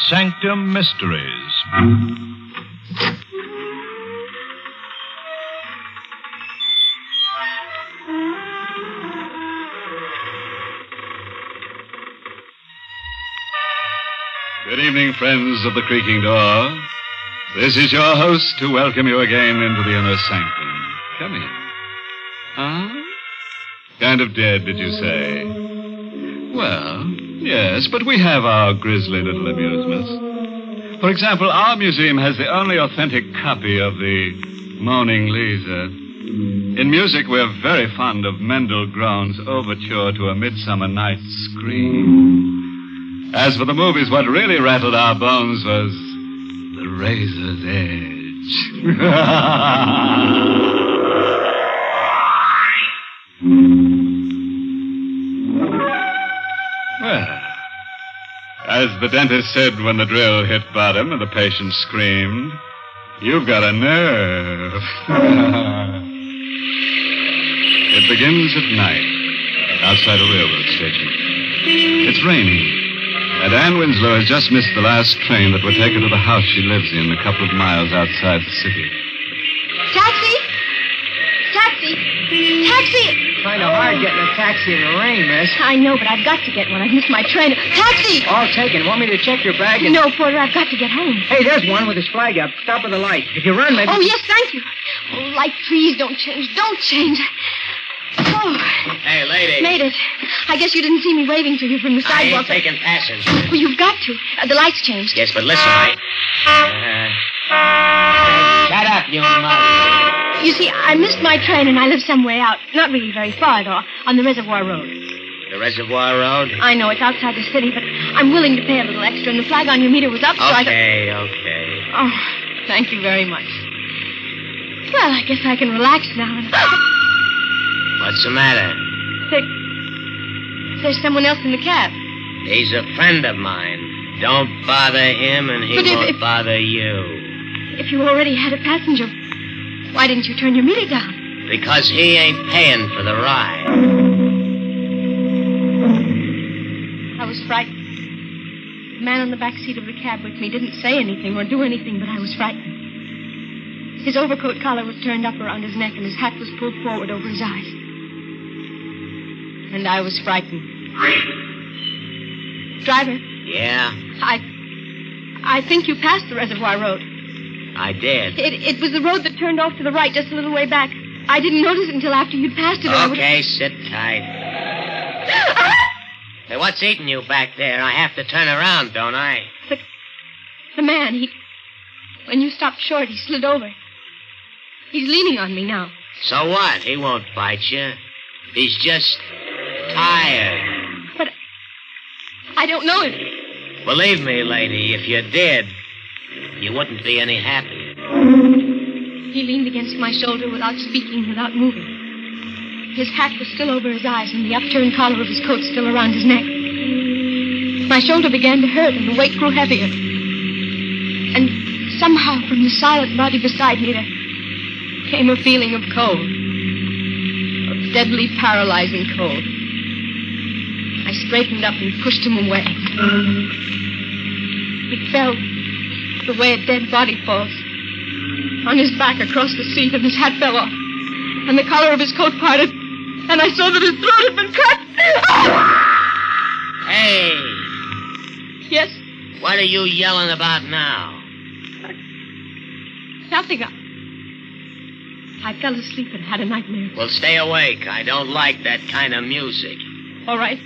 Sanctum Mysteries. Good evening, friends of the creaking door. This is your host to welcome you again into the inner sanctum. Come in. Huh? Kind of dead, did you say? Well, yes, but we have our grisly little amusements. For example, our museum has the only authentic copy of the Moaning Lisa. In music, we're very fond of Mendel Groen's Overture to a Midsummer Night's Scream. As for the movies, what really rattled our bones was The Razor's Edge. Well, as the dentist said when the drill hit bottom and the patient screamed, you've got a nerve. It begins at night, outside a railroad station. It's raining. And Anne Winslow has just missed the last train that would take her to the house she lives in a couple of miles outside the city. Taxi! Taxi! Taxi! Kind of hard getting a taxi in the rain, miss. I know, but I've got to get one. I've missed my train. Taxi! All taken. Want me to check your bag? And... No, Porter, I've got to get home. Hey, there's one with his flag up. Stop at the light. If you run, maybe... Oh, yes, thank you. Oh, light, please, don't change. Don't change. Oh. Hey, lady. Made it. I guess you didn't see me waving to you from the sidewalk. I ain't taking passengers. Well, you've got to. The lights changed. Yes, but listen, shut up, you mother. You see, I missed my train and I live some way out. Not really very far at all. On the Reservoir Road. The Reservoir Road? I know, it's outside the city, but I'm willing to pay a little extra, and the flag on your meter was up, so I thought... Okay. Oh, thank you very much. Well, I guess I can relax now and... What's the matter? There's someone else in the cab. He's a friend of mine. Don't bother him, and he won't bother you. If you already had a passenger, why didn't you turn your meter down? Because he ain't paying for the ride. I was frightened. The man on the back seat of the cab with me didn't say anything or do anything, but I was frightened. His overcoat collar was turned up around his neck, and his hat was pulled forward over his eyes. And I was frightened. Driver? Yeah? I think you passed the Reservoir Road. I did. It was the road that turned off to the right just a little way back. I didn't notice it until after you'd passed it. Okay, sit tight. Hey, what's eating you back there? I have to turn around, don't I? The man, when you stopped short, he slid over. He's leaning on me now. So what? He won't bite you. He's just tired. But I don't know him. Believe me, lady, if you did, you wouldn't be any happier. He leaned against my shoulder without speaking, without moving. His hat was still over his eyes and the upturned collar of his coat still around his neck. My shoulder began to hurt and the weight grew heavier. And somehow from the silent body beside me there came a feeling of cold. Of deadly, paralyzing cold. I straightened up and pushed him away. He fell the way a dead body falls. On his back across the seat, and his hat fell off. And the collar of his coat parted. And I saw that his throat had been cut. Hey! Yes? What are you yelling about now? Nothing. I fell asleep and had a nightmare. Well, stay awake. I don't like that kind of music. All right.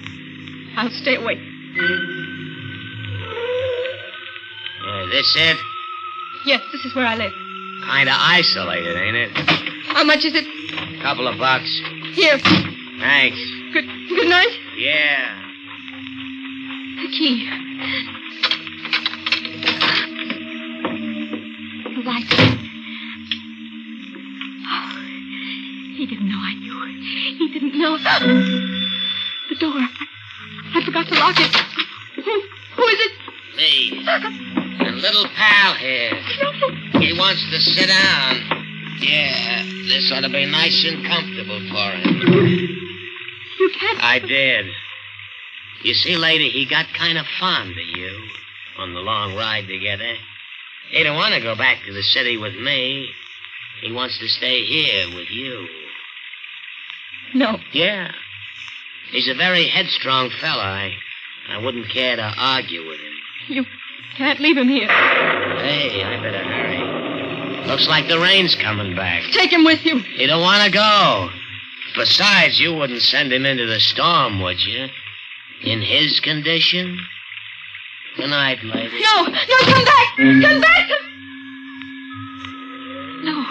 I'll stay awake. This it? Yes, this is where I live. Kind of isolated, ain't it? How much is it? Couple of bucks. Here. Thanks. Good night. Yeah. The key. The light. Oh, he didn't know I knew. He didn't know. The door. I forgot to lock it. Who is it? Me. A little pal here. He wants to sit down. Yeah, this ought to be nice and comfortable for him. You can't... I did. You see, lady, he got kind of fond of you. on the long ride together. He don't want to go back to the city with me. He wants to stay here with you. No. Yeah. He's a very headstrong fella. I wouldn't care to argue with him. You can't leave him here. Hey, I better hurry. Looks like the rain's coming back. Take him with you. You don't want to go. Besides, you wouldn't send him into the storm, would you? In his condition? Good night, lady. No, come back! Come back! No.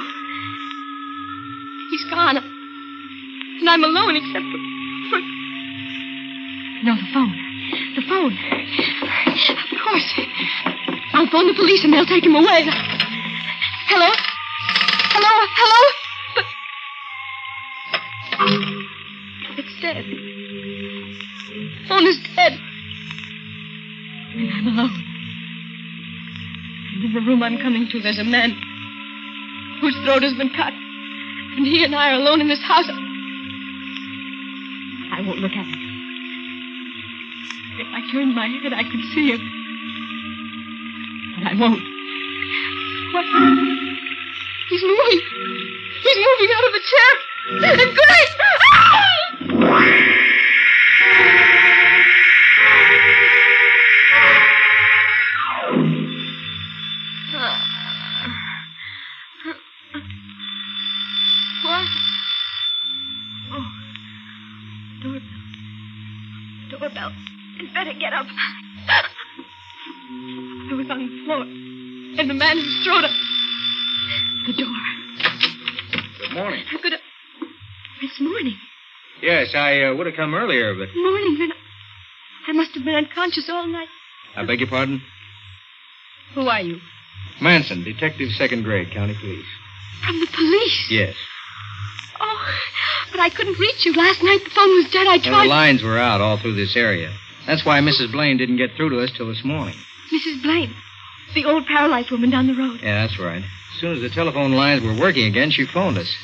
He's gone. And I'm alone except for... No, the phone. The phone. Of course. I'll phone the police and they'll take him away. Hello? Hello? But... It's dead. The phone is dead. And I'm alone. And in the room I'm coming to, there's a man whose throat has been cut. And he and I are alone in this house. I won't look at him. If I turned my head, I could see him. But I won't. What? He's moving. He's moving out of the chair. Great! What? Oh. Doorbell. I'd better get up. I was on the floor, and the man whose throat up. The door. Good morning. It's morning. Yes, I would have come earlier, but... Morning, then I must have been unconscious all night. I beg your pardon? Who are you? Manson, detective, 2nd grade, county police. From the police? Yes. Oh, but I couldn't reach you. Last night the phone was dead. I tried... And the lines were out all through this area. That's why Mrs. Blaine didn't get through to us till this morning. Mrs. Blaine. The old paralyzed woman down the road. Yeah, that's right. As soon as the telephone lines were working again, she phoned us.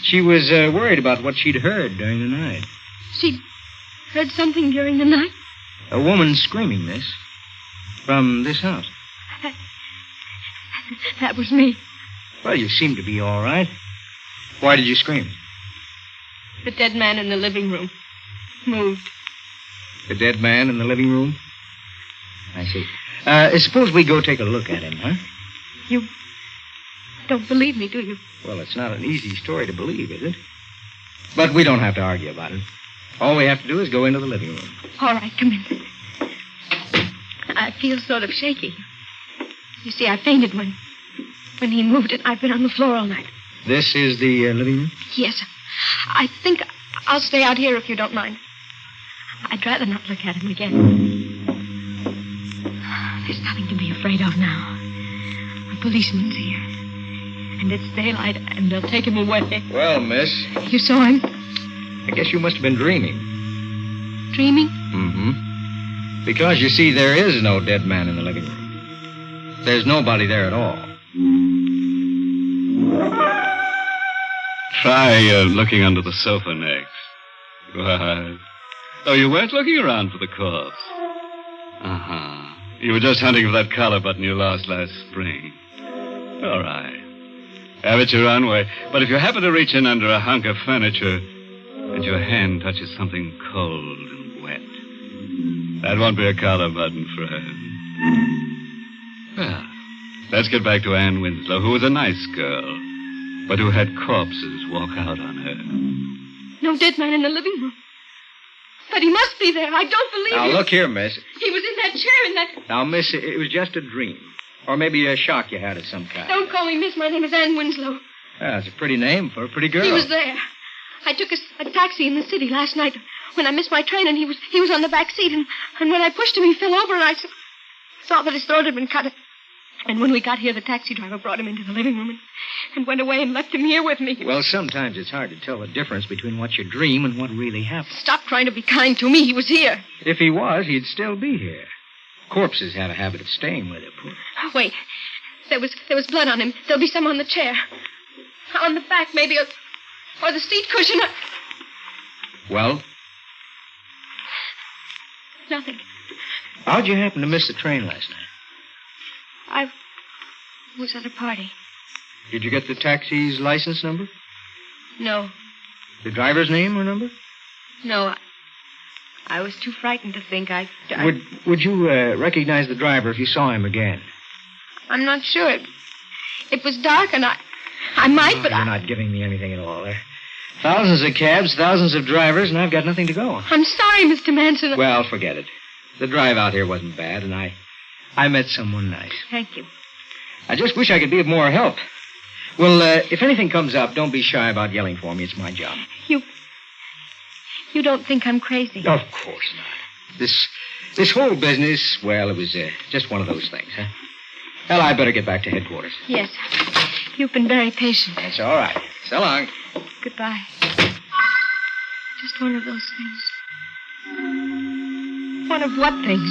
She was worried about what she'd heard during the night. She'd heard something during the night? A woman screaming, miss. From this house. That was me. Well, you seem to be all right. Why did you scream? The dead man in the living room moved. The dead man in the living room? I see. Suppose we go take a look at him, huh? You don't believe me, do you? Well, it's not an easy story to believe, is it? But we don't have to argue about it. All we have to do is go into the living room. All right, come in. I feel sort of shaky. You see, I fainted when he moved it. I've been on the floor all night. This is the living room? Yes. I think I'll stay out here if you don't mind. I'd rather not look at him again. There's nothing to be afraid of now. A policeman's here. And it's daylight, and they'll take him away. Well, miss. You saw him? I guess you must have been dreaming. Dreaming? Mm-hmm. Because, you see, there is no dead man in the living room. There's nobody there at all. Try looking under the sofa next. Right. Oh, you weren't looking around for the corpse. Uh-huh. You were just hunting for that collar button you lost last spring. All right. Have it your own way. But if you happen to reach in under a hunk of furniture and your hand touches something cold and wet, that won't be a collar button, friend. Well, let's get back to Ann Winslow, who was a nice girl, but who had corpses walk out on her. No dead man in the living room. But he must be there. I don't believe Now, it. look here, miss. He was in that chair in that... Now, miss, it was just a dream. Or maybe a shock you had of some kind. Don't call me miss. My name is Ann Winslow. That's a pretty name for a pretty girl. He was there. I took a taxi in the city last night when I missed my train, and he was on the back seat, and when I pushed him, he fell over, and I saw that his throat had been cut. And when we got here, the taxi driver brought him into the living room and went away and left him here with me. Well, sometimes it's hard to tell the difference between what you dream and what really happened. Stop trying to be kind to me. He was here. If he was, he'd still be here. Corpses have a habit of staying with it, poor. Oh, wait. There was blood on him. There'll be some on the chair. On the back, maybe, or the seat cushion. Well? Nothing. How'd you happen to miss the train last night? I was at a party. Did you get the taxi's license number? No. The driver's name or number? No. I was too frightened to think. Would you recognize the driver if you saw him again? I'm not sure. It was dark, and I might, but You're not giving me anything at all. There are thousands of cabs, thousands of drivers, and I've got nothing to go on. I'm sorry, Mr. Manson. Well, forget it. The drive out here wasn't bad, and I met someone nice. Thank you. I just wish I could be of more help. Well, if anything comes up, don't be shy about yelling for me. It's my job. You don't think I'm crazy? Of course not. This whole business, well, it was just one of those things, huh? Well, I better get back to headquarters. Yes. You've been very patient. That's all right. So long. Goodbye. Just one of those things. One of what things?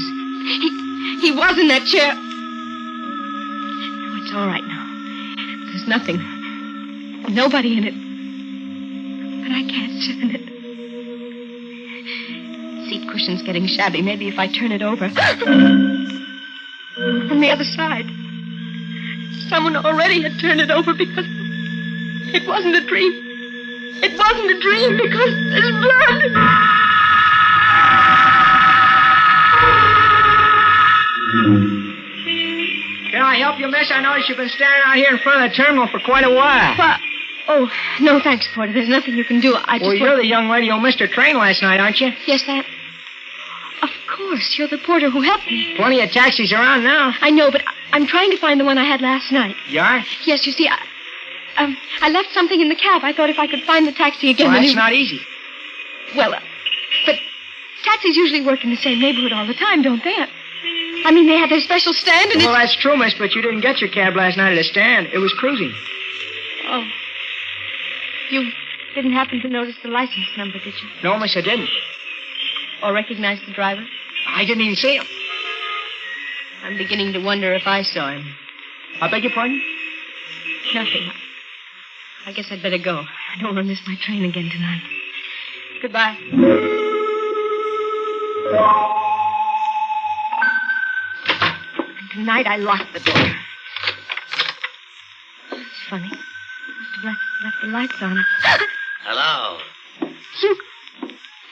He was in that chair. Oh, it's all right now. There's nothing. Nobody in it. But I can't sit in it. Seat cushion's getting shabby. Maybe if I turn it over. On the other side. Someone already had turned it over because it wasn't a dream. It wasn't a dream because there's blood. Can I help you, miss? I noticed you've been standing out here in front of the terminal for quite a while. What? Oh, no, thanks, Porter. There's nothing you can do. Well, you're the young lady who missed her train last night, aren't you? Yes, that... Of course, you're the porter who helped me. Plenty of taxis around now. I know, but I'm trying to find the one I had last night. You are? Yes, you see, I left something in the cab. I thought if I could find the taxi again... Well, that's not easy. Well, but taxis usually work in the same neighborhood all the time, don't they? I mean, they have their special stand and Well, that's true, miss, but you didn't get your cab last night at a stand. It was cruising. Oh. You didn't happen to notice the license number, did you? No, miss, I didn't. Or recognize the driver? I didn't even see him. I'm beginning to wonder if I saw him. I beg your pardon? Nothing. I guess I'd better go. I don't want to miss my train again tonight. Goodbye. And tonight I locked the door. It's funny. Must have left the lights on. Hello. You...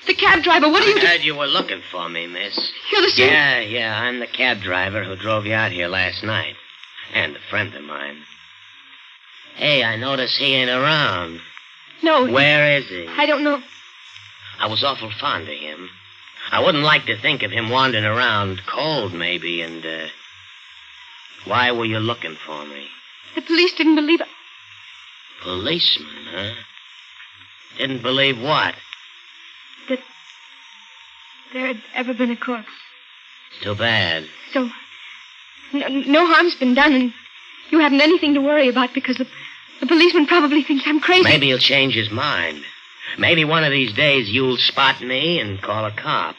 The cab driver, what are you doing? I heard you were looking for me, miss. You're the same... Yeah, I'm the cab driver who drove you out here last night. And a friend of mine. Hey, I notice he ain't around. No. Where is he? I don't know. I was awful fond of him. I wouldn't like to think of him wandering around cold, maybe, and, why were you looking for me? The police didn't believe it. Policeman, huh? Didn't believe what? That there had ever been a corpse. Too bad. So, no harm's been done, and you haven't anything to worry about because the policeman probably thinks I'm crazy. Maybe he'll change his mind. Maybe one of these days you'll spot me and call a cop.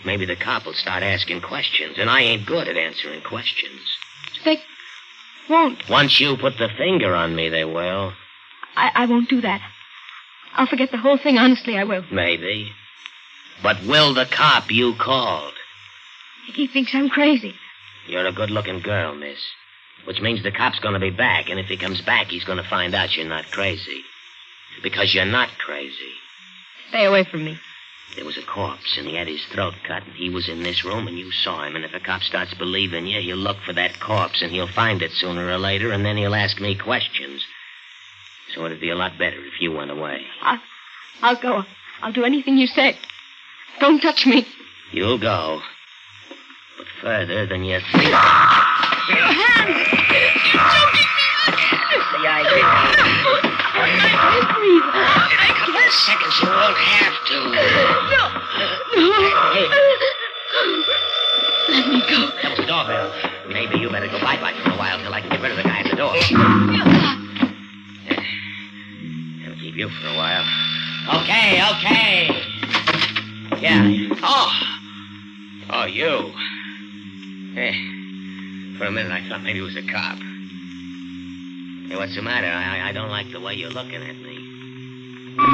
Maybe the cop will start asking questions, and I ain't good at answering questions. They won't. Once you put the finger on me, they will. I won't do that. I'll forget the whole thing, honestly, I will. Maybe. But will the cop you called? He thinks I'm crazy. You're a good-looking girl, miss. Which means the cop's gonna be back, and if he comes back, he's gonna find out you're not crazy. Because you're not crazy. Stay away from me. There was a corpse, and he had his throat cut, and he was in this room, and you saw him, and if a cop starts believing you, he'll look for that corpse, and he'll find it sooner or later, and then he'll ask me questions. So it'd be a lot better if you went away. I'll go. I'll do anything you say. Don't touch me. You'll go. But further than you think. Your hand! You're choking me! The idea. In a couple of seconds, you won't have to. No. Hey. Let me go. That was the doorbell. Maybe you better go bye-bye for a while till I can get rid of the guy at the door. I'll keep you for a while. Okay. Yeah. Oh, you. For a minute, I thought maybe it was a cop. Hey, what's the matter? I don't like the way you're looking at me.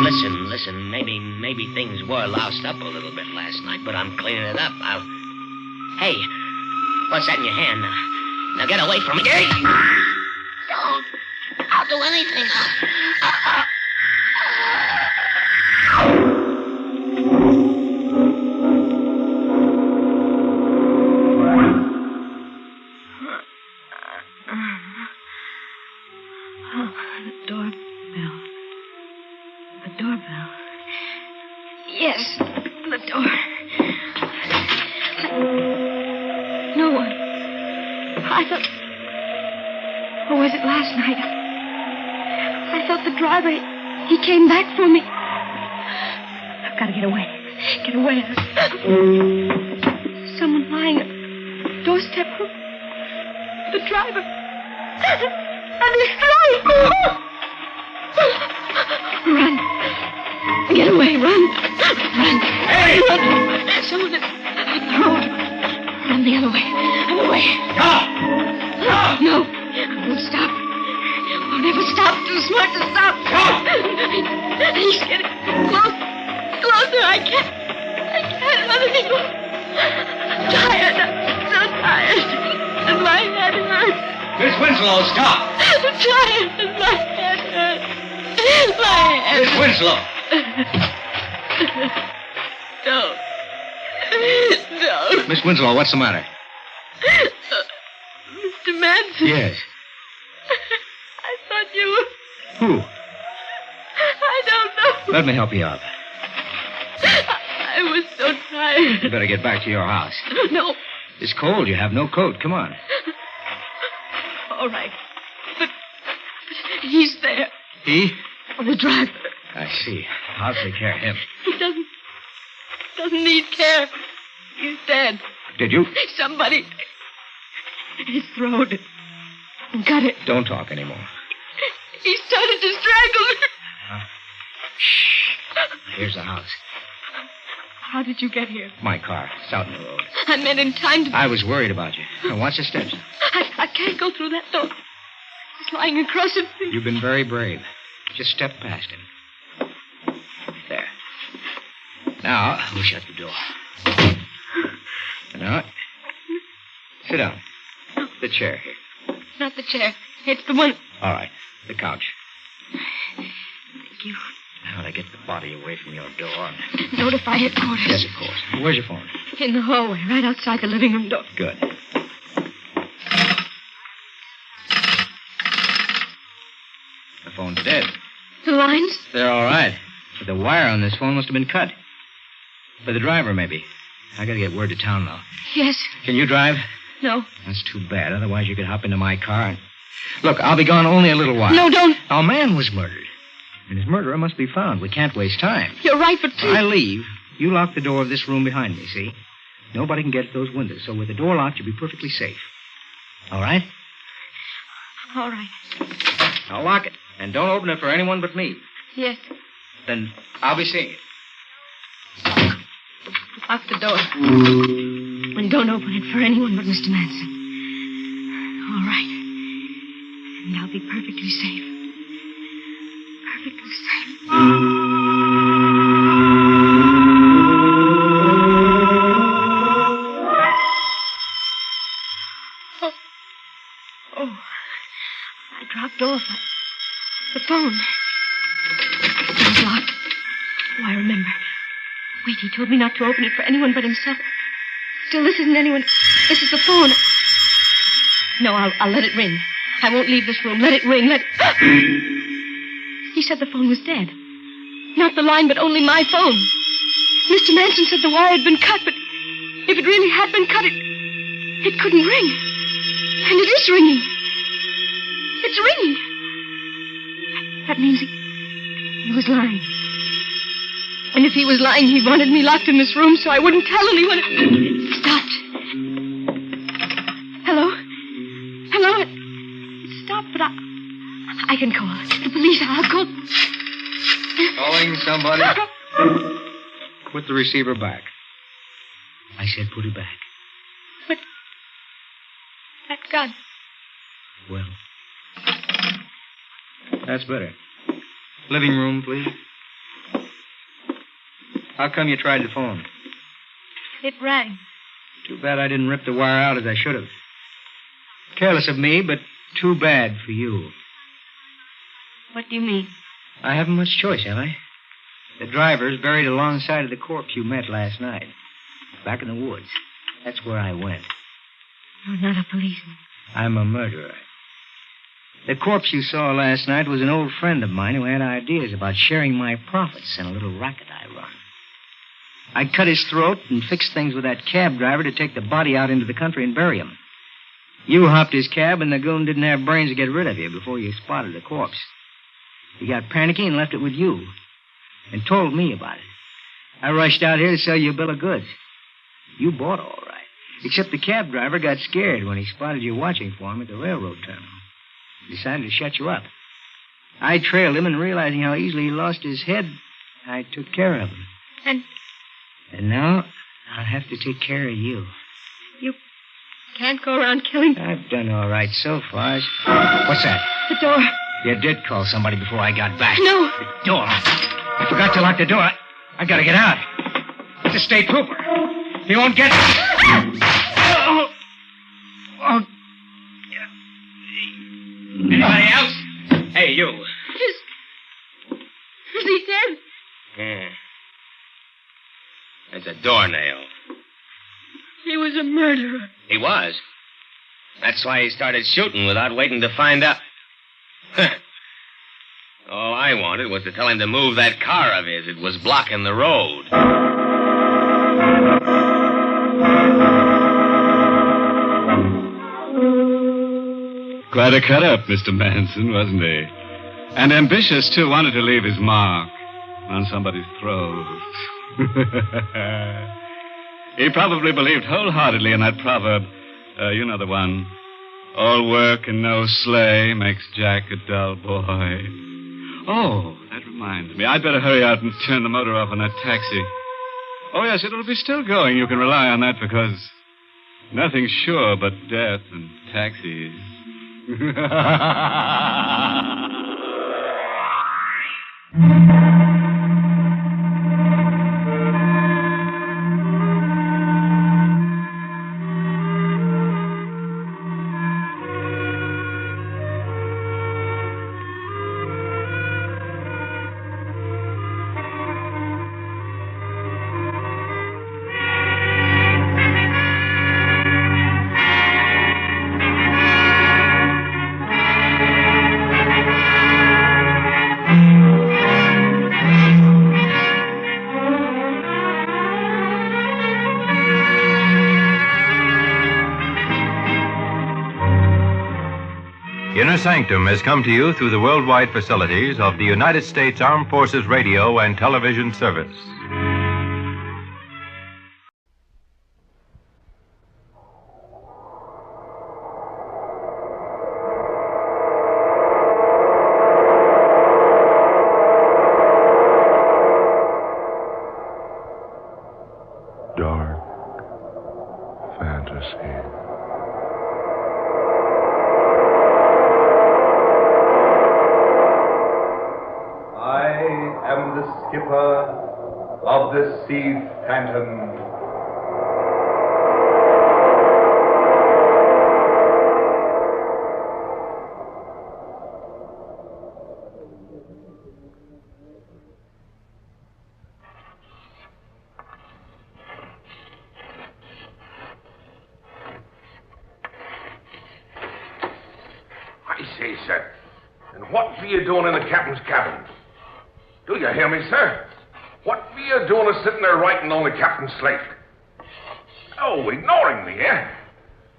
Listen, maybe things were loused up a little bit last night, but I'm cleaning it up. Hey, what's that in your hand now? Now get away from me. Don't. I'll do anything. The doorbell. The doorbell. Yes, the door. No one. I thought... Or was it last night? I thought the driver... He came back for me. I've got to get away. Get away. Someone lying at the doorstep. The driver. And he's trying. Run. Get away. Run. Run. Hey! Run. Someone at the road. Run the other way. Other way. Stop! No. I won't stop. I'll never stop. Too smart to stop. He's getting close. Closer. I can't run anymore. I'm tired. I'm so tired. And my head hurts. Miss Winslow, stop. I'm tired. And my head hurts. My head. Miss Winslow. Don't. Don't. Miss Winslow, what's the matter? Mr. Manson. Yes. I thought you were... Who? I don't know. Let me help you out. I was so tired. You better get back to your house. No. It's cold. You have no coat. Come on. All right. But he's there. He? The driver. I see. I'll take care of him. He doesn't need care. He's dead. Did you? Somebody... His throat. Got it. Don't talk anymore. He started to strangle me. Shh. Here's the house. How did you get here? My car. It's out in the road. I meant in time to... I was worried about you. Now, watch your steps. I can't go through that door. He's lying across it. You've been very brave. Just step past him. There. Now, we'll shut the door. Now, sit down. The chair here. Not the chair. It's the one... All right. The couch. Thank you. Now to get the body away from your door. Notify headquarters. Yes, of course. Where's your phone? In the hallway, right outside the living room door. Good. The phone's dead. The lines? They're all right. But the wire on this phone must have been cut. By the driver, maybe. I gotta get word to town now. Yes. Can you drive? No. That's too bad. Otherwise, you could hop into my car and... Look, I'll be gone only a little while. No, don't. Our man was murdered. And his murderer must be found. We can't waste time. You're right, but When I leave, you lock the door of this room behind me, see? Nobody can get at those windows, so with the door locked, you'll be perfectly safe. All right? All right. Now lock it. And don't open it for anyone but me. Yes. Then I'll be seeing you. Lock the door. And don't open it for anyone but Mr. Manson. All right. And I'll be perfectly safe. Perfectly safe. Oh. I dropped off. The phone. The door's locked. Oh, I remember. Wait, he told me not to open it for anyone but himself. Still, this isn't anyone. This is the phone. No, I'll let it ring. I won't leave this room. Let it ring. He said the phone was dead. Not the line, but only my phone. Mr. Manson said the wire had been cut, but if it really had been cut, it couldn't ring. And it is ringing. It's ringing. That means he was lying. And if he was lying, he wanted me locked in this room so I wouldn't tell anyone. It stopped. Hello? Hello? It stopped, but I can call. The police, I'll call. Calling somebody? Put the receiver back. I said put it back. But that gun. Well, that's better. Living room, please. How come you tried the phone? It rang. Too bad I didn't rip the wire out as I should have. Careless of me, but too bad for you. What do you mean? I haven't much choice, have I? The driver's buried alongside of the corpse you met last night. Back in the woods. That's where I went. You're not a policeman. I'm a murderer. The corpse you saw last night was an old friend of mine who had ideas about sharing my profits in a little racket I run. I cut his throat and fixed things with that cab driver to take the body out into the country and bury him. You hopped his cab, and the goon didn't have brains to get rid of you before you spotted the corpse. He got panicky and left it with you, and told me about it. I rushed out here to sell you a bill of goods. You bought all right, except the cab driver got scared when he spotted you watching for him at the railroad terminal. He decided to shut you up. I trailed him, and realizing how easily he lost his head, I took care of him. And now I'll have to take care of you. You can't go around killing... I've done all right so far. What's that? The door. You did call somebody before I got back. No. The door. I forgot to lock the door. I gotta get out. It's a state trooper. He won't get... Oh. Anybody else? Hey, you. Is he dead? Yeah. It's a doornail. He was a murderer. He was. That's why he started shooting without waiting to find out. All I wanted was to tell him to move that car of his. It was blocking the road. Quite a cut-up, Mr. Manson, wasn't he? And ambitious, too. Wanted to leave his mark on somebody's throat. He probably believed wholeheartedly in that proverb. You know the one. All work and no slay makes Jack a dull boy. Oh, that reminds me. I'd better hurry out and turn the motor off on that taxi. Oh, yes, it'll be still going. You can rely on that because nothing's sure but death and taxis. Inner Sanctum has come to you through the worldwide facilities of the United States Armed Forces Radio and Television Service. Dark fantasy. I am the skipper of the Sea Phantom. I say, sir, and what be you doing in the captain's cabin? Do you hear me, sir? What be you doing sitting there writing on the captain's slate? Oh, ignoring me, eh?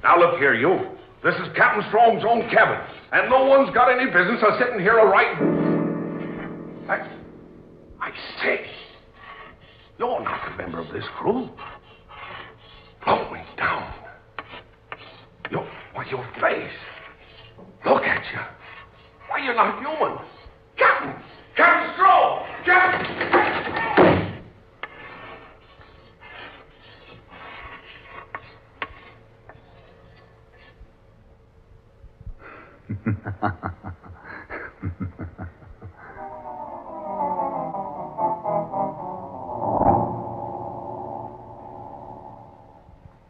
Now, look here, you. This is Captain Strong's own cabin, and no one's got any business of sitting here a-writing. I say, you're not a member of this crew. Going down. Your face. Look at you. Why, you're not human. Captain! Captain Strong! Captain!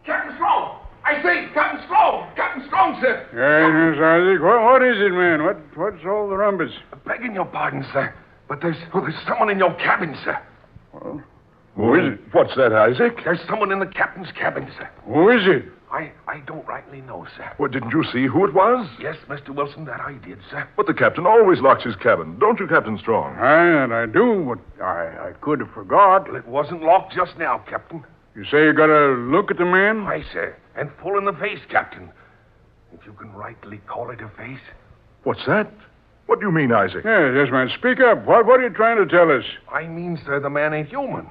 Captain Strong! I say, Captain Strong! Captain Strong, sir! Isaac, what is it, man? What's all the rumpus? Begging your pardon, sir, but there's someone in your cabin, sir. Well, who is it? What's that, Isaac? There's someone in the captain's cabin, sir. Who is it? I don't rightly know, sir. Well, didn't you see who it was? Yes, Mr. Wilson, that I did, sir. But the captain always locks his cabin. Don't you, Captain Strong? I do, but I could have forgot. Well, it wasn't locked just now, Captain. You say you got a look at the man? Aye, sir, and full in the face, Captain. If you can rightly call it a face. What's that? What do you mean, Isaac? Yes, man. Speak up. What are you trying to tell us? I mean, sir, the man ain't human.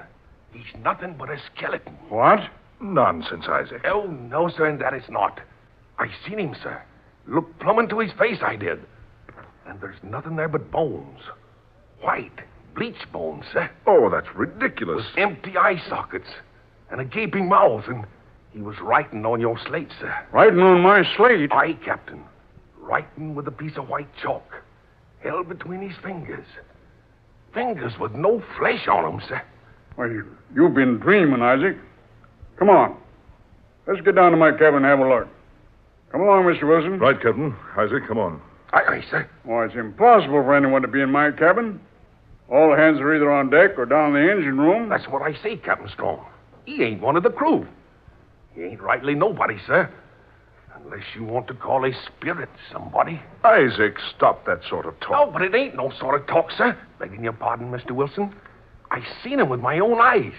He's nothing but a skeleton. What? Nonsense, Isaac. Oh, no, sir, and that is not. I seen him, sir. Looked plumb into his face, I did. And there's nothing there but bones. White, bleached bones, sir. Oh, that's ridiculous. With empty eye sockets and a gaping mouth, and he was writing on your slate, sir. Writing on my slate? Aye, Captain. Writing with a piece of white chalk, held between his fingers. Fingers with no flesh on them, sir. Well, you've been dreaming, Isaac. Come on. Let's get down to my cabin and have a look. Come along, Mr. Wilson. Right, Captain. Isaac, come on. Aye, sir. Oh, it's impossible for anyone to be in my cabin. All hands are either on deck or down in the engine room. That's what I say, Captain Strong. He ain't one of the crew. He ain't rightly nobody, sir. Unless you want to call a spirit somebody. Isaac, stop that sort of talk. No, but it ain't no sort of talk, sir. Begging your pardon, Mr. Wilson. I seen him with my own eyes.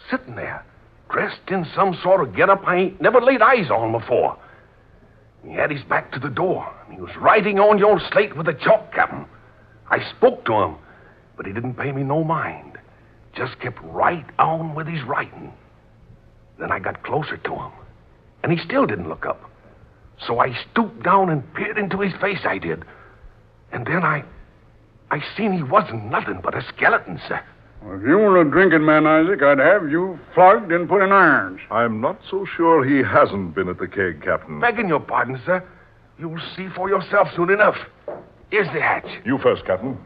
Sitting there, dressed in some sort of get-up I ain't never laid eyes on before. He had his back to the door, and he was writing on your slate with a chalk, Captain. I spoke to him, but he didn't pay me no mind. Just kept right on with his writing. Then I got closer to him, and he still didn't look up. So I stooped down and peered into his face, I did. And then I seen he wasn't nothing but a skeleton, sir. Well, if you were a drinking man, Isaac, I'd have you flogged and put in irons. I'm not so sure he hasn't been at the keg, Captain. Begging your pardon, sir. You'll see for yourself soon enough. Here's the hatch. You first, Captain.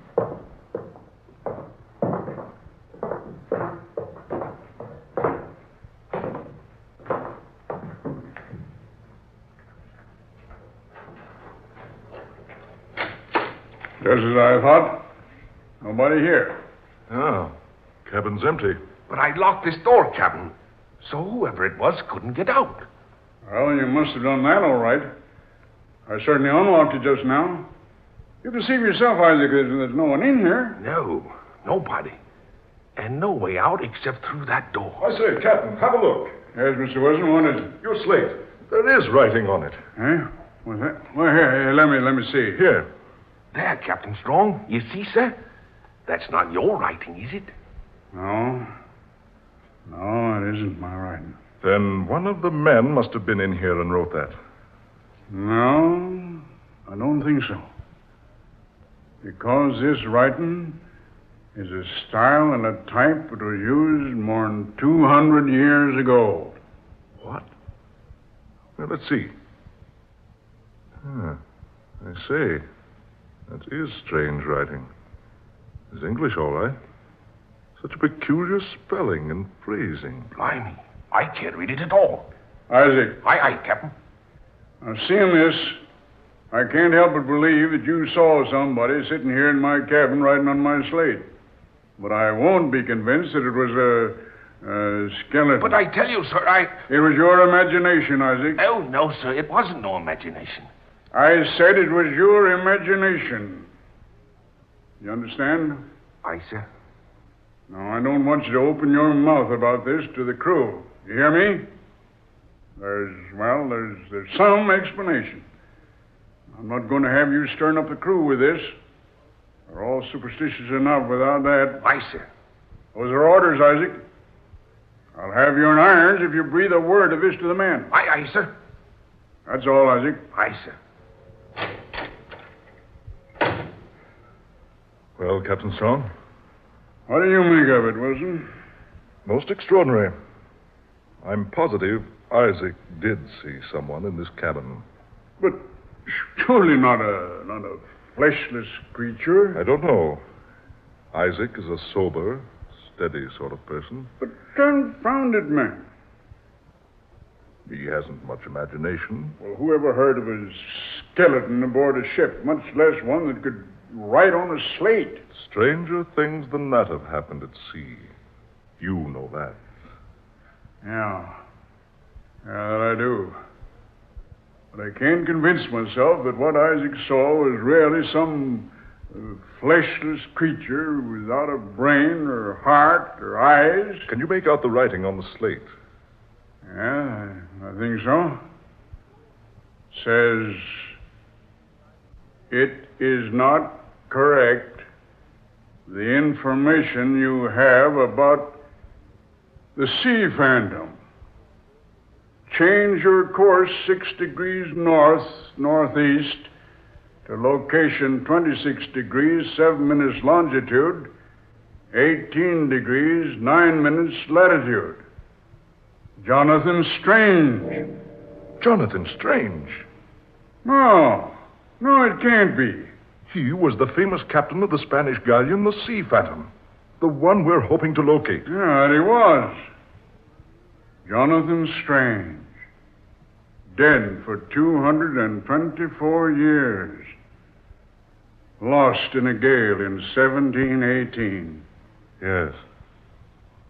Just as I thought. Nobody here. Oh, cabin's empty. But I locked this door, Captain, so whoever it was couldn't get out. Well, you must have done that all right. I certainly unlocked it just now. You can see for yourself, Isaac, there's no one in here. No, nobody. And no way out except through that door. I say, Captain, have a look. Yes, Mr. Wilson, what is it? Your slate. There is writing on it. Eh? What's that? Well, here, let me see. Here. There, Captain Strong. You see, sir? That's not your writing, is it? No. No, it isn't my writing. Then one of the men must have been in here and wrote that. No, I don't think so. Because this writing is a style and a type that was used more than 200 years ago. What? Well, let's see. I say. That is strange writing. It's English, all right. Such a peculiar spelling and phrasing. Blimey, I can't read it at all. Isaac. Aye, Captain. Now, seeing this, I can't help but believe that you saw somebody sitting here in my cabin writing on my slate. But I won't be convinced that it was a skeleton. But I tell you, sir, It was your imagination, Isaac. Oh, no, sir, it wasn't no imagination. I said it was your imagination. You understand? Aye, sir. Now, I don't want you to open your mouth about this to the crew. You hear me? There's some explanation. I'm not going to have you stirring up the crew with this. They're all superstitious enough without that. Aye, sir. Those are orders, Isaac. I'll have you in irons if you breathe a word of this to the men. Aye, sir. That's all, Isaac. Aye, sir. Well, Captain Strong? What do you make of it, Wilson? Most extraordinary. I'm positive Isaac did see someone in this cabin. But surely not a fleshless creature. I don't know. Isaac is a sober, steady sort of person. But confound it, man. He hasn't much imagination. Well, who ever heard of a skeleton aboard a ship, much less one that could write on a slate? Stranger things than that have happened at sea. You know that. Yeah, that I do. But I can't convince myself that what Isaac saw was really some fleshless creature without a brain or heart or eyes. Can you make out the writing on the slate? Yeah, I think so. Says, it is not correct, the information you have about the sea phantom. Change your course 6 degrees north, northeast, to location 26 degrees, 7 minutes longitude, 18 degrees, 9 minutes latitude. Jonathan Strange. Jonathan Strange? No, it can't be. He was the famous captain of the Spanish galleon, the Sea Phantom. The one we're hoping to locate. Yeah, he was. Jonathan Strange. Dead for 224 years. Lost in a gale in 1718. Yes.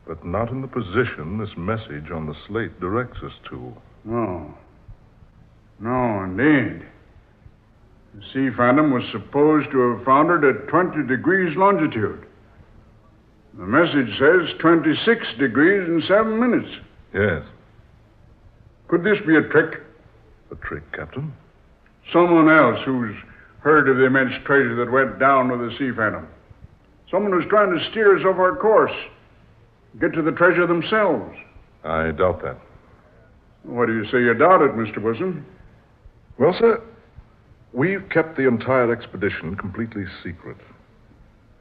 But not in the position this message on the slate directs us to. No, indeed. The Sea Phantom was supposed to have foundered at 20 degrees longitude. The message says 26 degrees and 7 minutes. Yes. Could this be a trick? A trick, Captain? Someone else who's heard of the immense treasure that went down with the Sea Phantom. Someone who's trying to steer us off our course. Get to the treasure themselves. I doubt that. Why do you say you doubt it, Mr. Wilson? Well, sir, we've kept the entire expedition completely secret.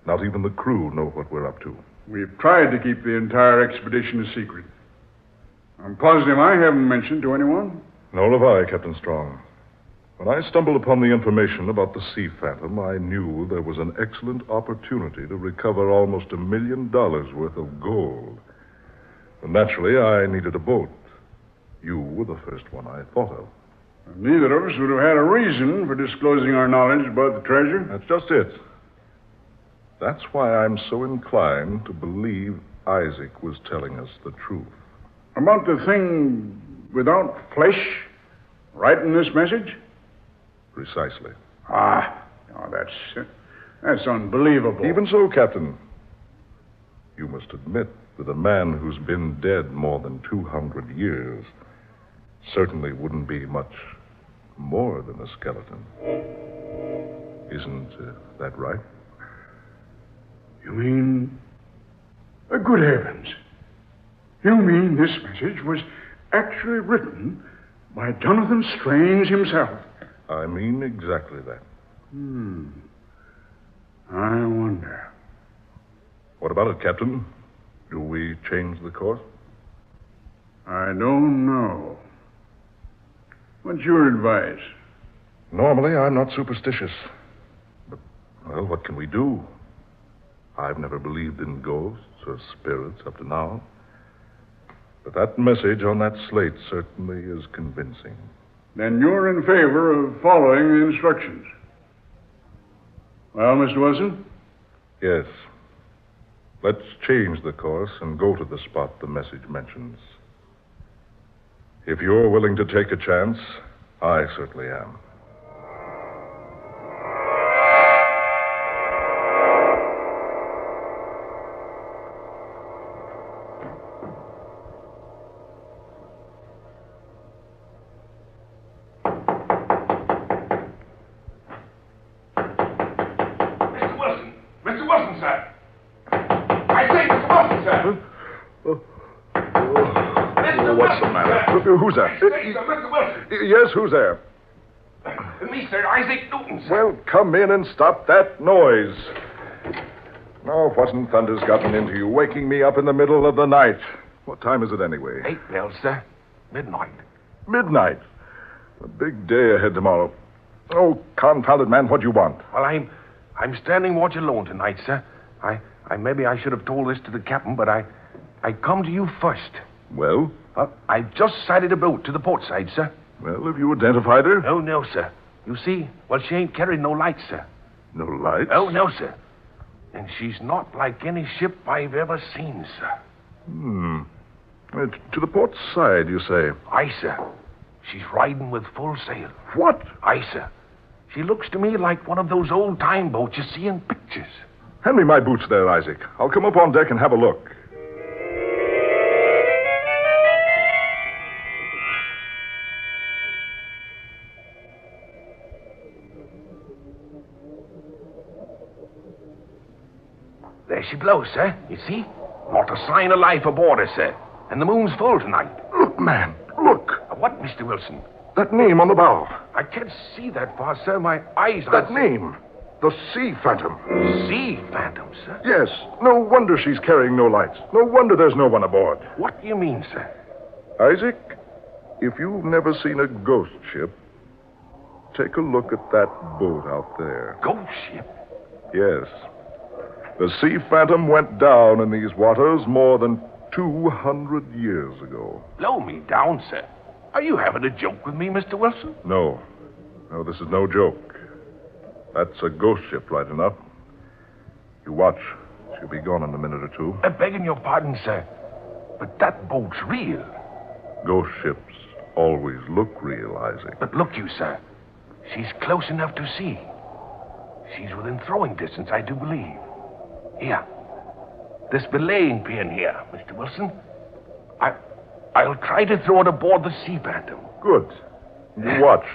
Not even the crew know what we're up to. We've tried to keep the entire expedition a secret. I'm positive I haven't mentioned to anyone. Nor have I, Captain Strong. When I stumbled upon the information about the Sea Phantom, I knew there was an excellent opportunity to recover almost $1 million worth of gold. And naturally, I needed a boat. You were the first one I thought of. Neither of us would have had a reason for disclosing our knowledge about the treasure. That's just it. That's why I'm so inclined to believe Isaac was telling us the truth. About the thing without flesh, writing this message? Precisely. That's unbelievable. Even so, Captain, you must admit that a man who's been dead more than 200 years certainly wouldn't be much more than a skeleton. Isn't that right? You mean... good heavens. You mean this message was actually written by Jonathan Strange himself? I mean exactly that. I wonder. What about it, Captain? Do we change the course? I don't know. What's your advice? Normally, I'm not superstitious. But, well, what can we do? I've never believed in ghosts or spirits up to now. But that message on that slate certainly is convincing. Then you're in favor of following the instructions. Well, Mr. Wilson? Yes. Let's change the course and go to the spot the message mentions. If you're willing to take a chance, I certainly am. Who's that? Mr. Wilson. Yes, who's there? Me, sir. Isaac Newton, sir. Well, come in and stop that noise. Now, what in thunder's gotten into you, waking me up in the middle of the night? What time is it anyway? 8 bells, sir. Midnight. Midnight. A big day ahead tomorrow. Oh, confounded man, what do you want? Well, I'm standing watch alone tonight, sir. Maybe I should have told this to the captain, but I come to you first. Well? Well, I've just sighted a boat to the port side, sir. Well, have you identified her? Oh, no, sir. You see, well, she ain't carrying no lights, sir. No lights? Oh, no, sir. And she's not like any ship I've ever seen, sir. To the port side, you say? Aye, sir. She's riding with full sail. What? Aye, sir. She looks to me like one of those old-time boats you see in pictures. Hand me my boots there, Isaac. I'll come up on deck and have a look. There she blows, sir. You see? Not a sign of life aboard her, sir. And the moon's full tonight. Look, man. Look. What, Mr. Wilson? That name on the bow. I can't see that far, sir. My eyes are... That name. The Sea Phantom. Sea Phantom, sir? Yes. No wonder she's carrying no lights. No wonder there's no one aboard. What do you mean, sir? Isaac, if you've never seen a ghost ship, take a look at that boat out there. Ghost ship? Yes. The Sea Phantom went down in these waters more than 200 years ago. Blow me down, sir. Are you having a joke with me, Mr. Wilson? No. No, this is no joke. That's a ghost ship, right enough. You watch. She'll be gone in a minute or two. Begging your pardon, sir. But that boat's real. Ghost ships always look real, Isaac. But look you, sir. She's close enough to see. She's within throwing distance, I do believe. Here. This belaying pin here, Mr. Wilson. I'll try to throw it aboard the Sea Phantom. Good. You watch.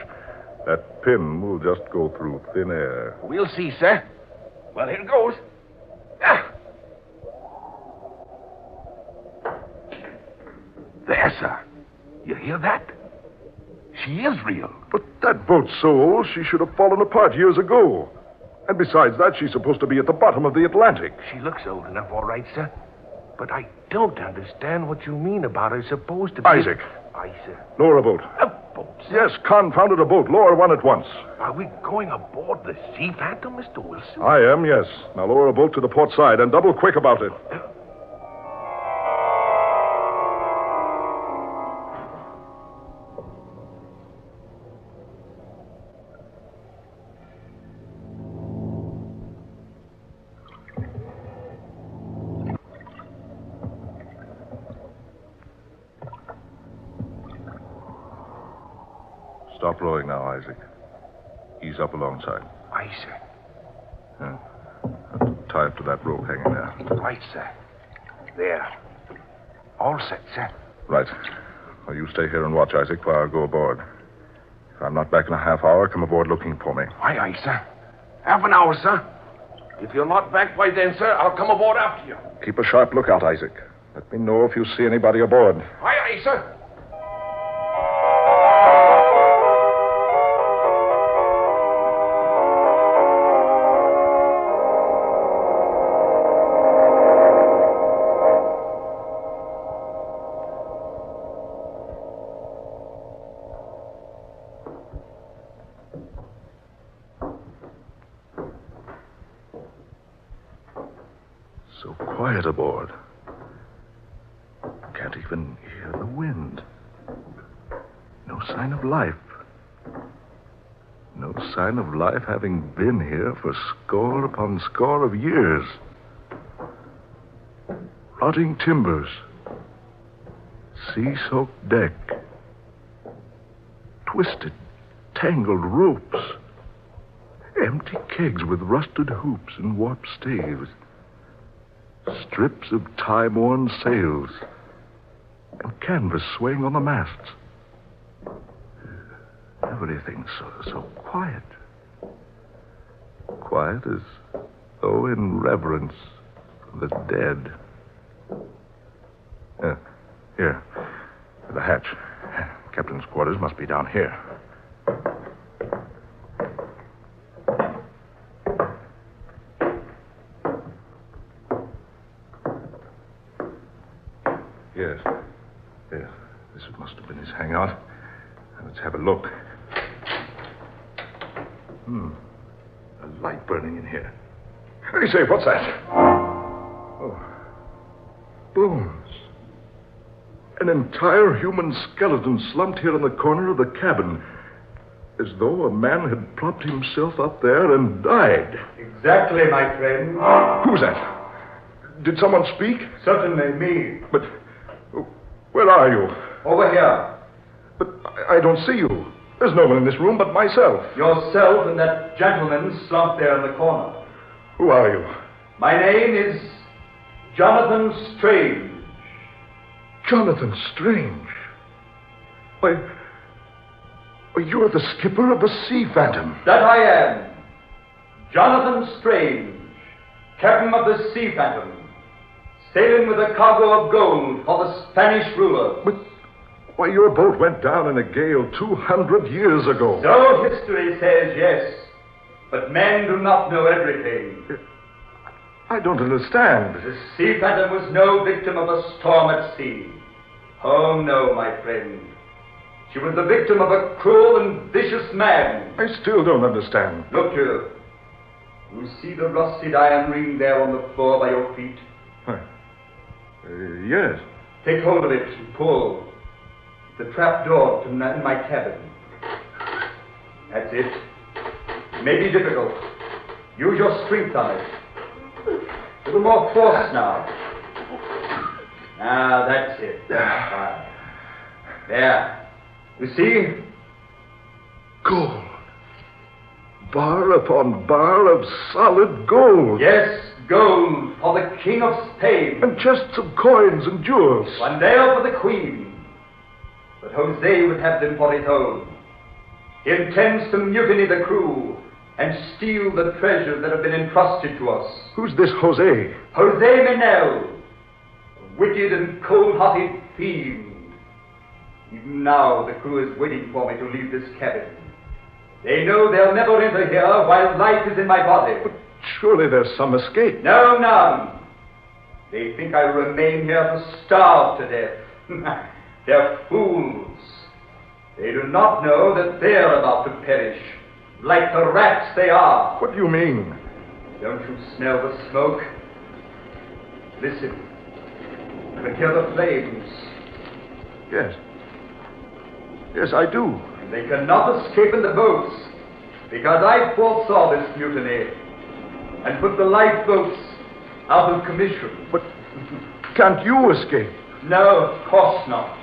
That pin will just go through thin air. We'll see, sir. Well, here goes. Ah. There, sir. You hear that? She is real. But that boat's so old, she should have fallen apart years ago. And besides that, she's supposed to be at the bottom of the Atlantic. She looks old enough, all right, sir. But I don't understand what you mean about her supposed to be... Isaac. Aye, sir. Lower a boat. A boat, sir? Yes, confounded a boat. Lower one at once. Are we going aboard the Sea Phantom, Mr. Wilson? I am, yes. Now lower a boat to the port side and double quick about it. Stop rowing now, Isaac. Ease up alongside. Aye, sir. Tie up to that rope hanging there. Right, sir. There. All set, sir. Right. Well, you stay here and watch, Isaac, while I go aboard. If I'm not back in a half hour, come aboard looking for me. Aye, aye, sir. Half an hour, sir. If you're not back by then, sir, I'll come aboard after you. Keep a sharp lookout, Isaac. Let me know if you see anybody aboard. Aye, aye, sir. So quiet aboard. Can't even hear the wind. No sign of life. No sign of life having been here for score upon score of years. Rotting timbers. Sea-soaked deck. Twisted, tangled ropes. Empty kegs with rusted hoops and warped staves. Strips of time-worn sails. And canvas swaying on the masts. Everything's so quiet. Quiet as though in reverence for the dead. Here. The hatch. Captain's quarters must be down here. Yes. Yes. This must have been his hangout. Let's have a look. A light burning in here. Hey, say, what's that? Oh. Bones. An entire human skeleton slumped here in the corner of the cabin, as though a man had propped himself up there and died. Exactly, my friend. Who's that? Did someone speak? Certainly me. But where are you? Over here. But I don't see you. There's no one in this room but myself. Yourself and that gentleman slumped there in the corner. Who are you? My name is Jonathan Strange. Jonathan Strange? Why, you're the skipper of the Sea Phantom. That I am. Jonathan Strange, captain of the Sea Phantom, sailing with a cargo of gold for the Spanish ruler. But, why, your boat went down in a gale 200 years ago. So history says, yes. But men do not know everything. I don't understand. The Sea Phantom was no victim of a storm at sea. Oh, no, my friend. She was the victim of a cruel and vicious man. I still don't understand. Look here. You see the rusted iron ring there on the floor by your feet? Yes. Take hold of it and pull. The trap door to my cabin. That's it. It may be difficult. Use your strength on it. A little more force now. Now, that's it. That's fine. There. You see? Gold. Bar upon bar of solid gold. Yes, gold for the King of Spain. And chests of coins and jewels. One there for the Queen. But Jose would have them for his own. He intends to mutiny the crew and steal the treasures that have been entrusted to us. Who's this Jose? Jose Menel, a wicked and cold-hearted fiend. Even now, the crew is waiting for me to leave this cabin. They know they'll never enter here while life is in my body. But surely there's some escape. No, none. They think I remain here to starve to death. They're fools. They do not know that they're about to perish, like the rats they are. What do you mean? Don't you smell the smoke? Listen. You can hear the flames. Yes. Yes, I do. And they cannot escape in the boats, because I foresaw this mutiny and put the lifeboats out of commission. But can't you escape? No, of course not.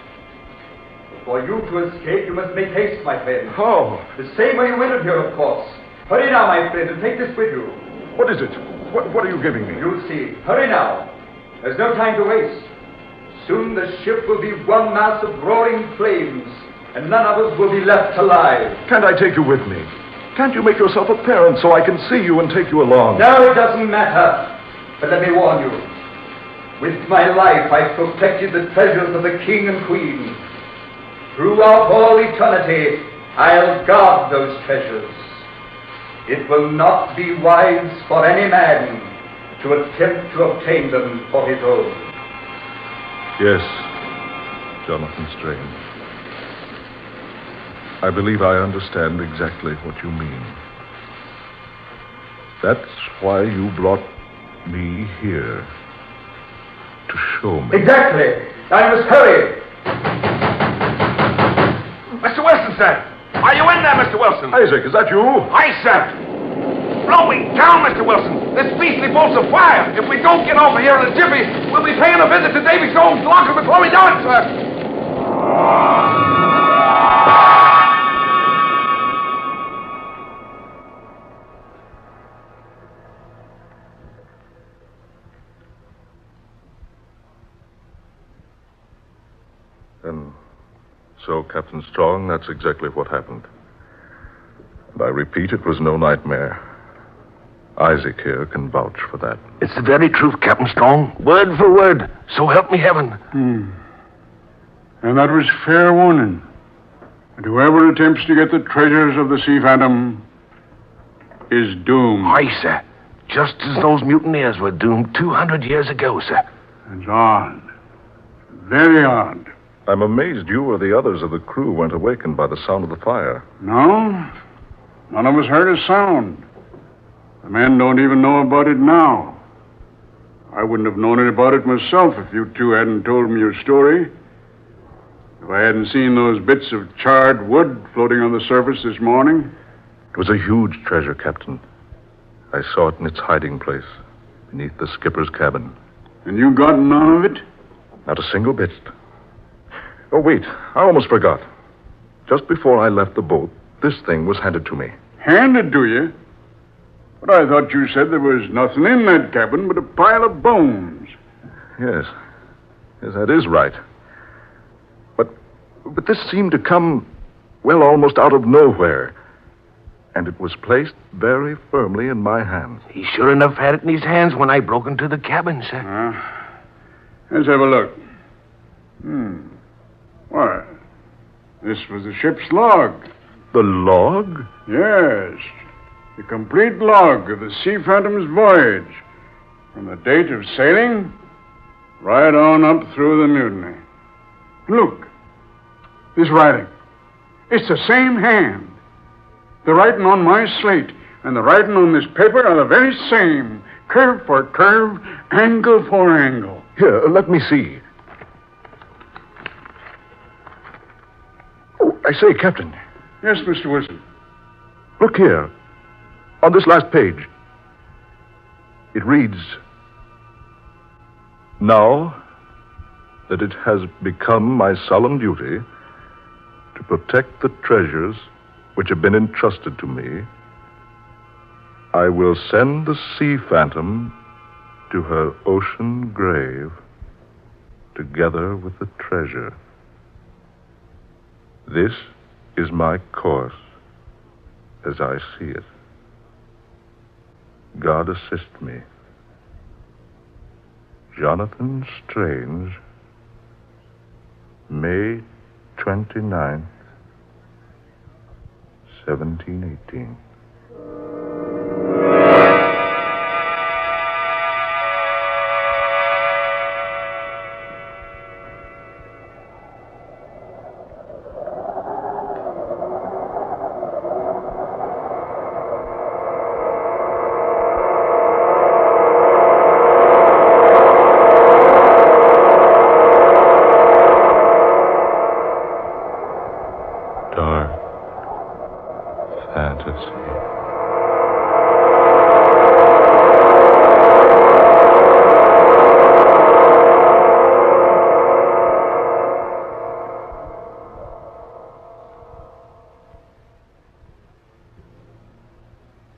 For you to escape, you must make haste, my friend. How? The same way you entered here, of course. Hurry now, my friend, and take this with you. What is it? What are you giving me? You'll see. Hurry now. There's no time to waste. Soon the ship will be one mass of roaring flames, and none of us will be left alive. Can't I take you with me? Can't you make yourself apparent so I can see you and take you along? No, it doesn't matter. But let me warn you. With my life, I protected the treasures of the king and queen. Throughout all eternity, I'll guard those treasures. It will not be wise for any man to attempt to obtain them for his own. Yes, Jonathan Strange. I believe I understand exactly what you mean. That's why you brought me here. To show me. Exactly. I must hurry. Mr. Wilson, sir. Are you in there, Mr. Wilson? Isaac, is that you? Aye, sir. Blow me down, Mr. Wilson. This beastly boat's afire. If we don't get over here in a jiffy, we'll be paying a visit to Davy Jones' locker before we know it, sir. And so, Captain Strong, that's exactly what happened. And I repeat, it was no nightmare. Isaac here can vouch for that. It's the very truth, Captain Strong. Word for word. So help me heaven. And that was fair warning. And whoever attempts to get the treasures of the Sea Phantom is doomed. Aye, sir. Just as those mutineers were doomed 200 years ago, sir. It's odd. Very odd. I'm amazed you or the others of the crew weren't awakened by the sound of the fire. No? None of us heard a sound. The men don't even know about it now. I wouldn't have known about it myself if you two hadn't told me your story. If I hadn't seen those bits of charred wood floating on the surface this morning. It was a huge treasure, Captain. I saw it in its hiding place, beneath the skipper's cabin. And you got none of it? Not a single bit. Oh, wait. I almost forgot. Just before I left the boat, this thing was handed to me. Handed to you? But I thought you said there was nothing in that cabin but a pile of bones. Yes. Yes, that is right. But this seemed to come, well, almost out of nowhere. And it was placed very firmly in my hands. He sure enough had it in his hands when I broke into the cabin, sir. Let's have a look. Why, this was the ship's log. The log? Yes. The complete log of the Sea Phantom's voyage. From the date of sailing, right on up through the mutiny. Look. This writing. It's the same hand. The writing on my slate and the writing on this paper are the very same. Curve for curve, angle for angle. Here, let me see. Oh, I say, Captain. Yes, Mr. Wilson. Look here. On this last page. It reads, "Now that it has become my solemn duty to protect the treasures which have been entrusted to me, I will send the Sea Phantom to her ocean grave together with the treasure. This is my course as I see it. God assist me. Jonathan Strange, May 29th, 1718.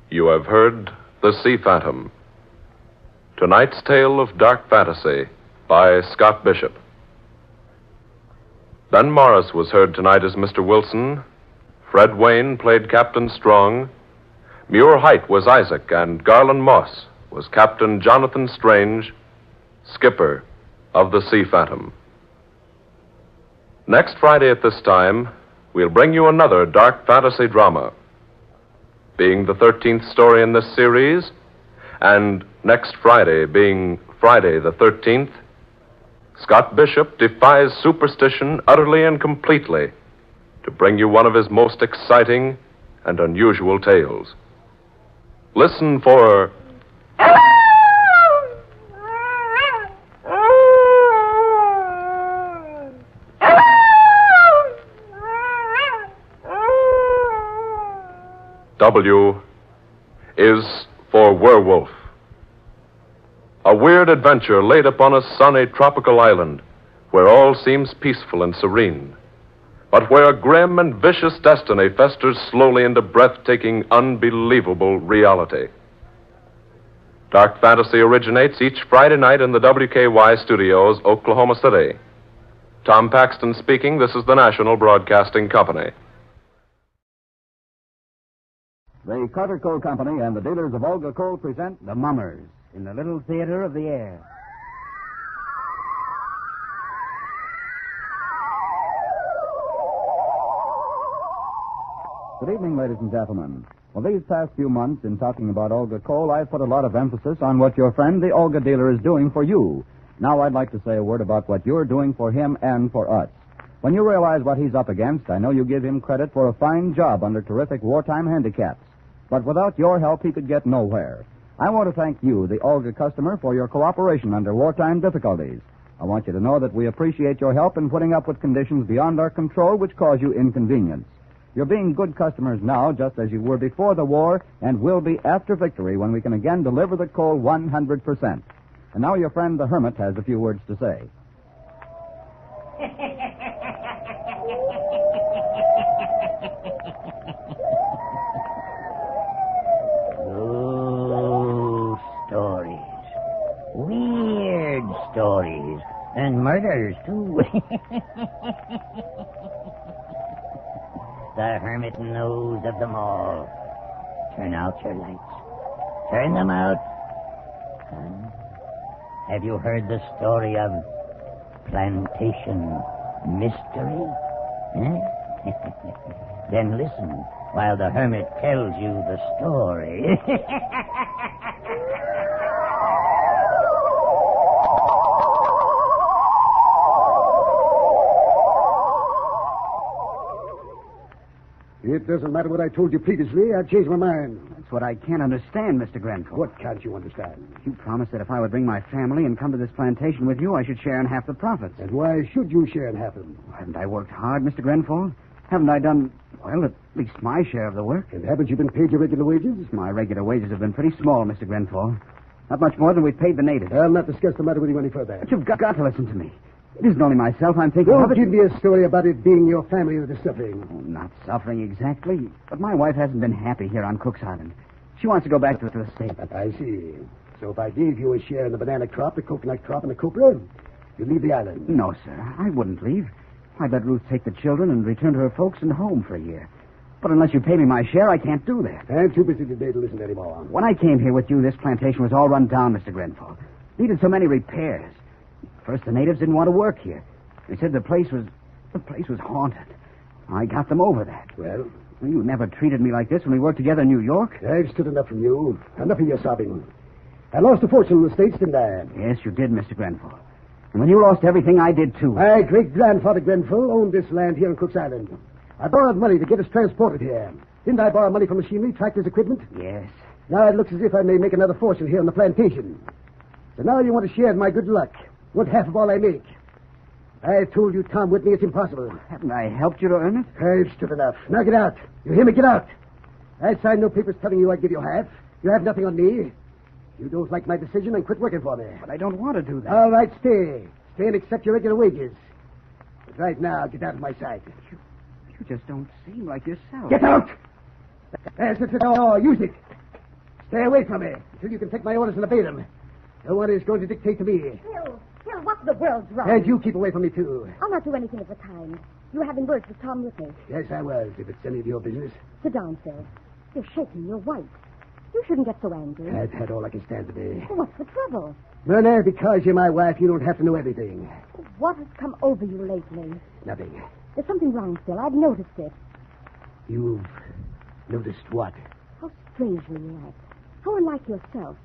You have heard The Sea Phantom. Tonight's tale of dark fantasy by Scott Bishop. Ben Morris was heard tonight as Mr. Wilson. Fred Wayne played Captain Strong. Muir Height was Isaac, and Garland Moss was Captain Jonathan Strange, skipper of the Sea Phantom. Next Friday at this time, we'll bring you another dark fantasy drama. Being the 13th story in this series, and next Friday being Friday the 13th, Scott Bishop defies superstition utterly and completely to bring you one of his most exciting and unusual tales. Listen for W is for werewolf. A weird adventure laid upon a sunny tropical island where all seems peaceful and serene, but where a grim and vicious destiny festers slowly into breathtaking, unbelievable reality. Dark Fantasy originates each Friday night in the WKY studios, Oklahoma City. Tom Paxton speaking. This is the National Broadcasting Company. The Carter Coal Company and the dealers of Olga Coal present The Mummers in the Little Theater of the Air. Good evening, ladies and gentlemen. Well, these past few months, in talking about Olga Coal, I've put a lot of emphasis on what your friend, the Olga dealer, is doing for you. Now I'd like to say a word about what you're doing for him and for us. When you realize what he's up against, I know you give him credit for a fine job under terrific wartime handicaps. But without your help, he could get nowhere. I want to thank you, the Olga customer, for your cooperation under wartime difficulties. I want you to know that we appreciate your help in putting up with conditions beyond our control which cause you inconvenience. You're being good customers now, just as you were before the war, and will be after victory when we can again deliver the coal 100%. And now your friend the Hermit has a few words to say. Oh, stories. Weird stories. And murders, too. The Hermit knows of them all. Turn out your lights. Turn them out. Son, have you heard the story of Plantation Mystery? Then listen while the Hermit tells you the story. It doesn't matter what I told you previously. I've changed my mind. That's what I can't understand, Mr. Grenfell. What can't you understand? You promised that if I would bring my family and come to this plantation with you, I should share in half the profits. And why should you share in half of them? Haven't I worked hard, Mr. Grenfell? Haven't I done, well, at least my share of the work? And haven't you been paid your regular wages? My regular wages have been pretty small, Mr. Grenfell. Not much more than we've paid the natives. I'll not discuss the matter with you any further. But you've got to listen to me. It isn't only myself I'm thinking of. Don't give me a story about it being your family that is suffering. Oh, not suffering exactly. But my wife hasn't been happy here on Cook's Island. She wants to go back to the States. I see. So if I gave you a share in the banana crop, the coconut crop, and the copra, you'd leave the island. No, sir. I wouldn't leave. I'd let Ruth take the children and return to her folks and home for a year. But unless you pay me my share, I can't do that. I'm too busy today to listen anymore. When I came here with you, this plantation was all run down, Mr. Grenfell. Needed so many repairs. First, the natives didn't want to work here. They said the place was haunted. I got them over that. Well? You never treated me like this when we worked together in New York. I've stood enough from you. Enough of your sobbing. I lost a fortune in the States, didn't I? Yes, you did, Mr. Grenfell. And when you lost everything, I did too. My great-grandfather Grenfell owned this land here on Cook's Island. I borrowed money to get us transported here. Didn't I borrow money for machinery, tractors, equipment? Yes. Now it looks as if I may make another fortune here on the plantation. So now you want to share in my good luck. Want half of all I make. I told you, Tom Whitney, it's impossible. Haven't I helped you to earn it? I've stood enough. Now get out. You hear me? Get out. I signed no papers telling you I'd give you half. You have nothing on me. You don't like my decision, then quit working for me. But I don't want to do that. All right, stay. Stay and accept your regular wages. But right now, get out of my sight. You just don't seem like yourself. Get out! There's the door. Use it. Stay away from me until you can take my orders and obey them. No one is going to dictate to me. Phil, what the world's wrong? And you keep away from me, too. I'll not do anything of the kind. You were having words with Tom Whitney. Yes, I was, if it's any of your business. Sit down, Phil. You're shaking. You're white. You shouldn't get so angry. I've had all I can stand today. Well, what's the trouble? Myrna, because you're my wife, you don't have to know everything. What has come over you lately? Nothing. There's something wrong, Phil. I've noticed it. You've noticed what? How strangely you act. How unlike yourself.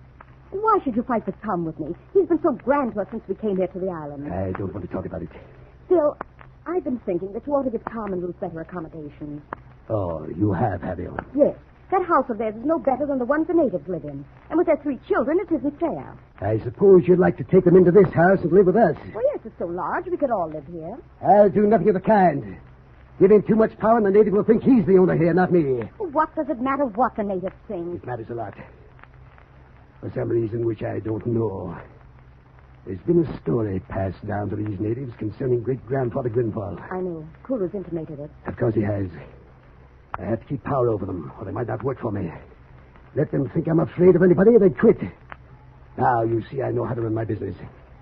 And why should you fight with Tom Whitney? He's been so grand to us since we came here to the island. I don't want to talk about it. Phil, I've been thinking that you ought to give Tom and Ruth better accommodations. Oh, you have you? Yes. That house of theirs is no better than the ones the natives live in. And with their 3 children, it isn't fair. I suppose you'd like to take them into this house and live with us. Well, yes, it's so large we could all live here. I'll do nothing of the kind. Give him too much power and the native will think he's the owner here, not me. What does it matter what the natives think? It matters a lot. For some reason which I don't know, there's been a story passed down to these natives concerning great-grandfather Grenfell. I know. Kulu's intimated it. Of course he has. I have to keep power over them, or they might not work for me. Let them think I'm afraid of anybody, and they quit. Now, you see, I know how to run my business.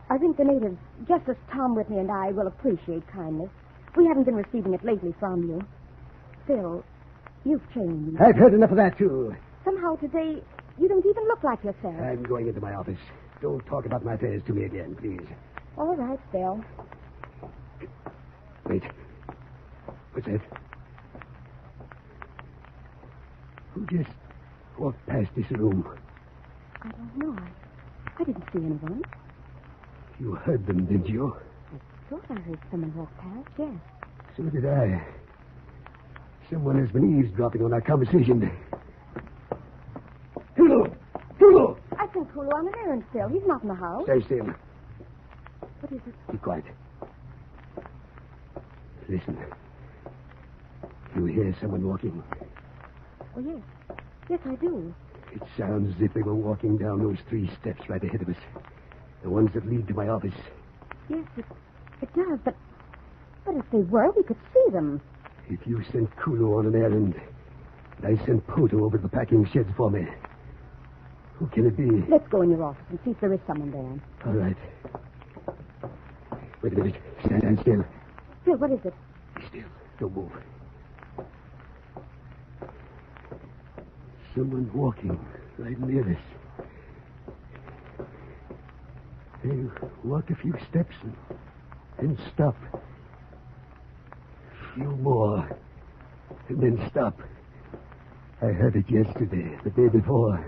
I think the natives, just as Tom Whitney and I, will appreciate kindness. We haven't been receiving it lately from you. Phil, you've changed. I've heard enough of that, too. Somehow today, you don't even look like yourself. I'm going into my office. Don't talk about my affairs to me again, please. All right, Phil. Wait. What's that? Who just walked past this room? I don't know. I didn't see anyone. You heard them, didn't you? I thought I heard someone walk past, yes. So did I. Someone has been eavesdropping on our conversation. Kulu! Kulu! I sent Kulu on an errand, Phil. He's not in the house. Stay still. What is it? Be quiet. Listen. You hear someone walking? Oh, yes. Yes, I do. It sounds as if they were walking down those 3 steps right ahead of us. The ones that lead to my office. Yes, it does, but if they were, we could see them. If you sent Kulu on an errand, and I sent Poto over to the packing sheds for me, who can it be? Let's go in your office and see if there is someone there. All right. Wait a minute. Stand still. Phil, what is it? Be still. Don't move. Someone walking right near us. They walk a few steps and stop. A few more, and then stop. I heard it yesterday, the day before.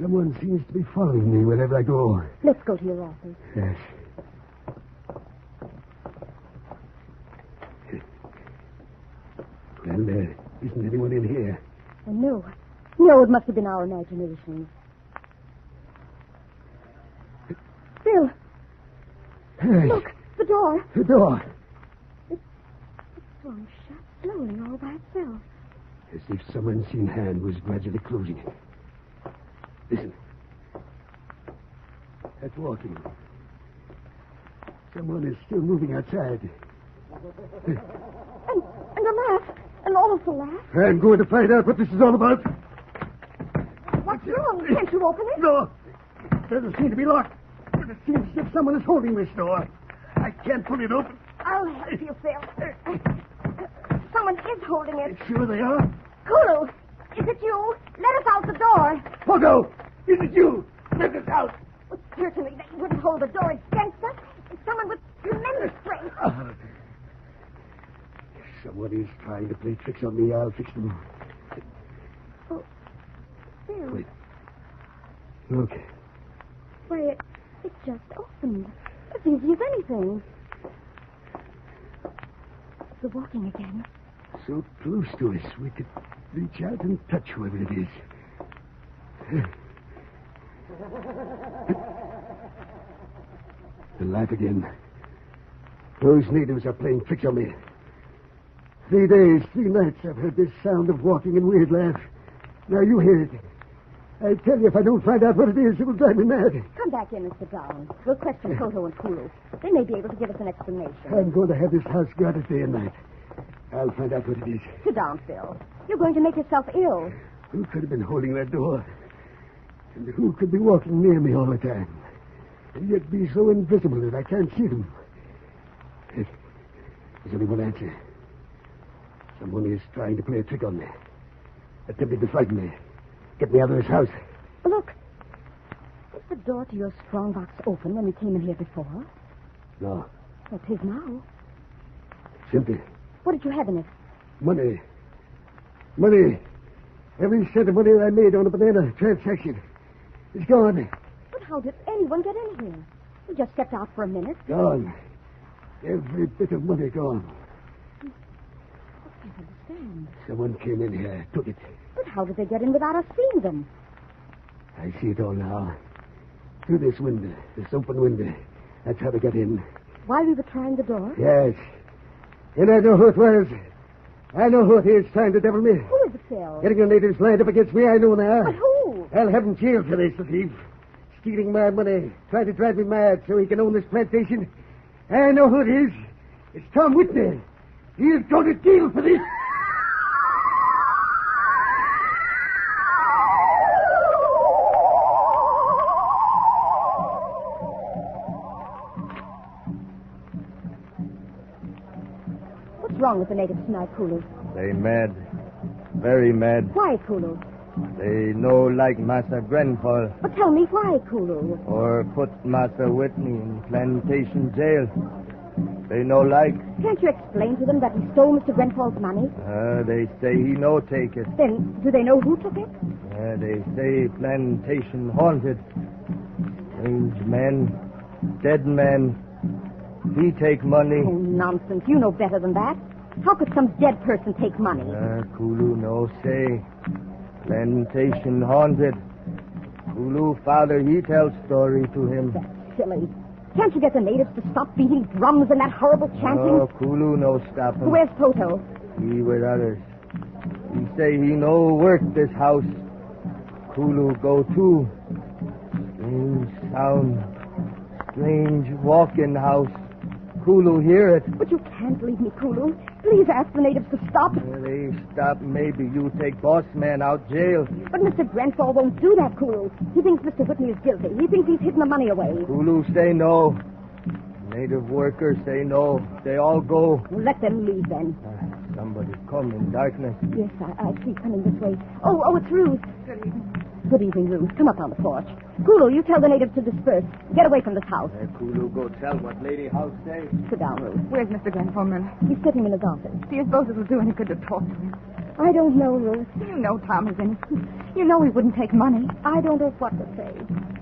Someone seems to be following me wherever I go. Let's go to your office. Yes. Well, there isn't anyone in here. Oh, no. No, it must have been our imagination. Phil. Hey. Look, the door. The door. It's swung shut slowly all by itself. As if someone's seen hand was gradually closing it. Listen. That's walking. Someone is still moving outside. And a laugh. An awful laugh. I'm going to find out what this is all about. What's wrong? Can't you open it? No. It doesn't seem to be locked. But it seems as if someone is holding this door. I can't pull it open. I'll help you, Phil. Someone is holding it. Sure they are. Kulu, is it you? Let us out the door. Pogo, is it you? Let us out. Well, certainly they wouldn't hold the door against us. It's someone with tremendous strength. Someone is trying to play tricks on me. I'll fix them. Oh, Phil. Wait. Look. Why, it just opened. As easy as anything. They're walking again. So close to us, we could reach out and touch whoever it is. They'll laugh again. Those natives are playing tricks on me. 3 days, 3 nights, I've heard this sound of walking and weird laugh. Now you hear it. I tell you, if I don't find out what it is, it will drive me mad. Come back in and sit down. We'll question Toto and Kulu. They may be able to give us an explanation. I'm going to have this house guarded day and night. I'll find out what it is. Sit down, Phil. You're going to make yourself ill. Who could have been holding that door? And who could be walking near me all the time? And yet be so invisible that I can't see them. There's only one answer. Someone is trying to play a trick on me. Attempting to frighten me. Get me out of this house. Look. Was the door to your strongbox open when we came in here before? No. Well, it is now. Simply. What did you have in it? Money. Money. Every cent of money I made on a banana transaction. It's gone. But how did anyone get in here? We just stepped out for a minute. Gone. Every bit of money gone. I can't understand. Someone came in here, took it. But how did they get in without us seeing them? I see it all now. Through this window, this open window. That's how they got in. While we were trying the door? Yes. And I know who it was. I know who it is trying to devil me. Who is it, Phil? Getting the natives lined up against me, I know now. But who? I'll have him jailed for this, the thief. Stealing my money, trying to drive me mad so he can own this plantation. I know who it is. It's Tom Whitney. He is going to jail for this. What's wrong with the natives tonight, Kulu? They mad. Very mad. Why, Kulu? They no like Master Grenfell. But tell me why, Kulu? Or put Master Whitney in plantation jail. They no like. Can't you explain to them that he stole Mr. Grenfell's money? They say he no take it. Then, do they know who took it? They say plantation haunted. Strange man. Dead man. He take money. Oh, nonsense. You know better than that. How could some dead person take money? Kulu no say. Plantation haunted. Kulu father, he tells story to him. That's silly. Can't you get the natives to stop beating drums and that horrible chanting? Oh, Kulu no stop him. Where's Toto? He with others. He say he no work this house. Kulu go too. Strange sound. Strange walk in house. Kulu hear it. But you can't leave me, Kulu. Please ask the natives to stop. They stop, maybe you take boss man out jail. But Mr. Grenfell won't do that, Kulu. He thinks Mr. Whitney is guilty. He thinks he's hidden the money away. Kulu say no. Native workers say no. They all go. Let them leave, then. Somebody come in darkness. Yes, I see coming this way. Oh, it's Ruth. Good evening. Good evening, Ruth. Come up on the porch. Kulu, you tell the natives to disperse. Get away from this house. Kulu go tell what Lady House say. Sit down, Ruth. Where's Mr. Grenfell, Myrna? He's sitting in his office. Do you suppose it will do any good to talk to him? I don't know, Ruth. You know Tom is innocent. You know he wouldn't take money. I don't know what to say.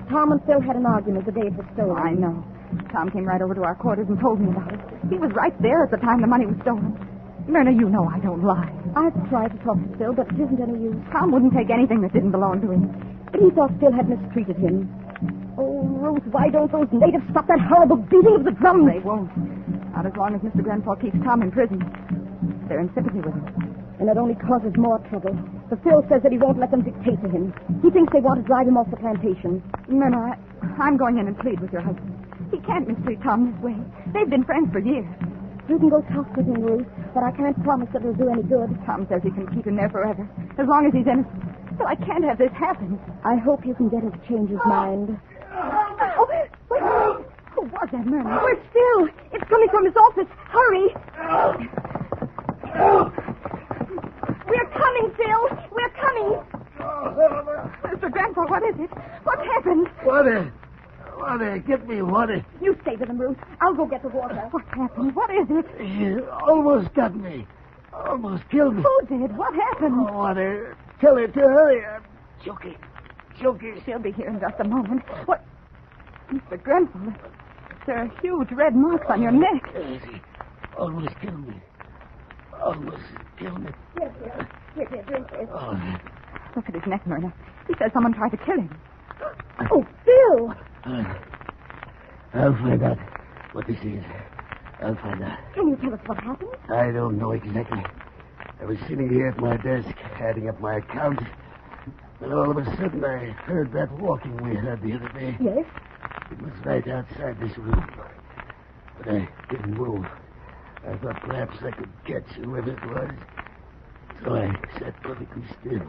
Tom and Phil had an argument the day it was stolen. I know. Tom came right over to our quarters and told me about it. He was right there at the time the money was stolen. Myrna, you know I don't lie. I've tried to talk to Phil, but it isn't any use. Tom wouldn't take anything that didn't belong to him. But he thought Phil had mistreated him. Oh, Ruth, why don't those natives stop that horrible beating of the drums? They won't. Not as long as Mr. Grenfell keeps Tom in prison. They're in sympathy with him. And it only causes more trouble. The Phil says that he won't let them dictate to him. He thinks they want to drive him off the plantation. Myrna, I'm going in and plead with your husband. He can't mistreat Tom this way. They've been friends for years. You can go talk with him, Ruth, but I can't promise that it'll do any good. Tom says he can keep him there forever, as long as he's innocent. But I can't have this happen. I hope you can get him to change his mind. Oh, wait. Who was that, Myrna? Where's Phil? It's coming from his office. Hurry. We're coming, Phil. We're coming. Mr. Grenfell, what is it? What happened? Water. Get me water. You stay with him, Ruth. I'll go get the water. What happened? What is it? He almost got me. Almost killed me. Who did? What happened? Water. Tell her to hurry. I'm choking. She'll be here in just a moment. What? Mr. Grenfell, there are huge red marks on your neck. He almost killed me. Here, drink this. Oh. Look at his neck, Myrna. He says someone tried to kill him. Oh, Phil! I'll find out what this is. I'll find out. Can you tell us what happened? I don't know exactly. I was sitting here at my desk, adding up my accounts, and all of a sudden I heard that walking we heard the other day. Yes? It was right outside this room. But I didn't move. I thought perhaps I could catch whoever it was. So I sat perfectly still.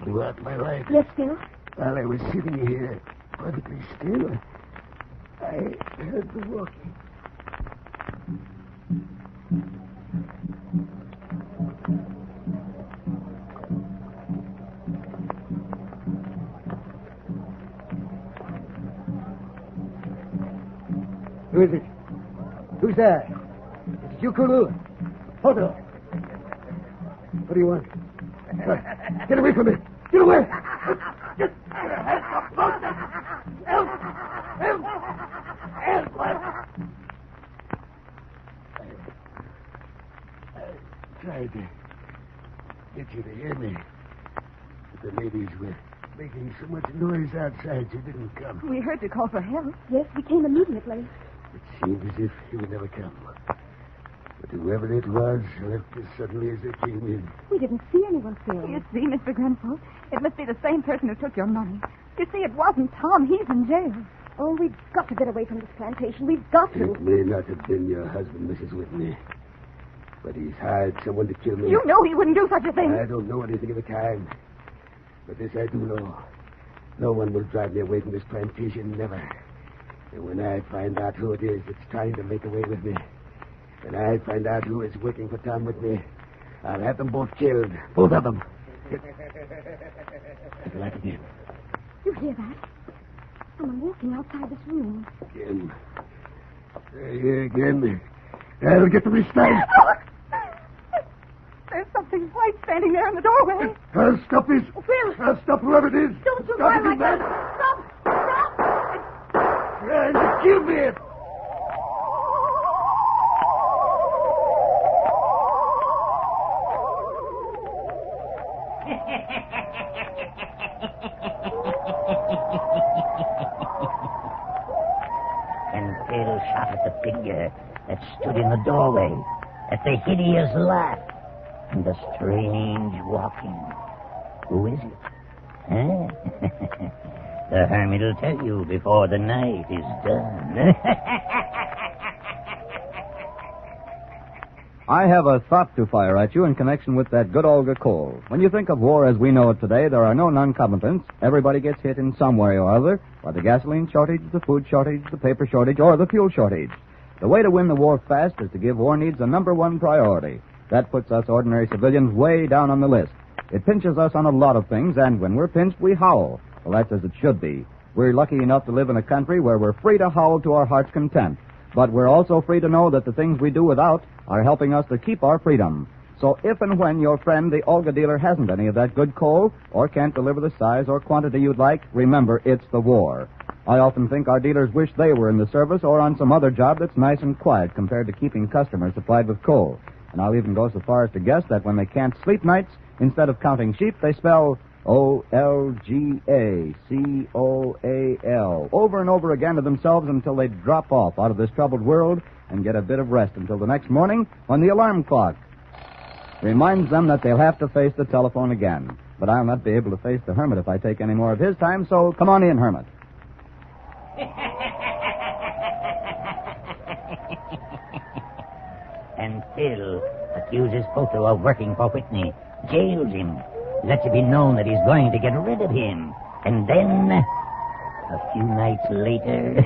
Blew out my light. Yes, Phil? While I was sitting here, perfectly still, I heard the walking. Who is it? Who's there? Is it you, Kulu? Toto. What do you want? Get away from me! Get away! Help! I tried to get you to hear me. But the ladies were making so much noise outside you didn't come. We heard you call for help. Yes, we came immediately. It seemed as if you would never come. But whoever it was left as suddenly as they came in. We didn't see anyone, Phil. You see, Mr. Grenfell, it must be the same person who took your money. You see, it wasn't Tom. He's in jail. Oh, we've got to get away from this plantation. We've got to. It may not have been your husband, Mrs. Whitney. But he's hired someone to kill me. You know he wouldn't do such a thing. I don't know anything of the kind. But this I do know. No one will drive me away from this plantation, never. And when I find out who it is that's trying to make away with me, when I find out who is working for Tom with me, I'll have them both killed. Both of them. I'd like again. You hear that? Someone walking outside this room. Again. Here again. I'll get them this time. There's something white standing there in the doorway. I'll stop this. Phil! I'll stop whoever it is. Don't you Stop cry it, like man. that. Stop! Trying to kill me. Phil shot at the figure that stood in the doorway, at the hideous laugh, and the strange walking. Who is it? Huh? The Hermit will tell you before the night is done. I have a thought to fire at you in connection with that good Olga coal. When you think of war as we know it today, there are no non-combatants. Everybody gets hit in some way or other by the gasoline shortage, the food shortage, the paper shortage, or the fuel shortage. The way to win the war fast is to give war needs a number one priority. That puts us ordinary civilians way down on the list. It pinches us on a lot of things, and when we're pinched, we howl. Well, that's as it should be. We're lucky enough to live in a country where we're free to howl to our heart's content. But we're also free to know that the things we do without are helping us to keep our freedom. So if and when your friend, the Olga dealer, hasn't any of that good coal or can't deliver the size or quantity you'd like, remember, it's the war. I often think our dealers wish they were in the service or on some other job that's nice and quiet compared to keeping customers supplied with coal. And I'll even go so far as to guess that when they can't sleep nights, instead of counting sheep, they spell O-L-G-A-C-O-A-L over and over again to themselves until they drop off out of this troubled world and get a bit of rest until the next morning when the alarm clock reminds them that they'll have to face the telephone again. But I'll not be able to face the Hermit if I take any more of his time, so come on in, Hermit. And Phil accuses Poto of working for Whitney, jails him, lets it be known that he's going to get rid of him. And then, a few nights later...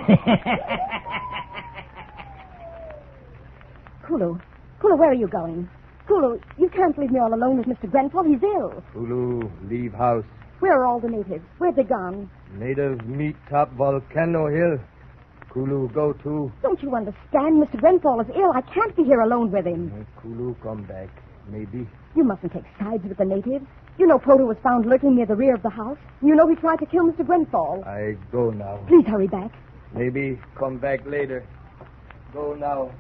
Kulu, where are you going? Kulu, you can't leave me all alone with Mr. Grenfell. He's ill. Kulu, leave house. Where are all the natives? Where'd they gone? Native meet top volcano hill. Kulu, go to. Don't you understand? Mr. Grenfell is ill. I can't be here alone with him. Kulu, come back. Maybe. You mustn't take sides with the natives. You know Poto was found lurking near the rear of the house. You know he tried to kill Mr. Grenfell. I go now. Please hurry back. Maybe come back later. Go now.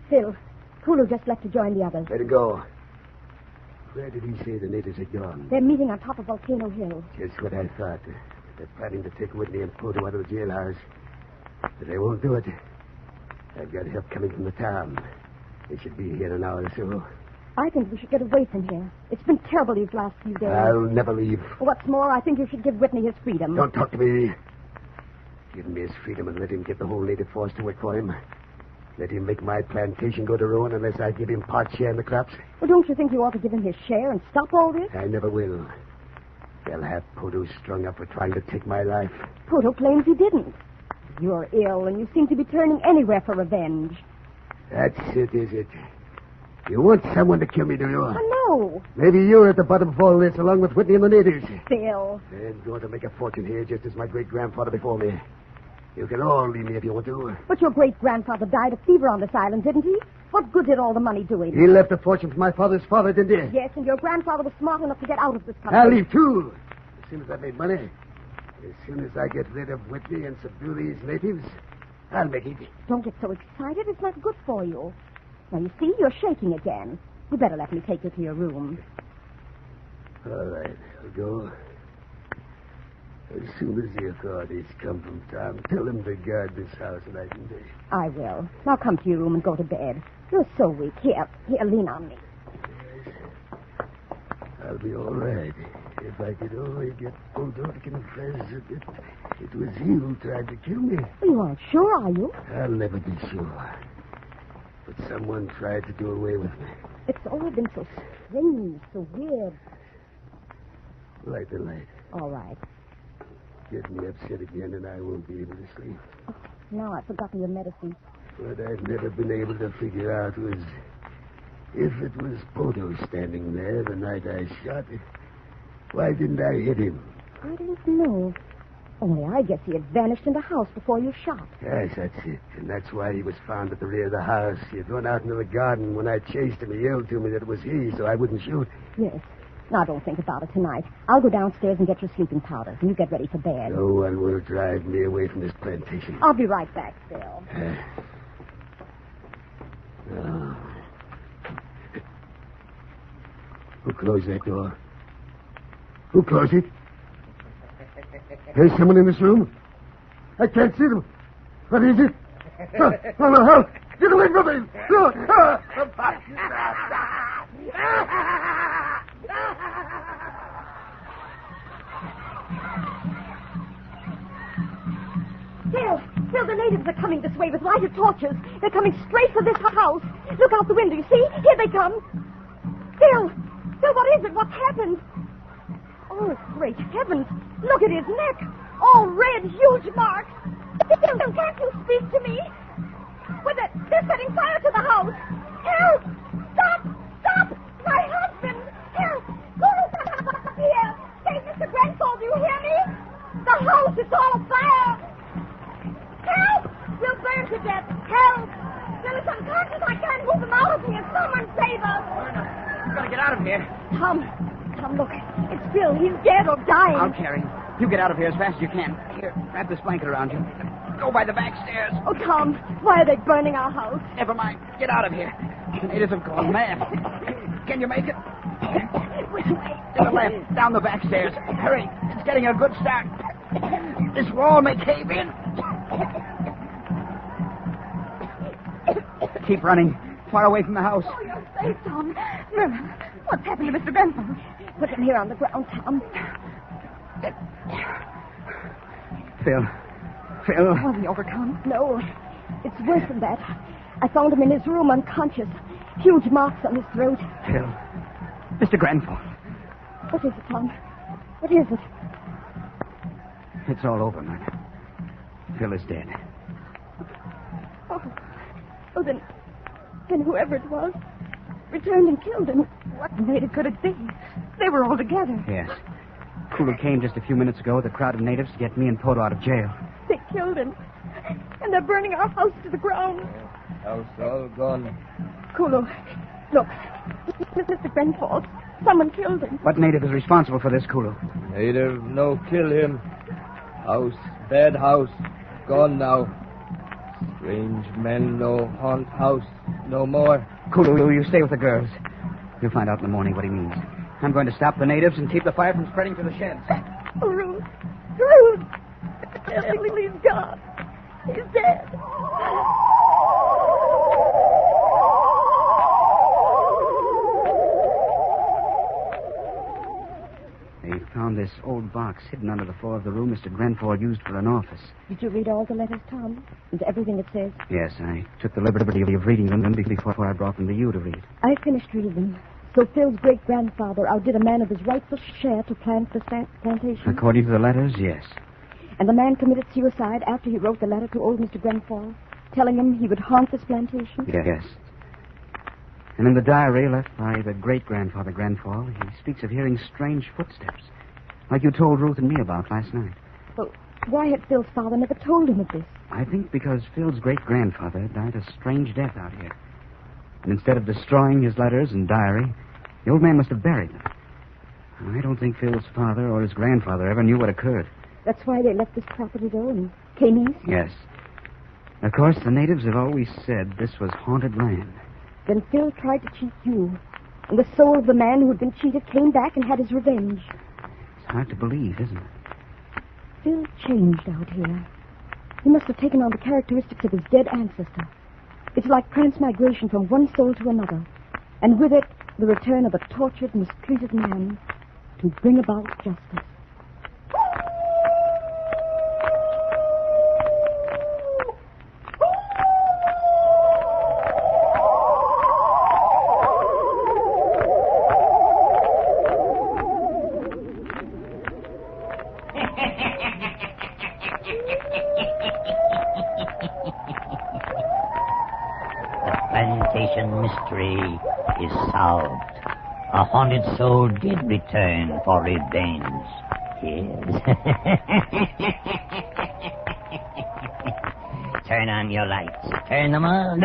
Phil, Kulu just left to join the others. Let it go. Where did he say the natives had gone? They're meeting on top of Volcano Hill. Just what I thought. They're planning to take Whitney and Poto out of the jailhouse. But they won't do it. I've got help coming from the town. They should be here in an hour or so. I think we should get away from here. It's been terrible these last few days. I'll never leave. What's more, I think you should give Whitney his freedom. Don't talk to me. Give him his freedom and let him get the whole native force to work for him. Let him make my plantation go to ruin unless I give him part share in the crops. Well, don't you think you ought to give him his share and stop all this? I never will. They'll have Poto strung up for trying to take my life. Poto claims he didn't. You're ill, and you seem to be turning anywhere for revenge. That's it, is it? You want someone to kill me, do you? Oh, no. Maybe you're at the bottom of all this, along with Whitney and the natives. Phil. They're going to make a fortune here, just as my great-grandfather before me. You can all leave me if you want to. But your great-grandfather died of fever on this island, didn't he? What good did all the money do him? He left a fortune for my father's father, didn't he? Yes, and your grandfather was smart enough to get out of this country. I'll leave, too. As soon as I made money. As soon as I get rid of Whitney and subdue these natives, I'll make it. Don't get so excited. It's not good for you. Now, you see, you're shaking again. You better let me take you to your room. All right, I'll go. As soon as the authorities come from town, tell them to guard this house night and day. I will. Now come to your room and go to bed. You're so weak. Here, lean on me. Yes. I'll be all right. If I could only get Poto to confess that it was he who tried to kill me. You aren't sure, are you? I'll never be sure. But someone tried to do away with me. It's all been so strange, so weird. Light the light. All right. Get me upset again and I won't be able to sleep. Oh, now I've forgotten your medicine. What I've never been able to figure out was if it was Poto standing there the night I shot it, why didn't I hit him? I don't know. Only I guess he had vanished in the house before you shot. Yes, that's it. And that's why he was found at the rear of the house. He had run out into the garden. When I chased him, he yelled to me that it was he, so I wouldn't shoot. Yes. Now, don't think about it tonight. I'll go downstairs and get your sleeping powder, and you get ready for bed. No one will drive me away from this plantation. I'll be right back, Phil. Who closed that door? Who closed it? There's someone in this room. I can't see them. What is it? Oh, no, help! Get away from me! No. Phil, the natives are coming this way with lighted torches. They're coming straight for this house. Look out the window, you see? Here they come. Phil, what is it? What's happened? Oh, great heavens. Look at his neck. All red, huge marks. Phil, can't you speak to me? Well, they're setting fire to the house. Help! Stop! My husband! Help! Here! Hey, Mr. Grenfell, do you hear me? The house is all afire! Help! We'll burn to death! Help! Phil is unconscious. I can't move him out of here. Someone save us! We've got to get out of here. Tom, look. It's Phil. He's dead or dying. I'll carry him. You get out of here as fast as you can. Here, wrap this blanket around you. Go by the back stairs. Oh, Tom, why are they burning our house? Never mind. Get out of here. The natives have gone mad. Can you make it? Which way? To the left, down the back stairs. Hurry. It's getting a good start. This wall may cave in. Keep running. Far away from the house. Oh, you're safe, Tom. What's happened to Mr. Grenfell? Put him here on the ground, Tom. Phil. Was he overcome? No. It's worse than that. I found him in his room unconscious. Huge marks on his throat. Phil. Mr. Grenfell. What is it, Tom? What is it? It's all over, man. Phil is dead. Oh, then whoever it was returned and killed him. What native could it be? They were all together. Yes. Kulu came just a few minutes ago with a crowd of natives to get me and Poto out of jail. They killed him. And they're burning our house to the ground. House all gone. Kulu, look. Mr. Grenfell. Someone killed him. What native is responsible for this, Kulu? Native no kill him. House, bad house, gone now. Strange men no haunt house no more. Kulu, you stay with the girls. You'll find out in the morning what he means. I'm going to stop the natives and keep the fire from spreading to the sheds. Oh, Ruth! Please, God. He's dead. They found this old box hidden under the floor of the room Mr. Grenfell used for an office. Did you read all the letters, Tom? And everything it says? Yes, I took the liberty of reading them before I brought them to you to read. I finished reading them. So Phil's great-grandfather outdid a man of his rightful share to plant the plantation? According to the letters, yes. And the man committed suicide after he wrote the letter to old Mr. Grenfell, telling him he would haunt this plantation? Yes. And in the diary left by the great-grandfather Grenfell, he speaks of hearing strange footsteps, like you told Ruth and me about last night. Well, why had Phil's father never told him of this? I think because Phil's great-grandfather died a strange death out here. And instead of destroying his letters and diary, the old man must have buried them. I don't think Phil's father or his grandfather ever knew what occurred. That's why they left this property, though, and came east? Yes. Of course, the natives have always said this was haunted land. Then Phil tried to cheat you. And the soul of the man who had been cheated came back and had his revenge. It's hard to believe, isn't it? Phil changed out here. He must have taken on the characteristics of his dead ancestor. It's like transmigration from one soul to another. And with it, the return of a tortured, mistreated man to bring about justice. Plantation Mystery is solved. A haunted soul did return for revenge. Yes. Turn on your lights. Turn them on.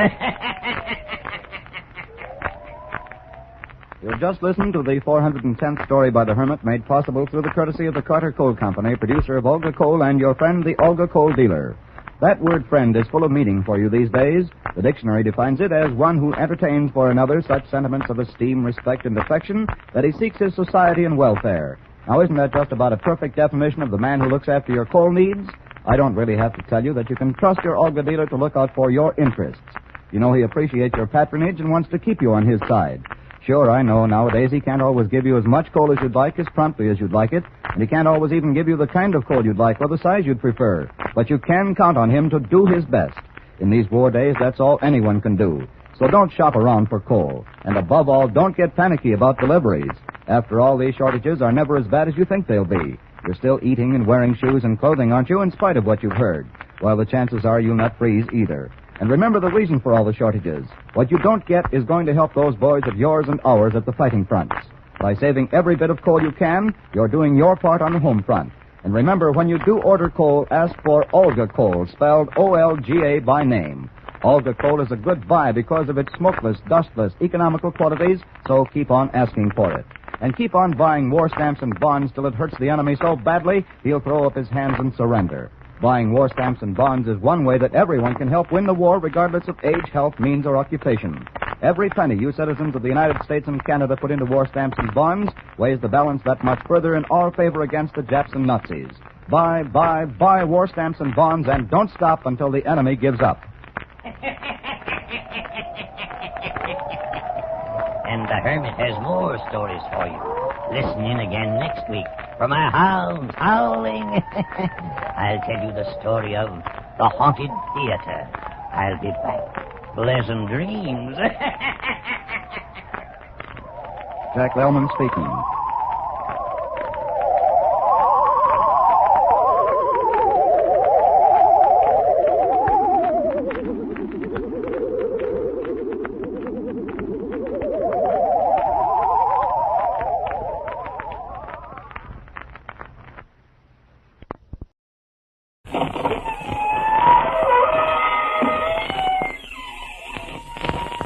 You've just listened to the 410th story by the Hermit, made possible through the courtesy of the Carter Coal Company, producer of Olga Coal and your friend, the Olga Coal dealer. That word friend is full of meaning for you these days. The dictionary defines it as one who entertains for another such sentiments of esteem, respect, and affection that he seeks his society and welfare. Now, isn't that just about a perfect definition of the man who looks after your coal needs? I don't really have to tell you that you can trust your Olga dealer to look out for your interests. You know he appreciates your patronage and wants to keep you on his side. Sure, I know nowadays he can't always give you as much coal as you'd like as promptly as you'd like it, and he can't always even give you the kind of coal you'd like or the size you'd prefer. But you can count on him to do his best. In these war days, that's all anyone can do. So don't shop around for coal. And above all, don't get panicky about deliveries. After all, these shortages are never as bad as you think they'll be. You're still eating and wearing shoes and clothing, aren't you, in spite of what you've heard? Well, the chances are you'll not freeze either. And remember the reason for all the shortages. What you don't get is going to help those boys of yours and ours at the fighting fronts. By saving every bit of coal you can, you're doing your part on the home front. And remember, when you do order coal, ask for Olga coal, spelled O-L-G-A by name. Olga coal is a good buy because of its smokeless, dustless, economical qualities, so keep on asking for it. And keep on buying war stamps and bonds till it hurts the enemy so badly, he'll throw up his hands and surrender. Buying war stamps and bonds is one way that everyone can help win the war, regardless of age, health, means, or occupation. Every penny you citizens of the United States and Canada put into war stamps and bonds weighs the balance that much further in our favor against the Japs and Nazis. Buy war stamps and bonds, and don't stop until the enemy gives up. And the Hermit has more stories for you. Listen in again next week for my hounds howling. I'll tell you the story of the Haunted Theater. I'll be back. Pleasant dreams. Jack Lellman speaking.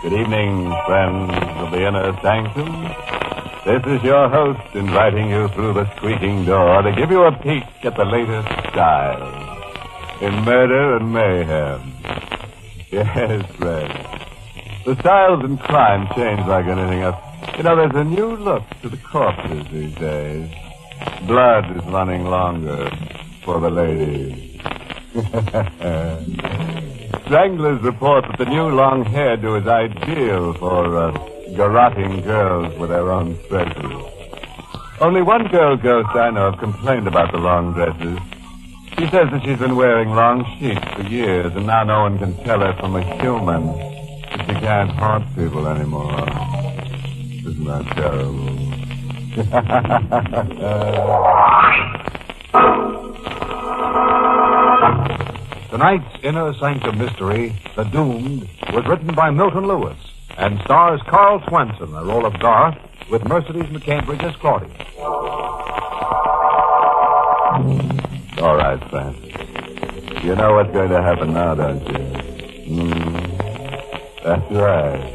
Good evening, friends of the inner sanctum. This is your host inviting you through the squeaking door to give you a peek at the latest style in murder and mayhem. Yes, friends. The styles in crime change like anything else. You know, there's a new look to the corpses these days. Blood is running longer for the ladies. Stranglers report that the new long hairdo is ideal for garroting girls with their own treasures. Only one girl ghost I know of complained about the long dresses. She says that she's been wearing long sheets for years, and now no one can tell her from a human that she can't haunt people anymore. Isn't that terrible? Tonight's Inner Sanctum Mystery, The Doomed, was written by Milton Lewis and stars Carl Swenson, the role of Garth, with Mercedes McCambridge as Claudia. All right, Francis. You know what's going to happen now, don't you? That's right.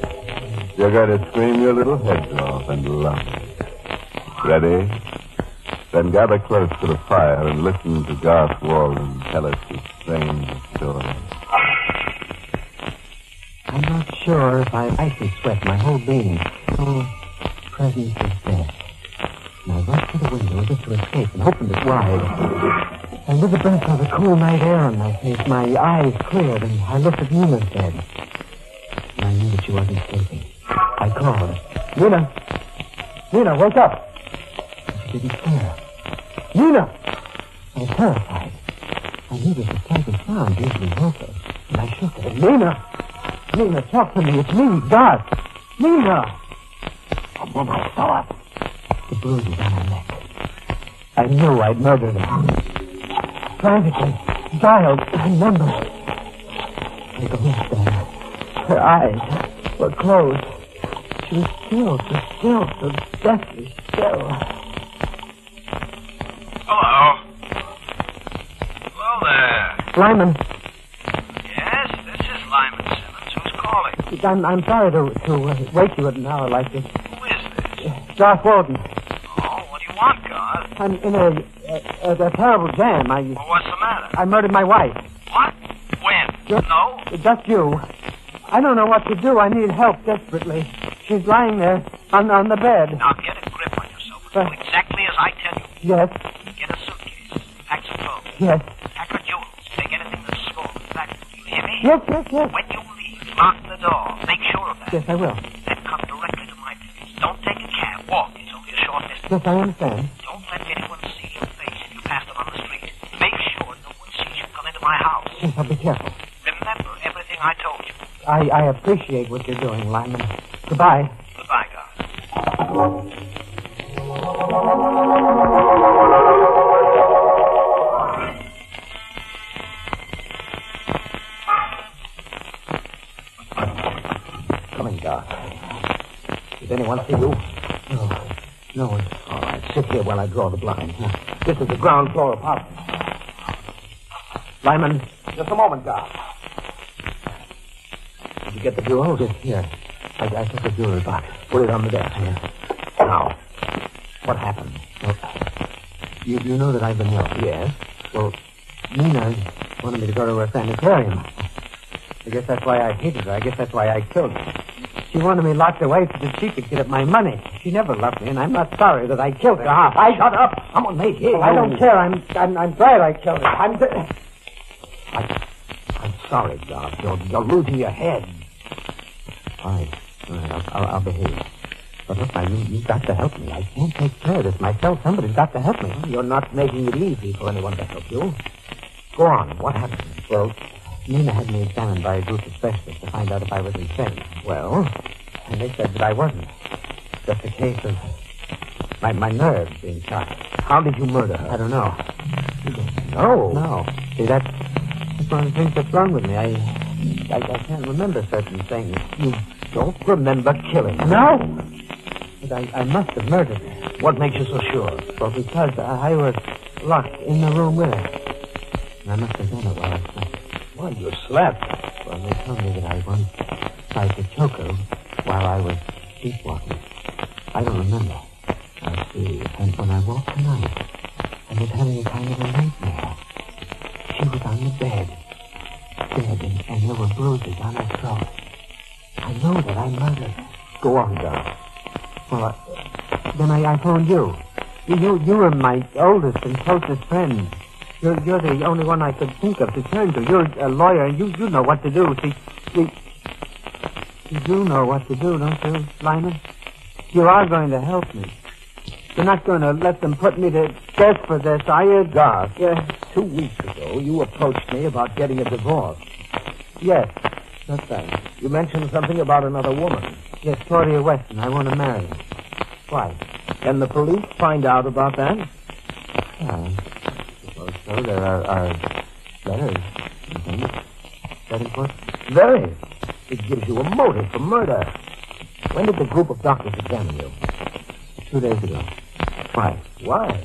You're going to scream your little heads off and laugh. Ready? Then gather close to the fire and listen to Garth Walden tell us his strange story. I'm not sure if I icy sweat my whole being. Oh, presence of death. And I rushed to the window as if to escape and opened it wide. And with the breath of the cool night air on my face, my eyes cleared and I looked at Nina's bed. And I knew that she wasn't sleeping. I called. Nina! Nina, wake up! She didn't stir. Nina! I was terrified. I knew that the slightest sound usually woke her. And I shook her. Nina! Nina, talk to me. It's me, God. Nina! And then I saw it. The bruises on her neck. I knew I'd murdered her. Frantically, dialed her number. I glanced at her. Her eyes were closed. She was still, so deathly still. Hello. Hello there. Lyman. Yes, this is Lyman Simmons. Who's calling? I'm sorry to wake you at an hour like this. Who is this? Garth Walden. Oh, what do you want, Garth? I'm in a terrible jam. Well, what's the matter? I murdered my wife. What? When? No? Just you. I don't know what to do. I need help desperately. She's lying there on the bed. Now, get a grip on yourself. Do exactly as I tell you. Yes. Get a suitcase. Pack some clothes. Yes. Pack your jewels. Take anything that's small and valuable. You hear me? Yes. When you leave, lock the door. Make sure of that. Yes, I will. Then come directly to my place. Don't take a cab. Walk. It's only a short distance. Yes, I understand. Don't let anyone see your face if you pass them on the street. Make sure no one sees you come into my house. Yes, I'll be careful. Remember everything I told you. I appreciate what you're doing, Lyman. Goodbye. Goodbye, Guy. Come in, Doc. Did anyone see you? No one. All right, sit here while I draw the blinds. This is the ground floor apartment. Lyman, just a moment, Doc. Did you get the jewels? Yes, here. I took the jewelry box. Put it on the desk. Here. Now, what happened? Well, you know that I've been ill. Yes? Well, Nina wanted me to go to her sanitarium. I guess that's why I hated her. I guess that's why I killed her. She wanted me locked away so that she could get at my money. She never loved me, and I'm not sorry that I killed her. Shut up! Someone may hear you. I don't care. I'm glad I killed her. I'm sorry, Doc. You're losing your head. All right. I'll behave. But look, now, you've got to help me. I can't take care of this myself. Somebody's got to help me. You're not making it easy for anyone to help you. Go on. What happened? Well, Nina had me examined by a group of specialists to find out if I was insane. Well? And they said that I wasn't. Just a case of my nerves being shot. How did you murder her? I don't know. No? No. See, that's one of the things that's wrong with me. I can't remember certain things. You don't remember killing her? No. But I must have murdered her. What makes you so sure? Well, because I was locked in the room with her. And I must have done it while I slept. Well, you slept. Well, they told me that I once tried to choke her while I was sleepwalking. I don't remember. I see. And when I woke tonight, I was having a kind of a nightmare. She was on the bed, dead, and there were bruises on her throat. I know that I murdered her. Go on, Doc. Well, then I phoned you. You were my oldest and closest friend. You're the only one I could think of to turn to. You're a lawyer, and you know what to do. See, you do know what to do, don't you, Lyman? You are going to help me. You're not going to let them put me to death for this, are you? Doc, 2 weeks ago, you approached me about getting a divorce. Yes, that's right. You mentioned something about another woman. Yes, Claudia Weston. I want to marry her. Why? Can the police find out about that? I suppose so. There are letters and things. Is that important? Very. It gives you a motive for murder. When did the group of doctors examine you? 2 days ago. Why? Why?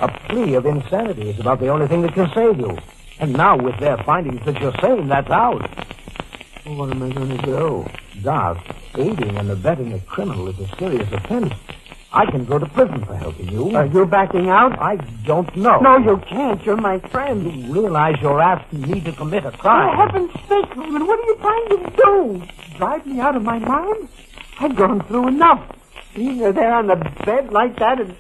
A plea of insanity is about the only thing that can save you. And now with their findings that you're sane, that's out. Well, what am I going to do? Doc, aiding and abetting a criminal is a serious offense. I can go to prison for helping you. Are you backing out? I don't know. No, you can't. You're my friend. You realize you're asking me to commit a crime. For heaven's sake, Lyman, what are you trying to do? Drive me out of my mind? I've gone through enough. Seeing her there on the bed like that, and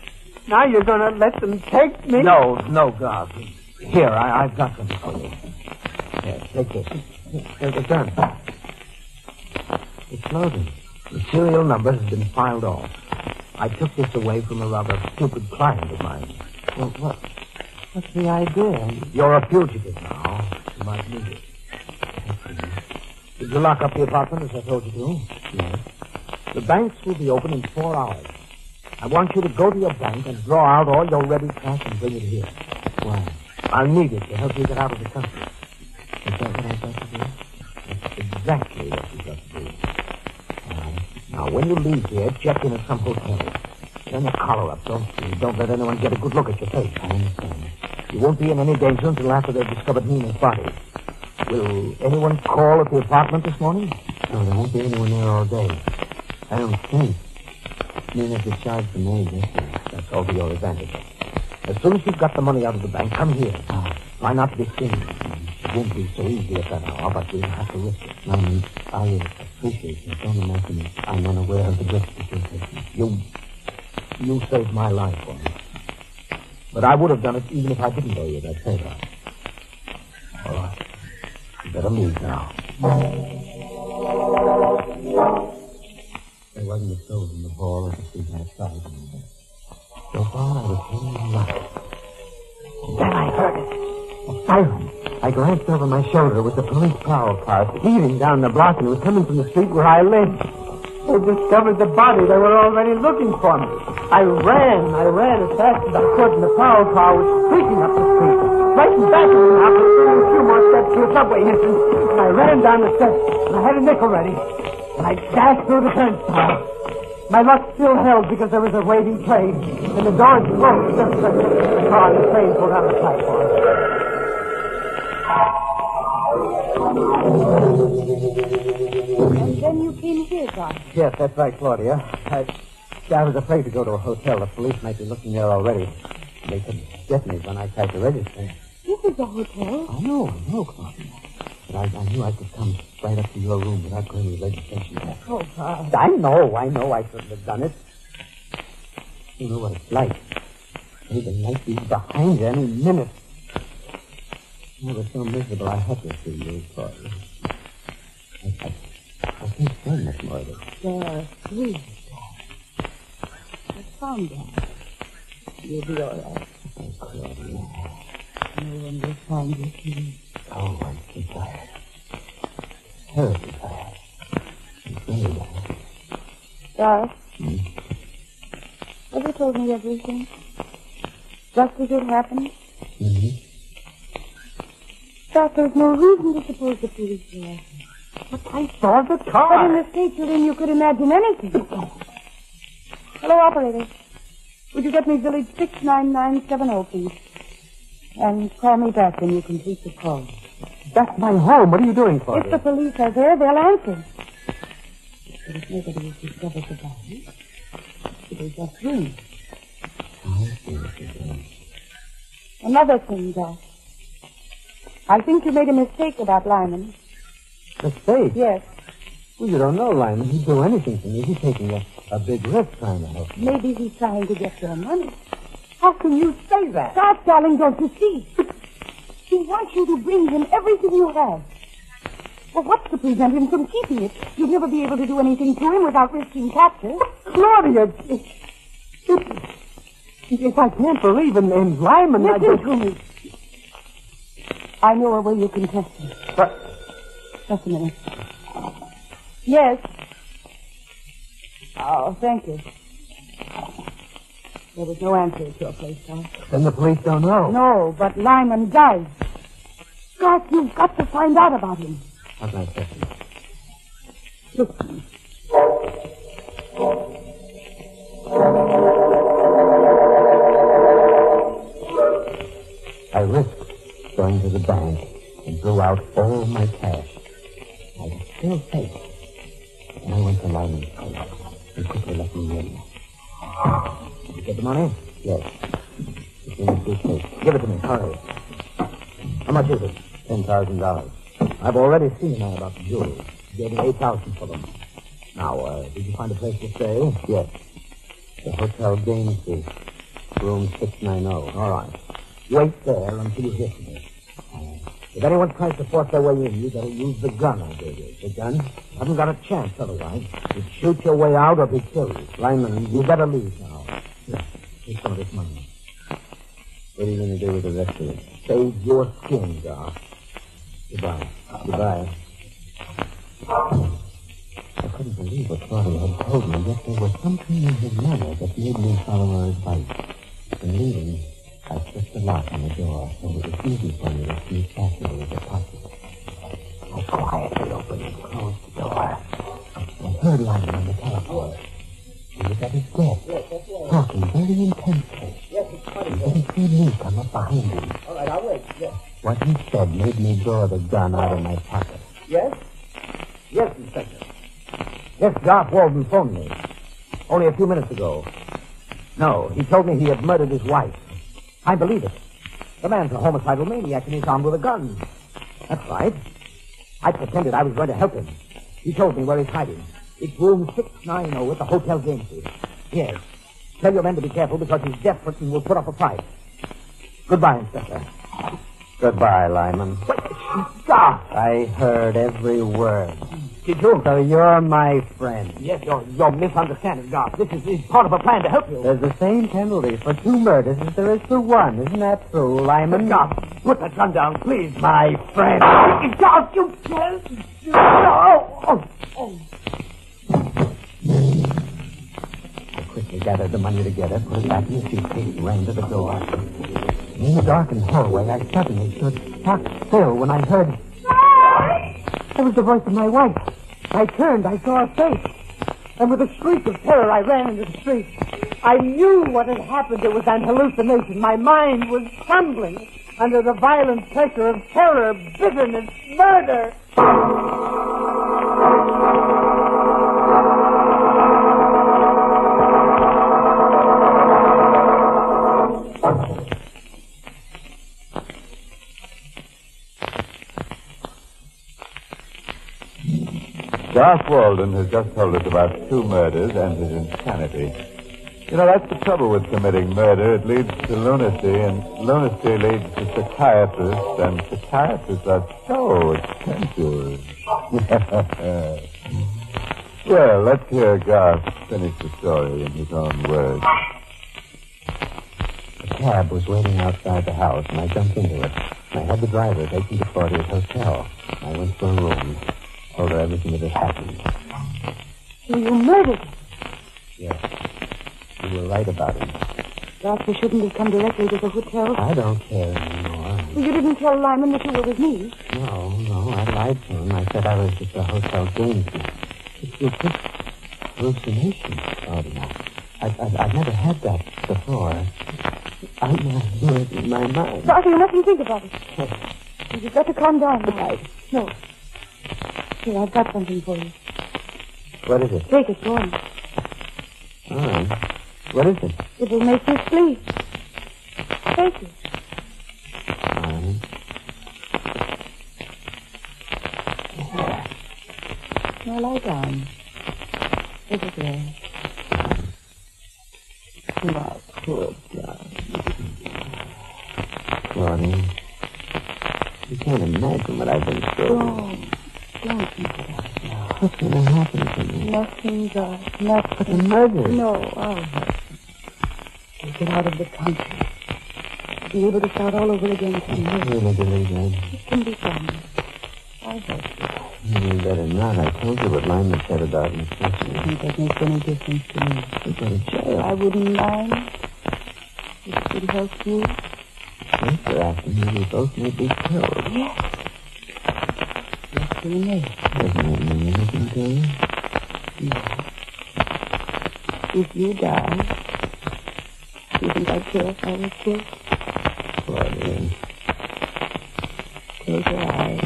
now you're going to let them take me? No, Doc. Here, I've got them for you. Here, take this. Here's the gun. It's loaded. The serial number has been filed off. I took this away from a rather stupid client of mine. Well, what's the idea? You're a fugitive now. You might need it. Did you lock up the apartment as I told you to? Yes. The banks will be open in 4 hours. I want you to go to your bank and draw out all your ready cash and bring it here. Why? I'll need it to help you get out of the country. Is that what I've got to do? That's exactly what you've got to do. Now, when you leave here, check in at some hotel. Turn the collar up. Don't let anyone get a good look at your face. I understand. You won't be in any danger until after they've discovered Nina's body. Will anyone call at the apartment this morning? No, there won't be anyone there all day. I don't think. Nina discharged from aid yesterday. That's all to your advantage. As soon as you've got the money out of the bank, come here. Try not to be seen. It won't be so easy at that hour, but we'll have to risk it. I appreciate it. Don't imagine I'm unaware of the risk that you're taking. You saved my life, boy. But I would have done it even if I didn't owe you that favor. All right. You better leave now. There wasn't a soul in the hall or the street outside. So far, I was feeling lucky. Then I heard it. A siren. I glanced over my shoulder with the police prowl car speeding down the block, and it was coming from the street where I lived. They discovered the body. They were already looking for me. I ran as fast as I could, and the prowl car was streaking up the street. Right in back of me now, but a few more steps to a subway entrance, and I ran down the steps, and I had a nickel ready, and I dashed through the turnstile. My luck still held because there was a waiting train, and the doors closed just as the car and the train pulled out of the platform. And then you came here, Doc. Yes, that's right, Claudia. I was afraid to go to a hotel. The police might be looking there already. They could get me when I tried to register. This is a hotel. I know, Claudia. But I knew I could come right up to your room without going to the registration desk. Oh, God. I know. I shouldn't have done it. You know what it's like. They might be behind you any minute. I was so miserable I had to see you, Claudia. I can't stand much more of it. There, sweet. Calm down. You'll be all right. Oh, Claudia. No one will find you, please. Oh, I'm so tired. Terribly tired. I'm very tired. Doc, have you told me everything? Just as it happened? Mm-hmm. Doc, there's no reason to suppose the police will ask me. But I saw the car. But in the state you're in, you could imagine anything. Hello, operator. Would you get me village 69970, please? And call me back when you complete the call. That's my home. What are you doing, Claudia? If the police are there, they'll answer. But if nobody has discovered the body, it'll just ring. Another thing, Doc. I think you made a mistake about Lyman. Mistake? Yes. Well, you don't know Lyman. He'd do anything for me. He's taking a big risk trying to help me. Maybe he's trying to get your money. How can you say that? Stop, darling, don't you see? He wants you to bring him everything you have. Well, what's to prevent him from keeping it? You'd never be able to do anything to him without risking capture. Claudia, if I can't believe in Lyman... Listen to me. I know a way you can test him. But... Just a minute. Yes. Oh, thank you. There was no answer at your place, Doc. Then the police don't know. No, but Lyman does. Doc, you've got to find out about him. How can I test him? Listen. I risked going to the bank and drew out all my cash. I was still safe. And I went to Lyman's place and quickly let me in. Did you get the money? Yes. It's in the suitcase. Give it to me. Hurry. How much is it? $10,000. I've already seen that about the jewelry. Gave me $8,000 for them. Now, did you find a place to stay? Yes. The Hotel Gainsey, room 690. All right. Wait there until you hear from me. If anyone tries to force their way in, you better use the gun I gave you. The gun? Haven't got a chance otherwise. You'd shoot your way out or be killed. Lyman, you better leave now. Here, take some of this money. What are you going to do with the rest of it? Save your skin, Doc. Goodbye. Goodbye. I couldn't believe what Claudia had told me, yet there was something in his manner that made me follow her advice. In leaving, I slipped the lock on the door, so it was easy for me to sneak back into the deposit. I quietly opened and closed the door. I heard Lyman on the telephone. He was at his desk, talking very intensely. Yes, it's funny. And then he see me come up behind him. All right, I'll wait. Yes. What he said made me draw the gun out of my pocket. Yes? Yes, Inspector. Yes, Garth Walden phoned me. Only a few minutes ago. No, he told me he had murdered his wife. I believe it. The man's a homicidal maniac and he's armed with a gun. That's right. I pretended I was going to help him. He told me where he's hiding. It's room 690 at the Hotel Gainsey. Yes. Tell your men to be careful because he's desperate and will put up a fight. Goodbye, Inspector. Goodbye, Lyman. Stop! I heard every word. Did you? So you're my friend. Yes, you're misunderstanding, Doc. This is part of a plan to help you. There's the same penalty for 2 murders as there is for 1. Isn't that true, Lyman? Doc, put that gun down, please. My friend. Doc, you can't. No! I quickly gathered the money together, put it back in the suitcase, and ran to the door. In the darkened hallway, I suddenly stood stock still when I heard... It was the voice of my wife. I turned, I saw her face. And with a shriek of terror, I ran into the street. I knew what had happened. It was an hallucination. My mind was trembling under the violent pressure of terror, bitterness, murder. Garth Walden has just told us about 2 murders and his insanity. You know, that's the trouble with committing murder. It leads to lunacy, and lunacy leads to psychiatrists, and psychiatrists are so expensive. Well, let's hear Garth finish the story in his own words. A cab was waiting outside the house, and I jumped into it. I had the driver take me to Claudia's hotel. I went to her room. Told her everything that had happened. You murdered him. Yes. You were right about him. Doc, you shouldn't have come directly to the hotel. I don't care anymore. Well, you didn't tell Lyman that you were with me. No, I lied to him. I said I was just a hotel gamesman. It's just hallucination, Claudia. I've never had that before. I never knew it in my mind. Doctor, you mustn't think about it. You've got to calm down. Now. No. Here, I've got something for you. What is it? Take it, go on. All right. What is it? It will make you sleep. Take it. All right. Now lie down. Take it there. Now, good God. Claudia, you can't imagine what I've been through. Don't think about it. What's going to happen to me? Nothing, God. Nothing. But the murder. No, I'll help you. You'll get out of the country. Be able to start all over again. I really believe that. It can be done. I'll help you. You better not. I told you what Lyman said about me. I think that makes any difference to me. You go to jail. I wouldn't mind. It would help you. After after me, we both may be killed. Yes. Yes, you may. Doesn't that mean anything to you? No. If you die, do you think I'd care if I was killed? Claudia. Close your eyes.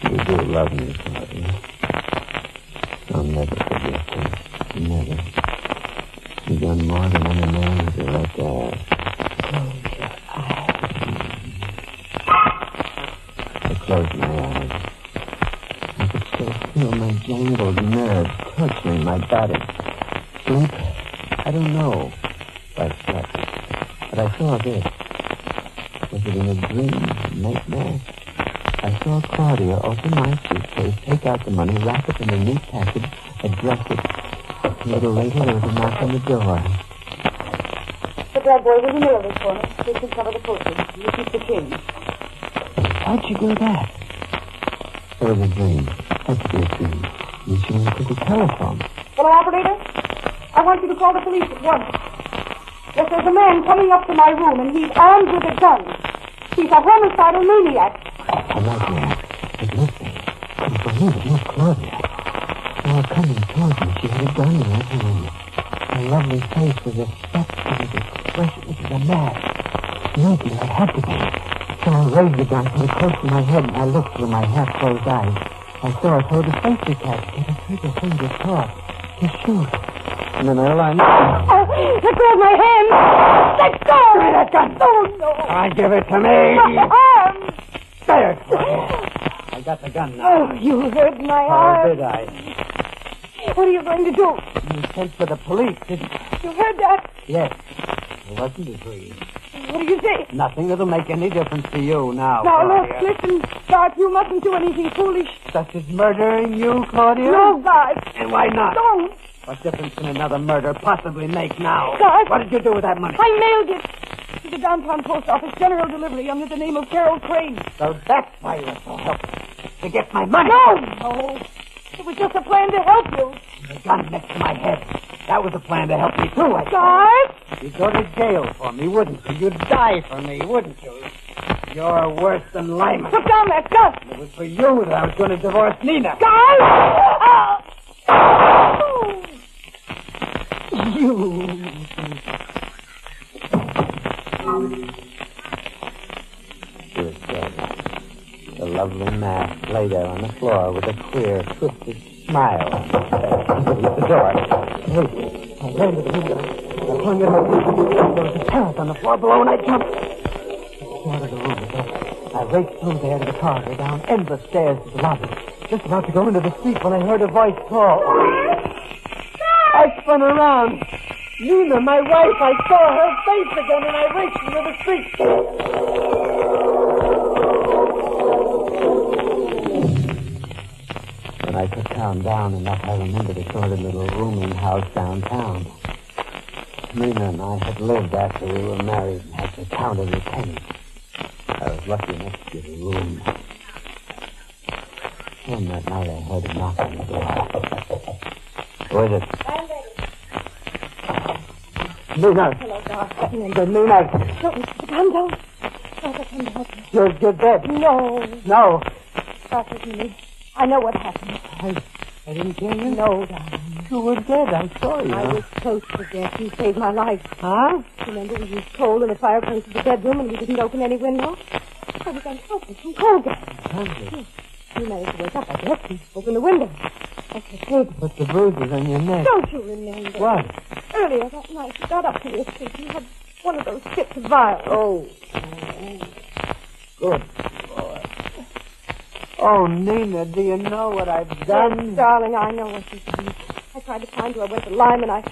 You do love me, Claudia. I'll never forget you. Never. You've done more than any man would do right there. Close your eyes. I closed my eyes. I could still feel my jangled nerves torturing my body. Sleep? I don't know if I slept. But I saw this. Was it in a dream, nightmare? I saw Claudia open my suitcase, take out the money, wrap it in a neat package, address it. A little later, there was a knock on the door. The bad boy was in the middle of this corner. They can cover the postage. You keep the change. How'd you do that? It was a dream. Had to be a dream. You should have took a telephone. Hello, operator? I want you to call the police at once. Yes, there's a man coming up to my room, and he's armed with a gun. He's a homicidal maniac. I like that. But listen, I believe it was Claudia. They were coming towards me. She had a gun in her hand. Her lovely face was a speculative expression. It was a mask. Maybe it had to be. So I raised the gun, put it close to my head, and I looked through my half-closed eyes. I saw her throw the safety catch, get her trigger finger caught, to shoot. And then I realized... Oh, let go of my hand! Let go! Give me that gun! Oh, no! Give it to me! My arm! There, Claudia. I got the gun now. Oh, you hurt my arm. How did I? What are you going to do? You sent for the police, didn't you? You heard that? Yes. It wasn't a dream. What do you say? Nothing that'll make any difference to you now, Now, Claudia. look, listen, Garth, you mustn't do anything foolish. Such as murdering you, Claudia? No, Garth. And why not? Don't. What difference can another murder possibly make now? Garth. What did you do with that money? I mailed it to the downtown post office, general delivery, under the name of Carol Crane. So that's why you're so helpless. To get my money. No. It was just a plan to help you. The gun next to my head. That was a plan to help me, too, I Garth? You'd go to jail for me, wouldn't you? You'd die for me, wouldn't you? You're worse than Lyman. Put down that gun. It was for you that I was going to divorce Nina. Garth! You. She was dead. The lovely mask lay there on the floor with a queer, twisted smile. Underneath the door. Wait. I ran to the window. I flung it open. There was a terrace on the floor below, and I jumped. The door of the room was open. I raced through there to the corridor, down endless stairs to the lobby. Just about to go into the street when I heard a voice call. I spun around. Nina, my wife, I saw her face again, and I raced into the street. When I could calm down enough, I remembered a sort of little rooming house downtown. Nina and I had lived after we were married and had to count every penny. I was lucky enough to get a room. And that night I heard a knock on the door. Who is it? I'm ready. Nina. Hello, Garth. Nina. Don't. Come down. Garth, I come to help you. You're dead. No. No. Garth, listen to me. I know what happened. I didn't kill you? No, darling. You were dead. I saw you. I was close to death. You saved my life. Huh? Remember we used coal in the fireplace of the bedroom and we didn't open any window? I was unconscious from coal gas. You managed to wake up, I guess, and open the window. That's the table. But the bruises on your neck. Don't you remember? What? Earlier that night, you got up to your feet. You had one of those fits of violence. Oh. Good boy. Oh, Nina, do you know what I've done? Yes, darling, I know what you've done. I tried to find you. I went to Lyman. I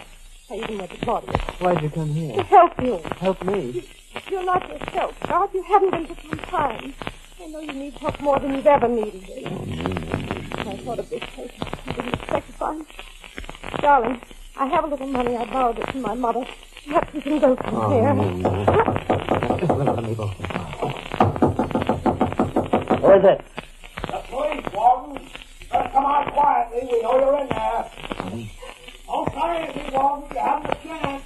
even went to Claudia. Why'd you come here? To help you. Help me? You're not yourself, Garth. You haven't been for some time. I know you need help more than you've ever needed it. Oh, Nina. I thought of this place. I didn't expect to find. Darling, I have a little money. I borrowed it from my mother. Perhaps we can go somewhere. Nina. Just let me go. Who is it? The police, Walton. Just come out quietly. We know you're in there. Don't say anything, Walton. You haven't a chance.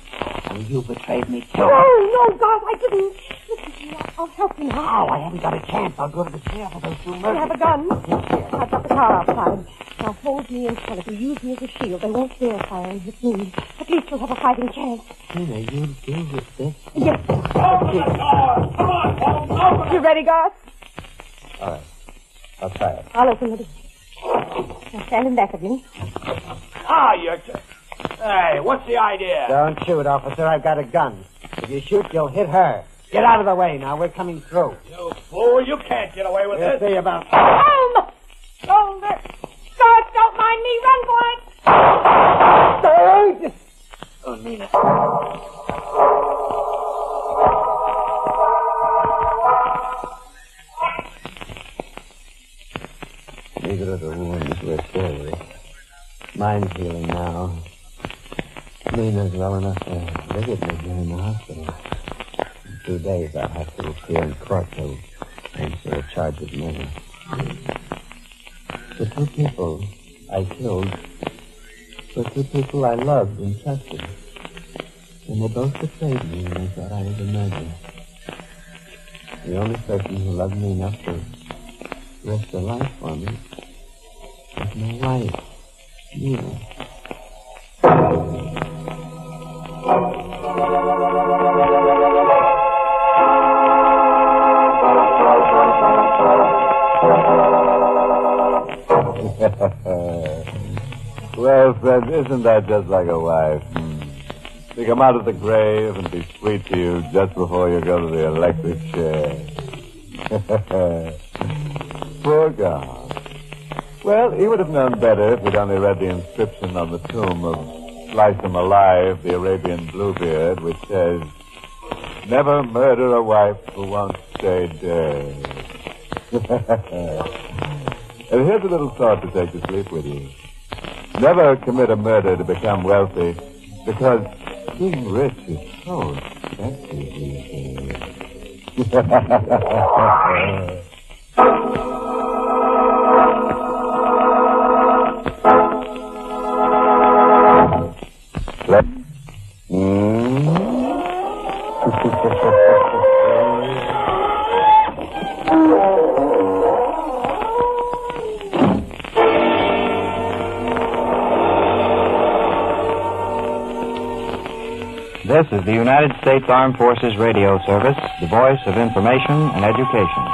Oh, you betrayed me, too. No, Garth, I didn't. Listen to me. I'll help you now. Oh, I haven't got a chance. I'll go to the jail for those 2 I murders. have a gun. I've got the car outside. Now hold me in front of you. Use me as a shield. They won't dare fire and hit me. At least we'll have a fighting chance. Nina, you'll do with this? Yes. Open the door. Come on, Walton. Open it. You ready, Garth? All right. I'll try it. I'll open the door. Now stand in back of me. Ah, you're... Hey, what's the idea? Don't shoot, officer. I've got a gun. If you shoot, you'll hit her. Get out of the way now. We're coming through. You fool. You can't get away with We'll this. see about... Home! Shoulder! Garth, don't mind me. Run, boy! Don't! Oh, Nina. Neither of the wounds were serious. Mine's healing now. Nina's well enough to visit me here in the hospital. In 2 days, I'll have to appear in court to answer a charge of murder. The 2 people I killed were 2 people I loved and trusted. And they both betrayed me when they thought I was a murderer. The only person who loved me enough to risk her life for me was my wife, Nina. Well, friend, isn't that just like a wife? To come out of the grave and be sweet to you just before you go to the electric chair. Poor God. Well, he would have known better if we'd only read the inscription on the tomb of Slice 'em Alive, the Arabian Bluebeard, which says, "Never murder a wife who won't stay dead." And here's a little thought to take to sleep with you. Never commit a murder to become wealthy, because being rich is so expensive these days. This is the United States Armed Forces Radio Service, the voice of information and education.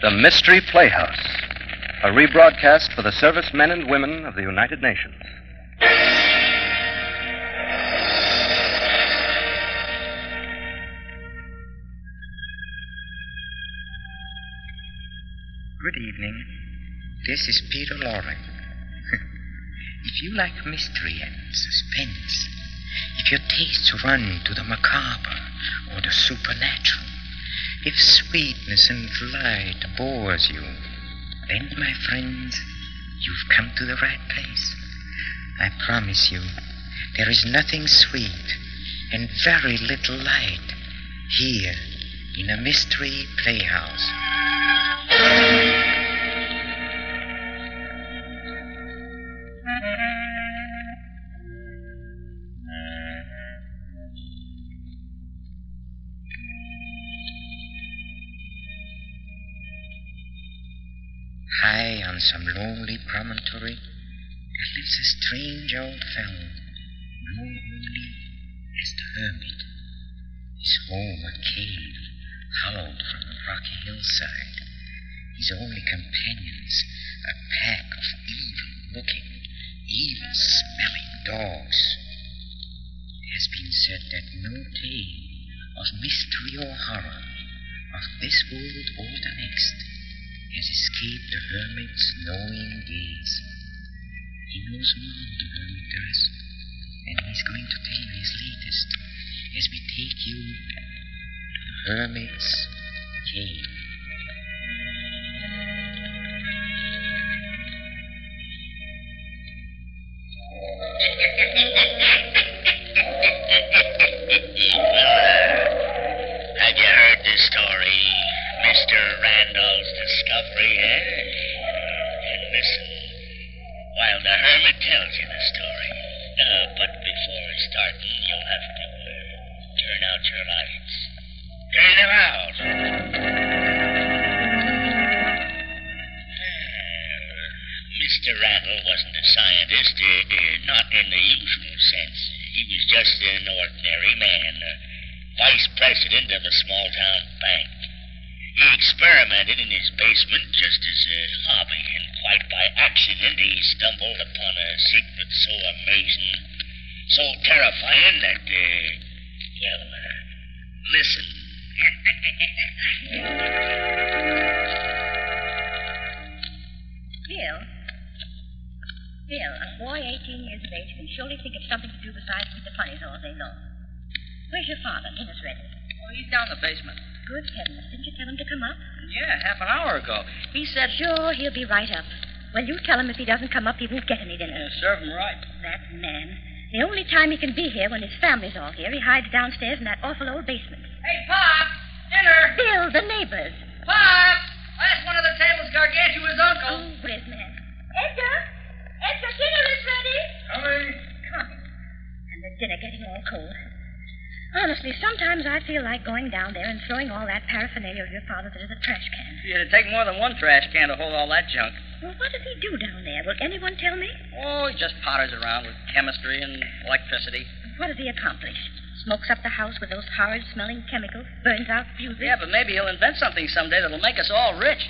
The Mystery Playhouse, a rebroadcast for the servicemen and women of the United Nations. Good evening. This is Peter Loring. If you like mystery and suspense, if your tastes run to the macabre or the supernatural, if sweetness and light bores you, then, my friends, you've come to the right place. I promise you, there is nothing sweet and very little light here in a mystery playhouse. High on some lonely promontory, there lives a strange old fellow, known only as the Hermit. His home a cave, hollowed from a rocky hillside. His only companions a pack of evil-looking, evil-smelling dogs. It has been said that no tale of mystery or horror, of this world or the next, has escaped the Hermit's knowing gaze. He knows more, the Hermit does, and he's going to tell you his latest as we take you to the Hermit's cave. Have you heard the story? Mr. Randall's discovery, eh? And listen, while the Hermit tells you the story. But before starting, you'll have to turn out your lights. Turn them out. Mr. Randall wasn't a scientist, not in the usual sense. He was just an ordinary man, vice president of a small-town bank. He experimented in his basement just as a hobby, and quite by accident he stumbled upon a secret so amazing, so terrifying that, listen. Bill, a boy 18 years of age can surely think of something to do besides eat the funnies all day long. Where's your father? Dinner's ready. Oh, he's down in the basement. Good heavens. Didn't you tell him to come up? Yeah, half an hour ago. He said... Sure, he'll be right up. Well, you tell him if he doesn't come up, he won't get any dinner. Yeah, serve him right. That man. The only time he can be here when his family's all here, he hides downstairs in that awful old basement. Hey, Pop! Dinner! Bill, the neighbors. Pop! Last one of the table's Gargantua's uncle. Oh, where's man? Edgar! Edgar, dinner is ready. Coming. Coming. And the dinner getting all cold. Honestly, sometimes I feel like going down there and throwing all that paraphernalia of your father's into the trash can. It'd take more than one trash can to hold all that junk. Well, what does he do down there? Will anyone tell me? Oh, he just potters around with chemistry and electricity. What does he accomplish? Smokes up the house with those horrid-smelling chemicals, burns out fuses. Yeah, but maybe he'll invent something someday that'll make us all rich.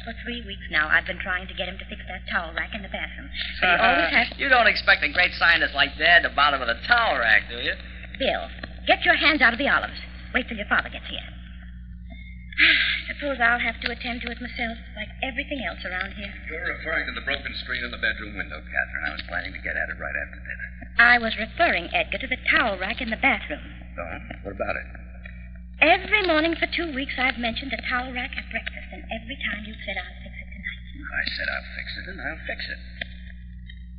For 3 weeks now, I've been trying to get him to fix that towel rack in the bathroom. But he always has... You don't expect a great scientist like Dad to bother with a towel rack, do you? Bill, get your hands out of the olives. Wait till your father gets here. Suppose I'll have to attend to it myself, like everything else around here. You're referring to the broken screen in the bedroom window, Catherine. I was planning to get at it right after dinner. I was referring, Edgar, to the towel rack in the bathroom. Oh? What about it? Every morning for 2 weeks, I've mentioned the towel rack at breakfast, and every time you've said I'll fix it tonight. I said I'll fix it, and I'll fix it.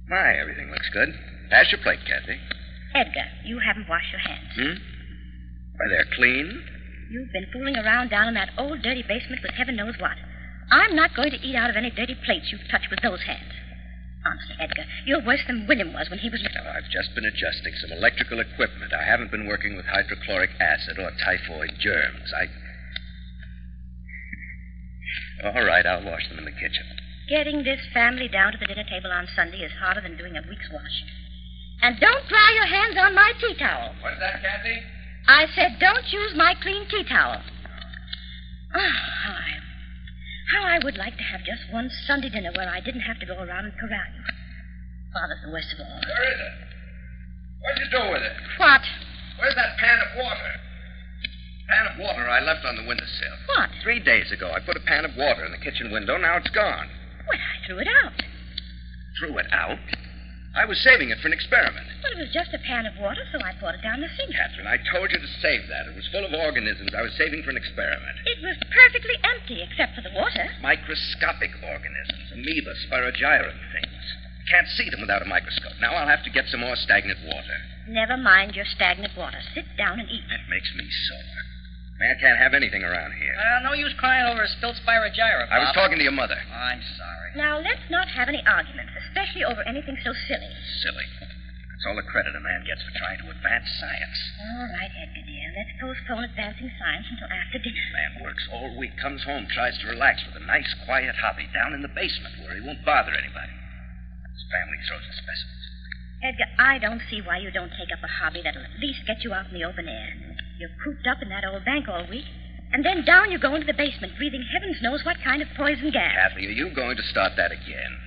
My, everything looks good. Pass your plate, Kathy. Edgar, you haven't washed your hands. Why, they're clean. You've been fooling around down in that old dirty basement with heaven knows what. I'm not going to eat out of any dirty plates you've touched with those hands. Honestly, Edgar, you're worse than William was when he was... Now, I've just been adjusting some electrical equipment. I haven't been working with hydrochloric acid or typhoid germs. All right, I'll wash them in the kitchen. Getting this family down to the dinner table on Sunday is harder than doing a week's wash. And don't dry your hands on my tea towel. What's that, Kathy? I said don't use my clean tea towel. Oh, how I would like to have just one Sunday dinner where I didn't have to go around and corral you. Father's the worst of all. Where is it? What'd you do with it? What? Where's that pan of water? Pan of water I left on the windowsill. What? 3 days ago, I put a pan of water in the kitchen window. Now it's gone. Well, I threw it out. Threw it out? I was saving it for an experiment. Well, it was just a pan of water, so I poured it down the sink. Catherine, I told you to save that. It was full of organisms I was saving for an experiment. It was perfectly empty, except for the water. Microscopic organisms. Amoeba, spirogyrum things. Can't see them without a microscope. Now I'll have to get some more stagnant water. Never mind your stagnant water. Sit down and eat. That makes me sore. Man can't have anything around here. No use crying over a spilled spirogyra, Bob. I was talking to your mother. I'm sorry. Now, let's not have any arguments, especially over anything so silly. Silly. That's all the credit a man gets for trying to advance science. All right, Edgar, dear. Let's postpone advancing science until after dinner. Man works all week, comes home, tries to relax with a nice, quiet hobby down in the basement where he won't bother anybody. His family throws the specimens. Edgar, I don't see why you don't take up a hobby that'll at least get you out in the open air. You're cooped up in that old bank all week, and then down you go into the basement, breathing heavens knows what kind of poison gas. Kathy, are you going to start that again?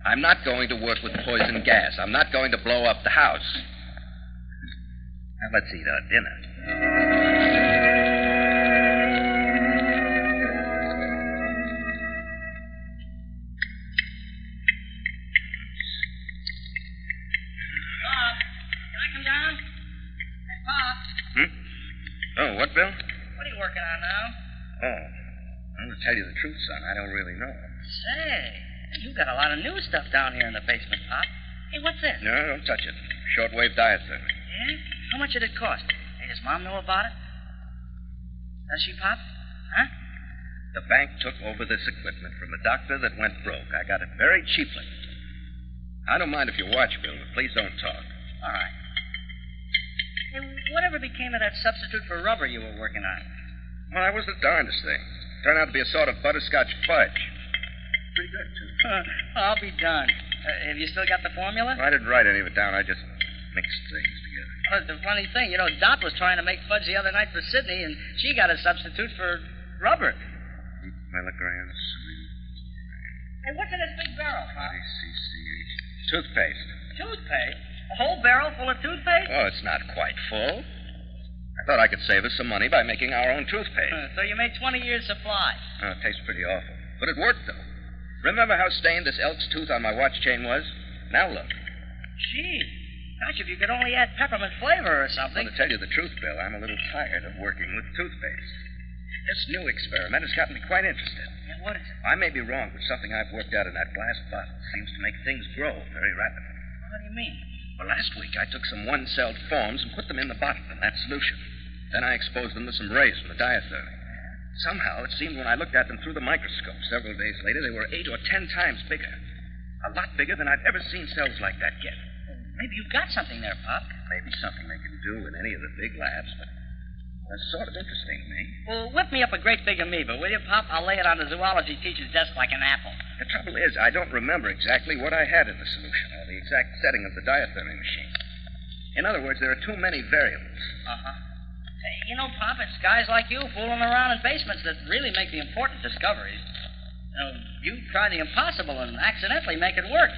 I'm not going to work with poison gas. I'm not going to blow up the house. Now, let's eat our dinner. Oh, what, Bill? What are you working on now? Oh, I'm to tell you the truth, son. I don't really know. Say, you've got a lot of new stuff down here in the basement, Pop. Hey, what's this? No, don't touch it. Shortwave diathermy. Yeah? How much did it cost? Hey, does Mom know about it? Does she, Pop? Huh? The bank took over this equipment from a doctor that went broke. I got it very cheaply. I don't mind if you watch, Bill, but please don't talk. All right. Hey, whatever became of that substitute for rubber you were working on? Well, that was the darndest thing. Turned out to be a sort of butterscotch fudge. Pretty good, too. I'll be darned. Have you still got the formula? Well, I didn't write any of it down. I just mixed things together. Well, the funny thing, Dot was trying to make fudge the other night for Sydney, and she got a substitute for rubber. 8 milligrams. Hey, what's in this big barrel, Pop? ACCH. Toothpaste. Toothpaste? A whole barrel full of toothpaste? Oh, it's not quite full. I thought I could save us some money by making our own toothpaste. So you made 20 years' supply. Oh, it tastes pretty awful. But it worked, though. Remember how stained this elk's tooth on my watch chain was? Now look. Gee, Gosh, if you could only add peppermint flavor or something. Well, to tell you the truth, Bill, I'm a little tired of working with toothpaste. This new experiment has gotten me quite interested. Yeah, what is it? I may be wrong, but something I've worked out in that glass bottle seems to make things grow very rapidly. What do you mean? Well, last week I took some one-celled forms and put them in the bottle in that solution. Then I exposed them to some rays from the diathermy. Somehow, it seemed when I looked at them through the microscope several days later, they were 8 or 10 times bigger. A lot bigger than I've ever seen cells like that yet. Maybe you've got something there, Pop. Maybe something they can do in any of the big labs, but it's sort of interesting to me. Well, whip me up a great big amoeba, will you, Pop? I'll lay it on the zoology teacher's desk like an apple. The trouble is, I don't remember exactly what I had in the solution or the exact setting of the diathermy machine. In other words, there are too many variables. Uh-huh. Hey, you know, Pop, it's guys like you fooling around in basements that really make the important discoveries. You know, you try the impossible and accidentally make it work.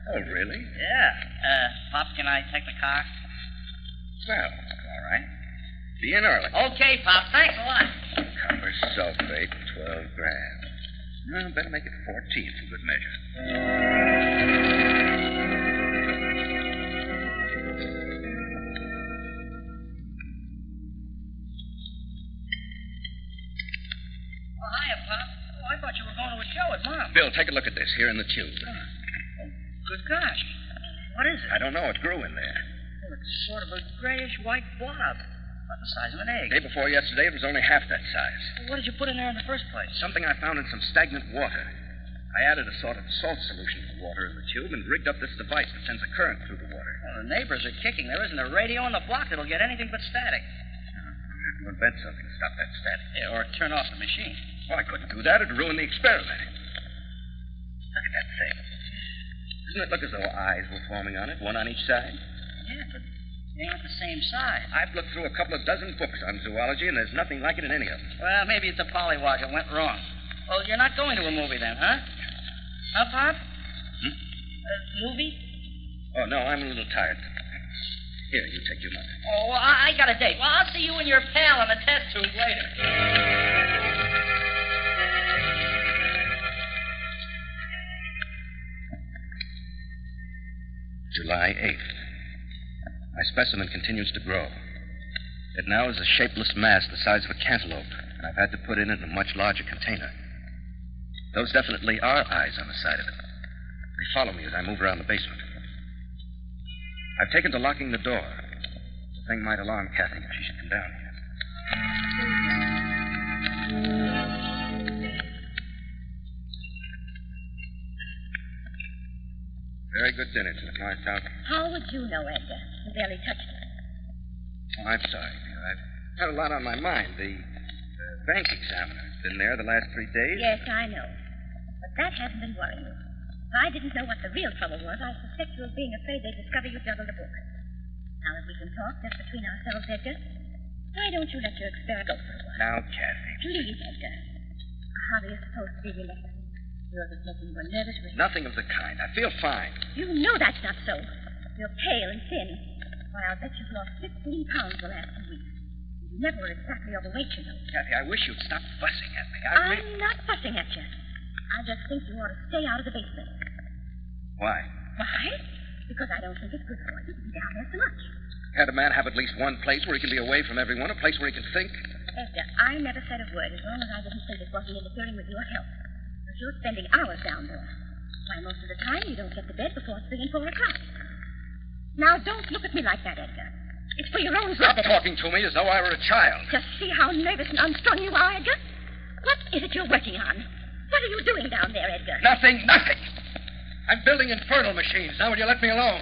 Oh, really? Yeah. Pop, can I take the car? Well, all right. Be in early. Okay, Pop. Thanks a lot. Copper sulfate, 12 grams. Well, better make it 14 for good measure. Oh, hiya, Pop. Oh, I thought you were going to a show with Mom. Bill, take a look at this here in the tube. Good gosh. What is it? I don't know. It grew in there. Well, it's sort of a grayish-white blob. About the size of an egg. Day before yesterday, it was only half that size. Well, what did you put in there in the first place? Something I found in some stagnant water. I added a sort of salt solution to the water in the tube and rigged up this device that sends a current through the water. Well, the neighbors are kicking. There isn't a radio in the block that'll get anything but static. I'll have to invent something to stop that static. Yeah, or turn off the machine. Well, I couldn't do that. It'd ruin the experiment. Look at that thing. Doesn't it look as though eyes were forming on it, one on each side? Yeah, but they aren't the same size. I've looked through a couple of dozen books on zoology, and there's nothing like it in any of them. Well, maybe it's a polywog that went wrong. Well, you're not going to a movie then, huh? Huh, Pop? Movie? Oh, no, I'm a little tired. Here, you take your money. Oh, well, I got a date. Well, I'll see you and your pal in the test tube later. July 8th. My specimen continues to grow. It now is a shapeless mass the size of a cantaloupe, and I've had to put it in a much larger container. Those definitely are eyes on the side of it. They follow me as I move around the basement. I've taken to locking the door. The thing might alarm Kathy if she should come down here. Very good dinner tonight, Mark Fountain. How would you know, Edgar? You barely touched it. Oh, I'm sorry, dear. I've had a lot on my mind. The bank examiner's been there the last 3 days. Yes, I know. But that hasn't been worrying you. If I didn't know what the real trouble was, I suspect you of being afraid they'd discover you juggled a book. Now that we can talk just between ourselves, Edgar, why don't you let your experiment go for a while? Now, Kathy. Please, Edgar. How are you supposed to be relaxed? You're just making you nervous with Nothing of the kind. I feel fine. You know that's not so. You're pale and thin. Why, I'll bet you've lost 15 pounds the last 2 weeks. You never were exactly overweight, you know. Kathy, I wish you'd stop fussing at me. I'm not fussing at you. I just think you ought to stay out of the basement. Why? Why? Because I don't think it's good for you to be down there so much. Can't a man have at least one place where he can be away from everyone, a place where he can think? Edgar, I never said a word as long as I didn't think it wasn't interfering with your health. But you're spending hours down there. Why, most of the time you don't get to bed before 3 and 4 o'clock. Now, don't look at me like that, Edgar. It's for your own good. Stop talking to me as though I were a child. Just see how nervous and unstrung you are, Edgar. What is it you're working on? What are you doing down there, Edgar? Nothing. I'm building infernal machines. Now will you let me alone?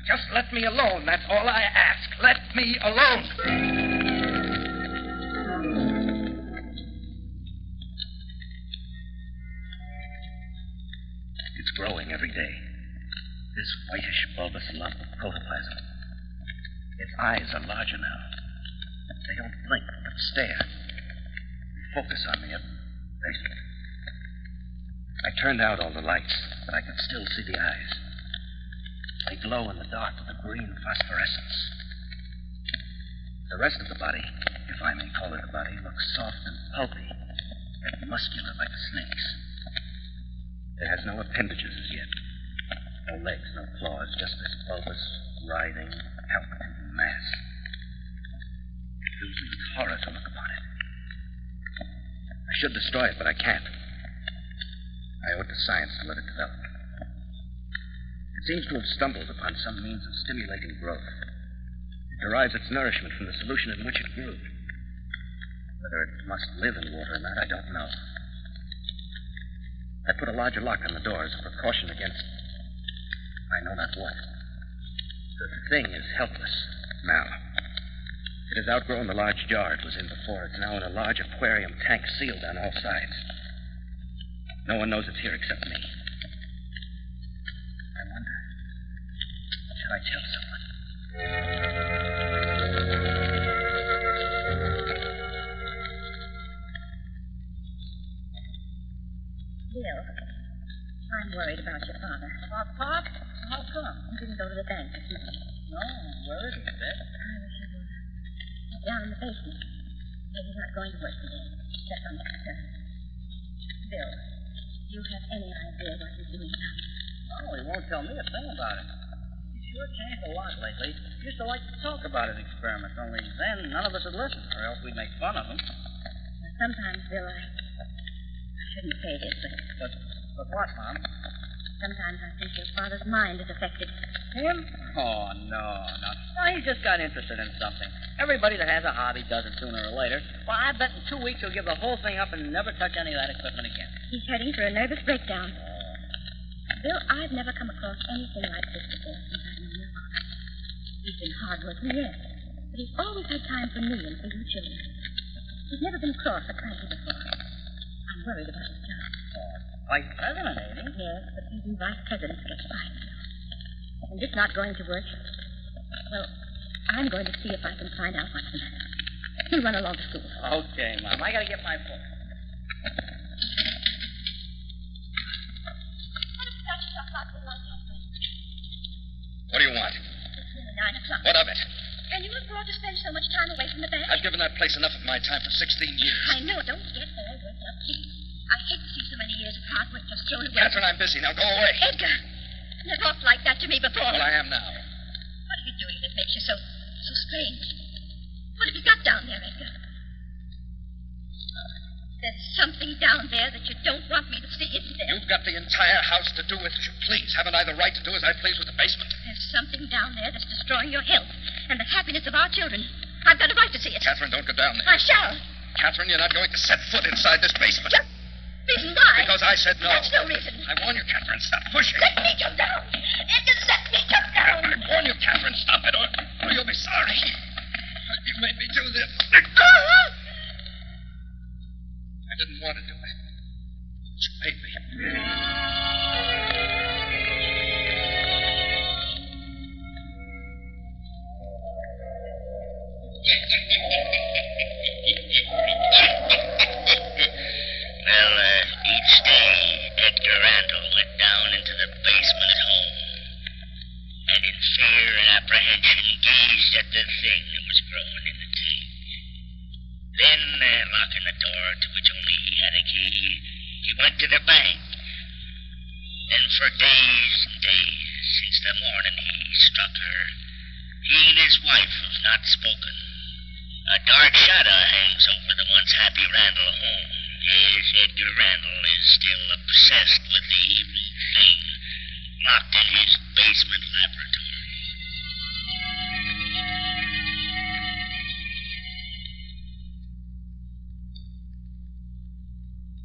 Just let me alone. That's all I ask. Let me alone. It's growing every day. This whitish bulbous lump of protoplasm. Its eyes are larger now. They don't blink, but stare. They focus on me at basement. I turned out all the lights, but I can still see the eyes. They glow in the dark with a green phosphorescence. The rest of the body, if I may call it a body, looks soft and pulpy, yet muscular like a snake's. It has no appendages as yet. No legs, no claws, just this bulbous, writhing, palpitating mass. It fills me with horror to look upon it. I should destroy it, but I can't. I owe it to science to let it develop. It seems to have stumbled upon some means of stimulating growth. It derives its nourishment from the solution in which it grew. Whether it must live in water or not, I don't know. I put a larger lock on the door as a precaution against I know not what. The thing is helpless now. It has outgrown the large jar it was in before. It's now in a large aquarium tank sealed on all sides. No one knows it's here except me. I wonder, should I tell someone? Bill, I'm worried about your father. About Pop? How come? He didn't go to the bank this morning. No, where is he, Beth? I wish he was. Down in the basement. Maybe he's not going to work today. Except on that turn. Bill, do you have any idea what he's doing now? No, he won't tell me a thing about it. He's sure changed a lot lately. He used to like to talk about his experiments, only then none of us would listen, or else we'd make fun of him. Sometimes, Bill, I shouldn't say this, But what, Mom? Sometimes I think your father's mind is affected. Him? Oh, no. Well, he's just got interested in something. Everybody that has a hobby does it sooner or later. Well, I bet in 2 weeks he'll give the whole thing up and never touch any of that equipment again. He's heading for a nervous breakdown. Bill, I've never come across anything like this before since I've known your father. He's been hard-working, yes, but he's always had time for me and for you children. He's never been cross or cranky before. I'm worried about his job. Vice president, ain't he? Yes, but he's in vice president to get fired. And it's not going to work. Well, I'm going to see if I can find out what's the matter. You run along to school. Okay, Mom. I gotta get my book. What do you want? It's nearly 9 o'clock. What of it? And you afford to spend so much time away from the bank? I've given that place enough of my time for 16 years. I know. Don't get all worked up, please. I hate to see so many years of hard work just thrown away. Catherine, I'm busy. Now go away. Edgar, you never talked like that to me before. Well, I am now. What are you doing that makes you so strange? What have you got down there, Edgar? There's something down there that you don't want me to see, isn't there? You've got the entire house to do with as you please. Haven't I the right to do as I please with the basement? There's something down there that's destroying your health and the happiness of our children. I've got a right to see it. Catherine, don't go down there. I shall. Catherine, you're not going to set foot inside this basement. Reason why? Because I said no. That's no reason. I warn you, Catherine, stop pushing. Let me come down. Edgar, let me come down. I warn you, Catherine, stop it or you'll be sorry. You made me do this. I didn't want to do it. You made me. Well, each day, Edgar Randall went down into the basement at home, and in fear and apprehension gazed at the thing that was growing in the tank. Then, locking the door to which only he had a key, he went to the bank. Then for days and days, since the morning he struck her, he and his wife have not spoken. A dark shadow hangs over the once happy Randall home. Yes, Edgar Randall is still obsessed with the evil thing locked in his basement laboratory.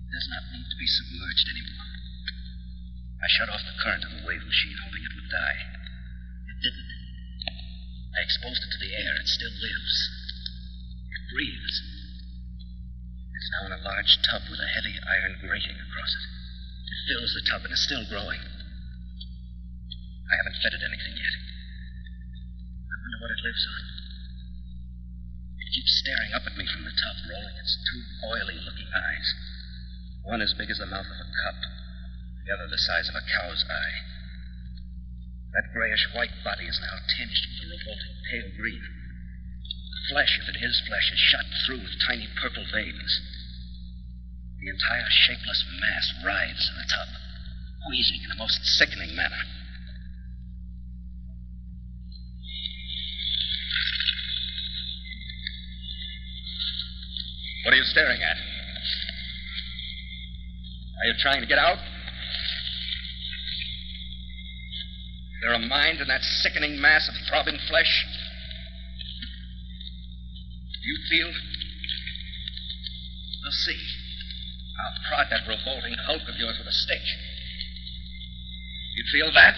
It does not need to be submerged anymore. I shut off the current of the wave machine, hoping it would die. It didn't. I exposed it to the air. It still lives. It breathes. It's now in a large tub with a heavy iron grating across it. It fills the tub and is still growing. I haven't fed it anything yet. I wonder what it lives on. It keeps staring up at me from the tub, rolling its two oily-looking eyes. One as big as the mouth of a cup, the other the size of a cow's eye. That grayish-white body is now tinged with a revolting pale green. The flesh, if it is flesh, is shot through with tiny purple veins. The entire shapeless mass writhes in the tub, wheezing in a most sickening manner. What are you staring at? Are you trying to get out? Is there a mind in that sickening mass of throbbing flesh? Do you feel? We'll see. I'll prod that revolting hulk of yours with a stick. You feel that?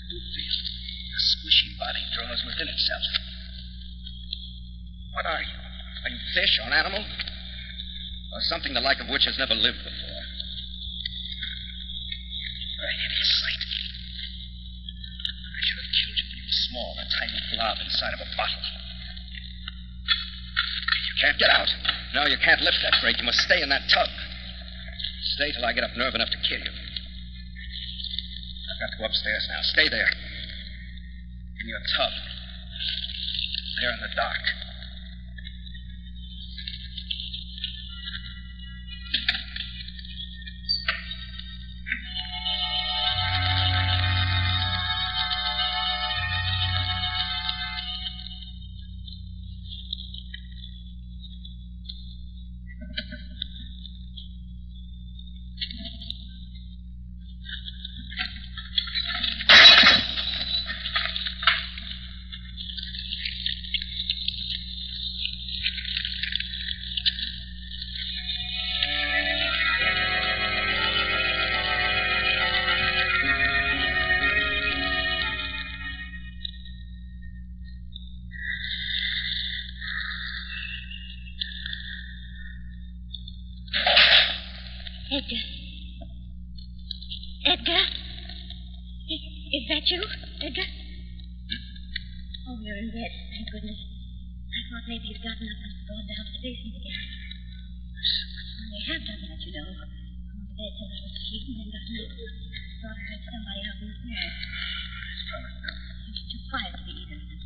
You feel the squishy body draws within itself. What are you? Are you fish or an animal? Or something the like of which has never lived before? You're a hideous sight. I should have killed you when you were small, a tiny blob inside of a bottle. You can't get out. No, you can't lift that crate. You must stay in that tub. Stay till I get up nerve enough to kill you. I've got to go upstairs now. Stay there. In your tub. There in the dark. Edgar. Edgar? Is that you, Edgar? Oh, you're in bed, thank goodness. I thought maybe you'd gotten up and gone down to the basement again. Well, they have done that, you know. Gone to bed till I was asleep and then gotten up. Thought I heard somebody out in the hall. It was too quiet to be even. It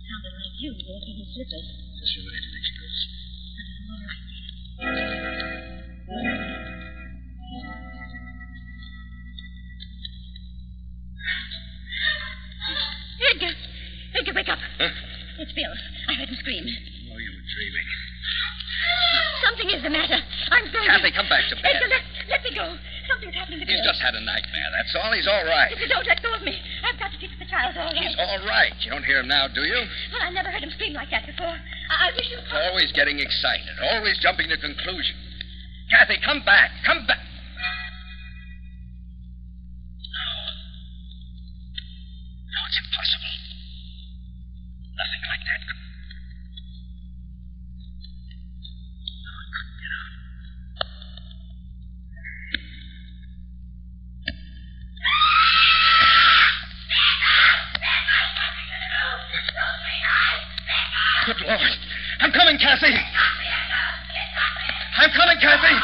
sounded like you walking in slippers. Just you wait, Nicholas. All right. Edgar! Edgar, wake up. Huh? It's Bill. I heard him scream. Oh, you were dreaming. Something is the matter. I'm going Kathy, come back to bed. Edgar, let me go. Something's happened to Bill. He's just had a nightmare, that's all. He's all right. If you don't let go of me, I've got to fix the child all right. He's all right. You don't hear him now, do you? Well, I never heard him scream like that before. I wish you... Always getting excited. Always jumping to conclusions. Kathy, come back. Come back. No, it's impossible. Nothing like that. No, it couldn't get out. Good Lord. I'm coming, Kathy. I'm coming, Kathy.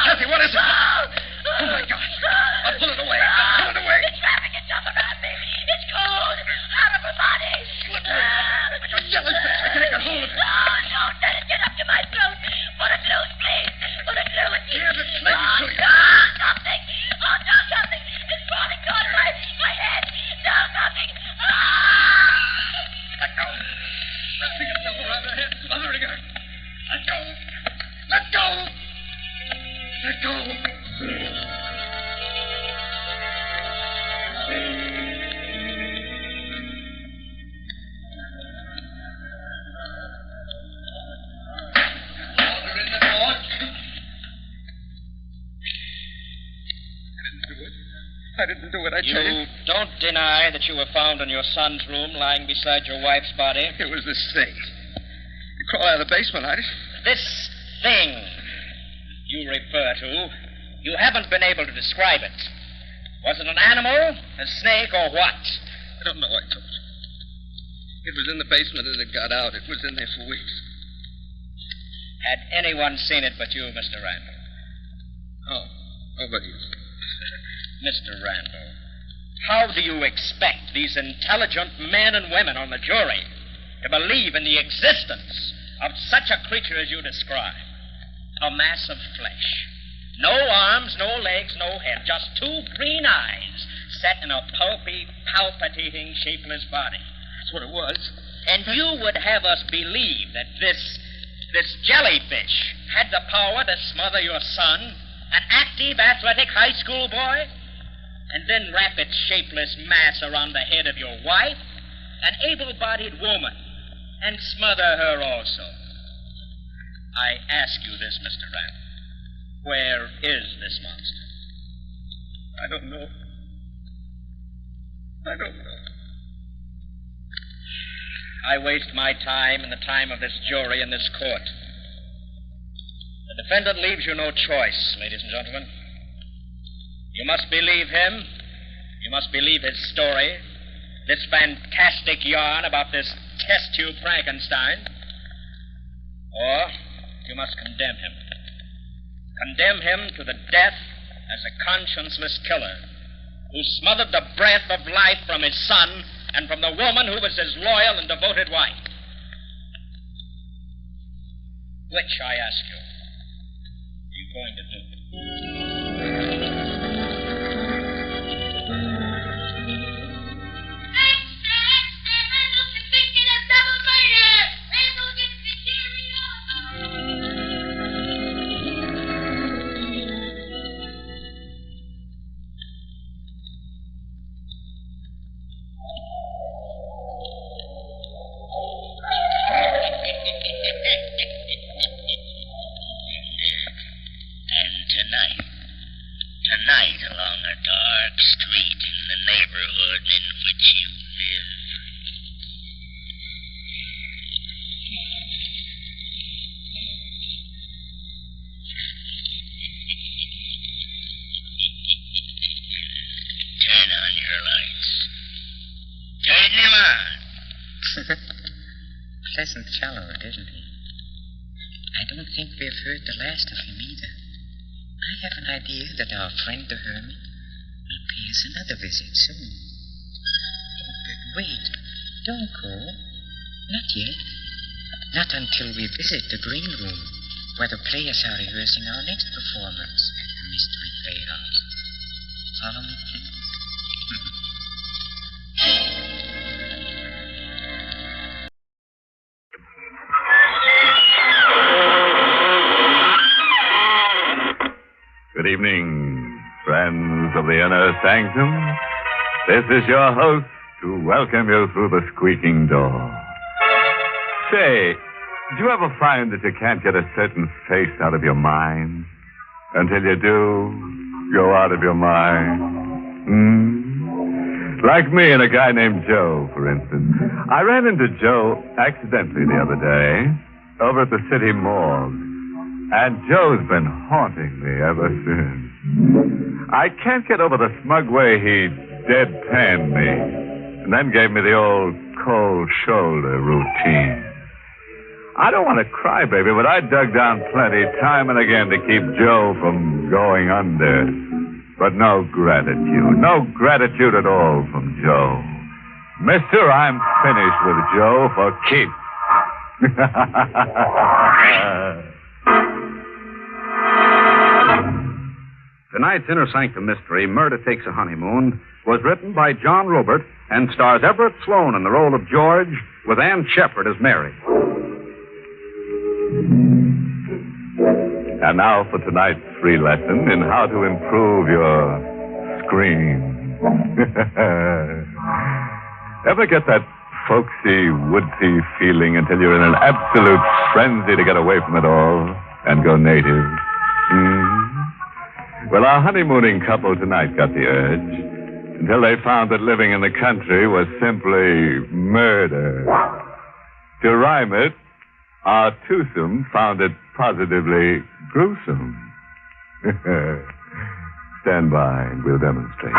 Kathy, what is it? Oh, my God. I'll pull it away. Pull it away. It's wrapping itself around me. It's cold. Out of my body. Slippery. Like a jellyfish. I can't get hold of it. No, don't let it get up to my throat. Put it loose, please. Put it loose. Yes, it's making to you. Something. Oh, do something. It's crawling toward my head. Do something. Let go. Wrapping itself around her head, smothering her. Let go. Let go. Let go. Water in the north. I didn't do it, I tell you. You don't deny that you were found in your son's room lying beside your wife's body? It was this thing. You crawl out of the basement, I did. This thing you refer to, you haven't been able to describe it. Was it an animal, a snake, or what? I don't know, I told you. It was in the basement and it got out. It was in there for weeks. Had anyone seen it but you, Mr. Randall? Oh, nobody. Mr. Randall, how do you expect these intelligent men and women on the jury to believe in the existence of such a creature as you describe? A mass of flesh, No arms, no legs, no head. Just two green eyes set in a pulpy, palpitating, shapeless body. That's what it was. And you would have us believe that this jellyfish had the power to smother your son, an active, athletic high school boy, and then wrap its shapeless mass around the head of your wife, an able-bodied woman, and smother her also. I ask you this, Mr. Randall. Where is this monster? I don't know. I don't know. I waste my time and the time of this jury in this court. The defendant leaves you no choice, ladies and gentlemen. You must believe him. You must believe his story, this fantastic yarn about this test tube Frankenstein. Or you must condemn him. Condemn him to the death as a conscienceless killer who smothered the breath of life from his son and from the woman who was his loyal and devoted wife. Which, I ask you, are you going to do? Tonight along a dark street in the neighborhood in which you live. Turn on your lights. Turn them on. Pleasant fellow, isn't he? I don't think we've heard the last of him either. I have an idea that our friend the Hermit will pay us another visit soon. But wait, don't go. Not yet. Not until we visit the green room, where the players are rehearsing our next performance at the Mystery Playhouse. Follow me, please. Good evening, friends of the inner sanctum. This is your host to welcome you through the squeaking door. Say, do you ever find that you can't get a certain face out of your mind? Until you do, go out of your mind? Like me and a guy named Joe, for instance. I ran into Joe accidentally the other day over at the city morgue. And Joe's been haunting me ever since. I can't get over the smug way he deadpanned me and then gave me the old cold shoulder routine. I don't want to cry, baby, but I dug down plenty time and again to keep Joe from going under. But no gratitude at all from Joe. Mister, I'm finished with Joe for keeps. Tonight's Inner Sanctum Mystery, Murder Takes a Honeymoon, was written by John Robert and stars Everett Sloane in the role of George, with Ann Shepard as Mary. And now for tonight's free lesson in how to improve your scream. Ever get that folksy, woodsy feeling until you're in an absolute frenzy to get away from it all and go native? Well, our honeymooning couple tonight got the urge until they found that living in the country was simply murder. To rhyme it, our twosome found it positively gruesome. Stand by and we'll demonstrate.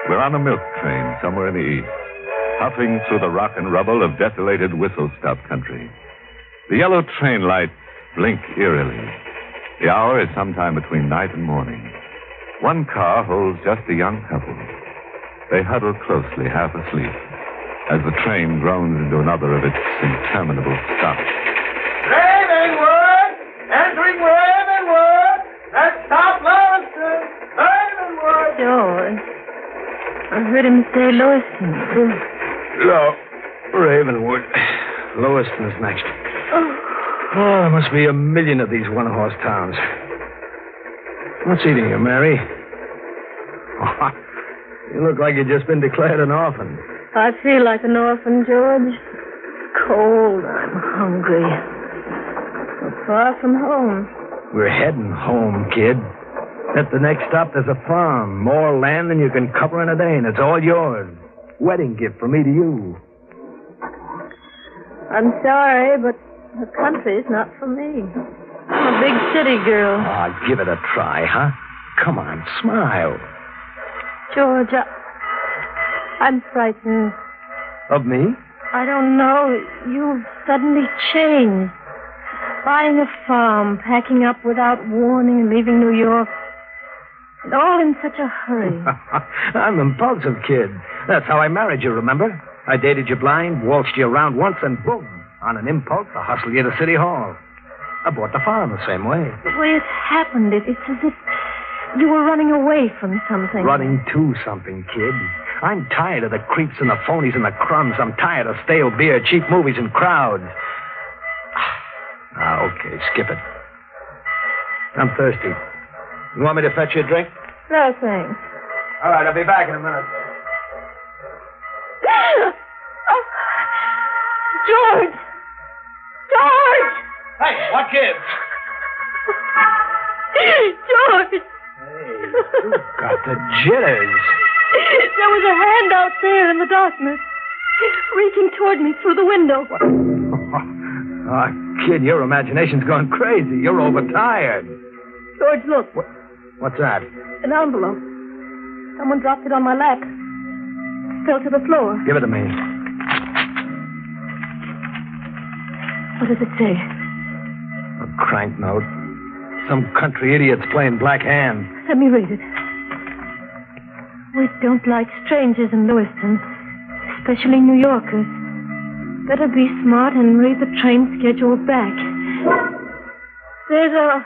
We're on a milk train somewhere in the east, puffing through the rock and rubble of desolated whistle-stop country. The yellow train lights blink eerily. The hour is sometime between night and morning. One car holds just a young couple. They huddle closely, half asleep, as the train groans into another of its interminable stops. Entering word! Entering word! I heard him say Lewiston. No, Ravenwood. Lewiston's next. Oh, Oh, there must be a million of these one-horse towns. What's eating you, Mary? Oh, you look like you've just been declared an orphan. I feel like an orphan, George. Cold. I'm hungry. So far from home. We're heading home, kid. At the next stop, there's a farm. More land than you can cover in a day, and it's all yours. Wedding gift from me to you. I'm sorry, but the country's not for me. I'm a big city girl. Ah, give it a try, huh? Come on, smile. George, I'm frightened. Of me? I don't know. You've suddenly changed. Buying a farm, packing up without warning, and leaving New York. And all in such a hurry. I'm impulsive, kid. That's how I married you, remember? I dated you blind, waltzed you around once, and boom, on an impulse, I hustled you to City Hall. I bought the farm the same way. The way it happened, it's as if you were running away from something. Running to something, kid. I'm tired of the creeps and the phonies and the crumbs. I'm tired of stale beer, cheap movies, and crowds. Okay, skip it. I'm thirsty. You want me to fetch you a drink? No, thanks. All right, I'll be back in a minute. Oh, George! George! Hey, what kids? George! You got the jitters. There was a hand out there in the darkness, reaching toward me through the window. Oh, kid, your imagination's gone crazy. You're overtired. George, look. What's that? An envelope. Someone dropped it on my lap. Fell to the floor. Give it to me. What does it say? A crank note. Some country idiot's playing black hand. Let me read it. We don't like strangers in Lewiston, especially New Yorkers. Better be smart and read the train schedule back. There's a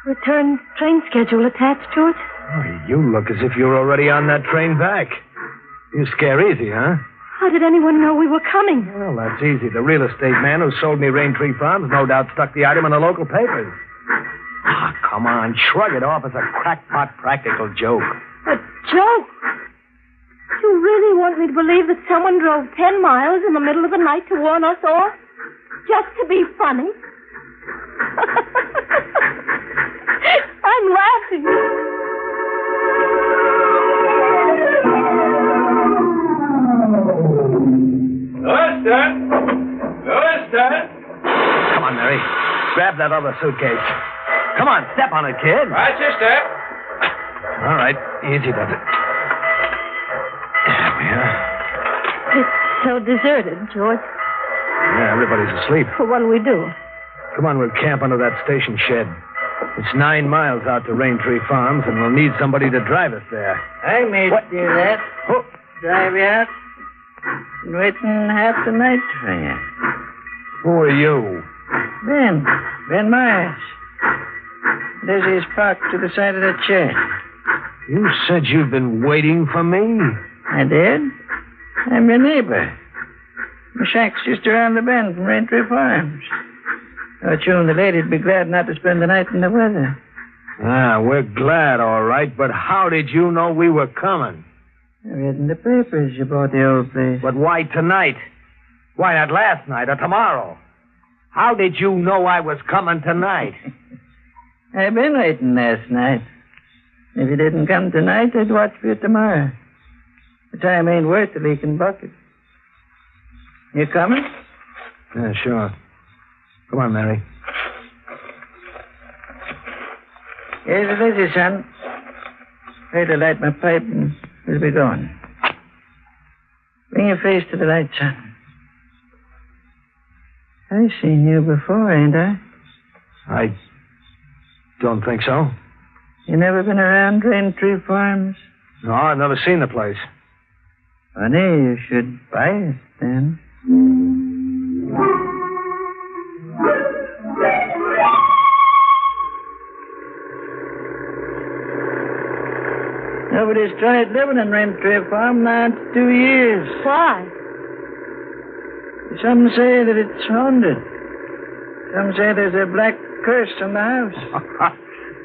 return train schedule attached to it. Oh, you look as if you're already on that train back. You scare easy, huh? How did anyone know we were coming? Well, that's easy. The real estate man who sold me Rain Tree Farms no doubt stuck the item in the local papers. Ah, come on. Shrug it off as a crackpot practical joke. A joke? You really want me to believe that someone drove 10 miles in the middle of the night to warn us off? Just to be funny? I'm laughing. Lewiston! Lewiston! Come on, Mary. Grab that other suitcase. Come on, step on it, kid. Right, your step. All right, easy does it. There we are. It's so deserted, George. Yeah, everybody's asleep. What do we do? Come on, we'll camp under that station shed. It's 9 miles out to Rain Tree Farms, and we'll need somebody to drive us there. I may do that. Oh. Drive you out. Been waiting half the night for you. Who are you? Ben Myers. Lizzie's parked to the side of that shed. You said you've been waiting for me? I did. I'm your neighbor. My shack's just around the bend from Rain Tree Farms. Thought you and the lady'd be glad not to spend the night in the weather. Ah, we're glad, all right, but how did you know we were coming? I read in the papers you bought the old place. But why tonight? Why not last night or tomorrow? How did you know I was coming tonight? I've been waiting last night. If you didn't come tonight, I'd watch for you tomorrow. The time ain't worth the leaking bucket. You coming? Yeah, sure. Come on, Mary. Here's the Lizzie, son. Ready to light my pipe and we'll be going. Bring your face to the light, son. I've seen you before, ain't I? I don't think so. You never been around Rain Tree Farms? No, I've never seen the place. Funny, you should buy it, then. Nobody's tried living in Raintree Farm now in 2 years. Why? Some say that it's haunted. Some say there's a black curse on the house.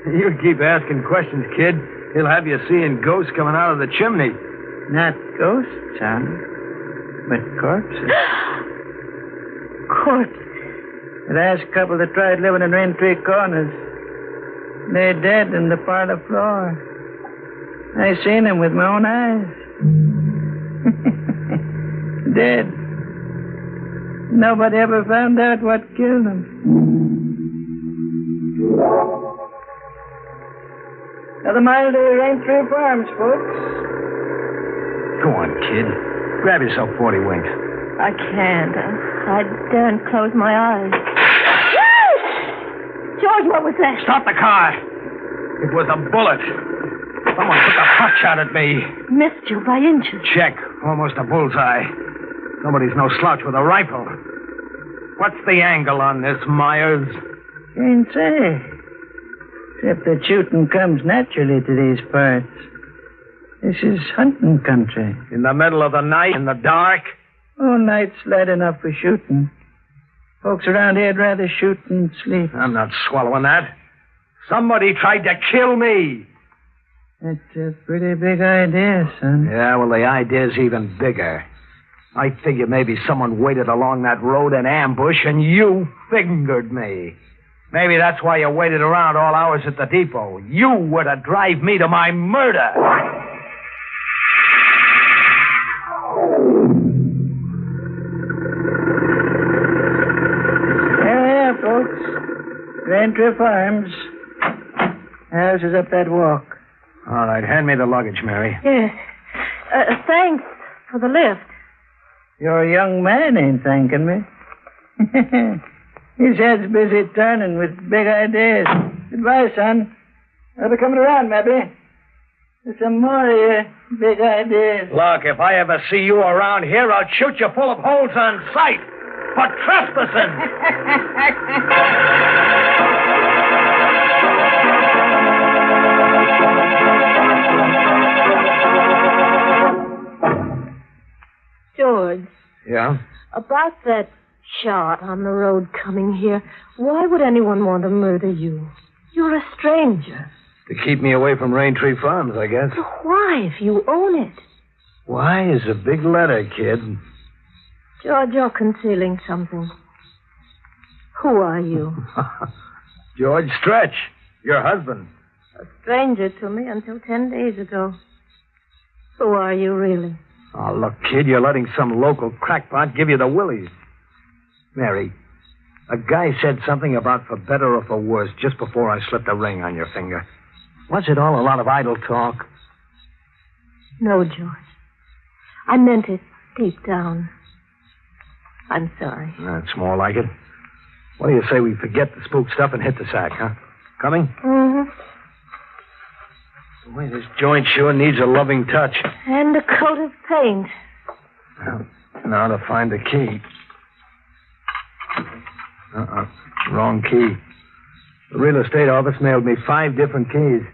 You keep asking questions, kid. He'll have you seeing ghosts coming out of the chimney. Not ghosts, son, but corpses. Corpses? The last couple that tried living in Raintree Corners, they're dead in the parlor floor. I seen them with my own eyes. Dead. Nobody ever found out what killed them. Now, the mile to Raintree Farms, folks. Go on, kid. Grab yourself 40 winks. I can't. I daren't close my eyes. George, what was that? Stop the car. It was a bullet. Someone took a pot shot at me. Missed you by inches. Check. Almost a bullseye. Nobody's no slouch with a rifle. What's the angle on this, Myers? Can't say. Except that shooting comes naturally to these parts. This is hunting country. In the middle of the night, in the dark? Oh, night's light enough for shooting. Folks around here'd rather shoot than sleep. I'm not swallowing that. Somebody tried to kill me. That's a pretty big idea, son. Yeah, well, the idea's even bigger. I figure maybe someone waited along that road in ambush and you fingered me. Maybe that's why you waited around all hours at the depot. You were to drive me to my murder. Yeah, folks. Raintree Farms. House is up that walk. All right, hand me the luggage, Mary. Yes. Thanks for the lift. Your young man ain't thanking me. His head's busy turning with big ideas. Goodbye, son. I'll be coming around, maybe. With some more of your big ideas. Look, if I ever see you around here, I'll shoot you full of holes on sight for trespassing. George. Yeah? About that shot on the road coming here, why would anyone want to murder you? You're a stranger. To keep me away from Raintree Farms, I guess. So why, if you own it? Why is a big letter, kid. George, you're concealing something. Who are you? George Stretch, your husband. A stranger to me until 10 days ago. Who are you, really? Oh, look, kid, you're letting some local crackpot give you the willies. Mary, a guy said something about for better or for worse just before I slipped a ring on your finger. Was it all a lot of idle talk? No, George. I meant it deep down. I'm sorry. That's more like it. What do you say we forget the spook stuff and hit the sack, huh? Coming? Mm-hmm. Boy, this joint sure needs a loving touch. And a coat of paint. Well, now to find the key. Wrong key. The real estate office mailed me 5 different keys.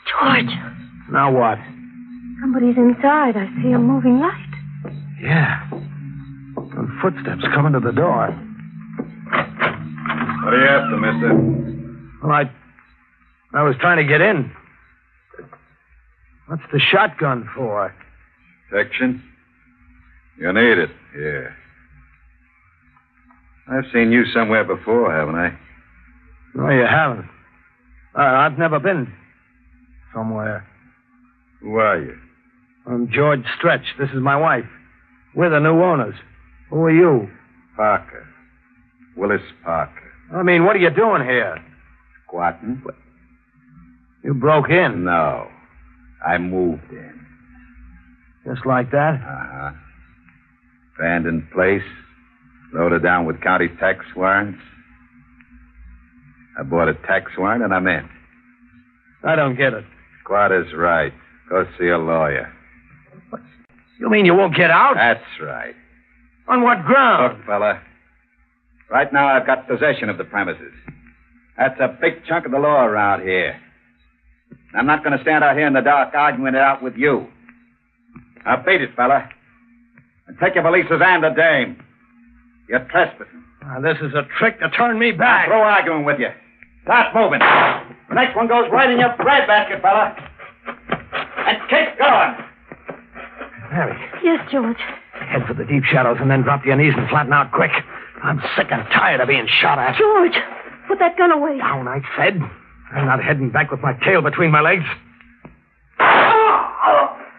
George. Now what? Somebody's inside. I see a moving light. Yeah. And footsteps coming to the door. What are you after, mister? Well, I was trying to get in. What's the shotgun for? Protection? You need it, yeah. I've seen you somewhere before, haven't I? No, you haven't. I've never been somewhere. Who are you? I'm George Stretch. This is my wife. We're the new owners. Who are you? Parker. Willis Parker. I mean, what are you doing here? Squatting? You broke in? No. I moved in. Just like that? Uh-huh. Abandoned place. Loaded down with county tax warrants. I bought a tax warrant and I'm in. I don't get it. Squatter's right. Go see a lawyer. What? You mean you won't get out? That's right. On what ground? Look, fella. Right now I've got possession of the premises. That's a big chunk of the law around here. I'm not going to stand out here in the dark arguing it out with you. Now, beat it, fella. And take your valises and the dame. You're trespassing. This is a trick to turn me back. Through arguing with you. Start moving. The next one goes right in your breadbasket, fella. And keep going. Mary, Yes, George. head for the deep shadows and then drop to your knees and flatten out quick. I'm sick and tired of being shot at. George, put that gun away. Down, I said. I'm not heading back with my tail between my legs.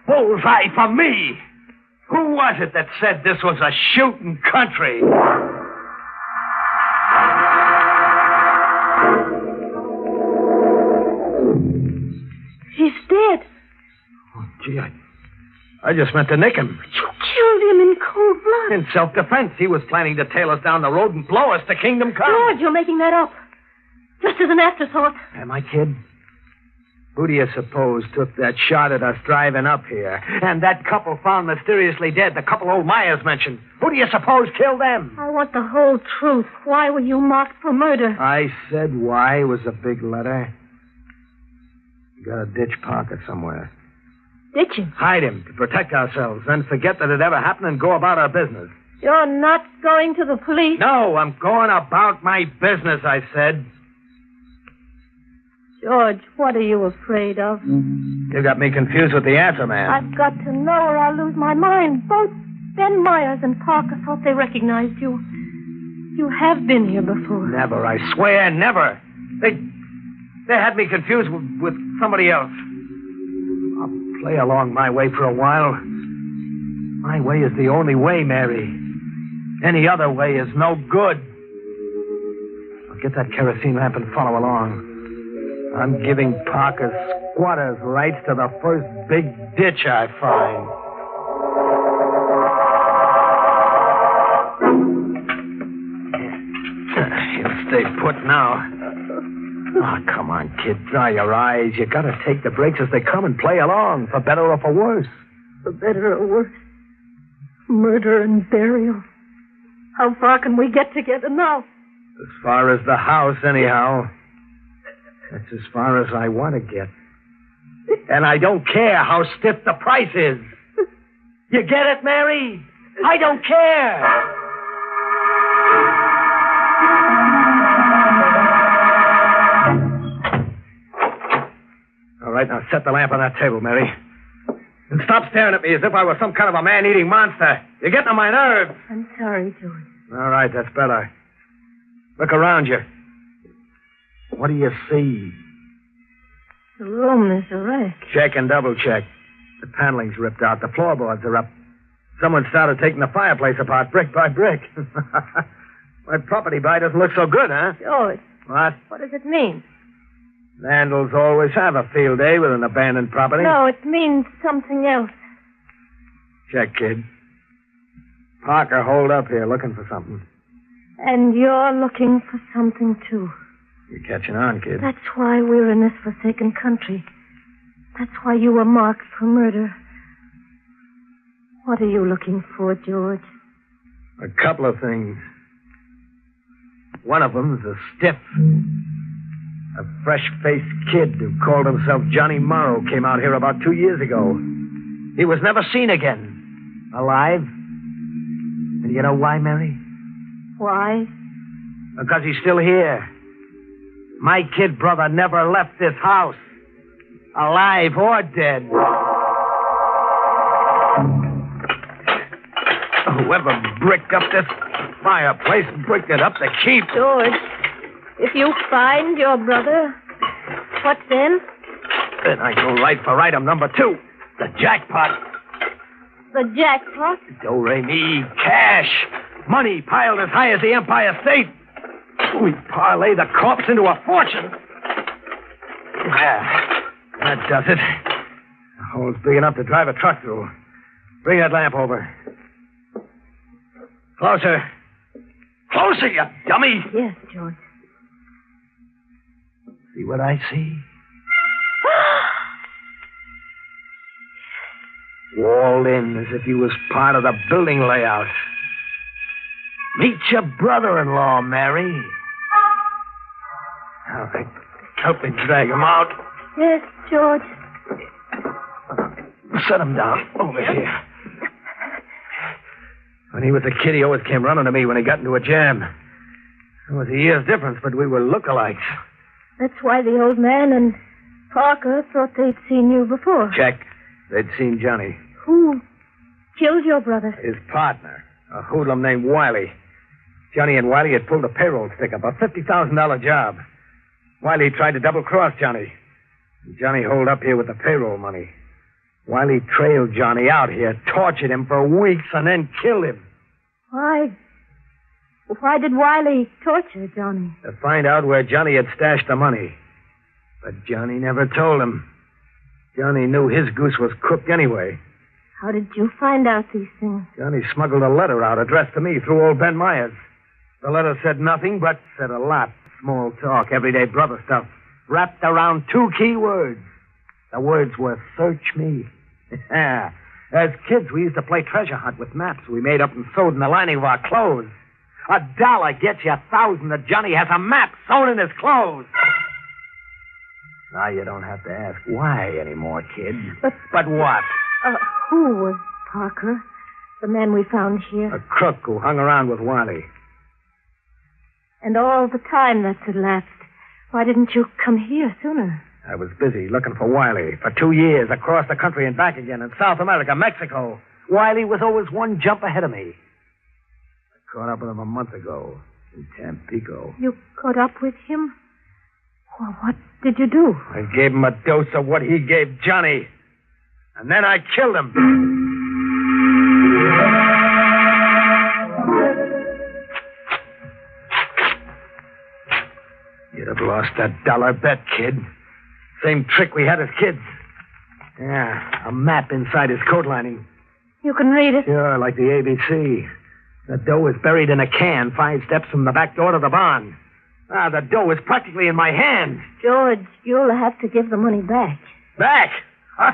Bullseye for me. Who was it that said this was a shooting country? He's dead. Oh, gee, I just meant to nick him. You killed him in cold blood. In self-defense. He was planning to tail us down the road and blow us to Kingdom Come. George, you're making that up. Just as an afterthought. Am I, kid? Who do you suppose took that shot at us driving up here? And that couple found mysteriously dead, the couple old Myers mentioned. Who do you suppose killed them? I want the whole truth. Why were you marked for murder? I said why was a big letter. You got to ditch Parker somewhere. Ditch him? Hide him to protect ourselves, then forget that it ever happened and go about our business. You're not going to the police? No, I'm going about my business, I said. George, what are you afraid of? You got me confused with the answer, man. I've got to know or I'll lose my mind. Both Ben Myers and Parker thought they recognized you. You have been here before. Never, I swear, never. They had me confused with somebody else. I'll play along my way for a while. My way is the only way, Mary. Any other way is no good. I'll get that kerosene lamp and follow along. I'm giving Parker's squatters rights to the first big ditch I find. He'll stay put now. Oh, come on, kid. Dry your eyes. You gotta take the breaks as they come and play along, for better or for worse. For better or worse. Murder and burial. How far can we get together now? As far as the house, anyhow. That's as far as I want to get. And I don't care how stiff the price is. You get it, Mary? I don't care. All right, now set the lamp on that table, Mary. And stop staring at me as if I were some kind of a man-eating monster. You're getting on my nerves. I'm sorry, George. All right, that's better. Look around you. What do you see? The room is a wreck. Check and double check. The paneling's ripped out. The floorboards are up. Someone started taking the fireplace apart brick by brick. My property buy doesn't look so good, huh? George. What? What does it mean? Vandals always have a field day with an abandoned property. No, it means something else. Check, kid. Parker holed up here looking for something. And you're looking for something, too. You're catching on, kid. That's why we're in this forsaken country. That's why you were marked for murder. What are you looking for, George? A couple of things. One of them's a stiff. A fresh-faced kid who called himself Johnny Morrow came out here about 2 years ago. He was never seen again. Alive. And you know why, Mary? Why? Because he's still here. My kid brother never left this house. Alive or dead. Whoever bricked up this fireplace bricked it up to keep. George, if you find your brother, what then? Then I go right for item number 2. The jackpot. The jackpot? Do-re-mi, cash. Money piled as high as the Empire State. We parlay the corpse into a fortune. There. That does it. The hole's big enough to drive a truck through. Bring that lamp over. Closer. Closer, you dummy. Yes, George. See what I see? Walled in as if he was part of the building layout. Meet your brother-in-law, Mary. All right. Help me drag him out. Yes, George. Set him down over here. When he was a kid, he always came running to me when he got into a jam. There was a year's difference, but we were lookalikes. That's why the old man and Parker thought they'd seen you before. Check. They'd seen Johnny. Who killed your brother? His partner, a hoodlum named Wiley. Johnny and Wiley had pulled a payroll stick-up, a $50,000 job. Wiley tried to double-cross Johnny. Johnny holed up here with the payroll money. Wiley trailed Johnny out here, tortured him for weeks, and then killed him. Why? Why did Wiley torture Johnny? To find out where Johnny had stashed the money. But Johnny never told him. Johnny knew his goose was cooked anyway. How did you find out these things? Johnny smuggled a letter out addressed to me through old Ben Myers. The letter said nothing, but said a lot. Small talk, everyday brother stuff, wrapped around 2 key words. The words were, search me. As kids, we used to play treasure hunt with maps we made up and sewed in the lining of our clothes. $1 gets you 1,000 that Johnny has a map sewn in his clothes. Now you don't have to ask why anymore, kid. But what? Who was Parker, the man we found here? A crook who hung around with Wiley. And all the time that's elapsed, why didn't you come here sooner? I was busy looking for Wiley for 2 years, across the country and back again, in South America, Mexico. Wiley was always one jump ahead of me. I caught up with him a month ago in Tampico. You caught up with him? Well, what did you do? I gave him a dose of what he gave Johnny. And then I killed him. You'd have lost that $1 bet, kid. Same trick we had as kids. Yeah, a map inside his coat lining. You can read it? Sure, like the ABC. The dough is buried in a can 5 steps from the back door to the barn. The dough is practically in my hand. George, you'll have to give the money back. Back? Huh?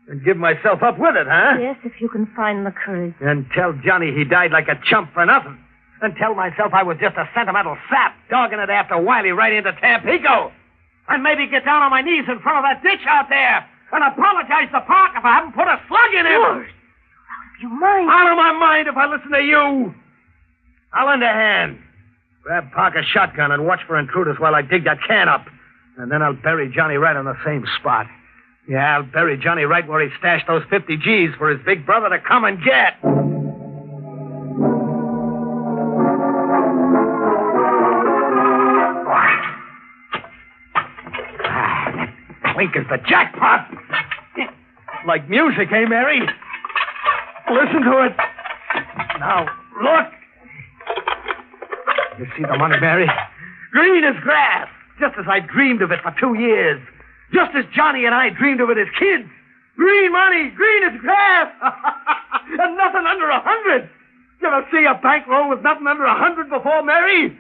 And give myself up with it, huh? Yes, if you can find the courage. And tell Johnny he died like a chump for nothing. And tell myself I was just a sentimental sap dogging it after Wiley right into Tampico. And maybe get down on my knees in front of that ditch out there and apologize to Parker if I haven't put a slug in him. George, out of your mind. Out of my mind if I listen to you. I'll lend a hand. Grab Parker's shotgun and watch for intruders while I dig that can up. And then I'll bury Johnny right on the same spot. Yeah, I'll bury Johnny right where he stashed those 50 G's for his big brother to come and get. That clink is the jackpot. Like music, eh, Mary? Listen to it. Now, look. You see the money, Mary? Green as grass, just as I dreamed of it for 2 years. Just as Johnny and I dreamed of it as kids. Green money, green as grass. And nothing under 100. You ever see a bankroll with nothing under 100 before, Mary?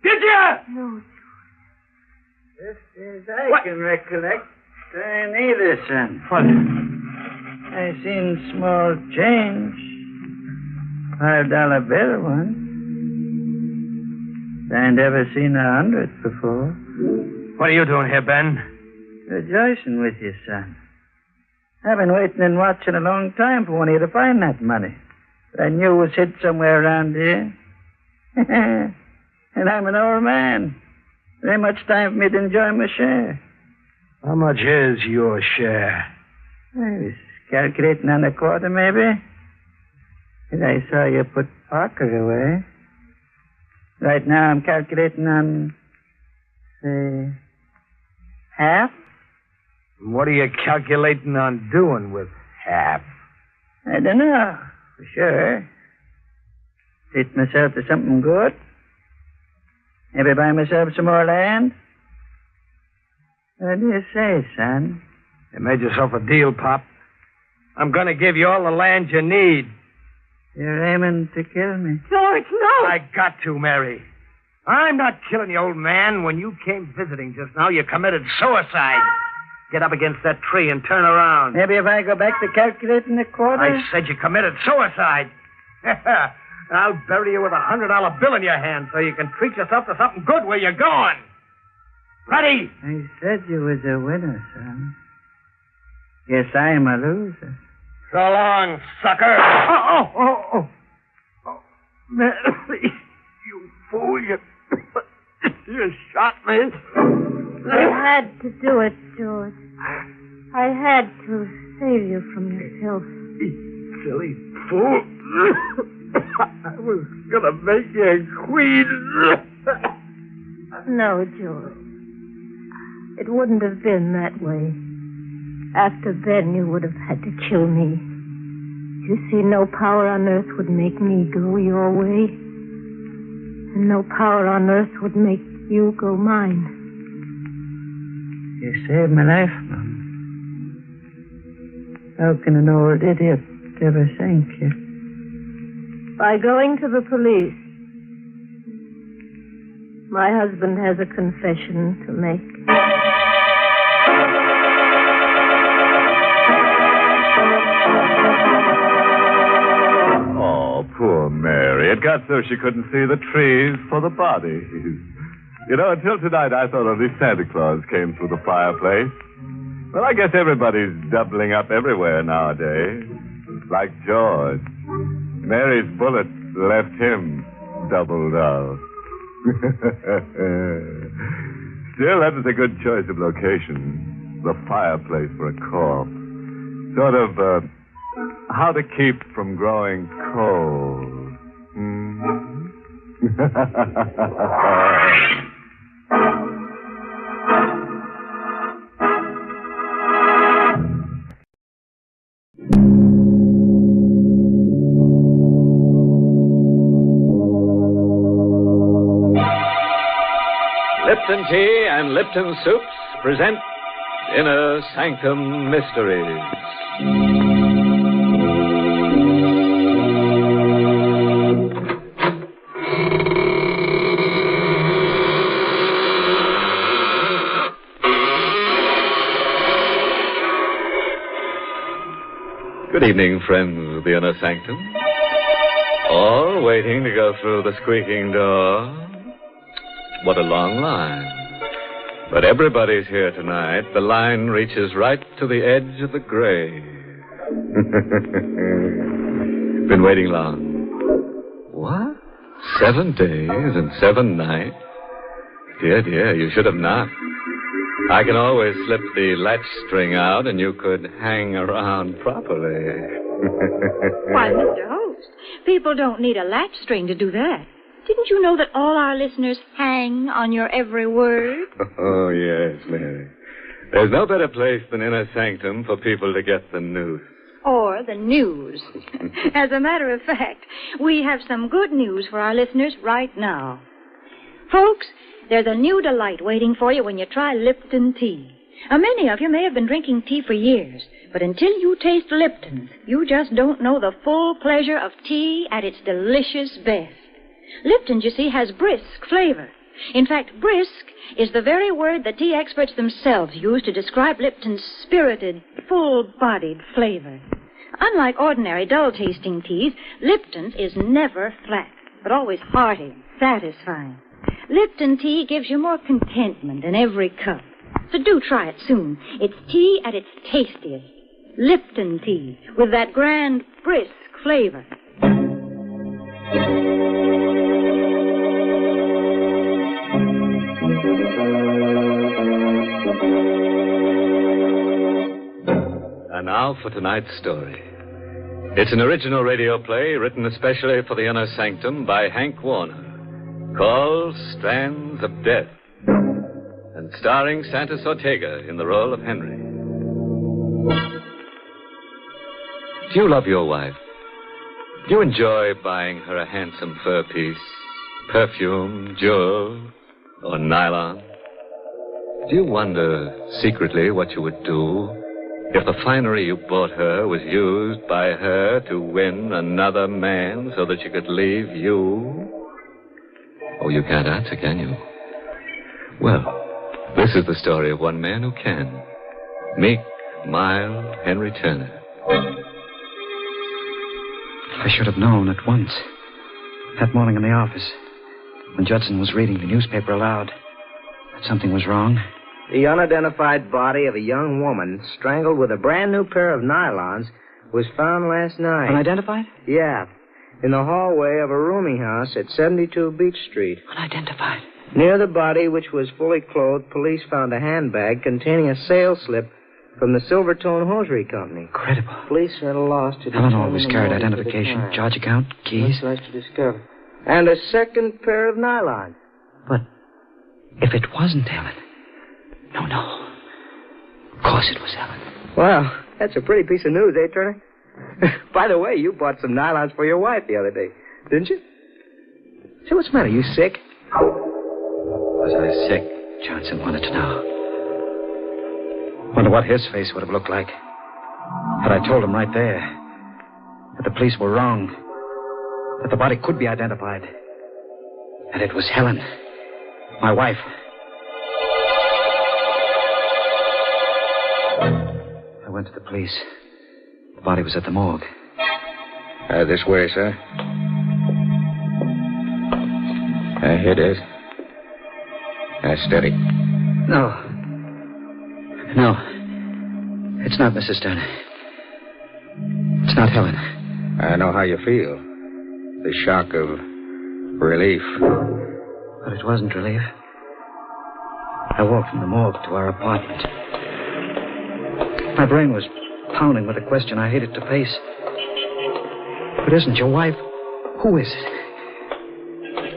Did you? No. Just as I can recollect, I neither, son. What? I seen small change. $5 bill once. I never seen 100 before. What are you doing here, Ben? Rejoicing with you, son. I've been waiting and watching a long time for one of you to find that money. But I knew it was hid somewhere around here. And I'm an old man. There ain't much time for me to enjoy my share. How much is your share? I was calculating on a quarter, maybe. And I saw you put Parker away. Right now I'm calculating on, say, half. What are you calculating on doing with half? I don't know, for sure. Treat myself to something good. Maybe buy myself some more land. What do you say, son? You made yourself a deal, Pop. I'm going to give you all the land you need. You're aiming to kill me. George, no! I got to, Mary. I'm not killing you, old man. When you came visiting just now, you committed suicide. Get up against that tree and turn around. Maybe if I go back to calculating the quarter? I said you committed suicide. I'll bury you with $100 bill in your hand so you can treat yourself to something good where you're going. Ready? I said you was a winner, son. Guess I'm a loser. So long, sucker. Oh. Mary, you fool. You shot me. I had to do it, George. I had to save you from yourself. You silly fool. I was gonna make you a queen. No, George. It wouldn't have been that way. After then, you would have had to kill me. You see, no power on earth would make me go your way. And no power on earth would make you go mine. You saved my life, Mom. How can an old idiot ever thank you? By going to the police. My husband has a confession to make. Oh, poor Mary. It got so she couldn't see the trees for the bodies. You know, until tonight I thought only Santa Claus came through the fireplace. Well, I guess everybody's doubling up everywhere nowadays. Like George. Mary's bullet left him doubled up. Still, that was a good choice of location. The fireplace for a corpse. Sort of, how to keep from growing cold. Lipton Tea and Lipton Soups present Inner Sanctum Mysteries. Good evening, friends of the Inner Sanctum. All waiting to go through the squeaking door. What a long line. But everybody's here tonight. The line reaches right to the edge of the grave. Been waiting long. What? 7 days and 7 nights? Dear, you should have knocked. I can always slip the latch string out and you could hang around properly. Why, Mr. Host, people don't need a latch string to do that. Didn't you know that all our listeners hang on your every word? Oh, yes, Mary. There's no better place than Inner Sanctum for people to get the news. Or the news. As a matter of fact, we have some good news for our listeners right now. Folks, there's a new delight waiting for you when you try Lipton tea. Now, many of you may have been drinking tea for years, but until you taste Lipton's, you just don't know the full pleasure of tea at its delicious best. Lipton, you see, has brisk flavor. In fact, brisk is the very word the tea experts themselves use to describe Lipton's spirited, full-bodied flavor. Unlike ordinary dull-tasting teas, Lipton's is never flat, but always hearty, satisfying. Lipton tea gives you more contentment in every cup. So do try it soon. It's tea at its tastiest. Lipton tea, with that grand, brisk flavor. And now for tonight's story. It's an original radio play written especially for the Inner Sanctum by Hank Warner, called Strands of Death, and starring Santos Ortega in the role of Henry. Do you love your wife? Do you enjoy buying her a handsome fur piece, perfume, jewels, or nylon? Do you wonder secretly what you would do if the finery you bought her was used by her to win another man so that she could leave you? Oh, you can't answer, can you? Well, this is the story of one man who can. Meek, mild Henry Turner. I should have known at once. That morning in the office, when Judson was reading the newspaper aloud, that something was wrong. The unidentified body of a young woman strangled with a brand new pair of nylons was found last night. Unidentified? Yeah. In the hallway of a rooming house at 72 Beach Street. Unidentified? Near the body, which was fully clothed, police found a handbag containing a sales slip from the Silvertone Hosiery Company. Incredible. Police are at a loss to Helen determine always the carried motive for the identification, crime. charge account, keys. Much less to discover. And a second pair of nylons. But if it wasn't Helen... No. Of course it was Helen. Well, that's a pretty piece of news, eh, Turner? By the way, you bought some nylons for your wife the other day, didn't you? Say, what's the matter? You sick? Was I sick? Johnson wanted to know. Wonder what his face would have looked like had I told him right there that the police were wrong, that the body could be identified, and it was Helen, my wife. I went to the police. The body was at the morgue. This way, sir. Here it is. Steady. No. It's not Mrs. Turner. It's not Helen. I know how you feel. The shock of relief. But it wasn't relief. I walked from the morgue to our apartment. My brain was pounding with a question I hated to face. If it isn't your wife, who is it?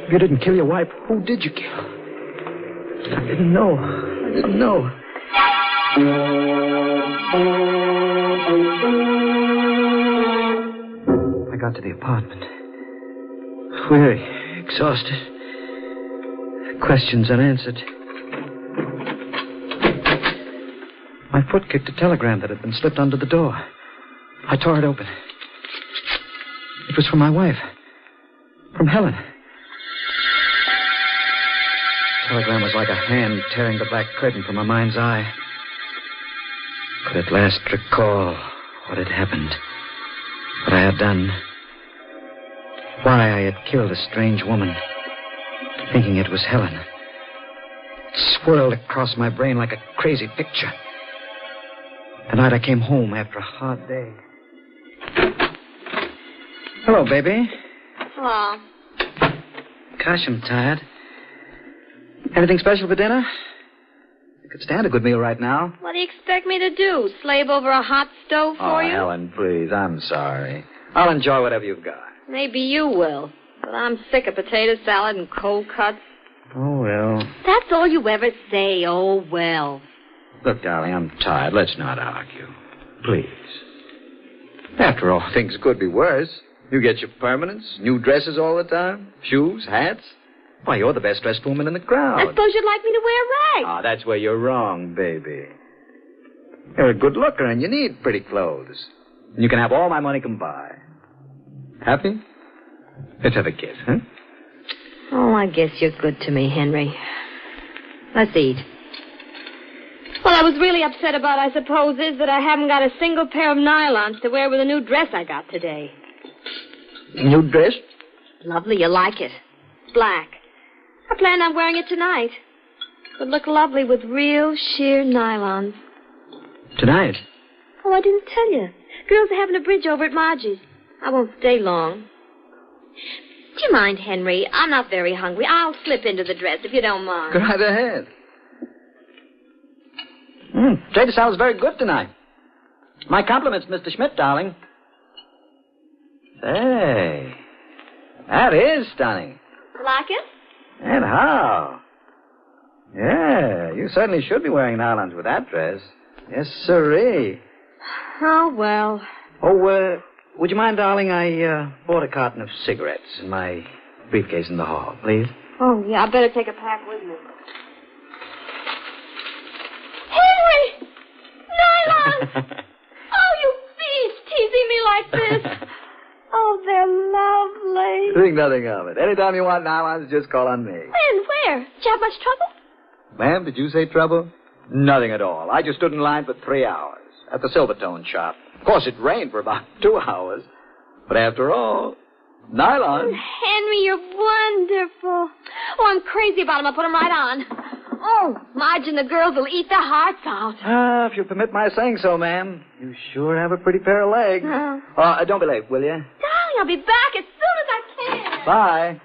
If you didn't kill your wife, who did you kill? I didn't know. I got to the apartment. Weary, exhausted. Questions unanswered. My foot kicked a telegram that had been slipped under the door. I tore it open. It was from my wife. From Helen. The telegram was like a hand tearing the black curtain from my mind's eye. Could at last recall what had happened. What I had done. Why I had killed a strange woman. Thinking it was Helen. It swirled across my brain like a crazy picture. The night I came home after a hard day. Hello, baby. Hello. Gosh, I'm tired. Anything special for dinner? I could stand a good meal right now. What do you expect me to do? Slave over a hot stove for you? Helen, please. I'm sorry. I'll enjoy whatever you've got. Maybe you will. But I'm sick of potato salad and cold cuts. Oh, well. That's all you ever say, oh, well. Look, darling, I'm tired. Let's not argue. Please. After all, things could be worse. You get your permanents, new dresses all the time, shoes, hats. Why, you're the best dressed woman in the crowd. I suppose you'd like me to wear rags. That's where you're wrong, baby. You're a good looker and you need pretty clothes. And you can have all my money can buy. Happy? Let's have a kiss, huh? Oh, I guess you're good to me, Henry. Let's eat. What I was really upset about, I suppose, is that I haven't got a single pair of nylons to wear with the new dress I got today. New dress? Lovely, you like it. Black. I planned on wearing it tonight. Would look lovely with real sheer nylons. Tonight? Oh, I didn't tell you. Girls are having a bridge over at Margie's. I won't stay long. Do you mind, Henry? I'm not very hungry. I'll slip into the dress if you don't mind. Go right ahead. Potato salad's very good tonight. My compliments, Mr. Schmidt, darling. Say, that is stunning. Like it? And how? Yeah, you certainly should be wearing nylons with that dress. Yes, sirree. Oh, well. Oh, would you mind, darling? I bought a carton of cigarettes in my briefcase in the hall, please. Oh, yeah, I better take a pack with me. Henry! Nylons! Oh, you beast, teasing me like this. Oh, they're lovely. Think nothing of it. Anytime you want nylons, just call on me. When? Where? Did you have much trouble? Ma'am, did you say trouble? Nothing at all. I just stood in line for 3 hours at the Silvertone shop. Of course, it rained for about 2 hours. But after all, nylon. Henry, you're wonderful. Oh, I'm crazy about them. I'll put them right on. Oh, Marge and the girls will eat their hearts out. If you permit my saying so, ma'am. You sure have a pretty pair of legs. Don't be late, will you? Darling, I'll be back as soon as I can. Bye.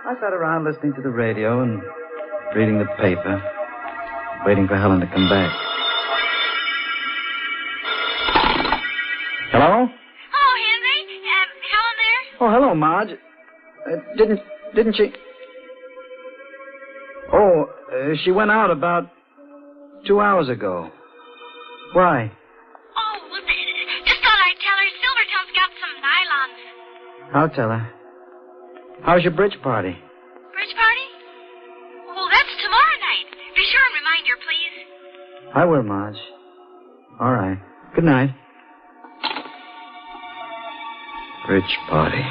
I sat around listening to the radio and reading the paper, waiting for Helen to come back. Hello? Oh, Henry. Helen there? Oh, hello, Marge. Didn't she... Oh, she went out about 2 hours ago. Why? Oh, well, just thought I'd tell her Silvertone's got some nylons. I'll tell her. How's your bridge party? Bridge party? Well, that's tomorrow night. Be sure and remind her, please. I will, Marge. All right. Good night. Bridge party.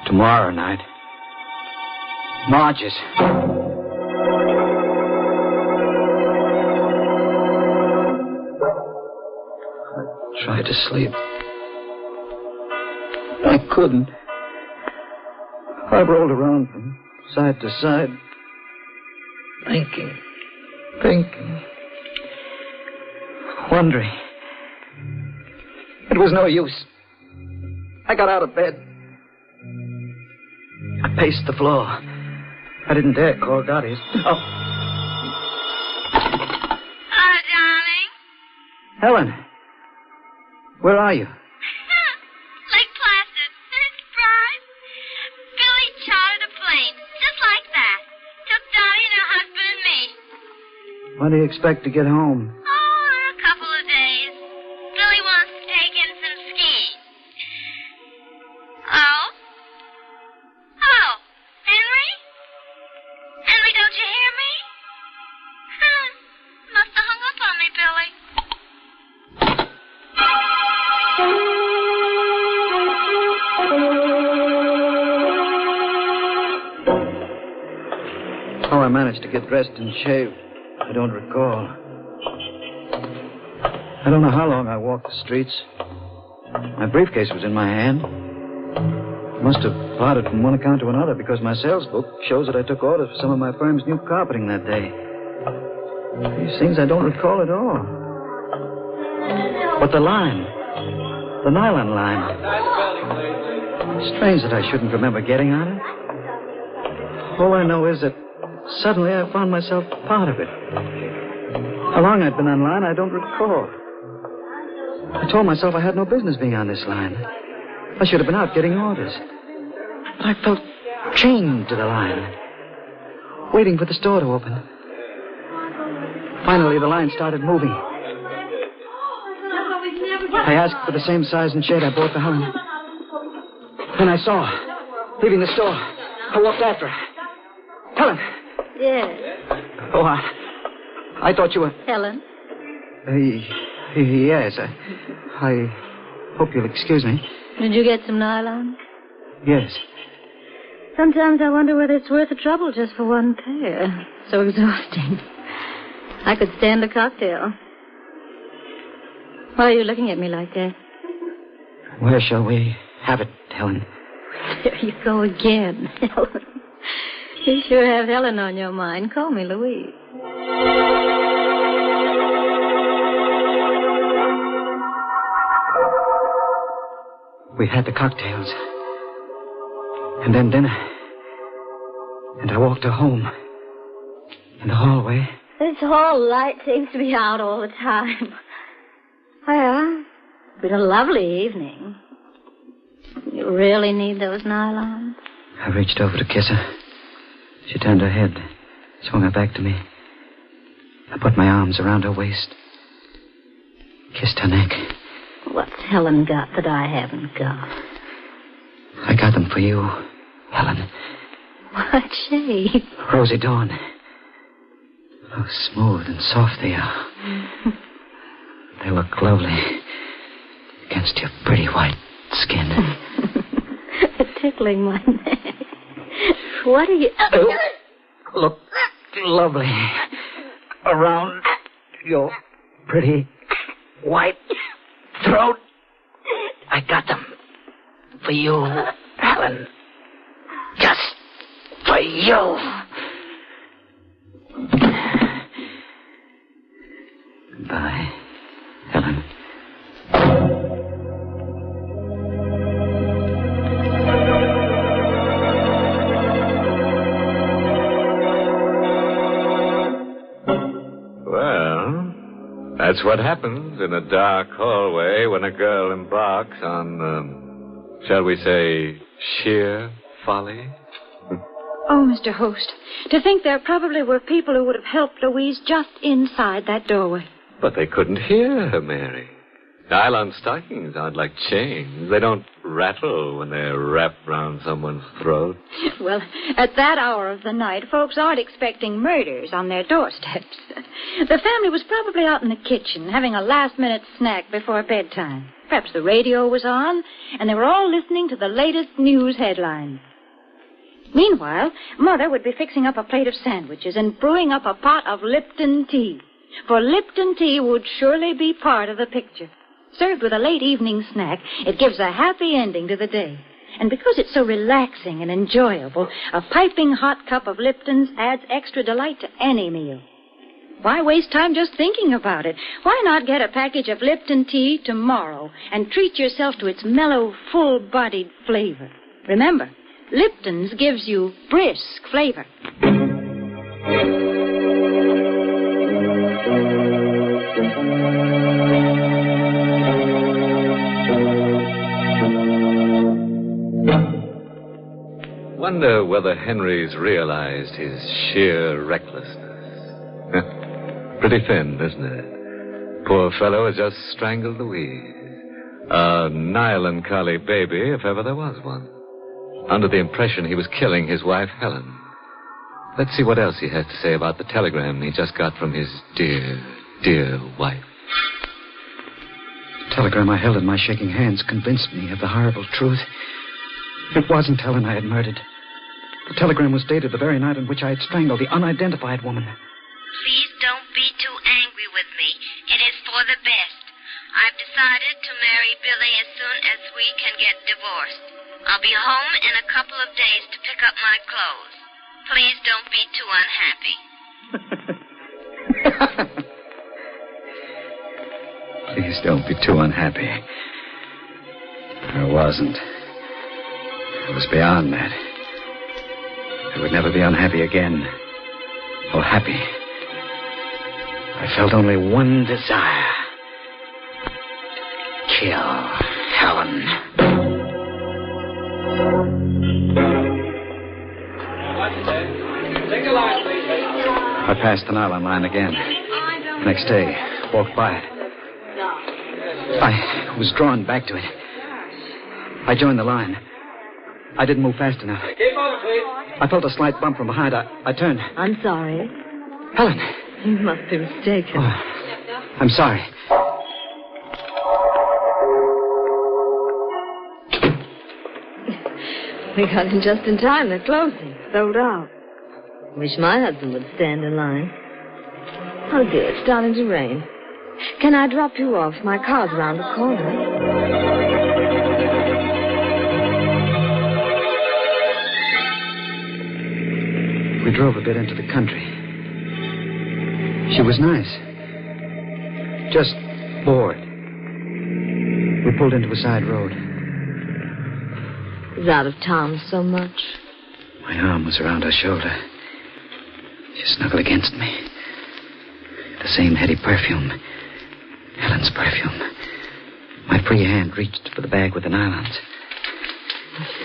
Tomorrow night. Marge's. I tried to sleep. I couldn't. I rolled around from side to side, thinking, wondering. It was no use. I got out of bed. I paced the floor. I didn't dare call Dottie's. Oh. Hello, darling. Helen, where are you? Lake Placid. Surprise. Billy chartered a plane, just like that. Took Dottie and her husband and me. When do you expect to get home? Oh, in a couple of days. Billy wants to take in some skiing. Oh? Oh, Henry? Henry, don't you hear me? Must have hung up on me, Billy. How I managed to get dressed and shaved, I don't recall. I don't know how long I walked the streets. My briefcase was in my hand. Must have plodded from one account to another because my sales book shows that I took orders for some of my firm's new carpeting that day. These things I don't recall at all. But the line, the nylon line. Strange that I shouldn't remember getting on it. All I know is that suddenly I found myself part of it. How long I'd been on line, I don't recall. I told myself I had no business being on this line. I should have been out getting orders. But I felt chained to the line, waiting for the store to open. Finally, the line started moving. I asked for the same size and shade I bought for Helen. Then I saw her, leaving the store. I walked after her. Helen! Yes. Oh, I thought you were... Helen? Yes. I hope you'll excuse me. Did you get some nylon? Yes. Sometimes I wonder whether it's worth the trouble just for one pair. So exhausting. I could stand a cocktail. Why are you looking at me like that? Where shall we have it, Helen? There you go again, Helen. You sure have Helen on your mind. Call me Louise. We had the cocktails. And then dinner. And I walked her home. In the hallway. This hall light seems to be out all the time. Well, it's been a lovely evening. You really need those nylons? I reached over to kiss her. She turned her head, swung her back to me. I put my arms around her waist, kissed her neck. What's Helen got that I haven't got? I got them for you, Helen. What shade? Rosy dawn. How smooth and soft they are. They look lovely against your pretty white skin. Tickling my neck. What are you... Look lovely around your pretty white throat. for you, Helen. Just for you. Goodbye, Helen. Well, that's what happens in a dark hallway when a girl embarks on, shall we say, sheer folly. Oh, Mr. Host, to think there probably were people who would have helped Louise just inside that doorway. But they couldn't hear her, Mary. Nylon stockings aren't like chains. They don't rattle when they're wrapped round someone's throat. Well, at that hour of the night, folks aren't expecting murders on their doorsteps. The family was probably out in the kitchen having a last-minute snack before bedtime. Perhaps the radio was on, and they were all listening to the latest news headlines. Meanwhile, Mother would be fixing up a plate of sandwiches and brewing up a pot of Lipton tea. For Lipton tea would surely be part of the picture. Served with a late evening snack, it gives a happy ending to the day. And because it's so relaxing and enjoyable, a piping hot cup of Lipton's adds extra delight to any meal. Why waste time just thinking about it? Why not get a package of Lipton tea tomorrow and treat yourself to its mellow, full-bodied flavor? Remember, Lipton's gives you brisk flavor. Wonder whether Henry's realized his sheer recklessness. Pretty thin, isn't it? Poor fellow has just strangled Louise. A nylon collie baby, if ever there was one. Under the impression he was killing his wife, Helen. Let's see what else he has to say about the telegram he just got from his dear, dear wife. The telegram I held in my shaking hands convinced me of the horrible truth. It wasn't Helen I had murdered. The telegram was dated the very night on which I had strangled the unidentified woman. Please don't be too angry with me. It is for the best. I've decided to marry Billy as soon as we can get divorced. I'll be home in a couple of days to pick up my clothes. Please don't be too unhappy. Please don't be too unhappy. I wasn't. I was beyond that. I would never be unhappy again. Or happy. I felt only one desire. Kill Helen. I passed the nylon line again. Next day, walked by it. I was drawn back to it. I joined the line. I didn't move fast enough. I felt a slight bump from behind. I turned. I'm sorry. Helen. You must be mistaken. Oh, I'm sorry. We got in just in time. They're closing. Sold out. Wish my husband would stand in line. Oh, dear, it's starting to rain. Can I drop you off? My car's around the corner. We drove a bit into the country. She was nice. Just bored. We pulled into a side road. Is out of town so much? My arm was around her shoulder. She snuggled against me. The same heady perfume. Helen's perfume. My free hand reached for the bag with the nylons.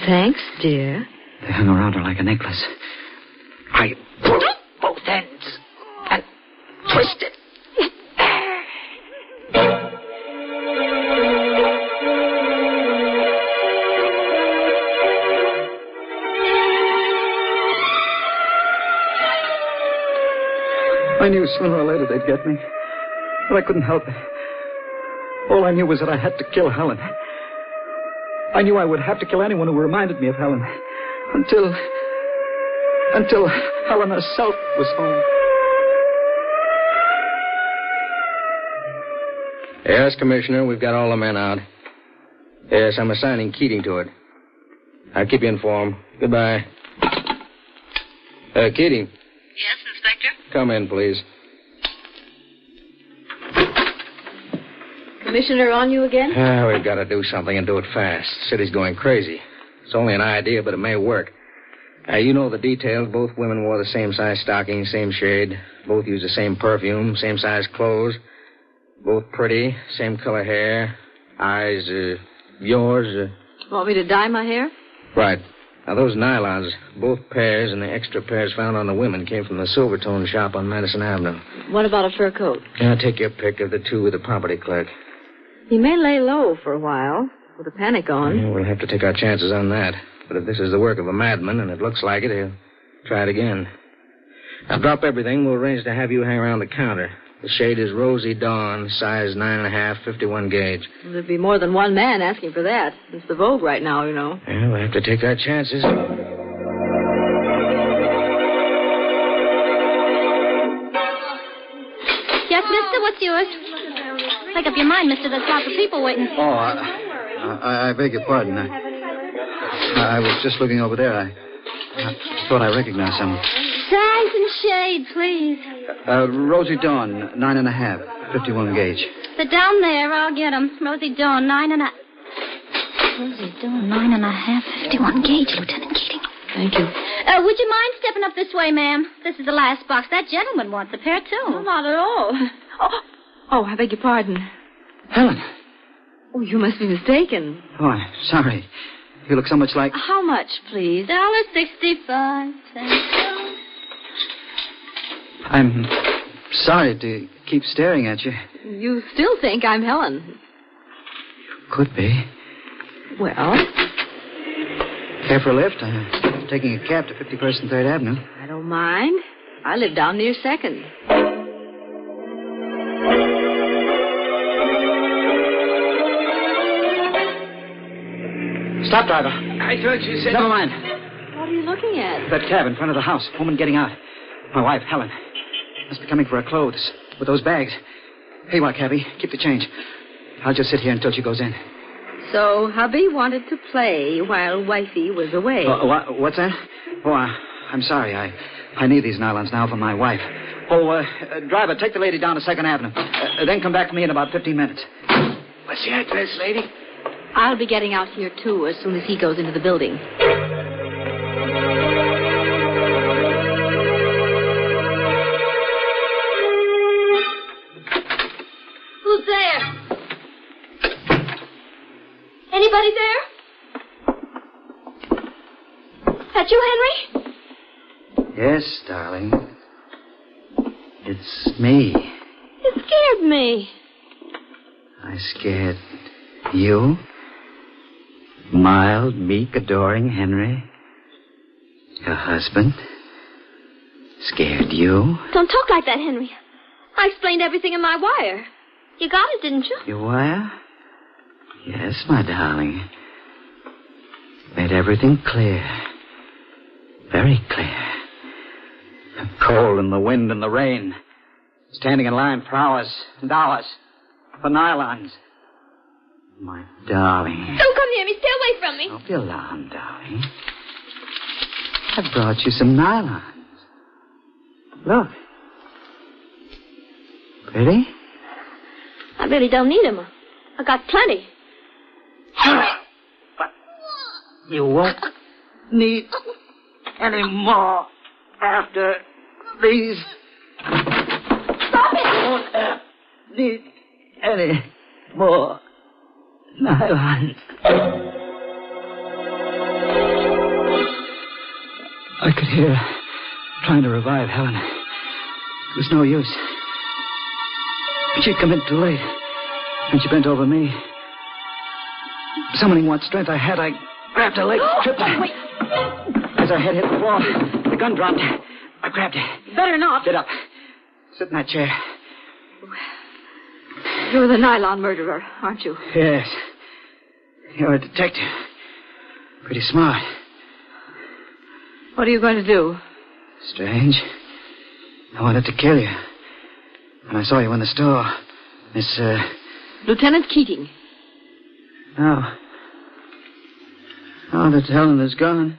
Thanks, dear. They hung around her like a necklace. I pulled both ends and twisted. I knew sooner or later they'd get me, but I couldn't help it. All I knew was that I had to kill Helen. I knew I would have to kill anyone who reminded me of Helen. Until Helen herself was home. Yes, Commissioner, we've got all the men out. Yes, I'm assigning Keating to it. I'll keep you informed. Goodbye. Keating. Yes, Inspector? Come in, please. Commissioner on you again? We've got to do something and do it fast. City's going crazy. It's only an idea, but it may work. You know the details. Both women wore the same size stockings, same shade. Both used the same perfume, same size clothes. Both pretty, same color hair. Eyes, yours. Want me to dye my hair? Right. Now, those nylons, both pairs and the extra pairs found on the women came from the Silvertone shop on Madison Avenue. What about a fur coat? Take your pick of the two with the property clerk. He may lay low for a while with a panic on. Yeah, we'll have to take our chances on that. But if this is the work of a madman, and it looks like it, he'll try it again. Now, drop everything. We'll arrange to have you hang around the counter. The shade is Rosy Dawn, size 9.5, 51 gauge. There'd be more than one man asking for that. It's the vogue right now, you know. Yeah, we'll have to take our chances. Yes, mister, what's yours? Make up your mind, mister. There's lots of people waiting. Oh, I beg your pardon. I was just looking over there. I thought I recognized someone. Size and shade, please. Rosy Dawn, 9.5, 51 gauge. They're down there. I'll get 'em. Rosy Dawn, 9.5. Rosy Dawn, 9.5, 51 gauge, Lieutenant Keating. Thank you. Would you mind stepping up this way, ma'am? This is the last box. That gentleman wants a pair, too. No, not at all. Oh, I beg your pardon. Helen. Oh, you must be mistaken. Oh, I'm sorry. You look so much like... How much, please? $1.65. I'm sorry to keep staring at you. You still think I'm Helen? Could be. Well? Care for a lift? I'm taking a cab to 51st and 3rd Avenue. I don't mind. I live down near 2nd. Stop, driver. I thought you said... Never mind. What are you looking at? That cab in front of the house. Woman getting out. My wife, Helen. Must be coming for her clothes with those bags. Here you are, cabby. Keep the change. I'll just sit here until she goes in. So, hubby wanted to play while wifey was away. What's that? Oh, I'm sorry. I need these nylons now for my wife. Oh, driver, take the lady down to 2nd Avenue. Then come back to me in about 15 minutes. What's the address, lady? I'll be getting out here, too, as soon as he goes into the building. Who's there? Anybody there? That you, Henry? Yes, darling. It's me. You scared me. I scared you? Mild, meek, adoring Henry? Your husband? Scared you? Don't talk like that, Henry. I explained everything in my wire. You got it, didn't you? Your wire? Yes, my darling. Made everything clear. Very clear. The cold and the wind and the rain. Standing in line for hours and hours. For nylons. My darling. Don't come near me. Stay away from me. Don't be alarmed, darling. I brought you some nylons. Look. Pretty? I really don't need them. I got plenty. But you won't need any more after these. Stop it! You won't need any more nylons. I could hear her trying to revive Helen. It was no use. She'd come in too late. And she bent over me. Summoning what strength I had, I grabbed her leg, tripped her. Wait. As her head hit the wall, the gun dropped. I grabbed her. Better not. Sit up. Sit in that chair. You're the nylon murderer, aren't you? Yes. You're a detective. Pretty smart. What are you going to do? Strange. I wanted to kill you. When I saw you in the store, Miss, Lieutenant Keating. No. Now that Helen is gone,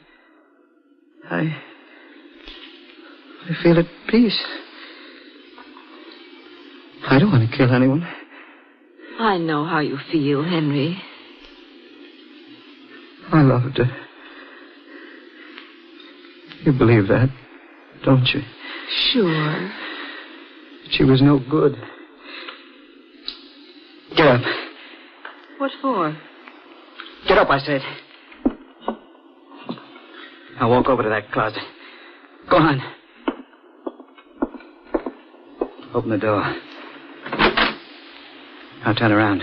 I feel at peace. I don't want to kill anyone. I know how you feel, Henry. I loved her. You believe that, don't you? Sure. She was no good. Get up. What for? Get up, I said. Now walk over to that closet. Go on. Open the door. Now turn around.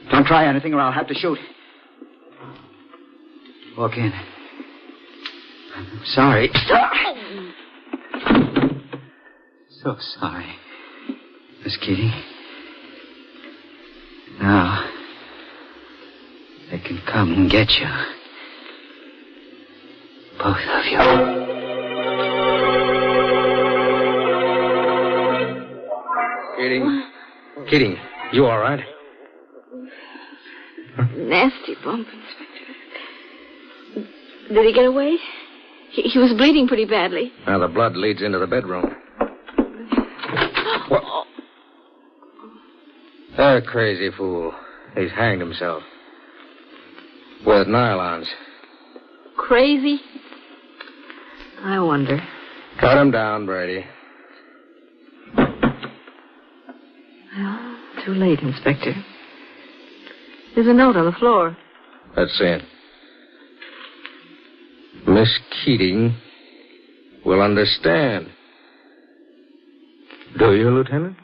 Don't try anything or I'll have to shoot. Walk in. I'm sorry. So sorry, Miss Keating. Now, they can come and get you. Both of you. Keating, you all right? Nasty bump, Inspector. Did he get away? He was bleeding pretty badly. Now, the blood leads into the bedroom. What? That crazy fool. He's hanged himself. With nylons. Crazy? I wonder. Cut him down, Brady. Well, too late, Inspector. There's a note on the floor. Let's see it. Miss Keating will understand. Do you, Lieutenant?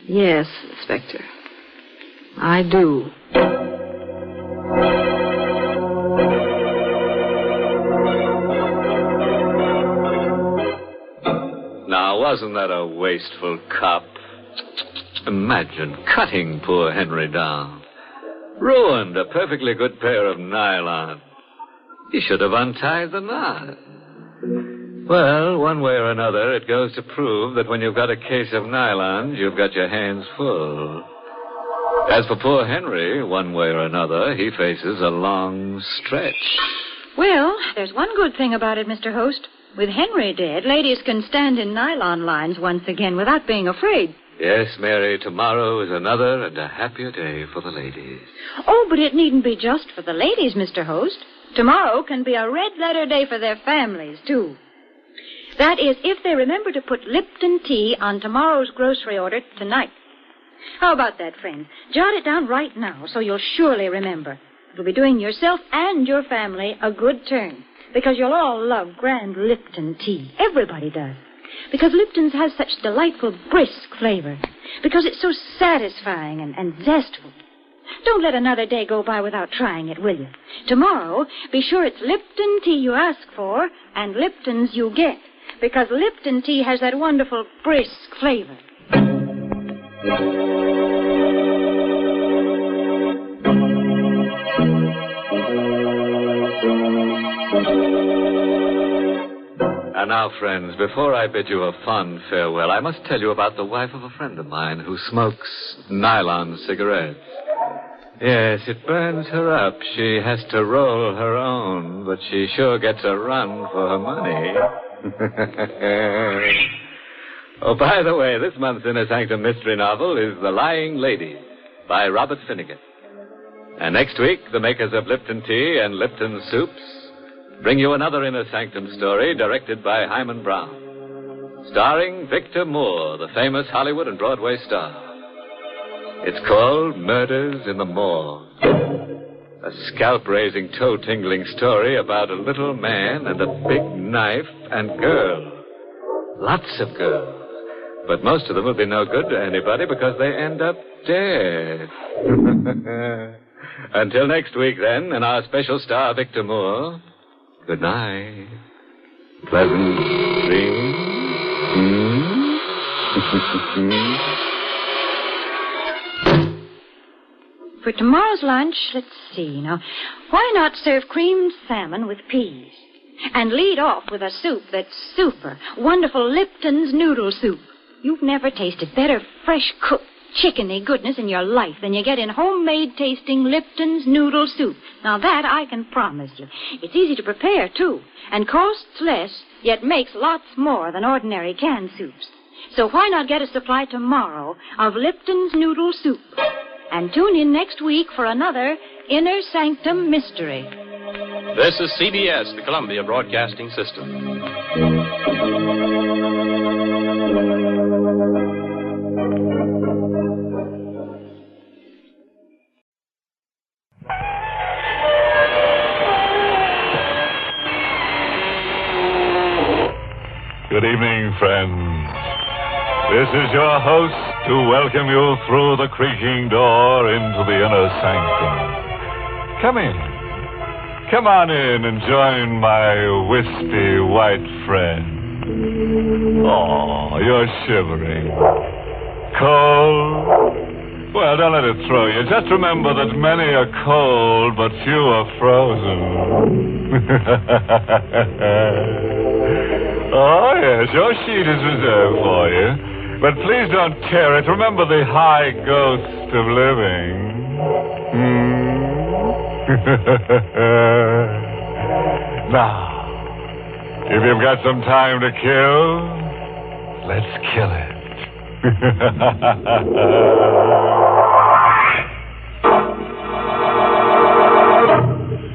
Yes, Inspector. I do. Now, wasn't that a wasteful cop? Imagine cutting poor Henry down. Ruined a perfectly good pair of nylon. He should have untied the knot. Well, one way or another, it goes to prove that when you've got a case of nylons, you've got your hands full. As for poor Henry, one way or another, he faces a long stretch. Well, there's one good thing about it, Mr. Host. With Henry dead, ladies can stand in nylon lines once again without being afraid. Yes, Mary, tomorrow is another and a happier day for the ladies. Oh, but it needn't be just for the ladies, Mr. Host. Tomorrow can be a red-letter day for their families, too. That is, if they remember to put Lipton tea on tomorrow's grocery order tonight. How about that, friends? Jot it down right now so you'll surely remember. It'll be doing yourself and your family a good turn, because you'll all love grand Lipton tea. Everybody does. Because Lipton's has such delightful, brisk flavor. Because it's so satisfying and zestful. Don't let another day go by without trying it, will you? Tomorrow, be sure it's Lipton tea you ask for and Lipton's you get. Because Lipton tea has that wonderful, brisk flavor. And now, friends, before I bid you a fond farewell, I must tell you about the wife of a friend of mine who smokes nylon cigarettes. Yes, it burns her up. She has to roll her own, but she sure gets a run for her money. Oh, by the way, this month's Inner Sanctum mystery novel is The Lying Lady by Robert Finnegan. And next week, the makers of Lipton Tea and Lipton Soups bring you another Inner Sanctum story directed by Hyman Brown, starring Victor Moore, the famous Hollywood and Broadway star. It's called Murders in the Morgue. A scalp-raising, toe-tingling story about a little man and a big knife and girl. Lots of girls. But most of them will be no good to anybody because they end up dead. Until next week, then, and our special star, Victor Moore, good night. Pleasant dreams. For tomorrow's lunch, let's see now. Why not serve creamed salmon with peas? And lead off with a soup that's super. Wonderful Lipton's noodle soup. You've never tasted better fresh cooked chickeny goodness in your life than you get in homemade tasting Lipton's noodle soup. Now that I can promise you. It's easy to prepare, too, and costs less, yet makes lots more than ordinary canned soups. So why not get a supply tomorrow of Lipton's noodle soup? And tune in next week for another Inner Sanctum Mystery. This is CBS, the Columbia Broadcasting System. Good evening, friends. This is your host to welcome you through the creaking door into the inner sanctum. Come in. Come on in and join my wispy white friend. Oh, you're shivering. Cold? Well, don't let it throw you. Just remember that many are cold, but few are frozen. Oh, yes, your sheet is reserved for you. But please don't tear it. Remember the high ghost of living. Now, if you've got some time to kill, let's kill it.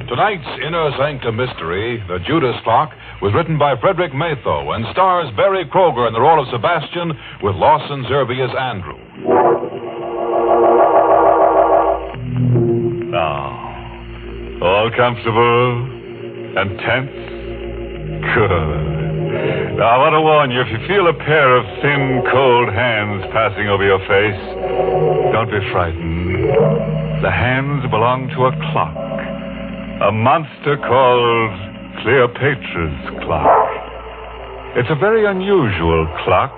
Tonight's Inner Sanctum Mystery, The Judas Clock, was written by Frederick Maytho and stars Barry Kroger in the role of Sebastian with Lawson Zerbe as Andrew. Now, all comfortable and tense? Good. Now, I want to warn you, if you feel a pair of thin, cold hands passing over your face, don't be frightened. The hands belong to a clock. A monster called Cleopatra's clock. It's a very unusual clock.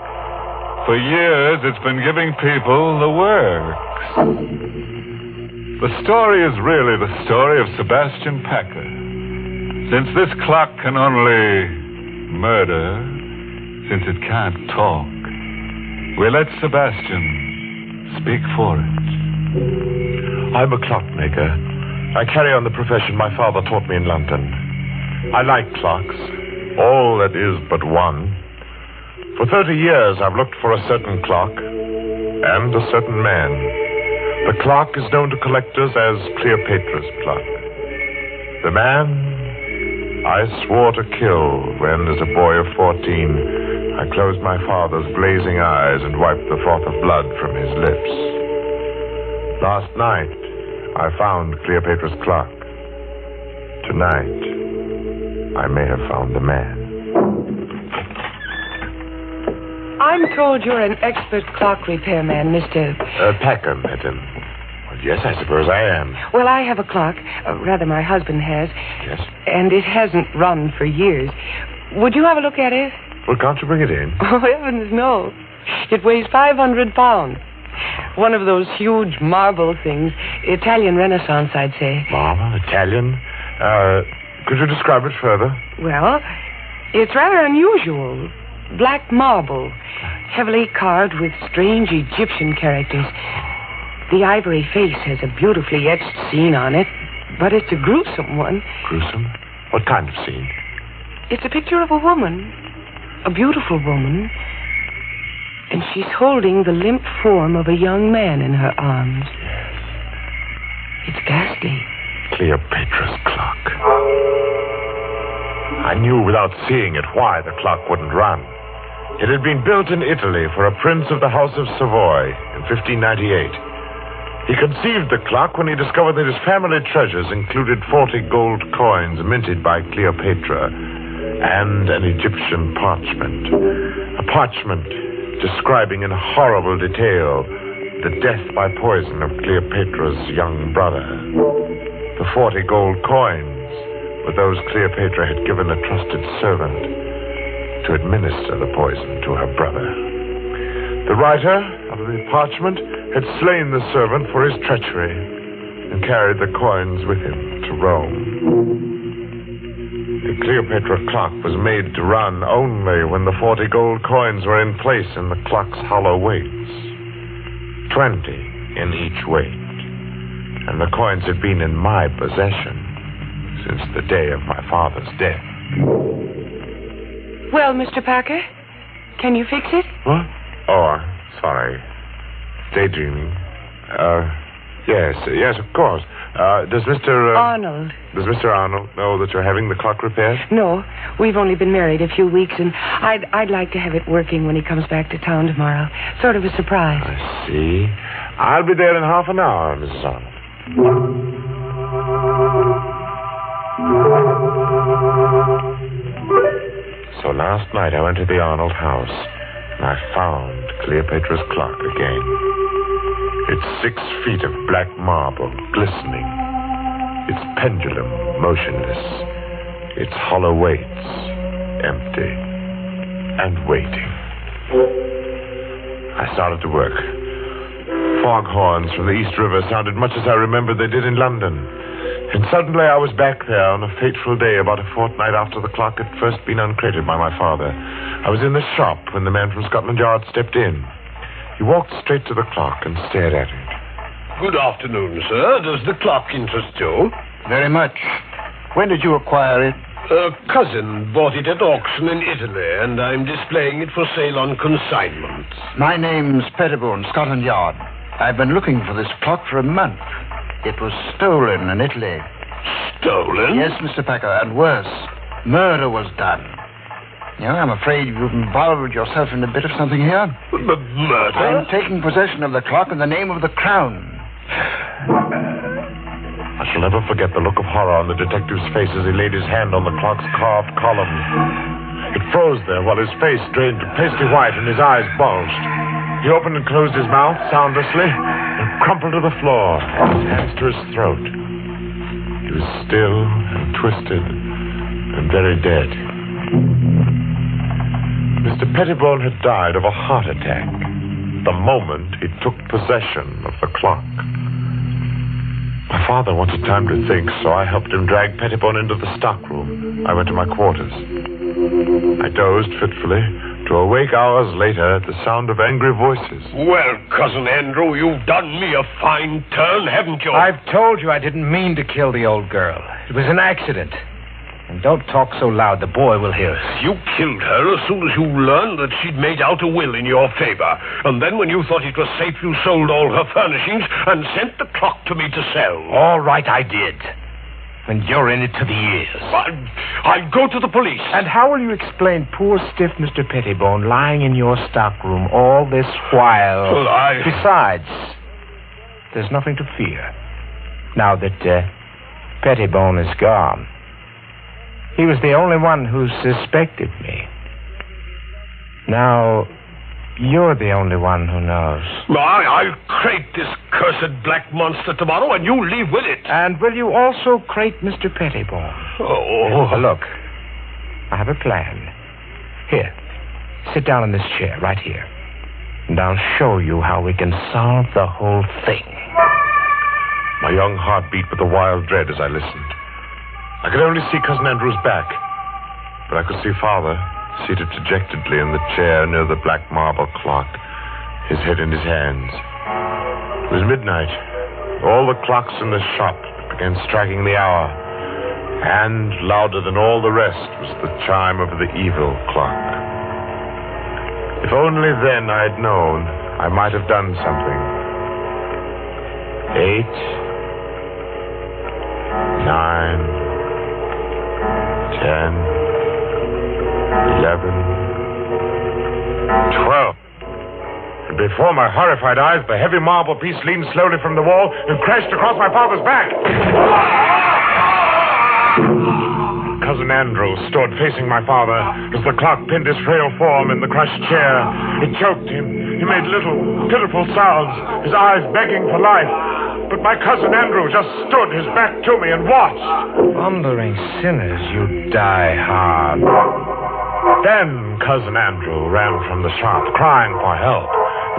For years, it's been giving people the works. The story is really the story of Sebastian Packer. Since this clock can only murder, since it can't talk, we let Sebastian speak for it. I'm a clockmaker. I carry on the profession my father taught me in London. I like clocks, all that is but one. For 30 years, I've looked for a certain clock and a certain man. The clock is known to collectors as Cleopatra's clock. The man I swore to kill when, as a boy of 14, I closed my father's glazing eyes and wiped the froth of blood from his lips. Last night, I found Cleopatra's clock. Tonight, I may have found the man. I'm told you're an expert clock repairman, Mr. Packer, madam. Well, yes, I suppose I am. Well, I have a clock. Rather, my husband has. Yes? And it hasn't run for years. Would you have a look at it? Well, can't you bring it in? Oh, heavens, no. It weighs 500 pounds. One of those huge marble things. Italian Renaissance, I'd say. Marble? Italian? Could you describe it further? Well, it's rather unusual. Black marble, heavily carved with strange Egyptian characters. The ivory face has a beautifully etched scene on it, but it's a gruesome one. Gruesome? What kind of scene? It's a picture of a woman, a beautiful woman, and she's holding the limp form of a young man in her arms. Yes. It's ghastly. Cleopatra's clock. I knew without seeing it why the clock wouldn't run. It had been built in Italy for a prince of the House of Savoy in 1598. He conceived the clock when he discovered that his family treasures included 40 gold coins minted by Cleopatra and an Egyptian parchment. A parchment describing in horrible detail the death by poison of Cleopatra's young brother. The 40 gold coins were those Cleopatra had given a trusted servant to administer the poison to her brother. The writer of the parchment had slain the servant for his treachery and carried the coins with him to Rome. The Cleopatra clock was made to run only when the 40 gold coins were in place in the clock's hollow weights. 20 in each weight. And the coins had been in my possession since the day of my father's death. Well, Mr. Packer, can you fix it? What? Oh, sorry. Daydreaming. Yes, of course. Does Mr. Arnold. Does Mr. Arnold know that you're having the clock repaired? No, we've only been married a few weeks, and I'd like to have it working when he comes back to town tomorrow. Sort of a surprise. I see. I'll be there in half an hour, Mrs. Arnold. So last night I went to the Arnold house, and I found Cleopatra's clock again. Its 6 feet of black marble glistening, its pendulum motionless, its hollow weights empty and waiting. I started to work. Foghorns from the East River sounded much as I remembered they did in London. And suddenly I was back there on a fateful day about a fortnight after the clock had first been uncrated by my father. I was in the shop when the man from Scotland Yard stepped in. He walked straight to the clock and stared at it. Good afternoon, sir. Does the clock interest you? Very much. When did you acquire it? A cousin bought it at auction in Italy, and I'm displaying it for sale on consignment. My name's Pettibone, Scotland Yard. I've been looking for this clock for a month. It was stolen in Italy. Stolen? Yes, Mr. Packer, and worse. Murder was done. I'm afraid you've involved yourself in a bit of something here. Murder? I'm taking possession of the clock in the name of the Crown. I shall never forget the look of horror on the detective's face as he laid his hand on the clock's carved column. It froze there while his face drained to pasty white and his eyes bulged. He opened and closed his mouth soundlessly and crumpled to the floor, his hands to his throat. He was still and twisted and very dead. Mr. Pettibone had died of a heart attack the moment he took possession of the clock. My father wanted time to think, so I helped him drag Pettibone into the stockroom. I went to my quarters. I dozed fitfully to awake hours later at the sound of angry voices. Well, Cousin Andrew, you've done me a fine turn, haven't you? I've told you I didn't mean to kill the old girl. It was an accident. And don't talk so loud. The boy will hear us. You killed her as soon as you learned that she'd made out a will in your favor. And then when you thought it was safe, you sold all her furnishings and sent the clock to me to sell. All right, I did. And you're in it to the ears. I'll go to the police. And how will you explain poor stiff Mr. Pettibone lying in your stockroom all this while? Well, Besides, there's nothing to fear. Now that Pettibone is gone. He was the only one who suspected me. Now, you're the only one who knows. I'll crate this cursed black monster tomorrow, and you leave with it. And will you also crate Mr. Pettibone? Oh. Look, I have a plan. Here, sit down in this chair, right here. And I'll show you how we can solve the whole thing. My young heart beat with a wild dread as I listened. I could only see Cousin Andrew's back, but I could see Father seated dejectedly in the chair near the black marble clock, his head in his hands. It was midnight. All the clocks in the shop began striking the hour, and louder than all the rest was the chime of the evil clock. If only then I had known, I might have done something. 8, 9, 10, 11, 12. And before my horrified eyes, the heavy marble piece leaned slowly from the wall and crashed across my father's back. Cousin Andrew stood facing my father as the clock pinned his frail form in the crushed chair. It choked him. He made little, pitiful sounds, his eyes begging for life. But my cousin Andrew just stood his back to me and watched. Thundering sinners, you die hard. Then Cousin Andrew ran from the shop, crying for help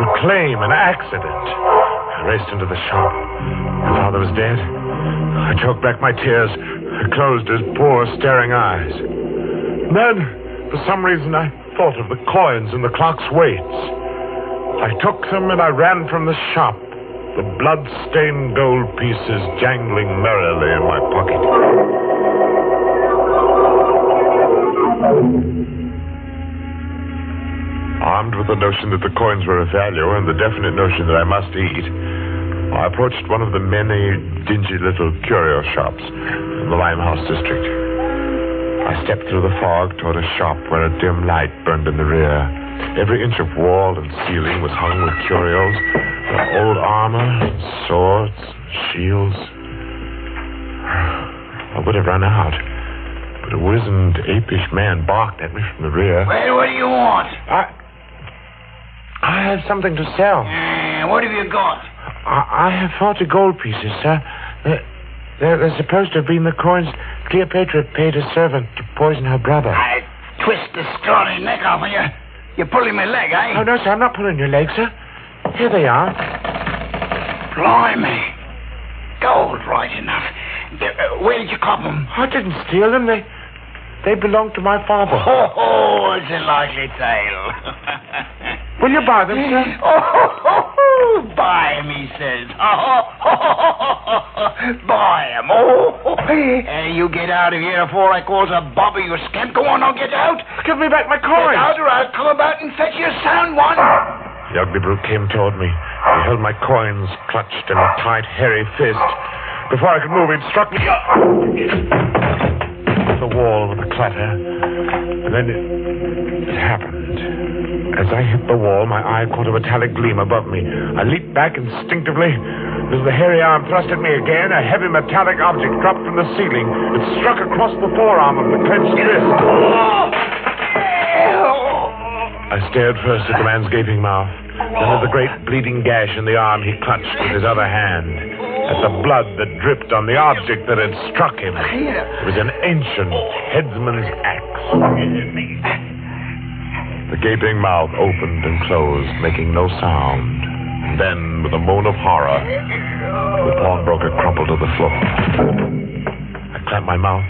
and claim an accident. I raced into the shop. My father was dead. I choked back my tears. I closed his poor, staring eyes. Then, for some reason, I thought of the coins in the clock's weights. I took them and I ran from the shop, the blood-stained gold pieces jangling merrily in my pocket. Armed with the notion that the coins were of value and the definite notion that I must eat, I approached one of the many dingy little curio shops in the Limehouse district. I stepped through the fog toward a shop where a dim light burned in the rear. Every inch of wall and ceiling was hung with curios, old armor, swords, shields. I would have run out, but a wizened, apish man barked at me from the rear. Well, what do you want? I have something to sell. What have you got? I have 40 gold pieces, sir. They're supposed to have been the coins Cleopatra paid a servant to poison her brother. I twist the scrawny neck off of you. You're pulling my leg, eh? Oh, no, sir, I'm not pulling your leg, sir. Here they are. Blimey. Gold, right enough. Where did you cop them? I didn't steal them. They belonged to my father. Oh, it's a likely tale. Will you buy them, sir? Buy 'em, he says. Buy 'em. You get out of here before I cause a bobber, you scamp. Go on, now, get out. Give me back my coins. Get out or I'll come about and fetch you a sound one. The ugly brute came toward me. He held my coins clutched in a tight, hairy fist. Before I could move, he'd struck me the wall with a clatter. And then it happened. As I hit the wall, my eye caught a metallic gleam above me. I leaped back instinctively. As the hairy arm thrust at me again, a heavy metallic object dropped from the ceiling. It struck across the forearm of the clenched fist. I stared first at the man's gaping mouth, then at the great bleeding gash in the arm he clutched with his other hand, at the blood that dripped on the object that had struck him. It was an ancient headsman's axe. The gaping mouth opened and closed, making no sound. And then, with a moan of horror, the pawnbroker crumpled to the floor. I clamped my mouth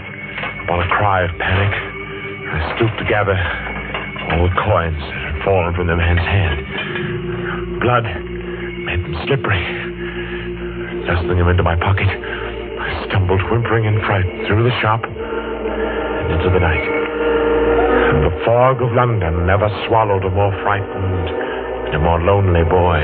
upon a cry of panic. I stooped to gather all the coins that had fallen from the man's hand. Blood made them slippery. Thrusting them into my pocket, I stumbled, whimpering in fright, through the shop and into the night. And the fog of London never swallowed a more frightened and a more lonely boy.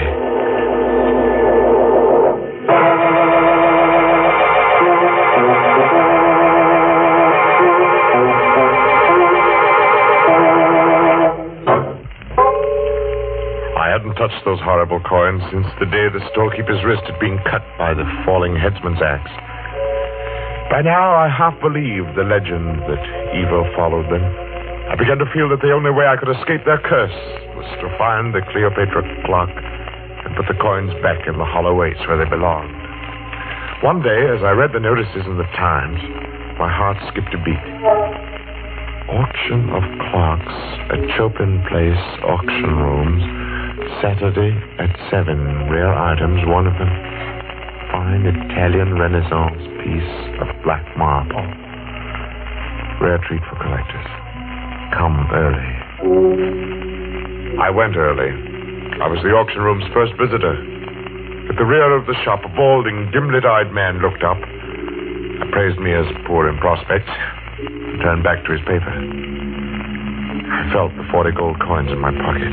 I hadn't touched those horrible coins since the day the storekeeper's wrist had been cut by the falling headsman's axe. By now, I half believed the legend that evil followed them. I began to feel that the only way I could escape their curse was to find the Cleopatra clock and put the coins back in the hollow weights where they belonged. One day, as I read the notices in the Times, my heart skipped a beat. Auction of clocks at Chopin Place auction rooms, Saturday at 7. Rare items, one of them. Fine Italian Renaissance piece of black marble. Rare treat for collectors. Come early. I went early. I was the auction room's first visitor. At the rear of the shop, a balding, dim-lit-eyed man looked up, appraised me as poor in prospects, and turned back to his paper. I felt the 40 gold coins in my pocket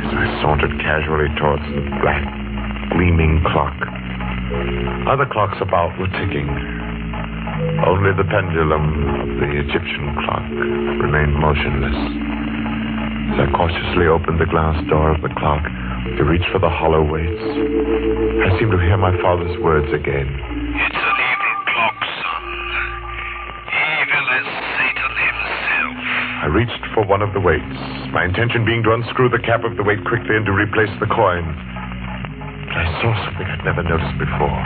as I sauntered casually towards the black, gleaming clock. Other clocks about were ticking. Only the pendulum of the Egyptian clock remained motionless. As I cautiously opened the glass door of the clock to reach for the hollow weights, I seemed to hear my father's words again. It's an evil clock, son. Evil as Satan himself. I reached for one of the weights, my intention being to unscrew the cap of the weight quickly and to replace the coin. But I saw something I'd never noticed before.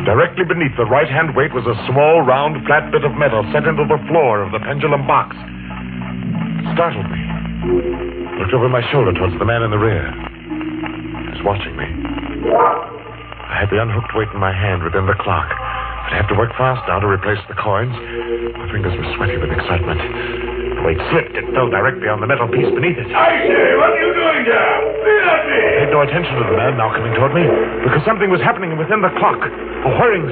Directly beneath the right-hand weight was a small, round, flat bit of metal set into the floor of the pendulum box. It startled me. I looked over my shoulder towards the man in the rear. He was watching me. I had the unhooked weight in my hand within the clock. I'd have to work fast now to replace the coins. My fingers were sweaty with excitement. The weight slipped. It fell directly on the metal piece beneath it. I say, what are you doing there? Leave that I paid no attention to the man now coming toward me because something was happening within the clock. A whirring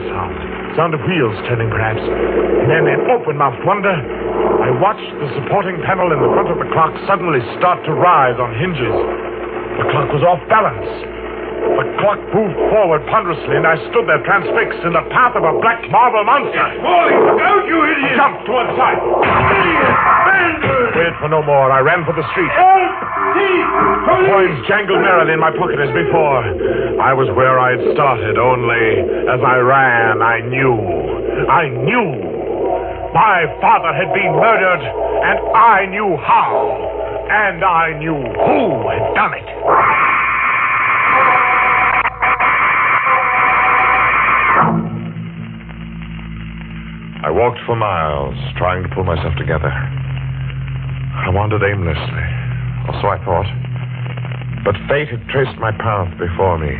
sound of wheels turning perhaps. And then in open-mouthed wonder, I watched the supporting panel in the front of the clock suddenly start to rise on hinges. The clock was off balance. The clock moved forward ponderously, and I stood there transfixed in the path of a black marble monster. Falling! Look out, you idiot! I jumped to one side. Idiot! Bandit! Waited for no more. I ran for the street. Help! Thief! Police! Coins jangled merrily in my pocket as before. I was where I had started, only as I ran, I knew. My father had been murdered, and I knew how. And I knew who had done it. I walked for miles, trying to pull myself together. I wandered aimlessly, or so I thought. But fate had traced my path before me,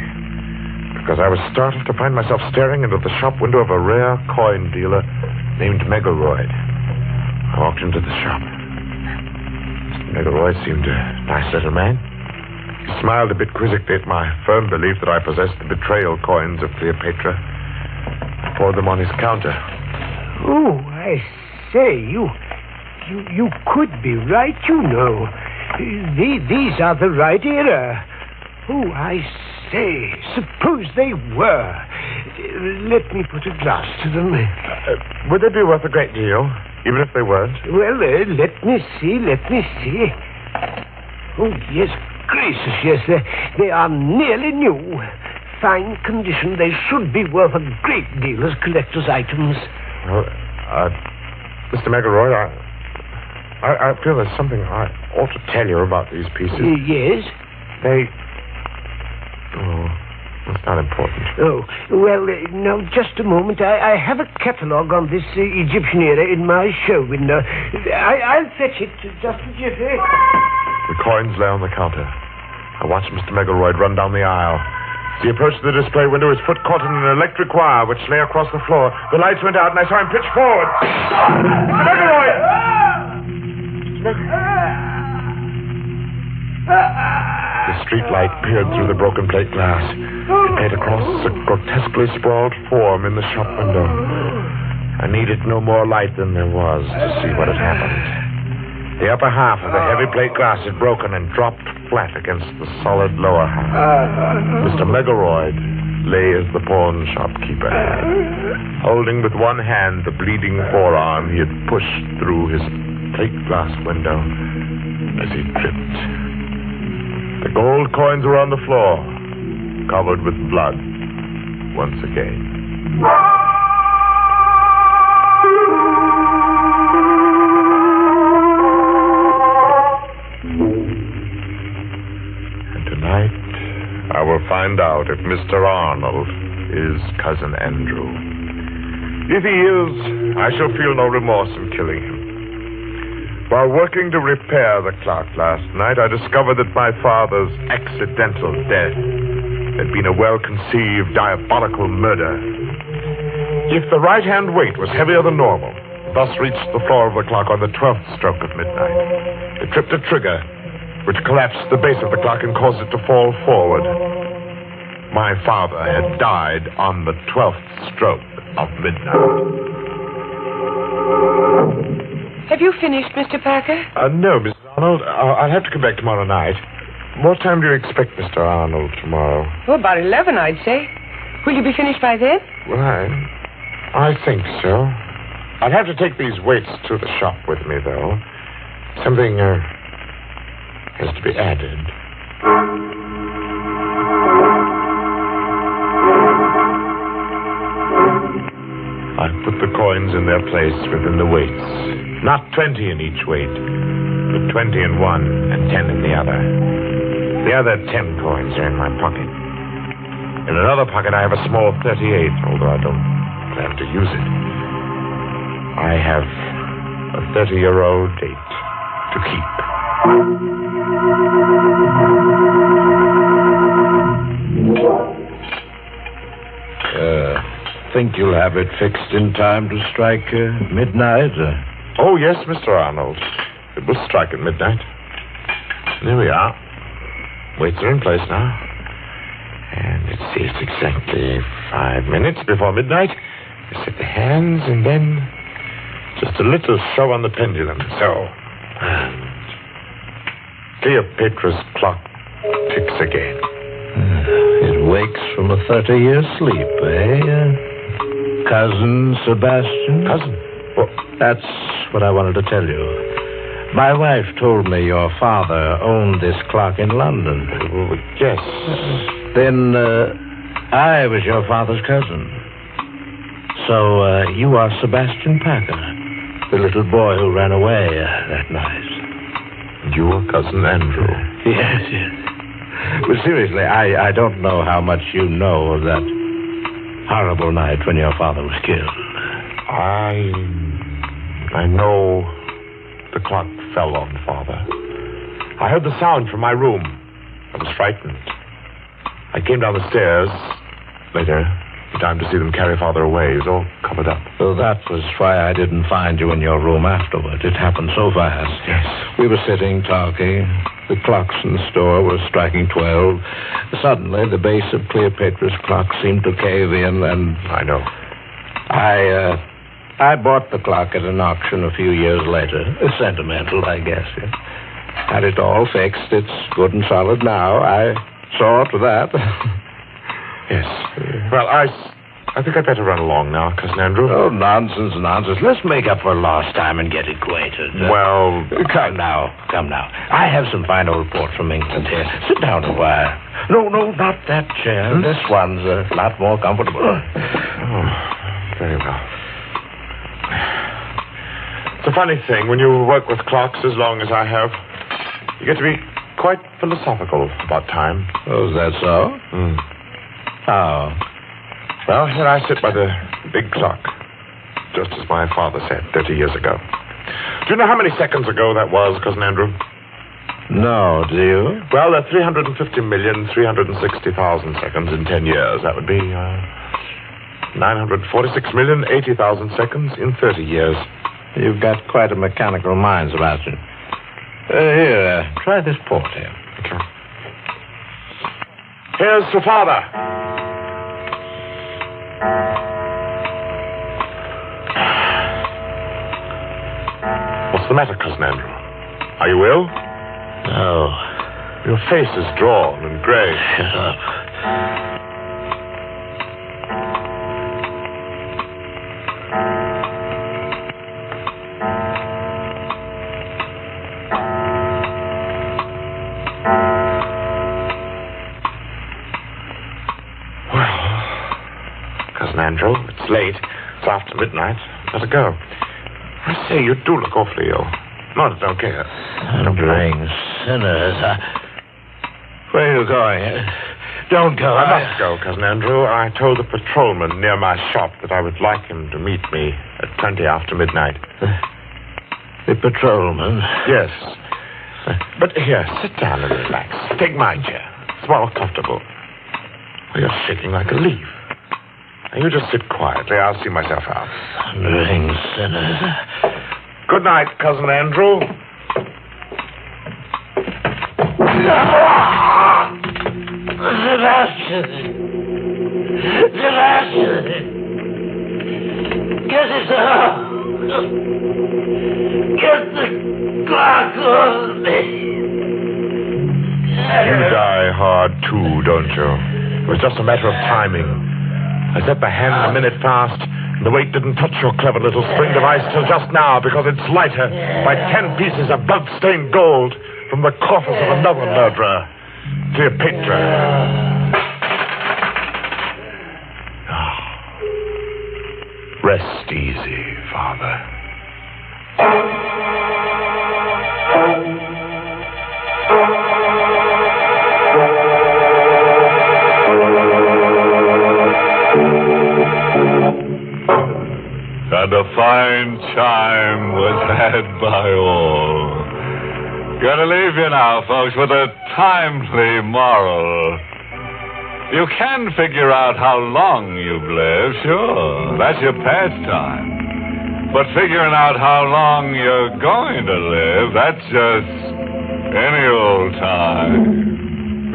because I was startled to find myself staring into the shop window of a rare coin dealer named Megaroyd. I walked into the shop. Mr. Megaroyd seemed a nice little man. He smiled a bit quizzically at my firm belief that I possessed the betrayal coins of Cleopatra. I poured them on his counter. Oh, I say, you could be right, you know. These are the right era. Oh, I say, suppose they were. Let me put a glass to them. Would they be worth a great deal, even if they weren't? Well, let me see. Oh, yes, gracious, yes, they are nearly new. Fine condition. They should be worth a great deal as collector's items. Well, Mr. Megaroyd, I feel there's something I ought to tell you about these pieces. Yes? That's not important. Oh, well, now, just a moment. I have a catalogue on this Egyptian era in my show window. I'll fetch it just a jiffy. The coins lay on the counter. I watched Mr. Megaroyd run down the aisle. As he approached the display window, his foot caught in an electric wire which lay across the floor. The lights went out, and I saw him pitch forward. Mr. Megaroyd! The street light peered through the broken plate glass. It made across a grotesquely sprawled form in the shop window. I needed no more light than there was to see what had happened. The upper half of the heavy plate glass had broken and dropped flat against the solid lower half. Mr. Megaroyd lay as the pawn shopkeeper had, holding with one hand the bleeding forearm he had pushed through his plate glass window as he tripped. The gold coins were on the floor, covered with blood once again. I will find out if Mr. Arnold is Cousin Andrew. If he is, I shall feel no remorse in killing him. While working to repair the clock last night, I discovered that my father's accidental death had been a well-conceived, diabolical murder. If the right-hand weight was heavier than normal, thus reached the floor of the clock on the 12th stroke of midnight, it tripped a trigger which collapsed the base of the clock and caused it to fall forward. My father had died on the 12th stroke of midnight. Have you finished, Mr. Parker? No, Mrs. Arnold. I'll have to come back tomorrow night. What time do you expect Mr. Arnold tomorrow? Oh, about 11, I'd say. Will you be finished by then? Well, I think so. I'll have to take these weights to the shop with me, though. Something, has to be added. I put the coins in their place within the weights. Not 20 in each weight, but 20 in one and 10 in the other. The other 10 coins are in my pocket. In another pocket, I have a small 38, although I don't plan to use it. I have a 30-year-old date to keep. Think you'll have it fixed in time to strike midnight? Oh, yes, Mr. Arnold. It will strike at midnight. There we are. Weights are in place now. And let's see, it's exactly 5 minutes before midnight. I set the hands, and then just a little shove on the pendulum. So, and Cleopatra's clock ticks again. It wakes from a 30-year sleep, eh? Cousin Sebastian? Cousin? Well, that's what I wanted to tell you. My wife told me your father owned this clock in London. Yes. Then I was your father's cousin. So you are Sebastian Packer, the little boy who ran away that night. You are Cousin Andrew. Yes. But seriously, I don't know how much you know of that horrible night when your father was killed. I know the clock fell on Father. I heard the sound from my room. I was frightened. I came down the stairs later, in time to see them carry Father away. He was all covered up. So that was why I didn't find you in your room afterward. It happened so fast. Yes. We were sitting, talking. The clocks in the store were striking 12. Suddenly, the base of Cleopatra's clock seemed to cave in, and... I know. I bought the clock at an auction a few years later. Sentimental, I guess. Had it all fixed. It's good and solid now. I saw to that. Yes. Well, I think I'd better run along now, Cousin Andrew. Oh, nonsense. Let's make up for lost time and get acquainted. Well... Come now. I have some fine old port from England here. Sit down a while. No, not that chair. This one's a lot more comfortable. Oh, very well. It's a funny thing when you work with clocks as long as I have. You get to be quite philosophical about time. Oh, is that so? How? Well, here I sit by the big clock, just as my father said 30 years ago. Do you know how many seconds ago that was, Cousin Andrew? No, do you? Well, there are 350,360,000 seconds in 10 years. That would be 946,080,000 seconds in 30 years. You've got quite a mechanical mind, Sebastian. Here, try this port here. Okay. Here's to Father. What's the matter, Cousin Andrew? Are you ill? No. Your face is drawn and gray. Shut up. Andrew, it's late. It's after midnight. Better go. I say, you do look awfully ill. Not that I don't care. Thundering sinners. Where are you going? Don't go. I must go, Cousin Andrew. I told the patrolman near my shop that I would like him to meet me at 20 after midnight. The patrolman? Yes. But here, sit down and relax. Take my chair. It's well comfortable. You're shaking like a leaf. You just sit quietly. I'll see myself out. Thundering sinners. Good night, Cousin Andrew. Sebastian! Get it out! Get the clock on me! You die hard, too, don't you? It was just a matter of timing. I set the hand a minute fast, and the weight didn't touch your clever little spring device till just now, because it's lighter by 10 pieces of blood-stained gold from the coffers of another murderer, Cleopatra. Rest easy, Father. And a fine chime was had by all. Gonna leave you now, folks, with a timely moral. You can figure out how long you've lived, sure. That's your pastime. But figuring out how long you're going to live, that's just any old time.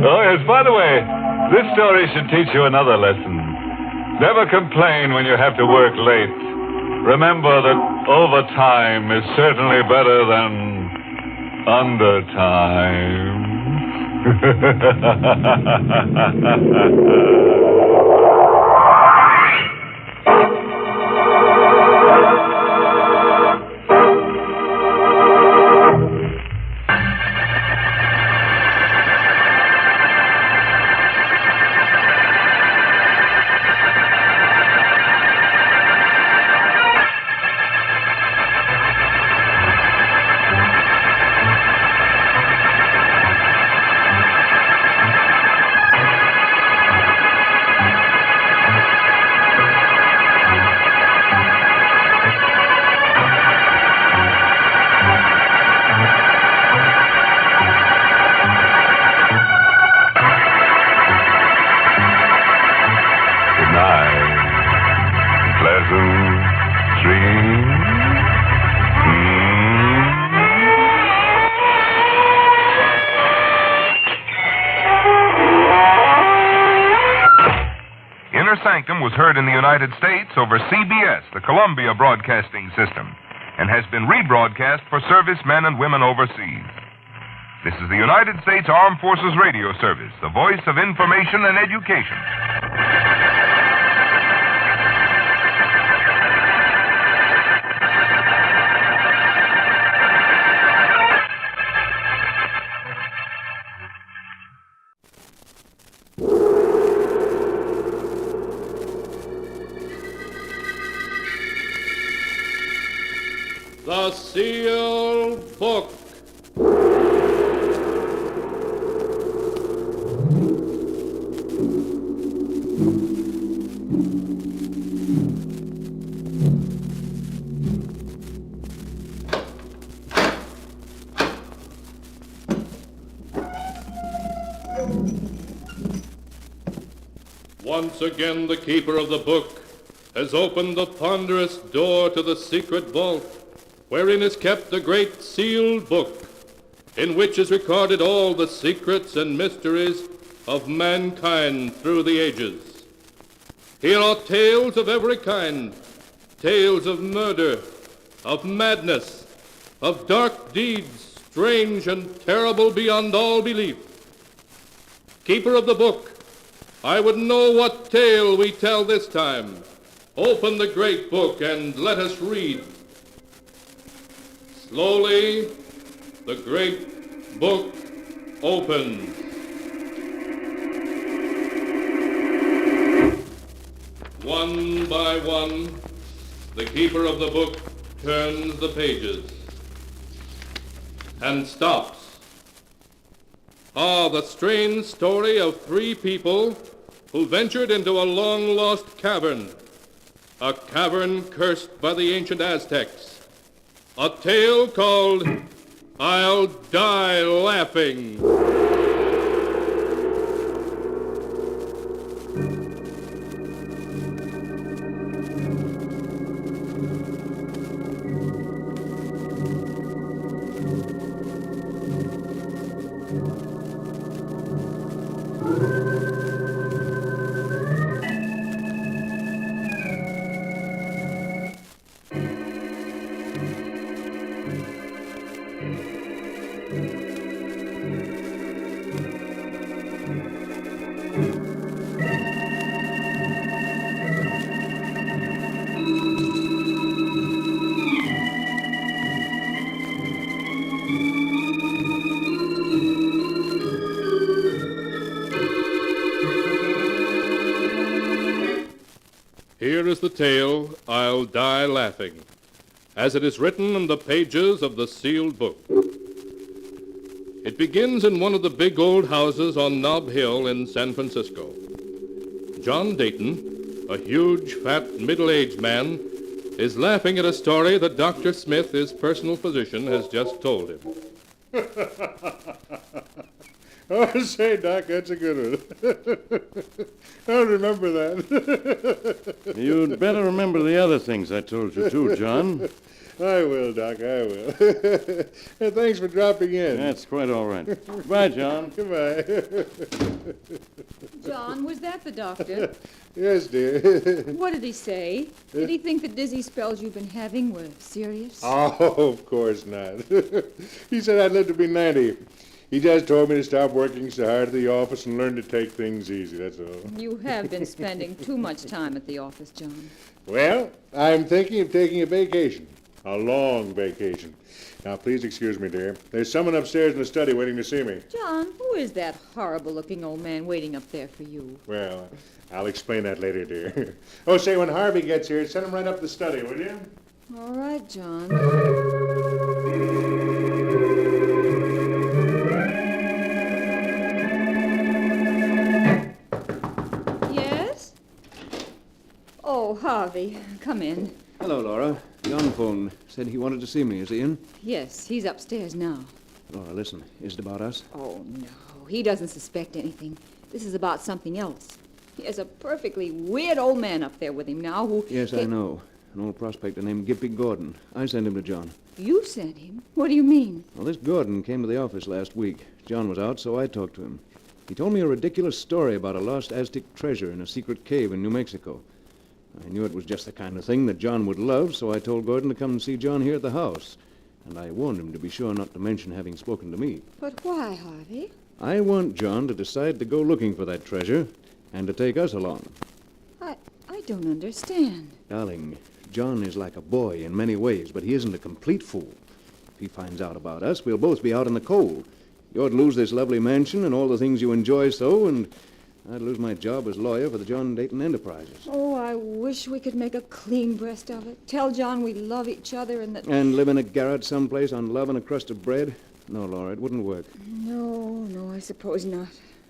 Oh, yes, by the way, this story should teach you another lesson. Never complain when you have to work late. Remember that overtime is certainly better than undertime. Was heard in the United States over CBS, the Columbia Broadcasting System, and has been rebroadcast for servicemen and women overseas. This is the United States Armed Forces Radio Service, the voice of information and education. The Sealed Book. Once again, the keeper of the book has opened the ponderous door to the secret vault, wherein is kept the great sealed book, in which is recorded all the secrets and mysteries of mankind through the ages. Here are tales of every kind, tales of murder, of madness, of dark deeds, strange and terrible beyond all belief. Keeper of the book, I would know what tale we tell this time. Open the great book and let us read. Slowly, the great book opens. One by one, the keeper of the book turns the pages and stops. Ah, the strange story of three people who ventured into a long-lost cavern, a cavern cursed by the ancient Aztecs. A tale called I'll Die Laughing. Here is the tale, I'll Die Laughing, as it is written in the pages of the sealed book. It begins in one of the big old houses on Nob Hill in San Francisco. John Dayton, a huge, fat, middle-aged man, is laughing at a story that Dr. Smith, his personal physician, has just told him. Oh, say, Doc, that's a good one. I'll remember that. You'd better remember the other things I told you, too, John. I will, Doc, I will. Hey, thanks for dropping in. That's quite all right. Goodbye, John. Goodbye. John, was that the doctor? Yes, dear. What did he say? Did he think the dizzy spells you've been having were serious? Oh, of course not. He said I'd live to be 90. He just told me to stop working so hard at the office and learn to take things easy, that's all. You have been spending too much time at the office, John. Well, I'm thinking of taking a vacation. A long vacation. Now, please excuse me, dear. There's someone upstairs in the study waiting to see me. John, who is that horrible-looking old man waiting up there for you? Well, I'll explain that later, dear. Oh, say, when Harvey gets here, send him right up the study, will you? All right, John. Yes? Oh, Harvey, come in. Hello, Laura. John phoned. Said he wanted to see me. Is he in? Yes, he's upstairs now. Laura, listen. Is it about us? Oh, no. He doesn't suspect anything. This is about something else. He has a perfectly weird old man up there with him now who... Yes, I know. An old prospector named Gippy Gordon. I sent him to John. You sent him? What do you mean? Well, this Gordon came to the office last week. John was out, so I talked to him. He told me a ridiculous story about a lost Aztec treasure in a secret cave in New Mexico. I knew it was just the kind of thing that John would love, so I told Gordon to come and see John here at the house. And I warned him to be sure not to mention having spoken to me. But why, Harvey? I want John to decide to go looking for that treasure and to take us along. I don't understand. Darling, John is like a boy in many ways, but he isn't a complete fool. If he finds out about us, we'll both be out in the cold. You'd lose this lovely mansion and all the things you enjoy so, and I'd lose my job as lawyer for the John Dayton Enterprises. Oh, I wish we could make a clean breast of it. Tell John we love each other and that... And live in a garret someplace on love and a crust of bread? No, Laura, it wouldn't work. No, I suppose not.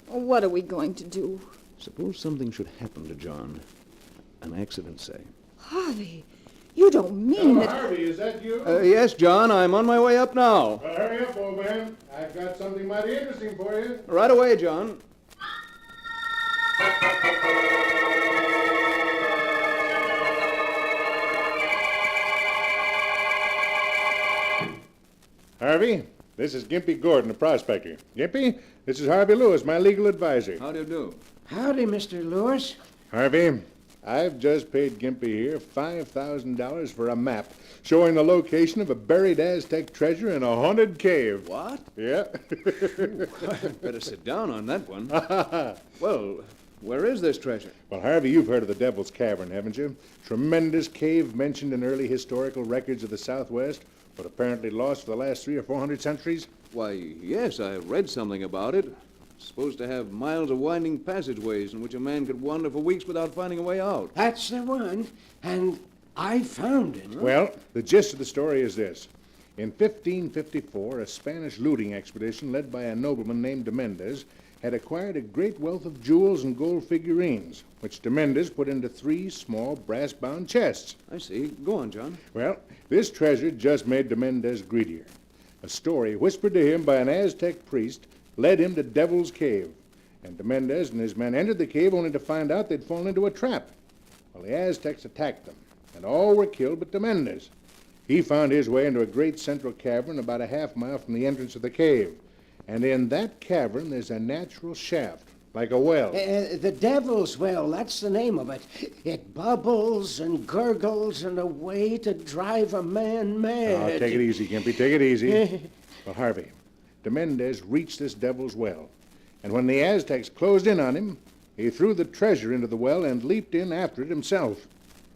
What are we going to do? Suppose something should happen to John. An accident, say. Harvey, you don't mean that... Harvey, is that you? Yes, John, I'm on my way up now. Well, hurry up, old man. I've got something mighty interesting for you. Right away, John. Harvey, this is Gimpy Gordon, a prospector. Gimpy, this is Harvey Lewis, my legal advisor. How do you do? Howdy, Mr. Lewis. Harvey, I've just paid Gimpy here $5,000 for a map showing the location of a buried Aztec treasure in a haunted cave. What? Yeah. Better sit down on that one. Well, where is this treasure? Well, Harvey, you've heard of the Devil's Cavern, haven't you? Tremendous cave mentioned in early historical records of the Southwest, but apparently lost for the last 300 or 400 centuries. Why, yes, I read something about it. It's supposed to have miles of winding passageways in which a man could wander for weeks without finding a way out. That's the one, and I found it. Well, the gist of the story is this. In 1554, a Spanish looting expedition led by a nobleman named de Mendez had acquired a great wealth of jewels and gold figurines, which de Mendez put into 3 small brass-bound chests. I see. Go on, John. Well, this treasure just made de Mendez greedier. A story whispered to him by an Aztec priest led him to Devil's Cave, and de Mendez and his men entered the cave only to find out they'd fallen into a trap. Well, the Aztecs attacked them, and all were killed but de Mendez. He found his way into a great central cavern about a half-mile from the entrance of the cave, and in that cavern there's a natural shaft, like a well. The Devil's Well, that's the name of it. It bubbles and gurgles in a way to drive a man mad. Oh, take it easy, Gimpy, take it easy. Well, Harvey, de Mendez reached this Devil's Well, and when the Aztecs closed in on him, he threw the treasure into the well and leaped in after it himself.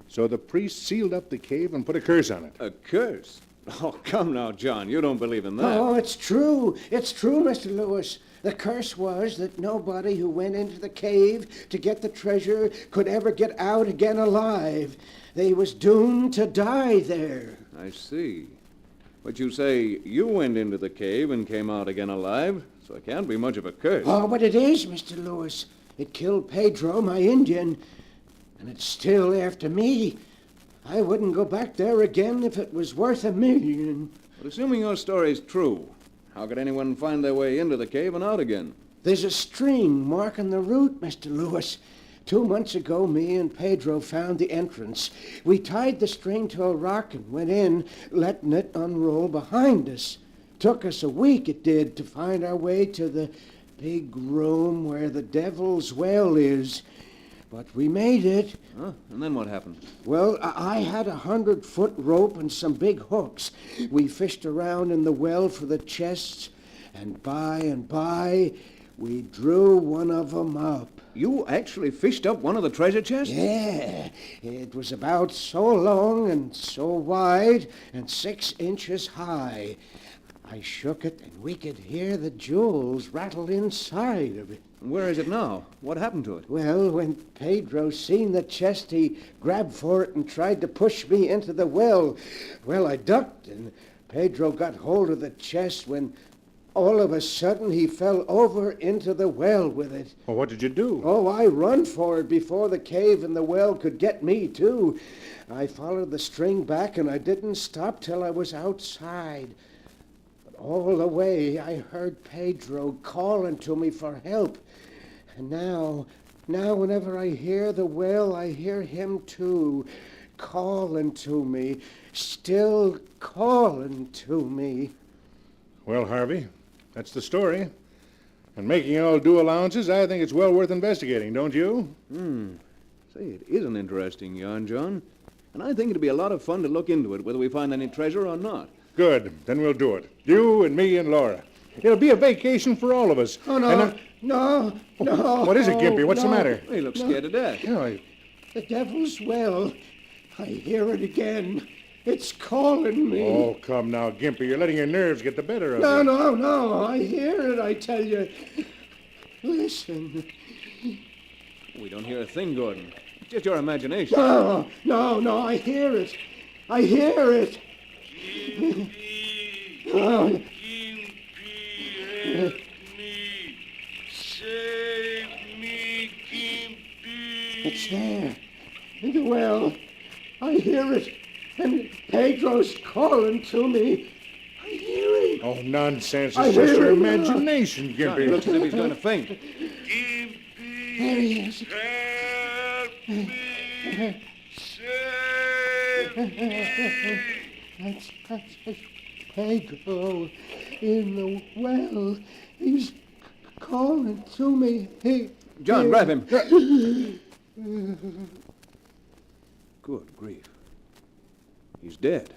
So the priest sealed up the cave and put a curse on it. A curse? Oh, come now, John. You don't believe in that. Oh, it's true. It's true, Mr. Lewis. The curse was that nobody who went into the cave to get the treasure could ever get out again alive. They was doomed to die there. I see. But you say you went into the cave and came out again alive, so it can't be much of a curse. Oh, but it is, Mr. Lewis. It killed Pedro, my Indian, and it's still after me. I wouldn't go back there again if it was worth $1 million. But assuming your story's true, how could anyone find their way into the cave and out again? There's a string marking the route, Mr. Lewis. 2 months ago, me and Pedro found the entrance. We tied the string to a rock and went in, letting it unroll behind us. Took us a week, it did, to find our way to the big room where the Devil's Well is. But we made it. Huh? And then what happened? Well, I had 100-foot rope and some big hooks. We fished around in the well for the chests, and by, we drew one of them up. You actually fished up one of the treasure chests? Yeah. It was about so long and so wide and 6 inches high. I shook it, and we could hear the jewels rattle inside of it. Where is it now? What happened to it? Well, when Pedro seen the chest, he grabbed for it and tried to push me into the well. Well, I ducked, and Pedro got hold of the chest when all of a sudden he fell over into the well with it. Well, what did you do? Oh, I run for it before the cave and the well could get me, too. I followed the string back, and I didn't stop till I was outside. All the way, I heard Pedro calling to me for help. And now, whenever I hear the well, I hear him too, calling to me, still calling to me. Well, Harvey, that's the story. And making all due allowances, I think it's well worth investigating, don't you? Say, it is an interesting yarn, John. And I think it'd be a lot of fun to look into it, whether we find any treasure or not. Good. Then we'll do it. You and me and Laura. It'll be a vacation for all of us. Oh, no. No. What is it, Gimpy? What's the matter? He looks scared to death. The Devil's Well. I hear it again. It's calling me. Oh, come now, Gimpy. You're letting your nerves get the better of you. No. I hear it, I tell you. Listen. We don't hear a thing, Gordon. It's just your imagination. No. I hear it. I hear it. Oh. Save me, Gimpy. It's there. In the well. I hear it. And Pedro's calling to me. I hear it. Oh, nonsense. I It's just hear your it. imagination, Gimpy. He looks as if he's going to faint. There he is. Help me. That's Pedro in the well. He's calling to me. Hey, John, grab him. Good grief. He's dead.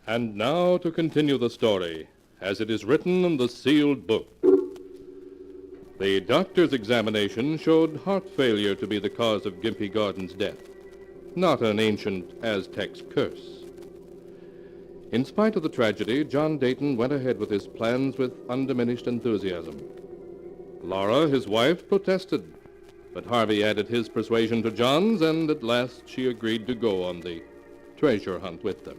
And now to continue the story, as it is written in the sealed book. The doctor's examination showed heart failure to be the cause of Gimpy Gordon's death, not an ancient Aztec's curse. In spite of the tragedy, John Dayton went ahead with his plans with undiminished enthusiasm. Laura, his wife, protested, but Harvey added his persuasion to John's, and at last she agreed to go on the treasure hunt with them.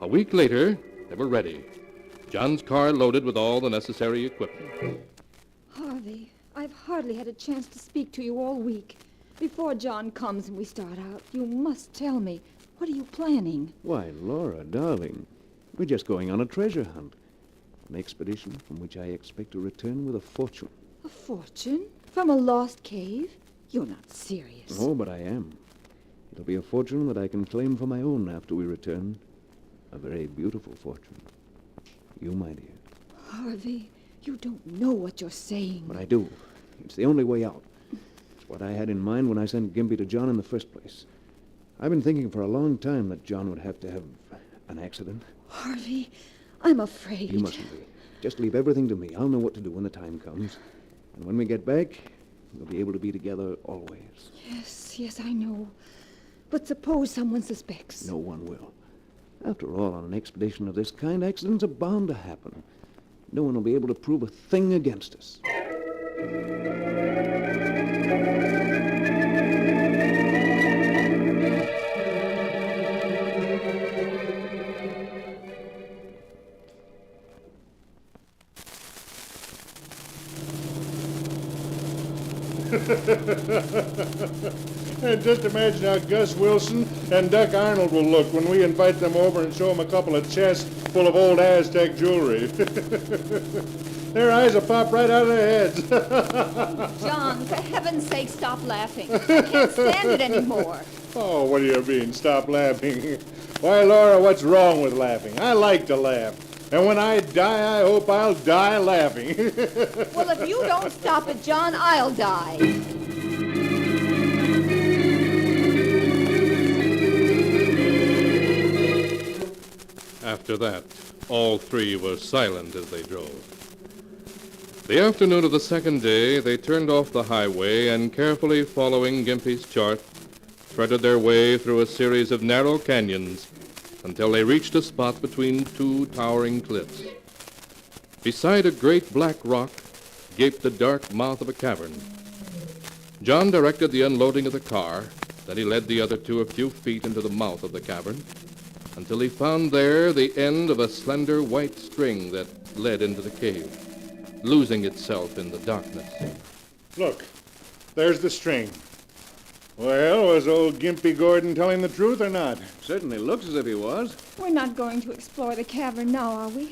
A week later, they were ready. John's car loaded with all the necessary equipment. Harvey, I've hardly had a chance to speak to you all week. Before John comes and we start out, you must tell me, what are you planning? Why, Laura, darling, we're just going on a treasure hunt. An expedition from which I expect to return with a fortune. A fortune? From a lost cave? You're not serious. Oh, but I am. It'll be a fortune that I can claim for my own after we return. A very beautiful fortune. You, my dear. Harvey, you don't know what you're saying. But I do. It's the only way out. It's what I had in mind when I sent Gimpy to John in the first place. I've been thinking for a long time that John would have to have an accident. Harvey, I'm afraid. You mustn't be. Just leave everything to me. I'll know what to do when the time comes. And when we get back, we'll be able to be together always. Yes, I know. But suppose someone suspects. No one will. After all, on an expedition of this kind, accidents are bound to happen. No one will be able to prove a thing against us. And just imagine how Gus Wilson and Duck Arnold will look when we invite them over and show them a couple of chests full of old Aztec jewelry. Their eyes will pop right out of their heads. John, for heaven's sake, stop laughing. I can't stand it anymore. Oh, what do you mean, stop laughing? Why, Laura, what's wrong with laughing? I like to laugh. And when I die, I hope I'll die laughing. Well, if you don't stop it, John, I'll die. After that, all three were silent as they drove. The afternoon of the second day, they turned off the highway and, carefully following Gimpy's chart, threaded their way through a series of narrow canyons until they reached a spot between two towering cliffs. Beside a great black rock gaped the dark mouth of a cavern. John directed the unloading of the car, then he led the other two a few feet into the mouth of the cavern until he found there the end of a slender white string that led into the cave, losing itself in the darkness. Look, there's the string. Well, was old Gimpy Gordon telling the truth or not? Certainly looks as if he was. We're not going to explore the cavern now, are we?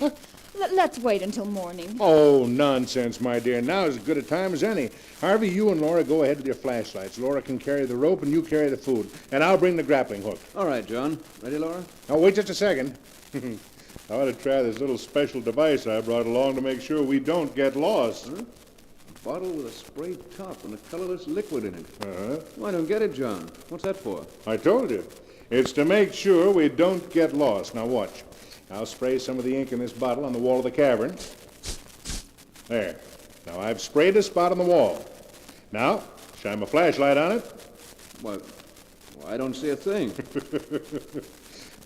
Let's wait until morning. Oh, nonsense, my dear. Now is as good a time as any. Harvey, you and Laura go ahead with your flashlights. Laura can carry the rope and you carry the food. And I'll bring the grappling hook. All right, John. Ready, Laura? Now, wait just a second. I ought to try this little special device I brought along to make sure we don't get lost. Huh? A bottle with a sprayed top and a colorless liquid in it. Uh-huh. Well, I don't get it, John. What's that for? I told you. It's to make sure we don't get lost. Now, watch. I'll spray some of the ink in this bottle on the wall of the cavern. There. Now, I've sprayed a spot on the wall. Now, shine my flashlight on it. Well, I don't see a thing.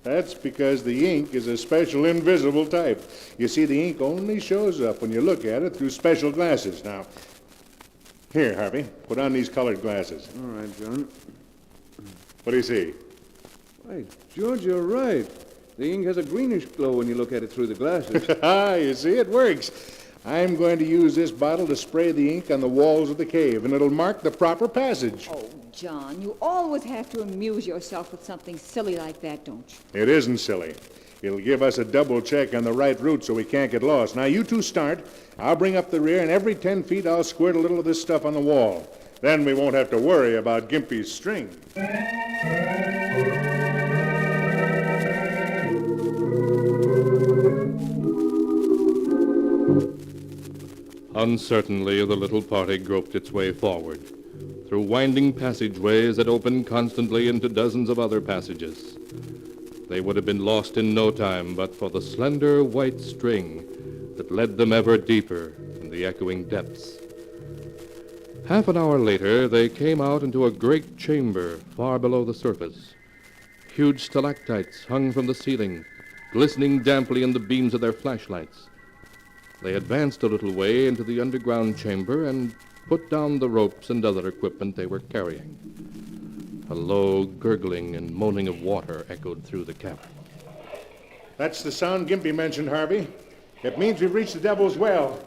That's because the ink is a special invisible type. You see, the ink only shows up when you look at it through special glasses. Now, here, Harvey, put on these colored glasses. All right, John. What do you see? Why, George, you're right. The ink has a greenish glow when you look at it through the glasses. You see, it works. I'm going to use this bottle to spray the ink on the walls of the cave, and it'll mark the proper passage. Oh, John, you always have to amuse yourself with something silly like that, don't you? It isn't silly. It'll give us a double check on the right route so we can't get lost. Now, you two start. I'll bring up the rear, and every 10 feet I'll squirt a little of this stuff on the wall. Then we won't have to worry about Gimpy's string. Uncertainly, the little party groped its way forward, through winding passageways that opened constantly into dozens of other passages. They would have been lost in no time but for the slender white string that led them ever deeper in the echoing depths. Half an hour later, they came out into a great chamber far below the surface. Huge stalactites hung from the ceiling, glistening damply in the beams of their flashlights. They advanced a little way into the underground chamber and put down the ropes and other equipment they were carrying. A low gurgling and moaning of water echoed through the cabin. That's the sound Gimpy mentioned, Harvey. It means we've reached the Devil's Well.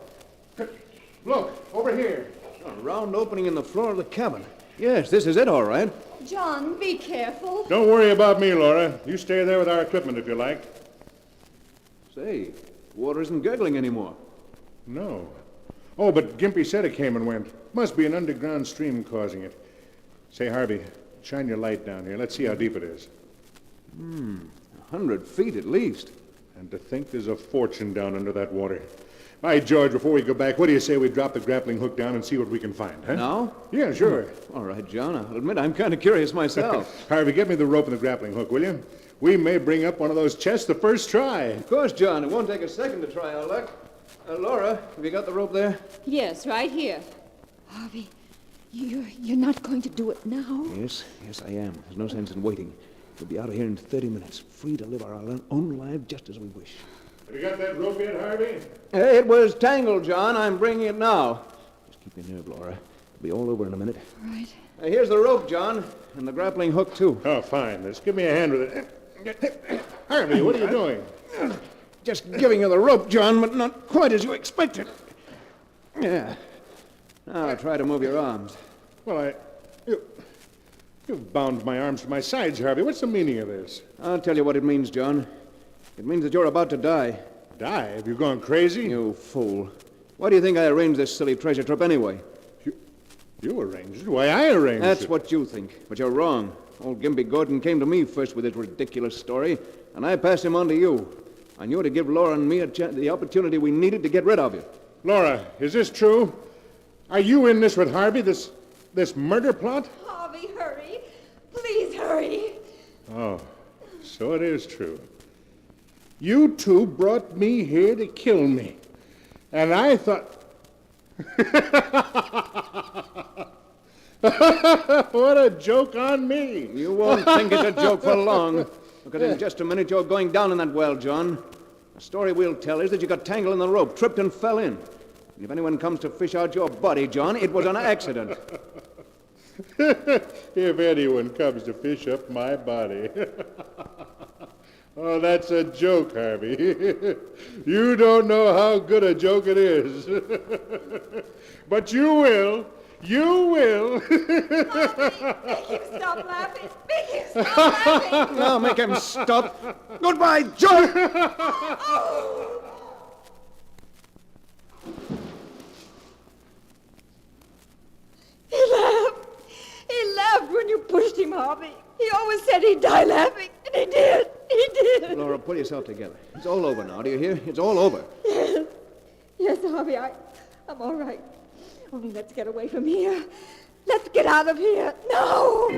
Look, over here. A round opening in the floor of the cabin. Yes, this is it, all right. John, be careful. Don't worry about me, Laura. You stay there with our equipment if you like. Say, water isn't gurgling anymore. No. Oh, but Gimpy said it came and went. Must be an underground stream causing it. Say, Harvey, shine your light down here. Let's see how deep it is. 100 feet at least. And to think there's a fortune down under that water. By George, before we go back, what do you say we drop the grappling hook down and see what we can find, huh? Now? Yeah, sure. All right, John. I'll admit I'm kind of curious myself. Harvey, get me the rope and the grappling hook, will you? We may bring up one of those chests the first try. Of course, John. It won't take a second to try our luck. Laura, have you got the rope there? Yes, right here. Harvey, you're not going to do it now? Yes, I am. There's no sense in waiting. We'll be out of here in 30 minutes, free to live our own lives just as we wish. Have you got that rope yet, Harvey? It was tangled, John. I'm bringing it now. Just keep your nerve, Laura. It'll be all over in a minute. Right. Here's the rope, John, and the grappling hook, too. Oh, fine. Just give me a hand with it. Harvey, what are you doing? Just giving you the rope, John, but not quite as you expected. Yeah. Now try to move your arms. Well, you've bound my arms to my sides, Harvey. What's the meaning of this? I'll tell you what it means, John. It means that you're about to die. Die? Have you gone crazy? You fool. Why do you think I arranged this silly treasure trip anyway? You arranged it? Why, I arranged it. That's what you think, but you're wrong. Old Gimpy Gordon came to me first with his ridiculous story, and I passed him on to you. I knew to give Laura and me the opportunity we needed to get rid of you. Laura, is this true? Are you in this with Harvey, this murder plot? Harvey, hurry. Please hurry. Oh, so it is true. You two brought me here to kill me. And I thought... What a joke on me. You won't think it's a joke for long. Because in just a minute you're going down in that well, John. The story we'll tell is that you got tangled in the rope, tripped and fell in. And if anyone comes to fish out your body, John, it was an accident. If anyone comes to fish up my body. Oh, that's a joke, Harvey. You don't know how good a joke it is. But you will. You will. Harvey, make him stop laughing. Make him stop laughing. Now make him stop. Goodbye, John. He laughed when you pushed him, Harvey. He always said he'd die laughing, and he did. He did. Laura, pull yourself together. It's all over now, do you hear? It's all over. Yes. Yes, Harvey, I'm all right. Only let's get away from here. Let's get out of here. No!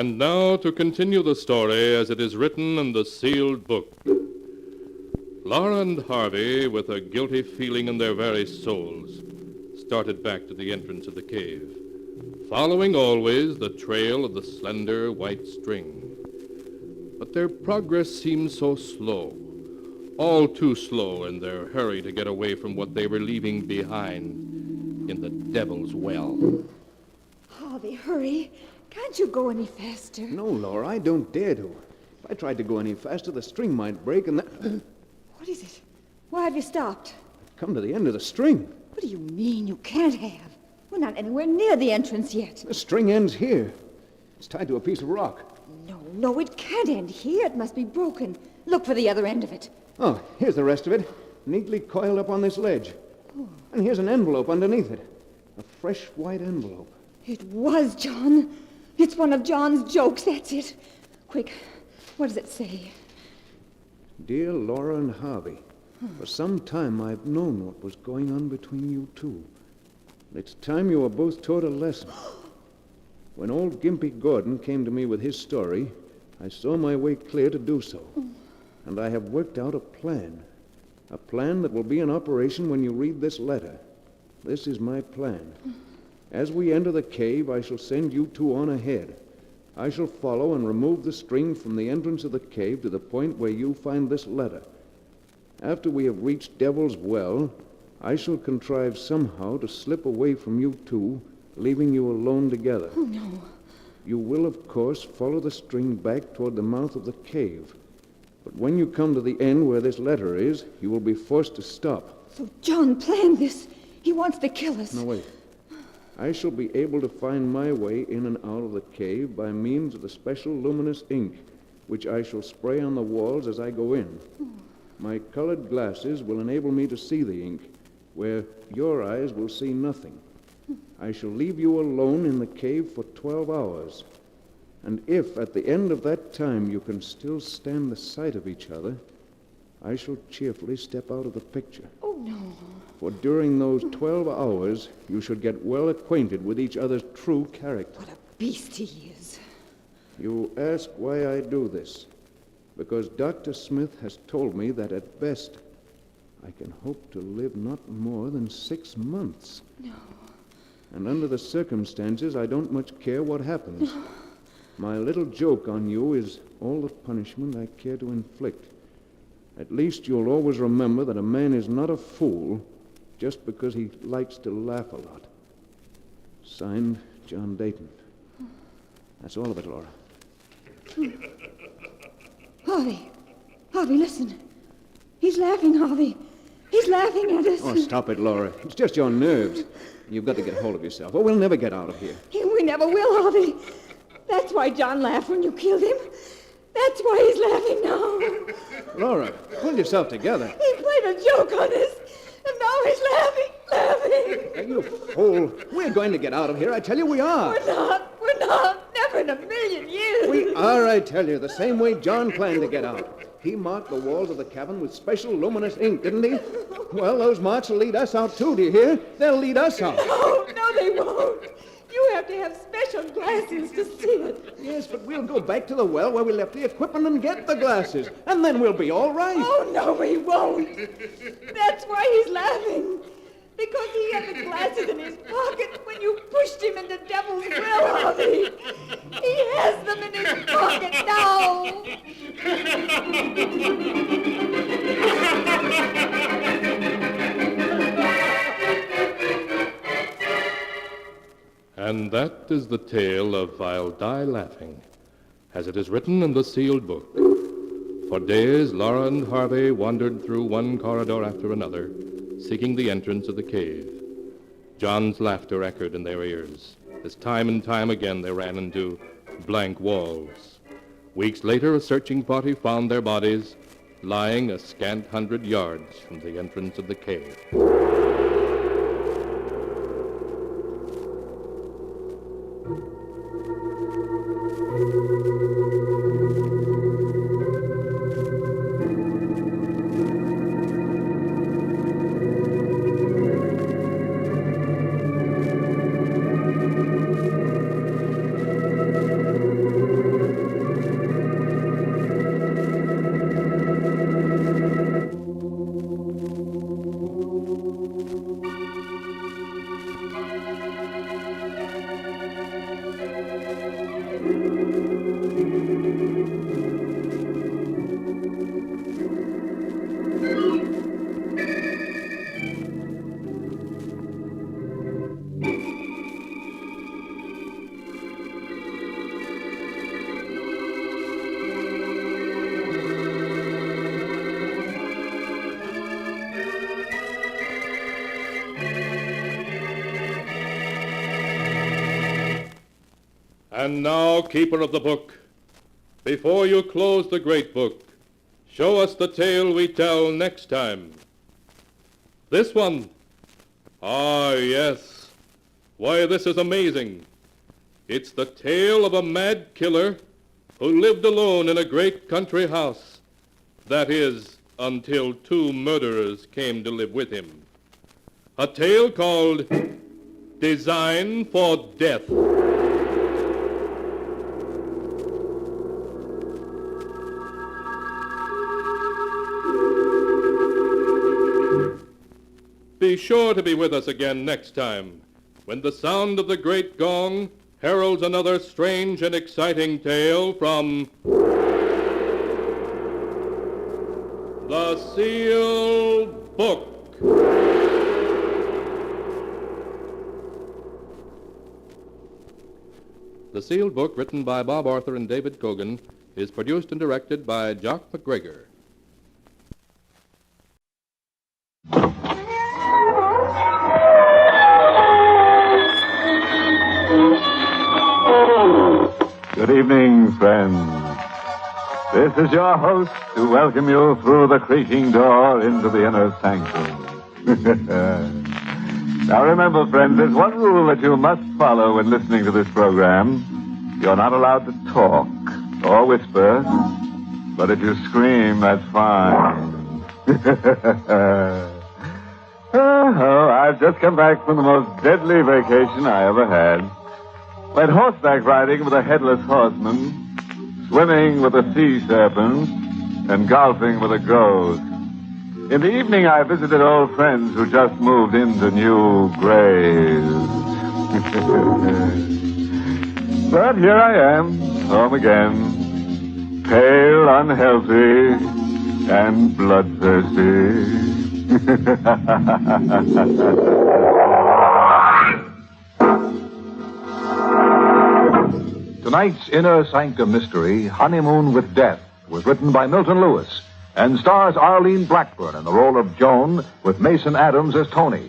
And now to continue the story as it is written in the sealed book. Laura and Harvey, with a guilty feeling in their very souls, started back to the entrance of the cave, following always the trail of the slender white string. But their progress seemed so slow, all too slow in their hurry to get away from what they were leaving behind in the Devil's Well. Harvey, hurry. Can't you go any faster? No, Laura, I don't dare to. If I tried to go any faster, the string might break and that... What is it? Why have you stopped? I've come to the end of the string. What do you mean you can't have? We're not anywhere near the entrance yet. The string ends here. It's tied to a piece of rock. No, it can't end here. It must be broken. Look for the other end of it. Oh, here's the rest of it, neatly coiled up on this ledge. Oh. And here's an envelope underneath it. A fresh white envelope. It was John. It's one of John's jokes, that's it. Quick, what does it say? Dear Laura and Harvey, for some time I've known what was going on between you two. It's time you were both taught a lesson. When old Gimpy Gordon came to me with his story, I saw my way clear to do so. And I have worked out a plan that will be in operation when you read this letter. This is my plan. As we enter the cave, I shall send you two on ahead. I shall follow and remove the string from the entrance of the cave to the point where you find this letter. After we have reached Devil's Well, I shall contrive somehow to slip away from you two, leaving you alone together. Oh, no. You will, of course, follow the string back toward the mouth of the cave. But when you come to the end where this letter is, you will be forced to stop. So John planned this. He wants to kill us. No, wait. I shall be able to find my way in and out of the cave by means of the special luminous ink, which I shall spray on the walls as I go in. My colored glasses will enable me to see the ink, where your eyes will see nothing. I shall leave you alone in the cave for 12 hours. And if, at the end of that time, you can still stand the sight of each other, I shall cheerfully step out of the picture. Oh, no. For during those 12 hours, you should get well acquainted with each other's true character. What a beast he is. You ask why I do this. Because Dr. Smith has told me that at best, I can hope to live not more than 6 months. No. And under the circumstances, I don't much care what happens. My little joke on you is all the punishment I care to inflict. At least you'll always remember that a man is not a fool just because he likes to laugh a lot. Signed, John Dayton. That's all of it, Laura. Harvey, listen. He's laughing, Harvey. He's laughing at us. Oh, stop it, Laura. It's just your nerves. You've got to get hold of yourself, or we'll never get out of here. We never will, Harvey. That's why John laughed when you killed him. That's why he's laughing now. Laura, pull yourself together. He played a joke on us, and now he's laughing. You fool. We're going to get out of here. I tell you we are. We're not. Never in a million years. We are, I tell you, the same way John planned to get out. He marked the walls of the cabin with special luminous ink, didn't he? Well, those marks will lead us out, too, do you hear? They'll lead us out. No, they won't. You have to have special glasses to see it. Yes, but we'll go back to the well where we left the equipment and get the glasses, and then we'll be all right. Oh, no, we won't. That's why he's laughing. Because he had the glasses in his pocket when you pushed him into Devil's Well, Harvey. He has them in his pocket now. And that is the tale of I'll Die Laughing, as it is written in the sealed book. For days, Laura and Harvey wandered through one corridor after another, seeking the entrance of the cave. John's laughter echoed in their ears, as time and time again they ran into blank walls. Weeks later, a searching party found their bodies lying a scant 100 yards from the entrance of the cave. And now, keeper of the book, before you close the great book, show us the tale we tell next time. This one. Ah, yes. Why, this is amazing. It's the tale of a mad killer who lived alone in a great country house. That is, until two murderers came to live with him. A tale called Design for Death. Be sure to be with us again next time, when the sound of the great gong heralds another strange and exciting tale from The Sealed Book. The Sealed Book, written by Bob Arthur and David Cogan, is produced and directed by Jock McGregor. Good evening, friends. This is your host to welcome you through the creaking door into the inner sanctum. Now remember, friends, there's one rule that you must follow when listening to this program. You're not allowed to talk or whisper, but if you scream, that's fine. Oh, I've just come back from the most deadly vacation I ever had. Went horseback riding with a headless horseman, swimming with a sea serpent, and golfing with a ghost. In the evening, I visited old friends who just moved into new graves. But here I am, home again, pale, unhealthy, and bloodthirsty. Tonight's Inner Sanctum Mystery, Honeymoon with Death, was written by Milton Lewis and stars Arlene Blackburn in the role of Joan with Mason Adams as Tony.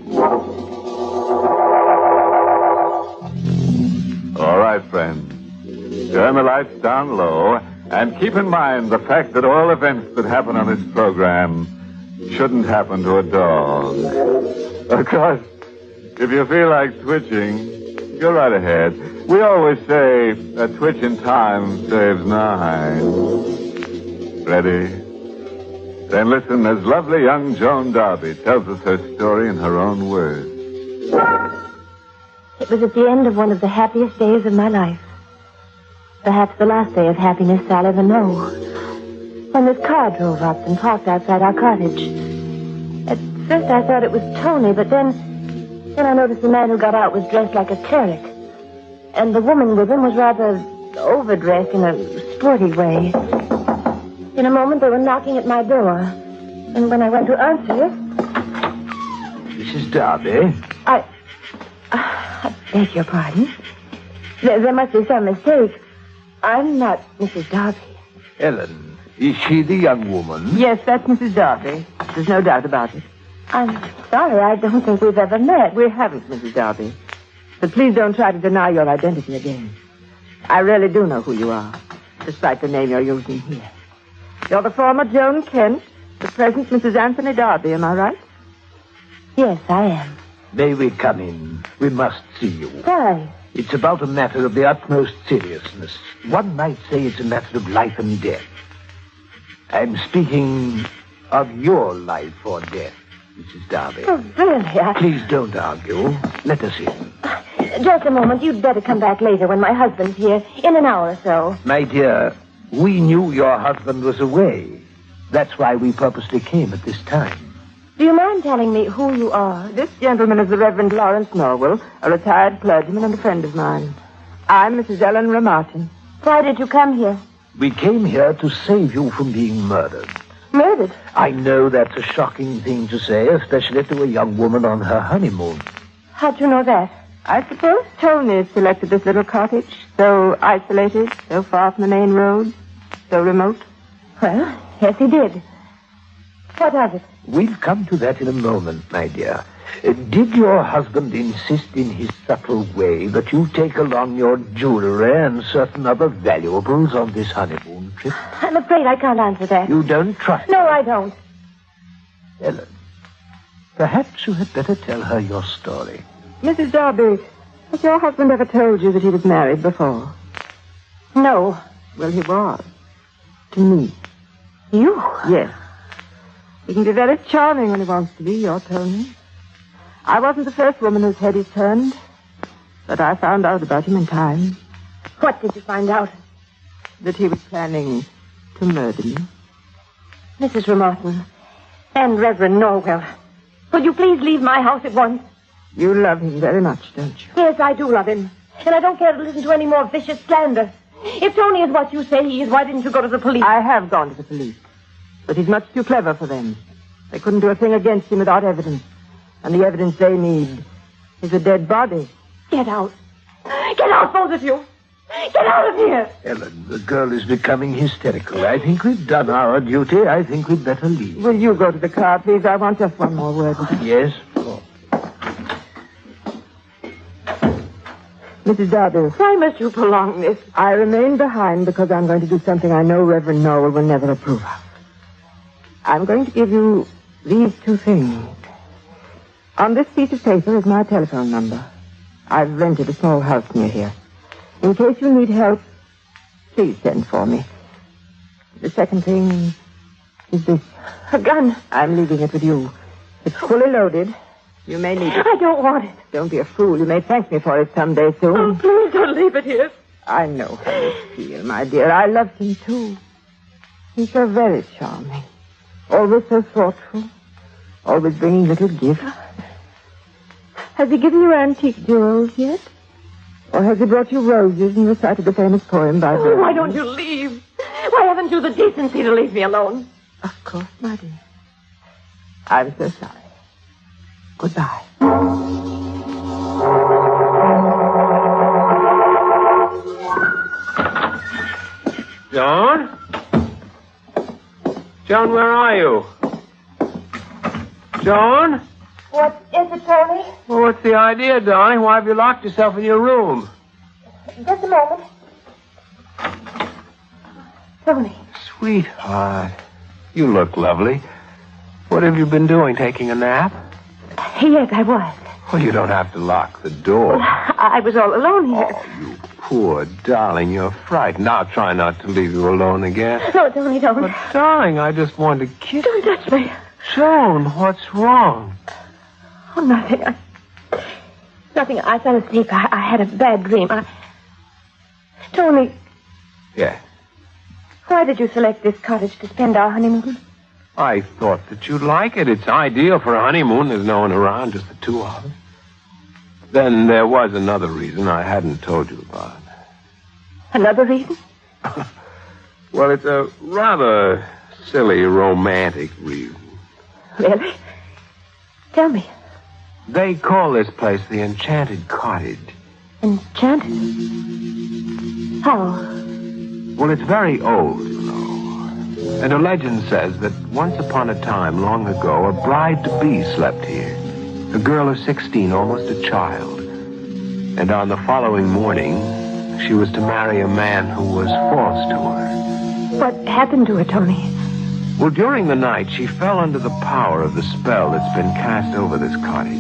All right, friends. Turn the lights down low and keep in mind the fact that all events that happen on this program shouldn't happen to a dog. Of course, if you feel like twitching, go right ahead. We always say a twitch in time saves 9. Ready? Then listen as lovely young Joan Darby tells us her story in her own words. It was at the end of one of the happiest days of my life. Perhaps the last day of happiness I'll ever know. When this car drove up and parked outside our cottage. At first I thought it was Tony, but then I noticed the man who got out was dressed like a cleric. And the woman with him was rather overdressed in a sporty way. In a moment, they were knocking at my door. And when I went to answer it... Mrs. Darby? I beg your pardon. There must be some mistake. I'm not Mrs. Darby. Ellen, is she the young woman? Yes, that's Mrs. Darby. There's no doubt about it. I'm sorry, I don't think we've ever met. We haven't, Mrs. Darby. But please don't try to deny your identity again. I really do know who you are, despite the name you're using here. You're the former Joan Kent, the present Mrs. Anthony Darby, am I right? Yes, I am. May we come in? We must see you. Why? It's about a matter of the utmost seriousness. One might say it's a matter of life and death. I'm speaking of your life or death, Mrs. Darby. Oh, really? Please don't argue. Let us in. Just a moment. You'd better come back later when my husband's here, in an hour or so. My dear, we knew your husband was away. That's why we purposely came at this time. Do you mind telling me who you are? This gentleman is the Reverend Lawrence Norwell, a retired clergyman and a friend of mine. I'm Mrs. Ellen Martin. Why did you come here? We came here to save you from being murdered. Murdered? I know that's a shocking thing to say, especially to a young woman on her honeymoon. How'd you know that? I suppose Tony selected this little cottage, so isolated, so far from the main road, so remote. Well, yes, he did. What of it? We'll come to that in a moment, my dear. Did your husband insist in his subtle way that you take along your jewelry and certain other valuables on this honeymoon trip? I'm afraid I can't answer that. You don't trust No, I don't. Ellen, perhaps you had better tell her your story. Mrs. Darby, has your husband ever told you that he was married before? No. Well, he was. To me. You? Yes. He can be very charming when he wants to be, your Tony. I wasn't the first woman whose head he turned, but I found out about him in time. What did you find out? That he was planning to murder me. Mrs. Remartin and Reverend Norwell, will you please leave my house at once? You love him very much, don't you? Yes, I do love him. And I don't care to listen to any more vicious slander. If Tony is what you say he is, why didn't you go to the police? I have gone to the police. But he's much too clever for them. They couldn't do a thing against him without evidence. And the evidence they need is a dead body. Get out. Get out, both of you. Get out of here. Ellen, the girl is becoming hysterical. I think we've done our duty. I think we'd better leave. Will you go to the car, please? I want just one more word with you. Yes? Mrs. Darby. Why must you prolong this? I remain behind because I'm going to do something I know Reverend Noel will never approve of. I'm going to give you these two things. On this piece of paper is my telephone number. I've rented a small house near here. In case you need help, please send for me. The second thing is this. A gun. I'm leaving it with you. It's fully loaded. You may need it. I don't want it. Don't be a fool. You may thank me for it someday soon. Oh, please don't leave it here. I know how you feel, my dear. I loved him, too. He's so very charming. Always so thoughtful. Always bringing little gifts. Has he given you antique jewels yet? Or has he brought you roses and recited the famous poem by Randall? Why don't you leave? Why haven't you the decency to leave me alone? Of course, my dear. I'm so sorry. Goodbye. John? John, where are you? John? What is it, Tony? Well, what's the idea, darling? Why have you locked yourself in your room? Just a moment. Tony. Sweetheart, you look lovely. What have you been doing, taking a nap? Yes, I was. Well, you don't have to lock the door. I was all alone here. Oh, you poor darling, you're frightened. I'll try not to leave you alone again. No, Tony, don't. But, darling, I just wanted to kiss you. Don't touch me. Joan, what's wrong? Oh, nothing. Nothing. I fell asleep. I had a bad dream. Tony. Yes. Why did you select this cottage to spend our honeymoon? I thought that you'd like it. It's ideal for a honeymoon. There's no one around, just the two of us. Then there was another reason I hadn't told you about. Another reason? Well, it's a rather silly, romantic reason. Really? Tell me. They call this place the Enchanted Cottage. Enchanted? How? Well, it's very old, you know. And a legend says that once upon a time, long ago, a bride-to-be slept here. A girl of 16, almost a child. And on the following morning, she was to marry a man who was false to her. What happened to her, Tony? Well, during the night, she fell under the power of the spell that's been cast over this cottage.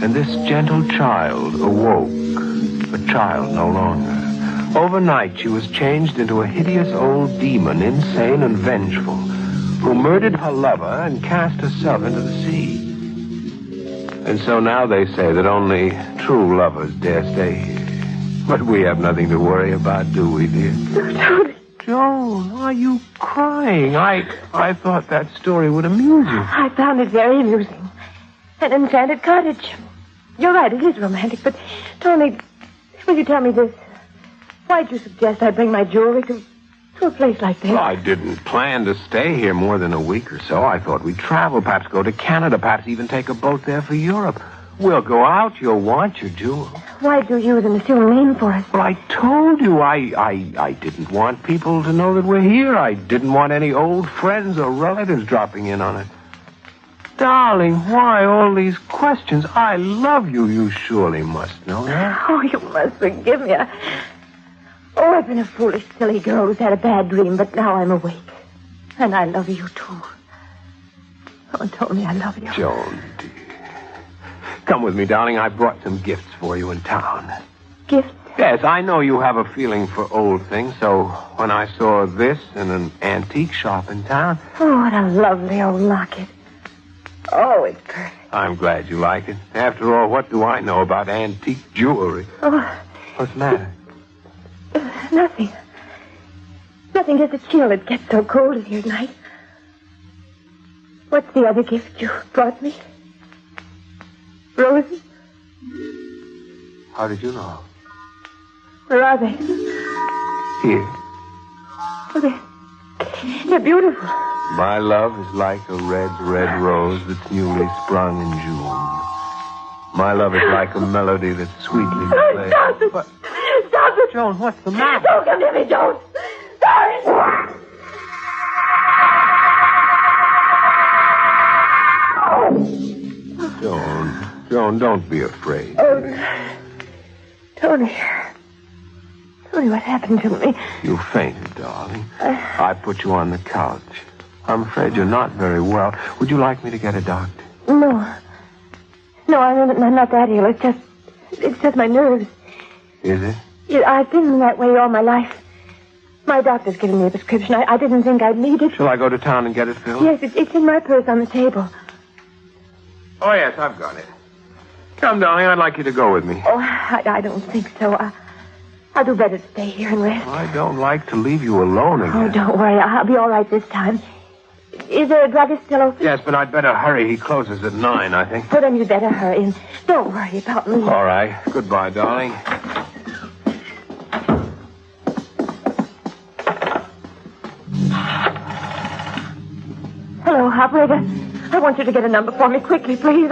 And this gentle child awoke, a child no longer. Overnight, she was changed into a hideous old demon, insane and vengeful, who murdered her lover and cast herself into the sea. And so now they say that only true lovers dare stay here. But we have nothing to worry about, do we, dear? Tony. Joan, are you crying? I thought that story would amuse you. I found it very amusing. An enchanted cottage. You're right, it is romantic, but, Tony, will you tell me this? Why'd you suggest I bring my jewelry to a place like this? Well, I didn't plan to stay here more than a week or so. I thought we'd travel, perhaps go to Canada, perhaps even take a boat there for Europe. We'll go out. You'll want your jewels. Why'd you use an assumed name for us? Well, I told you I didn't want people to know that we're here. I didn't want any old friends or relatives dropping in on it. Darling, why all these questions? I love you. You surely must know that. Oh, you must forgive me. I've been a foolish, silly girl who's had a bad dream, but now I'm awake. And I love you, too. Oh, Tony, I love you. Joan, dear. Come with me, darling. I brought some gifts for you in town. Gifts? Yes, I know you have a feeling for old things, so when I saw this in an antique shop in town... Oh, what a lovely old locket. Oh, it's perfect. I'm glad you like it. After all, what do I know about antique jewelry? Oh. What's the matter? Nothing. Nothing, just a chill. It gets so cold in here at night. What's the other gift you brought me? Roses? How did you know? Where are they? Here. Oh, they're beautiful. My love is like a red, red rose that's newly sprung in June. My love is like a melody that's sweetly played. Stop it! What? Stop it! Joan, what's the matter? Don't come near me, don't! Stop it! Joan, don't be afraid. Oh, Tony, what happened to me? You fainted, darling. I put you on the couch. I'm afraid you're not very well. Would you like me to get a doctor? No, I'm not that ill. It's just my nerves. Is it? Yeah, I've been that way all my life. My doctor's given me a prescription. I didn't think I'd need it. Shall I go to town and get it filled? Yes, it's in my purse on the table. Oh, yes, I've got it. Come, darling, I'd like you to go with me. Oh, I don't think so. I'll do better to stay here and rest. I don't like to leave you alone again. Oh, don't worry. I'll be all right this time. Is there a druggist still open? Yes, but I'd better hurry. He closes at 9, I think. Well, then you'd better hurry and don't worry about me. All right. Goodbye, darling. Hello, operator. I want you to get a number for me quickly, please.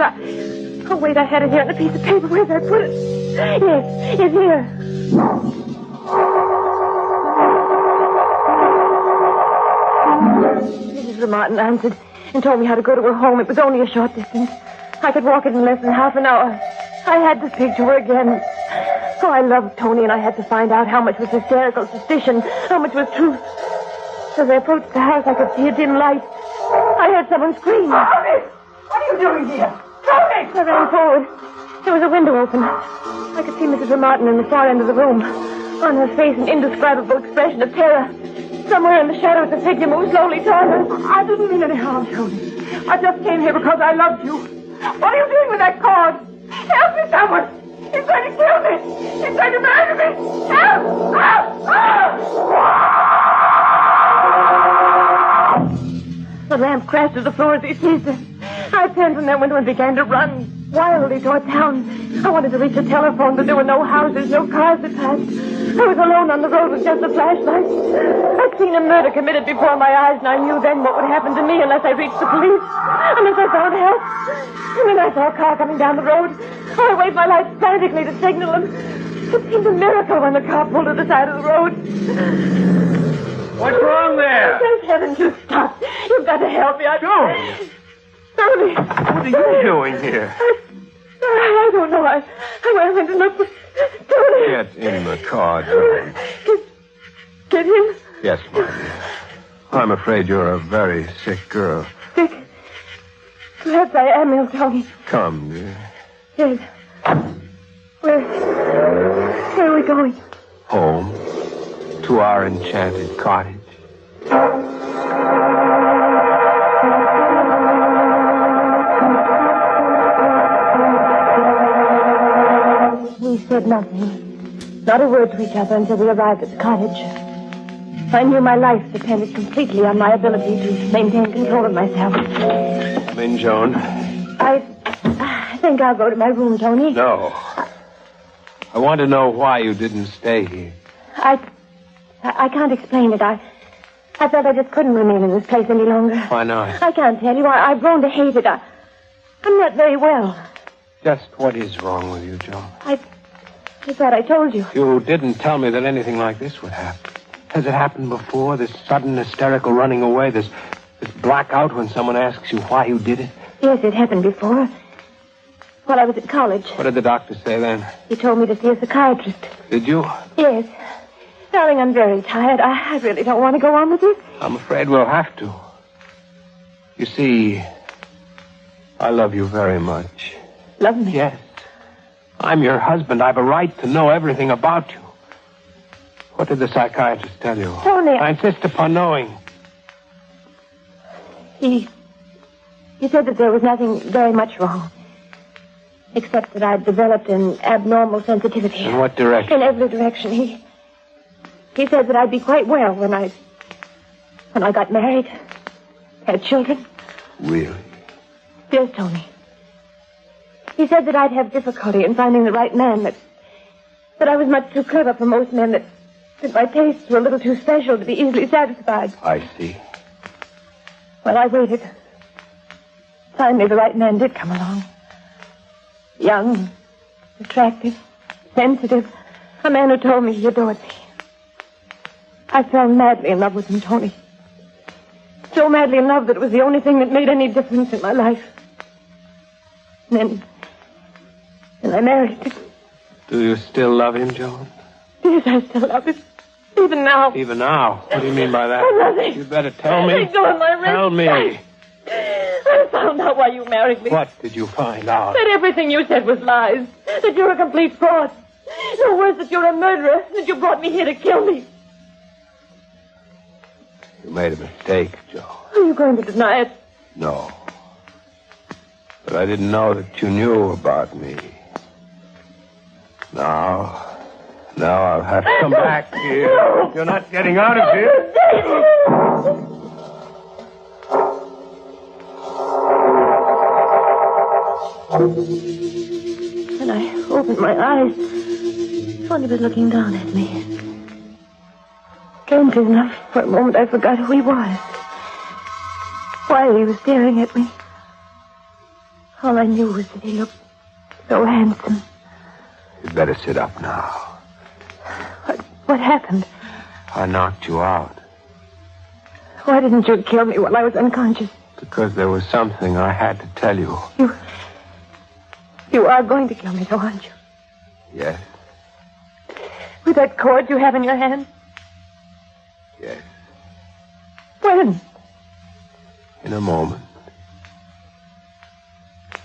Oh, wait, I had it here on a piece of paper. Where'd I put it? Yes, it's here. Mrs. Martin answered and told me how to go to her home. It was only a short distance. I could walk it in less than half an hour. I had to speak to her again. Oh, I loved Tony, and I had to find out how much was hysterical suspicion, how much was truth. As I approached the house, I could see a dim light. I heard someone scream. Tony! What are you doing here? Tony! I ran forward. There was a window open. I could see Mrs. Martin in the far end of the room. On her face, an indescribable expression of terror. Somewhere in the shadows, a figure moved slowly toward her. I didn't mean any harm, Tony. I just came here because I loved you. What are you doing with that cord? Help me, someone! He's going to kill me! He's going to murder me! Help! Help! Help! The lamp crashed to the floor as he seized her. I turned from that window and began to run wildly toward town. I wanted to reach the telephone, but there were no houses, no cars that passed. I was alone on the road with just a flashlight. I'd seen a murder committed before my eyes, and I knew then what would happen to me unless I reached the police, unless I found help. And then I saw a car coming down the road. Oh, I waved my light frantically to signal him. It seemed a miracle when the car pulled to the side of the road. What's wrong there? Thank heaven you stopped. You've got to help me. Tony. What are you doing here? I don't know. I went to look for Tony. Get in the car, Joan. Get him? Yes, my dear. I'm afraid you're a very sick girl. Sick? Perhaps I am ill, Tony. Come, dear. Yes. Where are we going? Home. To our enchanted cottage. We said nothing. Not a word to each other until we arrived at the cottage. I knew my life depended completely on my ability to maintain control of myself. Come in, Joan. I think I'll go to my room, Tony. No. I want to know why you didn't stay here. I can't explain it. I felt I just couldn't remain in this place any longer. Why not? I can't tell you. I've grown to hate it. I'm not very well. Just what is wrong with you, Joan? I thought I told you. You didn't tell me that anything like this would happen. Has it happened before? This sudden hysterical running away, this blackout when someone asks you why you did it? Yes, it happened before. While I was at college. What did the doctor say then? He told me to see a psychiatrist. Did you? Yes. Darling, I'm very tired. I really don't want to go on with this. I'm afraid we'll have to. You see, I love you very much. Love me? Yes. I'm your husband. I have a right to know everything about you. What did the psychiatrist tell you? Tony, I insist upon knowing. He said that there was nothing very much wrong. Except that I'd developed an abnormal sensitivity. In what direction? In every direction. He said that I'd be quite well when I got married, had children. Really? Yes, Tony. He said that I'd have difficulty in finding the right man, that I was much too clever for most men, that my tastes were a little too special to be easily satisfied. I see. Well, I waited. Finally, the right man did come along. Young, attractive, sensitive. A man who told me he adored me. I fell madly in love with him, Tony. So madly in love that it was the only thing that made any difference in my life. And then I married him. Do you still love him, Joan? Yes, I still love him. Even now. Even now? What do you mean by that? Nothing. You better tell me. Let go of my wrist. Tell me. I found out why you married me. What did you find out? That everything you said was lies. That you're a complete fraud. No worse, that you're a murderer. That you brought me here to kill me. You made a mistake, Joan. Are you going to deny it? No. But I didn't know that you knew about me. Now I'll have to come back here. No. You're not getting out of here. When I opened my eyes, Tony was looking down at me. Strangely enough, for a moment I forgot who he was. Why he was staring at me. All I knew was that he looked so handsome. You'd better sit up now. What happened? I knocked you out. Why didn't you kill me while I was unconscious? Because there was something I had to tell you. You are going to kill me, though, aren't you? Yes. With that cord you have in your hand? Yes. When? In a moment.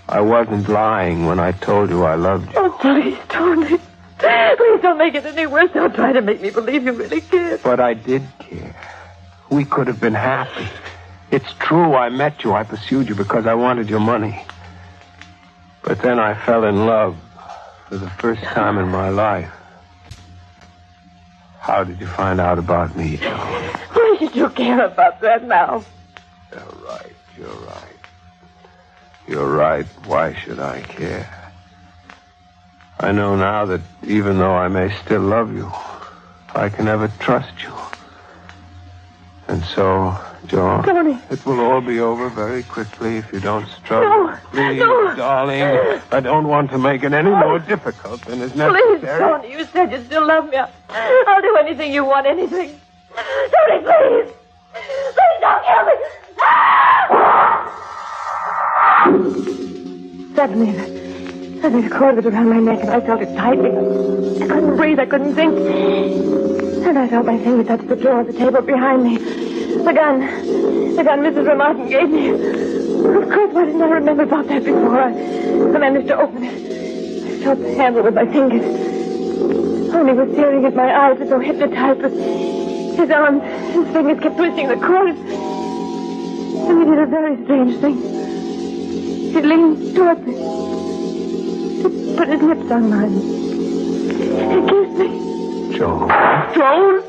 I wasn't lying when I told you I loved you. Oh, please, Tony. Please don't make it any worse. Don't try to make me believe you really cared. But I did care. We could have been happy. It's true, I met you. I pursued you because I wanted your money. But then I fell in love for the first time in my life. How did you find out about me, Joan? Why should you care about that now? You're right. You're right. Why should I care? I know now that even though I may still love you, I can never trust you. And so, Joan, Tony. It will all be over very quickly if you don't struggle. No. Please, No. darling. I don't want to make it any more difficult than is necessary. Please, Tony, you said you still love me. I'll do anything you want, anything. Tony, please. Please don't kill me. Suddenly the cord was around my neck and I felt it tightening. I couldn't breathe, I couldn't think. And I felt my finger touch the drawer of the table behind me. The gun Mrs. Remartin gave me. Of course, why didn't I remember about that before? I managed to open it. I felt the handle with my fingers. Tony was staring at my eyes as though hypnotized, but his arms, his fingers kept twisting the cord. And he did a very strange thing. He leaned towards me. He put his lips on mine. He kissed me. Joan. Joan?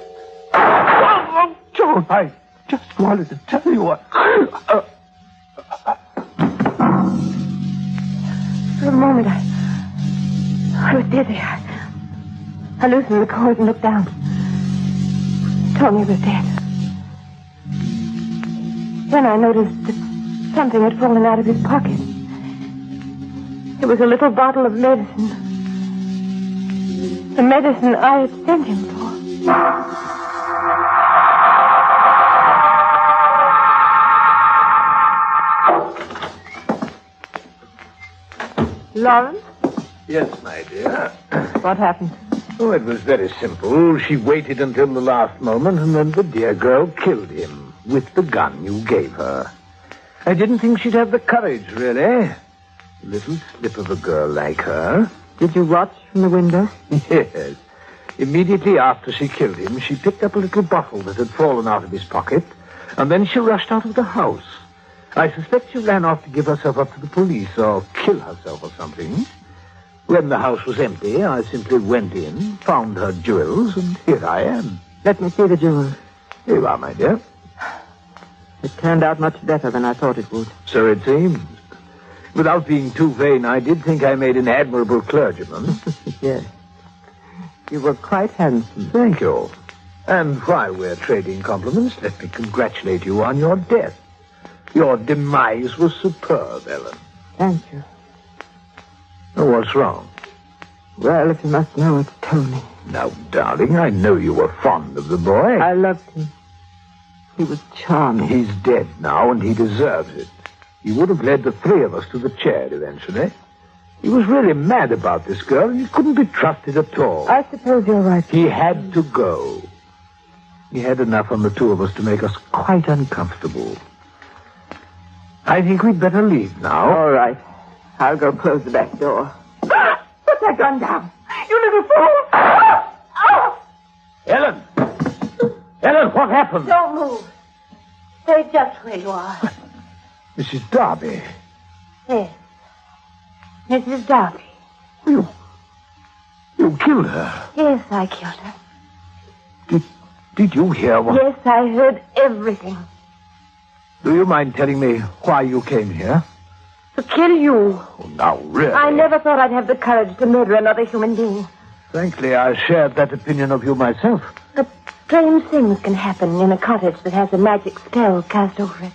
Oh, Joan, I just wanted to tell you what... For a moment, I was dizzy. I loosened the cord and looked down. Tony was dead. Then I noticed that something had fallen out of his pocket. It was a little bottle of medicine. The medicine I had sent him for. Lawrence? Yes, my dear. What happened? Oh, it was very simple. She waited until the last moment, and then the dear girl killed him with the gun you gave her. I didn't think she'd have the courage, really. A little slip of a girl like her. Did you watch from the window? Yes. Immediately after she killed him, she picked up a little bottle that had fallen out of his pocket, and then she rushed out of the house. I suspect she ran off to give herself up to the police or kill herself or something. When the house was empty, I simply went in, found her jewels, and here I am. Let me see the jewels. Here you are, my dear. It turned out much better than I thought it would. So it seems. Without being too vain, I did think I made an admirable clergyman. Yes. You were quite handsome. Thank you. And while we're trading compliments, let me congratulate you on your death. Your demise was superb, Ellen. Thank you. Oh, what's wrong? Well, if you must know it, tell me. Now, darling, I know you were fond of the boy. I loved him. He was charming. He's dead now, and he deserves it. He would have led the three of us to the chair eventually. He was really mad about this girl, and he couldn't be trusted at all. I suppose you're right. He had to go. He had enough on the two of us to make us quite uncomfortable. I think we'd better leave now. All right. I'll go close the back door. Put that gun down. You little fool. Ellen! Ellen, what happened? Don't move. Stay just where you are. Mrs. Darby. Yes. Mrs. Darby. You killed her. Yes, I killed her. Did you hear what... Yes, I heard everything. Do you mind telling me why you came here? To kill you. Oh, now, really? I never thought I'd have the courage to murder another human being. Frankly, I shared that opinion of you myself. But strange things can happen in a cottage that has a magic spell cast over it.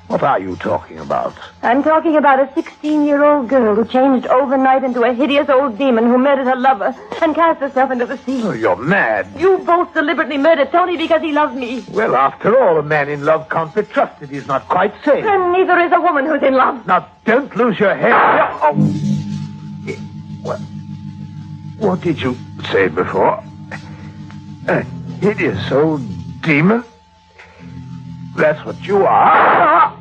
What are you talking about? I'm talking about a 16-year-old girl who changed overnight into a hideous old demon who murdered her lover and cast herself into the sea. Oh, you're mad. You both deliberately murdered Tony because he loved me. Well, after all, a man in love can't be trusted. He's not quite sane. And neither is a woman who's in love. Now, don't lose your head. Oh. What did you say before? A hideous old demon? That's what you are.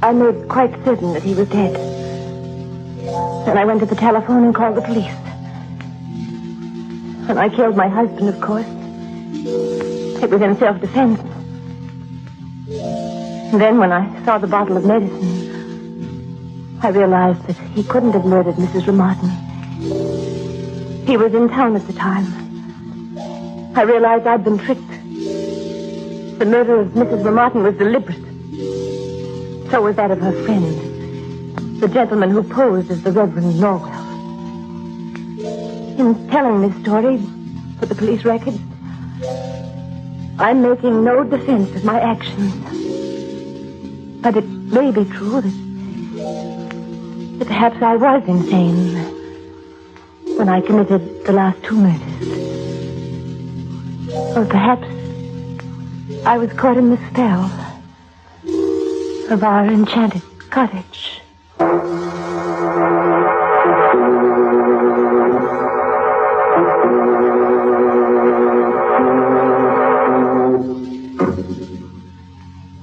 I made quite certain that he was dead. Then I went to the telephone and called the police. And I killed my husband, of course. It was in self-defense. And then when I saw the bottle of medicine, I realized that he couldn't have murdered Mrs. Remartin. He was in town at the time. I realized I'd been tricked. The murder of Mrs. Remartin was deliberate. So was that of her friend, the gentleman who posed as the Reverend Norwell. In telling this story for the police records, I'm making no defense of my actions. But it may be true that perhaps I was insane when I committed the last two murders. Or perhaps I was caught in the spell of our enchanted cottage.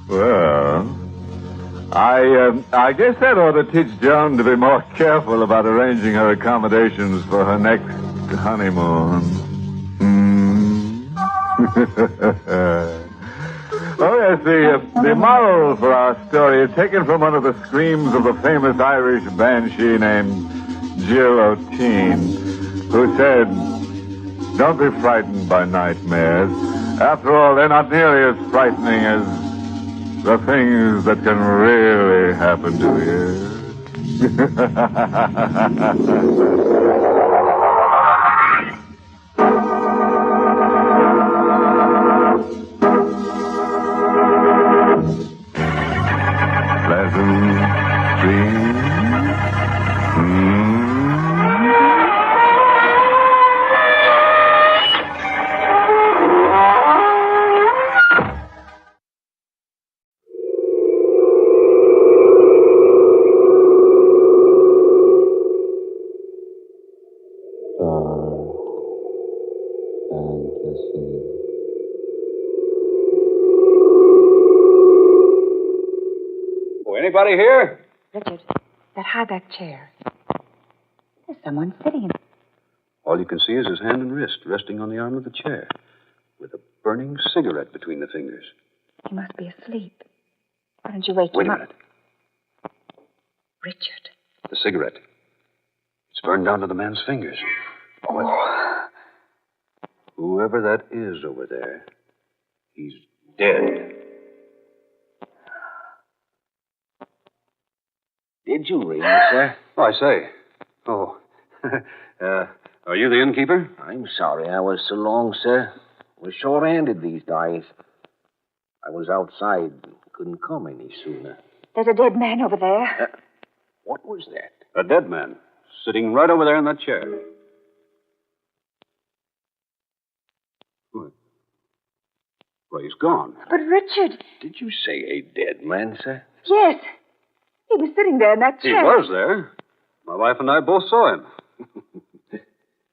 Well, I guess that ought to teach Joan to be more careful about arranging her accommodations for her next honeymoon. Oh, yes, the moral for our story is taken from one of the screams of the famous Irish banshee named Jill O'Teen, who said, "Don't be frightened by nightmares. After all, they're not nearly as frightening as the things that can really happen to you." Anybody here? Richard, that high-back chair. There's someone sitting in it. All you can see is his hand and wrist resting on the arm of the chair, with a burning cigarette between the fingers. He must be asleep. Why don't you wake Wait him a up? minute. Richard. The cigarette. It's burned down to the man's fingers. Oh. Whoever that is over there, he's dead. Did you ring, sir? Oh, I say. Oh. Are you the innkeeper? I'm sorry I was so long, sir. We're short-handed these days. I was outside and couldn't come any sooner. There's a dead man over there. What was that? A dead man, sitting right over there in that chair. Well, he's gone. But Richard. Did you say a dead man, sir? Yes. He was sitting there in that He chair. was there. My wife and I both saw him.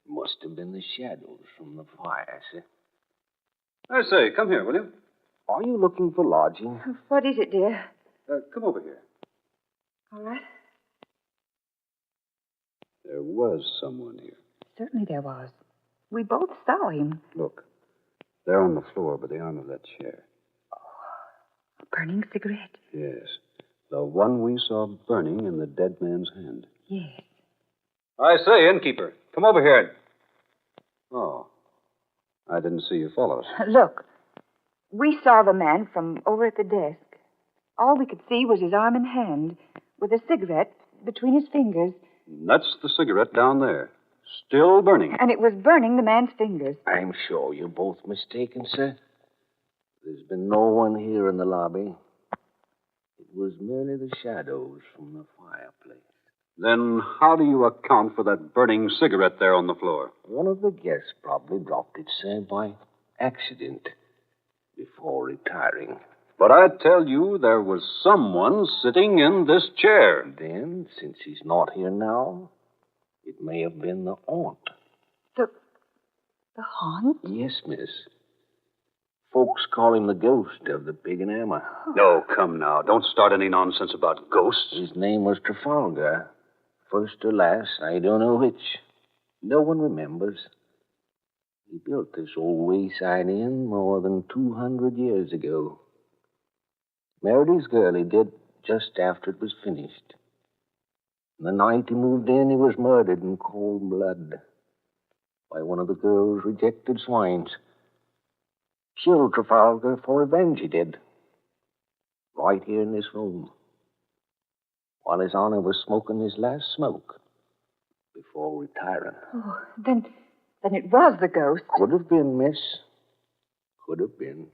Must have been the shadows from the fire, sir. I say, come here, will you? Are you looking for lodging? What is it, dear? Come over here. All right. There was someone here. Certainly there was. We both saw him. Look, there on the floor by the arm of that chair. A burning cigarette. Yes, the one we saw burning in the dead man's hand. Yes. I say, innkeeper, come over here. Oh, I didn't see you follow us. Look, we saw the man from over at the desk. All we could see was his arm and hand, with a cigarette between his fingers. That's the cigarette down there, still burning. And it was burning the man's fingers. I'm sure you're both mistaken, sir. There's been no one here in the lobby. It was merely the shadows from the fireplace. Then how do you account for that burning cigarette there on the floor? One of the guests probably dropped it, sir, by accident before retiring. But I tell you, there was someone sitting in this chair. Then, since he's not here now, it may have been the aunt. The haunt? Yes, miss. Folks call him the ghost of the pig and hammer. No, come now. Don't start any nonsense about ghosts. His name was Trafalgar. First or last, I don't know which. No one remembers. He built this old wayside inn more than 200 years ago. Married his girl he did just after it was finished. The night he moved in, he was murdered in cold blood by one of the girl's rejected swines. Killed Trafalgar for revenge, he did. Right here in this room. While His Honor was smoking his last smoke before retiring. Oh, then it was the ghost. Could have been, miss. Could have been.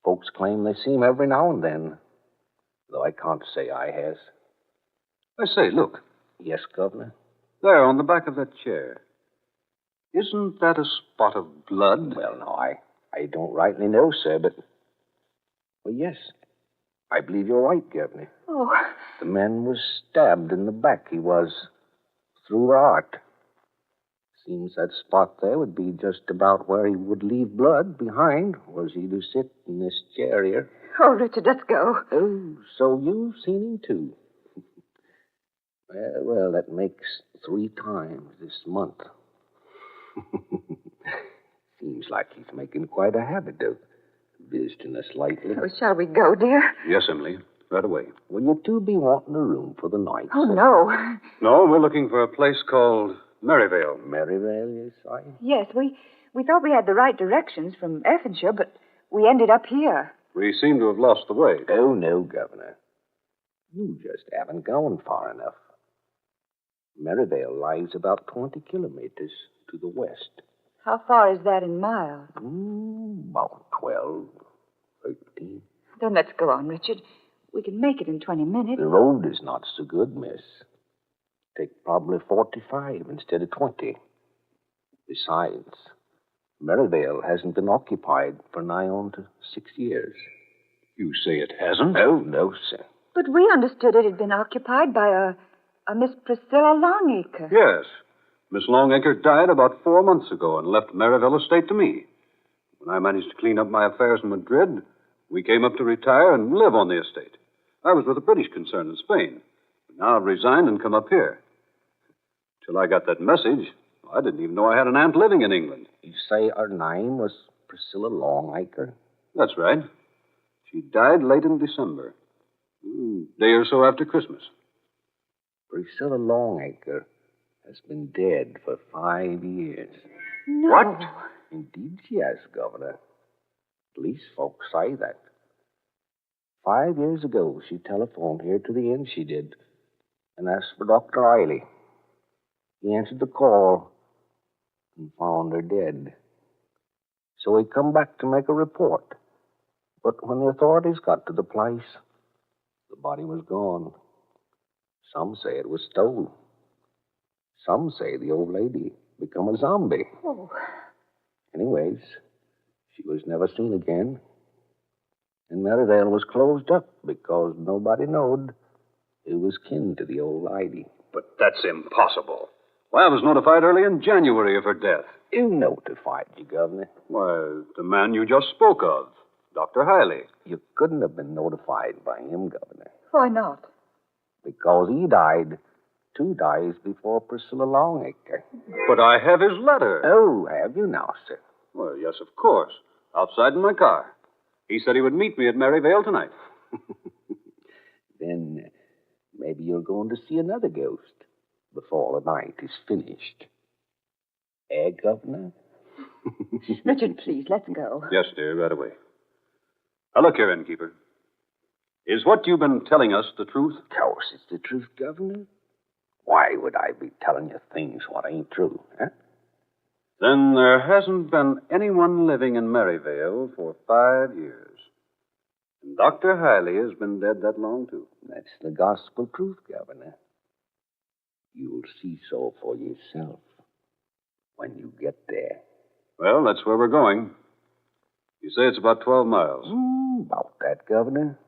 Folks claim they see him every now and then, though I can't say I has. I say, look. Yes, Governor? There, on the back of that chair. Isn't that a spot of blood? Well, no, I don't rightly know, sir, but... Well, yes. I believe you're right, Governor. Oh. The man was stabbed in the back, he was. Through the heart. Seems that spot there would be just about where he would leave blood behind, was he to sit in this chair here. Oh, Richard, let's go. Oh, so you've seen him, too. Well, that makes 3 times this month. Seems like he's making quite a habit of visiting us lately. Oh, shall we go, dear? Yes, Emily. Right away. Will you two be wanting a room for the night? Oh, sir? no. No, we're looking for a place called Maryvale. Maryvale, yes, I... Yes, we thought we had the right directions from Evansshire, but we ended up here. We seem to have lost the way. Oh, no, Governor. You just haven't gone far enough. Maryvale lies about 20 kilometers to the west. How far is that in miles? About 12, 13. Then let's go on, Richard. We can make it in 20 minutes. The road is not so good, miss. Take probably 45 instead of 20. Besides, Maryvale hasn't been occupied for nigh on to 6 years. You say it hasn't? Oh, no, sir. But we understood it had been occupied by a Miss Priscilla Longacre. Yes. Miss Longacre died about 4 months ago and left Maryvale estate to me. When I managed to clean up my affairs in Madrid, we came up to retire and live on the estate. I was with a British concern in Spain. Now I've resigned and come up here. Till I got that message, I didn't even know I had an aunt living in England. You say her name was Priscilla Longacre? That's right. She died late in December. Day or so after Christmas. Priscilla Longacre has been dead for 5 years. No. What? Indeed she has, Governor. At least folks say that. 5 years ago, she telephoned here to the inn, she did, and asked for Dr. Eiley. He answered the call and found her dead. So he come back to make a report. But when the authorities got to the place, the body was gone. Some say it was stolen. Some say the old lady become a zombie. Oh. Anyways, she was never seen again. And Merivale was closed up because nobody knowed who was kin to the old lady. But that's impossible. Why, I was notified early in January of her death. Who notified you, Governor? Why, the man you just spoke of, Dr. Hiley. You couldn't have been notified by him, Governor. Why not? Because he died 2 days before Priscilla Longacre. But I have his letter. Oh, have you now, sir? Well, yes, of course. Outside in my car. He said he would meet me at Maryvale tonight. Then maybe you're going to see another ghost before the night is finished. Eh, Governor? Richard, please, let's go. Yes, dear, right away. Now, look here, innkeeper. Is what you've been telling us the truth? Of course it's the truth, Governor. Why would I be telling you things what ain't true, huh? Then there hasn't been anyone living in Maryvale for 5 years. And Dr. Hiley has been dead that long, too. That's the gospel truth, Governor. You'll see so for yourself when you get there. Well, that's where we're going. You say it's about 12 miles. About that, Governor.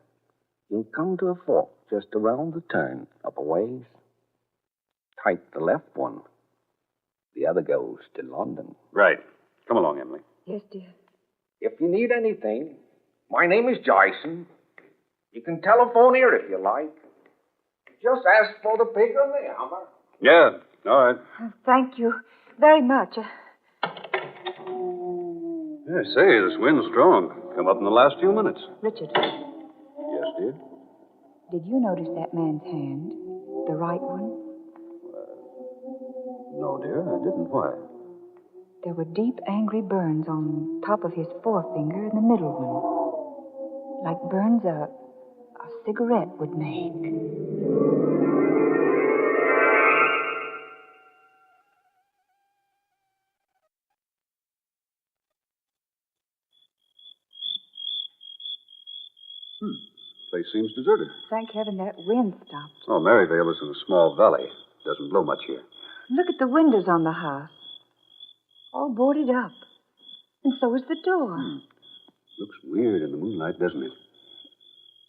You'll come to a fork just around the turn, up a ways. Take the left one. The other goes to London. Right. Come along, Emily. Yes, dear. If you need anything, my name is Jason. You can telephone here if you like. Just ask for the pig on the hammer. Yeah, all right. Thank you very much. I say, this wind's strong. Come up in the last few minutes. Richard. Yes, dear? Did you notice that man's hand? The right one? No, dear, I didn't. Why? There were deep, angry burns on top of his forefinger and the middle one. Like burns a cigarette would make. Place seems deserted. Thank heaven that wind stopped. Oh, Maryvale is in a small valley. Doesn't blow much here. Look at the windows on the house. All boarded up. And so is the door. Looks weird in the moonlight, doesn't it?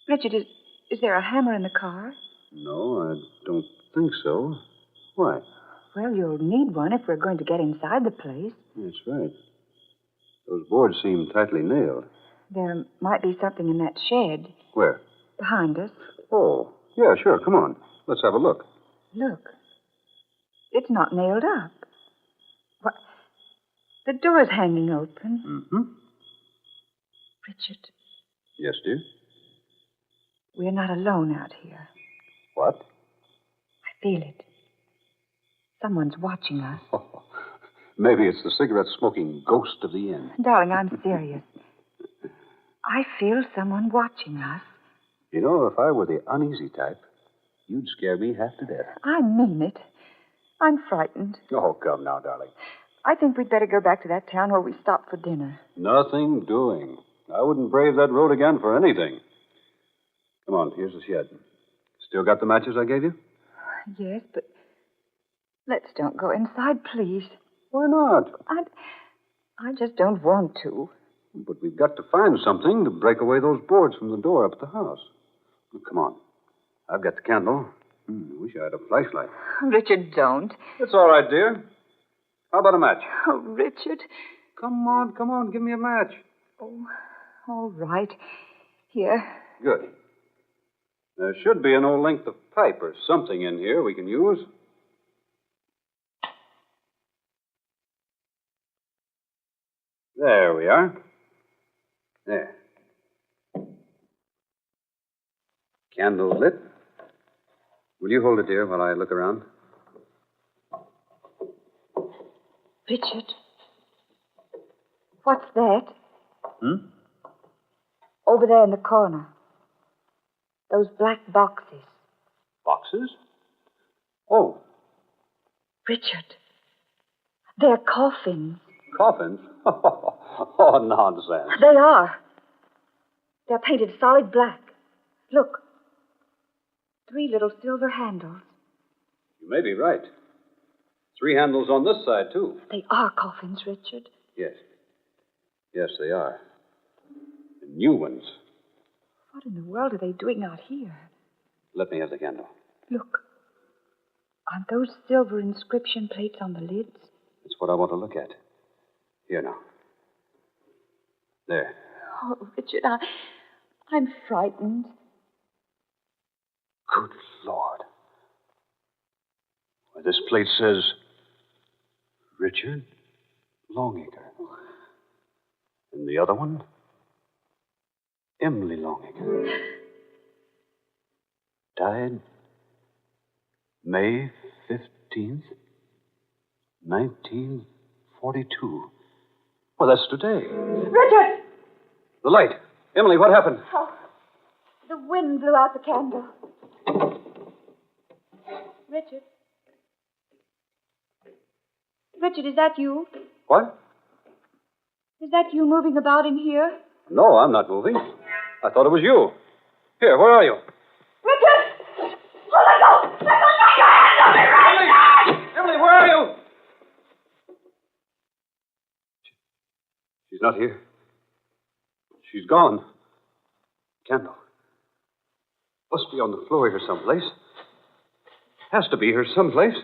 Richard, is there a hammer in the car? No, I don't think so. Why? Well, you'll need one if we're going to get inside the place. That's right. Those boards seem tightly nailed. There might be something in that shed. Where? Behind us. Oh, yeah, sure. Come on. Let's have a look. Look. It's not nailed up. What? The door's hanging open. Mm-hmm. Richard, Yes, dear? we're not alone out here. What? I feel it. Someone's watching us. Maybe it's the cigarette-smoking ghost of the inn. Darling, I'm serious. I feel someone watching us. You know, if I were the uneasy type, you'd scare me half to death. I mean it. I'm frightened. Oh, come now, darling. I think we'd better go back to that town where we stopped for dinner. Nothing doing. I wouldn't brave that road again for anything. Come on, here's the shed. Still got the matches I gave you? Yes, but let's don't go inside, please. Why not? I just don't want to. But we've got to find something to break away those boards from the door up at the house. Well, come on. I've got the candle. Wish I had a flashlight. Richard, don't. It's all right, dear. How about a match? Oh, Richard. Come on. Give me a match. Oh, all right. Here. Good. There should be an old length of pipe or something in here we can use. There we are. There. Candle's lit. Will you hold it, dear, while I look around? Richard. What's that? Hmm? Over there in the corner. Those black boxes. Boxes? Oh. Richard. They're coffins. Coffins? Oh, nonsense. They are. They're painted solid black. Look. 3 little silver handles. You may be right. 3 handles on this side, too. They are coffins, Richard. Yes. Yes, they are. And new ones. What in the world are they doing out here? Let me have the candle. Look. Aren't those silver inscription plates on the lids? That's what I want to look at. Here now. There. Oh, Richard, I'm frightened. Good Lord. Why, this plate says Richard Longacre. And the other one, Emily Longacre. Died May 15th, 1942. Well, that's today. Richard! The light. Emily, what happened? Oh, the wind blew out the candle. Richard? Richard, is that you? What? Is that you moving about in here? No, I'm not moving. I thought it was you. Here, where are you? Richard! Oh, let go! Let go! Take your hands off me right now! Emily, where are you? She's not here. She's gone. Candle. Must be on the floor here someplace. Has to be here someplace.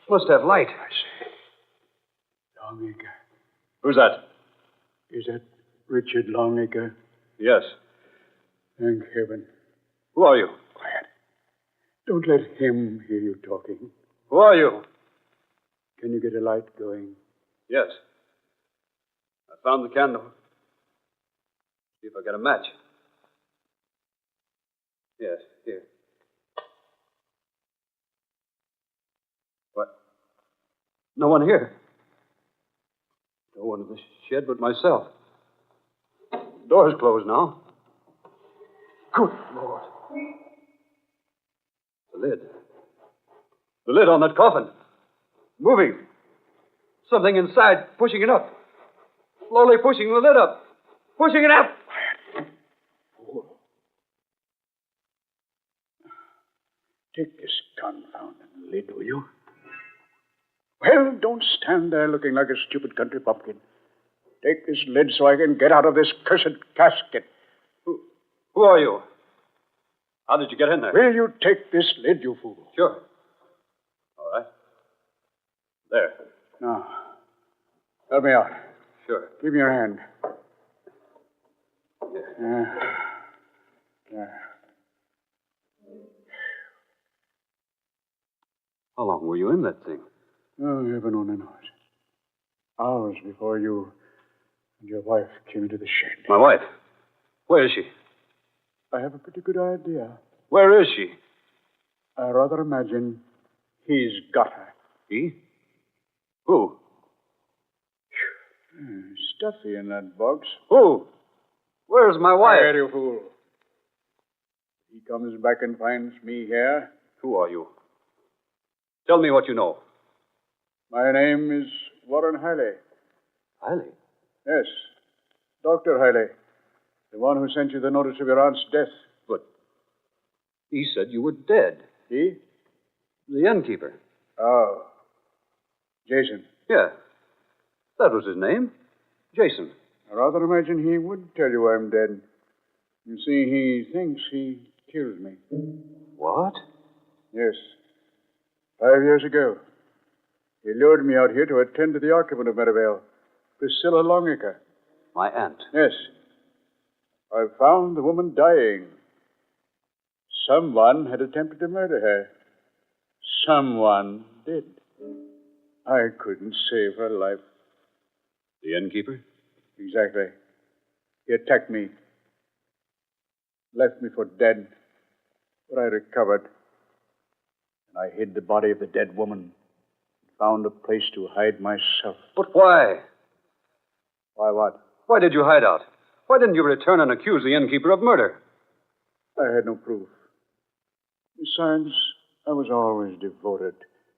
Must have light. I say. Longacre. Who's that? Is that Richard Longacre? Yes. Thank heaven. Who are you? Quiet. Don't let him hear you talking. Who are you? Can you get a light going? Yes. I found the candle. See if I get a match. Yes, here. What? No one here. No one in the shed but myself. The door's closed now. Good Lord. The lid. The lid on that coffin. Moving. Something inside pushing it up. Slowly pushing the lid up. Pushing it up. Take this confounded lid, will you? Well, don't stand there looking like a stupid country bumpkin. Take this lid so I can get out of this cursed casket. Who are you? How did you get in there? Will you take this lid, you fool? Sure. All right. There. Now, help me out. Sure. Give me your hand. Here. There. How long were you in that thing? Oh, heaven only knows. Hours before you and your wife came into the shed. My wife? Where is she? I have a pretty good idea. Where is she? I rather imagine he's got her. He? Who? Stuffy in that box. Who? Where's my wife? There, you fool. He comes back and finds me here. Who are you? Tell me what you know. My name is Warren Hiley. Hiley? Yes. Dr. Hiley. The one who sent you the notice of your aunt's death. But he said you were dead. He? The innkeeper. Oh. Jason. Yeah. That was his name. Jason. I rather imagine he would tell you I'm dead. You see, he thinks he killed me. What? Yes. 5 years ago. He lured me out here to attend to the occupant of Merivale, Priscilla Longacre. My aunt? Yes. I found the woman dying. Someone had attempted to murder her. Someone did. I couldn't save her life. The innkeeper? Exactly. He attacked me. Left me for dead. But I recovered. And I hid the body of the dead woman. Found a place to hide myself. But why? Why what? Why did you hide out? Why didn't you return and accuse the innkeeper of murder? I had no proof. Besides, I was always devoted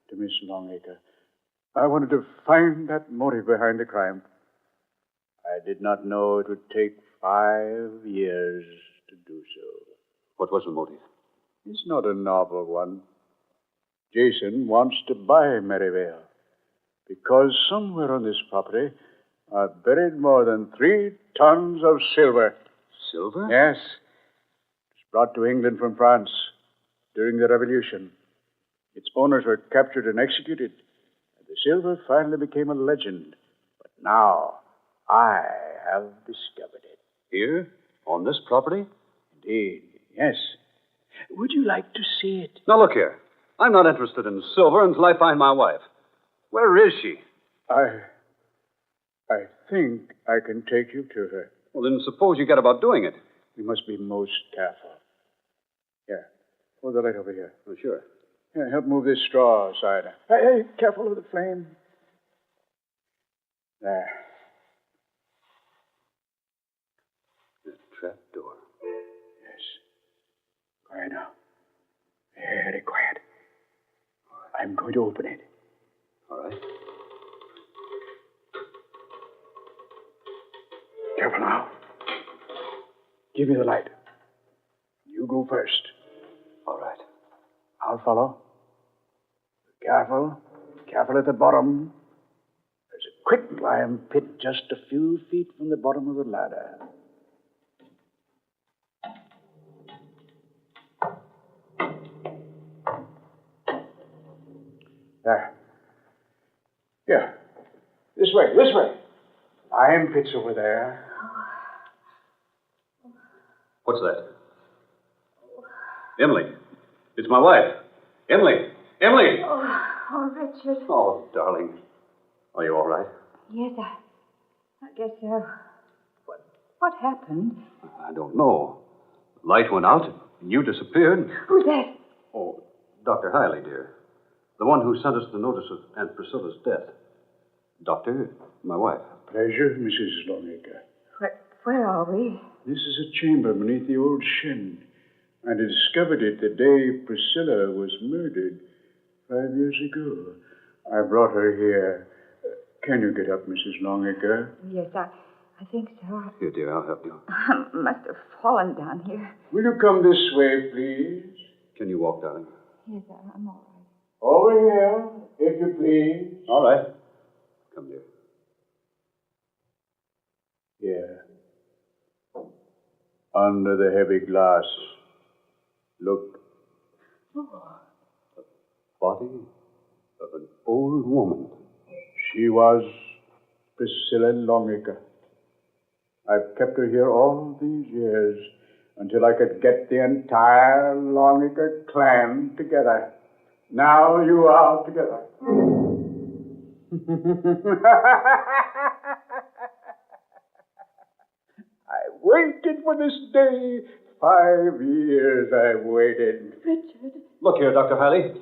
to Miss Longacre. I wanted to find that motive behind the crime. I did not know it would take 5 years to do so. What was the motive? It's not a novel one. Jason wants to buy Maryvale because somewhere on this property are buried more than 3 tons of silver. Silver? Yes. It was brought to England from France during the Revolution. Its owners were captured and executed. The silver finally became a legend. But now, I have discovered it. Here? On this property? Indeed, yes. Would you like to see it? Now, look here. I'm not interested in silver until I find my wife. Where is she? I think I can take you to her. Well, then suppose you get about doing it. We must be most careful. Here, hold the light over here. Oh, sure. Here, help move this straw aside. Hey, careful of the flame. There. The trap door. Yes. Quiet now. Very quiet. I'm going to open it. All right. Careful now. Give me the light. You go first. All right. I'll follow. Careful. Careful at the bottom. There's a quicklime pit just a few feet from the bottom of the ladder. There. Here. This way. Lime pit's over there. What's that? Emily. It's my wife. Emily! Oh, Richard. Oh, darling. Are you all right? Yes, I guess so. What happened? I don't know. The light went out and you disappeared. Who's that? Oh, Dr. Hiley, dear. The one who sent us the notice of Aunt Priscilla's death. Doctor, my wife. Pleasure, Mrs. Longacre. Where are we? This is a chamber beneath the old shed. I discovered it the day Priscilla was murdered 5 years ago. I brought her here. Can you get up, Mrs. Longacre? Yes, I think so. Here, dear, I'll help you. I must have fallen down here. Will you come this way, please? Can you walk, darling? Yes, I'm all right. Over here, if you please. All right. Come, dear. Here. Under the heavy glass. Look. Oh. The body of an old woman. She was Priscilla Longacre. I've kept her here all these years until I could get the entire Longacre clan together. Now you are together. I waited for this day. 5 years I waited. Richard. Look here, Dr. Hiley.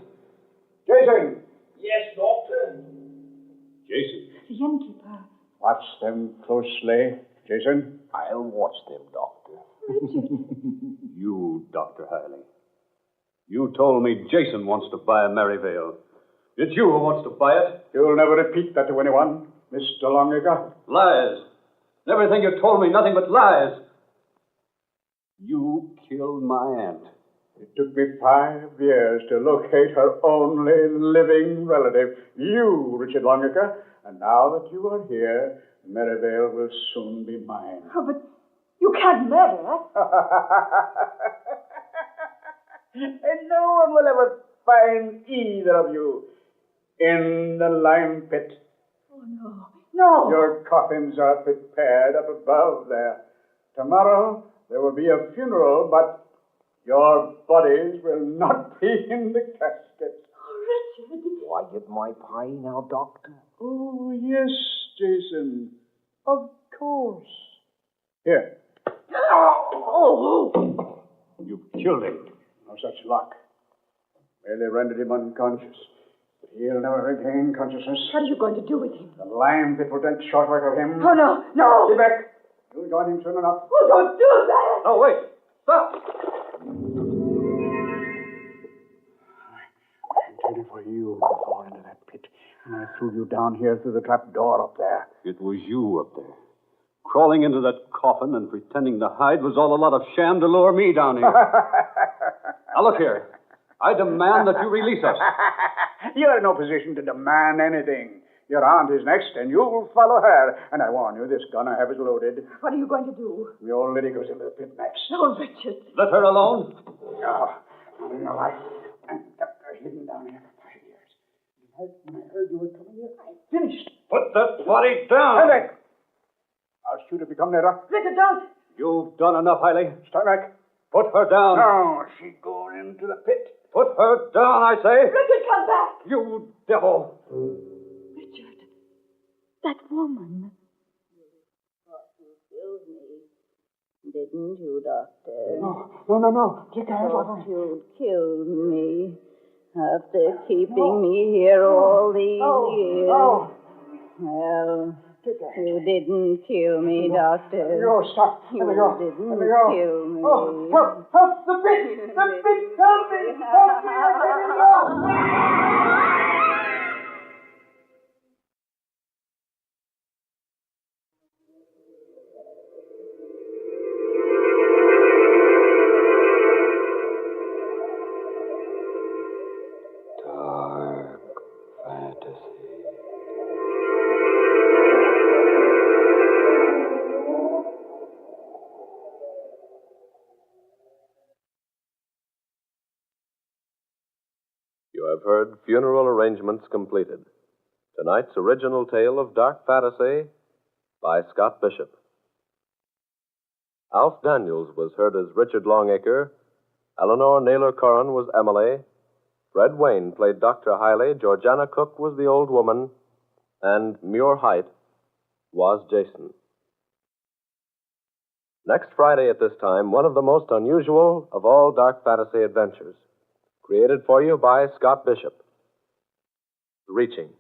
Jason! Yes, Doctor? Jason. The innkeeper. Watch them closely, Jason. I'll watch them, Doctor. Richard. You, Dr. Hiley. You told me Jason wants to buy Maryvale. It's you who wants to buy it. You'll never repeat that to anyone, Mr. Longacre. Lies. Everything you told me, nothing but lies. You killed my aunt. It took me 5 years to locate her only living relative, you, Richard Longacre. And now that you are here, Maryvale will soon be mine. Oh, but you can't murder her. And no one will ever find either of you in the lime pit. Oh, no. No. Your coffins are prepared up above there. Tomorrow there will be a funeral, but Your bodies will not be in the casket. Richard. Do I get my pie now, Doctor? Oh, yes, Jason. Of course. Here. Oh! You've killed him. No such luck. Merely rendered him unconscious. But he'll never regain consciousness. What are you going to do with him? The lime pit will take short work of him. Oh, no, no. Stay back. You'll join him soon enough. Oh, don't do that. Oh, wait. Stop. I intended for you to fall into that pit. And I threw you down here through the trap door up there. It was you up there. Crawling into that coffin and pretending to hide was all a lot of sham to lure me down here. Now, look here. I demand that you release us. You're in no position to demand anything. Your aunt is next, and you'll follow her. And I warn you, this gun I have is loaded. What are you going to do? The old lady goes into the pit next. Oh, Richard. Let her alone. No, not in your life. And kept her hidden down here for 5 years. When I heard you were coming here, I finished. Put that body down. Stand back. I'll shoot if you come nearer. Richard, don't. You've done enough, Hailey. Stand back. Put her down. No, she's going into the pit. Put her down, I say. Richard, come back. You devil. Richard, that woman. You killed me, didn't you, Doctor? No. Take your hands off Thought me. you'd killed me after keeping me here all these years. No. Well, you didn't kill me, Doctor. No, stop. You Let me go. didn't Let me go. kill me. Oh, help! The pit! The pit! Help me! Help me! I can't go! Dark fantasy. You have heard Funeral Arrangements Completed. Tonight's original tale of Dark Fantasy by Scott Bishop. Alf Daniels was heard as Richard Longacre. Eleanor Naylor Corrin was Emily. Fred Wayne played Dr. Hailey. Georgiana Cook was the old woman. And Muir Height was Jason. Next Friday at this time, one of the most unusual of all dark fantasy adventures. Created for you by Scott Bishop. Reaching.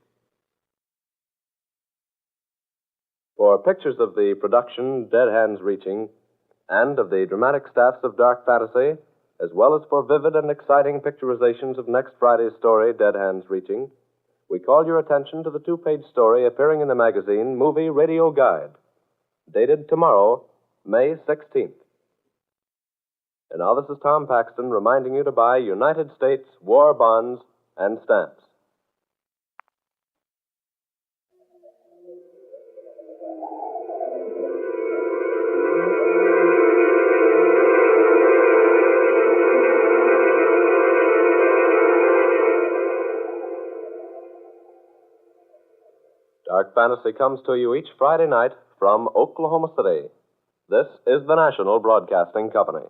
For pictures of the production Dead Hands Reaching and of the dramatic staffs of Dark Fantasy, as well as for vivid and exciting picturizations of next Friday's story, Dead Hands Reaching, we call your attention to the 2-page story appearing in the magazine Movie Radio Guide, dated tomorrow, May 16th. And now this is Tom Paxton reminding you to buy United States war bonds and stamps. Dark Fantasy comes to you each Friday night from Oklahoma City. This is the National Broadcasting Company.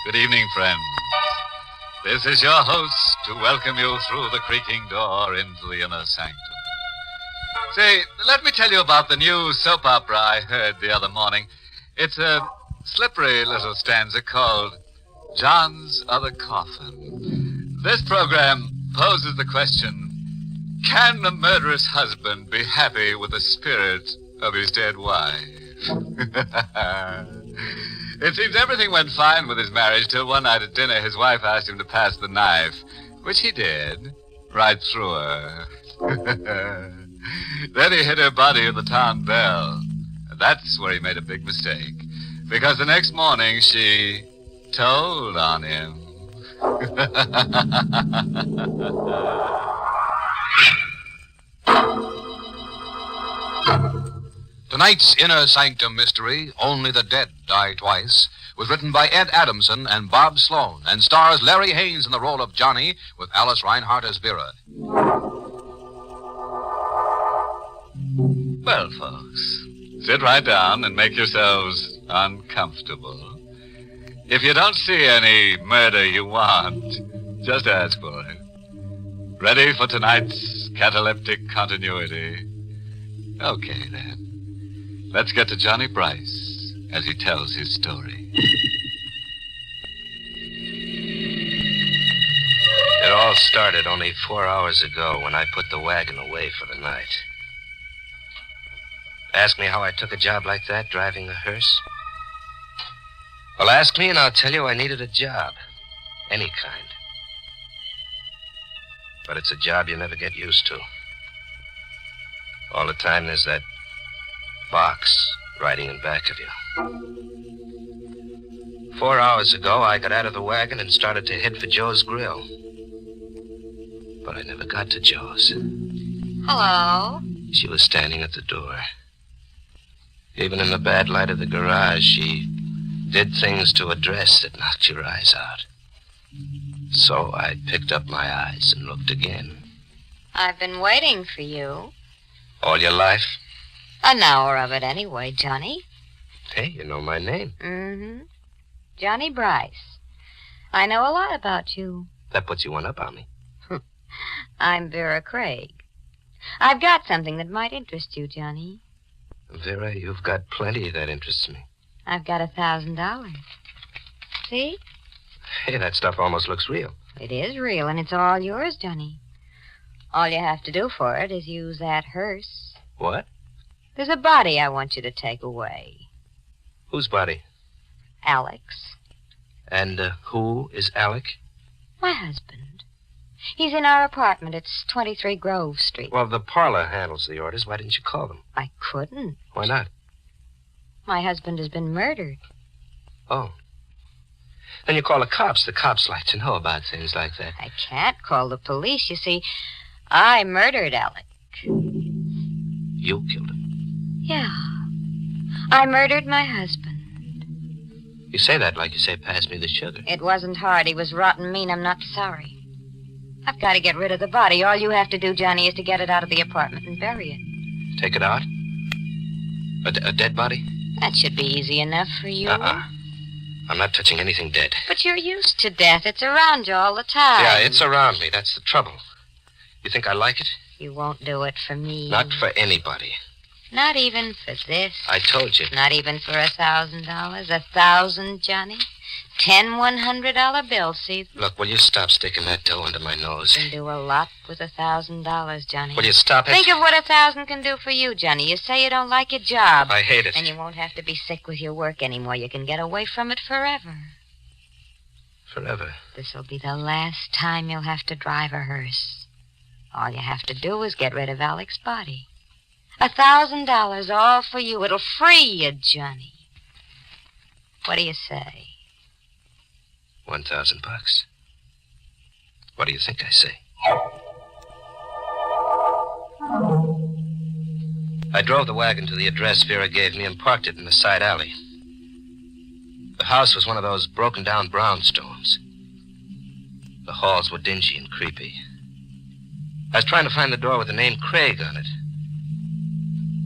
Good evening, friends. This is your host to welcome you through the creaking door into the inner sanctum. Say, let me tell you about the new soap opera I heard the other morning. It's a slippery little stanza called John's Other Coffin. This program poses the question, can a murderous husband be happy with the spirit of his dead wife? It seems everything went fine with his marriage till one night at dinner his wife asked him to pass the knife, which he did, right through her. Then he hit her body in the town bell. That's where he made a big mistake, because the next morning she told on him. Tonight's Inner Sanctum Mystery, Only the Dead Die Twice, was written by Ed Adamson and Bob Sloan and stars Larry Haynes in the role of Johnny with Alice Reinhardt as Vera. Well, folks, sit right down and make yourselves uncomfortable. If you don't see any murder you want, just ask for it. Ready for tonight's cataleptic continuity? Okay, then. Let's get to Johnny Bryce as he tells his story. It all started only 4 hours ago when I put the wagon away for the night. Ask me how I took a job like that, driving a hearse? Well, ask me and I'll tell you I needed a job. Any kind. But it's a job you never get used to. All the time there's that box riding in back of you. 4 hours ago, I got out of the wagon and started to head for Joe's Grill. But I never got to Joe's. Hello? She was standing at the door. Even in the bad light of the garage, she did things to a dress that knocked your eyes out. So I picked up my eyes and looked again. I've been waiting for you. All your life? An hour of it anyway, Johnny. Hey, you know my name. Mm-hmm. Johnny Bryce. I know a lot about you. That puts you one up on me. I'm Vera Craig. I've got something that might interest you, Johnny. Vera, you've got plenty that interests me. I've got $1,000. See? Hey, that stuff almost looks real. It is real, and it's all yours, Johnny. All you have to do for it is use that hearse. What? There's a body I want you to take away. Whose body? Alex. And who is Alec? My husband. He's in our apartment. It's 23 Grove Street. Well, the parlor handles the orders. Why didn't you call them? I couldn't. Why not? My husband has been murdered. Oh. Then you call the cops. The cops like to know about things like that. I can't call the police. You see, I murdered Alec. You killed him? Yeah. I murdered my husband. You say that like you say, pass me the sugar. It wasn't hard. He was rotten mean. I'm not sorry. I've got to get rid of the body. All you have to do, Johnny, is to get it out of the apartment and bury it. Take it out? A dead body? That should be easy enough for you. I'm not touching anything dead. But you're used to death. It's around you all the time. Yeah, it's around me. That's the trouble. You think I like it? You won't do it for me. Not for anybody. Not even for this. I told you. Not even for $1,000. 1,000, Johnny. 10 $100 bills, see? Look, will you stop sticking that dough under my nose? You can do a lot with $1,000, Johnny. Will you stop it? Think of what 1,000 can do for you, Johnny. You say you don't like your job. I hate it. And you won't have to be sick with your work anymore. You can get away from it forever. Forever? This'll be the last time you'll have to drive a hearse. All you have to do is get rid of Alec's body. $1,000, all for you. It'll free you, Johnny. What do you say? $1,000. What do you think I say? I drove the wagon to the address Vera gave me and parked it in the side alley. The house was one of those broken-down brownstones. The halls were dingy and creepy. I was trying to find the door with the name Craig on it.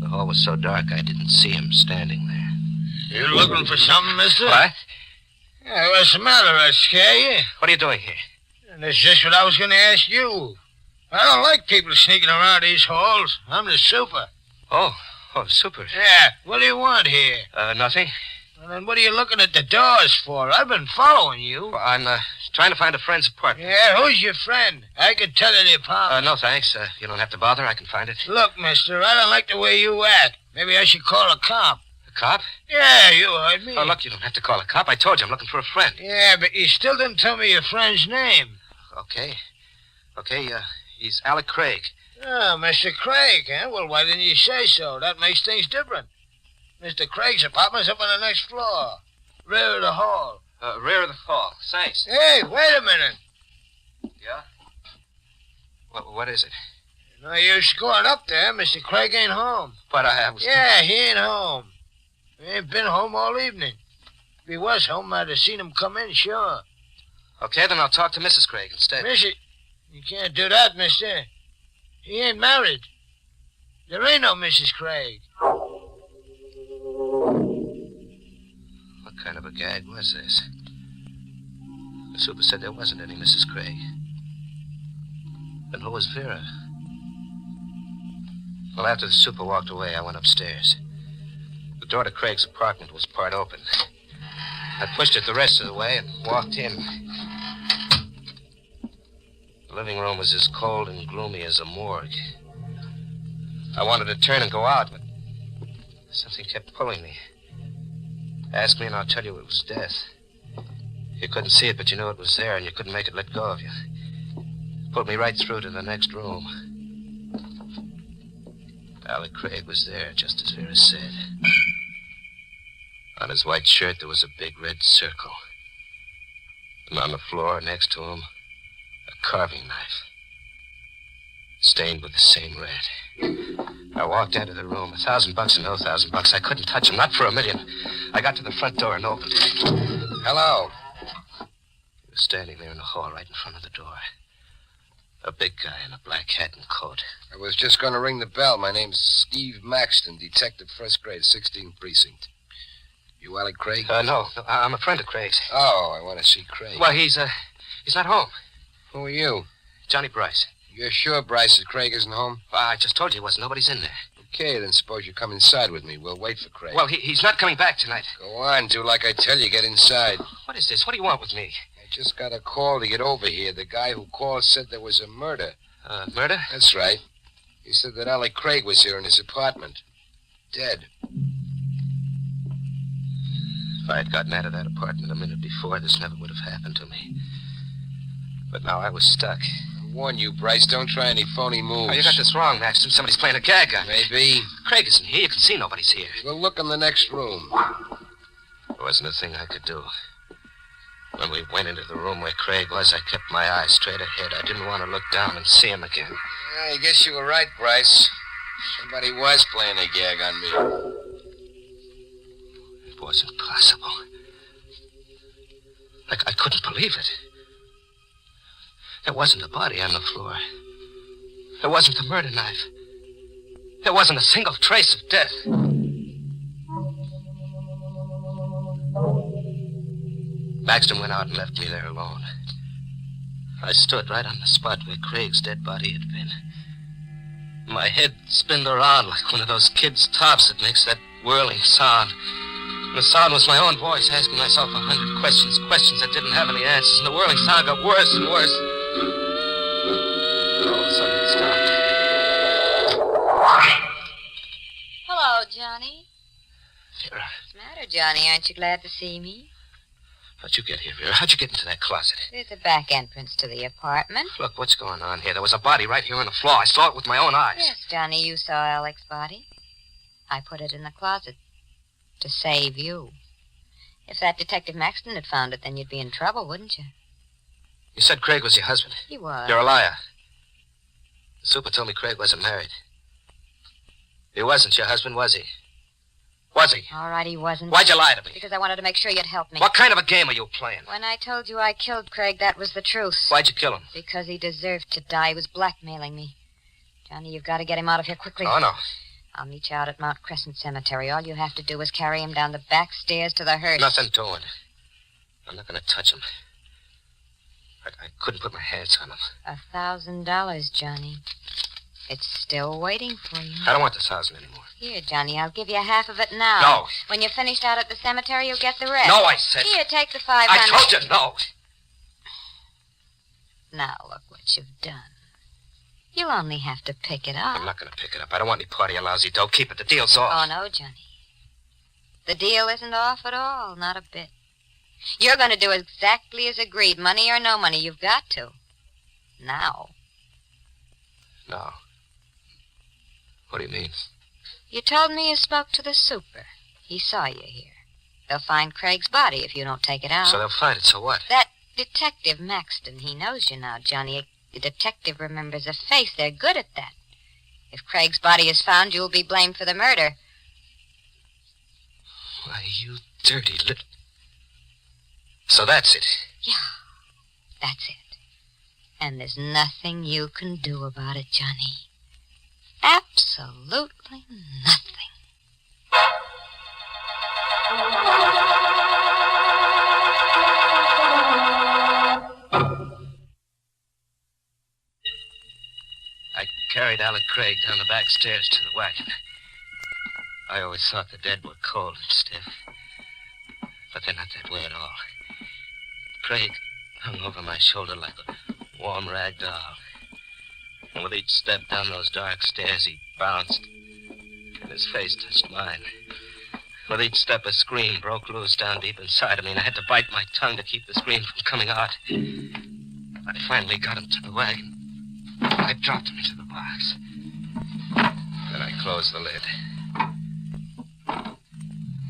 The hall was so dark I didn't see him standing there. You looking for something, mister? What? Yeah, what's the matter? I scare you? What are you doing here? And that's just what I was going to ask you. I don't like people sneaking around these halls. I'm the super. Oh, super. Yeah, what do you want here? Nothing. Well, then what are you looking at the doors for? I've been following you. Well, I'm trying to find a friend's apartment. Yeah, who's your friend? I can tell you the apartment. No, thanks. You don't have to bother. I can find it. Look, mister, I don't like the way you act. Maybe I should call a cop. A cop? Yeah, you heard me. Oh, look, you don't have to call a cop. I told you I'm looking for a friend. Yeah, but you still didn't tell me your friend's name. Okay, he's Alec Craig. Oh, Mr. Craig, huh? Well, why didn't you say so? That makes things different. Mr. Craig's apartment's up on the next floor. Rear of the hall. Rear of the hall. Thanks. Hey, wait a minute. Yeah? What is it? No use going up there. Mr. Craig ain't home. But I was... Yeah, he ain't home. He ain't been home all evening. If he was home, I'd have seen him come in, sure. Okay, then I'll talk to Mrs. Craig instead. Missy, you can't do that, mister. He ain't married. There ain't no Mrs. Craig. What kind of a gag was this? The super said there wasn't any Mrs. Craig. Then who was Vera? Well, after the super walked away, I went upstairs. The door to Craig's apartment was part open. I pushed it the rest of the way and walked in. The living room was as cold and gloomy as a morgue. I wanted to turn and go out, but something kept pulling me. Ask me and I'll tell you it was death. You couldn't see it, but you knew it was there, and you couldn't make it let go of you. It pulled me right through to the next room. Alec Craig was there, just as Vera said. On his white shirt, there was a big red circle. And on the floor next to him, a carving knife. Stained with the same red. I walked into the room. $1,000 and no $1,000. I couldn't touch him, not for $1 million. I got to the front door and opened it. Hello. He was standing there in the hall right in front of the door. A big guy in a black hat and coat. I was just going to ring the bell. My name's Steve Maxton, detective, first grade, 16th precinct. You Alec Craig? No, I'm a friend of Craig's. Oh, I want to see Craig. Well, he's not home. Who are you? Johnny Bryce. You're sure Bryce Craig isn't home? Well, I just told you he wasn't. Nobody's in there. Okay, then suppose you come inside with me. We'll wait for Craig. Well, he's not coming back tonight. Go on, do like I tell you. Get inside. What is this? What do you want with me? I just got a call to get over here. The guy who called said there was a murder. Murder? That's right. He said that Alec Craig was here in his apartment. Dead. If I had gotten out of that apartment a minute before, this never would have happened to me. But now I was stuck. I warn you, Bryce, don't try any phony moves. Oh, you got this wrong, Maxton. Somebody's playing a gag on me. Maybe. Craig isn't here. You can see nobody's here. We'll look in the next room. There wasn't a thing I could do. When we went into the room where Craig was, I kept my eyes straight ahead. I didn't want to look down and see him again. I guess you were right, Bryce. Somebody was playing a gag on me. It wasn't possible. I couldn't believe it. There wasn't a body on the floor. There wasn't the murder knife. There wasn't a single trace of death. Maxton went out and left me there alone. I stood right on the spot where Craig's dead body had been. My head spinned around like one of those kids' tops that makes that whirling sound. And the sound was my own voice asking myself 100 questions that didn't have any answers, and the whirling sound got worse and worse. All of a sudden it stopped. Hello, Johnny. Vera, What's the matter, Johnny? Aren't you glad to see me? how'd you get here, Vera? How'd you get into that closet? There's a back entrance to the apartment. Look, what's going on here? There was a body right here on the floor. I saw it with my own eyes. Yes, Johnny, you saw Alec's body. I put it in the closet to save you. If that Detective Maxton had found it, then you'd be in trouble, wouldn't you? You said Craig was your husband. He was. You're a liar. The super told me Craig wasn't married. He wasn't your husband, was he? Was he? All right, he wasn't. Why'd you lie to me? Because I wanted to make sure you'd help me. What kind of a game are you playing? When I told you I killed Craig, that was the truth. Why'd you kill him? Because he deserved to die. He was blackmailing me. Johnny, you've got to get him out of here quickly. Oh, no. I'll meet you out at Mount Crescent Cemetery. All you have to do is carry him down the back stairs to the hearse. Nothing doing. I'm not going to touch him. I couldn't put my hands on him. $1,000, Johnny. It's still waiting for you. I don't want the 1,000 anymore. Here, Johnny, I'll give you half of it now. No. When you're finished out at the cemetery, you'll get the rest. No, I said. Here, take the 500. I told you no. Now, look what you've done. You'll only have to pick it up. I'm not going to pick it up. I don't want any part of your lousy dough. Keep it. The deal's off. Oh, no, Johnny. The deal isn't off at all. Not a bit. You're going to do exactly as agreed. Money or no money, you've got to. Now. No. What do you mean? You told me you spoke to the super. He saw you here. They'll find Craig's body if you don't take it out. So they'll find it, so what? That Detective Maxton, he knows you now, Johnny. A detective remembers a face. They're good at that. If Craig's body is found, you'll be blamed for the murder. Why, you dirty little... So that's it. Yeah, that's it. And there's nothing you can do about it, Johnny. Absolutely nothing. I carried Alec Craig down the back stairs to the wagon. I always thought the dead were cold and stiff. But they're not that way at all. Craig hung over my shoulder like a warm rag doll. And with each step down those dark stairs, he bounced, and his face touched mine. With each step, a scream broke loose down deep inside of me, and I had to bite my tongue to keep the scream from coming out. I finally got him to the wagon. I dropped him into the box. Then I closed the lid.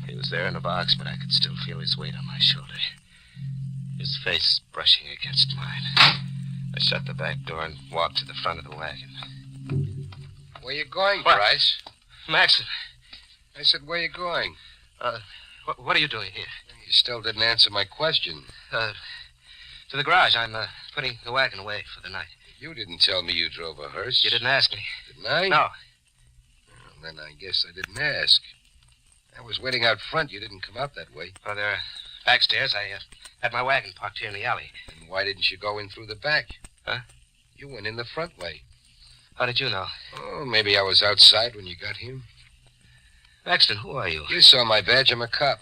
He was there in the box, but I could still feel his weight on my shoulder. His face brushing against mine. I shut the back door and walked to the front of the wagon. Where you going, What? Bryce? Maxon. I said, where you going? What are you doing here? You still didn't answer my question. To the garage. I'm putting the wagon away for the night. You didn't tell me you drove a hearse. You didn't ask me. Didn't I? No. Well, then I guess I didn't ask. I was waiting out front. You didn't come out that way. Oh, there. Backstairs, I had my wagon parked here in the alley. And why didn't you go in through the back? Huh? You went in the front way. How did you know? Oh, maybe I was outside when you got here. Maxton, who are you? You saw my badge. I'm a cop.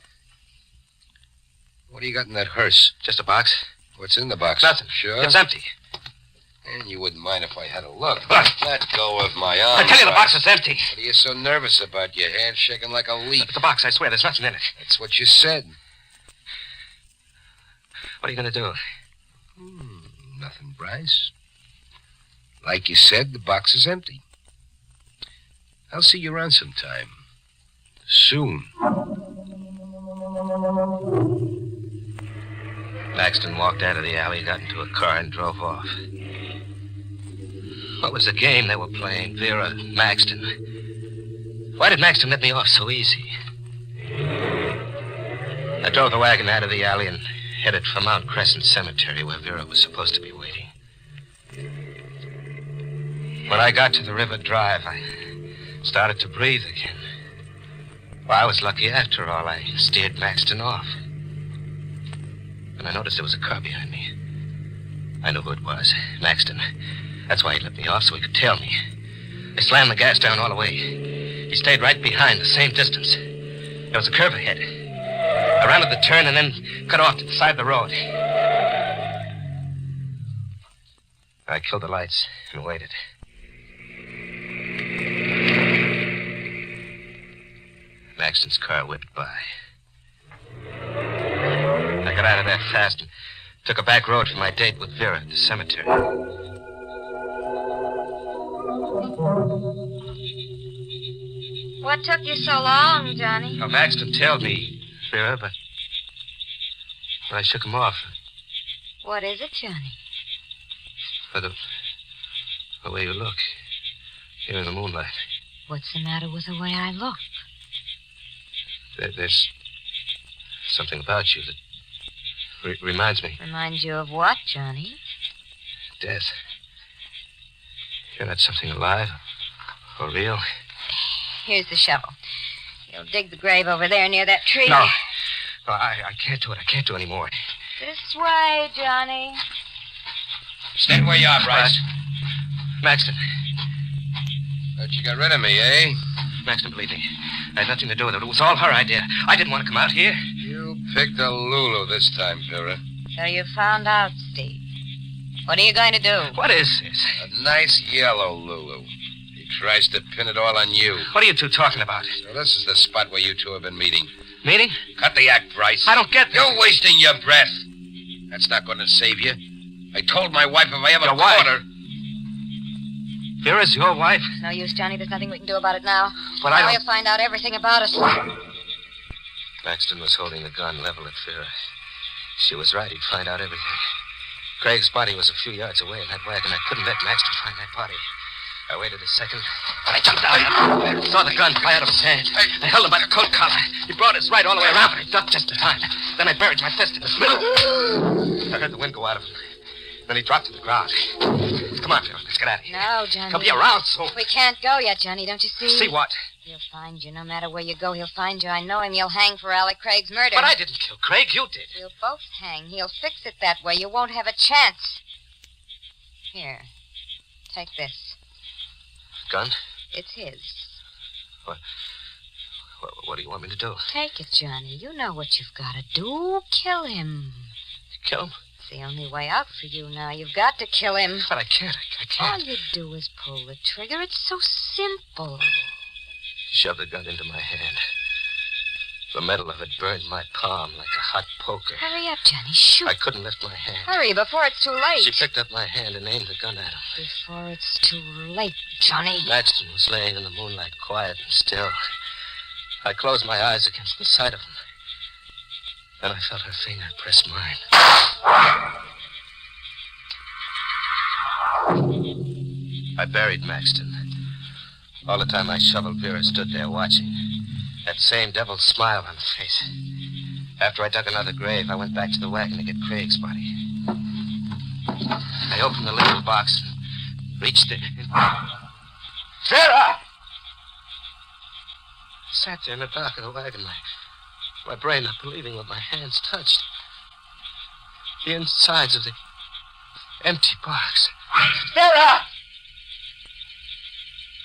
What do you got in that hearse? Just a box. What's in the box? Nothing. Sure? It's empty. And you wouldn't mind if I had a look. What? Let go of my arm. I tell you, the Bryce. box is empty. What are you so nervous about? Your hand shaking like a leaf. It's a box, I swear. There's nothing in it. That's what you said. What are you going to do? Nothing, Bryce. Like you said, the box is empty. I'll see you around sometime. Soon. Maxton walked out of the alley, got into a car, and drove off. What was the game they were playing, Vera, Maxton? Why did Maxton let me off so easy? I drove the wagon out of the alley and headed for Mount Crescent Cemetery, where Vera was supposed to be waiting. When I got to the River Drive, I started to breathe again. Well, I was lucky after all. I steered Maxton off. And I noticed there was a car behind me. I knew who it was. Maxton. That's why he let me off, so he could tail me. I slammed the gas down all the way. He stayed right behind, the same distance. There was a curve ahead. I rounded the turn and then cut off to the side of the road. I killed the lights and waited. Maxton's car whipped by. I got out of there fast and took a back road for my date with Vera at the cemetery. What took you so long, Johnny? Well, Maxton tailed me, Vera, but I shook him off. What is it, Johnny? For the way you look here in the moonlight. What's the matter with the way I look? There's something about you that reminds me. Reminds you of what, Johnny? Death. You're not something alive or real. Here's the shovel. You'll dig the grave over there near that tree. No, I can't do it. I can't do any more. This way, Johnny. Stay where you are, Bryce. Maxton. Thought you got rid of me, eh? Maxton, believe me. I had nothing to do with it. It was all her idea. I didn't want to come out here. You picked a Lulu this time, Vera. So you found out, Steve. What are you going to do? What is this? A nice yellow Lulu. He tries to pin it all on you. What are you two talking about? So this is the spot where you two have been meeting. Meeting? Cut the act, Bryce. I don't get this. You're wasting your breath. That's not going to save you. I told my wife if I ever Your caught wife? her... Vera's your wife? No use, Johnny. There's nothing we can do about it now. But now I don't... you'll find out everything about us. Maxton was holding the gun level at Vera. She was right. He'd find out everything. Craig's body was a few yards away in that wagon. I couldn't let Maxton find that body. I waited a second. I jumped out. I saw the gun fly out of his hand. I held him by the coat collar. He brought his right all the way around, but I ducked just in time. Then I buried my fist in his middle. I heard the wind go out of him. Then he dropped to the ground. Come on, Vera, let's get out of here. No, Johnny. He'll be around soon. We can't go yet, Johnny, don't you see? See what? He'll find you. No matter where you go, he'll find you. I know him. You'll hang for Alec Craig's murder. But I didn't kill Craig. You did. We'll both hang. He'll fix it that way. You won't have a chance. Here. Take this. Gun? It's his. What do you want me to do? Take it, Johnny. You know what you've got to do. Kill him. Kill him? It's the only way out for you now. You've got to kill him. But I can't. I can't. All you do is pull the trigger. It's so simple. He shoved the gun into my hand. The metal of it burned my palm like a hot poker. Hurry up, Johnny. Shoot. I couldn't lift my hand. Hurry before it's too late. She picked up my hand and aimed the gun at him. Before it's too late, Johnny. Maxton was laying in the moonlight, quiet and still. I closed my eyes against the side of him. Then I felt her finger press mine. I buried Maxton. All the time I shoveled, Vera stood there watching. That same devil's smile on her face. After I dug another grave, I went back to the wagon to get Craig's body. I opened the little box and reached it. Vera! I sat there in the dark of the wagon, my brain not believing what my hands touched. The insides of the empty box. Vera!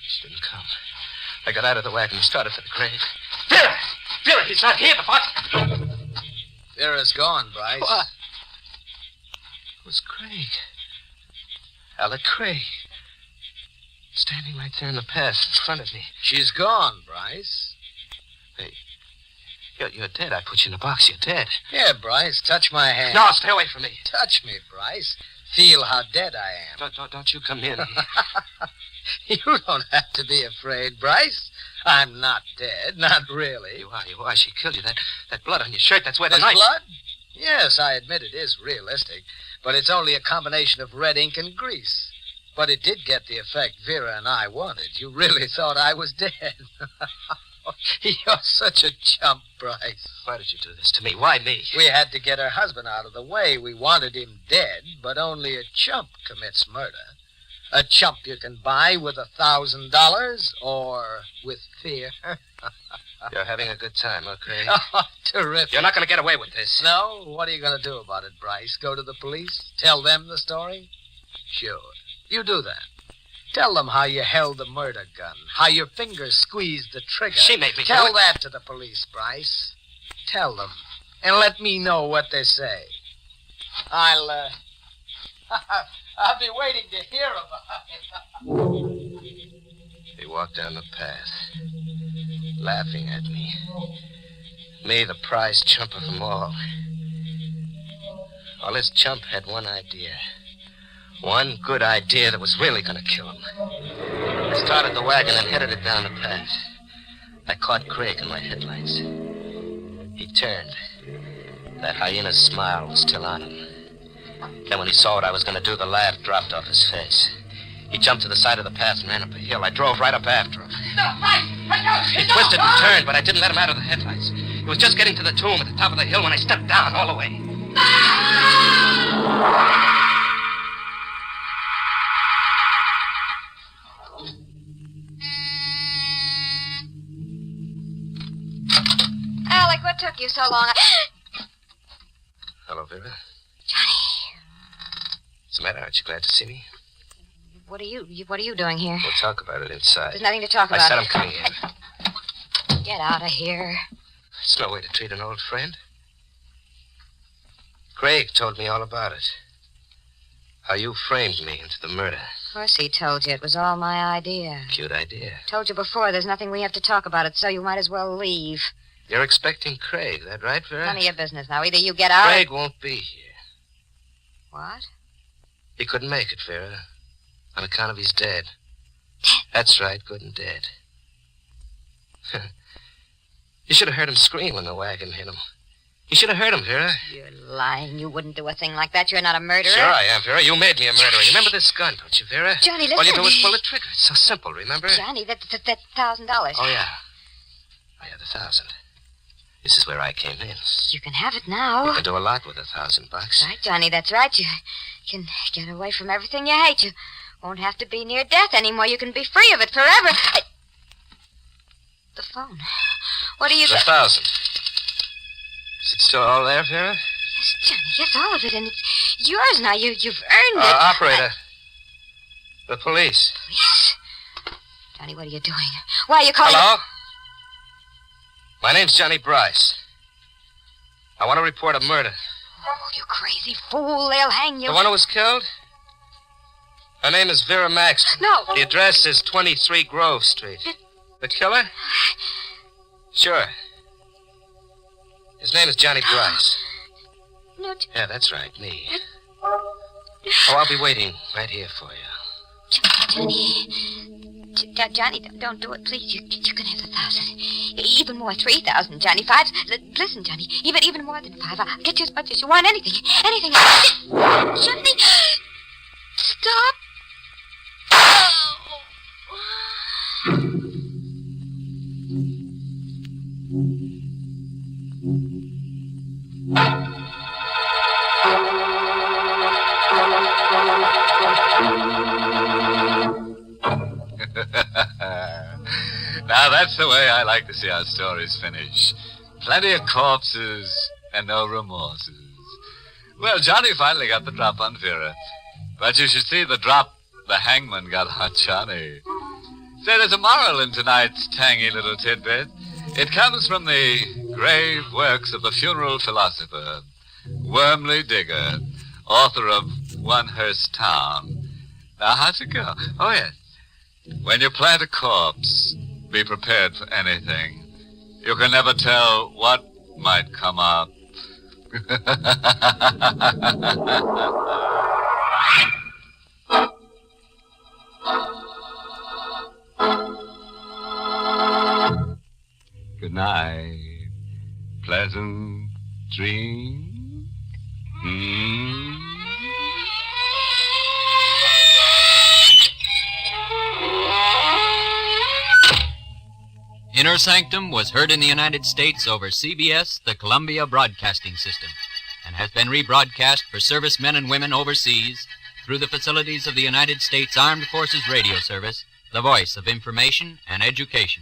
She didn't come. I got out of the wagon and started for the grave. Vera! Vera, he's not here. The box... Vera's gone, Bryce. What? It was Craig. Alec Craig. Standing right there in the path in front of me. She's gone, Bryce. Hey, you're dead. I put you in a box. You're dead. Here, Bryce, touch my hand. No, stay away from me. Touch me, Bryce. Feel how dead I am. Don't you come in. You don't have to be afraid, Bryce. I'm not dead. Not really. You are. She killed you. That blood on your shirt, that's where the There's knife... blood? Yes, I admit it is realistic. But it's only a combination of red ink and grease. But it did get the effect Vera and I wanted. You really thought I was dead. You're such a chump, Bryce. Why did you do this to me? Why me? We had to get her husband out of the way. We wanted him dead, but only a chump commits murder. A chump you can buy with $1,000 or with fear. You're having a good time, huh, Craig? Oh, terrific. You're not going to get away with this. No? What are you going to do about it, Bryce? Go to the police? Tell them the story? Sure. You do that. Tell them how you held the murder gun, how your fingers squeezed the trigger. She made me do Tell it. that to the police, Bryce. Tell them. And let me know what they say. I'll be waiting to hear about it. He walked down the path, laughing at me. Me, the prize chump of them all. Well, this chump had one idea. One good idea that was really going to kill him. I started the wagon and headed it down the path. I caught Craig in my headlights. He turned. That hyena's smile was still on him. Then when he saw what I was going to do, the laugh dropped off his face. He jumped to the side of the path and ran up a hill. I drove right up after him. He twisted and turned, but I didn't let him out of the headlights. He was just getting to the tomb at the top of the hill when I stepped down all the way. Alec, what took you so long? Hello, Vera. Johnny. What's the matter? Aren't you glad to see me? What are you doing here? We'll talk about it inside. There's nothing to talk about. I said I'm coming in. Get out of here. It's no way to treat an old friend. Craig told me all about it. How you framed me into the murder. Of course he told you. It was all my idea. Cute idea. Told you before, there's nothing we have to talk about it, so you might as well leave. You're expecting Craig, that right, Vera? None of your business now. Either you get out Craig won't be here. What? He couldn't make it, Vera. On account of he's dead. That's right, good and dead. You should have heard him scream when the wagon hit him. You should have heard him, Vera. You're lying. You wouldn't do a thing like that. You're not a murderer. Sure I am, Vera. You made me a murderer. You remember this gun, don't you, Vera? Johnny, listen. All you do is pull the trigger. It's so simple, remember? Johnny, that's $1,000. Oh, yeah. Oh, yeah, the 1,000. This is where I came in. You can have it now. You can do a lot with $1,000. Right, Johnny, that's right. You can get away from everything you hate. You won't have to be near death anymore. You can be free of it forever. The phone. What are you... 1,000. Is it still all there, Vera? Yes, Johnny, yes, all of it, and it's yours now. You've earned it. Operator. The police. Police? Johnny, what are you doing? Why are you calling... Hello? My name's Johnny Bryce. I want to report a murder. Oh, you crazy fool. They'll hang you. The one who was killed? Her name is Vera Maxton. No. The address is 23 Grove Street. The killer? Sure. His name is Johnny Bryce. No. Yeah, that's right, me. Oh, I'll be waiting right here for you. Johnny, don't do it, please. You can have 1,000. Even more, 3,000, Johnny. 5. Listen, Johnny, even more than 5. I'll get you as much as you want. Anything. Johnny, stop. Now, that's the way I like to see our stories finish. Plenty of corpses and no remorses. Well, Johnny finally got the drop on Vera. But you should see the drop the hangman got on Johnny. Say, there's a moral in tonight's tangy little tidbit. It comes from the grave works of the funeral philosopher, Wormley Digger, author of One Hearst Town. Now, how's it go? Oh, yes. When you plant a corpse, be prepared for anything. You can never tell what might come up. Good night. Pleasant dreams. Inner Sanctum was heard in the United States over CBS, the Columbia Broadcasting System, and has been rebroadcast for servicemen and women overseas through the facilities of the United States Armed Forces Radio Service, the voice of information and education.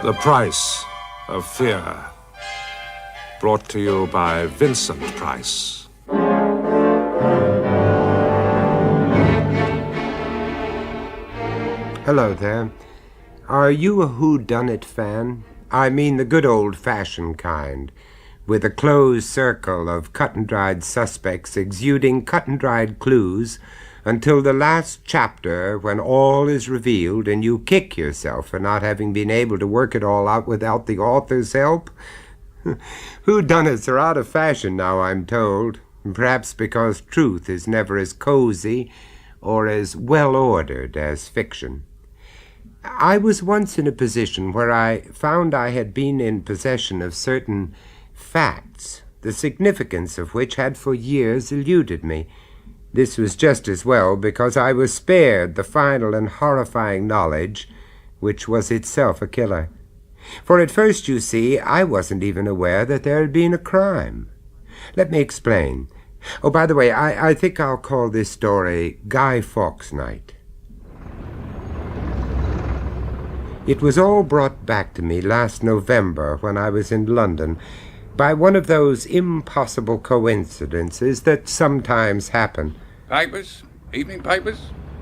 The Price of Fear, brought to you by Vincent Price. Hello there. Are you a whodunit fan? I mean the good old-fashioned kind, with a closed circle of cut-and-dried suspects exuding cut-and-dried clues until the last chapter, when all is revealed and you kick yourself for not having been able to work it all out without the author's help? Whodunits are out of fashion now, I'm told, perhaps because truth is never as cozy or as well-ordered as fiction. I was once in a position where I found I had been in possession of certain facts the significance of which had for years eluded me. This was just as well, because I was spared the final and horrifying knowledge, which was itself a killer. For at first, you see, I wasn't even aware that there had been a crime. Let me explain. Oh, by the way, I think I'll call this story Guy Fawkes Night. It was all brought back to me last November when I was in London by one of those impossible coincidences that sometimes happen. Papers? Evening papers?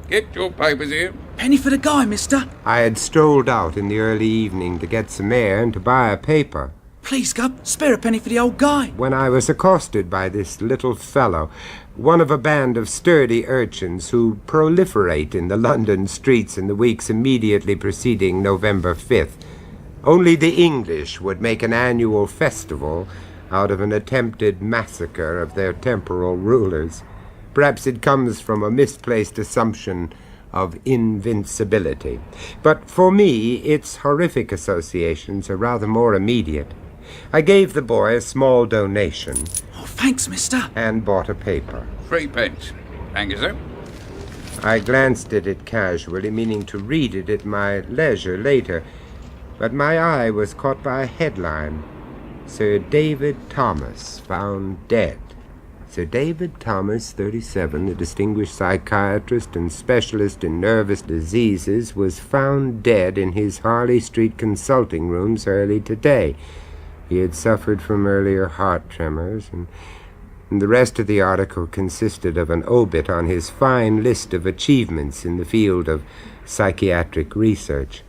Get your papers here. Penny for the guy, mister. I had strolled out in the early evening to get some air and to buy a paper. Please, Gup, spare a penny for the old guy. When I was accosted by this little fellow, one of a band of sturdy urchins who proliferate in the London streets in the weeks immediately preceding November 5th. Only the English would make an annual festival out of an attempted massacre of their temporal rulers. Perhaps it comes from a misplaced assumption of invincibility. But for me, its horrific associations are rather more immediate. I gave the boy a small donation. Oh, thanks, mister. And bought a paper. 3 pence. Thank you, sir. I glanced at it casually, meaning to read it at my leisure later. But my eye was caught by a headline. Sir David Thomas found dead. Sir David Thomas, 37, a distinguished psychiatrist and specialist in nervous diseases, was found dead in his Harley Street consulting rooms early today. He had suffered from earlier heart tremors, and the rest of the article consisted of an obit on his fine list of achievements in the field of psychiatric research.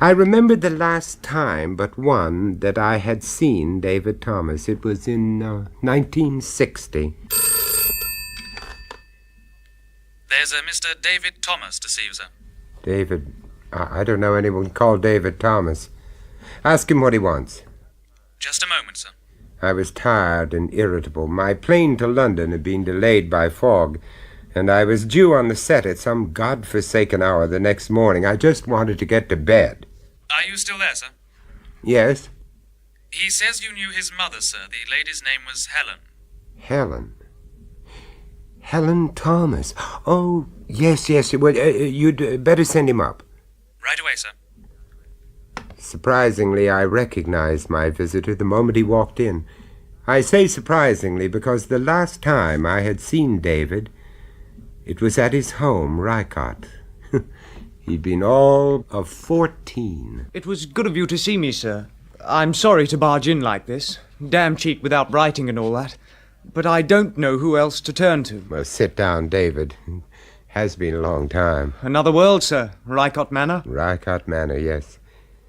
I remembered the last time but one that I had seen David Thomas. It was in 1960. There's a Mr. David Thomas to see you, sir. David? I don't know anyone called David Thomas. Ask him what he wants. Just a moment, sir. I was tired and irritable. My plane to London had been delayed by fog, and I was due on the set at some godforsaken hour the next morning. I just wanted to get to bed. Are you still there, sir? Yes? He says you knew his mother, sir. The lady's name was Helen. Helen? Helen Thomas. Oh, yes. Well, you'd better send him up. Right away, sir. Surprisingly, I recognized my visitor the moment he walked in. I say surprisingly because the last time I had seen David, it was at his home, Ricot. He'd been all of 14. It was good of you to see me, sir. I'm sorry to barge in like this. Damn cheek without writing and all that. But I don't know who else to turn to. Well, sit down, David. It has been a long time. Another world, sir. Ricot Manor? Ricot Manor, yes.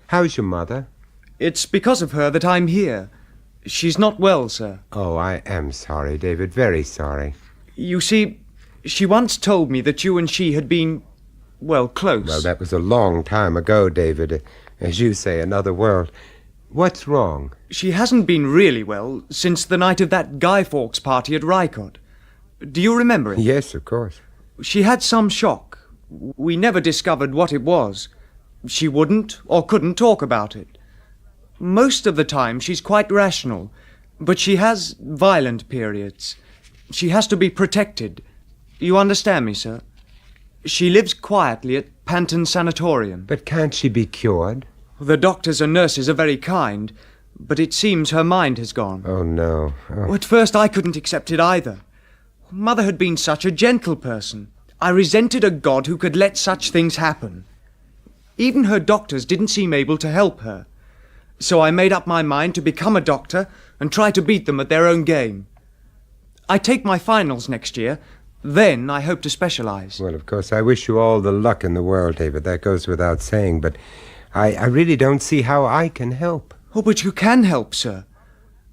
How's your mother? It's because of her that I'm here. She's not well, sir. Oh, I am sorry, David. Very sorry. You see, she once told me that you and she had been, well, close. Well, that was a long time ago, David. As you say, another world. What's wrong? She hasn't been really well since the night of that Guy Fawkes party at Ricot. Do you remember it? Yes, of course. She had some shock. We never discovered what it was. She wouldn't or couldn't talk about it. Most of the time she's quite rational, but she has violent periods. She has to be protected. You understand me, sir? She lives quietly at Panton Sanatorium. But can't she be cured? The doctors and nurses are very kind, but it seems her mind has gone. Oh, no. Oh. At first I couldn't accept it either. Mother had been such a gentle person. I resented a God who could let such things happen. Even her doctors didn't seem able to help her. So I made up my mind to become a doctor and try to beat them at their own game. I take my finals next year. Then I hope to specialize. Well, of course, I wish you all the luck in the world, David. That goes without saying, but I really don't see how I can help. Oh, but you can help, sir.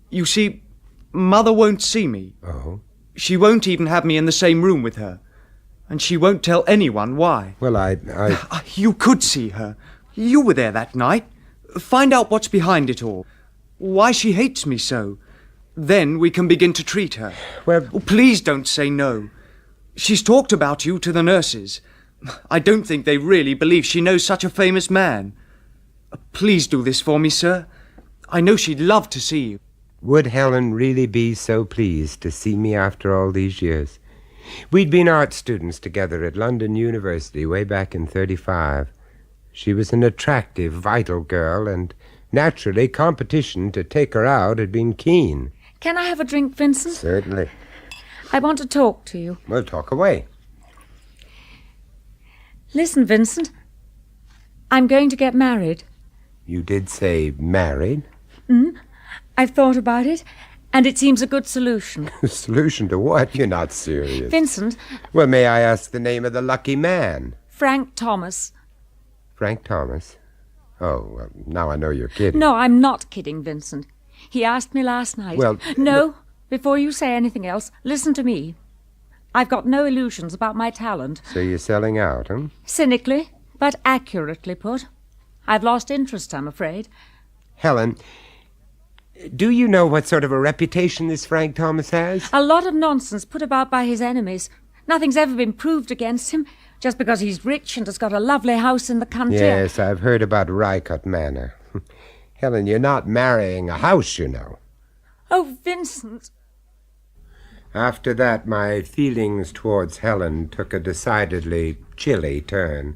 You see, Mother won't see me. Oh? She won't even have me in the same room with her. And she won't tell anyone why. Well, You could see her. You were there that night. Find out what's behind it all. Why she hates me so. Then we can begin to treat her. Well... Oh, please don't say no. She's talked about you to the nurses. I don't think they really believe she knows such a famous man. Please do this for me, sir. I know she'd love to see you. Would Helen really be so pleased to see me after all these years? We'd been art students together at London University way back in 35. She was an attractive, vital girl, and naturally competition to take her out had been keen. Can I have a drink, Vincent? Certainly. I want to talk to you. Well, talk away. Listen, Vincent. I'm going to get married. You did say married? I've thought about it, and it seems a good solution. Solution to what? You're not serious. Vincent. Well, may I ask the name of the lucky man? Frank Thomas. Frank Thomas? Oh, well, now I know you're kidding. No, I'm not kidding, Vincent. He asked me last night. Well... No, before you say anything else, listen to me. I've got no illusions about my talent. So you're selling out, huh? Cynically, but accurately put. I've lost interest, I'm afraid. Helen, do you know what sort of a reputation this Frank Thomas has? A lot of nonsense put about by his enemies. Nothing's ever been proved against him, just because he's rich and has got a lovely house in the country. Yes, I've heard about Rycott Manor. Helen, you're not marrying a house, you know. Oh, Vincent. After that, my feelings towards Helen took a decidedly chilly turn.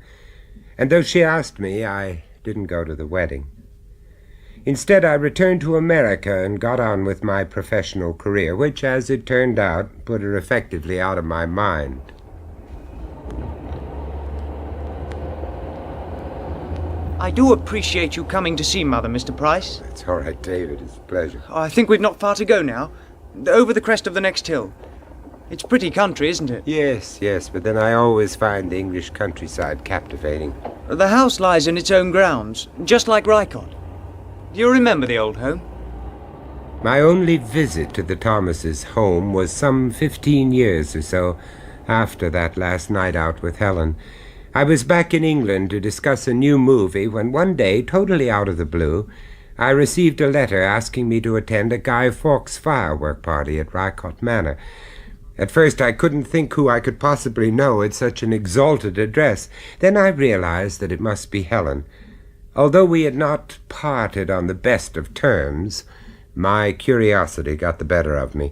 And though she asked me, I didn't go to the wedding. Instead, I returned to America and got on with my professional career, which, as it turned out, put her effectively out of my mind. I do appreciate you coming to see Mother, Mr. Price. That's all right, David. It's a pleasure. I think we've not far to go now. Over the crest of the next hill. It's pretty country, isn't it? Yes, but then I always find the English countryside captivating. The house lies in its own grounds, just like Rycott. Do you remember the old home? My only visit to the Thomases' home was some 15 years or so after that last night out with Helen. I was back in England to discuss a new movie when one day, totally out of the blue, I received a letter asking me to attend a Guy Fawkes firework party at Rycott Manor. At first I couldn't think who I could possibly know at such an exalted address. Then I realized that it must be Helen. Although we had not parted on the best of terms, my curiosity got the better of me.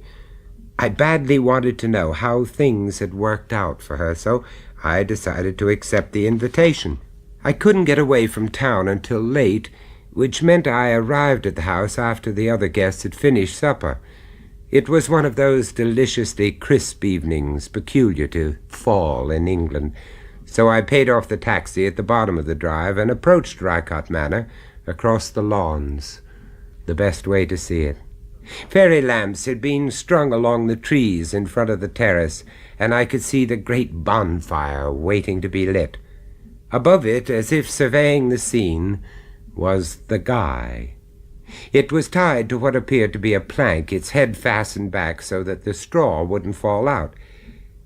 I badly wanted to know how things had worked out for her, so I decided to accept the invitation. I couldn't get away from town until late, which meant I arrived at the house after the other guests had finished supper. It was one of those deliciously crisp evenings peculiar to fall in England, so I paid off the taxi at the bottom of the drive and approached Rycott Manor across the lawns, the best way to see it. Fairy lamps had been strung along the trees in front of the terrace, and I could see the great bonfire waiting to be lit. Above it, as if surveying the scene, was the Guy. It was tied to what appeared to be a plank, its head fastened back so that the straw wouldn't fall out.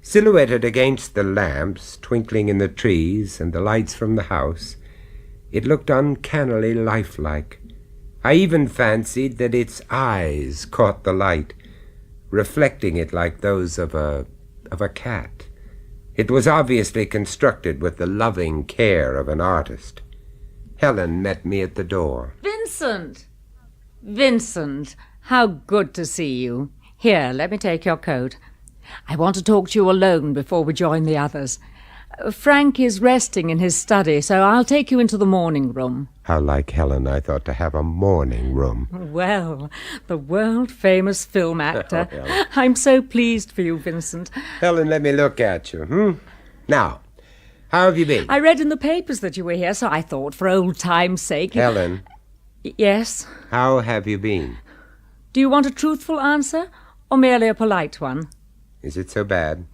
Silhouetted against the lamps, twinkling in the trees and the lights from the house, it looked uncannily lifelike. I even fancied that its eyes caught the light, reflecting it like those of a cat. It was obviously constructed with the loving care of an artist. Helen met me at the door. Vincent! Vincent, how good to see you. Here, let me take your coat. I want to talk to you alone before we join the others. Frank is resting in his study, so I'll take you into the morning room. How like Helen I thought to have a morning room. Well, the world-famous film actor. Oh, Helen. I'm so pleased for you, Vincent. Helen, let me look at you. Now, how have you been? I read in the papers that you were here, so I thought, for old time's sake... Helen. Yes? How have you been? Do you want a truthful answer, or merely a polite one? Is it so bad?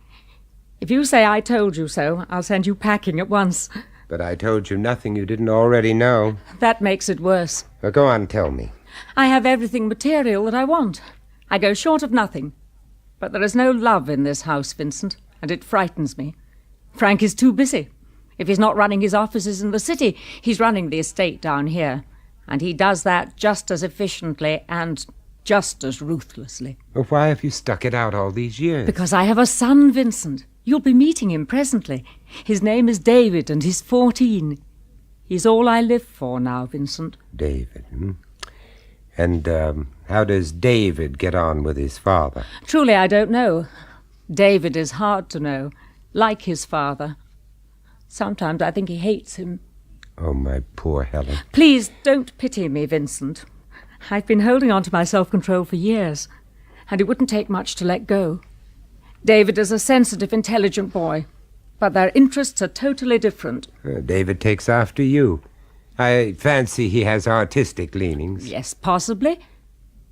If you say I told you so, I'll send you packing at once. But I told you nothing you didn't already know. That makes it worse. Well, go on, tell me. I have everything material that I want. I go short of nothing. But there is no love in this house, Vincent, and it frightens me. Frank is too busy. If he's not running his offices in the city, he's running the estate down here. And he does that just as efficiently and just as ruthlessly. Well, why have you stuck it out all these years? Because I have a son, Vincent. You'll be meeting him presently. His name is David, and he's 14. He's all I live for now, Vincent. David, And how does David get on with his father? Truly, I don't know. David is hard to know, like his father. Sometimes I think he hates him. Oh, my poor Helen. Please don't pity me, Vincent. I've been holding on to my self-control for years, and it wouldn't take much to let go. David is a sensitive, intelligent boy, but their interests are totally different. David takes after you. I fancy he has artistic leanings. Yes, possibly.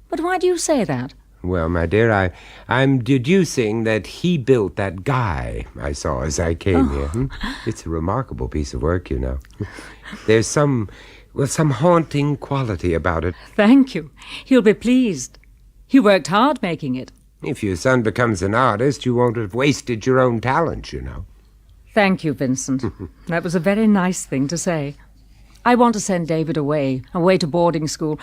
But why do you say that? Well, my dear, I'm deducing that he built that guy I saw as I came here. It's a remarkable piece of work, you know. There's some haunting quality about it. Thank you. He'll be pleased. He worked hard making it. If your son becomes an artist, you won't have wasted your own talent, you know. Thank you, Vincent. That was a very nice thing to say. I want to send David away to boarding school.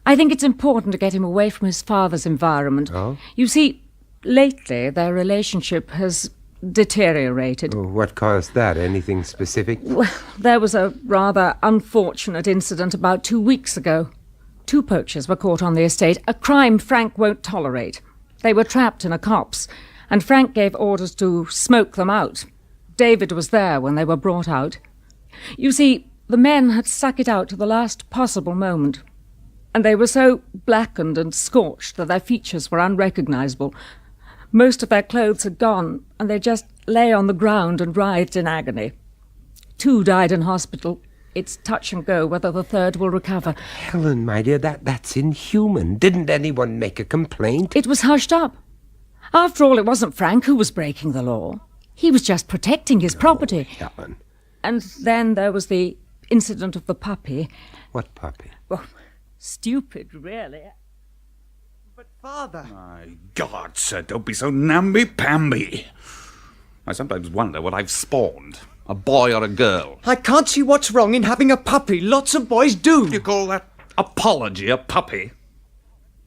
I think it's important to get him away from his father's environment. Oh? You see, lately their relationship has deteriorated. Oh, what caused that? Anything specific? Well, there was a rather unfortunate incident about 2 weeks ago. 2 poachers were caught on the estate, a crime Frank won't tolerate. They were trapped in a copse, and Frank gave orders to smoke them out. David was there when they were brought out. You see, the men had stuck it out to the last possible moment, and they were so blackened and scorched that their features were unrecognizable. Most of their clothes had gone, and they just lay on the ground and writhed in agony. 2 died in hospital. It's touch and go whether the third will recover. Helen, my dear, that's inhuman. Didn't anyone make a complaint? It was hushed up. After all, it wasn't Frank who was breaking the law. He was just protecting his property. Helen. And then there was the incident of the puppy. What puppy? Well, stupid, really. But, Father... My God, sir, don't be so namby-pamby. I sometimes wonder what I've spawned. A boy or a girl. I can't see what's wrong in having a puppy. Lots of boys do. You call that apology a puppy?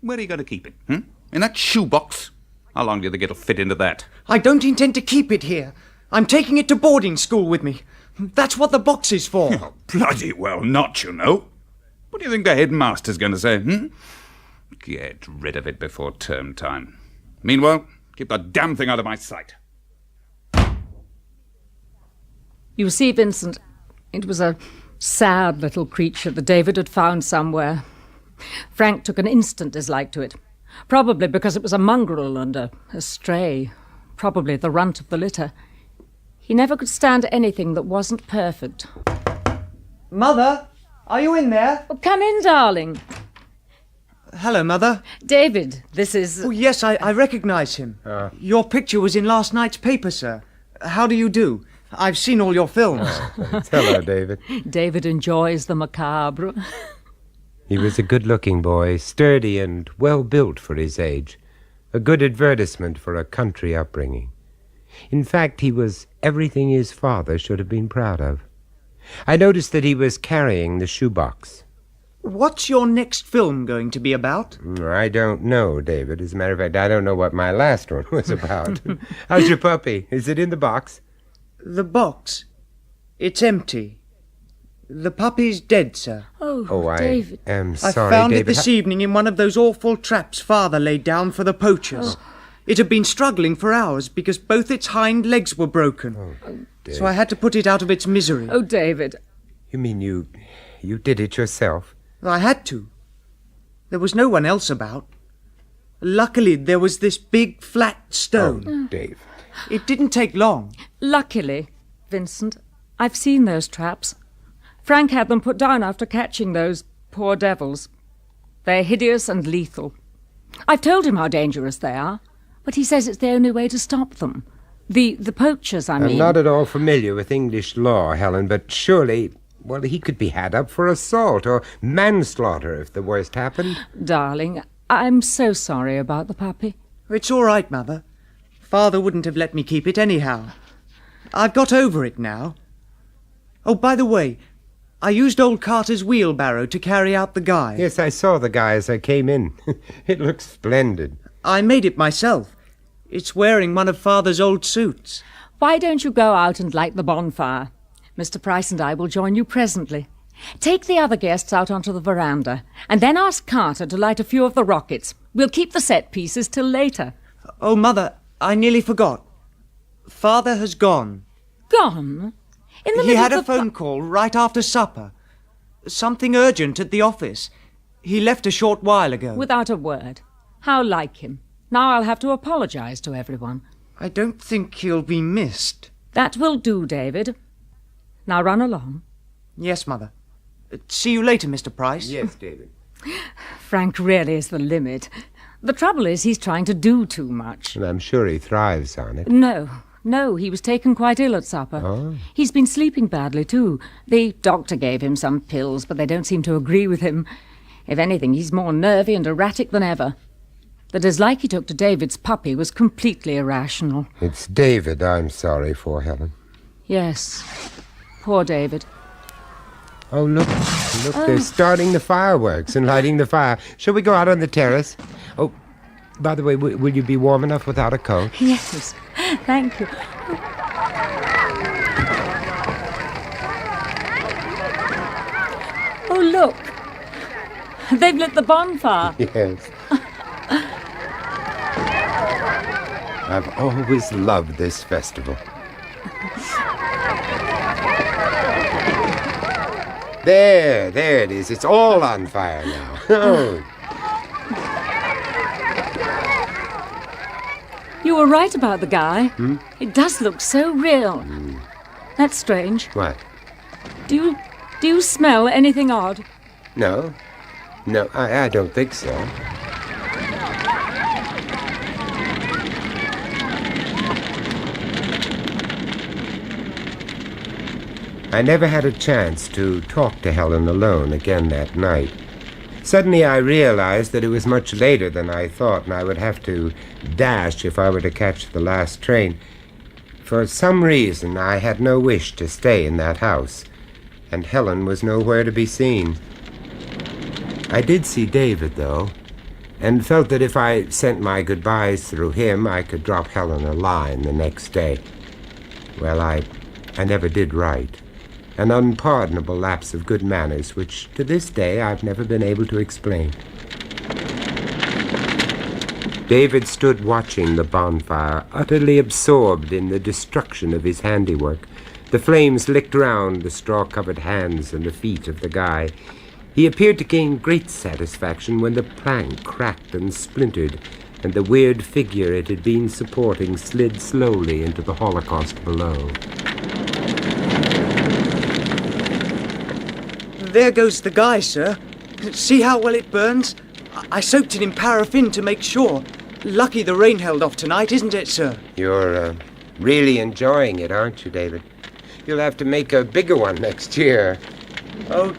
Where are you going to keep it? In that shoebox? How long do you think it'll fit into that? I don't intend to keep it here. I'm taking it to boarding school with me. That's what the box is for. Oh, bloody well not, you know. What do you think the headmaster's going to say, Get rid of it before term time. Meanwhile, keep the damn thing out of my sight. You see, Vincent, it was a sad little creature that David had found somewhere. Frank took an instant dislike to it, probably because it was a mongrel and a stray, probably the runt of the litter. He never could stand anything that wasn't perfect. Mother, are you in there? Oh, come in, darling. Hello, Mother. David, this is... Oh, yes, I recognise him. Your picture was in last night's paper, sir. How do you do? I've seen all your films. Hello, David. David enjoys the macabre. He was a good-looking boy, sturdy and well-built for his age. A good advertisement for a country upbringing. In fact, he was everything his father should have been proud of. I noticed that he was carrying the shoebox. What's your next film going to be about? I don't know, David. As a matter of fact, I don't know what my last one was about. How's your puppy? Is it in the box? The box? It's empty. The puppy's dead, sir. Oh, David. I am sorry, I found David. it this evening in one of those awful traps Father laid down for the poachers. It had been struggling for hours because both its hind legs were broken. So I had to put it out of its misery. Oh, David. You mean you did it yourself? I had to. There was no one else about. Luckily, there was this big flat stone. Oh, David. It didn't take long. Luckily, Vincent, I've seen those traps. Frank had them put down after catching those poor devils. They're hideous and lethal. I've told him how dangerous they are, but he says it's the only way to stop them. The poachers, I mean. I'm not at all familiar with English law, Helen, but surely, well, he could be had up for assault or manslaughter if the worst happened. Darling, I'm so sorry about the puppy. It's all right, Mother. Father wouldn't have let me keep it anyhow. I've got over it now. Oh, by the way, I used old Carter's wheelbarrow to carry out the guy. Yes, I saw the guy as I came in. It looks splendid. I made it myself. It's wearing one of Father's old suits. Why don't you go out and light the bonfire? Mr. Price and I will join you presently. Take the other guests out onto the veranda, and then ask Carter to light a few of the rockets. We'll keep the set pieces till later. Oh, Mother, I nearly forgot. Father has gone. Gone? He had a phone call right after supper. Something urgent at the office. He left a short while ago. Without a word. How like him. Now I'll have to apologize to everyone. I don't think he'll be missed. That will do, David. Now run along. Yes, Mother. See you later, Mr. Price. Yes, David. Frank really is the limit. The trouble is he's trying to do too much. And I'm sure he thrives on it. No, he was taken quite ill at supper. Oh. He's been sleeping badly, too. The doctor gave him some pills, but they don't seem to agree with him. If anything, he's more nervy and erratic than ever. The dislike he took to David's puppy was completely irrational. It's David I'm sorry for, Helen. Yes. Poor David. Oh, look, they're starting the fireworks and lighting the fire. Shall we go out on the terrace? Oh, by the way, will you be warm enough without a coat? Yes, thank you. Oh, look. They've lit the bonfire. Yes. I've always loved this festival. There it is. It's all on fire now. Oh. You were right about the guy. It does look so real. That's strange. What? Do you smell anything odd? No, I don't think so. I never had a chance to talk to Helen alone again that night. Suddenly I realized that it was much later than I thought, and I would have to dash if I were to catch the last train. For some reason, I had no wish to stay in that house, and Helen was nowhere to be seen. I did see David, though, and felt that if I sent my goodbyes through him, I could drop Helen a line the next day. Well, I never did write. An unpardonable lapse of good manners, which to this day I've never been able to explain. David stood watching the bonfire, utterly absorbed in the destruction of his handiwork. The flames licked round the straw-covered hands and the feet of the guy. He appeared to gain great satisfaction when the plank cracked and splintered, and the weird figure it had been supporting slid slowly into the Holocaust below. There goes the guy, sir. See how well it burns? I soaked it in paraffin to make sure. Lucky the rain held off tonight, isn't it, sir? You're really enjoying it, aren't you, David? You'll have to make a bigger one next year. Oh,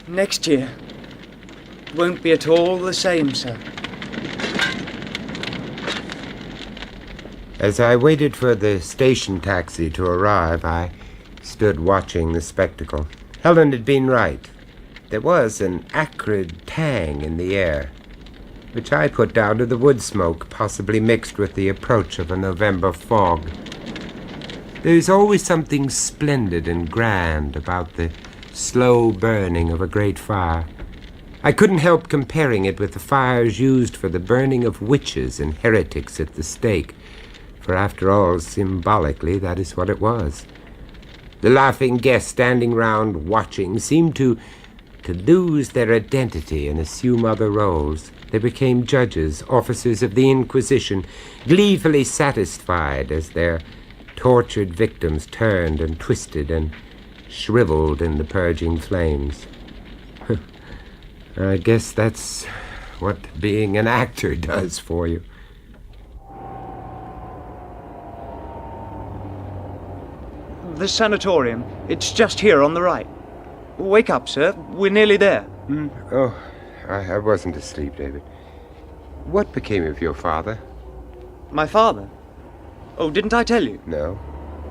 next year. Won't be at all the same, sir. As I waited for the station taxi to arrive, I stood watching the spectacle. Helen had been right. There was an acrid tang in the air, which I put down to the wood smoke, possibly mixed with the approach of a November fog. There's always something splendid and grand about the slow burning of a great fire. I couldn't help comparing it with the fires used for the burning of witches and heretics at the stake, for after all, symbolically, that is what it was. The laughing guests standing round watching seemed to lose their identity and assume other roles. They became judges, officers of the Inquisition, gleefully satisfied as their tortured victims turned and twisted and shriveled in the purging flames. I guess that's what being an actor does for you. The sanatorium. It's just here on the right. Wake up, sir. We're nearly there. Oh, I wasn't asleep, David. What became of your father? My father? Oh, didn't I tell you? No.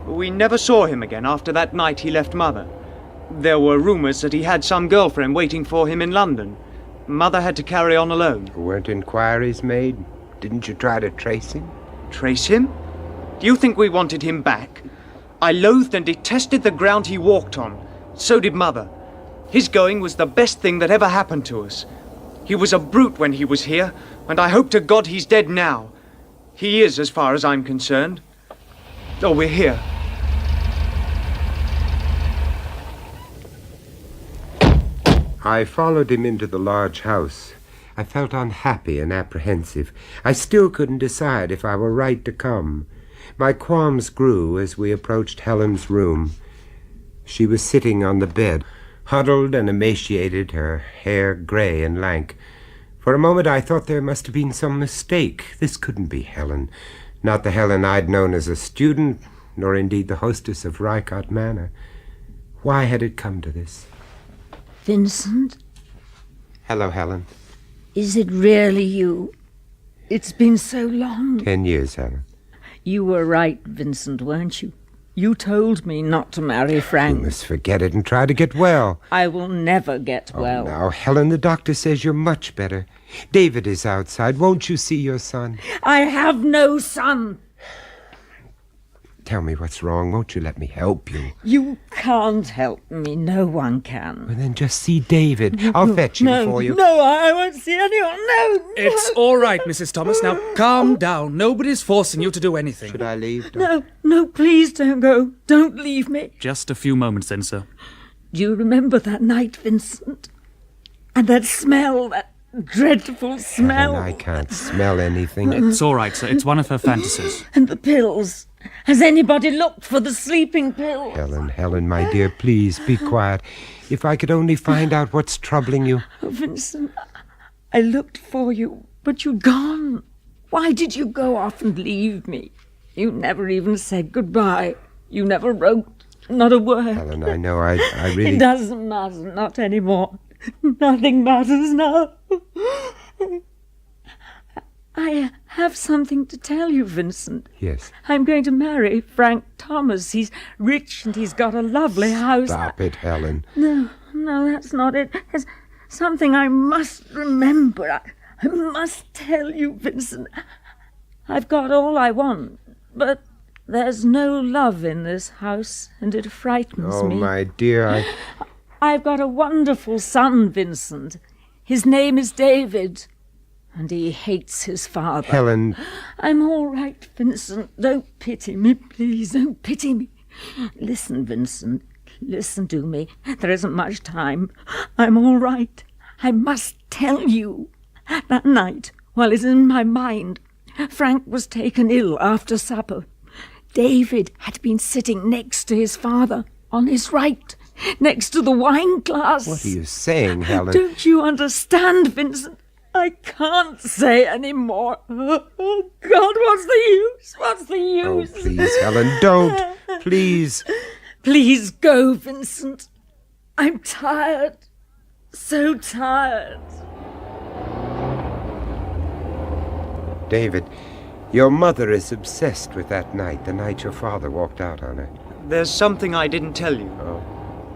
We never saw him again after that night he left Mother. There were rumors that he had some girlfriend waiting for him in London. Mother had to carry on alone. Weren't inquiries made? Didn't you try to trace him? Trace him? Do you think we wanted him back? I loathed and detested the ground he walked on. So did Mother. His going was the best thing that ever happened to us. He was a brute when he was here, and I hope to God he's dead now. He is, as far as I'm concerned. Oh, we're here. I followed him into the large house. I felt unhappy and apprehensive. I still couldn't decide if I were right to come. My qualms grew as we approached Helen's room. She was sitting on the bed, huddled and emaciated, her hair gray and lank. For a moment I thought there must have been some mistake. This couldn't be Helen. Not the Helen I'd known as a student, nor indeed the hostess of Rycott Manor. Why had it come to this? Vincent? Hello, Helen. Is it really you? It's been so long. 10 years, Helen. You were right, Vincent, weren't you? You told me not to marry Frank. You must forget it and try to get well. I will never get well. Now, Helen, the doctor says you're much better. David is outside. Won't you see your son? I have no son. Tell me what's wrong. Won't you let me help you? You can't help me. No one can. Well, then just see David. I'll fetch him for you. No, I won't see anyone. No. It's all right, Mrs. Thomas. Now, calm down. Nobody's forcing you to do anything. Should I leave, Doctor? No, please don't go. Don't leave me. Just a few moments then, sir. Do you remember that night, Vincent? And that smell, that dreadful smell? Helen, I can't smell anything. It's all right, sir. It's one of her fantasies. And the pills. Has anybody looked for the sleeping pills? Helen, my dear, please be quiet. If I could only find out what's troubling you. Oh, Vincent, I looked for you, but you'd gone. Why did you go off and leave me? You never even said goodbye. You never wrote, not a word. Helen, I know, I really... It doesn't matter, not anymore. Nothing matters now. I have something to tell you, Vincent. Yes. I'm going to marry Frank Thomas. He's rich and he's got a lovely house. Stop it, Helen. No, that's not it. There's something I must remember. I must tell you, Vincent. I've got all I want, but there's no love in this house, and it frightens me. Oh, my dear, I've got a wonderful son, Vincent. His name is David. And he hates his father. Helen. I'm all right, Vincent. Don't pity me, please. Don't pity me. Listen, Vincent. Listen to me. There isn't much time. I'm all right. I must tell you. That night, while it's in my mind, Frank was taken ill after supper. David had been sitting next to his father, on his right, next to the wine glass. What are you saying, Helen? Don't you understand, Vincent? I can't say any more. Oh, God, what's the use? What's the use? Oh, please, Helen, don't. Please. Please go, Vincent. I'm tired. So tired. David, your mother is obsessed with that night, the night your father walked out on her. There's something I didn't tell you. Oh.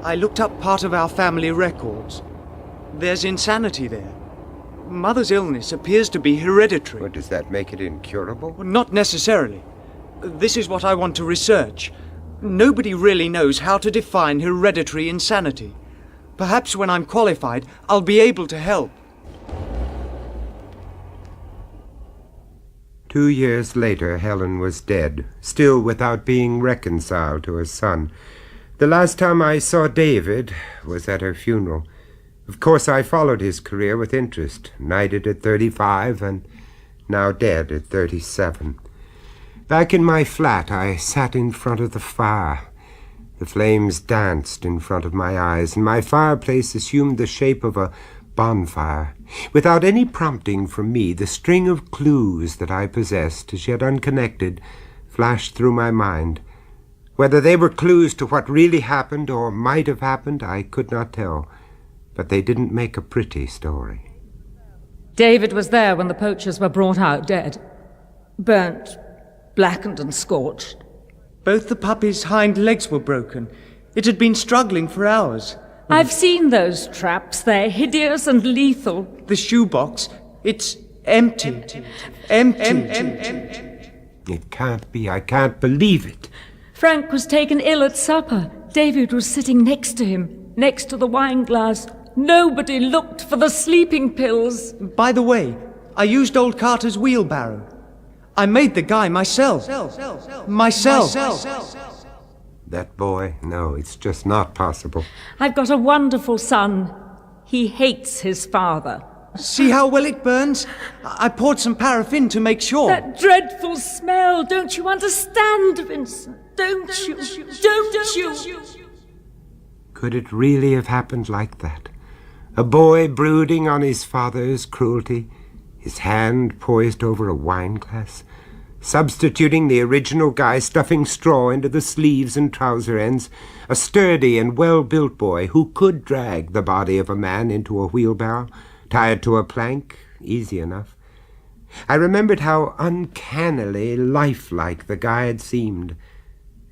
I looked up part of our family records. There's insanity there. Mother's illness appears to be hereditary. But does that make it incurable? Well, not necessarily. This is what I want to research. Nobody really knows how to define hereditary insanity. Perhaps when I'm qualified, I'll be able to help. 2 years later, Helen was dead, still without being reconciled to her son. The last time I saw David was at her funeral. Of course, I followed his career with interest, knighted at 35 and now dead at 37. Back in my flat, I sat in front of the fire. The flames danced in front of my eyes, and my fireplace assumed the shape of a bonfire. Without any prompting from me, the string of clues that I possessed, as yet unconnected, flashed through my mind. Whether they were clues to what really happened or might have happened, I could not tell. But they didn't make a pretty story. David was there when the poachers were brought out dead. Burnt, blackened and scorched. Both the puppy's hind legs were broken. It had been struggling for hours. I've seen those traps. They're hideous and lethal. The shoebox, it's empty. Empty. It can't be. I can't believe it. Frank was taken ill at supper. David was sitting next to him. Next to the wine glass, nobody looked for the sleeping pills. By the way, I used old Carter's wheelbarrow. I made the guy myself. Myself. That boy? No, it's just not possible. I've got a wonderful son. He hates his father. See how well it burns? I poured some paraffin to make sure. That dreadful smell, don't you understand, Vincent? Don't you? Don't you? Could it really have happened like that? A boy brooding on his father's cruelty, his hand poised over a wine glass, substituting the original Guy stuffing straw into the sleeves and trouser ends, a sturdy and well-built boy who could drag the body of a man into a wheelbarrow, tied to a plank, easy enough. I remembered how uncannily lifelike the Guy had seemed,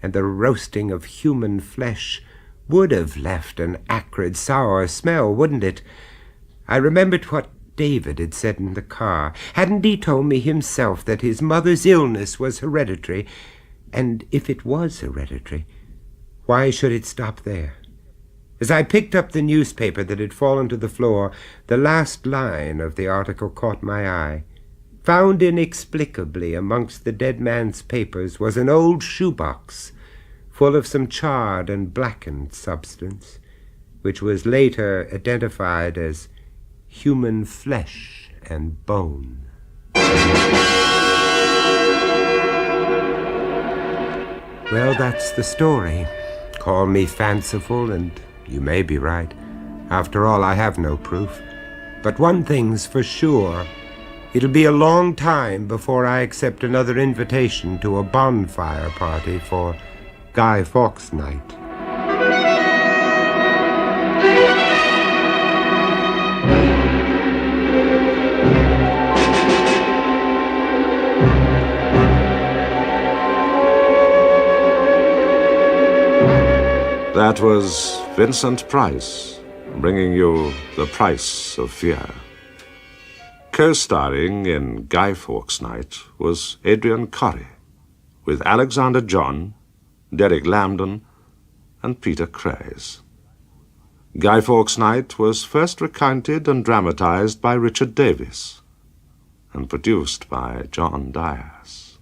and the roasting of human flesh would have left an acrid, sour smell, wouldn't it? I remembered what David had said in the car. Hadn't he told me himself that his mother's illness was hereditary? And if it was hereditary, why should it stop there? As I picked up the newspaper that had fallen to the floor, the last line of the article caught my eye. Found inexplicably amongst the dead man's papers was an old shoebox full of some charred and blackened substance, which was later identified as human flesh and bone. Well, that's the story. Call me fanciful, and you may be right. After all, I have no proof. But one thing's for sure. It'll be a long time before I accept another invitation to a bonfire party for Guy Fawkes Night. That was Vincent Price, bringing you The Price of Fear. Co-starring in Guy Fawkes Night was Adrian Corrie, with Alexander John, Derek Lambden, and Peter Craze. Guy Fawkes Night was first recounted and dramatized by Richard Davies, and produced by John Dias.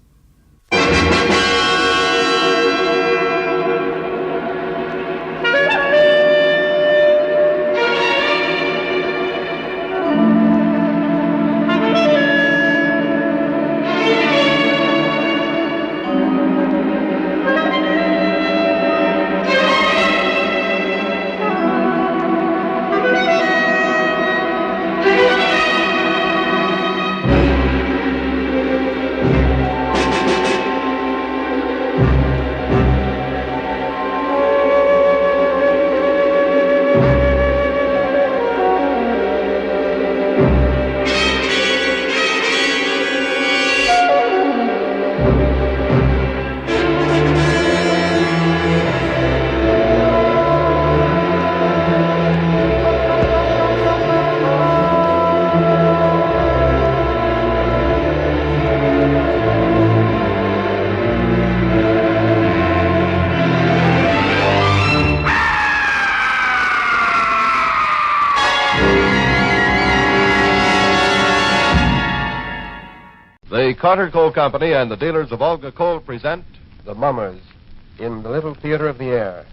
The Carter Coal Company and the dealers of Olga Coal present The Mummers in the Little Theater of the Air.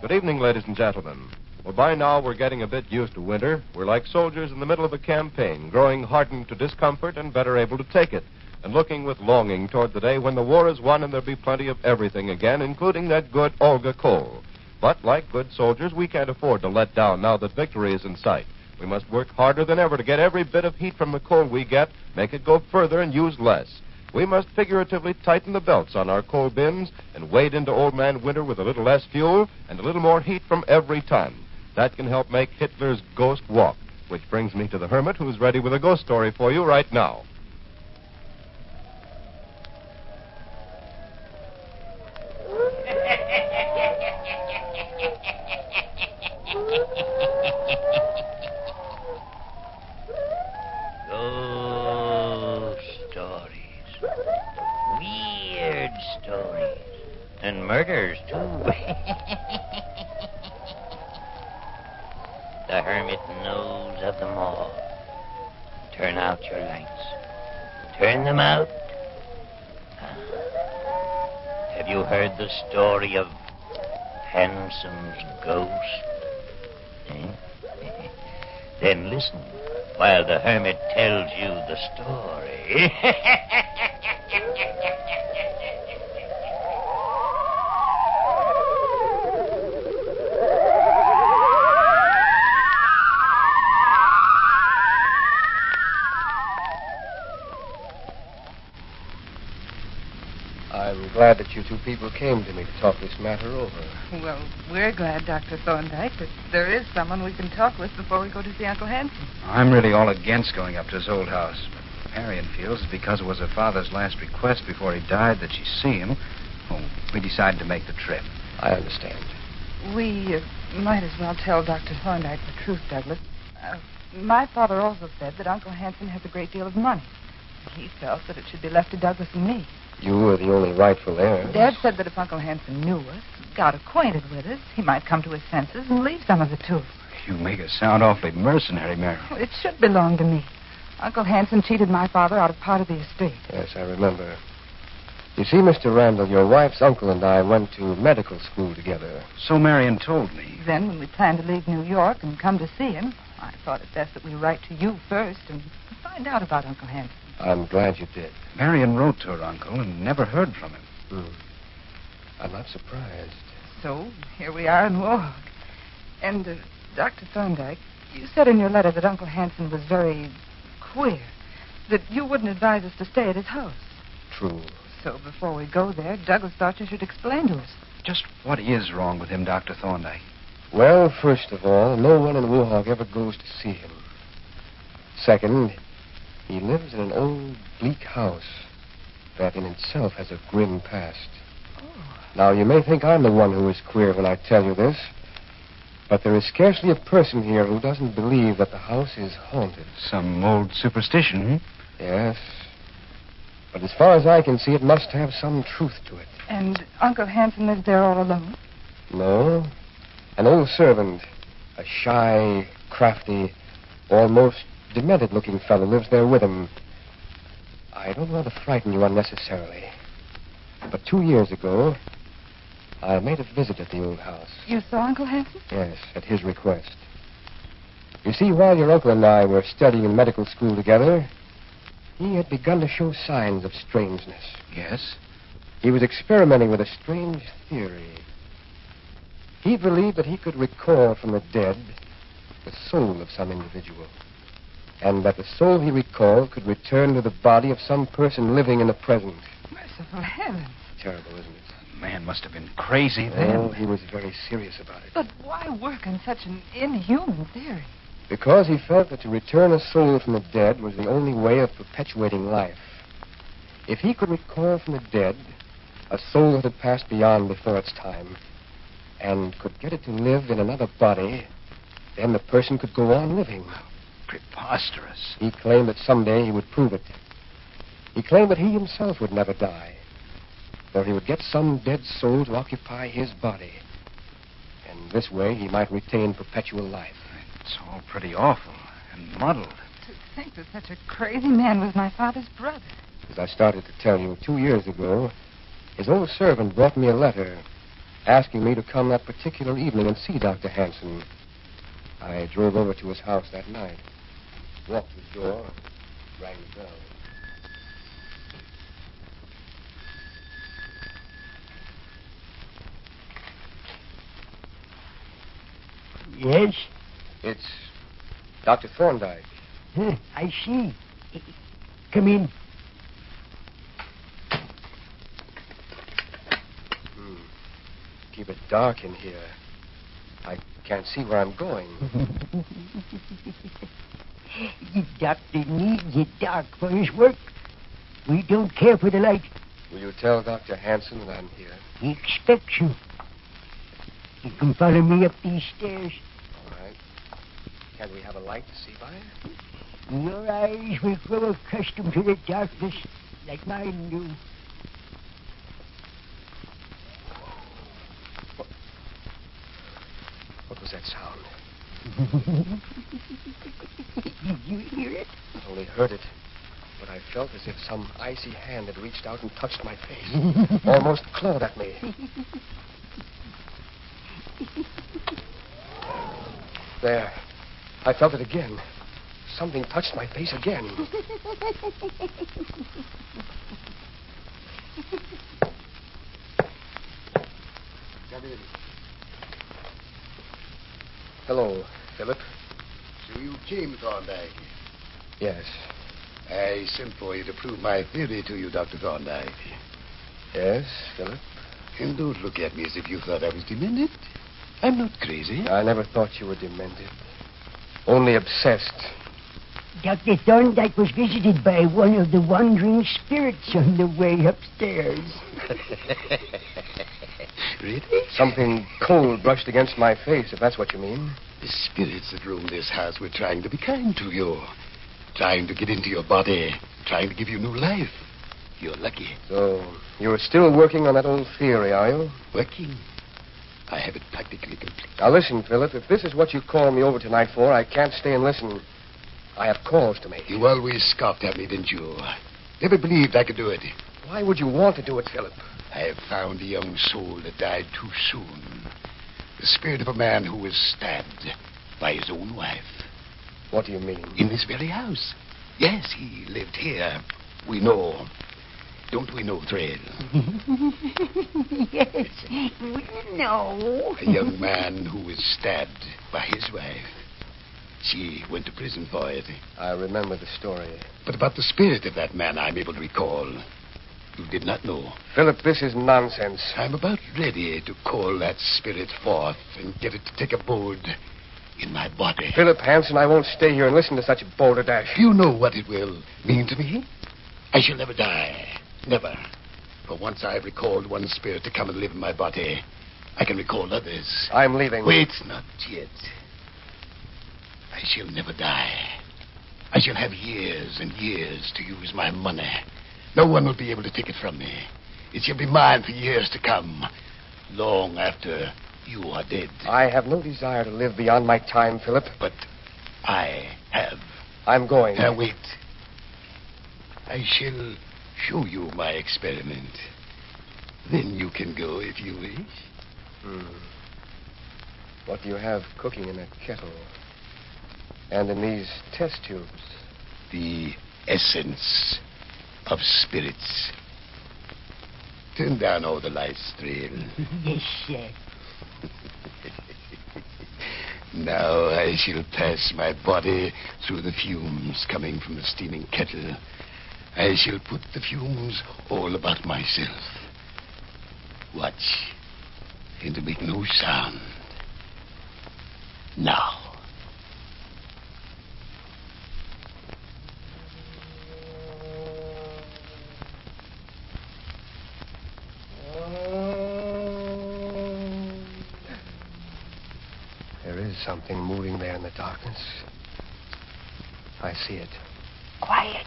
Good evening, ladies and gentlemen. Well, by now we're getting a bit used to winter. We're like soldiers in the middle of a campaign, growing hardened to discomfort and better able to take it, and looking with longing toward the day when the war is won and there'll be plenty of everything again, including that good Olga coal. But like good soldiers, we can't afford to let down now that victory is in sight. We must work harder than ever to get every bit of heat from the coal we get, make it go further and use less. We must figuratively tighten the belts on our coal bins and wade into old man winter with a little less fuel and a little more heat from every ton. That can help make Hitler's ghost walk, which brings me to the Hermit, who's ready with a ghost story for you right now. and murders, too. The Hermit knows of them all. Turn out your lights. Turn them out. Have you heard the story of Hanson's ghost? Eh? Then listen while the Hermit tells you the story. I'm glad that you two people came to me to talk this matter over. Well, we're glad, Dr. Thorndyke, that there is someone we can talk with before we go to see Uncle Hanson. I'm really all against going up to his old house. But Marion feels it's because it was her father's last request before he died that she see him. Well, we decided to make the trip. I understand. We might as well tell Dr. Thorndyke the truth, Douglas. My father also said that Uncle Hanson has a great deal of money. He felt that it should be left to Douglas and me. You were the only rightful heir. Dad said that if Uncle Hanson knew us, got acquainted with us, he might come to his senses and leave some of it to us. You make us sound awfully mercenary, Mary. Well, it should belong to me. Uncle Hanson cheated my father out of part of the estate. Yes, I remember. You see, Mr. Randall, your wife's uncle and I went to medical school together. So Marion told me. Then, when we planned to leave New York and come to see him, I thought it best that we write to you first and find out about Uncle Hanson. I'm glad you did. Marion wrote to her uncle and never heard from him. I'm not surprised. So, here we are in Warhawk. And, Dr. Thorndyke, you said in your letter that Uncle Hanson was very queer, that you wouldn't advise us to stay at his house. True. So, before we go there, Douglas thought you should explain to us. Just what is wrong with him, Dr. Thorndyke? Well, first of all, no one in Warhawk ever goes to see him. Second, he lives in an old, bleak house that in itself has a grim past. Now, you may think I'm the one who is queer when I tell you this, but there is scarcely a person here who doesn't believe that the house is haunted. Some old superstition, Yes. But as far as I can see, it must have some truth to it. And Uncle Hanson lives there all alone? No. An old servant, a shy, crafty, almost demented-looking fellow lives there with him. I don't want to frighten you unnecessarily, but 2 years ago, I made a visit at the old house. You saw Uncle Hanson? Yes, at his request. You see, while your uncle and I were studying in medical school together, he had begun to show signs of strangeness. Yes? He was experimenting with a strange theory. He believed that he could recall from the dead the soul of some individual, and that the soul he recalled could return to the body of some person living in the present. Merciful heavens. Terrible, isn't it? The man must have been crazy then. Oh, he was very serious about it. But why work on such an inhuman theory? Because he felt that to return a soul from the dead was the only way of perpetuating life. If he could recall from the dead a soul that had passed beyond before its time, and could get it to live in another body, then the person could go on living. Preposterous. He claimed that someday he would prove it. He claimed that he himself would never die, or he would get some dead soul to occupy his body. And this way he might retain perpetual life. It's all pretty awful and muddled. To think that such a crazy man was my father's brother. As I started to tell you, 2 years ago, his old servant brought me a letter asking me to come that particular evening and see Dr. Hanson. I drove over to his house that night, walked to the door, rang the bell. Yes? It's Dr. Thorndyke. I see. Come in. Keep it dark in here. I can't see where I'm going. The doctor needs it dark for his work. We don't care for the light. Will you tell Dr. Hanson that I'm here? He expects you. You can follow me up these stairs. All right. Can we have a light to see by? Your eyes will grow accustomed to the darkness like mine do. Did you hear it? I only heard it, but I felt as if some icy hand had reached out and touched my face, almost clawed at me. There. I felt it again. Something touched my face again. Come in. Hello, Philip. So you came, Thorndyke? Yes. I sent for you to prove my theory to you, Dr. Thorndyke. Yes, Philip? And don't look at me as if you thought I was demented. I'm not crazy. I never thought you were demented. Only obsessed. Dr. Thorndyke was visited by one of the wandering spirits on the way upstairs. Really? Something cold brushed against my face, if that's what you mean. The spirits that roam this house were trying to be kind to you. Trying to get into your body. Trying to give you new life. You're lucky. So, you're still working on that old theory, are you? Working? I have it practically complete. Now listen, Philip, if this is what you called me over tonight for, I can't stay and listen. I have calls to make. You always scoffed at me, didn't you? Never believed I could do it. Why would you want to do it, Philip? I have found a young soul that died too soon. The spirit of a man who was stabbed by his own wife. What do you mean? In this very house. Yes, he lived here. We know. Don't we know, Thread? Yes, we know. A young man who was stabbed by his wife. She went to prison for it. I remember the story. But about the spirit of that man, I'm able to recall. You did not know. Philip, this is nonsense. I'm about ready to call that spirit forth and get it to take abode in my body. Philip Hanson, I won't stay here and listen to such balderdash. You know what it will mean to me? I shall never die. Never. For once I've recalled one spirit to come and live in my body, I can recall others. I'm leaving. Wait, not yet. I shall never die. I shall have years and years to use my money. No one will be able to take it from me. It shall be mine for years to come, long after you are dead. I have no desire to live beyond my time, Philip. But I have. I'm going. Now, wait. I shall show you my experiment. Then you can go if you wish. What do you have cooking in that kettle? And in these test tubes? The essence of spirits. Turn down all the lights, Thrill. Yes, sir. Now I shall pass my body through the fumes coming from the steaming kettle. I shall put the fumes all about myself. Watch. And to make no sound. Now. There is something moving there in the darkness. I see it. Quiet.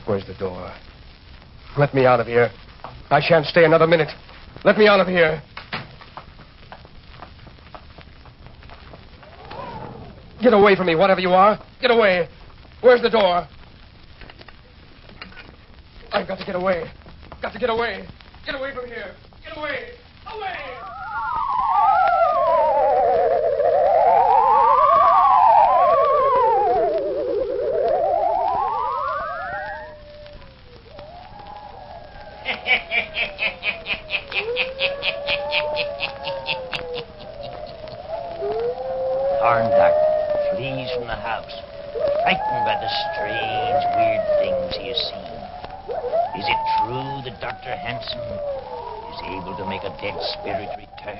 Where's the door? Let me out of here. I shan't stay another minute. Let me out of here. Get away from me, whatever you are. Get away. Where's the door? I've got to get away. Got to get away. Get away from here. Get away. Away! Thorndyke flees from the house, frightened by the strange, weird things he has seen. Is it true that Dr. Hanson is able to make a dead spirit return?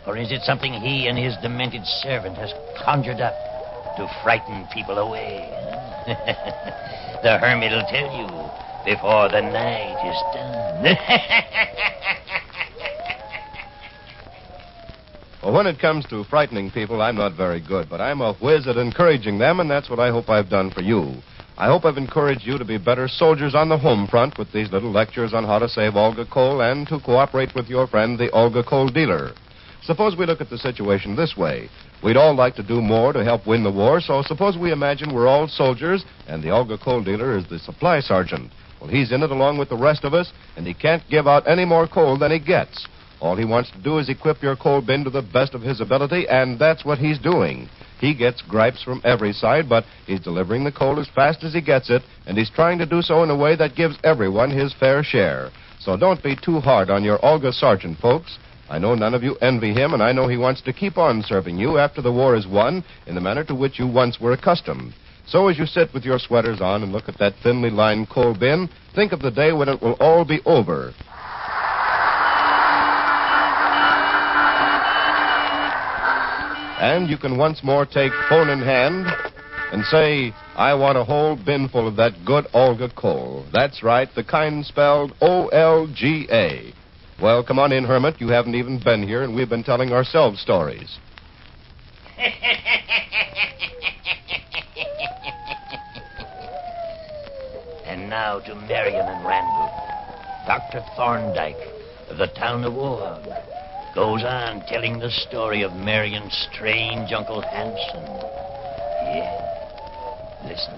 Or is it something he and his demented servant has conjured up to frighten people away? The Hermit will tell you before the night is done. Well, when it comes to frightening people, I'm not very good, but I'm a whiz at encouraging them, and that's what I hope I've done for you. I hope I've encouraged you to be better soldiers on the home front with these little lectures on how to save Olga coal and to cooperate with your friend, the Olga coal dealer. Suppose we look at the situation this way. We'd all like to do more to help win the war, so suppose we imagine we're all soldiers and the Olga coal dealer is the supply sergeant. Well, he's in it along with the rest of us, and he can't give out any more coal than he gets. All he wants to do is equip your coal bin to the best of his ability, and that's what he's doing. He gets gripes from every side, but he's delivering the coal as fast as he gets it, and he's trying to do so in a way that gives everyone his fair share. So don't be too hard on your Olga sergeant, folks. I know none of you envy him, and I know he wants to keep on serving you after the war is won in the manner to which you once were accustomed. So as you sit with your sweaters on and look at that thinly lined coal bin, think of the day when it will all be over. And you can once more take phone in hand and say, I want a whole bin full of that good Olga coal. That's right, the kind spelled O-L-G-A. Well, come on in, Hermit. You haven't even been here, and we've been telling ourselves stories. And now to Marion and Randall. Dr. Thorndyke of the town of Wohog goes on telling the story of Marion's strange Uncle Hanson. Yeah, listen.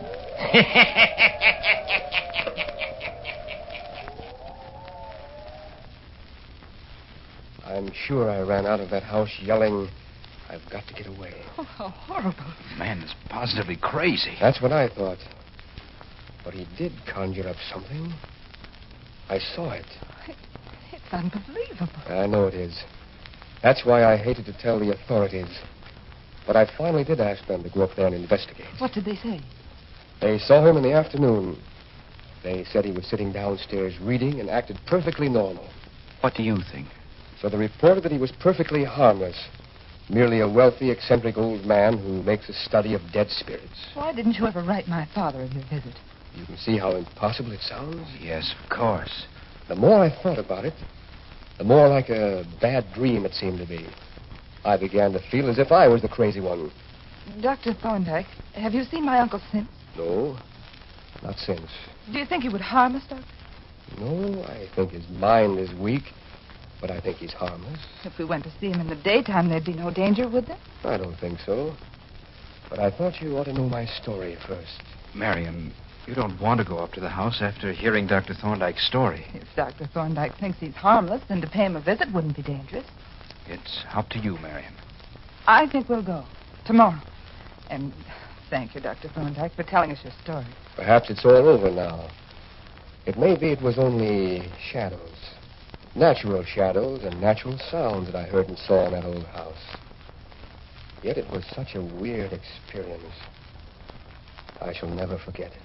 I'm sure I ran out of that house yelling, I've got to get away. Oh, how horrible. Man is positively crazy. That's what I thought. But he did conjure up something. I saw it. It's unbelievable. I know it is. That's why I hated to tell the authorities. But I finally did ask them to go up there and investigate. What did they say? They saw him in the afternoon. They said he was sitting downstairs reading and acted perfectly normal. What do you think? So they reported that he was perfectly harmless. Merely a wealthy, eccentric old man who makes a study of dead spirits. Why didn't you ever write my father of your visit? You can see how impossible it sounds? Yes, of course. The more I thought about it, the more like a bad dream it seemed to be. I began to feel as if I was the crazy one. Dr. Thorndyke, have you seen my uncle since? No, not since. Do you think he would harm us, Doctor? No, I think his mind is weak, but I think he's harmless. If we went to see him in the daytime, there'd be no danger, would there? I don't think so. But I thought you ought to know my story first. Marion, you don't want to go up to the house after hearing Dr. Thorndyke's story. If Dr. Thorndyke thinks he's harmless, then to pay him a visit wouldn't be dangerous. It's up to you, Marion. I think we'll go. Tomorrow. And thank you, Dr. Thorndyke, for telling us your story. Perhaps it's all over now. It may be it was only shadows. Natural shadows and natural sounds that I heard and saw in that old house. Yet it was such a weird experience. I shall never forget it.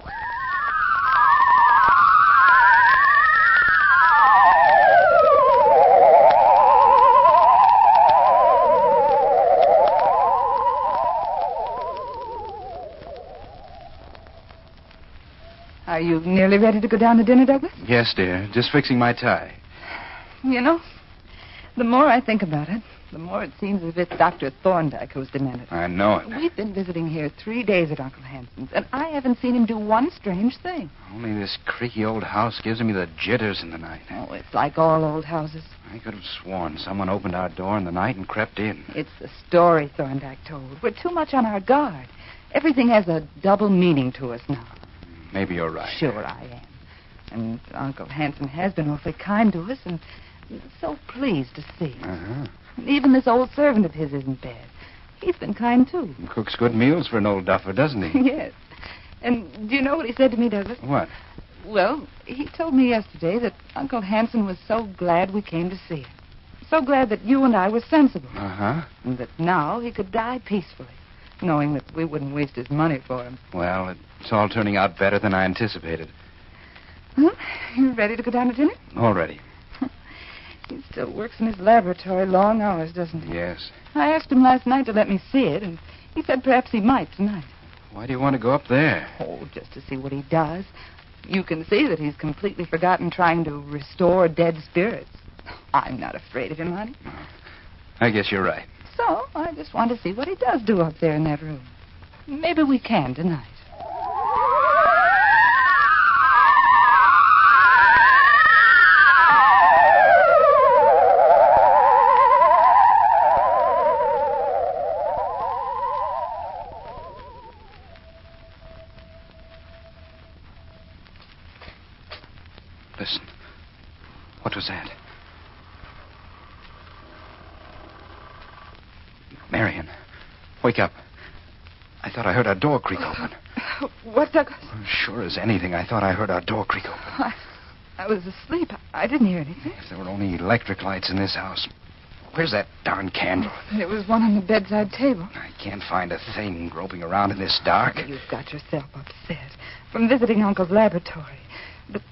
Are you nearly ready to go down to dinner, Douglas? Yes, dear. Just fixing my tie. You know, the more I think about it, the more it seems as if it's Dr. Thorndyke who's demented. I know it. We've been visiting here 3 days at Uncle Hanson's, and I haven't seen him do one strange thing. Only this creaky old house gives me the jitters in the night. Oh, it's like all old houses. I could have sworn someone opened our door in the night and crept in. It's the story Thorndyke told. We're too much on our guard. Everything has a double meaning to us now. Maybe you're right. Sure I am. And Uncle Hanson has been awfully kind to us, and so pleased to see us. Uh-huh. Even this old servant of his isn't bad. He's been kind, too. He cooks good meals for an old duffer, doesn't he? Yes. And do you know what he said to me, Douglas? What? Well, he told me yesterday that Uncle Hanson was so glad we came to see him. So glad that you and I were sensible. Uh-huh. And that now he could die peacefully, knowing that we wouldn't waste his money for him. Well, it's all turning out better than I anticipated. Huh? You ready to go down to dinner? Already. He still works in his laboratory long hours, doesn't he? Yes. I asked him last night to let me see it, and he said perhaps he might tonight. Why do you want to go up there? Oh, just to see what he does. You can see that he's completely forgotten trying to restore dead spirits. I'm not afraid of him, honey. I guess you're right. So I just want to see what he does do up there in that room. Maybe we can tonight. Listen. What was that? Marion, wake up. I thought I heard our door creak open. What, Douglas? Sure as anything, I thought I heard our door creak open. I was asleep. I didn't hear anything. If there were only electric lights in this house. Where's that darn candle? There was one on the bedside table. I can't find a thing groping around in this dark. You've got yourself upset from visiting Uncle's laboratory. But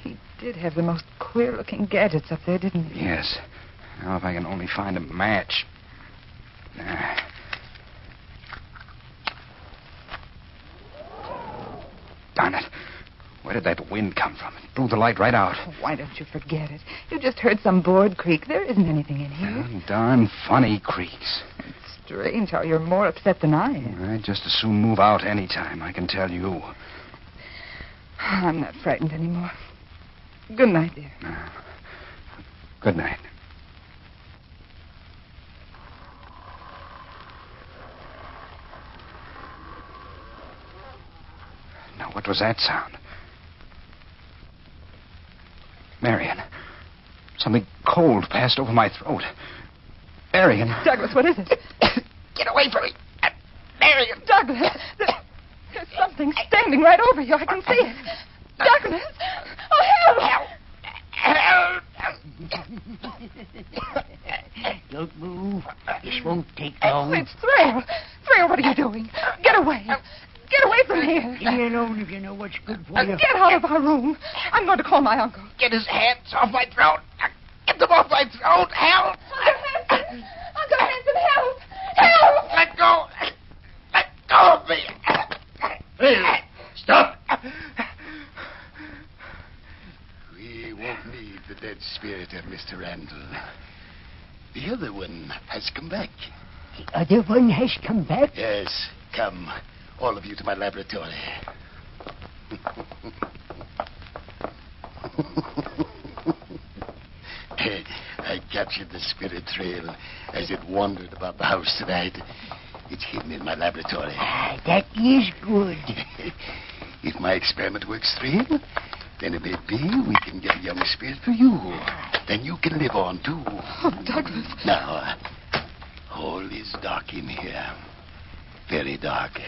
he did have the most queer-looking gadgets up there, didn't he? Yes. Now, if I can only find a match. Darn it. Where did that wind come from? It blew the light right out. Oh, why don't you forget it? You just heard some board creak. There isn't anything in here. Darn funny creaks. It's strange how you're more upset than I am. I'd just as soon move out any time, I can tell you. I'm not frightened anymore. Good night, dear. Good night. Now, what was that sound? Marion, something cold passed over my throat. Marion. Douglas, what is it? Get away from me. Marion. Douglas, there's something standing right over you. I can see it. Douglas. Oh, help! Don't move. This won't take long. It's Thrale. Thrale, what are you doing? Get away. Get away from here. Leave me alone if you know what's good for you. Get out of our room. I'm going to call my uncle. Get his hands off my throat. Get them off my throat. Help! Uncle Hanson, help! Help! Let go! Let go of me! Hey, stop! We won't need the dead spirit of Mr. Randall. The other one has come back. The other one has come back? Yes, come. All of you to my laboratory. I captured the spirit trail as it wandered about the house tonight. It's hidden in my laboratory. That is good. If my experiment works, Trail, then it may be we can get a young spirit for you. Then you can live on, too. Oh, Douglas. Now, all is dark in here. Very dark.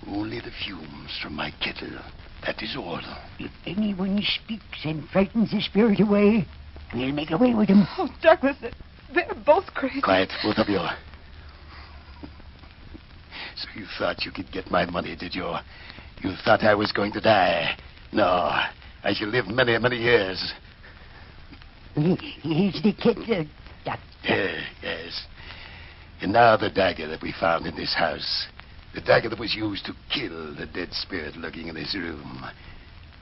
Only the fumes from my kettle. That is all. If anyone speaks and frightens the spirit away, we'll make away with him. Oh, Douglas, they're both crazy. Quiet, both of you. So you thought you could get my money, did you? You thought I was going to die. No, I shall live many, many years. Here's the kettle, Doctor. Yes. And now the dagger that we found in this house. The dagger that was used to kill the dead spirit lurking in this room.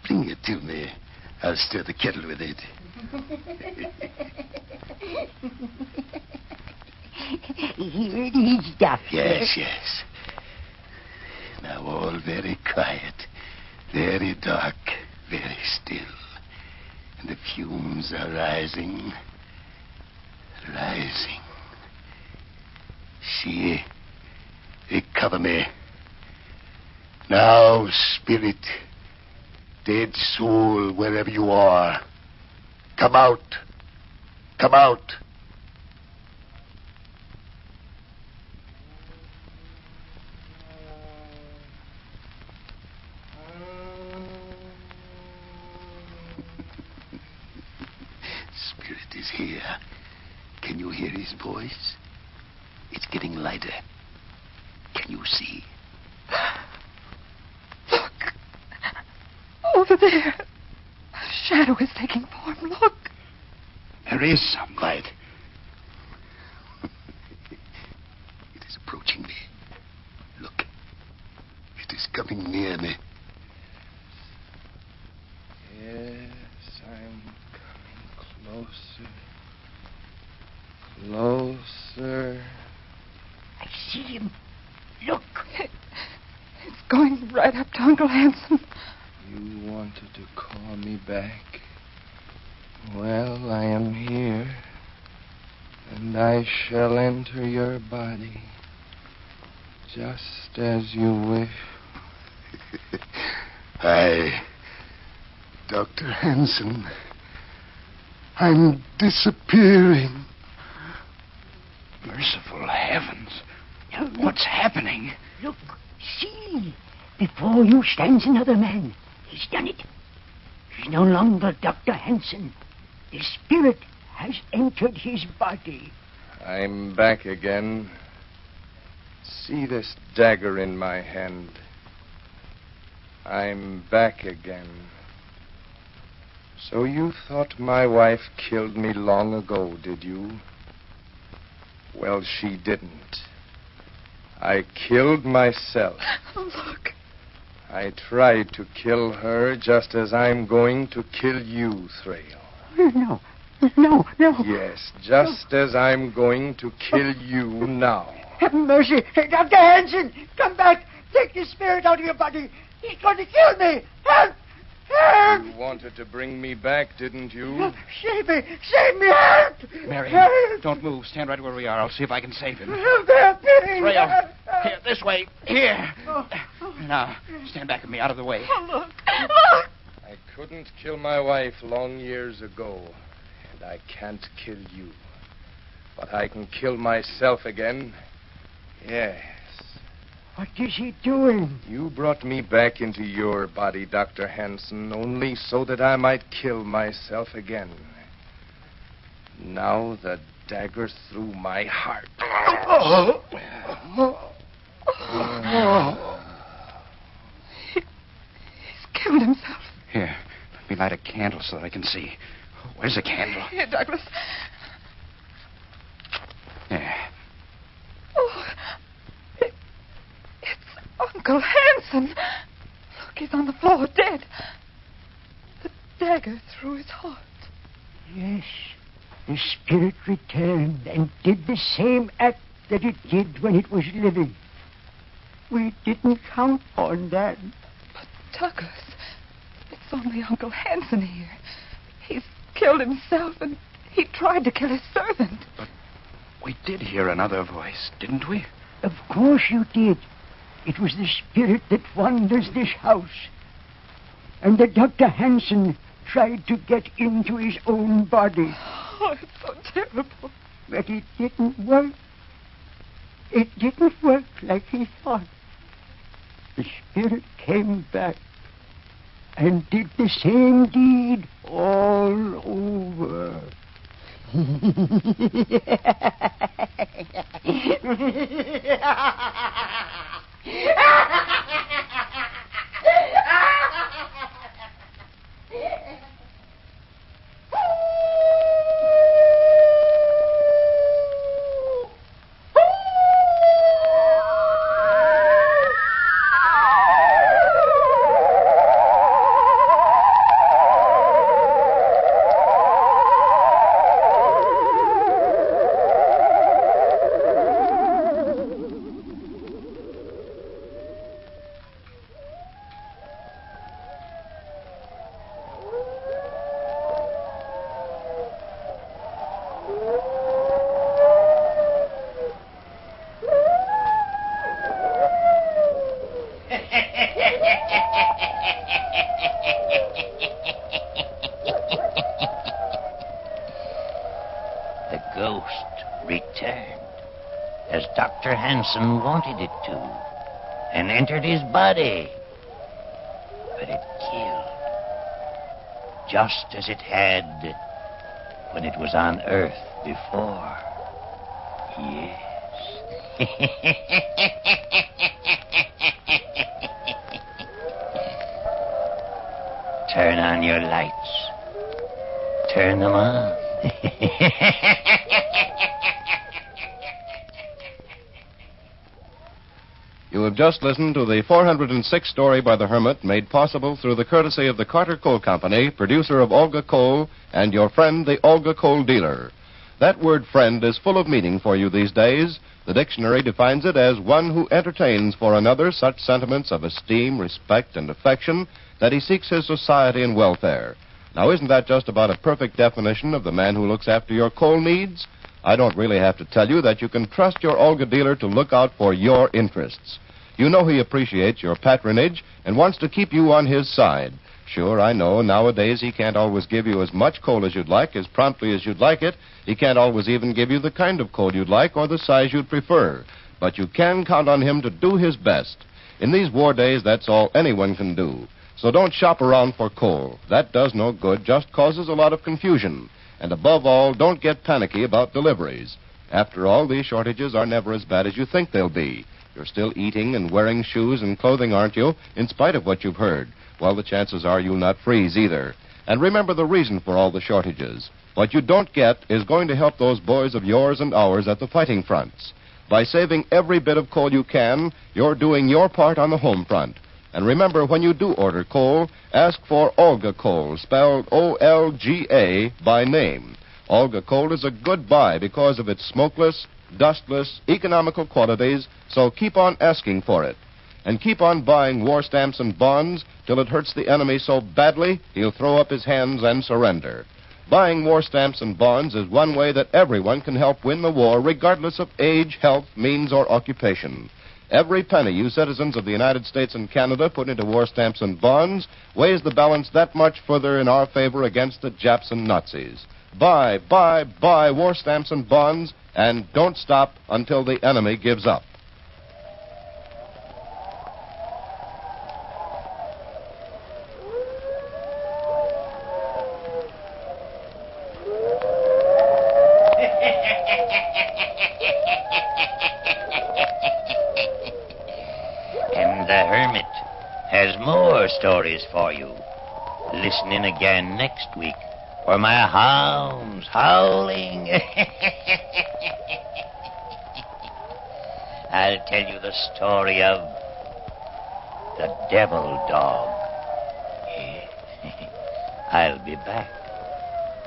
Bring it to me. I'll stir the kettle with it. Here it is, Doctor. Yes. Now all very quiet, very dark, very still. And the fumes are rising. See? They cover me. Now, spirit, dead soul, wherever you are, come out. Come out. Spirit is here. Can you hear his voice? It's getting lighter. Can you see? Look. Over there. A shadow is taking form. Look. There is some light. It is approaching me. Look. It is coming near me. Yes, I'm coming closer. Closer. I see him. Look. It's going right up to Uncle Hanson. You wanted to call me back. Well, I am here. And I shall enter your body. Just as you wish. Dr. Hanson, I'm disappearing. Merciful heavens. What's happening? Look, see. Before you stands another man. He's done it. He's no longer Dr. Hanson. The spirit has entered his body. I'm back again. See this dagger in my hand. I'm back again. So you thought my wife killed me long ago, did you? Well, she didn't. I killed myself. Oh, look. I tried to kill her just as I'm going to kill you, Thrail. No. Yes, just as I'm going to kill you now. Have mercy. Dr. Hanson, come back. Take the spirit out of your body. He's going to kill me. Help! Help! You wanted to bring me back, didn't you? Save me. Save me. Help! Mary, Help! don't move. Stand right where we are. I'll see if I can save him. Help! Help! Thrail, here, this way. Here. Now, stand back with me, out of the way. Oh, look. I couldn't kill my wife long years ago, and I can't kill you. But I can kill myself again. Yes. What is he doing? You brought me back into your body, Dr. Hanson, only so that I might kill myself again. Now the dagger through my heart. He's killed himself. Here, let me light a candle so that I can see. Where's the candle? Here, Douglas. There. Oh, it's Uncle Hanson. Look, he's on the floor, dead. The dagger through his heart. Yes. The spirit returned and did the same act that it did when it was living. We didn't count on that. But, Douglas, it's only Uncle Hanson here. He's killed himself and he tried to kill his servant. But we did hear another voice, didn't we? Of course you did. It was the spirit that wanders this house. And that Dr. Hanson tried to get into his own body. Oh, it's so terrible. But it didn't work. It didn't work like he thought. The spirit came back and did the same deed all over. The ghost returned, as Dr. Hanson wanted it to, and entered his body. But it killed, just as it had when it was on Earth before. Yes. Turn on your lights. Turn them on. You have just listened to the 406th story by the Hermit, made possible through the courtesy of the Carter Coal Company, producer of Olga Coal, and your friend, the Olga Coal dealer. That word friend is full of meaning for you these days. The dictionary defines it as one who entertains for another such sentiments of esteem, respect, and affection that he seeks his society and welfare. Now, isn't that just about a perfect definition of the man who looks after your coal needs? I don't really have to tell you that you can trust your Olga dealer to look out for your interests. You know he appreciates your patronage and wants to keep you on his side. Sure, I know, nowadays he can't always give you as much coal as you'd like, as promptly as you'd like it. He can't always even give you the kind of coal you'd like or the size you'd prefer. But you can count on him to do his best. In these war days, that's all anyone can do. So don't shop around for coal. That does no good, just causes a lot of confusion. And above all, don't get panicky about deliveries. After all, these shortages are never as bad as you think they'll be. You're still eating and wearing shoes and clothing, aren't you, in spite of what you've heard? Well, the chances are you'll not freeze either. And remember the reason for all the shortages. What you don't get is going to help those boys of yours and ours at the fighting fronts. By saving every bit of coal you can, you're doing your part on the home front. And remember, when you do order coal, ask for Olga coal, spelled O-L-G-A, by name. Olga coal is a good buy because of its smokeless, dustless, economical qualities, so keep on asking for it. And keep on buying war stamps and bonds till it hurts the enemy so badly he'll throw up his hands and surrender. Buying war stamps and bonds is one way that everyone can help win the war, regardless of age, health, means, or occupation. Every penny you citizens of the United States and Canada put into war stamps and bonds weighs the balance that much further in our favor against the Japs and Nazis. Buy war stamps and bonds, and don't stop until the enemy gives up. And the Hermit has more stories for you. Listen in again next week for my hounds howling. I'll tell you the story of the devil dog. I'll be back.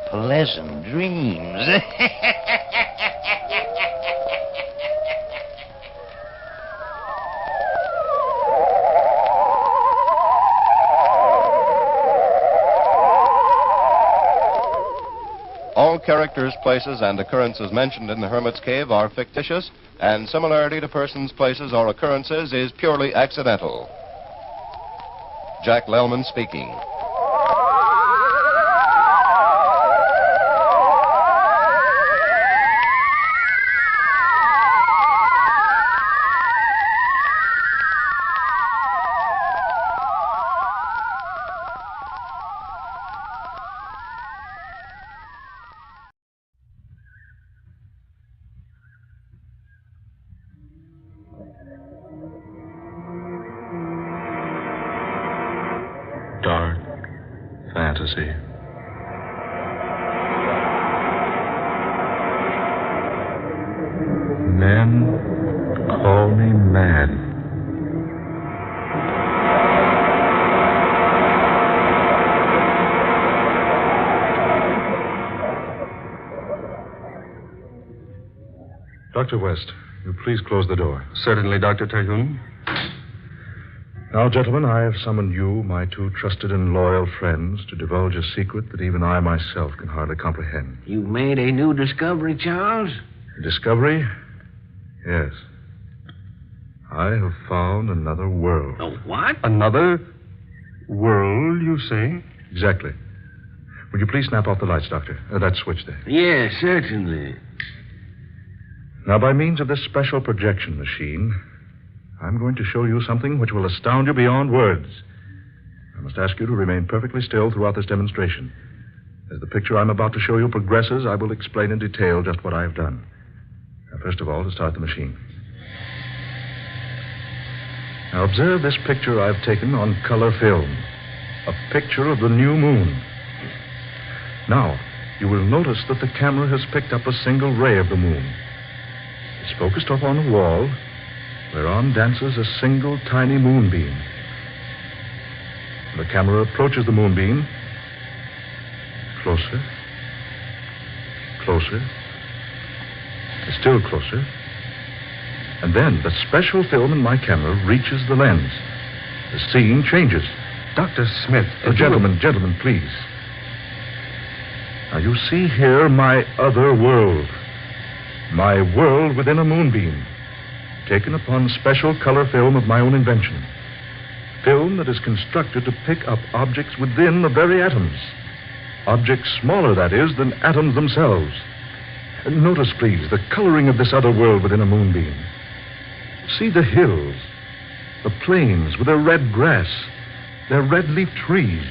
Pleasant dreams. All characters, places, and occurrences mentioned in the Hermit's Cave are fictitious, and similarity to persons, places, or occurrences is purely accidental. Jack Lellman speaking. Dark fantasy. Men call me mad. Dr. West, will you please close the door? Certainly, Dr. Terhune. Now, gentlemen, I have summoned you, my two trusted and loyal friends, to divulge a secret that even I myself can hardly comprehend. You've made a new discovery, Charles? A discovery? Yes. I have found another world. Oh, what? Another world, you say? Exactly. Would you please snap off the lights, Doctor? That switch there. Yes, certainly. Now, by means of this special projection machine, I'm going to show you something which will astound you beyond words. I must ask you to remain perfectly still throughout this demonstration. As the picture I'm about to show you progresses, I will explain in detail just what I have done. Now, first of all, to start the machine. Now, observe this picture I've taken on color film. A picture of the new moon. Now, you will notice that the camera has picked up a single ray of the moon. It's focused up on a wall, whereon dances a single tiny moonbeam. The camera approaches the moonbeam. Closer. Closer. Still closer. And then the special film in my camera reaches the lens. The scene changes. Dr. Smith. Gentlemen, please. Now, you see here my other world. My world within a moonbeam, taken upon special color film of my own invention. film that is constructed to pick up objects within the very atoms. Objects smaller, that is, than atoms themselves. Notice, please, the coloring of this other world within a moonbeam. See the hills, the plains with their red grass, their red-leaf trees.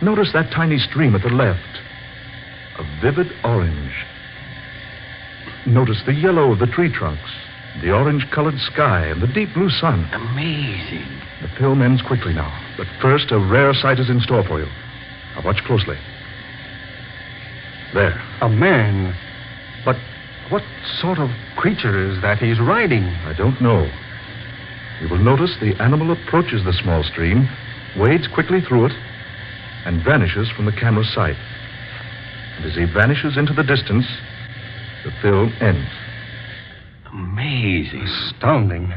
Notice that tiny stream at the left, a vivid orange. Notice the yellow of the tree trunks, the orange-colored sky, and the deep blue sun. Amazing. The film ends quickly now, but first a rare sight is in store for you. Now watch closely. There. A man. But what sort of creature is that he's riding? I don't know. You will notice the animal approaches the small stream, wades quickly through it, and vanishes from the camera's sight. And as he vanishes into the distance, the film ends. Amazing. Astounding.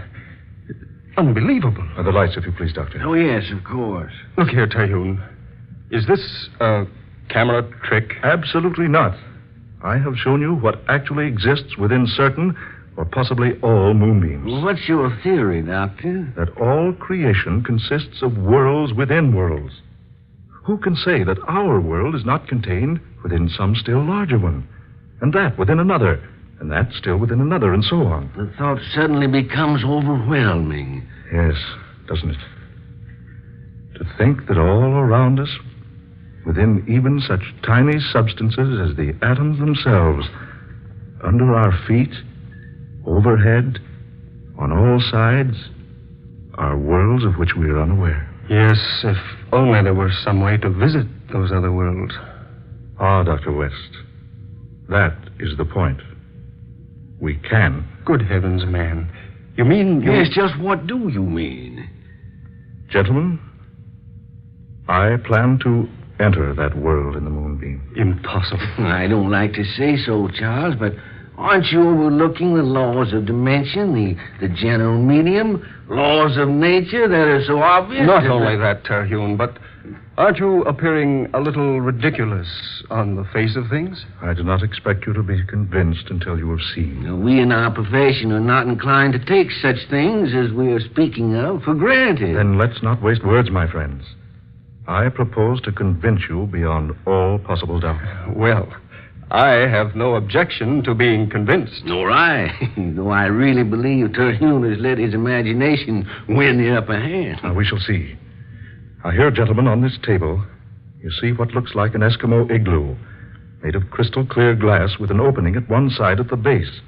Unbelievable. The lights, if you please, Doctor. Oh, yes, of course. Look here, Terhune. Is this a camera trick? Absolutely not. I have shown you what actually exists within certain, or possibly all, moonbeams. Well, what's your theory, Doctor? That all creation consists of worlds within worlds. Who can say that our world is not contained within some still larger one? And that within another, and that still within another, and so on. The thought suddenly becomes overwhelming. Yes, doesn't it? To think that all around us, within even such tiny substances as the atoms themselves, under our feet, overhead, on all sides, are worlds of which we are unaware. Yes, if only there were some way to visit those other worlds. Ah, Dr. West, that is the point. We can. Good heavens, man. You mean... Yes, just what do you mean? Gentlemen, I plan to enter that world in the moonbeam. Impossible. I don't like to say so, Charles, but aren't you overlooking the laws of dimension, the general medium, laws of nature that are so obvious? Not only that, Terhune, but aren't you appearing a little ridiculous on the face of things? I do not expect you to be convinced until you have seen. Now, we in our profession are not inclined to take such things as we are speaking of for granted. Then let's not waste words, my friends. I propose to convince you beyond all possible doubt. Well, I have no objection to being convinced. Nor I. Though I really believe Terhune has let his imagination win the upper hand. Now, we shall see. Now, here, gentlemen, on this table, you see what looks like an Eskimo igloo, made of crystal clear glass with an opening at one side at the base,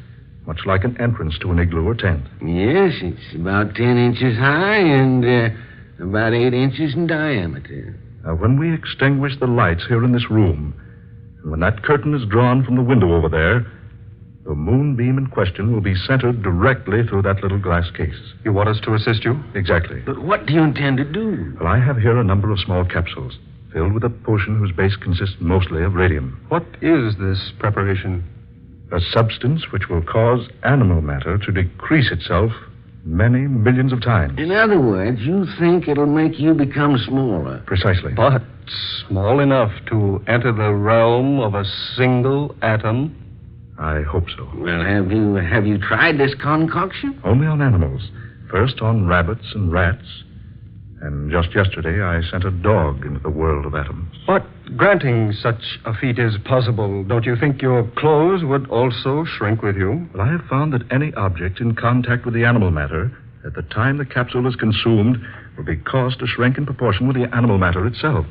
much like an entrance to an igloo or tent. Yes, it's about 10 inches high and about 8 inches in diameter. Now, when we extinguish the lights here in this room, and when that curtain is drawn from the window over there, the moonbeam in question will be centered directly through that little glass case. You want us to assist you? Exactly. But what do you intend to do? Well, I have here a number of small capsules filled with a potion whose base consists mostly of radium. What is this preparation? A substance which will cause animal matter to decrease itself many millions of times. In other words, you think it'll make you become smaller. Precisely. But small enough to enter the realm of a single atom? I hope so. Well, have you tried this concoction? Only on animals. First on rabbits and rats. And just yesterday, I sent a dog into the world of atoms. But granting such a feat is possible, don't you think your clothes would also shrink with you? Well, I have found that any object in contact with the animal matter, at the time the capsule is consumed, will be caused to shrink in proportion with the animal matter itself.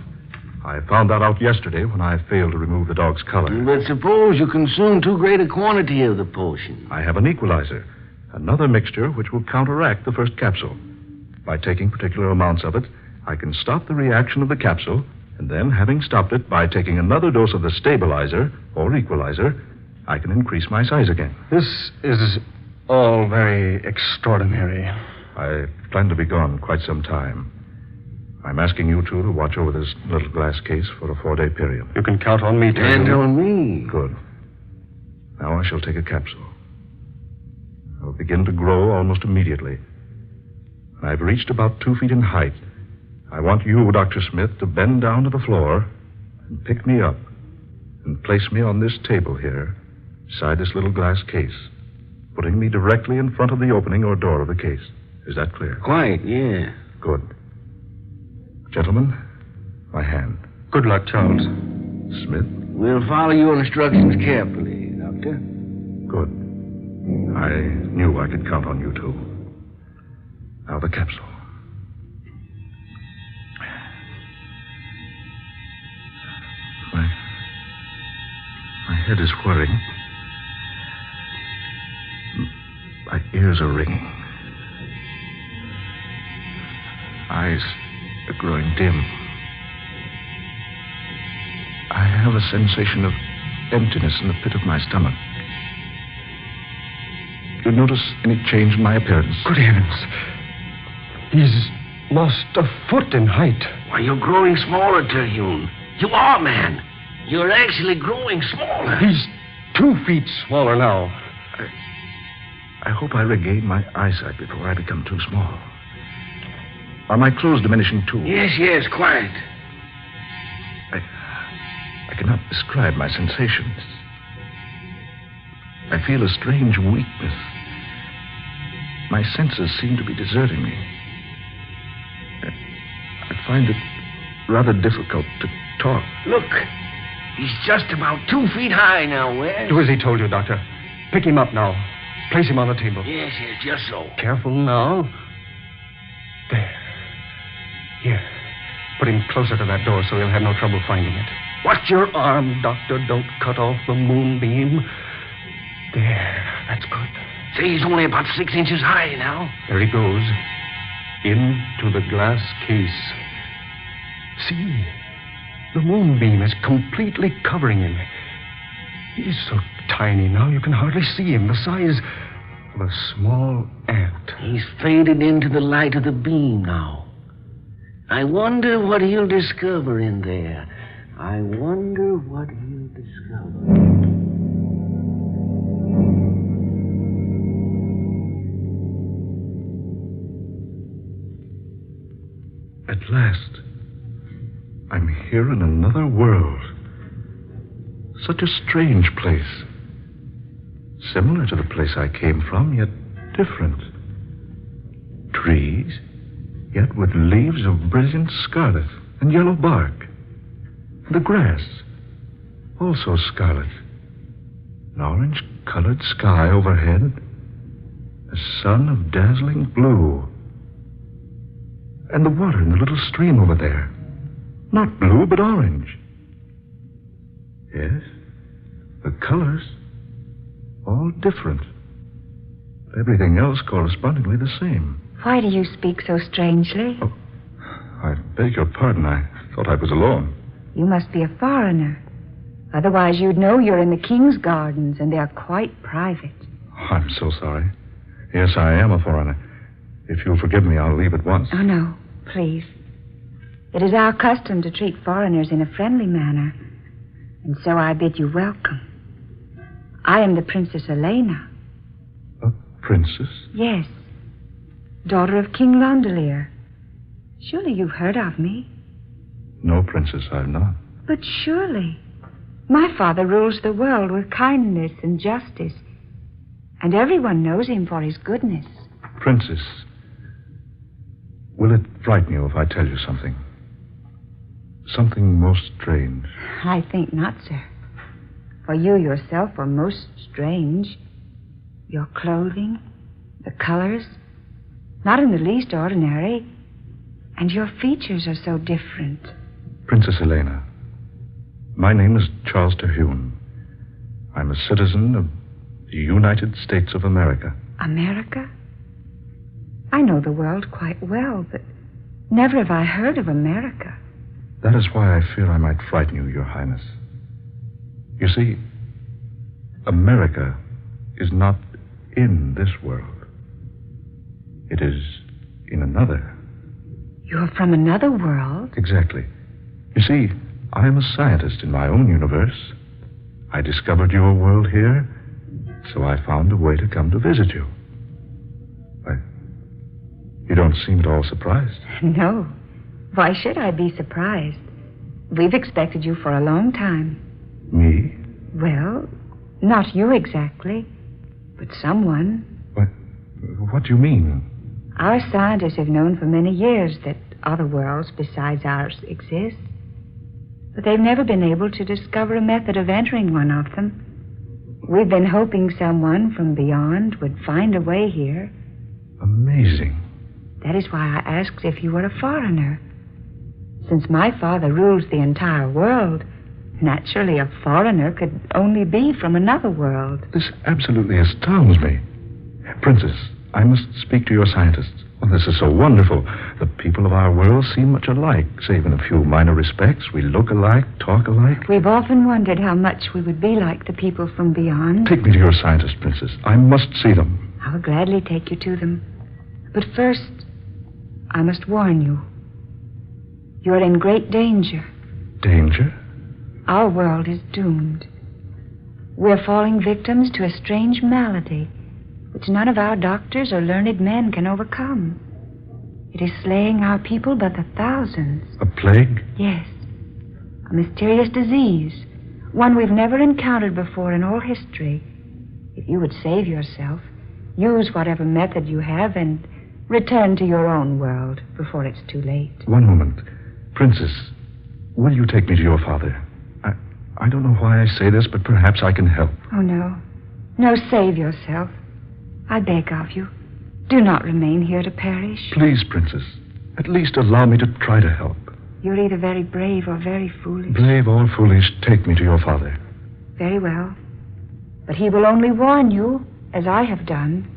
I found that out yesterday when I failed to remove the dog's collar. But suppose you consume too great a quantity of the potion. I have an equalizer, another mixture which will counteract the first capsule. By taking particular amounts of it, I can stop the reaction of the capsule, and then, having stopped it by taking another dose of the stabilizer, or equalizer, I can increase my size again. This is all very extraordinary. I plan to be gone quite some time. I'm asking you two to watch over this little glass case for a 4-day period. You can count on me, Terry. And on me. Good. Now I shall take a capsule. I will begin to grow almost immediately. I've reached about 2 feet in height. I want you, Dr. Smith, to bend down to the floor and pick me up and place me on this table here, beside this little glass case, putting me directly in front of the opening or door of the case. Is that clear? Quite, yeah. Good. Gentlemen, my hand. Good luck, Charles. Smith? We'll follow your instructions carefully, Doctor. Good. I knew I could count on you two. Now the capsule. My head is whirring. My ears are ringing. Eyes are growing dim. I have a sensation of emptiness in the pit of my stomach. Do you notice any change in my appearance? Good heavens. He's lost a foot in height. Why, you're growing smaller, Terhune. You are, man. You're actually growing smaller. He's 2 feet smaller now. I hope I regain my eyesight before I become too small. Are my clothes diminishing too? Yes, quite. I cannot describe my sensations. I feel a strange weakness. My senses seem to be deserting me. I find it rather difficult to talk. Look, he's just about 2 feet high now, Wes. Do as he told you, Doctor. Pick him up now. Place him on the table. Yes, just so. Careful now. There. Here. Put him closer to that door so he'll have no trouble finding it. Watch your arm, Doctor. Don't cut off the moonbeam. There. That's good. Say, he's only about 6 inches high now. There he goes. Into the glass case. See? The moonbeam is completely covering him. He's so tiny now you can hardly see him. The size of a small ant. He's faded into the light of the beam now. I wonder what he'll discover in there. I wonder what he'll discover. At last, I'm here in another world. Such a strange place. Similar to the place I came from, yet different. Trees, yet with leaves of brilliant scarlet and yellow bark. The grass, also scarlet. An orange-colored sky overhead. A sun of dazzling blue. And the water in the little stream over there. Not blue, but orange. Yes, the colors, all different. Everything else correspondingly the same. Why do you speak so strangely? Oh, I beg your pardon. I thought I was alone. You must be a foreigner. Otherwise, you'd know you're in the king's gardens, and they're quite private. I'm so sorry. Yes, I am a foreigner. If you'll forgive me, I'll leave at once. Oh, no, please. It is our custom to treat foreigners in a friendly manner, and so I bid you welcome. I am the Princess Elena. A princess? Yes. Daughter of King Londelier. Surely you've heard of me. No, Princess, I've not. But surely. My father rules the world with kindness and justice, and everyone knows him for his goodness. Princess, will it frighten you if I tell you something? Something most strange. I think not, sir. For you yourself are most strange. Your clothing, the colors, not in the least ordinary, and your features are so different. Princess Elena, my name is Charles Terhune. I'm a citizen of the United States of America. America? I know the world quite well, but never have I heard of America. That is why I fear I might frighten you, Your Highness. You see, America is not in this world. It is in another. You're from another world? Exactly. You see, I am a scientist in my own universe. I discovered your world here, so I found a way to come to visit you. You don't seem at all surprised. No. Why should I be surprised? We've expected you for a long time. Me? Well, not you exactly, but someone. What do you mean? Our scientists have known for many years that other worlds besides ours exist, but they've never been able to discover a method of entering one of them. We've been hoping someone from beyond would find a way here. Amazing. That is why I asked if you were a foreigner. Since my father rules the entire world, naturally a foreigner could only be from another world. This absolutely astounds me. Princess, I must speak to your scientists. Oh, this is so wonderful. The people of our world seem much alike, save in a few minor respects. We look alike, talk alike. We've often wondered how much we would be like the people from beyond. Take me to your scientists, Princess. I must see them. I'll gladly take you to them. But first, I must warn you. You're in great danger. Danger? Our world is doomed. We're falling victims to a strange malady which none of our doctors or learned men can overcome. It is slaying our people by the thousands. A plague? Yes. A mysterious disease. One we've never encountered before in all history. If you would save yourself, use whatever method you have and return to your own world before it's too late. One moment. Princess, will you take me to your father? I don't know why I say this, but perhaps I can help. Oh, no. No, save yourself. I beg of you. Do not remain here to perish. Please, Princess. At least allow me to try to help. You're either very brave or very foolish. Brave or foolish, take me to your father. Very well. But he will only warn you, as I have done.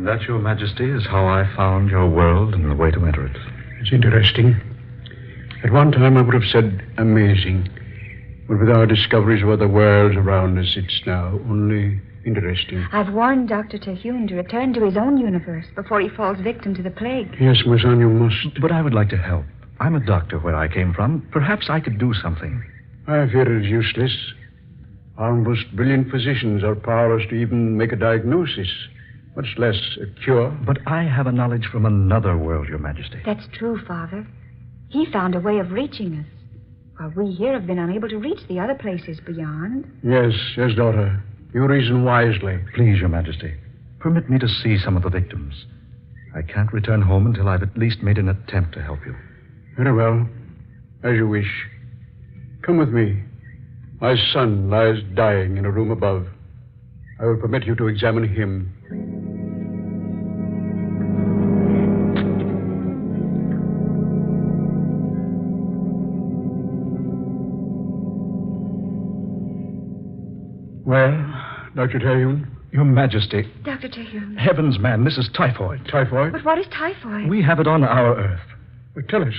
That, Your Majesty, is how I found your world and the way to enter it. It's interesting. At one time I would have said amazing. But with our discoveries of other worlds around us, it's now only interesting. I've warned Dr. Terhune to return to his own universe before he falls victim to the plague. Yes, my son, you must. But I would like to help. I'm a doctor where I came from. Perhaps I could do something. I fear it is useless. Our most brilliant physicians are powerless to even make a diagnosis, much less a cure. But I have a knowledge from another world, Your Majesty. That's true, Father. He found a way of reaching us, while we here have been unable to reach the other places beyond. Yes, daughter. You reason wisely. Please, Your Majesty, permit me to see some of the victims. I can't return home until I've at least made an attempt to help you. Very well. As you wish. Come with me. My son lies dying in a room above. I will permit you to examine him. Well, Dr. Terhune? Your Majesty. Dr. Terhune. Heavens, man, this is typhoid. Typhoid? But what is typhoid? We have it on our Earth. But tell us,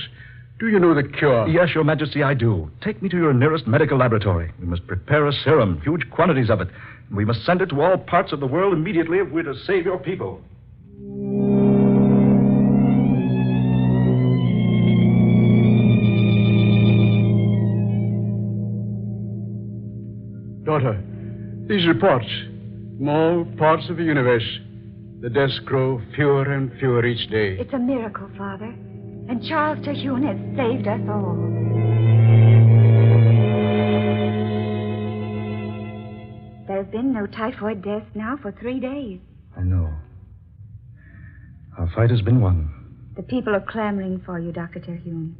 do you know the cure? Yes, Your Majesty, I do. Take me to your nearest medical laboratory. We must prepare a serum, huge quantities of it. We must send it to all parts of the world immediately if we're to save your people. Daughter, these reports from all parts of the universe, the deaths grow fewer and fewer each day. It's a miracle, Father. And Charles Terhune has saved us all. There have been no typhoid deaths now for 3 days. I know. Our fight has been won. The people are clamoring for you, Dr. Terhune.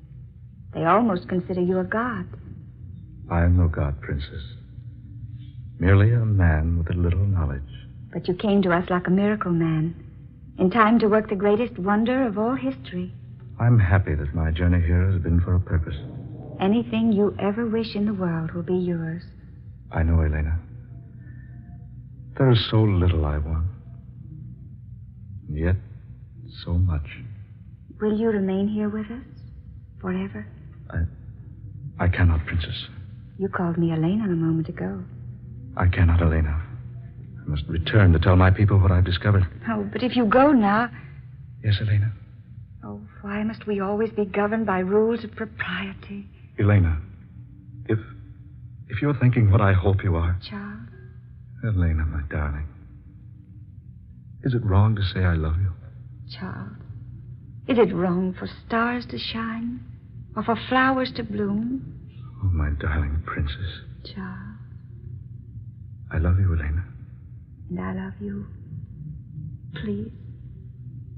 They almost consider you a god. I am no god, Princess. Merely a man with a little knowledge. But you came to us like a miracle man, in time to work the greatest wonder of all history. I'm happy that my journey here has been for a purpose. Anything you ever wish in the world will be yours. I know, Elena. There is so little I want. And yet, so much. Will you remain here with us? Forever? I cannot, Princess. You called me Elena a moment ago. I cannot, Elena. I must return to tell my people what I've discovered. Oh, but if you go now... Yes, Elena? Oh, why must we always be governed by rules of propriety? Elena, if you're thinking what I hope you are... Charles? Elena, my darling. Is it wrong to say I love you? Charles, Is it wrong for stars to shine or for flowers to bloom? Oh, my darling princess. Charles. I love you, Elena. And I love you. Please,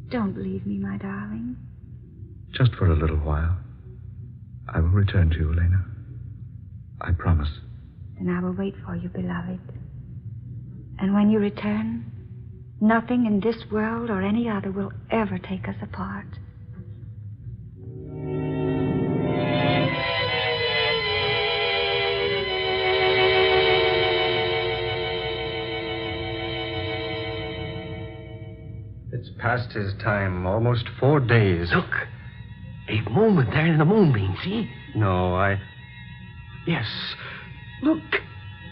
don't leave me, my darling. Just for a little while. I will return to you, Elena. I promise. Then I will wait for you, beloved. And when you return, nothing in this world or any other will ever take us apart. It's past his time, almost 4 days. Look, a moment there in the moonbeam, see? No, Yes, look.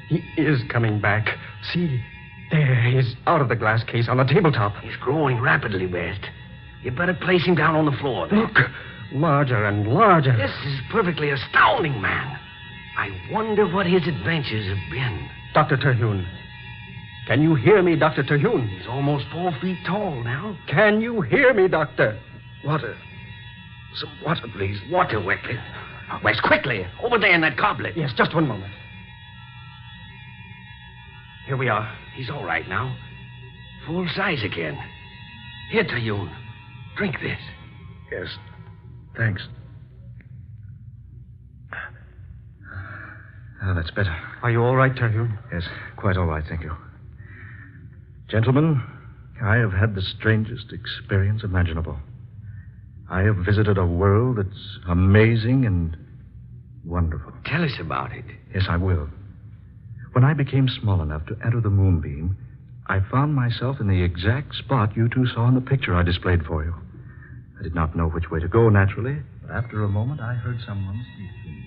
He is coming back. See, there he is out of the glass case on the tabletop. He's growing rapidly, West. You better place him down on the floor. Then. Look, larger and larger. This is perfectly astounding, man. I wonder what his adventures have been. Dr. Terhune. Can you hear me, Dr. Terhune? He's almost 4 feet tall now. Can you hear me, Doctor? Water. Some water, please. Water, West. West, quickly. Over there in that goblet. Yes, just one moment. Here we are. He's all right now. Full size again. Here, Terhune. Drink this. Yes. Thanks. Ah, that's better. Are you all right, Terhune? Yes, quite all right, thank you. Gentlemen, I have had the strangest experience imaginable. I have visited a world that's amazing and wonderful. Tell us about it. Yes, I will. When I became small enough to enter the moonbeam, I found myself in the exact spot you two saw in the picture I displayed for you. I did not know which way to go, naturally, but after a moment I heard someone speak to me.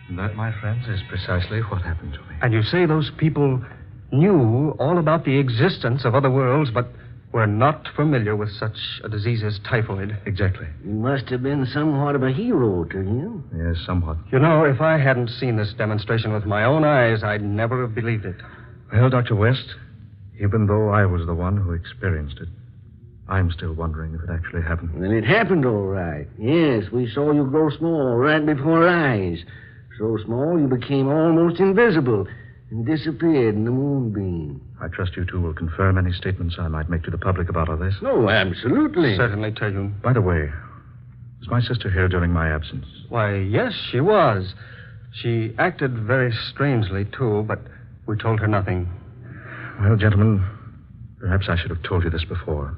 And that, my friends, is precisely what happened to me. And you say those people knew all about the existence of other worlds, but were not familiar with such a disease as typhoid. Exactly. You must have been somewhat of a hero to him. Yes, somewhat. You know, if I hadn't seen this demonstration with my own eyes, I'd never have believed it. Well, Dr. West, even though I was the one who experienced it, I'm still wondering if it actually happened. Then it happened all right. Yes, we saw you grow small right before our eyes. So small you became almost invisible and disappeared in the moonbeam. I trust you two will confirm any statements I might make to the public about all this. No, absolutely. Certainly, Terhune. By the way, was my sister here during my absence? Why, yes, she was. She acted very strangely, too, but we told her nothing. Well, gentlemen, perhaps I should have told you this before.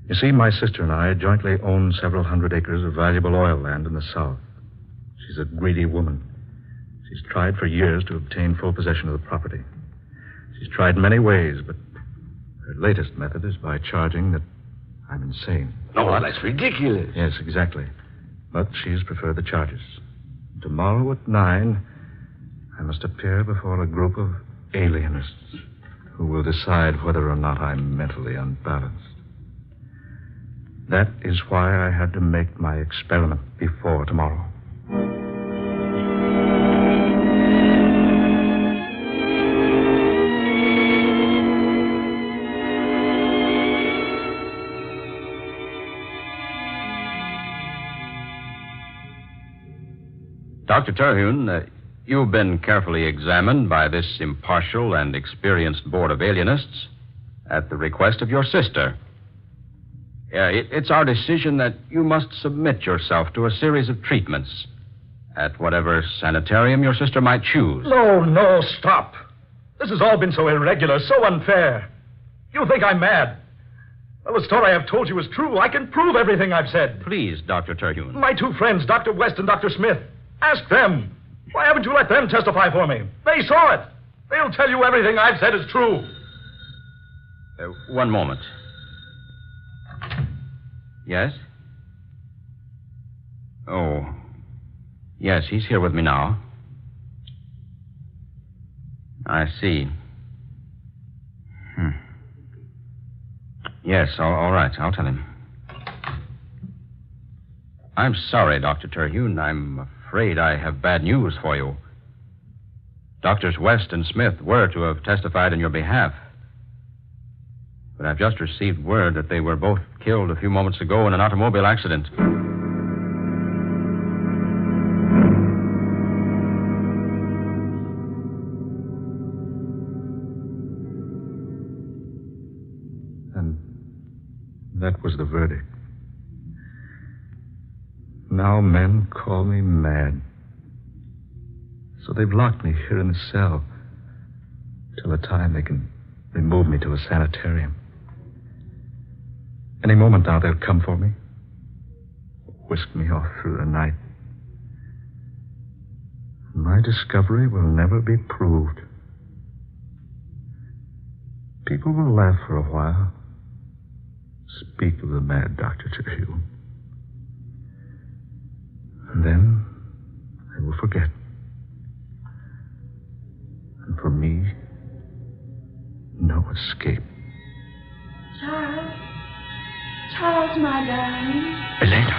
You see, my sister and I jointly own several hundred acres of valuable oil land in the south. She's a greedy woman. She's tried for years to obtain full possession of the property. She's tried many ways, but her latest method is by charging that I'm insane. No, that's ridiculous. Yes, exactly. But she's preferred the charges. Tomorrow at 9, I must appear before a group of alienists who will decide whether or not I'm mentally unbalanced. That is why I had to make my experiment before tomorrow. Dr. Terhune, you've been carefully examined by this impartial and experienced board of alienists at the request of your sister. It's our decision that you must submit yourself to a series of treatments at whatever sanitarium your sister might choose. No, stop. This has all been so irregular, so unfair. You think I'm mad. Well, the story I've told you is true. I can prove everything I've said. Please, Dr. Terhune. My two friends, Dr. West and Dr. Smith. Ask them. Why haven't you let them testify for me? They saw it. They'll tell you everything I've said is true. One moment. Yes? Oh. Yes, he's here with me now. I see. Yes, all right. I'll tell him. I'm sorry, Dr. Terhune. I'm afraid I have bad news for you. Doctors West and Smith were to have testified in your behalf. But I've just received word that they were both killed a few moments ago in an automobile accident. And that was the verdict. Now men call me mad. So they've locked me here in the cell till the time they can remove me to a sanitarium. Any moment now they'll come for me, whisk me off through the night. My discovery will never be proved. People will laugh for a while, speak of the mad Dr. Terhune. And then they will forget. And for me, no escape. Charles, my darling. Elena.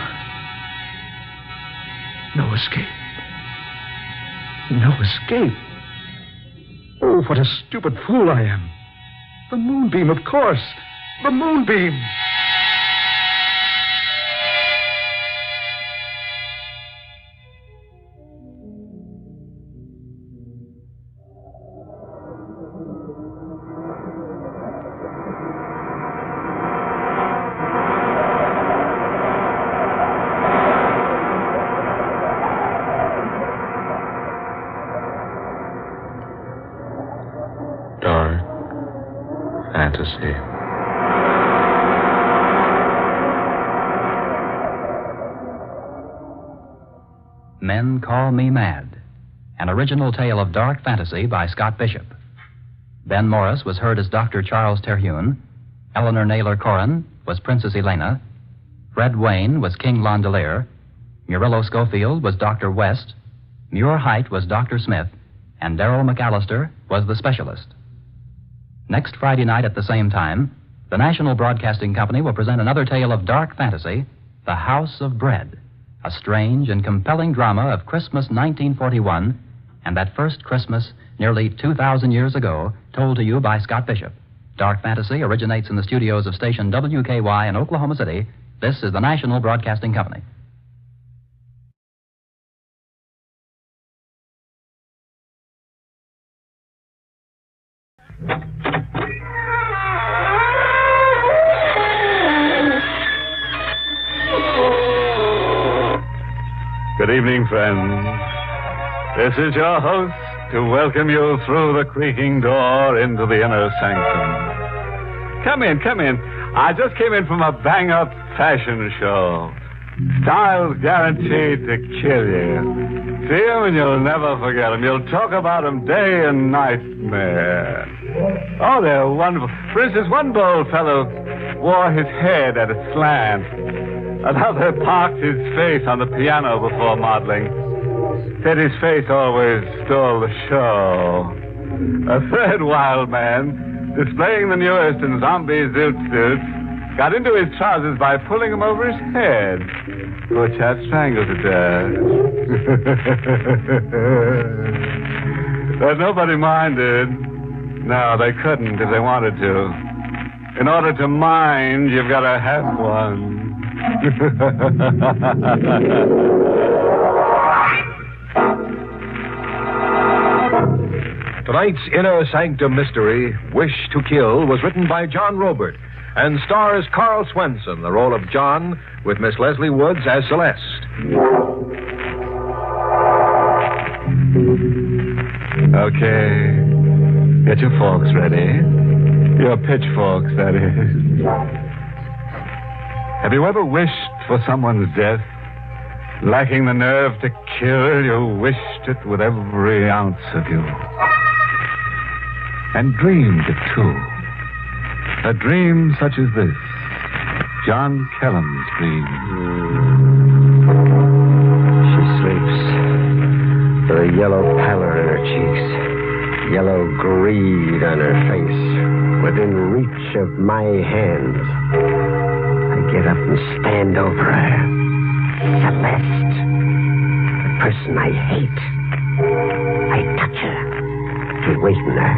No escape. No escape. Oh, what a stupid fool I am. The moonbeam, of course. The moonbeam. Fantasy. Men Call Me Mad, an original tale of dark fantasy by Scott Bishop. Ben Morris was heard as Dr. Charles Terhune. Eleanor Naylor Corrin was Princess Elena. Fred Wayne was King Londelier. Murillo Schofield was Dr. West. Muir Height was Dr. Smith. And Darrell McAllister was the specialist. Next Friday night at the same time, the National Broadcasting Company will present another tale of dark fantasy, The House of Bread, a strange and compelling drama of Christmas 1941 and that first Christmas nearly 2,000 years ago, told to you by Scott Bishop. Dark fantasy originates in the studios of station WKY in Oklahoma City. This is the National Broadcasting Company. Good evening, friends. This is your host to welcome you through the creaking door into the inner sanctum. Come in. I just came in from a bang-up fashion show. Styles guaranteed to kill you. See them and you'll never forget them. You'll talk about them day and night, man. Oh, they're wonderful. For instance, one bold fellow wore his head at a slant. Another parked his face on the piano before modeling. Said his face always stole the show. A third wild man, displaying the newest in zombie zoot suits, got into his trousers by pulling them over his head. Poor chap strangled to death. But nobody minded. No, they couldn't if they wanted to. In order to mind, you've got to have one. Tonight's Inner Sanctum Mystery, Wish to Kill, was written by John Robert and stars Carl Swenson, the role of John, with Miss Leslie Woods as Celeste. Okay. Get your forks ready. Your pitchforks, that is. Have you ever wished for someone's death? Lacking the nerve to kill, you wished it with every ounce of you. And dreamed it, too. A dream such as this. John Kellam's dream. She sleeps. With a yellow pallor in her cheeks. Yellow greed on her face. Within reach of my hands. I get up and stand over her. Celeste. The person I hate. I touch her. To waken her.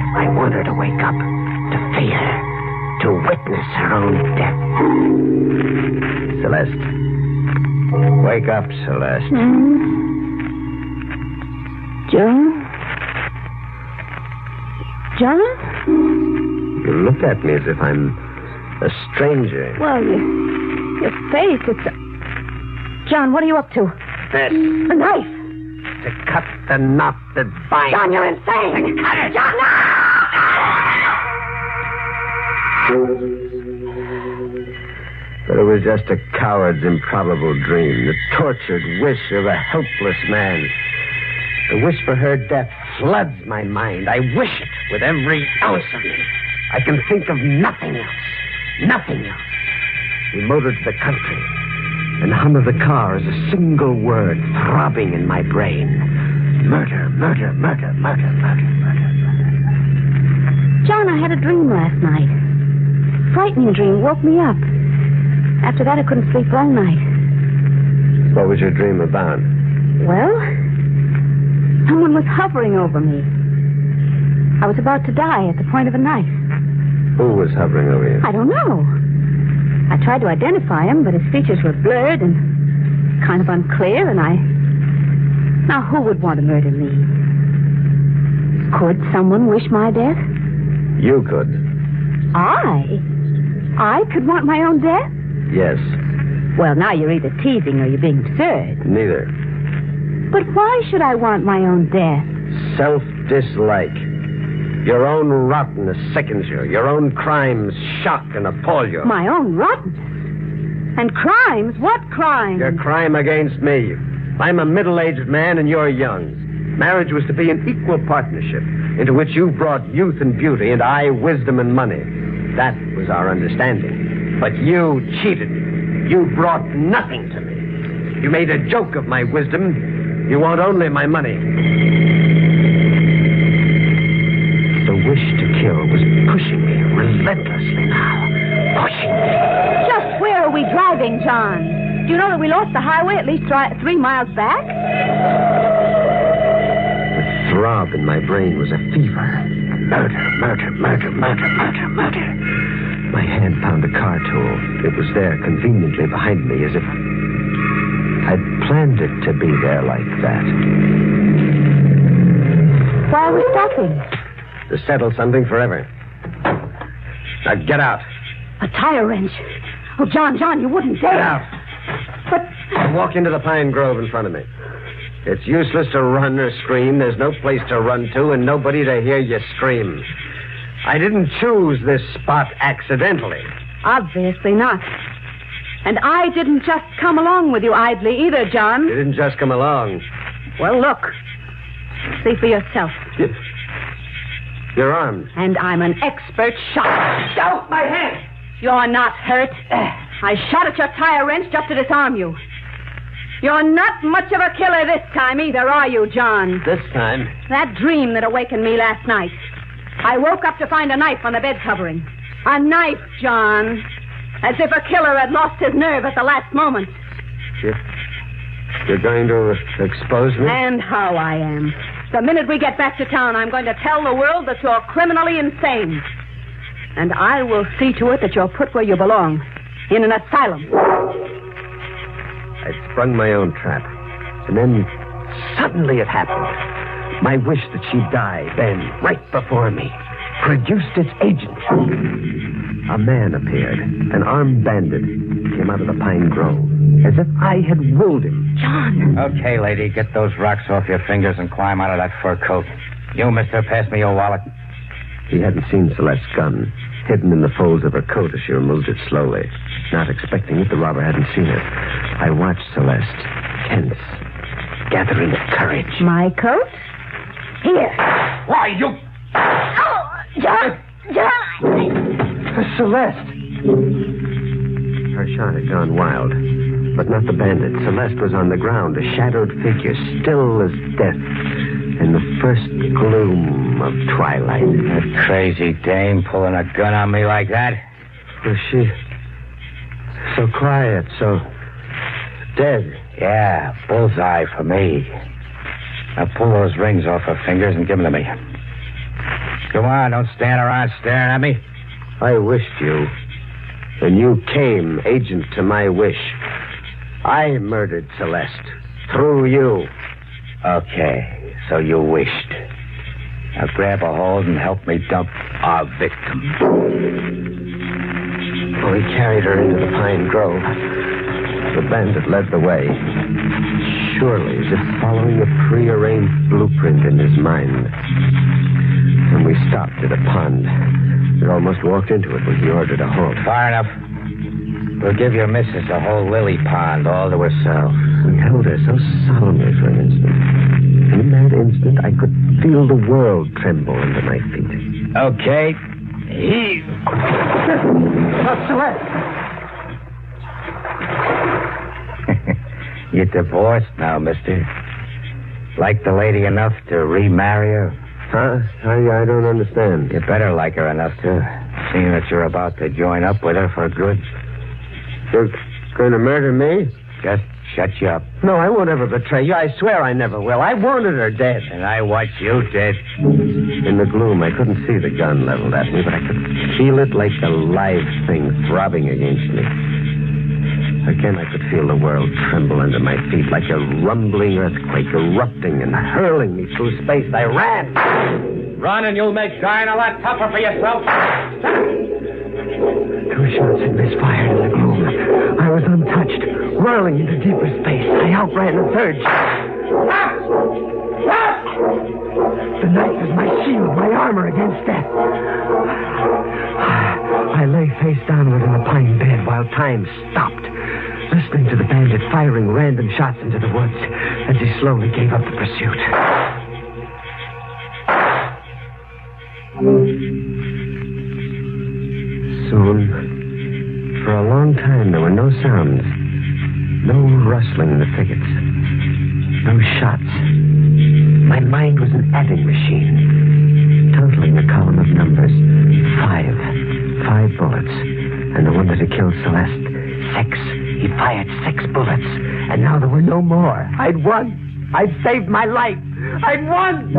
I want her to wake up. To feel her. to witness her own death. Celeste. Wake up, Celeste. John? John? You look at me as if I'm a stranger. Well, your face, it's... John, what are you up to? This. A knife. To cut the knot that binds... John, you're insane. To cut it. John, no! But it was just a coward's improbable dream, the tortured wish of a helpless man. The wish for her death floods my mind. I wish it with every ounce of me. I can think of nothing else. Nothing else. We motored to the country, and the hum of the car is a single word throbbing in my brain. Murder, murder, murder, murder, murder, murder, murder. John, I had a dream last night. Frightening dream. Woke me up. After that, I couldn't sleep all night. What was your dream about? Well, someone was hovering over me. I was about to die at the point of a knife. Who was hovering over you? I don't know. I tried to identify him, but his features were blurred and kind of unclear, and Now, who would want to murder me? Could someone wish my death? You could. I could want my own death? Yes. Well, now you're either teasing or you're being absurd. Neither. But why should I want my own death? Self-dislike. Your own rottenness sickens you. Your own crimes shock and appall you. My own rottenness? And crimes? What crimes? Your crime against me. I'm a middle-aged man and you're young. Marriage was to be an equal partnership into which you brought youth and beauty and I wisdom and money. That was our understanding. But you cheated me. You brought nothing to me. You made a joke of my wisdom. You want only my money. The wish to kill was pushing me relentlessly now. Pushing me. Just where are we driving, John? Do you know that we lost the highway at least 3 miles back? The throb in my brain was a fever. Murder, murder, murder, murder, murder, murder. My hand found a car tool. It was there conveniently behind me as if I'd planned it to be there like that. Why are we stopping? To settle something forever. Now get out. A tire wrench. Oh, John, you wouldn't dare. Get out. But... Walk into the pine grove in front of me. It's useless to run or scream. There's no place to run to and nobody to hear you scream. I didn't choose this spot accidentally. Obviously not. And I didn't just come along with you idly either, John. You didn't just come along. Well, look. See for yourself. You're armed. And I'm an expert shot. Out my hand! You're not hurt. I shot at your tire wrench just to disarm you. You're not much of a killer this time either, are you, John? This time? That dream that awakened me last night. I woke up to find a knife on the bed covering. A knife, John. As if a killer had lost his nerve at the last moment. You're going to expose me? And how I am. The minute we get back to town, I'm going to tell the world that you're criminally insane. And I will see to it that you're put where you belong. In an asylum. I'd sprung my own trap. And then suddenly it happened. My wish that she'd die then, right before me, produced its agent. A man appeared, an armed bandit, came out of the pine grove, as if I had willed him. John! Okay, lady, get those rocks off your fingers and climb out of that fur coat. You, mister, pass me your wallet. He hadn't seen Celeste's gun, hidden in the folds of her coat as she removed it slowly. Not expecting it, the robber hadn't seen it. I watched Celeste, tense, gathering courage. My coat? Here. Why, you... Oh, John! Celeste! Her shot had gone wild, but not the bandit. Celeste was on the ground, a shadowed figure, still as death, in the first gloom of twilight. That crazy dame pulling a gun on me like that? Was she so quiet, so dead? Yeah, bullseye for me. Now pull those rings off her fingers and give them to me. Come on, don't stand around staring at me. I wished you, and you came agent to my wish. I murdered Celeste through you. Okay, so you wished. Now grab a hold and help me dump our victim. We carried her into the pine grove. The bandit led the way, surely as if following a prearranged blueprint in his mind. And we stopped at a pond. We almost walked into it when he ordered a halt. Far enough. We'll give your missus a whole lily pond all to herself. He held her so solemnly for an instant. In that instant, I could feel the world tremble under my feet. Okay. Heave. Celeste! You're divorced now, mister. Like the lady enough to remarry her? Huh? I don't understand. You better like her enough to, seeing that you're about to join up with her for good. You're going to murder me? Just shut you up. No, I won't ever betray you. I swear I never will. I wanted her dead. And I want you dead. In the gloom, I couldn't see the gun leveled at me, but I could feel it like a live thing throbbing against me. Again, I could feel the world tremble under my feet like a rumbling earthquake erupting and hurling me through space. I ran. Run and you'll make dying a lot tougher for yourself. 2 shots had misfired in the gloom. I was untouched, whirling into deeper space. I outran a third shot. The knife was my shield, my armor against death. I lay face downward in the pine bed while time stopped, listening to the bandit firing random shots into the woods as he slowly gave up the pursuit. Soon, for a long time, there were no sounds, no rustling in the thickets, no shots. My mind was an adding machine, totaling a column of numbers. 5 bullets, and the one that had killed Celeste, 6. He fired 6 bullets, and now there were no more. I'd won. I'd saved my life. I'd won.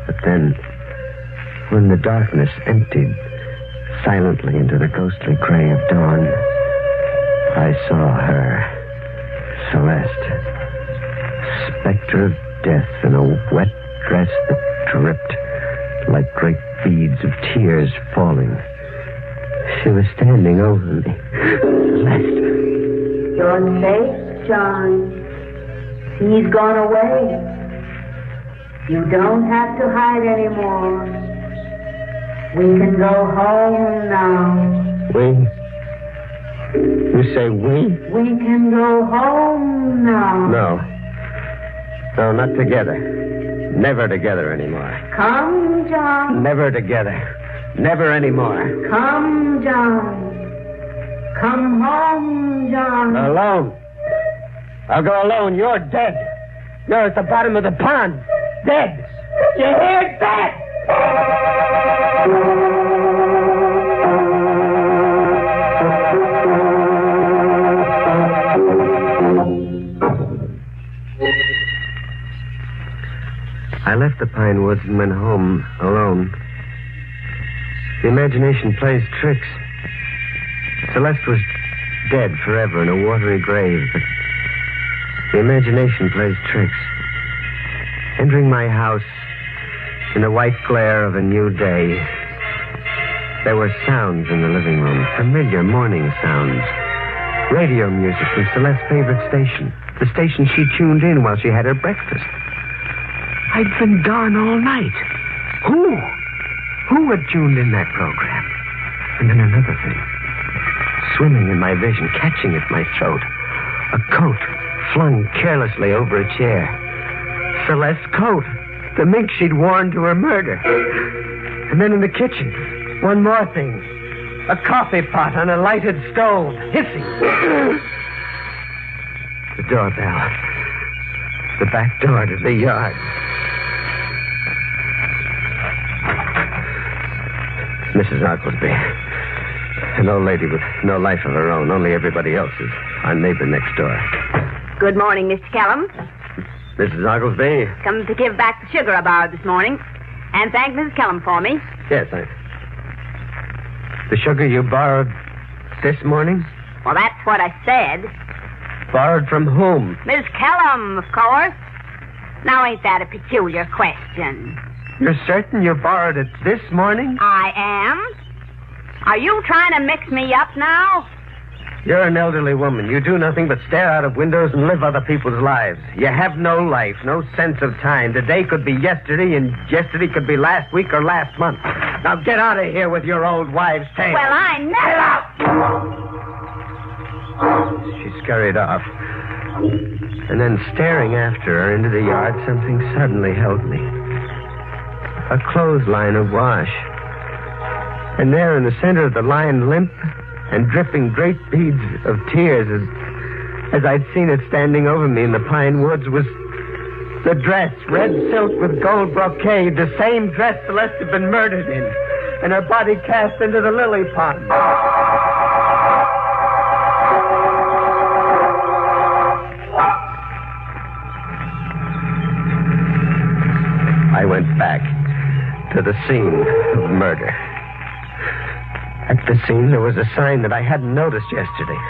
But then, when the darkness emptied silently into the ghostly gray of dawn, I saw her, Celeste, specter of death in a wet dress that dripped like great beads of tears falling. She was standing over me. Celeste. You're safe, John. He's gone away. You don't have to hide anymore. We can go home now. We? You say we? We can go home now. No. No, not together. Never together anymore. Come, John. Never together. Never anymore. Come, John. Come home, John. Alone. I'll go alone. You're dead. You're at the bottom of the pond. Dead. You hear? Dead. I left the pine woods and went home alone. The imagination plays tricks. Celeste was dead forever in a watery grave, but the imagination plays tricks. Entering my house in the white glare of a new day, there were sounds in the living room, familiar morning sounds. Radio music from Celeste's favorite station, the station she tuned in while she had her breakfast. I'd been gone all night. Who? Who had tuned in that program? And then another thing. Swimming in my vision, catching at my throat. A coat flung carelessly over a chair. Celeste's coat. The mink she'd worn to her murder. And then in the kitchen, one more thing. A coffee pot on a lighted stove, hissing. The doorbell. The back door to the yard. Mrs. Oglesby. An old lady with no life of her own, only everybody else's. Our neighbor next door. Good morning, Mr. Callum. Mrs. Oglesby. Come to give back the sugar I borrowed this morning. And thank Mrs. Kellum for me. Yes, The sugar you borrowed this morning? Well, that's what I said. Borrowed from whom? Miss Kellum, of course. Now, ain't that a peculiar question? You're certain you borrowed it this morning? I am. Are you trying to mix me up now? You're an elderly woman. You do nothing but stare out of windows and live other people's lives. You have no life, no sense of time. Today could be yesterday, and yesterday could be last week or last month. Now get out of here with your old wives' tale. Well, I never... She scurried off. And then, staring after her into the yard, something suddenly held me. A clothesline awash. And there in the center of the line, limp and dripping great beads of tears as I'd seen it standing over me in the pine woods, was the dress, red silk with gold brocade, the same dress Celeste had been murdered in, and her body cast into the lily pond. I went back to the scene of murder. At the scene, there was a sign that I hadn't noticed yesterday.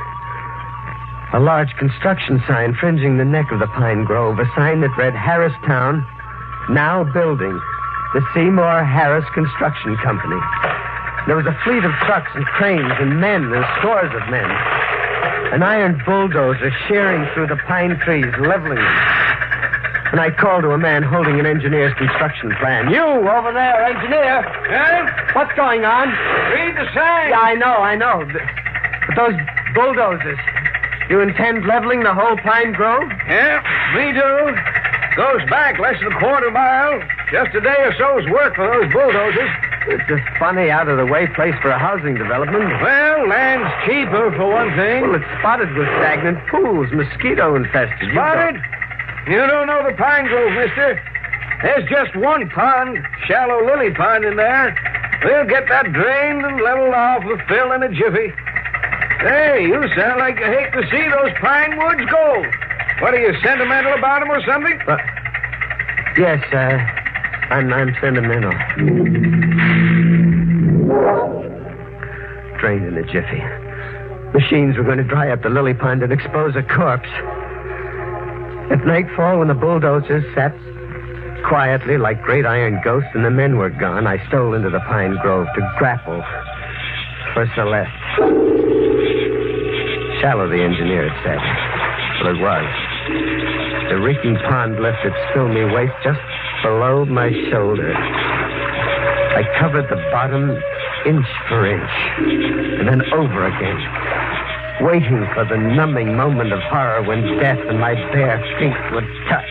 A large construction sign fringing the neck of the pine grove, a sign that read Harristown, now building, the Seymour Harris Construction Company. There was a fleet of trucks and cranes and men, and scores of men. An iron bulldozer shearing through the pine trees, leveling them. And I called to a man holding an engineer's construction plan. You, over there, engineer. Yeah? What's going on? Read the sign. Yeah, I know. But those bulldozers, you intend leveling the whole pine grove? Yeah, me too. Goes back less than a quarter mile. Just a day or so's work for those bulldozers. It's a funny, out-of-the-way place for a housing development. Well, land's cheaper, for one thing. Well, it's spotted with stagnant pools, mosquito-infested. Spotted? You don't know the pine grove, mister. There's just one pond, shallow lily pond in there. We'll get that drained and leveled off with fill in a jiffy. Hey, you sound like you hate to see those pine woods go. What, are you sentimental about them or something? Yes, I'm sentimental. Drained in a jiffy. Machines were going to dry up the lily pond and expose a corpse. At nightfall, when the bulldozers sat quietly like great iron ghosts and the men were gone, I stole into the pine grove to grapple for Celeste. Shallow, the engineer had said. Well, it was. The reeking pond left its filmy waist just below my shoulder. I covered the bottom inch for inch, and then over again, waiting for the numbing moment of horror when death and my bare feet would touch.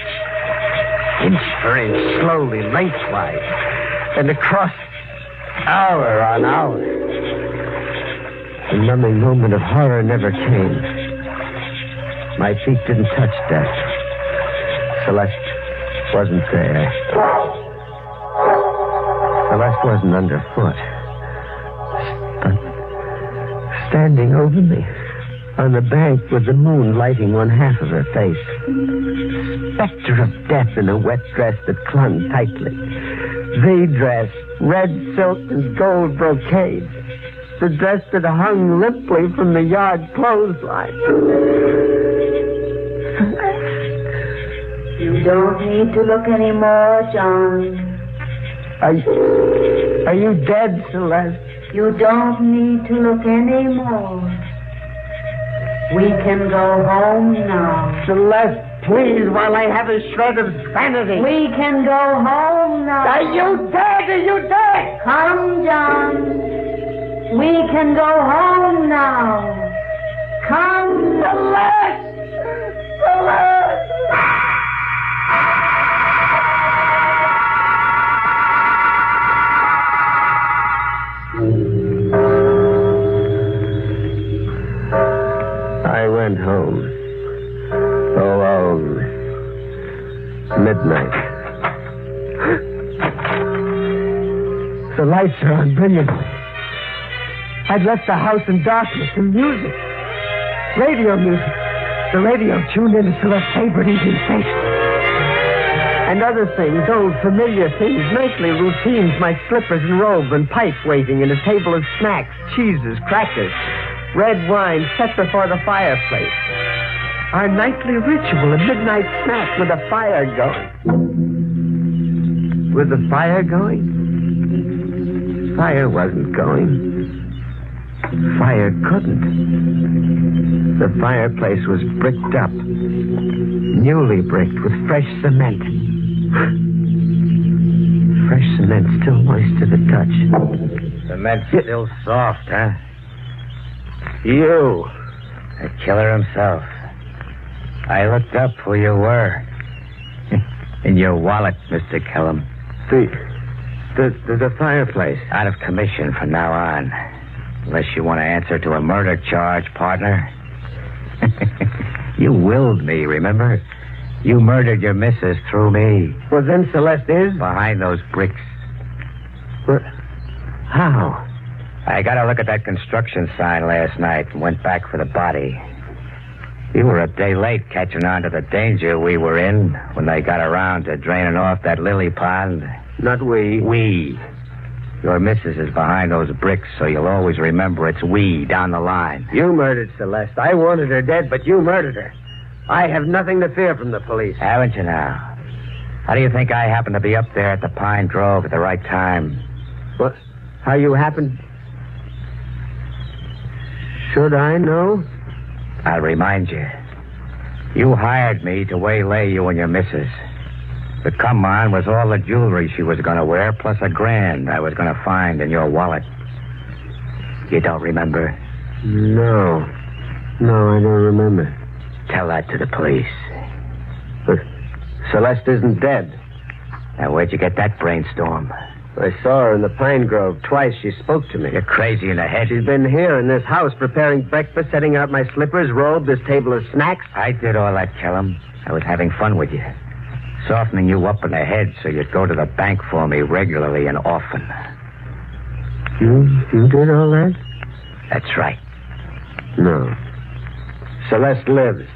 Inch for inch, slowly, lengthwise, and across, hour on hour. The numbing moment of horror never came. My feet didn't touch death. Celeste wasn't there. Celeste wasn't underfoot. But standing over me on the bank with the moon lighting one half of her face. Specter of death in a wet dress that clung tightly. The dress, red silk and gold brocade. The dress that hung limply from the yard clothesline. You don't need to look anymore, John. Are you dead, Celeste? You don't need to look anymore. We can go home now. Celeste, please, while I have a shred of sanity. We can go home now. Are you dead? Are you dead? Come, John. We can go home now. Come, Celeste! Celeste! I went home. Alone. Midnight. The lights are on brilliantly. I'd left the house in darkness and music. Radio music. The radio tuned into Celeste's favorite evening station. And other things, old familiar things, nightly routines, my slippers and robe and pipe waiting, and a table of snacks, cheeses, crackers, red wine set before the fireplace. Our nightly ritual, a midnight snack with a fire going. Was the fire going? Fire wasn't going. Fire couldn't. The fireplace was bricked up, newly bricked with fresh cement. Fresh cement still moist to the touch. Cement's still soft, huh? You. The killer himself. I looked up who you were. In your wallet, Mr. Kellum. The fireplace. Out of commission from now on. Unless you want to answer to a murder charge, partner. You willed me, remember? You murdered your missus through me. Well, then Celeste is? Behind those bricks. What? How? I got a look at that construction sign last night and went back for the body. You were a day late catching on to the danger we were in when they got around to draining off that lily pond. Not we. We. Your missus is behind those bricks, so you'll always remember it's we down the line. You murdered Celeste. I wanted her dead, but you murdered her. I have nothing to fear from the police. Haven't you now? How do you think I happened to be up there at the Pine Grove at the right time? What? How you happened? Should I know? I'll remind you. You hired me to waylay you and your missus. The come on was all the jewelry she was going to wear, plus $1,000 I was going to find in your wallet. You don't remember? No. No, I don't remember. Tell that to the police. But Celeste isn't dead. Now, where'd you get that brainstorm? I saw her in the Pine Grove twice. She spoke to me. You're crazy in the head. She's been here in this house preparing breakfast, setting out my slippers, robe, this table of snacks. I did all that, Kellum. I was having fun with you. Softening you up in the head so you'd go to the bank for me regularly and often. You did all that? That's right. No. Celeste lives.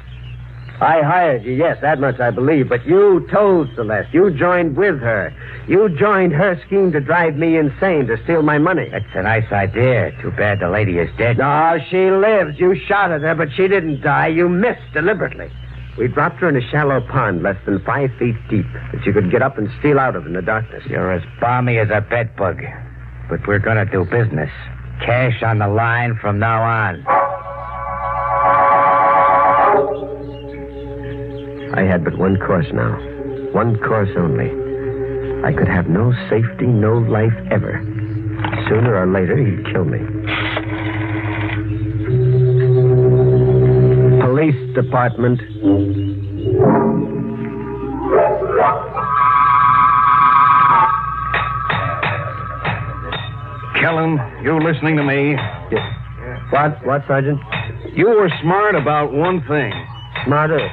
I hired you, yes, that much I believe, but you told Celeste. You joined with her. You joined her scheme to drive me insane, to steal my money. That's a nice idea. Too bad the lady is dead. No, she lives. You shot at her, but she didn't die. You missed deliberately. We dropped her in a shallow pond less than 5 feet deep that you could get up and steal out of in the darkness. You're as balmy as a bedbug. But we're going to do business. Cash on the line from now on. I had but one course now. One course only. I could have no safety, no life ever. Sooner or later, he'd kill me. Police department. Kellum, you listening to me? Yes. What, Sergeant? You were smart about one thing. Smarter?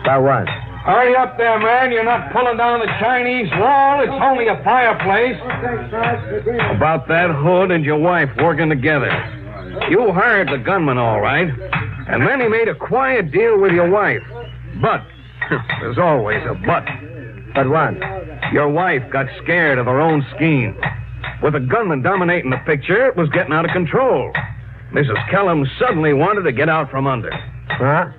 About what? Hurry up there, man. You're not pulling down the Chinese wall. It's only a fireplace. About that hood and your wife working together. You hired the gunman, all right. And then he made a quiet deal with your wife. But, there's always a but. But what? Your wife got scared of her own scheme. With the gunman dominating the picture, it was getting out of control. Mrs. Kellum suddenly wanted to get out from under. Huh?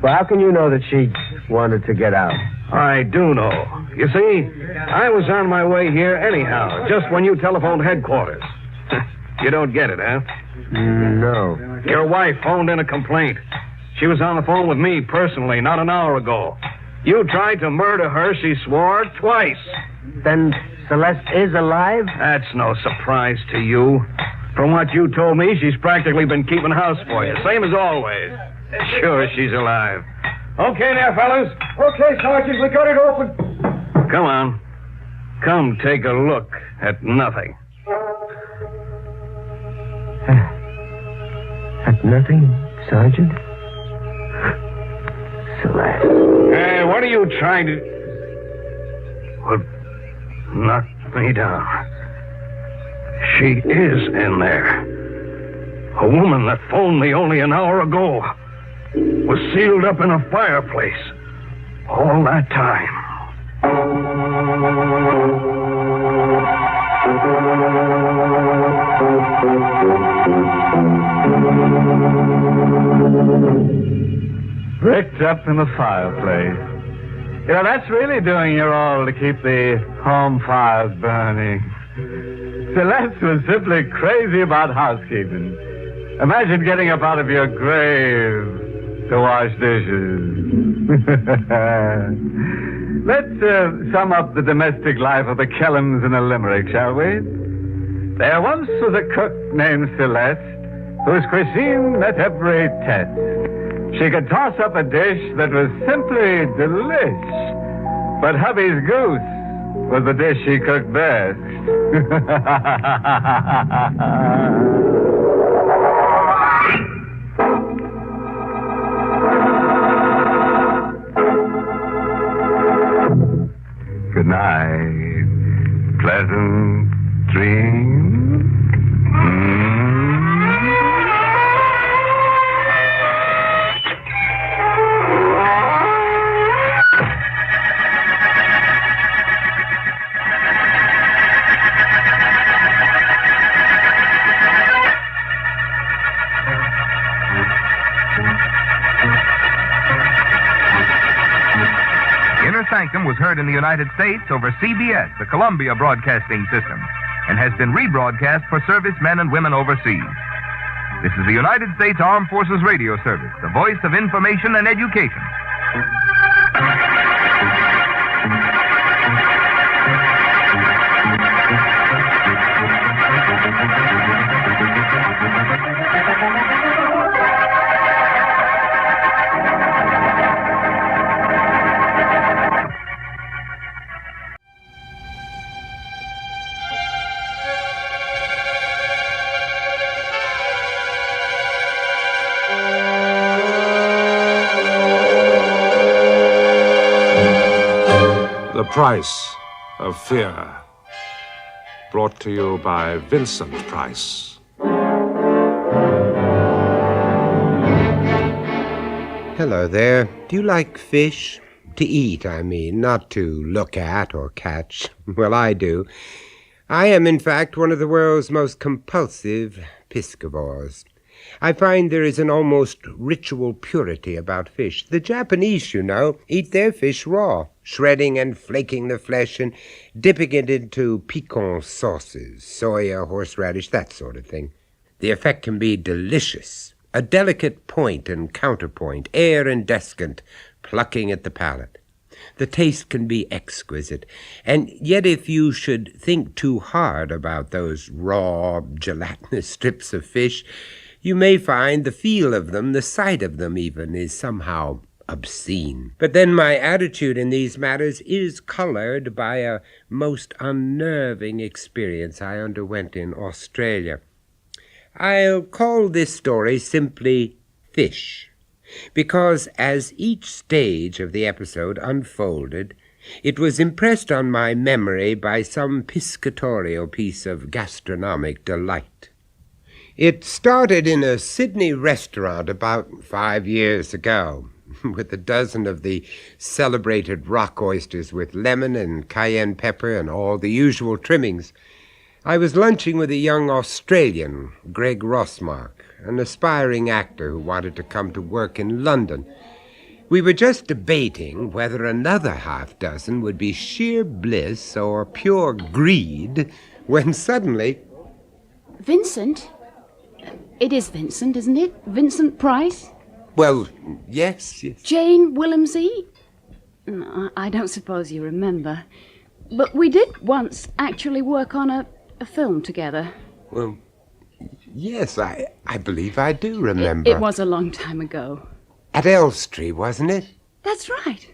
Well, how can you know that she wanted to get out? I do know. You see, I was on my way here anyhow, just when you telephoned headquarters. You don't get it, huh? No. Your wife phoned in a complaint. She was on the phone with me personally not an hour ago. You tried to murder her, she swore, twice. Then Celeste is alive? That's no surprise to you. From what you told me, she's practically been keeping house for you, same as always. Sure, she's alive. Okay there, fellas. Okay, Sergeant, we got it open. Come on. Come take a look at nothing. At nothing, Sergeant? Celeste. Hey, what are you trying to... Well, knock me down. She is in there. A woman that phoned me only an hour ago was sealed up in a fireplace all that time. Bricked up in the fireplace. You know, that's really doing your all to keep the home fires burning. Celeste was simply crazy about housekeeping. Imagine getting up out of your grave to wash dishes. Let's sum up the domestic life of the Kellums in a limerick, shall we? There once was a cook named Celeste, whose cuisine met every test. She could toss up a dish that was simply delish. But hubby's goose was the dish she cooked best. Good night. Pleasant dreams. Sanctum was heard in the United States over CBS, the Columbia Broadcasting System, and has been rebroadcast for servicemen and women overseas. This is the United States Armed Forces Radio Service, the voice of information and education. The Price of Fear. Brought to you by Vincent Price. Hello there. Do you like fish? To eat, I mean, not to look at or catch. Well, I do. I am, in fact, one of the world's most compulsive piscivores. I find there is an almost ritual purity about fish. The Japanese, you know, eat their fish raw, shredding and flaking the flesh and dipping it into piquant sauces, soya, horseradish, that sort of thing. The effect can be delicious, a delicate point and counterpoint, air and descant, plucking at the palate. The taste can be exquisite, and yet if you should think too hard about those raw, gelatinous strips of fish, you may find the feel of them, the sight of them even, is somehow obscene. But then my attitude in these matters is colored by a most unnerving experience I underwent in Australia. I'll call this story simply Fish, because as each stage of the episode unfolded, it was impressed on my memory by some piscatorial piece of gastronomic delight. It started in a Sydney restaurant about 5 years ago, with a dozen of the celebrated rock oysters with lemon and cayenne pepper and all the usual trimmings. I was lunching with a young Australian, Greg Rossmark, an aspiring actor who wanted to come to work in London. We were just debating whether another half dozen would be sheer bliss or pure greed, when suddenly... Vincent? It is Vincent, isn't it? Vincent Price? Well, yes. Jane Willemsey? No, I don't suppose you remember. But we did once actually work on a film together. Well, yes, I believe I do remember. It was a long time ago. At Elstree, wasn't it? That's right.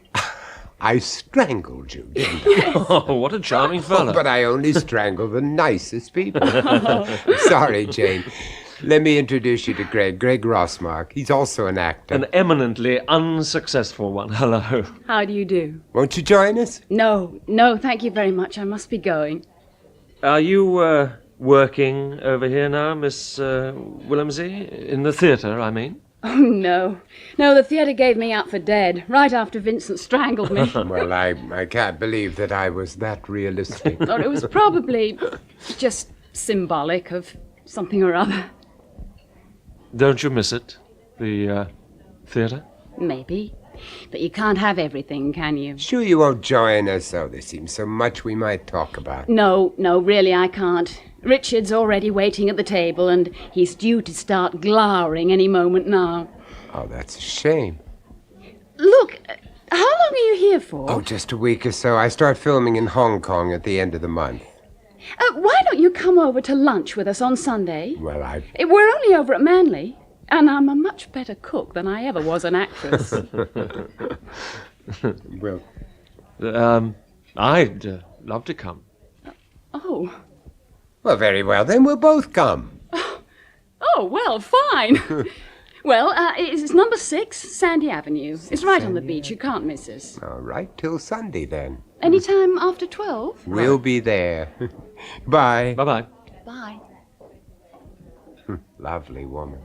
I strangled you, didn't I? Oh, what a charming fellow. But I only strangled the nicest people. Sorry, Jane. Let me introduce you to Greg Rossmark. He's also an actor. An eminently unsuccessful one. Hello. How do you do? Won't you join us? No, thank you very much. I must be going. Are you working over here now, Miss Willemsey? In the theatre, I mean? Oh, no. No, the theatre gave me out for dead, right after Vincent strangled me. Well, I can't believe that I was that realistic. Oh, it was probably just symbolic of something or other. Don't you miss it? The theatre? Maybe. But you can't have everything, can you? Sure you won't join us, though. There seems so much we might talk about. No, really, I can't. Richard's already waiting at the table, and he's due to start glowering any moment now. Oh, that's a shame. Look, how long are you here for? Oh, just a week or so. I start filming in Hong Kong at the end of the month. Why don't you come over to lunch with us on Sunday? Well, We're only over at Manly, and I'm a much better cook than I ever was an actress. Well... I'd love to come. Oh. Well, very well, then we'll both come. Oh, well, fine. Well, it's number 6, Sandy Avenue. It's right on the beach. You can't miss us. All right, till Sunday, then. Any time after 12? We'll be there. Bye. Bye-bye. Bye. Lovely woman.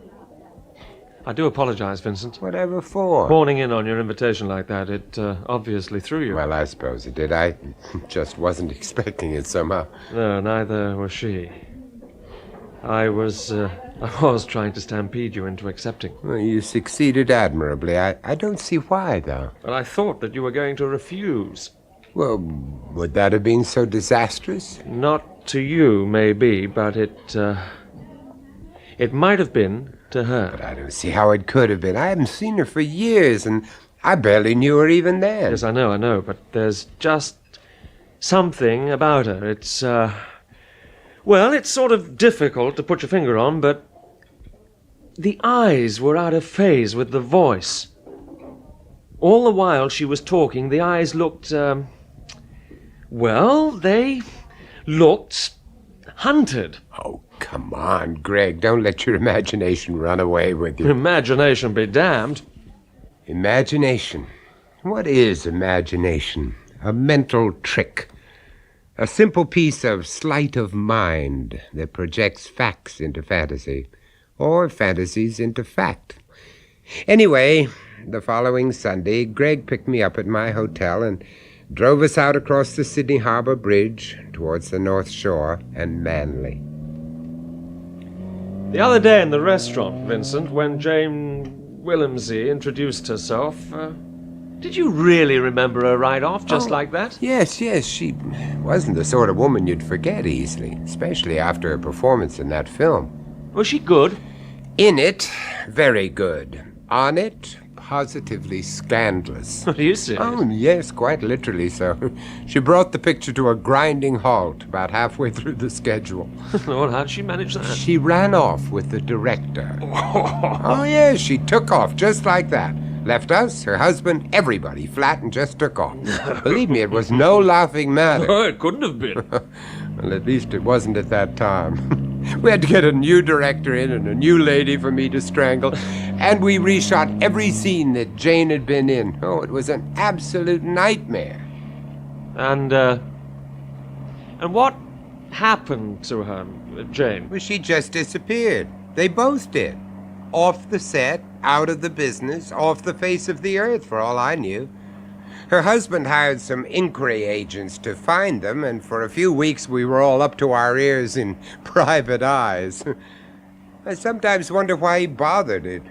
I do apologize, Vincent. Whatever for? Horning in on your invitation like that, it obviously threw you. Well, I suppose it did. I just wasn't expecting it somehow. No, neither was she. I was trying to stampede you into accepting. Well, you succeeded admirably. I don't see why, though. But I thought that you were going to refuse. Well, would that have been so disastrous? Not to you, maybe, but it might have been to her. But I don't see how it could have been. I haven't seen her for years, and I barely knew her even then. Yes, I know, but there's just something about her. It's, well, it's sort of difficult to put your finger on, but the eyes were out of phase with the voice. All the while she was talking, the eyes looked, well, they looked hunted. Oh, come on, Greg. Don't let your imagination run away with you. Imagination be damned. Imagination. What is imagination? A mental trick. A simple piece of sleight of mind that projects facts into fantasy, or fantasies into fact. Anyway, the following Sunday, Greg picked me up at my hotel and drove us out across the Sydney Harbour Bridge towards the North Shore and Manly. The other day in the restaurant, Vincent, when Jane Willemsey introduced herself, did you really remember her right off, just like that? Yes, she wasn't the sort of woman you'd forget easily, especially after her performance in that film. Was she good? In it, very good. On it, positively scandalous. Are you serious? Oh, yes, quite literally so. She brought the picture to a grinding halt about halfway through the schedule. Lord, how'd she manage that? She ran off with the director. Oh, yes, she took off just like that. Left us, her husband, everybody flat and just took off. Believe me, it was no laughing matter. Oh, it couldn't have been. Well, at least it wasn't at that time. We had to get a new director in and a new lady for me to strangle, and we reshot every scene that Jane had been in. Oh, it was an absolute nightmare. And what happened to her, Jane? Well, she just disappeared. They both did. Off the set, out of the business, off the face of the earth, for all I knew. Her husband hired some inquiry agents to find them, and for a few weeks we were all up to our ears in private eyes. I sometimes wonder why he bothered. It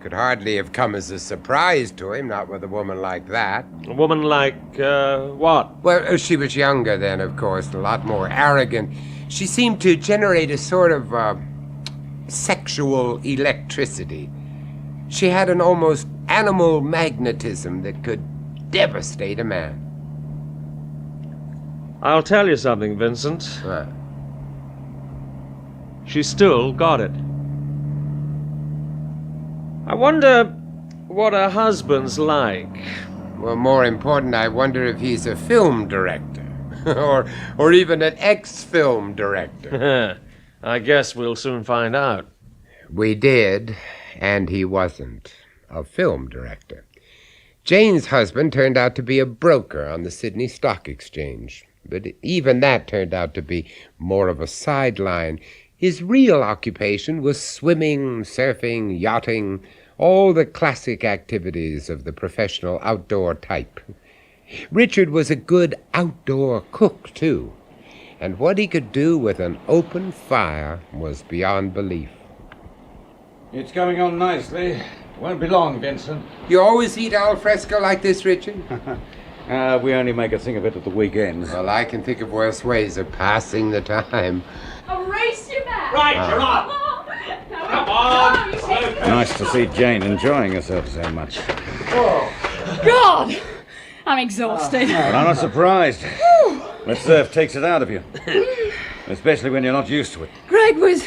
could hardly have come as a surprise to him, not with a woman like that. A woman like, what? Well, she was younger then, of course, a lot more arrogant. She seemed to generate a sort of, sexual electricity. She had an almost animal magnetism that could devastate a man. I'll tell you something, Vincent. What? She still got it. I wonder what her husband's like. Well, more important, I wonder if he's a film director. or even an ex-film director. I guess we'll soon find out. We did, and he wasn't a film director. Jane's husband turned out to be a broker on the Sydney Stock Exchange, but even that turned out to be more of a sideline. His real occupation was swimming, surfing, yachting, all the classic activities of the professional outdoor type. Richard was a good outdoor cook, too, and what he could do with an open fire was beyond belief. It's coming on nicely. Won't be long, Vincent. You always eat al fresco like this, Richard? We only make a thing of it at the weekends. Well, I can think of worse ways of passing the time. Erase your back. Right, you're on. Come on. Nice to see Jane enjoying herself so much. God! I'm exhausted. But I'm not surprised. The surf takes it out of you. Especially when you're not used to it. Greg was...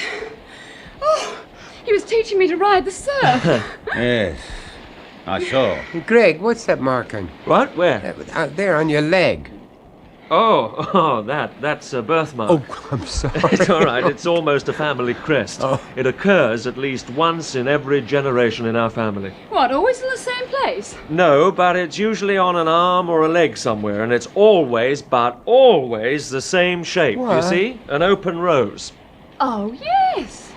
Oh, he was teaching me to ride the surf. Yes, I saw. Greg, what's that mark on? What? Where? There on your leg. That's a birthmark. Oh, I'm sorry. It's all right. It's almost a family crest. Oh. It occurs at least once in every generation in our family. What, always in the same place? No, but it's usually on an arm or a leg somewhere, and it's always the same shape. What? You see? An open rose. Oh, yes.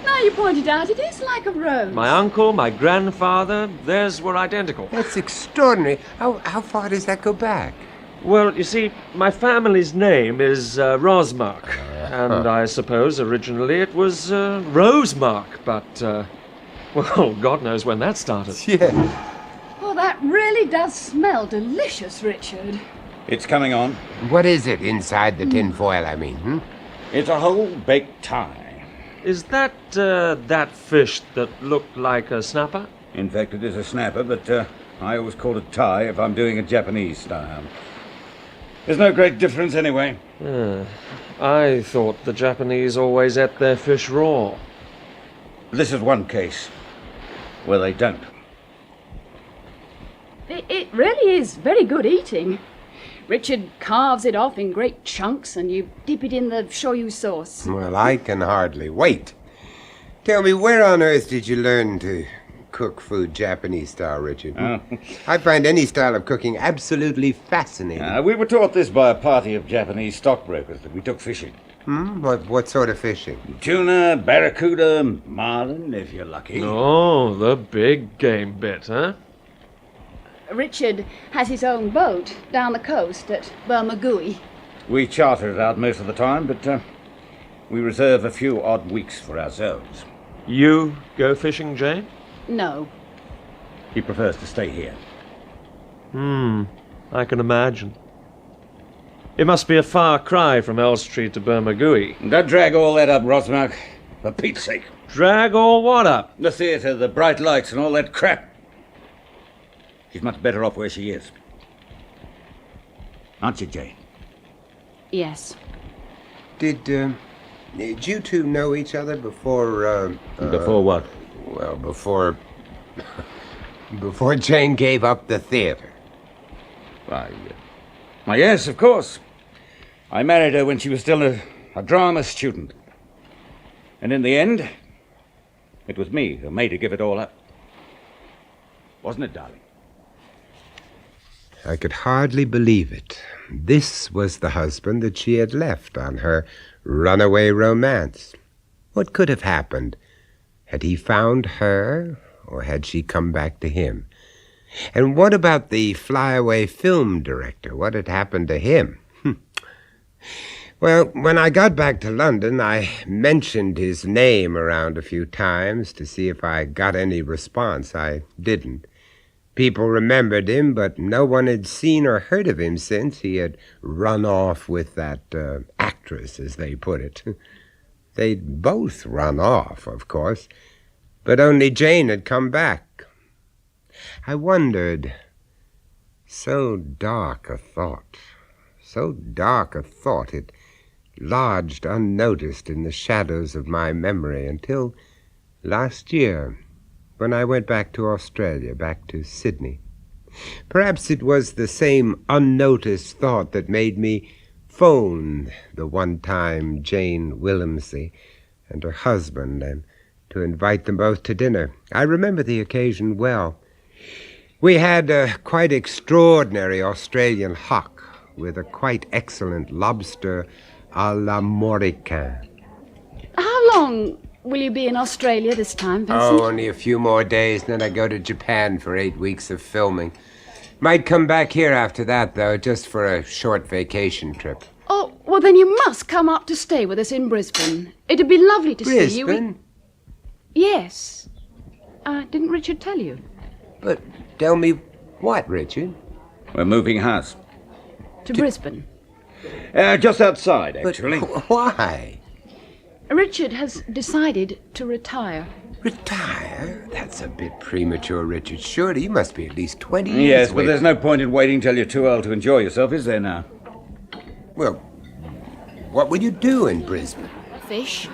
Now you pointed out, it is like a rose. My uncle, my grandfather, theirs were identical. That's extraordinary. How far does that go back? Well, you see, my family's name is Rosmark, and I suppose originally it was Rosemark, but, well, God knows when that started. Yeah. Well, that really does smell delicious, Richard. It's coming on. What is it inside the tin foil, I mean? It's a whole baked tie. Is that that fish that looked like a snapper? In fact, it is a snapper, but I always call it tie if I'm doing a Japanese style. There's no great difference anyway. I thought the Japanese always ate their fish raw. This is one case where they don't. It really is very good eating. Richard carves it off in great chunks and you dip it in the shoyu sauce. Well, I can hardly wait. Tell me, where on earth did you learn to cook food Japanese style, Richard? I find any style of cooking absolutely fascinating. We were taught this by a party of Japanese stockbrokers that we took fishing. What sort of fishing? Tuna, barracuda, marlin, if you're lucky. Oh, the big game bit, huh? Richard has his own boat down the coast at Bermagui. We charter it out most of the time, but we reserve a few odd weeks for ourselves. You go fishing, Jane? No. He prefers to stay here. I can imagine. It must be a far cry from Elstree to Bermagui. Don't drag all that up, Rosmark. For Pete's sake. Drag all what up? The theatre, the bright lights, and all that crap. She's much better off where she is. Aren't you, Jane? Yes. Did you two know each other before, Before what? Well, before Jane gave up the theatre. Why, yes, of course. I married her when she was still a drama student. And in the end, it was me who made her give it all up. Wasn't it, darling? I could hardly believe it. This was the husband that she had left on her runaway romance. What could have happened? Had he found her, or had she come back to him? And what about the flyaway film director? What had happened to him? Well, when I got back to London, I mentioned his name around a few times to see if I got any response. I didn't. People remembered him, but no one had seen or heard of him since he had run off with that actress, as they put it. They'd both run off, of course, but only Jane had come back. I wondered, so dark a thought, it lodged unnoticed in the shadows of my memory until last year, when I went back to Australia, back to Sydney. Perhaps it was the same unnoticed thought that made me phone the one-time Jane Willemsey and her husband and to invite them both to dinner. I remember the occasion well. We had a quite extraordinary Australian hock with a quite excellent lobster à la Moricain. How long will you be in Australia this time, Vincent? Oh, only a few more days, and then I go to Japan for 8 weeks of filming. Might come back here after that, though, just for a short vacation trip. Oh, well, then you must come up to stay with us in Brisbane. It'd be lovely to see you. Brisbane? Yes. Didn't Richard tell you? But tell me what, Richard? We're moving house. To Brisbane. Just outside, actually. But why? Richard has decided to retire. Retire? That's a bit premature, Richard. Surely you must be at least 20 years Yes, but away. there's no point in waiting till you're too old to enjoy yourself, is there now? Well, what will you do in Brisbane? Fish.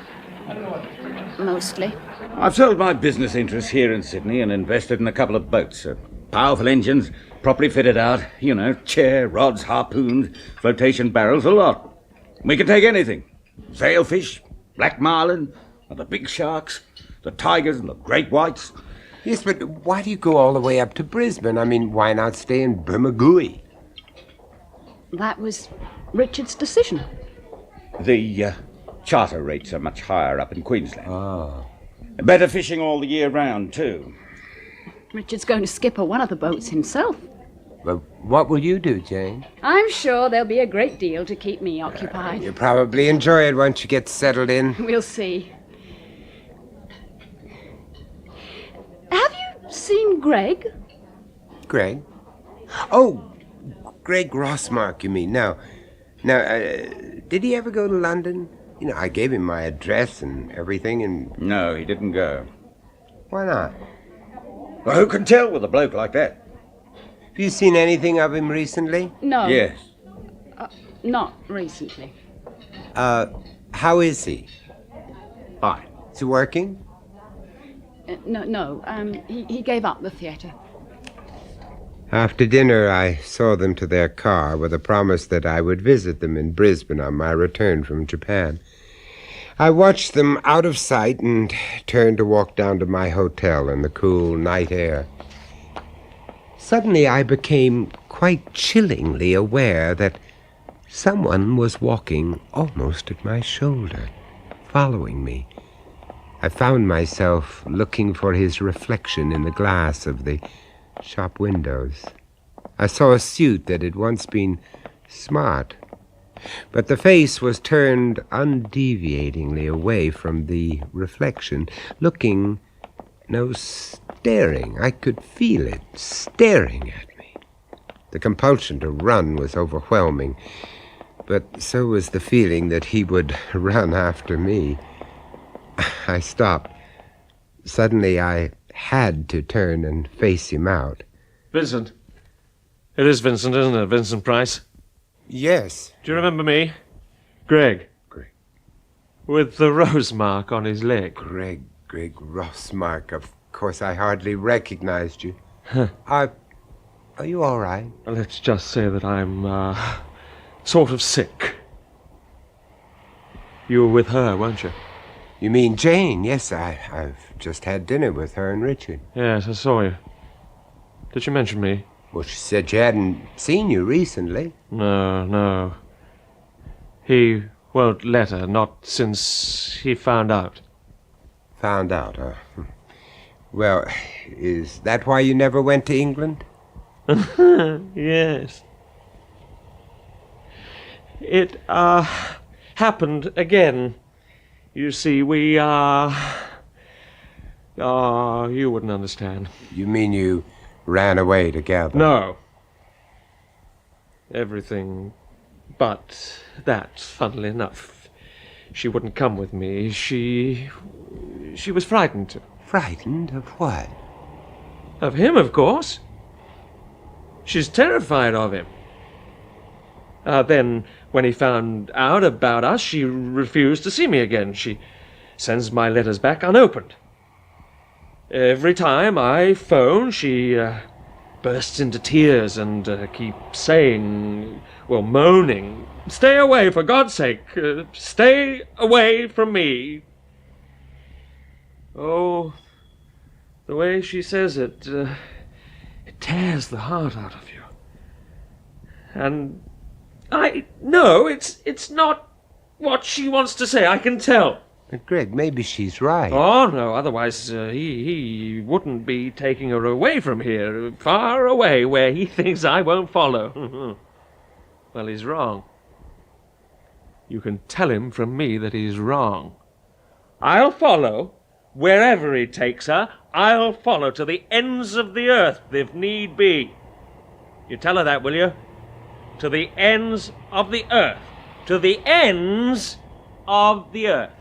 Mostly. I've sold my business interests here in Sydney and invested in a couple of boats. Powerful engines, properly fitted out. You know, chair, rods, harpoons, flotation barrels, a lot. We can take anything. Sailfish, black marlin, and the big sharks, the tigers and the great whites. Yes, but why do you go all the way up to Brisbane? I mean, why not stay in Bermagui? That was Richard's decision. The charter rates are much higher up in Queensland. Oh. Better fishing all the year round, too. Richard's going to skipper one of the boats himself. But what will you do, Jane? I'm sure there'll be a great deal to keep me occupied. You'll probably enjoy it once you get settled in. We'll see. Have you seen Greg? Greg? Oh, Greg Rossmark, you mean? Now, did he ever go to London? You know, I gave him my address and everything, and... No, he didn't go. Why not? Well, who can tell with a bloke like that? Have you seen anything of him recently? No. Yes. Not recently. How is he? Fine. Is he working? No. He gave up the theatre. After dinner, I saw them to their car with a promise that I would visit them in Brisbane on my return from Japan. I watched them out of sight and turned to walk down to my hotel in the cool night air. Suddenly, I became quite chillingly aware that someone was walking almost at my shoulder, following me. I found myself looking for his reflection in the glass of the shop windows. I saw a suit that had once been smart, but the face was turned undeviatingly away from the reflection, staring. I could feel it, staring at me. The compulsion to run was overwhelming, but so was the feeling that he would run after me. I stopped. Suddenly I had to turn and face him out. Vincent. It is Vincent, isn't it? Vincent Price? Yes. Do you remember me? Greg. Greg. With the rose mark on his leg. Greg Rossmark. Of course, I hardly recognized you. Huh. Are you all right? Let's just say that I'm, sort of sick. You were with her, weren't you? You mean Jane? Yes, I've just had dinner with her and Richard. Yes, I saw you. Did she mention me? Well, she said she hadn't seen you recently. No. He won't let her, not since he found out. Found out, Well, is that why you never went to England? Yes. It, happened again. You see, we, you wouldn't understand. You mean you ran away together? No. Everything but that, funnily enough. She wouldn't come with me. She was frightened. Frightened of what? Of him, of course. She's terrified of him. Then, when he found out about us, she refused to see me again. She sends my letters back unopened. Every time I phone, she bursts into tears and keeps saying, moaning, "Stay away, for God's sake! Stay away from me!" Oh, the way she says it, it tears the heart out of you. And I know it's not what she wants to say, I can tell. Greg, maybe she's right. Oh, no, otherwise he wouldn't be taking her away from here, far away, where he thinks I won't follow. Well, he's wrong. You can tell him from me that he's wrong. I'll follow. Wherever he takes her, I'll follow to the ends of the earth, if need be. You tell her that, will you? To the ends of the earth. To the ends of the earth.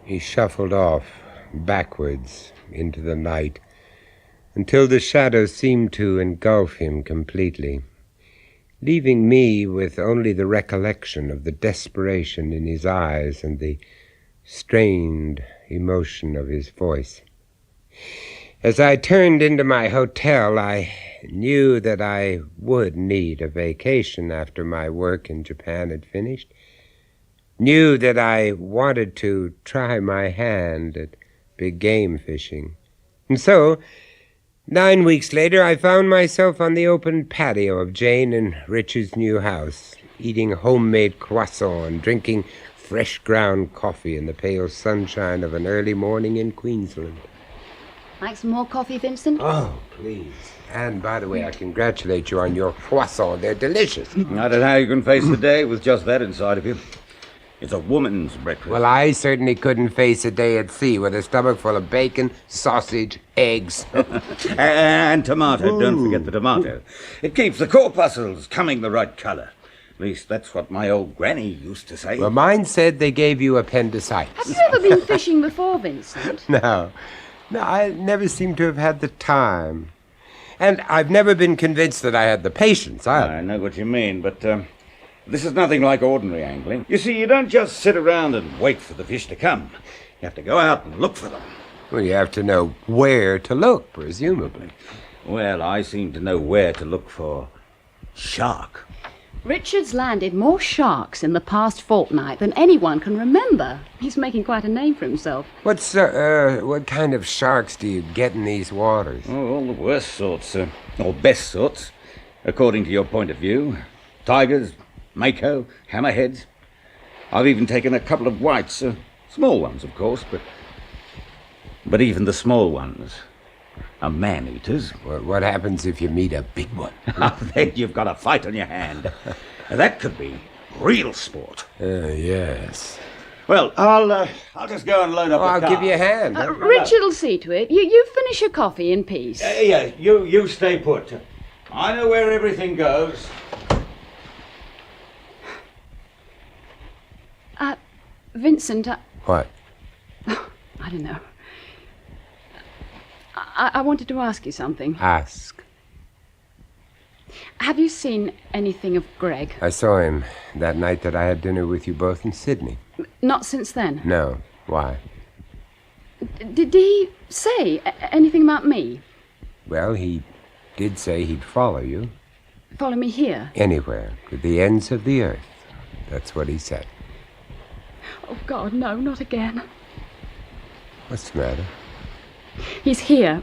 He shuffled off, backwards, into the night, until the shadows seemed to engulf him completely, leaving me with only the recollection of the desperation in his eyes and the strained emotion of his voice. As I turned into my hotel, I knew that I would need a vacation after my work in Japan had finished. Knew that I wanted to try my hand at big game fishing. And so, 9 weeks later, I found myself on the open patio of Jane and Richard's new house, eating homemade croissant and drinking fresh ground coffee in the pale sunshine of an early morning in Queensland. Like some more coffee, Vincent? Oh, please. And, by the way, I congratulate you on your croissants. They're delicious. I don't know how you can face the day with just that inside of you. It's a woman's breakfast. Well, I certainly couldn't face a day at sea with a stomach full of bacon, sausage, eggs. And tomato. Ooh. Don't forget the tomato. It keeps the corpuscles coming the right colour. At least that's what my old granny used to say. Well, mine said they gave you appendicitis. Have you ever been fishing before, Vincent? No, I never seem to have had the time. And I've never been convinced that I had the patience either. I know what you mean, but this is nothing like ordinary angling. You see, you don't just sit around and wait for the fish to come. You have to go out and look for them. Well, you have to know where to look, presumably. Well, I seem to know where to look for shark. Richard's landed more sharks in the past fortnight than anyone can remember. He's making quite a name for himself. What kind of sharks do you get in these waters? Oh, all the worst sorts, or best sorts, according to your point of view. Tigers, mako, hammerheads. I've even taken a couple of whites, small ones, of course, but even the small ones are man-eaters. What happens if you meet a big one? Then you've got a fight on your hand. That could be real sport. Yes. Well, I'll just go and load up the car. I'll give you a hand. Richard'll see to it. You finish your coffee in peace. Yeah, you stay put. I know where everything goes. Vincent, What? I don't know. I wanted to ask you something. Ask. Have you seen anything of Greg? I saw him that night that I had dinner with you both in Sydney. Not since then? No. Why? Did he say anything about me? Well, he did say he'd follow you. Follow me here? Anywhere, to the ends of the earth. That's what he said. Oh, God, no, not again. What's the matter? He's here.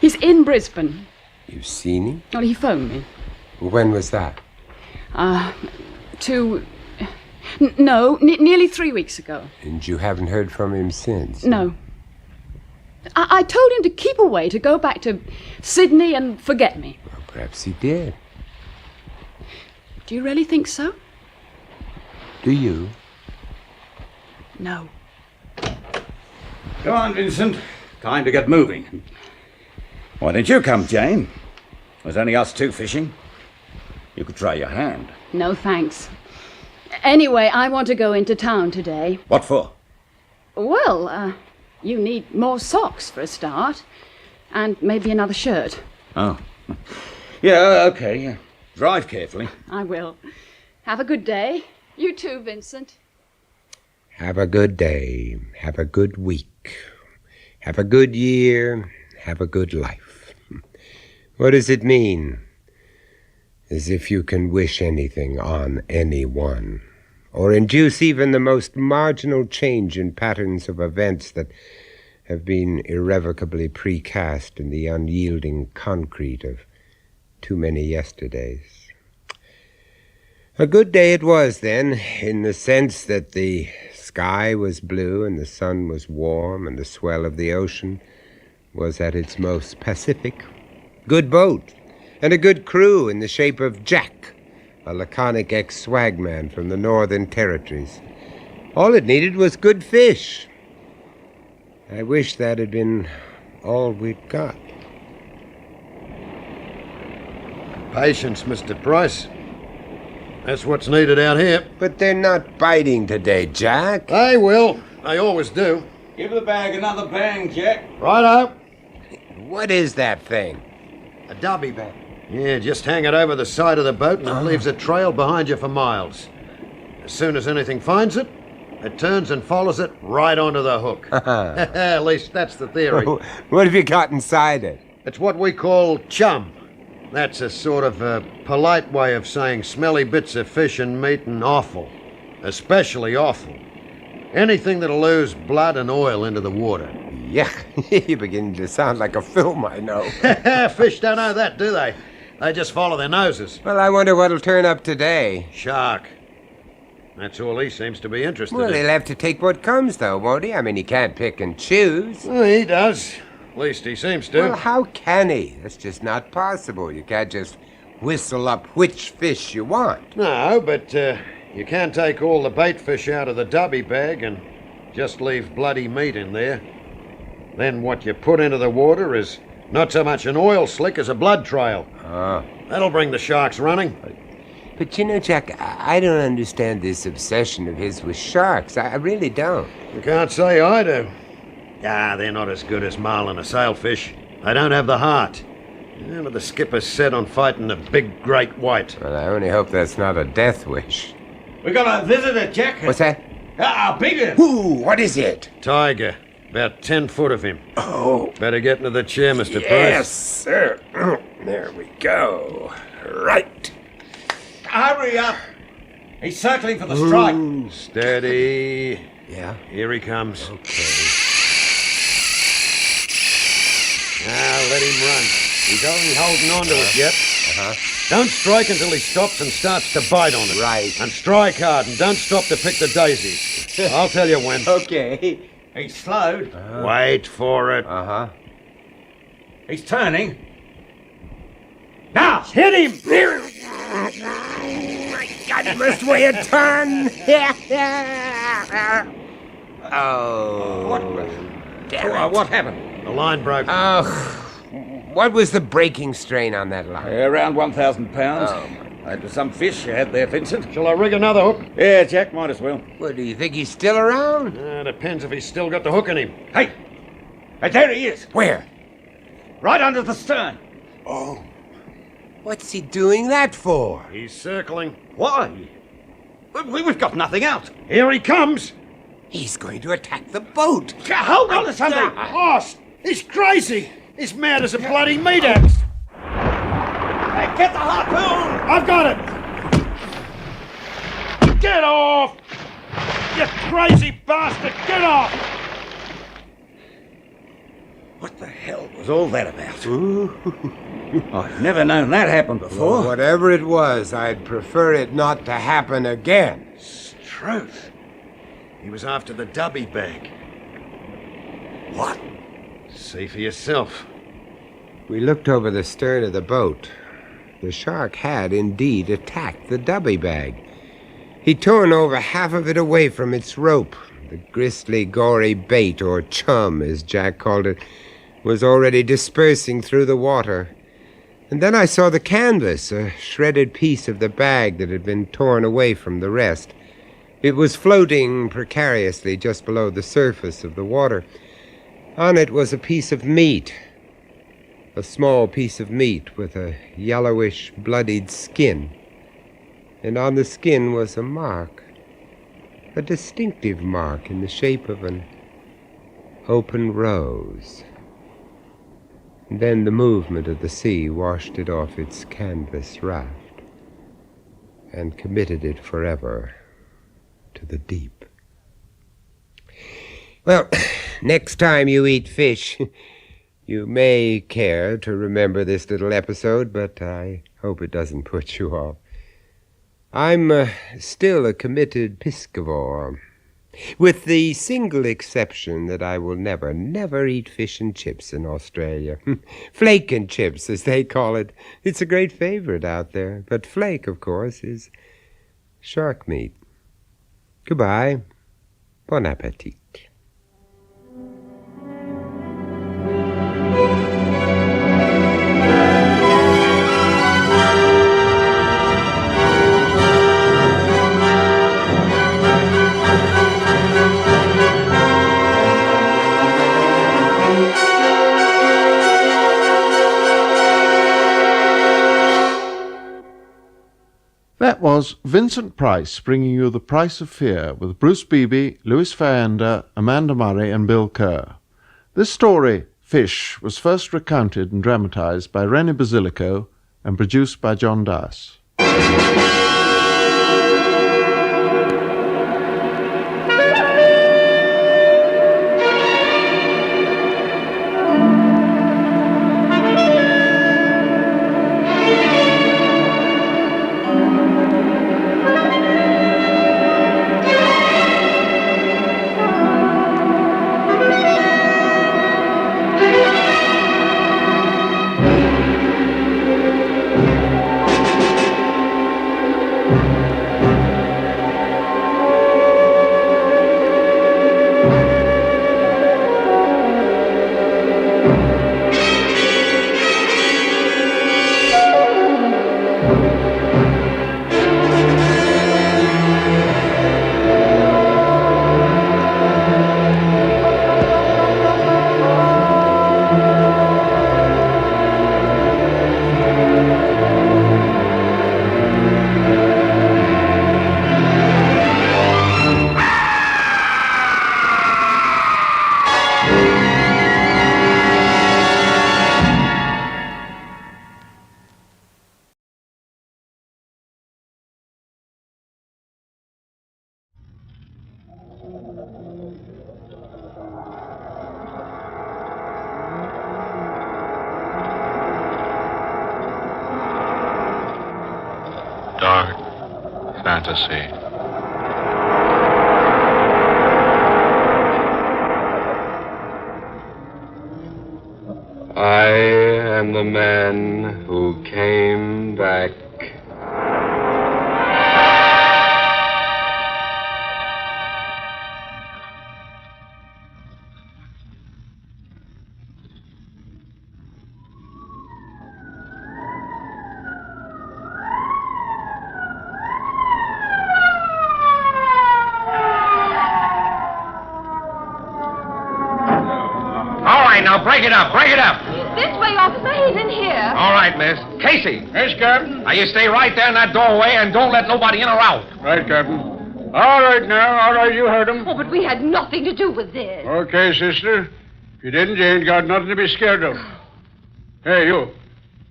He's in Brisbane. You've seen him? Well, he phoned me. When was that? Nearly 3 weeks ago. And you haven't heard from him since? No. I told him to keep away, to go back to Sydney and forget me. Well, perhaps he did. Do you really think so? Do you? No. Come on, Vincent. Time to get moving. Why didn't you come, Jane? It was only us two fishing. You could try your hand. No, thanks. Anyway, I want to go into town today. What for? Well, you need more socks for a start. And maybe another shirt. Oh. Yeah, okay. Drive carefully. I will. Have a good day. You too, Vincent. Have a good day. Have a good week. Have a good year. Have a good life. What does it mean? As if you can wish anything on anyone, or induce even the most marginal change in patterns of events that have been irrevocably precast in the unyielding concrete of too many yesterdays. A good day it was, then, in the sense that the sky was blue and the sun was warm and the swell of the ocean was at its most pacific. Good boat and a good crew in the shape of Jack, a laconic ex-swagman from the Northern Territories. All it needed was good fish. I wish that had been all we'd got. Patience, Mr. Price. That's what's needed out here. But they're not biting today, Jack. They will. They always do. Give the bag another bang, Jack. Righto. What is that thing? A dubby bag. Yeah, just hang it over the side of the boat and it leaves a trail behind you for miles. As soon as anything finds it, it turns and follows it right onto the hook. At least that's the theory. What have you got inside it? It's what we call chum. That's a sort of a polite way of saying smelly bits of fish and meat and offal. Especially offal. Anything that'll lose blood and oil into the water. Yuck. You're beginning to sound like a film I know. Fish don't know that, do they? They just follow their noses. Well, I wonder what'll turn up today. Shark. That's all he seems to be interested Well, in. he'll have to take what comes, though, won't he? I mean, he can't pick and choose. Well, he does. At least he seems to. Well, how can he? That's just not possible. You can't just whistle up which fish you want. No, but you can take all the bait fish out of the dubby bag and just leave bloody meat in there. Then what you put into the water is not so much an oil slick as a blood trail. Oh. That'll bring the sharks running. But you know, Jack, I don't understand this obsession of his with sharks. I really don't. You can't say I do. Ah, they're not as good as marlin or sailfish. They don't have the heart. Yeah, but the skipper's set on fighting a big, great white. Well, I only hope that's not a death wish. We got a visitor, Jack. What's that? Ah, bigger. Ooh, what is it? Tiger. About 10 foot of him. Oh. Better get into the chair, Mr. Price. Yes, sir. There we go. Right. Hurry up. He's circling for the strike. Ooh, steady. Yeah? Here he comes. Okay. Now, let him run. He's only holding on to it yet. Don't strike until he stops and starts to bite on it. Right. And strike hard and don't stop to pick the daisies. I'll tell you when. Okay. He's slowed. Wait for it. He's turning. Now! Hit him! God, must weigh a ton. Oh. Damn it. What happened? The line broke. Oh. What was the breaking strain on that line? Around 1,000 pounds. That was some fish you had there, Vincent. Shall I rig another hook? Yeah, Jack, might as well. Well, do you think he's still around? Depends if he's still got the hook in him. Hey! Hey, there he is. Where? Right under the stern. Oh. What's he doing that for? He's circling. Why? We've got nothing out. Here he comes. He's going to attack the boat. Hold on to something. Lost. He's crazy. He's mad as a bloody meat axe. Hey, get the harpoon. I've got it. Get off. You crazy bastard. Get off. What the hell was all that about? I've never known that happen before. Well, whatever it was, I'd prefer it not to happen again. Truth. He was after the dubby bag. What? See for yourself. We looked over the stern of the boat. The shark had indeed attacked the dubby bag. He'd torn over half of it away from its rope. The gristly, gory bait, or chum, as Jack called it, was already dispersing through the water. And then I saw the canvas, a shredded piece of the bag that had been torn away from the rest. It was floating precariously just below the surface of the water. On it was a piece of meat, a small piece of meat with a yellowish, bloodied skin. And on the skin was a mark, a distinctive mark in the shape of an open rose. And then the movement of the sea washed it off its canvas raft and committed it forever to the deep. Well, next time you eat fish, you may care to remember this little episode, but I hope it doesn't put you off. I'm still a committed piscivore, With the single exception that I will never eat fish and chips in Australia. Flake and chips, as they call it. It's a great favorite out there. But flake, of course, is shark meat. Goodbye. Bon appetit. That was Vincent Price bringing you The Price of Fear with Bruce Beebe, Louis Fayenda, Amanda Murray and Bill Kerr. This story, Fish, was first recounted and dramatized by Rennie Basilico and produced by John Das. Dark fantasy. I am the man who came back. Now, break it up, break it up. This way, officer. He's in here. All right, miss. Casey. Yes, Captain? Now, you stay right there in that doorway and don't let nobody in or out. Right, Captain. All right, now. All right, you heard him. Oh, but we had nothing to do with this. Okay, sister. If you didn't, you ain't got nothing to be scared of. Hey, you.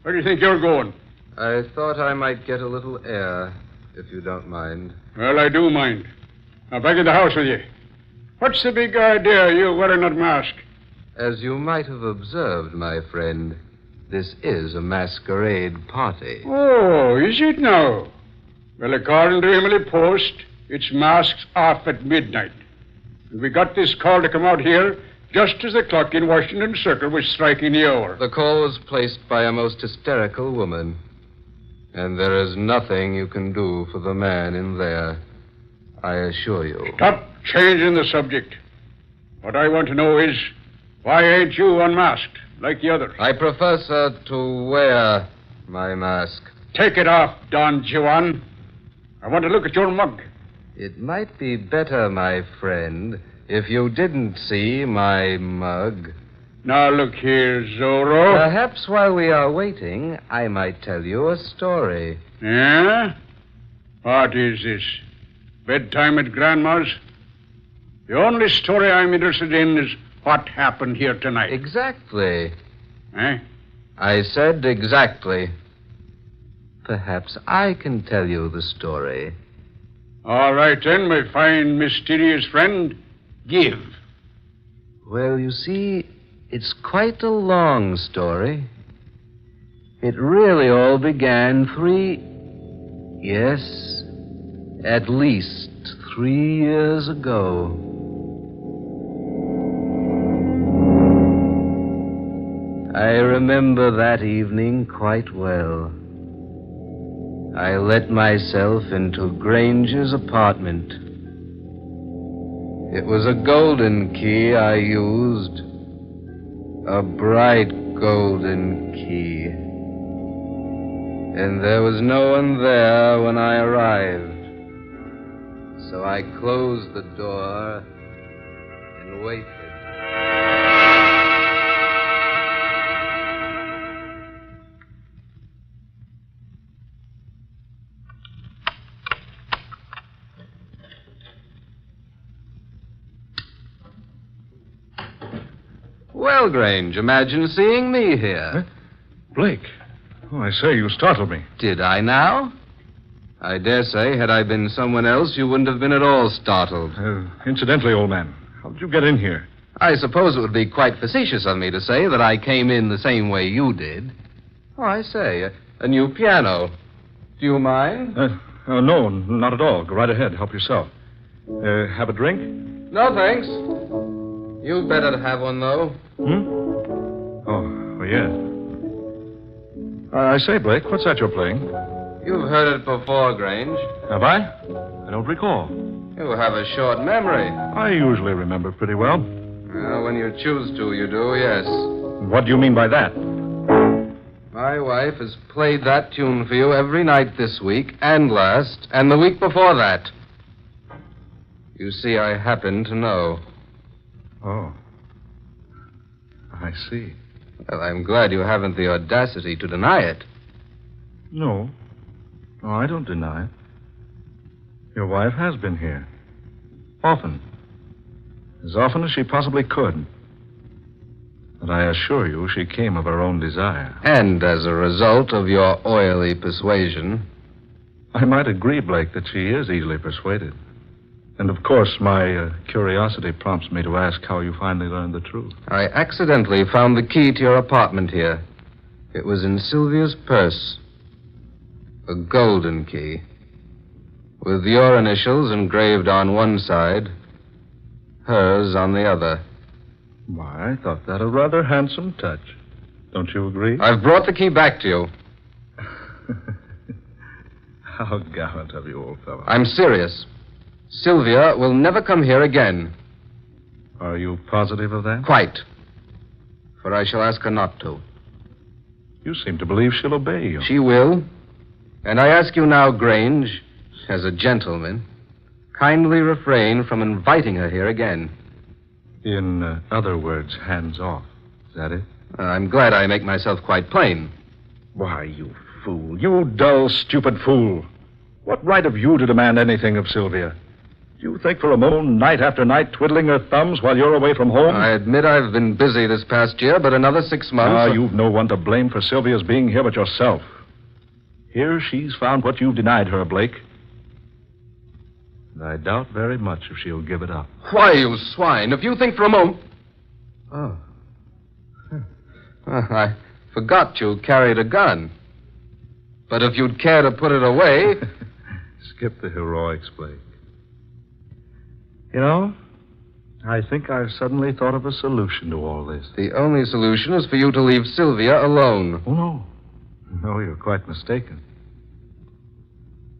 Where do you think you're going? I thought I might get a little air, if you don't mind. Well, I do mind. Now, back in the house with you. What's the big idea of you wearing that mask? As you might have observed, my friend, this is a masquerade party. Oh, is it now? Well, according to Emily Post, it's masks off at midnight. And we got this call to come out here just as the clock in Washington Circle was striking the hour. The call was placed by a most hysterical woman. And there is nothing you can do for the man in there, I assure you. Stop changing the subject. What I want to know is, why ain't you unmasked like the others? I prefer, sir, to wear my mask. Take it off, Don Juan. I want to look at your mug. It might be better, my friend, if you didn't see my mug. Now, look here, Zorro. Perhaps while we are waiting, I might tell you a story. Yeah? What is this? Bedtime at Grandma's? The only story I'm interested in is what happened here tonight. Exactly. Eh? I said exactly. Perhaps I can tell you the story. All right, then, my fine, mysterious friend. Give. Well, you see, it's quite a long story. It really all began at least 3 years ago. I remember that evening quite well. I let myself into Granger's apartment. It was a golden key I used. A bright golden key. And there was no one there when I arrived. So I closed the door and waited. Well, Grange, imagine seeing me here. Blake. Oh, I say, you startled me. Did I now? I dare say, had I been someone else, you wouldn't have been at all startled. Incidentally, old man, how did you get in here? I suppose it would be quite facetious of me to say that I came in the same way you did. Oh, I say, a new piano. Do you mind? No, not at all. Go right ahead. Help yourself. Have a drink? No, thanks. You'd better have one, though. Oh, yeah. I say, Blake, what's that you're playing? You've heard it before, Grange. Have I? I don't recall. You have a short memory. I usually remember pretty well. Well, when you choose to, you do, yes. What do you mean by that? My wife has played that tune for you every night this week, and last, and the week before that. You see, I happen to know. Oh. I see. Well, I'm glad you haven't the audacity to deny it. No. No, I don't deny it. Your wife has been here. Often. As often as she possibly could. But I assure you she came of her own desire. And as a result of your oily persuasion. I might agree, Blake, that she is easily persuaded. And, of course, my curiosity prompts me to ask how you finally learned the truth. I accidentally found the key to your apartment here. It was in Sylvia's purse. A golden key. With your initials engraved on one side, hers on the other. Why, I thought that a rather handsome touch. Don't you agree? I've brought the key back to you. How gallant of you, old fellow. I'm serious. Sylvia will never come here again. Are you positive of that? Quite. For I shall ask her not to. You seem to believe she'll obey you. She will. And I ask you now, Grange, as a gentleman, kindly refrain from inviting her here again. In other words, hands off. Is that it? I'm glad I make myself quite plain. Why, you fool. You dull, stupid fool. What right have you to demand anything of Sylvia? Do you think for a moment, night after night, twiddling her thumbs while you're away from home? I admit I've been busy this past year, but another 6 months... You've no one to blame for Sylvia's being here but yourself. Here she's found what you've denied her, Blake. And I doubt very much if she'll give it up. Why, you swine, if you think for a moment... Oh. I forgot you carried a gun. But if you'd care to put it away... Skip the heroics, Blake. You know, I think I've suddenly thought of a solution to all this. The only solution is for you to leave Sylvia alone. Oh, no. No, you're quite mistaken.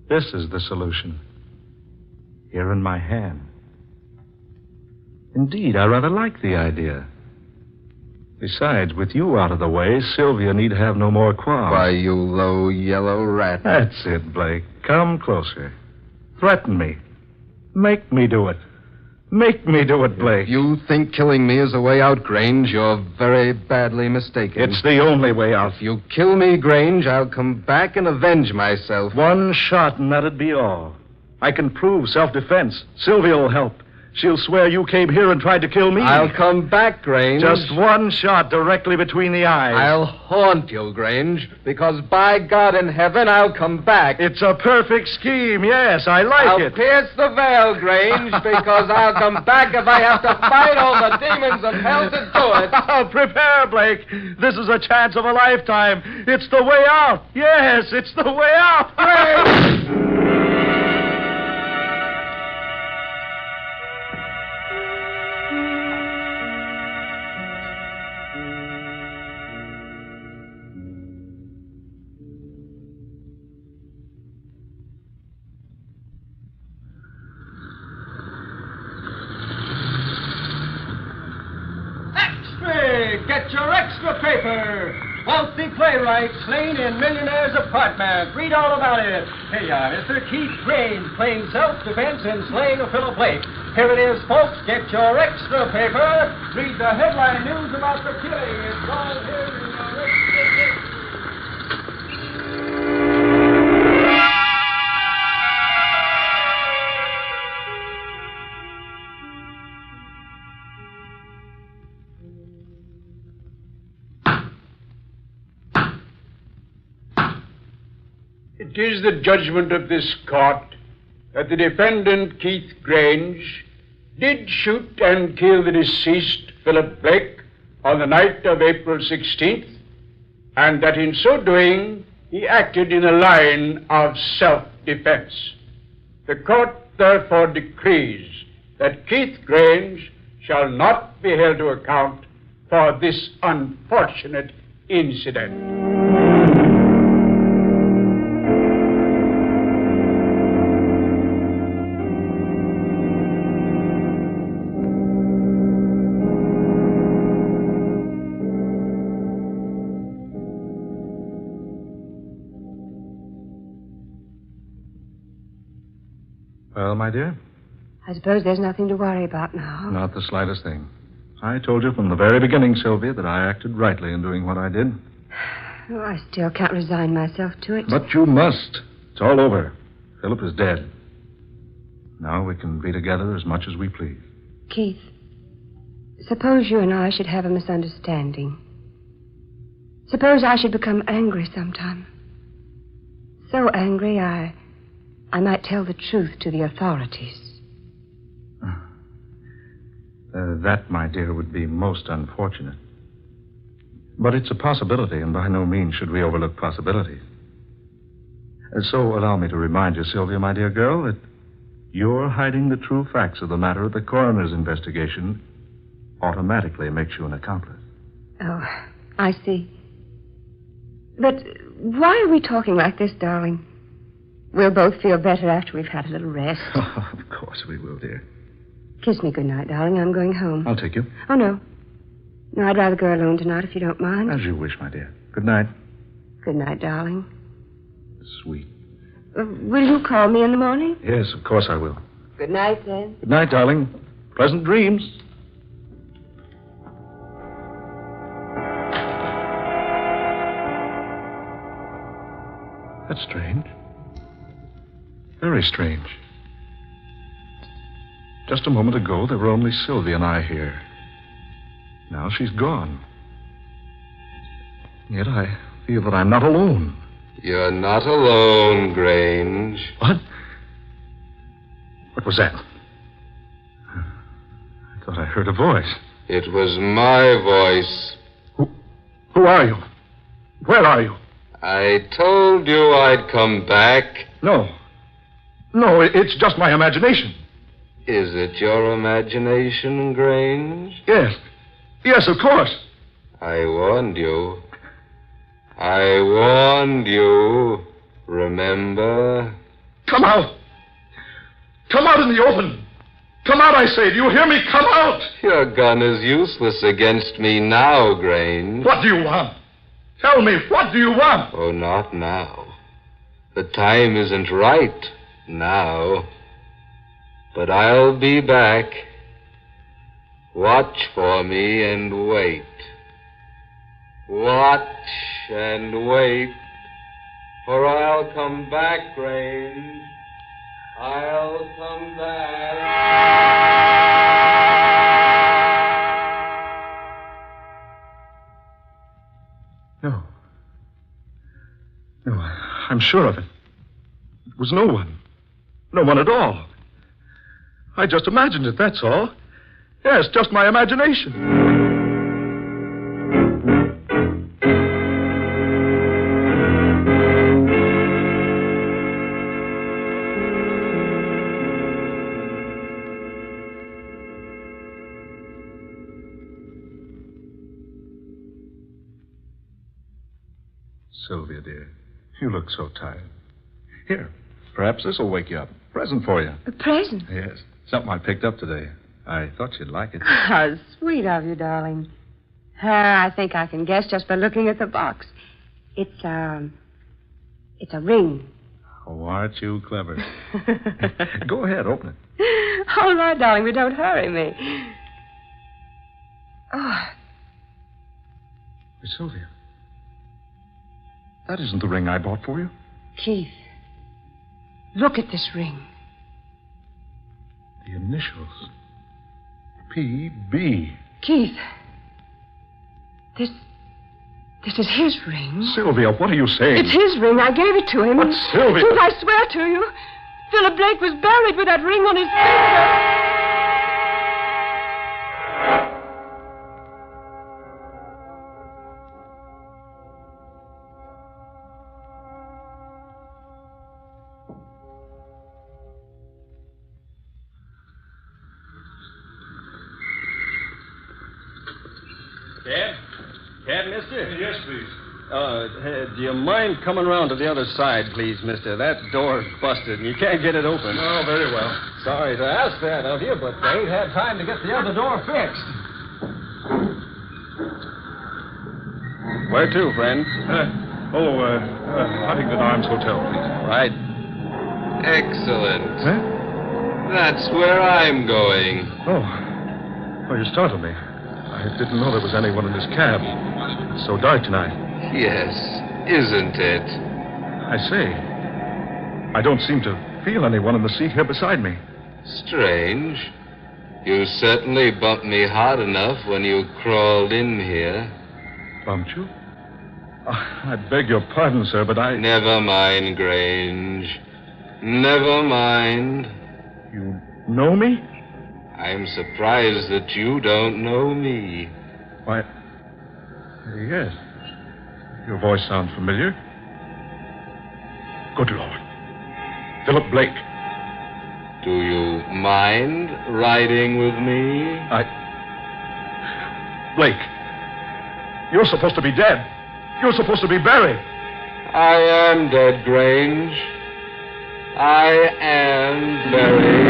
This is the solution. Here in my hand. Indeed, I rather like the idea. Besides, with you out of the way, Sylvia need have no more qualms. Why, you low yellow rat. That's it, Blake. Come closer. Threaten me. Make me do it. Make me do it, Blake. If you think killing me is the way out, Grange, you're very badly mistaken. It's the only way out. If you kill me, Grange, I'll come back and avenge myself. One shot, and that'd be all. I can prove self-defense. Sylvia will help. She'll swear you came here and tried to kill me. I'll come back, Grange. Just one shot directly between the eyes. I'll haunt you, Grange, because by God in heaven, I'll come back. It's a perfect scheme, yes, I like it. I'll pierce the veil, Grange, because I'll come back if I have to fight all the demons of hell to do it. Prepare, Blake. This is a chance of a lifetime. It's the way out. Yes, it's the way out. Get your extra paper. Wealthy playwright slain in millionaire's apartment. Read all about it. Here you are, Mr. Keith Grange playing self-defense and slaying a fellow Blake. Here it is, folks. Get your extra paper. Read the headline news about the killing. It's all here in your extra paper. It is the judgment of this court that the defendant, Keith Grange, did shoot and kill the deceased, Philip Blake, on the night of April 16th, and that in so doing, he acted in a line of self-defense. The court therefore decrees that Keith Grange shall not be held to account for this unfortunate incident. Well, my dear? I suppose there's nothing to worry about now. Not the slightest thing. I told you from the very beginning, Sylvia, that I acted rightly in doing what I did. Oh, I still can't resign myself to it. But you must. It's all over. Philip is dead. Now we can be together as much as we please. Keith, suppose you and I should have a misunderstanding. Suppose I should become angry sometime. So angry I might tell the truth to the authorities. That, my dear, would be most unfortunate. But it's a possibility, and by no means should we overlook possibilities. So allow me to remind you, Sylvia, my dear girl, that your hiding the true facts of the matter of the coroner's investigation automatically makes you an accomplice. Oh, I see. But why are we talking like this, darling? We'll both feel better after we've had a little rest. Oh, of course we will, dear. Kiss me goodnight, darling. I'm going home. I'll take you. Oh, no. No, I'd rather go alone tonight if you don't mind. As you wish, my dear. Good night. Good night, darling. Sweet. Will you call me in the morning? Yes, of course I will. Good night, then. Good night, darling. Pleasant dreams. That's strange. Very strange. Just a moment ago, there were only Sylvia and I here. Now she's gone. Yet I feel that I'm not alone. You're not alone, Grange. What? What was that? I thought I heard a voice. It was my voice. Who are you? Where are you? I told you I'd come back. No. No, it's just my imagination. Is it your imagination, Grange? Yes. Yes, of course. I warned you. I warned you. Remember? Come out. Come out in the open. Come out, I say. Do you hear me? Come out. Your gun is useless against me now, Grange. What do you want? Tell me, what do you want? Oh, not now. The time isn't right now. But I'll be back. Watch for me and wait. Watch and wait. For I'll come back, Grange. I'll come back. No. No, I'm sure of it. It was no one. No one at all. I just imagined it, that's all. Yes, just my imagination. Sylvia, dear, you look so tired. Here, perhaps this will wake you up. Present for you. A present? Yes, something I picked up today. I thought you'd like it. How sweet of you, darling. I think I can guess just by looking at the box. It's a ring. Oh, aren't you clever? Go ahead, open it. All right, darling, but don't hurry me. Oh, Miss Sylvia, that isn't the ring I bought for you. Keith, look at this ring. The initials. P.B. Keith, this is his ring. Sylvia, what are you saying? It's his ring. I gave it to him. But, Sylvia... Keith, I swear to you, Philip Blake was buried with that ring on his finger. Cab, mister? Yes, please. Do you mind coming around to the other side, please, mister? That door's busted, and you can't get it open. Oh, very well. Sorry to ask that of you, but they ain't had time to get the other door fixed. Where to, friend? Huntington Arms Hotel, please. Right. Excellent. Huh? That's where I'm going. Oh, you startled me. I didn't know there was anyone in this cab. It's so dark tonight. Yes, isn't it? I say, I don't seem to feel anyone in the seat here beside me. Strange. You certainly bumped me hard enough when you crawled in here. Bumped you? I beg your pardon, sir, but I... Never mind, Grange. Never mind. You know me? I'm surprised that you don't know me. Why, yes. Your voice sounds familiar. Good Lord. Philip Blake. Do you mind riding with me? Blake, you're supposed to be dead. You're supposed to be buried. I am dead, Grange. I am buried.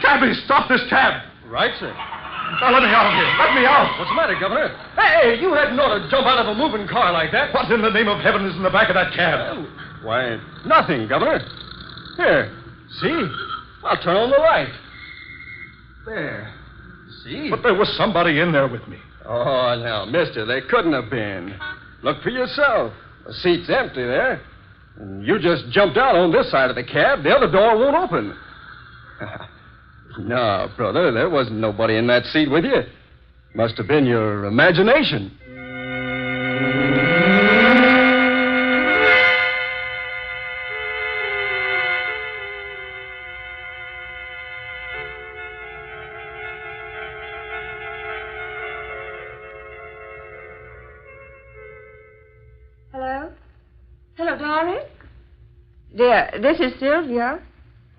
Cabby, stop this cab. Right, sir. Now, let me out of here. Let me out. What's the matter, Governor? Hey, you hadn't ought to jump out of a moving car like that. What in the name of heaven is in the back of that cab? Why, nothing, Governor. Here, see? I'll turn on the light. There. See? But there was somebody in there with me. Oh, now, mister, they couldn't have been. Look for yourself. The seat's empty there. And you just jumped out on this side of the cab. The other door won't open. No, brother, there wasn't nobody in that seat with you. Must have been your imagination. Hello? Hello, Doris? Dear, this is Sylvia.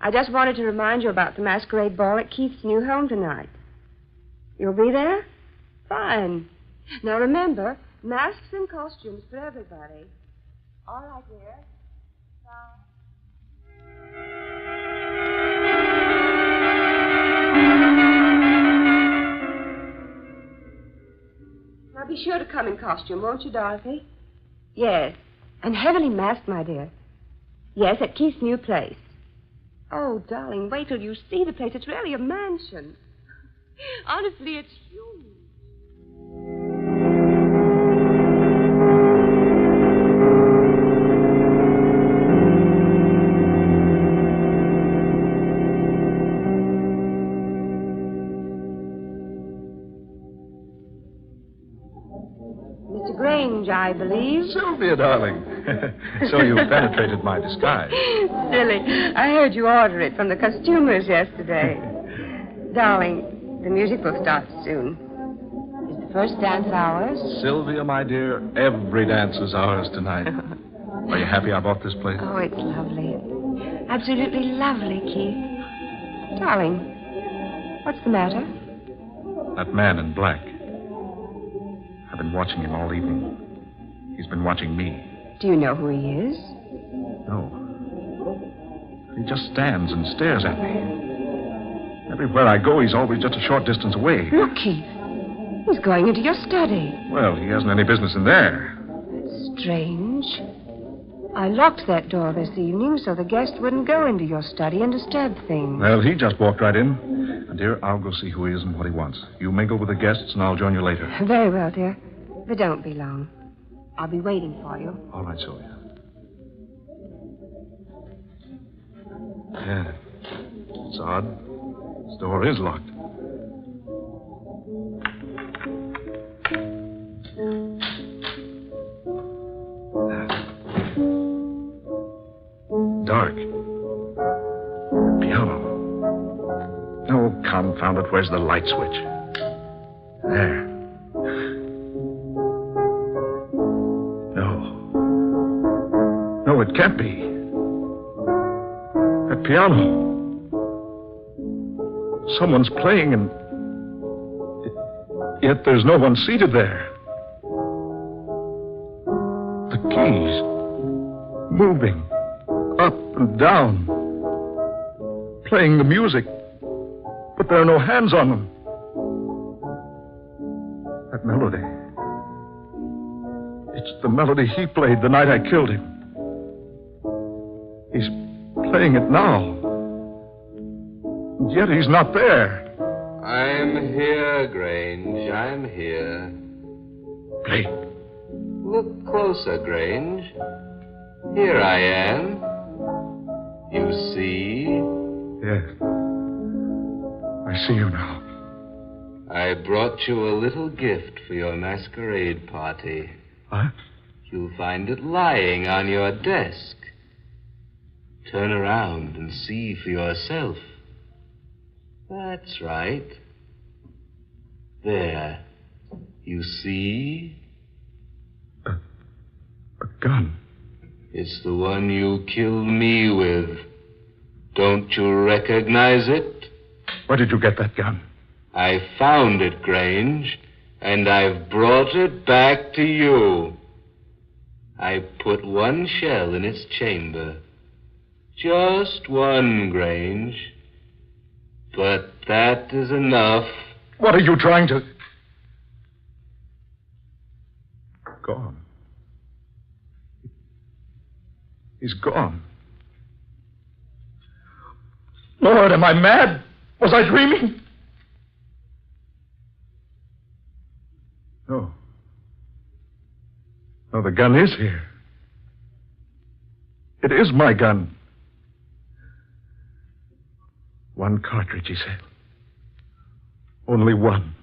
I just wanted to remind you about the masquerade ball at Keith's new home tonight. You'll be there? Fine. Now remember, masks and costumes for everybody. All right, dear. Bye. Now be sure to come in costume, won't you, Dorothy? Yes. And heavily masked, my dear. Yes, at Keith's new place. Oh, darling, wait till you see the place. It's really a mansion. Honestly, it's huge. Mr. Grange, I believe. Sylvia, darling. So you penetrated my disguise. Silly. I heard you order it from the costumers yesterday. Darling, the music will start soon. Is the first dance ours? Sylvia, my dear, every dance is ours tonight. Are you happy I bought this place? Oh, it's lovely. Absolutely lovely, Keith. Darling, what's the matter? That man in black. I've been watching him all evening. He's been watching me. Do you know who he is? No. He just stands and stares at me. Everywhere I go, he's always just a short distance away. Look, Keith. He's going into your study. Well, he hasn't any business in there. That's strange. I locked that door this evening so the guest wouldn't go into your study and disturb things. Well, he just walked right in. And, dear, I'll go see who he is and what he wants. You mingle with the guests, and I'll join you later. Very well, dear. But don't be long. I'll be waiting for you. All right, Sylvia. Yeah. It's odd. This door is locked. Dark. Piano. Oh, confound it. Where's the light switch? There. No, it can't be. That piano. Someone's playing, and yet there's no one seated there. The keys moving up and down, playing the music, but there are no hands on them. That melody. It's the melody he played the night I killed him. He's playing it now. And yet he's not there. I'm here, Grange. I'm here. Blake. Look closer, Grange. Here I am. You see? Yes. I see you now. I brought you a little gift for your masquerade party. What? You'll find it lying on your desk. Turn around and see for yourself. That's right. There. You see? A gun. It's the one you killed me with. Don't you recognize it? Where did you get that gun? I found it, Grange, and I've brought it back to you. I put one shell in its chamber. Just one, Grange. But that is enough. What are you trying to... Gone. He's gone. Lord, am I mad? Was I dreaming? No. No, the gun is here. It is my gun. One cartridge, he said. Only one.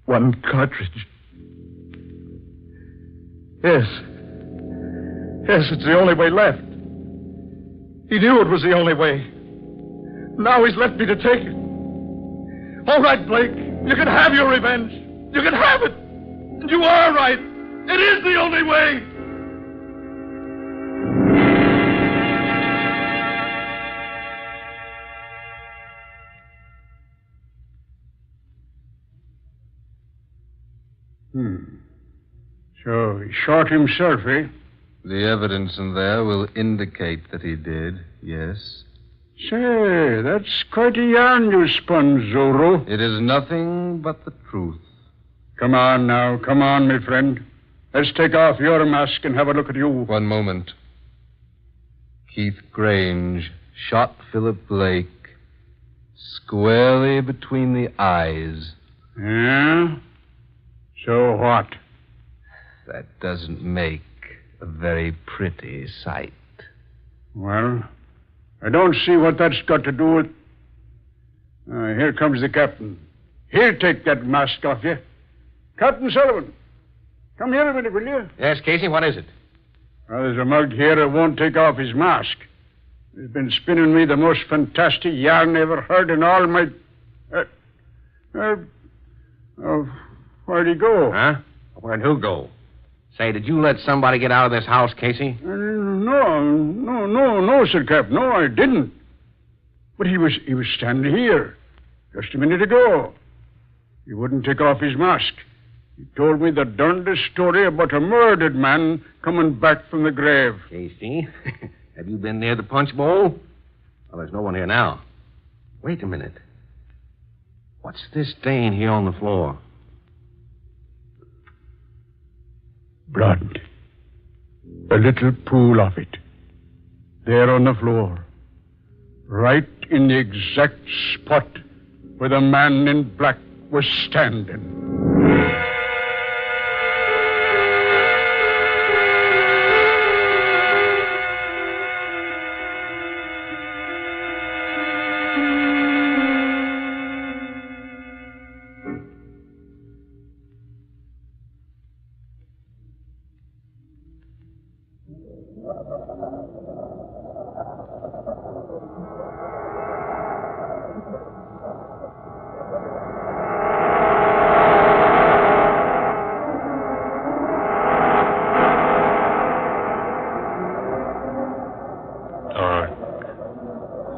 One cartridge. Yes. Yes, it's the only way left. He knew it was the only way. Now he's left me to take it. All right, Blake. You can have your revenge. You can have it. And you are right. It is the only way. So he shot himself, eh? The evidence in there will indicate that he did, yes. Say, that's quite a yarn you spun, Zorro. It is nothing but the truth. Come on now, come on, my friend. Let's take off your mask and have a look at you. One moment. Keith Grange shot Philip Blake squarely between the eyes. Yeah? So what? That doesn't make a very pretty sight. Well, I don't see what that's got to do with... here comes the captain. He'll take that mask off you. Captain Sullivan, come here a minute, will you? Yes, Casey, what is it? Well, there's a mug here that won't take off his mask. He's been spinning me the most fantastic yarn I ever heard in all my... where'd he go? Huh? Where'd who go? Say, did you let somebody get out of this house, Casey? No, Sir Cap. No, I didn't. But he was standing here just a minute ago. He wouldn't take off his mask. He told me the darndest story about a murdered man coming back from the grave. Casey, have you been near the punch bowl? Well, there's no one here now. Wait a minute. What's this stain here on the floor? Blood. A little pool of it. There on the floor. Right in the exact spot where the man in black was standing.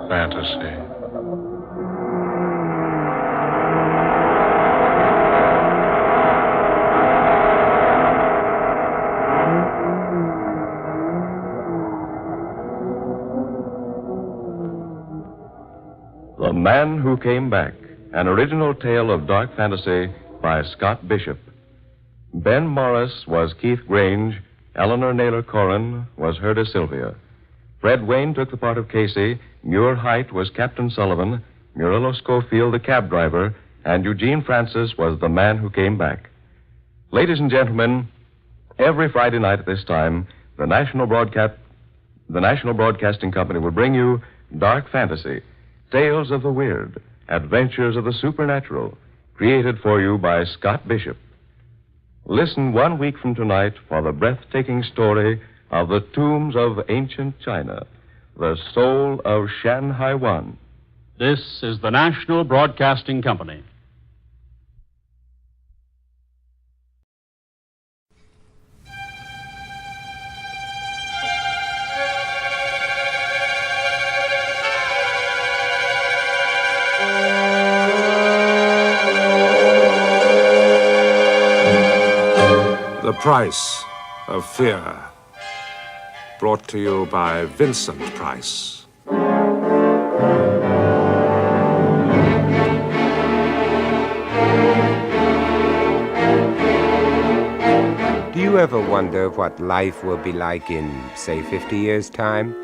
Fantasy. The Man Who Came Back, an original tale of dark fantasy by Scott Bishop. Ben Morris was Keith Grange. Eleanor Naylor Corrin was Herda Sylvia. Fred Wayne took the part of Casey. Muir Height was Captain Sullivan. Murillo Schofield, the cab driver. And Eugene Francis was the Man Who Came Back. Ladies and gentlemen, every Friday night at this time, the National Broadcasting Company will bring you Dark Fantasy, Tales of the Weird, Adventures of the Supernatural, created for you by Scott Bishop. Listen 1 week from tonight for the breathtaking story of the tombs of ancient China, the soul of Shanghai One. This is the National Broadcasting Company. The Price of Fear. Brought to you by Vincent Price. Do you ever wonder what life will be like in, say, 50 years' time?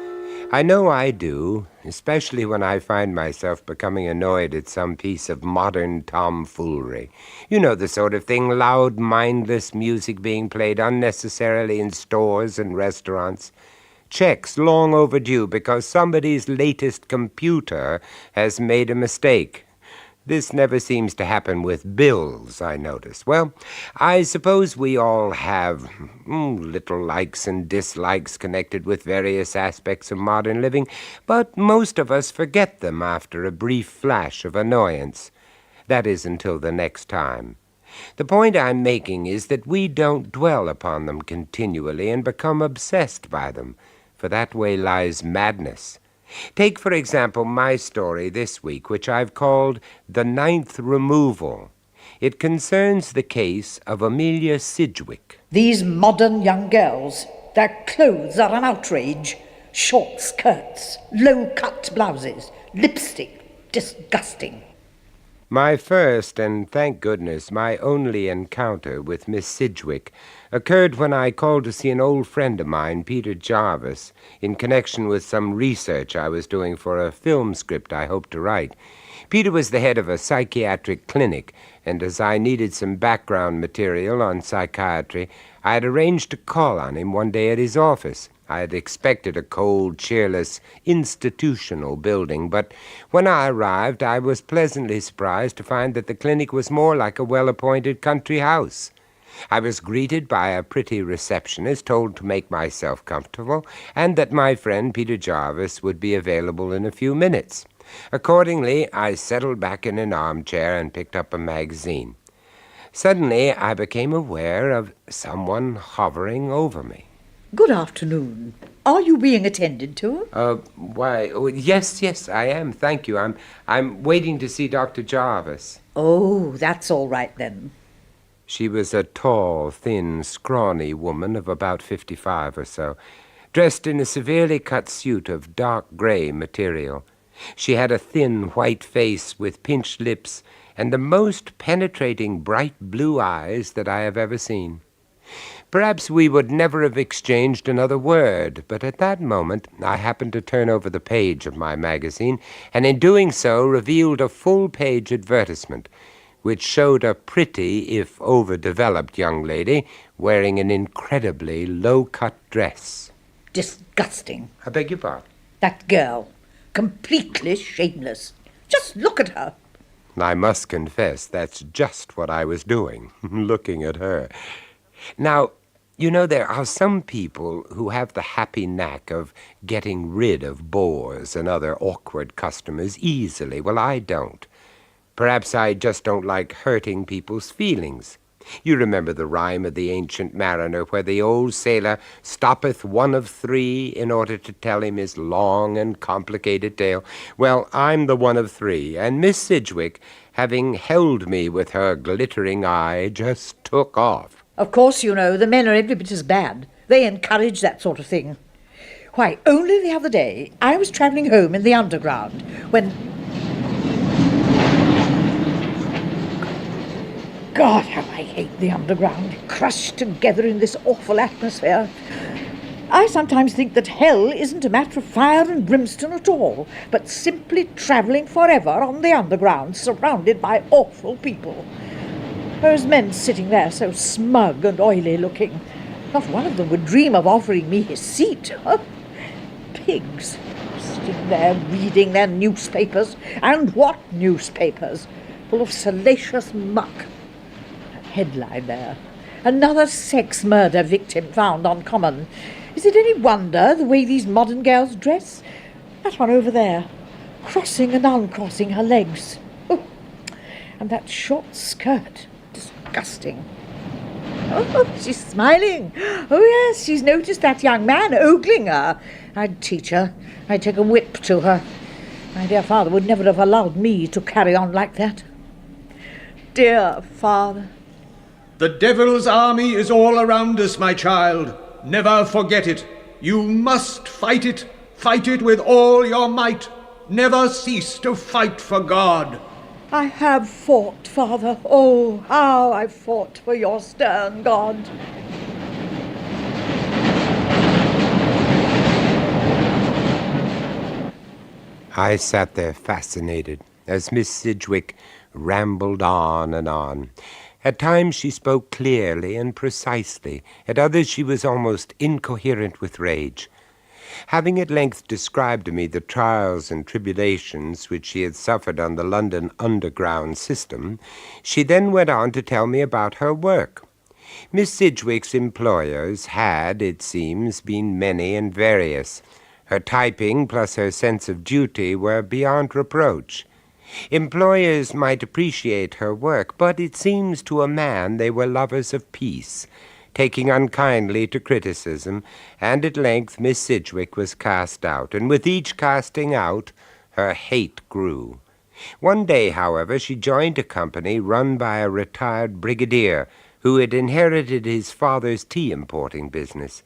I know I do, especially when I find myself becoming annoyed at some piece of modern tomfoolery. You know, the sort of thing, loud, mindless music being played unnecessarily in stores and restaurants. Checks long overdue because somebody's latest computer has made a mistake. This never seems to happen with bills, I notice. Well, I suppose we all have little likes and dislikes connected with various aspects of modern living, but most of us forget them after a brief flash of annoyance. That is, until the next time. The point I'm making is that we don't dwell upon them continually and become obsessed by them, for that way lies madness. Take, for example, my story this week, which I've called The Ninth Removal. It concerns the case of Amelia Sidgwick. These modern young girls, their clothes are an outrage. Short skirts, low-cut blouses, lipstick, disgusting. My first, and thank goodness, my only encounter with Miss Sidgwick occurred when I called to see an old friend of mine, Peter Jarvis, in connection with some research I was doing for a film script I hoped to write. Peter was the head of a psychiatric clinic, and as I needed some background material on psychiatry, I had arranged to call on him one day at his office. I had expected a cold, cheerless, institutional building, but when I arrived, I was pleasantly surprised to find that the clinic was more like a well-appointed country house. I was greeted by a pretty receptionist, told to make myself comfortable, and that my friend Peter Jarvis would be available in a few minutes. Accordingly, I settled back in an armchair and picked up a magazine. Suddenly, I became aware of someone hovering over me. Good afternoon. Are you being attended to? Yes, I am, thank you. I'm waiting to see Dr. Jarvis. Oh, that's all right then. She was a tall, thin, scrawny woman of about 55 or so, dressed in a severely cut suit of dark gray material. She had a thin, white face with pinched lips and the most penetrating, bright blue eyes that I have ever seen. Perhaps we would never have exchanged another word, but at that moment I happened to turn over the page of my magazine, and in doing so revealed a full-page advertisement, which showed a pretty, if overdeveloped young lady wearing an incredibly low-cut dress. Disgusting. I beg your pardon? That girl. Completely shameless. Just look at her. I must confess that's just what I was doing, looking at her. Now, you know, there are some people who have the happy knack of getting rid of bores and other awkward customers easily. Well, I don't. Perhaps I just don't like hurting people's feelings. You remember the rhyme of the ancient mariner where the old sailor stoppeth one of three in order to tell him his long and complicated tale? Well, I'm the one of three, and Miss Sidgwick, having held me with her glittering eye, just took off. Of course, you know, the men are every bit as bad. They encourage that sort of thing. Why, only the other day I was travelling home in the underground when... God, how I hate the underground, crushed together in this awful atmosphere. I sometimes think that hell isn't a matter of fire and brimstone at all, but simply travelling forever on the underground, surrounded by awful people. Those men sitting there so smug and oily looking, not one of them would dream of offering me his seat. Huh? Pigs, sitting there reading their newspapers, and what newspapers, full of salacious muck. Headline there. Another sex murder victim found on common. Is it any wonder the way these modern girls dress? That one over there, crossing and uncrossing her legs. Oh, and that short skirt. Disgusting. Oh, she's smiling. Oh, yes, she's noticed that young man ogling her. I'd teach her. I'd take a whip to her. My dear father would never have allowed me to carry on like that. Dear father. The devil's army is all around us, my child. Never forget it. You must fight it. Fight it with all your might. Never cease to fight for God. I have fought, Father. Oh, how I've fought for your stern God. I sat there fascinated as Miss Sidgwick rambled on and on. At times she spoke clearly and precisely. At others she was almost incoherent with rage. Having at length described to me the trials and tribulations which she had suffered on the London underground system, she then went on to tell me about her work. Miss Sidgwick's employers had, it seems, been many and various. Her typing plus her sense of duty were beyond reproach. Employers might appreciate her work, but it seems to a man they were lovers of peace, taking unkindly to criticism, and at length Miss Sidgwick was cast out, and with each casting out, her hate grew. One day, however, she joined a company run by a retired brigadier who had inherited his father's tea-importing business.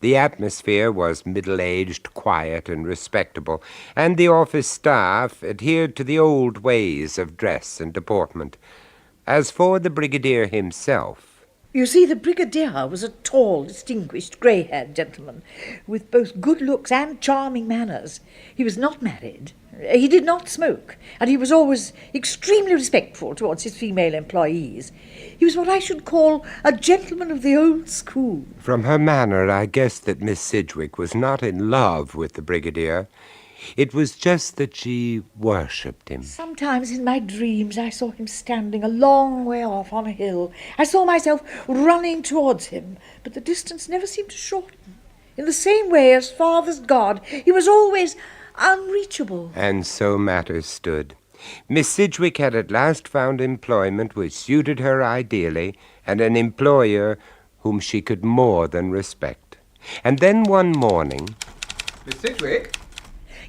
The atmosphere was middle-aged, quiet, and respectable, and the office staff adhered to the old ways of dress and deportment. As for the brigadier himself... You see, the brigadier was a tall, distinguished, grey-haired gentleman, with both good looks and charming manners. He was not married, he did not smoke, and he was always extremely respectful towards his female employees. He was what I should call a gentleman of the old school. From her manner, I guessed that Miss Sidgwick was not in love with the brigadier. It was just that she worshipped him. Sometimes in my dreams I saw him standing a long way off on a hill. I saw myself running towards him, but the distance never seemed to shorten. In the same way as Father's God, he was always unreachable. And so matters stood. Miss Sidgwick had at last found employment which suited her ideally, and an employer whom she could more than respect. And then one morning... Miss Sidgwick?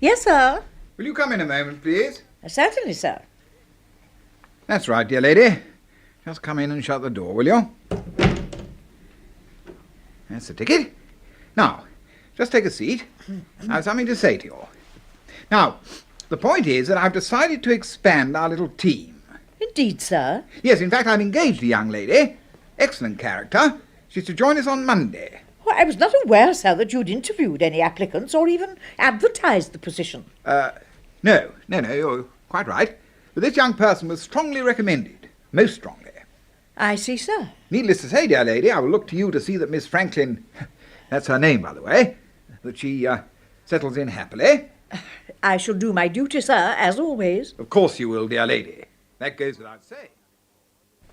Yes, sir? Will you come in a moment, please? Certainly, sir. That's right, dear lady. Just come in and shut the door, will you? That's the ticket. Now, just take a seat. I have something to say to you. Now, The point is that I've decided to expand our little team. Indeed, sir. Yes, in fact, I've engaged a young lady. Excellent character. She's to join us on Monday. Well, I was not aware, sir, that you'd interviewed any applicants or even advertised the position. No, you're quite right. But this young person was strongly recommended. Most strongly. I see, sir. Needless to say, dear lady, I will look to you to see that Miss Franklin, that's her name, by the way, that she settles in happily. I shall do my duty, sir, as always. Of course you will, dear lady. That goes without saying.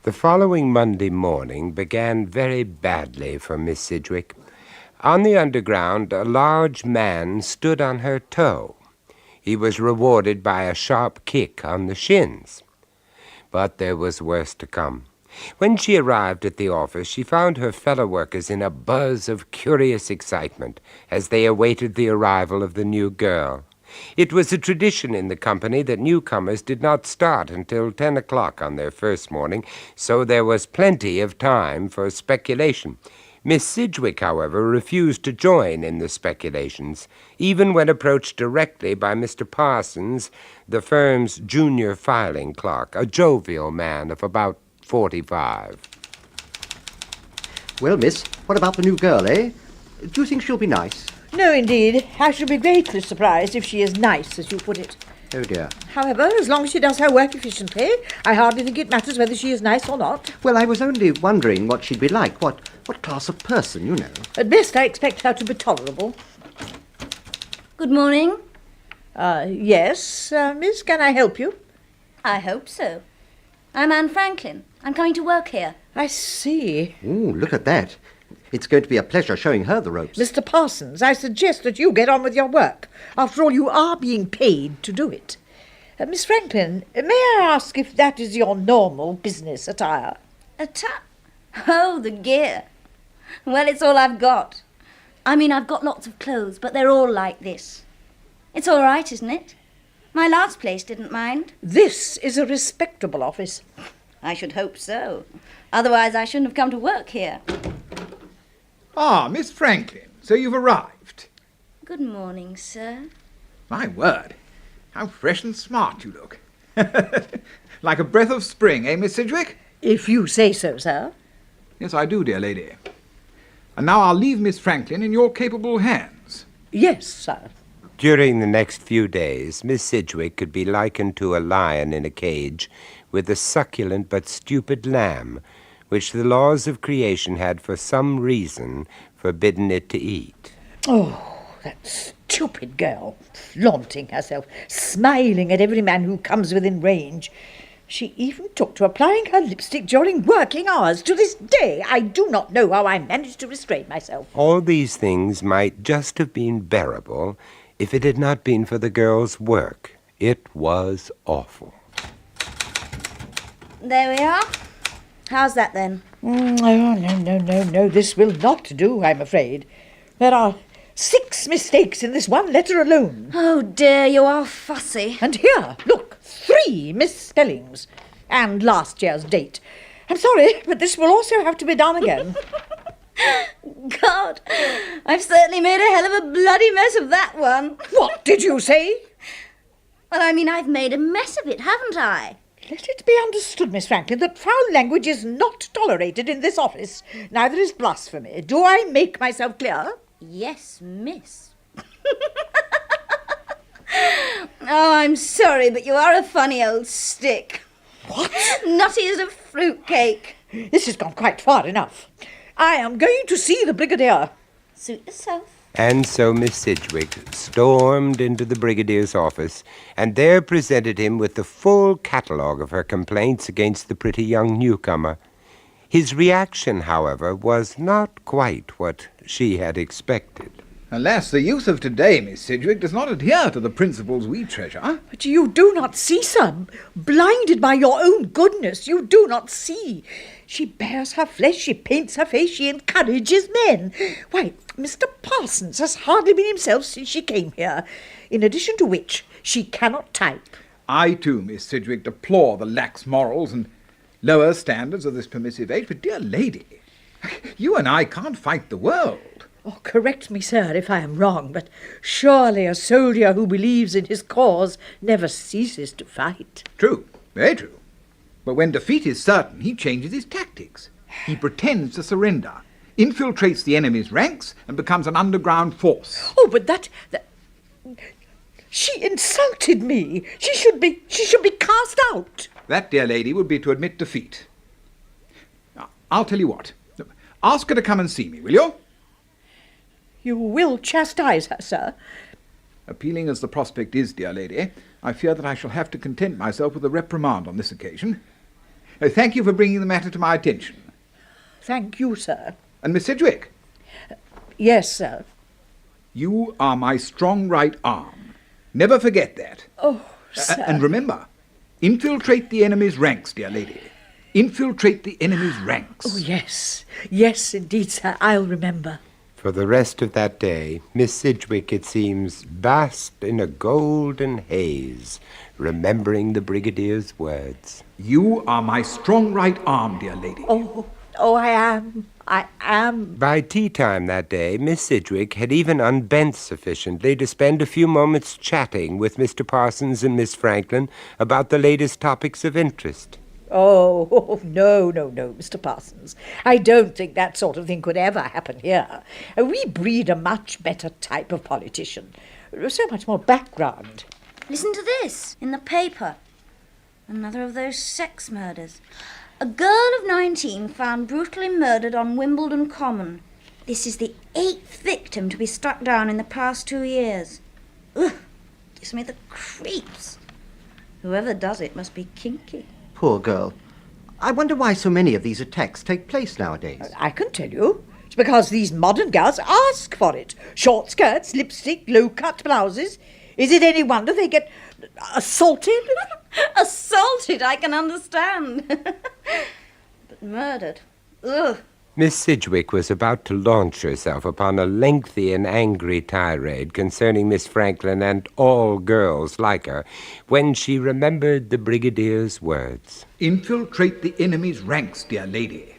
The following Monday morning began very badly for Miss Sidgwick. On the underground, a large man stood on her toe. He was rewarded by a sharp kick on the shins. But there was worse to come. When she arrived at the office, she found her fellow workers in a buzz of curious excitement as they awaited the arrival of the new girl. It was a tradition in the company that newcomers did not start until 10 o'clock on their first morning, so there was plenty of time for speculation. Miss Sidgwick, however, refused to join in the speculations, even when approached directly by Mr. Parsons, the firm's junior filing clerk, a jovial man of about 45. Well, miss, what about the new girl, eh? Do you think she'll be nice? No, indeed. I shall be greatly surprised if she is nice, as you put it. Oh, dear. However, as long as she does her work efficiently, I hardly think it matters whether she is nice or not. Well, I was only wondering what she'd be like. What class of person, you know. At best, I expect her to be tolerable. Good morning. Yes, miss, can I help you? I hope so. I'm Anne Franklin. I'm coming to work here. I see. Ooh, look at that. It's going to be a pleasure showing her the ropes. Mr. Parsons, I suggest that you get on with your work. After all, you are being paid to do it. Miss Franklin, may I ask if that is your normal business attire? Oh, the gear. Well, it's all I've got. I mean, I've got lots of clothes, but they're all like this. It's all right, isn't it? My last place didn't mind. This is a respectable office. I should hope so. Otherwise, I shouldn't have come to work here. Ah, Miss Franklin, so you've arrived. Good morning, sir. My word, how fresh and smart you look. Like a breath of spring, eh, Miss Sidgwick? If you say so, sir. Yes, I do, dear lady. And now I'll leave Miss Franklin in your capable hands. Yes, sir. During the next few days, Miss Sidgwick could be likened to a lion in a cage with a succulent but stupid lamb, which the laws of creation had for some reason forbidden it to eat. Oh, that stupid girl, flaunting herself, smiling at every man who comes within range. She even took to applying her lipstick during working hours. To this day, I do not know how I managed to restrain myself. All these things might just have been bearable if it had not been for the girl's work. It was awful. There we are. How's that, then? Oh, no. This will not do, I'm afraid. There are 6 mistakes in this one letter alone. Oh, dear, you are fussy. And here, look, 3 misspellings. And last year's date. I'm sorry, but this will also have to be done again. God, I've certainly made a hell of a bloody mess of that one. What did you say? Well, I mean, I've made a mess of it, haven't I? Let it be understood, Miss Franklin, that foul language is not tolerated in this office. Neither is blasphemy. Do I make myself clear? Yes, miss. Oh, I'm sorry, but you are a funny old stick. What? Nutty as a fruitcake. This has gone quite far enough. I am going to see the Brigadier. Suit yourself. And so Miss Sidgwick stormed into the Brigadier's office and there presented him with the full catalogue of her complaints against the pretty young newcomer. His reaction, however, was not quite what she had expected. Alas, the youth of today, Miss Sidgwick, does not adhere to the principles we treasure. But you do not see, sir. Blinded by your own goodness, you do not see. She bears her flesh, she paints her face, she encourages men. Why, Mr. Parsons has hardly been himself since she came here. In addition to which, she cannot type. I, too, Miss Sidgwick, deplore the lax morals and lower standards of this permissive age. But, dear lady, you and I can't fight the world. Oh, correct me, sir, if I am wrong, but surely a soldier who believes in his cause never ceases to fight. True, very true. But when defeat is certain, he changes his tactics. He pretends to surrender, infiltrates the enemy's ranks, and becomes an underground force. Oh, but that... She insulted me. She should be cast out. That, dear lady, would be to admit defeat. Now, I'll tell you what. Ask her to come and see me, will you? You will chastise her, sir. Appealing as the prospect is, dear lady, I fear that I shall have to content myself with a reprimand on this occasion. Thank you for bringing the matter to my attention. Thank you, sir. And Miss Sedgwick? Yes, sir. You are my strong right arm. Never forget that. Oh, sir. And remember, infiltrate the enemy's ranks, dear lady. Infiltrate the enemy's ranks. Oh, yes. Yes, indeed, sir. I'll remember. For the rest of that day, Miss Sedgwick, it seems, basked in a golden haze, remembering the Brigadier's words. You are my strong right arm, dear lady. Oh, I am. I am. By tea time that day, Miss Sedgwick had even unbent sufficiently to spend a few moments chatting with Mr. Parsons and Miss Franklin about the latest topics of interest. Oh, no, Mr. Parsons. I don't think that sort of thing could ever happen here. We breed a much better type of politician. So much more background. Listen to this, in the paper. Another of those sex murders. A girl of 19 found brutally murdered on Wimbledon Common. This is the 8th victim to be struck down in the past 2 years. Ugh, gives me the creeps. Whoever does it must be kinky. Poor girl. I wonder why so many of these attacks take place nowadays. I can tell you. It's because these modern girls ask for it. Short skirts, lipstick, low-cut blouses. Is it any wonder they get assaulted? Assaulted, I can understand. But murdered. Ugh. Miss Sedgwick was about to launch herself upon a lengthy and angry tirade concerning Miss Franklin and all girls like her, when she remembered the Brigadier's words. Infiltrate the enemy's ranks, dear lady.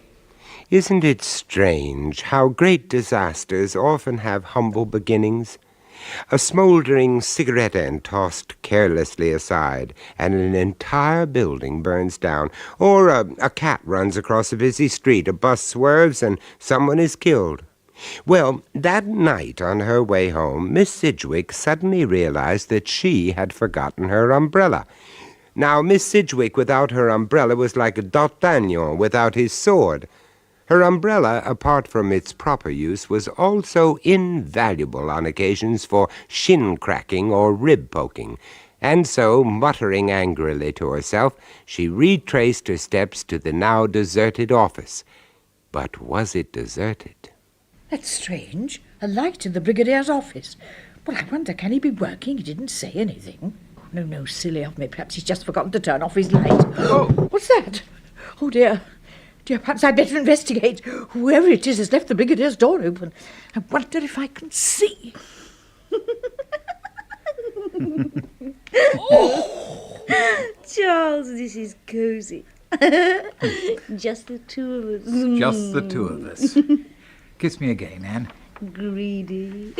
Isn't it strange how great disasters often have humble beginnings? A smoldering cigarette end tossed carelessly aside, and an entire building burns down. Or a cat runs across a busy street, a bus swerves, and someone is killed. Well, that night on her way home, Miss Sedgwick suddenly realized that she had forgotten her umbrella. Now, Miss Sedgwick without her umbrella was like a D'Artagnan without his sword. Her umbrella, apart from its proper use, was also invaluable on occasions for shin-cracking or rib-poking, and so, muttering angrily to herself, she retraced her steps to the now deserted office. But was it deserted? That's strange. A light in the Brigadier's office. Well, I wonder, can he be working? He didn't say anything. No, silly of me. Perhaps he's just forgotten to turn off his light. Oh, what's that? Oh, dear. Perhaps I'd better investigate. Whoever it is has left the Brigadier's door open. I wonder if I can see. Charles, this is cosy. Just the two of us. Just the two of us. Kiss me again, Anne. Greedy.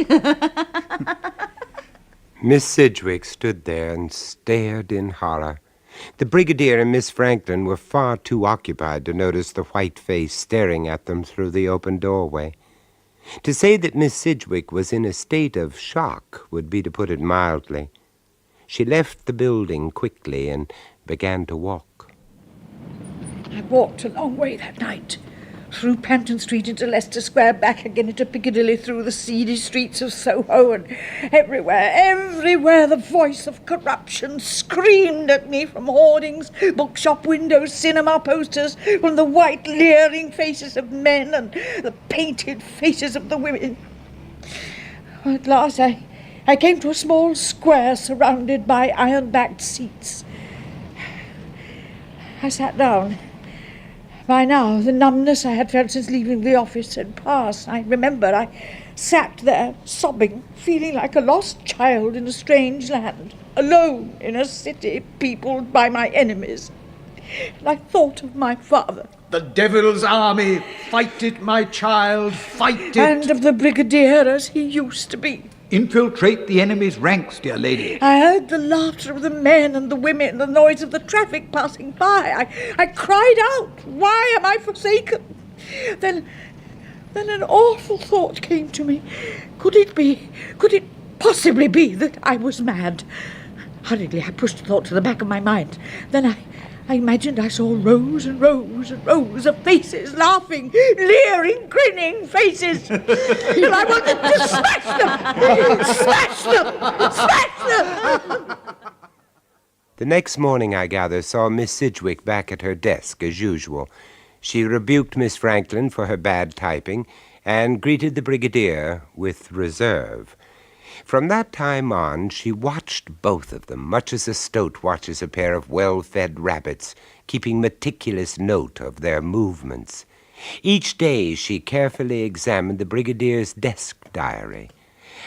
Miss Sedgwick stood there and stared in horror. The Brigadier and Miss Franklin were far too occupied to notice the white face staring at them through the open doorway. To say that Miss Sedgwick was in a state of shock would be to put it mildly. She left the building quickly and began to walk. I walked a long way that night. Through Panton Street into Leicester Square, back again into Piccadilly, through the seedy streets of Soho, and everywhere the voice of corruption screamed at me from hoardings, bookshop windows, cinema posters, from the white leering faces of men and the painted faces of the women. At last I came to a small square surrounded by iron-backed seats. I sat down. By now, the numbness I had felt since leaving the office had passed. I remember I sat there, sobbing, feeling like a lost child in a strange land, alone in a city peopled by my enemies. And I thought of my father, The devil's army. Fight it, my child, fight it. And of the brigadier as he used to be. Infiltrate the enemy's ranks, dear lady. I heard the laughter of the men and the women, the noise of the traffic passing by. I cried out, why am I forsaken? Then an awful thought came to me. Could it possibly be that I was mad? Hurriedly, I pushed the thought to the back of my mind. Then I imagined I saw rows and rows and rows of faces, laughing, leering, grinning faces. And I wanted to smash them! The next morning, I gather, saw Miss Sidgwick back at her desk, as usual. She rebuked Miss Franklin for her bad typing and greeted the brigadier with reserve. From that time on, she watched both of them, much as a stoat watches a pair of well-fed rabbits, keeping meticulous note of their movements. Each day she carefully examined the brigadier's desk diary.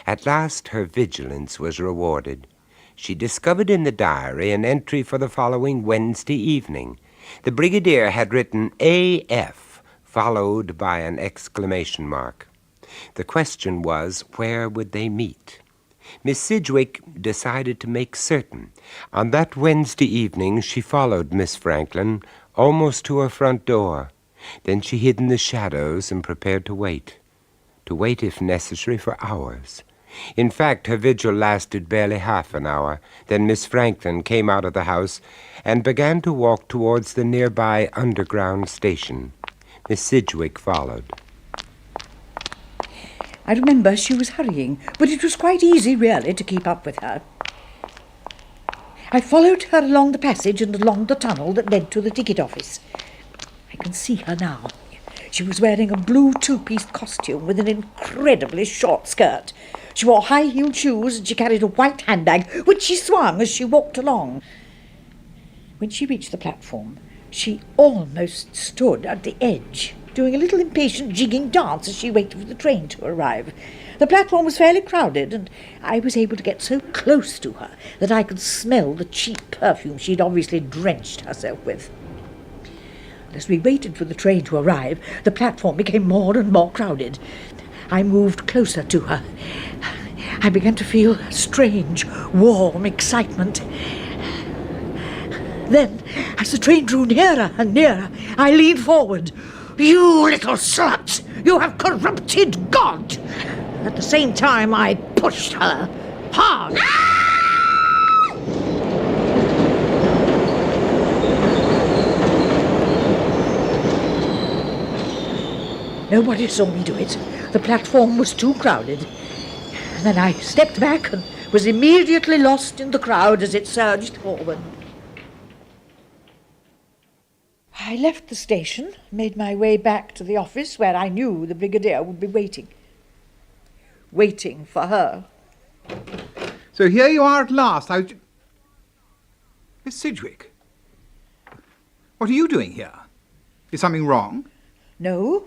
At last her vigilance was rewarded. She discovered in the diary an entry for the following Wednesday evening. The brigadier had written AF, followed by an exclamation mark. The question was, where would they meet? Miss Sidgwick decided to make certain. On that Wednesday evening, she followed Miss Franklin almost to her front door. Then she hid in the shadows and prepared to wait if necessary for hours. In fact, her vigil lasted barely half an hour. Then Miss Franklin came out of the house and began to walk towards the nearby underground station. Miss Sidgwick followed. I remember she was hurrying, but it was quite easy, really, to keep up with her. I followed her along the passage and along the tunnel that led to the ticket office. I can see her now. She was wearing a blue two-piece costume with an incredibly short skirt. She wore high-heeled shoes and she carried a white handbag, which she swung as she walked along. When she reached the platform, she almost stood at the edge, doing a little impatient jigging dance as she waited for the train to arrive. The platform was fairly crowded, and I was able to get so close to her that I could smell the cheap perfume she'd obviously drenched herself with. As we waited for the train to arrive, the platform became more and more crowded. I moved closer to her. I began to feel a strange, warm excitement. Then, as the train drew nearer and nearer, I leaned forward. "You little slut! You have corrupted God!" At the same time, I pushed her hard. Nobody saw me do it. The platform was too crowded. And then I stepped back and was immediately lost in the crowd as it surged forward. I left the station, made my way back to the office where I knew the brigadier would be waiting. Waiting for her. So here you are at last. Miss Sidgwick, what are you doing here? Is something wrong? No.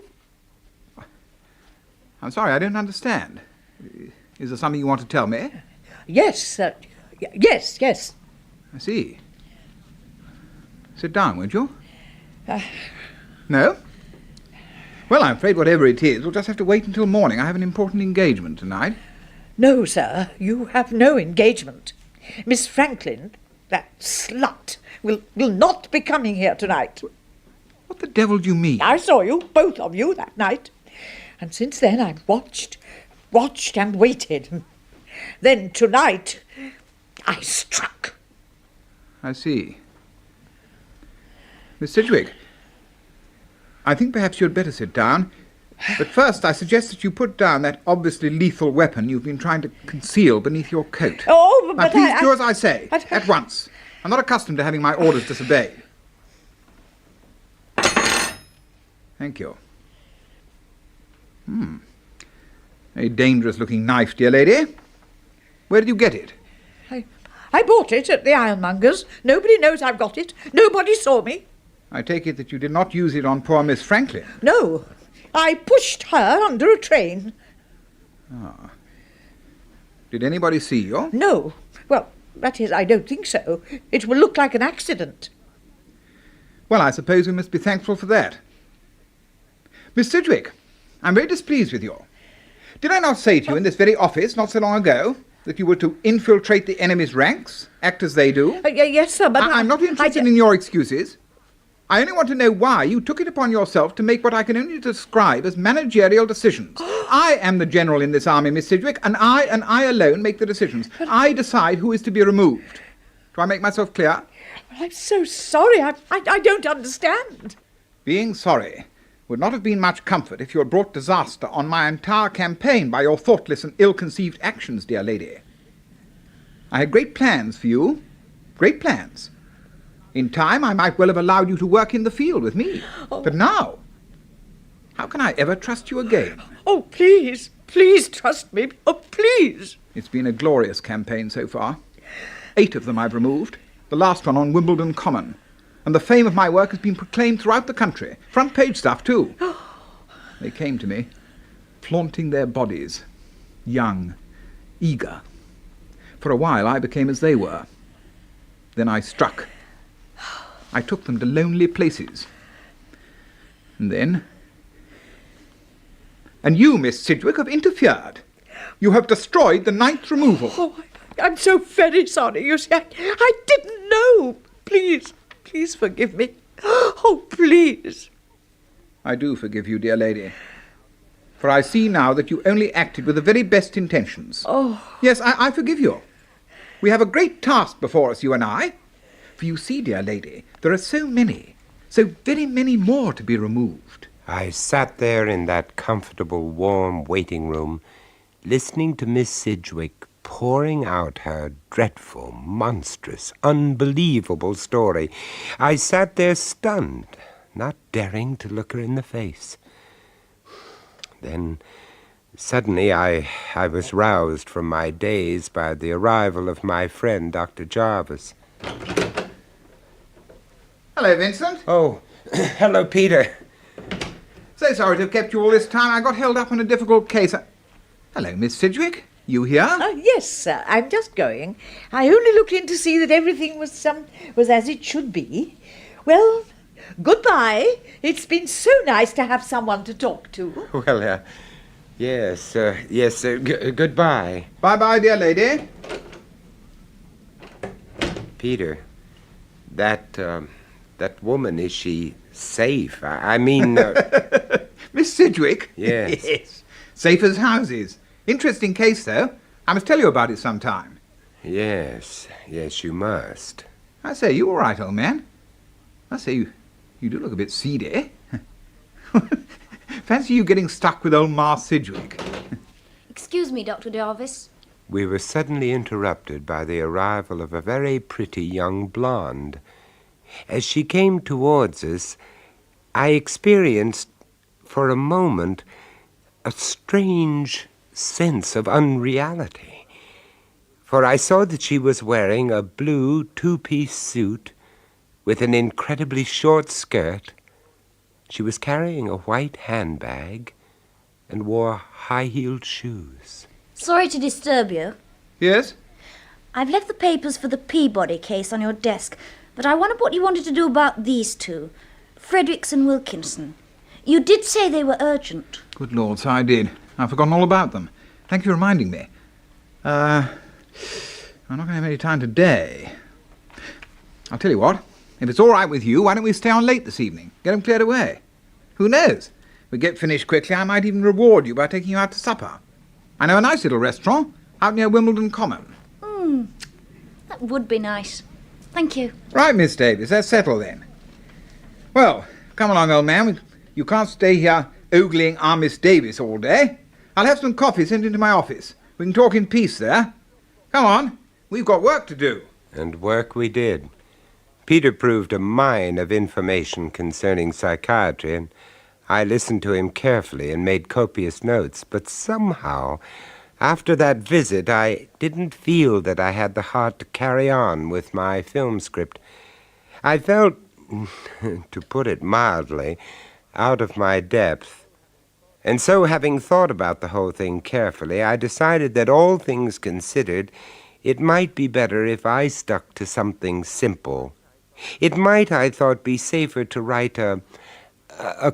I'm sorry, I don't understand. Is there something you want to tell me? Yes, yes. I see. Sit down, won't you? No? Well, I'm afraid whatever it is, we'll just have to wait until morning. I have an important engagement tonight. No, sir, you have no engagement. Miss Franklin, that slut, will not be coming here tonight. What the devil do you mean? I saw you, both of you, that night. And since then I've watched and waited. Then tonight I struck. I see. Miss Sidgwick, I think perhaps you'd better sit down. But first, I suggest that you put down that obviously lethal weapon you've been trying to conceal beneath your coat. Oh, but now, please do as I say, at once. I'm not accustomed to having my orders disobeyed. Thank you. A dangerous-looking knife, dear lady. Where did you get it? I bought it at the ironmonger's. Nobody knows I've got it. Nobody saw me. I take it that you did not use it on poor Miss Franklin. No. I pushed her under a train. Ah. Did anybody see you? No. Well, that is, I don't think so. It will look like an accident. Well, I suppose we must be thankful for that. Miss Sidgwick, I'm very displeased with you. Did I not say to you in this very office not so long ago that you were to infiltrate the enemy's ranks, act as they do? Yes, sir, but I'm not interested in your excuses. I only want to know why you took it upon yourself to make what I can only describe as managerial decisions. I am the general in this army, Miss Sidgwick, and I alone make the decisions. I decide who is to be removed. Do I make myself clear? I'm so sorry. I don't understand. Being sorry would not have been much comfort if you had brought disaster on my entire campaign by your thoughtless and ill-conceived actions, dear lady. I had great plans for you. Great plans. In time, I might well have allowed you to work in the field with me. But now, how can I ever trust you again? Oh, please, please trust me. Oh, please. It's been a glorious campaign so far. 8 of them I've removed, the last one on Wimbledon Common. And the fame of my work has been proclaimed throughout the country. Front page stuff, too. They came to me, flaunting their bodies, young, eager. For a while, I became as they were. Then I struck. I took them to lonely places. And then... And you, Miss Sidgwick, have interfered. You have destroyed the 9th removal. Oh, I'm so very sorry. You see, I didn't know. Please, please forgive me. Oh, please. I do forgive you, dear lady. For I see now that you only acted with the very best intentions. Oh. Yes, I forgive you. We have a great task before us, you and I. For you see, dear lady, there are so very many more to be removed. I sat there in that comfortable, warm waiting room, listening to Miss Sidgwick pouring out her dreadful, monstrous, unbelievable story. I sat there stunned, not daring to look her in the face. Then, suddenly, I was roused from my daze by the arrival of my friend, Dr. Jarvis. Hello, Vincent. Oh, hello, Peter. So sorry to have kept you all this time. I got held up on a difficult case. Hello, Miss Sidgwick. You here? Yes, sir. I'm just going. I only looked in to see that everything was as it should be. Well, goodbye. It's been so nice to have someone to talk to. Well, yes, goodbye. Bye-bye, dear lady. Peter, that woman, is she safe? I mean... Miss Sidgwick? Yes. Yes. Safe as houses. Interesting case, though. I must tell you about it sometime. Yes, you must. I say, you all right, old man? I say, you do look a bit seedy. Fancy you getting stuck with old Ma Sidgwick. Excuse me, Dr. Jarvis. We were suddenly interrupted by the arrival of a very pretty young blonde. As she came towards us, I experienced, for a moment, a strange sense of unreality. For I saw that she was wearing a blue 2-piece suit with an incredibly short skirt. She was carrying a white handbag and wore high-heeled shoes. Sorry to disturb you. Yes? I've left the papers for the Peabody case on your desk, but I wondered what you wanted to do about these two, Fredericks and Wilkinson. You did say they were urgent. Good Lord, so I did. I've forgotten all about them. Thank you for reminding me. I'm not going to have any time today. I'll tell you what. If it's all right with you, why don't we stay on late this evening? Get them cleared away. Who knows? If we get finished quickly, I might even reward you by taking you out to supper. I know a nice little restaurant out near Wimbledon Common. That would be nice. Thank you. Right, Miss Davis, that's settled then. Well, come along, old man. You can't stay here ogling our Miss Davis all day. I'll have some coffee sent into my office. We can talk in peace there. Come on, we've got work to do. And work we did. Peter proved a mine of information concerning psychiatry, and I listened to him carefully and made copious notes. But somehow, after that visit, I didn't feel that I had the heart to carry on with my film script. I felt, to put it mildly, out of my depth. And so, having thought about the whole thing carefully, I decided that all things considered, it might be better if I stuck to something simple. It might, I thought, be safer to write a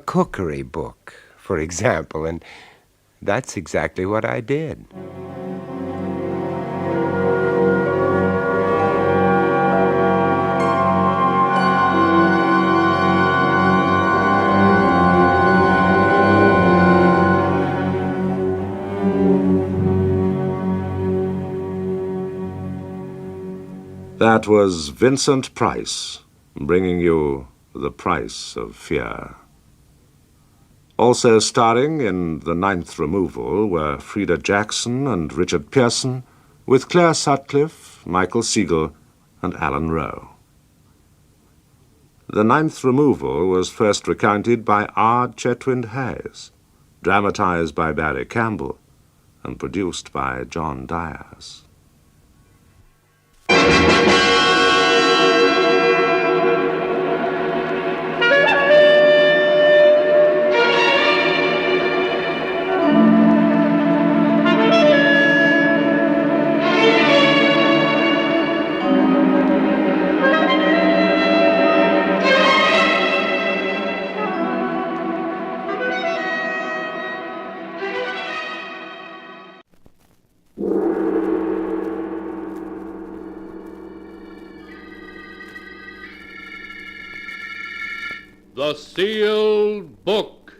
cookery book for example, and that's exactly what I did. That was Vincent Price, bringing you The Price of Fear. Also starring in The Ninth Removal were Frida Jackson and Richard Pearson, with Claire Sutcliffe, Michael Siegel, and Alan Rowe. The Ninth Removal was first recounted by R. Chetwynd Hayes, dramatized by Barry Campbell, and produced by John Dyers. The Sealed Book.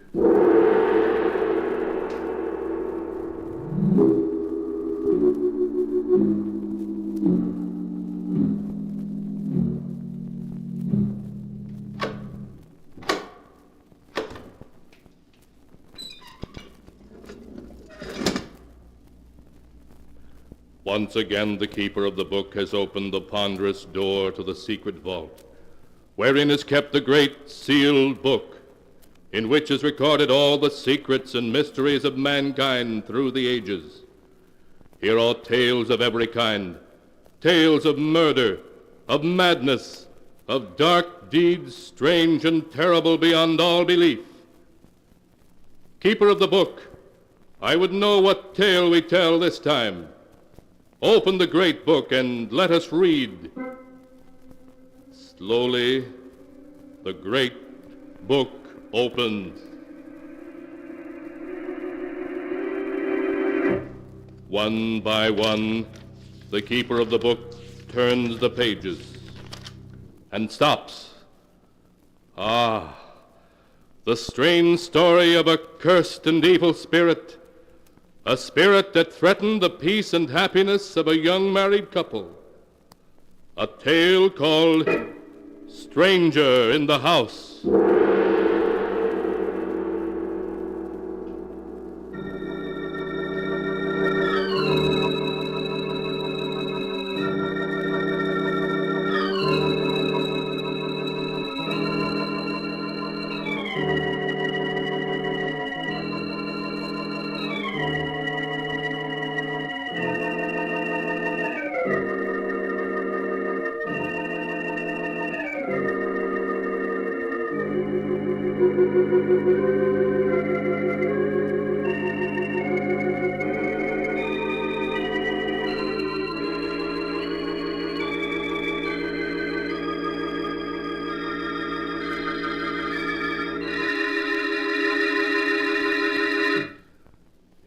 Once again, the keeper of the book has opened the ponderous door to the secret vault, wherein is kept the great sealed book, in which is recorded all the secrets and mysteries of mankind through the ages. Here are tales of every kind, tales of murder, of madness, of dark deeds strange and terrible beyond all belief. Keeper of the book, I would know what tale we tell this time. Open the great book and let us read. Slowly, the great book opens. One by one, the keeper of the book turns the pages and stops. Ah, the strange story of a cursed and evil spirit, a spirit that threatened the peace and happiness of a young married couple. A tale called Stranger in the House.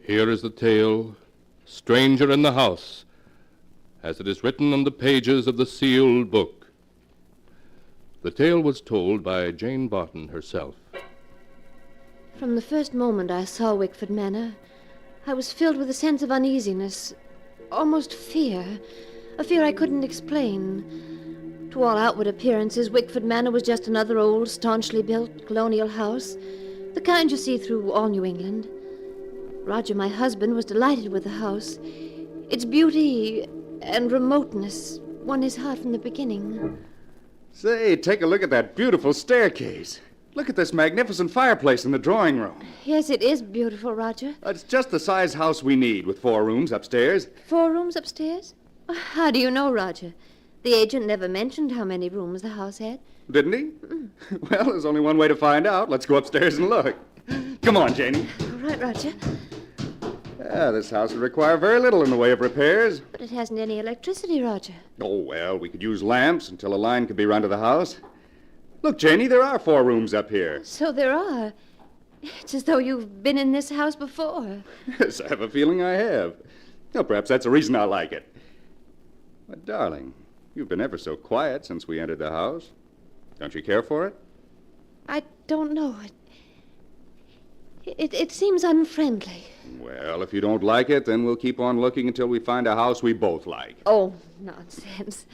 Here is the tale, Stranger in the House, as it is written on the pages of the sealed book. The tale was told by Jane Barton herself. From the first moment I saw Wickford Manor, I was filled with a sense of uneasiness, almost fear, a fear I couldn't explain. To all outward appearances, Wickford Manor was just another old, staunchly built colonial house, the kind you see through all New England. Roger, my husband, was delighted with the house. Its beauty and remoteness won his heart from the beginning. Say, take a look at that beautiful staircase. Look at this magnificent fireplace in the drawing room. Yes, it is beautiful, Roger. It's just the size house we need, with 4 rooms upstairs. 4 rooms upstairs? How do you know, Roger? The agent never mentioned how many rooms the house had. Didn't he? Well, there's only one way to find out. Let's go upstairs and look. Come on, Janie. All right, Roger. This house would require very little in the way of repairs. But it hasn't any electricity, Roger. Oh, well, we could use lamps until a line could be run to the house. Look, Janie, there are 4 rooms up here. So there are. It's as though you've been in this house before. Yes, I have a feeling I have. Well, perhaps that's the reason I like it. But, darling, you've been ever so quiet since we entered the house. Don't you care for it? I don't know. It seems unfriendly. Well, if you don't like it, then we'll keep on looking until we find a house we both like. Oh, nonsense.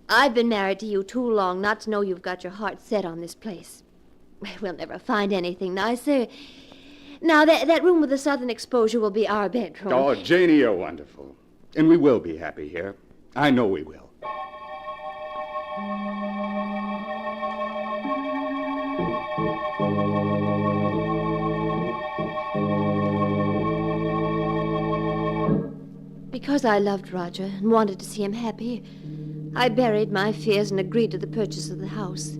I've been married to you too long not to know you've got your heart set on this place. We'll never find anything nicer. Now, that room with the southern exposure will be our bedroom. Oh, Janie, you're wonderful. And we will be happy here. I know we will. Because I loved Roger and wanted to see him happy, I buried my fears and agreed to the purchase of the house.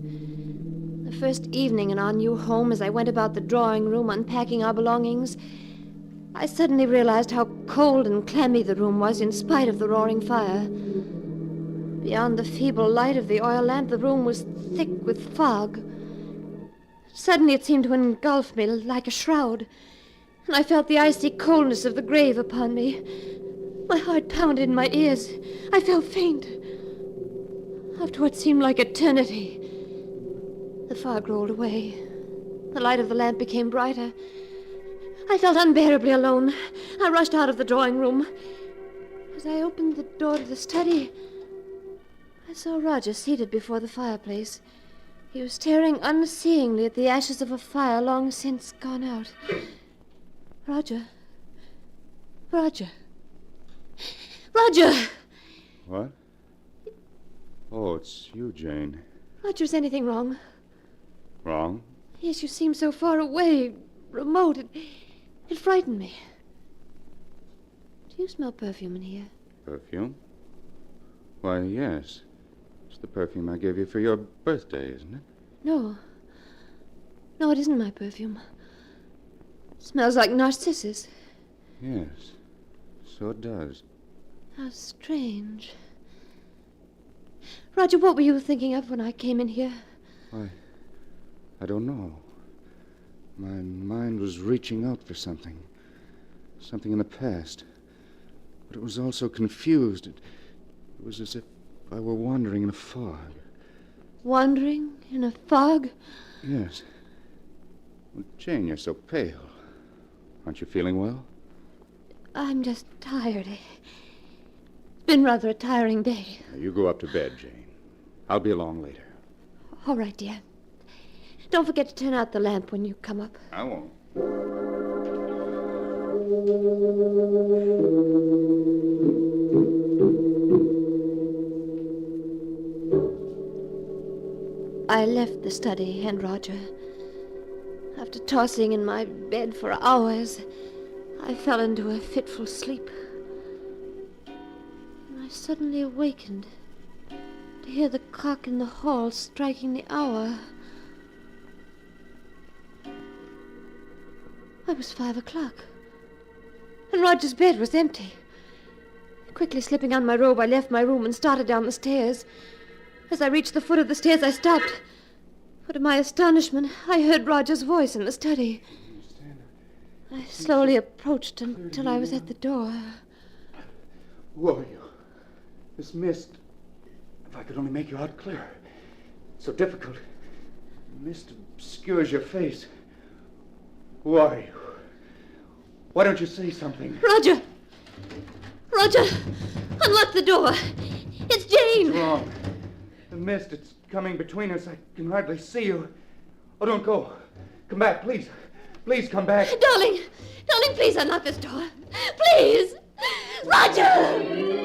The first evening in our new home, as I went about the drawing room unpacking our belongings, I suddenly realized how cold and clammy the room was in spite of the roaring fire. Beyond the feeble light of the oil lamp, the room was thick with fog. Suddenly it seemed to engulf me like a shroud, and I felt the icy coldness of the grave upon me. My heart pounded in my ears. I felt faint. After what seemed like eternity, the fog rolled away. The light of the lamp became brighter. I felt unbearably alone. I rushed out of the drawing room. As I opened the door to the study, I saw Roger seated before the fireplace. He was staring unseeingly at the ashes of a fire long since gone out. Roger. Roger. Roger! What? Oh, it's you, Jane. Roger, is anything wrong? Wrong? Yes, you seem so far away, remote. It frightened me. Do you smell perfume in here? Perfume? Why, yes. It's the perfume I gave you for your birthday, isn't it? No. No, it isn't my perfume. It smells like narcissus. Yes. So it does. How strange. Roger, what were you thinking of when I came in here? Why, I don't know. My mind was reaching out for something. Something in the past. But it was also confused. It was as if I were wandering in a fog. Wandering in a fog? Yes. Well, Jane, you're so pale. Aren't you feeling well? I'm just tired. It's been rather a tiring day. Now, you go up to bed, Jane. I'll be along later. All right, dear. Don't forget to turn out the lamp when you come up. I won't. I left the study and Roger. After tossing in my bed for hours, I fell into a fitful sleep. And I suddenly awakened to hear the clock in the hall striking the hour. It was 5 o'clock, and Roger's bed was empty. Quickly slipping on my robe, I left my room and started down the stairs. As I reached the foot of the stairs, I stopped. For to my astonishment, I heard Roger's voice in the study. I slowly approached until I was at the door. Who are you? This mist. If I could only make you out clearer. So difficult. The mist obscures your face. Who are you? Why don't you say something? Roger! Roger! Unlock the door! It's Jane! What's wrong? The mist, it's coming between us. I can hardly see you. Oh, don't go. Come back, please. Please come back. Darling! Darling, please unlock this door. Please! Roger!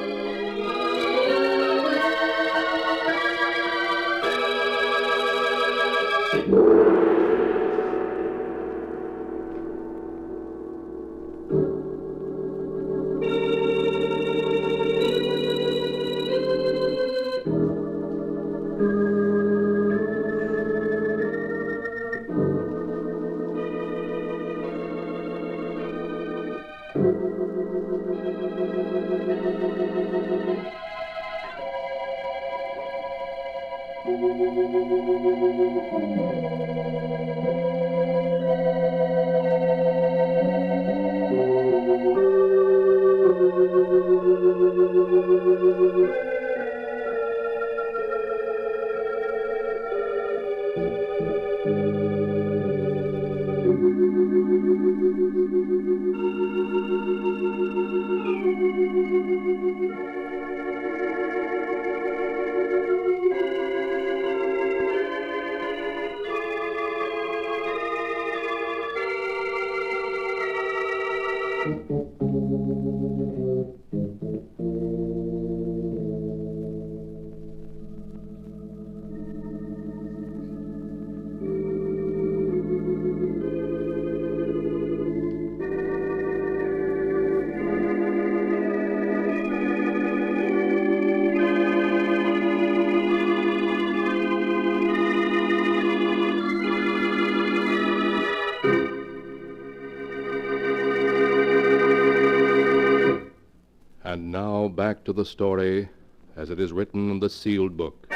And now back to the story as it is written in the sealed book.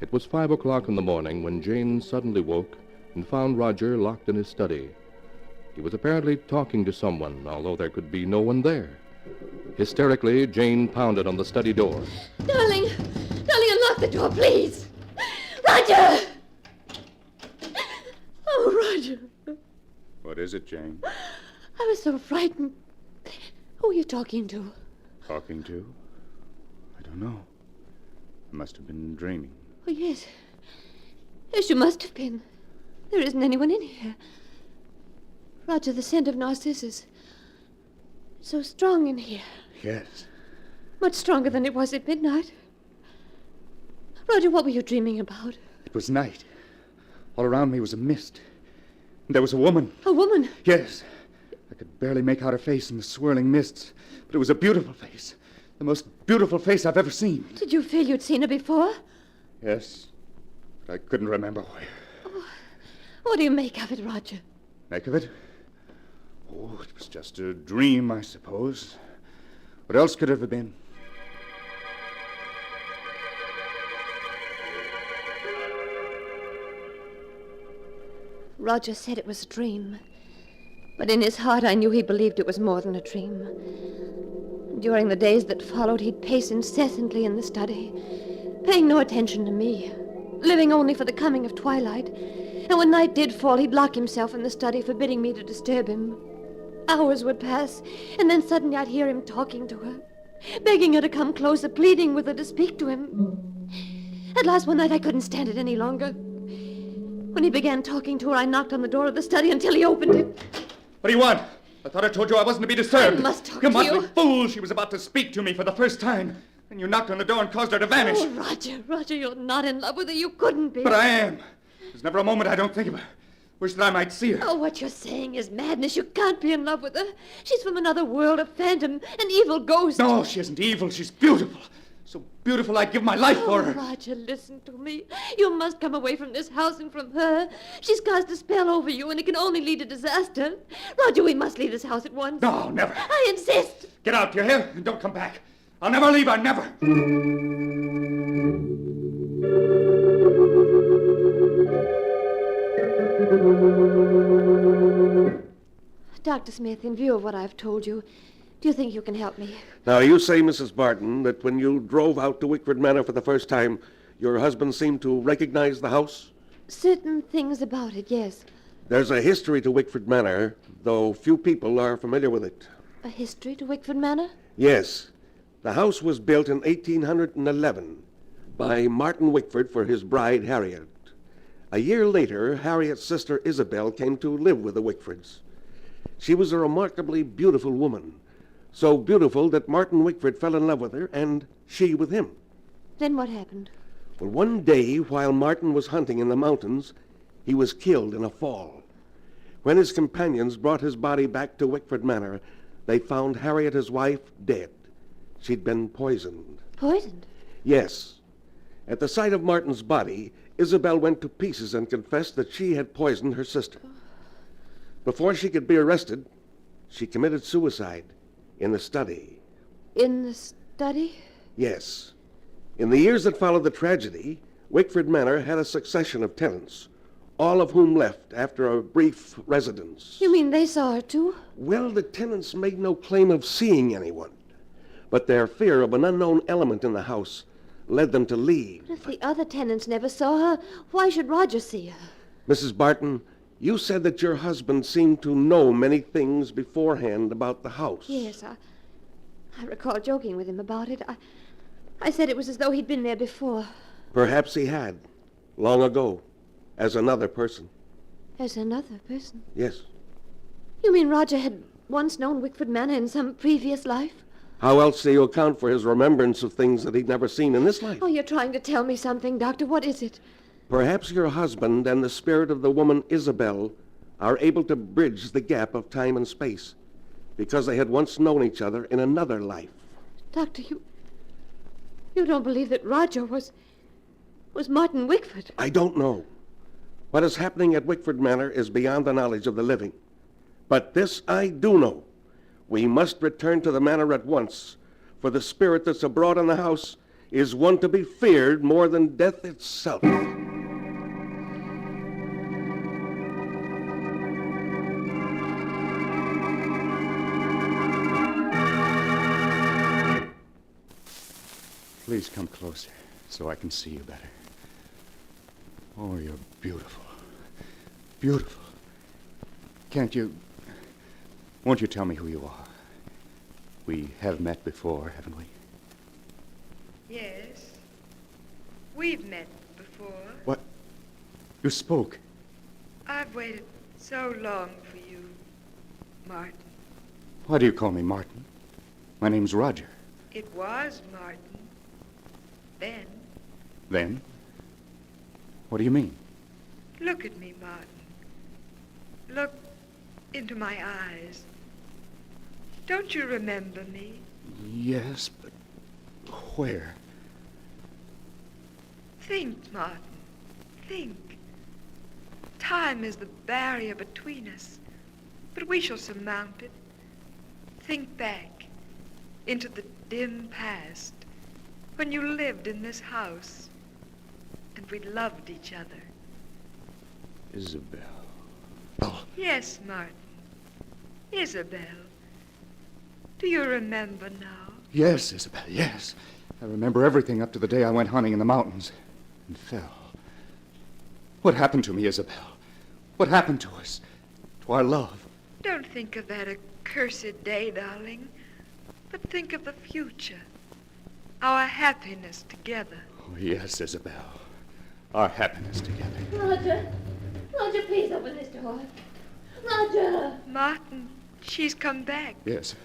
It was 5 o'clock in the morning when Jane suddenly woke and found Roger locked in his study. He was apparently talking to someone, although there could be no one there. Hysterically, Jane pounded on the study door. Darling, unlock the door, please. Roger! Oh, Roger. What is it, Jane? I was so frightened. Who are you talking to? Talking to? I don't know. I must have been dreaming. Oh, yes. Yes, you must have been. There isn't anyone in here. Roger, the scent of narcissus. So strong in here. Yes. Much stronger than it was at midnight. Roger, what were you dreaming about? It was night. All around me was a mist. And there was a woman. A woman? Yes. I could barely make out her face in the swirling mists, but it was a beautiful face. The most beautiful face I've ever seen. Did you feel you'd seen her before? Yes, but I couldn't remember where. Oh, what do you make of it, Roger? Make of it? Oh, it was just a dream, I suppose. What else could it have been? Roger said it was a dream. But in his heart, I knew he believed it was more than a dream. During the days that followed, he'd pace incessantly in the study, paying no attention to me, living only for the coming of twilight. And when night did fall, he'd lock himself in the study, forbidding me to disturb him. Hours would pass, and then suddenly I'd hear him talking to her, begging her to come closer, pleading with her to speak to him. At last one night, I couldn't stand it any longer. When he began talking to her, I knocked on the door of the study until he opened it. What do you want? I thought I told you I wasn't to be disturbed. I must talk to you. You motley fool! She was about to speak to me for the first time. And you knocked on the door and caused her to vanish. Oh, Roger, you're not in love with her. You couldn't be. But I am. There's never a moment I don't think of her. Wish that I might see her. Oh, what you're saying is madness. You can't be in love with her. She's from another world, a phantom, an evil ghost. No, she isn't evil. She's beautiful. So beautiful I'd give my life for her. Roger, listen to me. You must come away from this house and from her. She's cast a spell over you, and it can only lead to disaster. Roger, we must leave this house at once. No, never. I insist. Get out, do you hear? And don't come back. I'll never leave her, never. Dr. Smith, in view of what I've told you, do you think you can help me? Now, you say, Mrs. Barton, that when you drove out to Wickford Manor for the first time, your husband seemed to recognize the house? Certain things about it, yes. There's a history to Wickford Manor, though few people are familiar with it. A history to Wickford Manor? Yes. The house was built in 1811 by Martin Wickford for his bride, Harriet. A year later, Harriet's sister Isabel came to live with the Wickfords. She was a remarkably beautiful woman. So beautiful that Martin Wickford fell in love with her, and she with him. Then what happened? Well, one day, while Martin was hunting in the mountains, he was killed in a fall. When his companions brought his body back to Wickford Manor, they found Harriet, his wife, dead. She'd been poisoned. Poisoned? Yes. At the sight of Martin's body, Isabel went to pieces and confessed that she had poisoned her sister. Before she could be arrested, she committed suicide. In the study. In the study? Yes. In the years that followed the tragedy, Wickford Manor had a succession of tenants, all of whom left after a brief residence. You mean they saw her too? Well, the tenants made no claim of seeing anyone, but their fear of an unknown element in the house led them to leave. But if the other tenants never saw her, why should Roger see her? Mrs. Barton, you said that your husband seemed to know many things beforehand about the house. Yes, I recall joking with him about it. I said it was as though he'd been there before. Perhaps he had, long ago, as another person. As another person? Yes. You mean Roger had once known Wickford Manor in some previous life? How else do you account for his remembrance of things that he'd never seen in this life? Oh, you're trying to tell me something, Doctor. What is it? Perhaps your husband and the spirit of the woman Isabel are able to bridge the gap of time and space because they had once known each other in another life. Doctor, you don't believe that Roger was Martin Wickford? I don't know. What is happening at Wickford Manor is beyond the knowledge of the living. But this I do know. We must return to the manor at once, for the spirit that's abroad in the house is one to be feared more than death itself. Please come closer so I can see you better. Oh, you're beautiful. Beautiful. Won't you tell me who you are? We have met before, haven't we? Yes. We've met before. What? You spoke. I've waited so long for you, Martin. Why do you call me Martin? My name's Roger. It was Martin. Then. Then? What do you mean? Look at me, Martin. Look into my eyes. Don't you remember me? Yes, but where? Think, Martin. Think. Time is the barrier between us, but we shall surmount it. Think back into the dim past when you lived in this house and we loved each other. Isabel. Yes, Martin. Isabel. Do you remember now? Yes, Isabel, yes. I remember everything up to the day I went hunting in the mountains and fell. What happened to me, Isabel? What happened to us? To our love? Don't think of that accursed day, darling, but think of the future. Our happiness together. Oh, yes, Isabel. Our happiness together. Roger! Roger, please open this door. Roger! Martin, she's come back. Yes.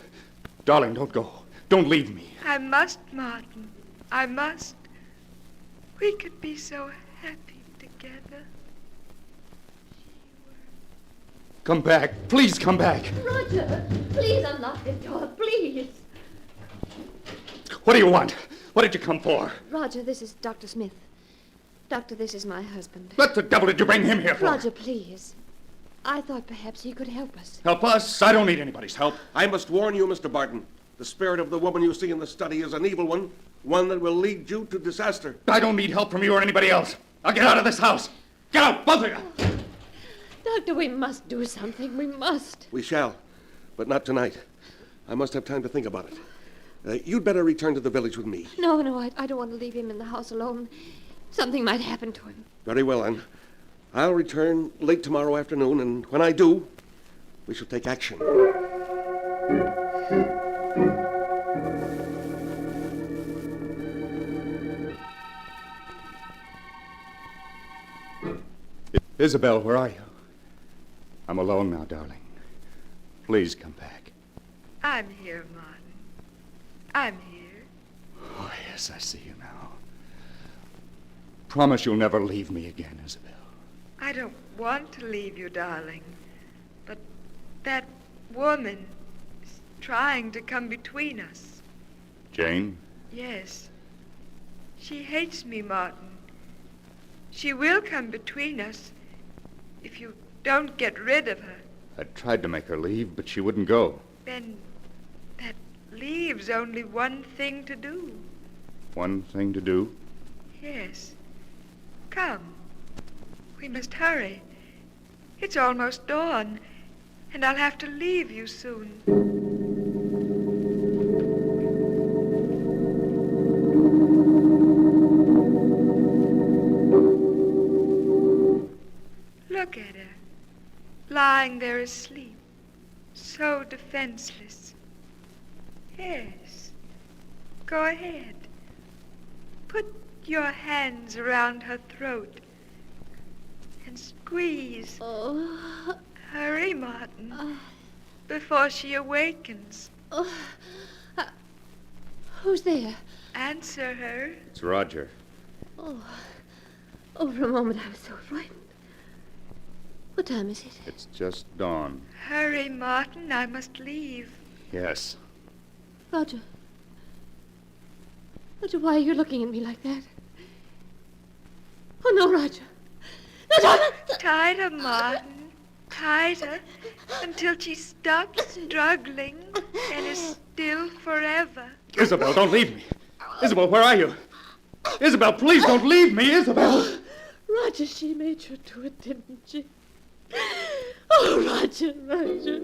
Darling, don't go. Don't leave me. I must, Martin. I must. We could be so happy together. Come back. Please come back. Roger, please unlock this door, please. What do you want? What did you come for? Roger, this is Dr. Smith. Doctor, this is my husband. What the devil did you bring him here for? Roger, please. I thought perhaps he could help us. Help us? I don't need anybody's help. I must warn you, Mr. Barton. The spirit of the woman you see in the study is an evil one that will lead you to disaster. I don't need help from you or anybody else. I'll get out of this house. Get out, both of you! Doctor, we must do something. We must. We shall, but not tonight. I must have time to think about it. You'd better return to the village with me. No, I don't want to leave him in the house alone. Something might happen to him. Very well, then. I'll return late tomorrow afternoon, and when I do, we shall take action. Isabel, where are you? I'm alone now, darling. Please come back. I'm here, Martin. I'm here. Oh, yes, I see you now. Promise you'll never leave me again, Isabel. I don't want to leave you, darling. But that woman is trying to come between us. Jane? Yes. She hates me, Martin. She will come between us if you don't get rid of her. I tried to make her leave, but she wouldn't go. Then that leaves only one thing to do. One thing to do? Yes. Come. We must hurry. It's almost dawn, and I'll have to leave you soon. Look at her, lying there asleep, so defenseless. Yes, go ahead. Put your hands around her throat and squeeze. Oh. Hurry, Martin. before she awakens. Oh, who's there? Answer her. It's Roger. Oh, for a moment I was so frightened. What time is it? It's just dawn. Hurry, Martin. I must leave. Yes. Roger. Roger, why are you looking at me like that? Oh, no, Roger. No, Tighter, Martin. Tighter. Until she stops struggling and is still forever. Isabel, don't leave me. Isabel, where are you? Isabel, please don't leave me, Isabel. Roger, she made you do it, didn't she? Oh, Roger, Roger.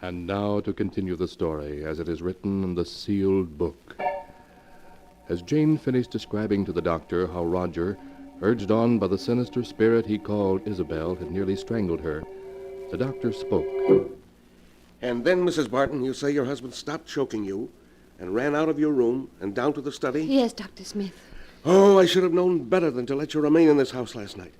And now to continue the story as it is written in the sealed book. As Jane finished describing to the doctor how Roger, urged on by the sinister spirit he called Isabel, had nearly strangled her, the doctor spoke. And then, Mrs. Barton, you say your husband stopped choking you and ran out of your room and down to the study? Yes, Dr. Smith. Oh, I should have known better than to let you remain in this house last night.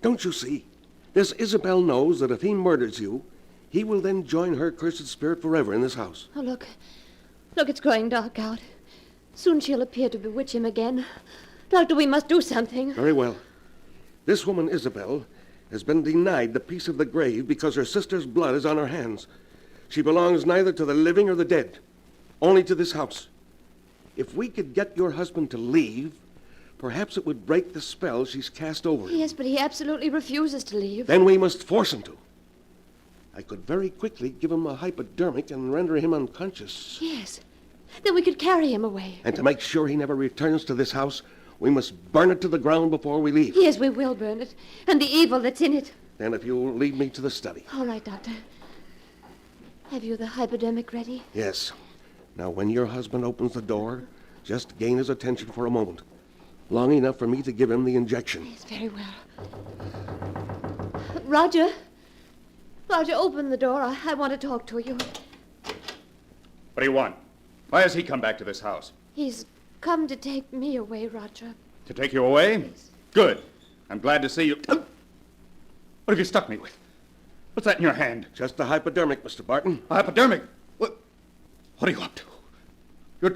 Don't you see? This Isabel knows that if he murders you, he will then join her cursed spirit forever in this house. Oh, look. Look, it's growing dark out. Soon she'll appear to bewitch him again. Doctor, we must do something. Very well. This woman, Isabel, has been denied the peace of the grave because her sister's blood is on her hands. She belongs neither to the living or the dead, only to this house. If we could get your husband to leave, perhaps it would break the spell she's cast over him. Yes, but he absolutely refuses to leave. Then we must force him to. I could very quickly give him a hypodermic and render him unconscious. Yes. Then we could carry him away. And to make sure he never returns to this house, we must burn it to the ground before we leave. Yes, we will burn it. And the evil that's in it. Then if you'll lead me to the study. All right, Doctor. Have you the hypodermic ready? Yes. Now, when your husband opens the door, just gain his attention for a moment. Long enough for me to give him the injection. Yes, very well. Roger. Roger, open the door. I want to talk to you. What do you want? Why has he come back to this house? He's come to take me away, Roger. To take you away? Yes. Good. I'm glad to see you. What have you stuck me with? What's that in your hand? Just a hypodermic, Mr. Barton. A hypodermic? What are you up to? You're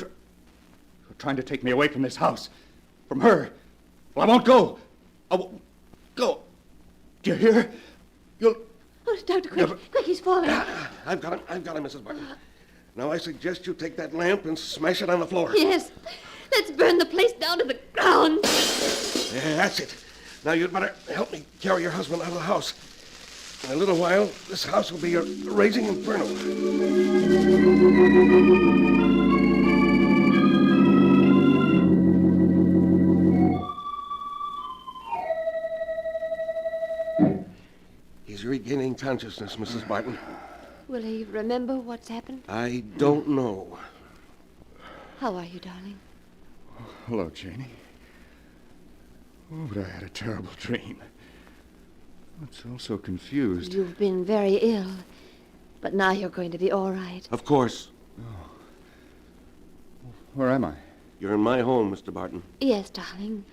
trying to take me away from this house. From her. Well, I won't go. I won't go. Do you hear? You'll... Oh, Doctor, quick, he's falling. I've got him, Mrs. Barton. Now I suggest you take that lamp and smash it on the floor. Yes. Let's burn the place down to the ground. Yeah, that's it. Now you'd better help me carry your husband out of the house. In a little while, this house will be a raging inferno. He's regaining consciousness, Mrs. Barton. Will he remember what's happened? I don't know. How are you, darling? Hello, Janie. Oh, but I had a terrible dream. I'm so confused. You've been very ill, but now you're going to be all right. Of course. Where am I? You're in my home, Mr. Barton. Yes, darling.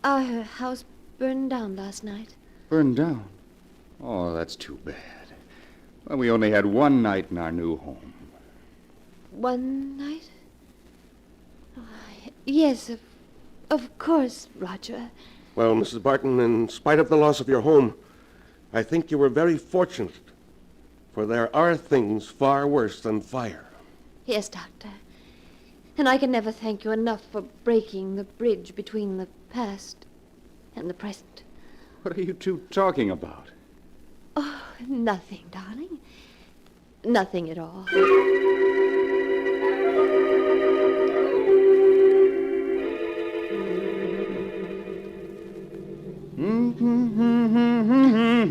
Our house burned down last night. Burned down? Oh, that's too bad. Well, we only had one night in our new home. One night? Oh, yes, of course, Roger. Well, Mrs. Barton, in spite of the loss of your home, I think you were very fortunate. For there are things far worse than fire. Yes, Doctor. And I can never thank you enough for breaking the bridge between the past and the present. What are you two talking about? Oh, nothing, darling. Nothing at all.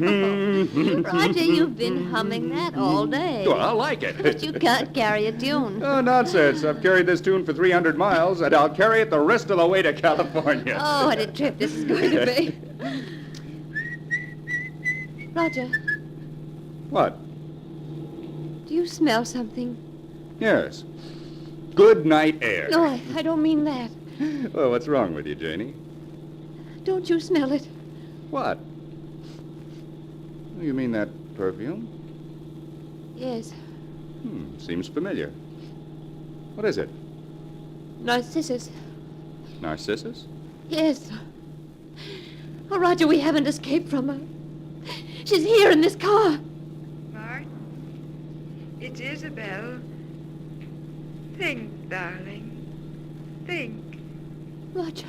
Roger, you've been humming that all day. Well, I like it. But you can't carry a tune. Oh, nonsense. I've carried this tune for 300 miles, and I'll carry it the rest of the way to California. Oh, what a trip this is going to be. Roger, What? do you smell something? Yes. Good night air. No, I don't mean that. Well, what's wrong with you, Janie? Don't you smell it? What? You mean that perfume? Yes, Seems familiar. What is it? Narcissus. Narcissus? Yes. Oh, Roger, we haven't escaped from her. She's here in this car. Martin, it's Isabel. Think, darling. Think. Roger,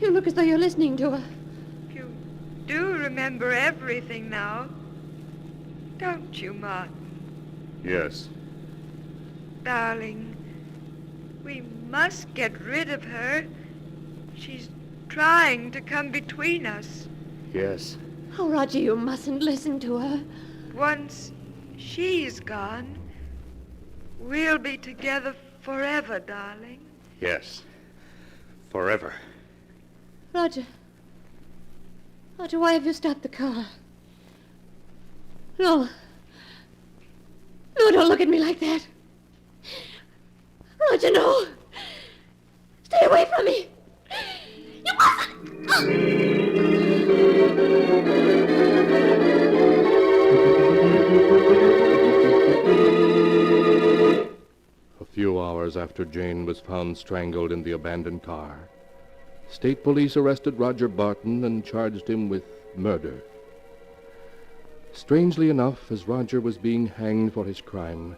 you look as though you're listening to her. You do remember everything now. Don't you, Martin? Yes. Darling, we must get rid of her. She's trying to come between us. Yes. Oh, Roger, you mustn't listen to her. Once she's gone, we'll be together forever, darling. Yes. Forever. Roger. Roger, why have you stopped the car? No. No, don't look at me like that. Roger, no. Stay away from me. You mustn't. A few hours after Jane was found strangled in the abandoned car, state police arrested Roger Barton and charged him with murder. Strangely enough, as Roger was being hanged for his crime,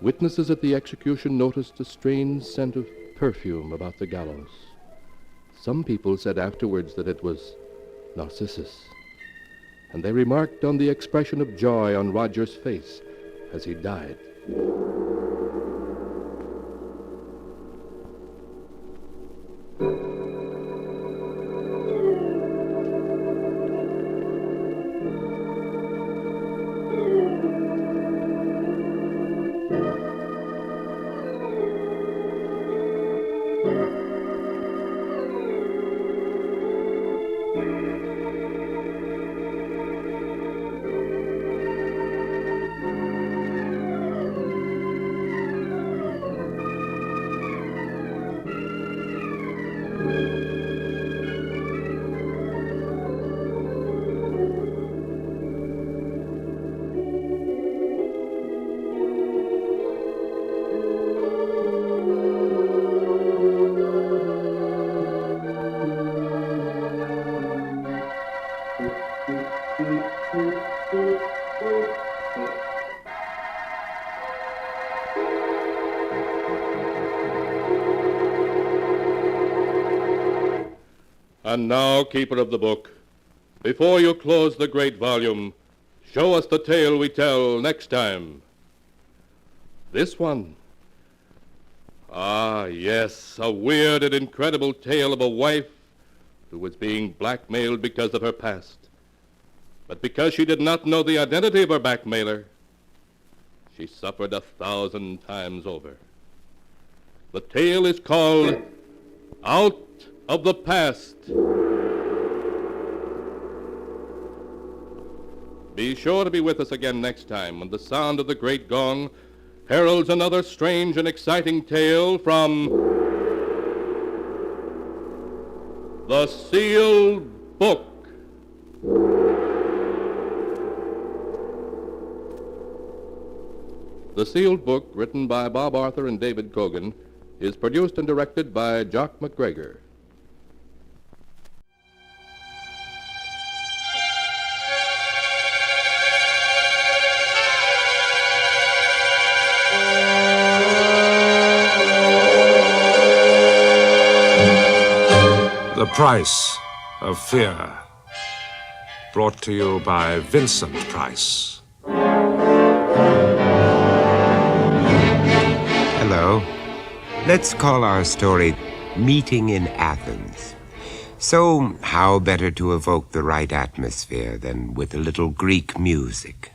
witnesses at the execution noticed a strange scent of perfume about the gallows. Some people said afterwards that it was Narcissus, and they remarked on the expression of joy on Roger's face as he died. And now, keeper of the book, before you close the great volume, show us the tale we tell next time. This one. Ah, yes, a weird and incredible tale of a wife who was being blackmailed because of her past. But because she did not know the identity of her blackmailer, she suffered 1,000 times over. The tale is called Out of the Past. Be sure to be with us again next time when the sound of the great gong heralds another strange and exciting tale from The Sealed Book. The Sealed Book, written by Bob Arthur and David Cogan, is produced and directed by Jock McGregor. The Price of Fear. Brought to you by Vincent Price. Hello. Let's call our story Meeting in Athens. So, how better to evoke the right atmosphere than with a little Greek music?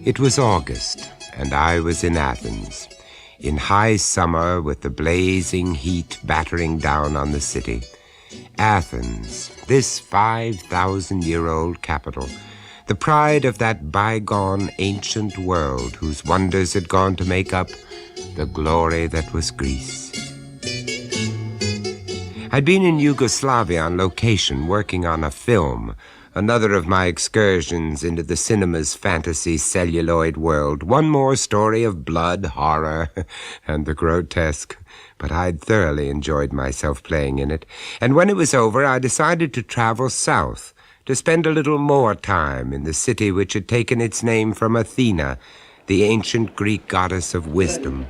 It was August, and I was in Athens. In high summer, with the blazing heat battering down on the city. Athens, this 5,000-year-old capital, the pride of that bygone ancient world whose wonders had gone to make up the glory that was Greece. I'd been in Yugoslavia on location working on a film, another of my excursions into the cinema's fantasy celluloid world. One more story of blood, horror, and the grotesque. But I'd thoroughly enjoyed myself playing in it. And when it was over, I decided to travel south, to spend a little more time in the city which had taken its name from Athena, the ancient Greek goddess of wisdom.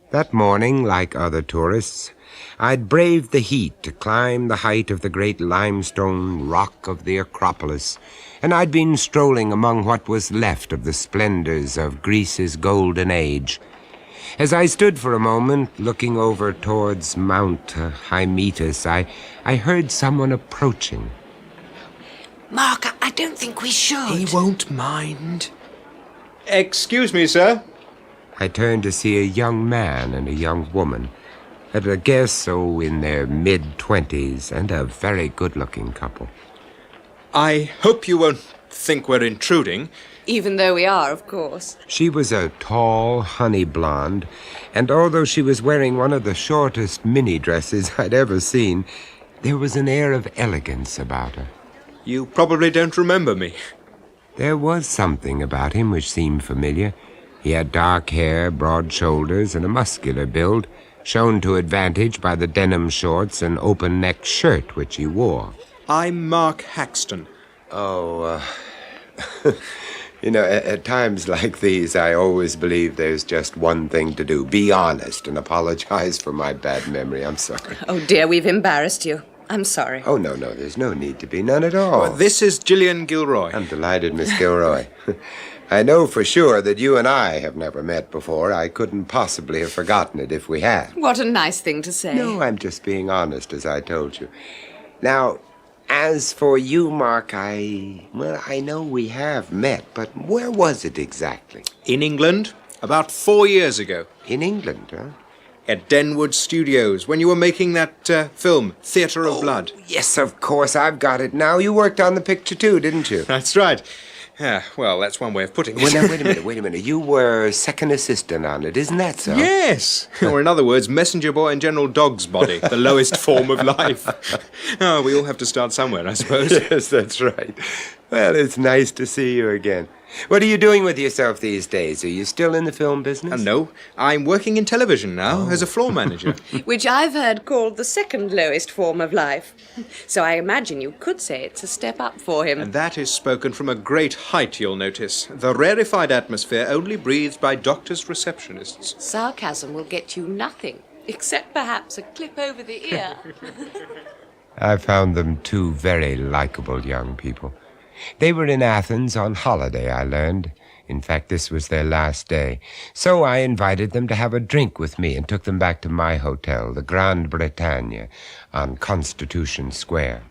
That morning, like other tourists, I'd braved the heat to climb the height of the great limestone rock of the Acropolis, and I'd been strolling among what was left of the splendors of Greece's golden age. As I stood for a moment, looking over towards Mount Hymettus, I heard someone approaching. Mark, I don't think we should. He won't mind. Excuse me, sir. I turned to see a young man and a young woman. At a guess, in their mid-20s, and a very good-looking couple. I hope you won't think we're intruding. Even though we are, of course. She was a tall, honey blonde, and although she was wearing one of the shortest mini-dresses I'd ever seen, there was an air of elegance about her. You probably don't remember me. There was something about him which seemed familiar. He had dark hair, broad shoulders, and a muscular build, shown to advantage by the denim shorts and open-necked shirt which he wore. I'm Mark Haxton. At times like these, I always believe there's just one thing to do. Be honest and apologize for my bad memory. I'm sorry. Oh, dear, we've embarrassed you. I'm sorry. Oh, no, there's no need to be. None at all. Well, this is Gillian Gilroy. I'm delighted, Miss Gilroy. I know for sure that you and I have never met before. I couldn't possibly have forgotten it if we had. What a nice thing to say. No, I'm just being honest, as I told you. Now, as for you, Mark, I know we have met, but where was it exactly? In England, about 4 years ago. In England, huh? At Denwood Studios, when you were making that film, Theatre of Blood. Yes, of course, I've got it now. You worked on the picture too, didn't you? That's right. Yeah, well, that's one way of putting it. Well, now, wait a minute. You were second assistant on it, isn't that so? Yes. Or in other words, messenger boy and General Dog's body, the lowest form of life. Oh, we all have to start somewhere, I suppose. Yes, that's right. Well, it's nice to see you again. What are you doing with yourself these days? Are you still in the film business? No, I'm working in television now as a floor manager. Which I've heard called the second lowest form of life. So I imagine you could say it's a step up for him. And that is spoken from a great height, you'll notice. The rarefied atmosphere only breathed by doctors' receptionists. Sarcasm will get you nothing, except perhaps a clip over the ear. I found them two very likable young people. They were in Athens on holiday, I learned, In fact, this was their last day. So I invited them to have a drink with me and took them back to my hotel, the Grande Bretagne, on Constitution Square.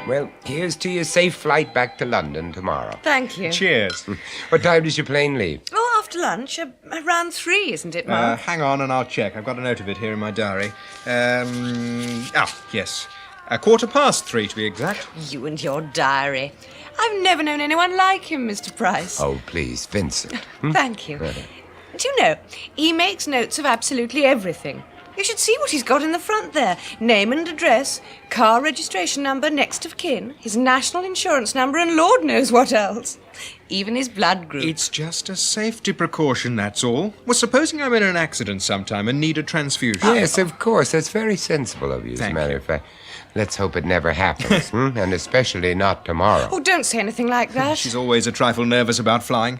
Well, here's to your safe flight back to London tomorrow. Thank you. Cheers. What time does your plane leave? Oh, after lunch. Around 3, isn't it, Mark? Hang on and I'll check. I've got a note of it here in my diary. Yes. 3:15 to be exact. You and your diary. I've never known anyone like him, Mr. Price. Oh, please, Vincent. Thank you. Do you know, he makes notes of absolutely everything. You should see what he's got in the front there. Name and address, car registration number, next of kin, his national insurance number, and Lord knows what else. Even his blood group. It's just a safety precaution, that's all. Well, supposing I'm in an accident sometime and need a transfusion. Yes, of course. That's very sensible of you, as a matter of fact. Let's hope it never happens, and especially not tomorrow. Oh, don't say anything like that. She's always a trifle nervous about flying.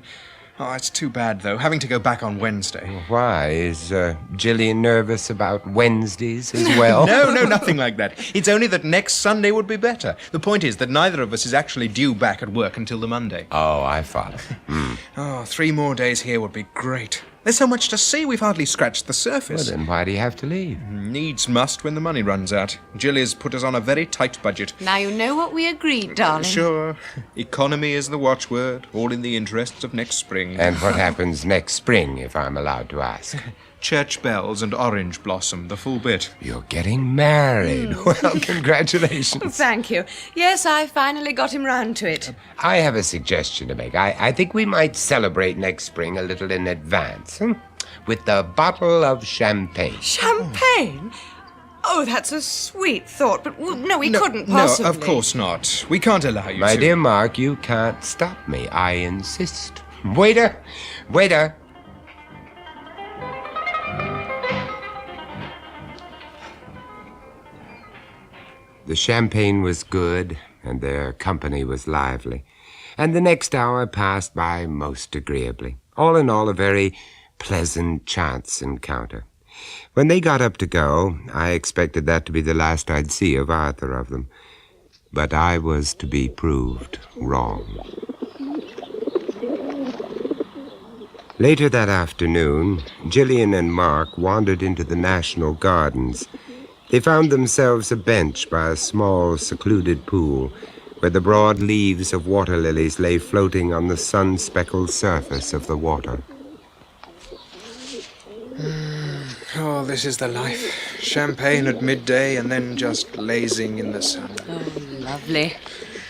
Oh, it's too bad, though, having to go back on Wednesday. Why? Is Gillian nervous about Wednesdays as well? No, nothing like that. It's only that next Sunday would be better. The point is that neither of us is actually due back at work until the Monday. Oh, I follow. 3 more days here would be great. There's so much to see, we've hardly scratched the surface. Well, then why do you have to leave? Needs must when the money runs out. Gillian's put us on a very tight budget. Now you know what we agreed, darling. Sure. Economy is the watchword, all in the interests of next spring. And what happens next spring, if I'm allowed to ask? Church bells and orange blossom, the full bit. You're getting married. Well, congratulations. Thank you. Yes, I finally got him round to it. I have a suggestion to make. I think we might celebrate next spring a little in advance, with a bottle of champagne. Champagne? Oh, that's a sweet thought, but no, we couldn't possibly. No, of course not. We can't allow you My to. dear Mark, you can't stop me. I insist. Waiter! Waiter! The champagne was good, and their company was lively, and the next hour passed by most agreeably. All in all, a very pleasant chance encounter. When they got up to go, I expected that to be the last I'd see of either of them. But I was to be proved wrong. Later that afternoon, Gillian and Mark wandered into the National Gardens. They found themselves a bench by a small, secluded pool, where the broad leaves of water lilies lay floating on the sun-speckled surface of the water. Oh, this is the life. Champagne at midday and then just lazing in the sun. Oh, lovely.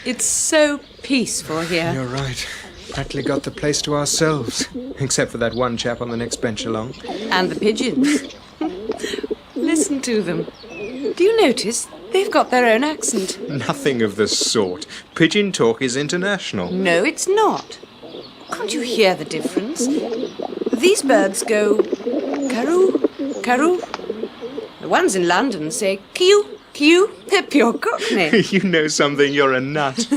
It's so peaceful here. You're right. Practically got the place to ourselves, except for that one chap on the next bench along. And the pigeons. Listen to them. Do you notice they've got their own accent? Nothing of the sort. Pigeon talk is international. No, it's not. Can't you hear the difference? These birds go caroo, caroo. The ones in London say kiu, kiu. They're pure Cockney. You know something, you're a nut.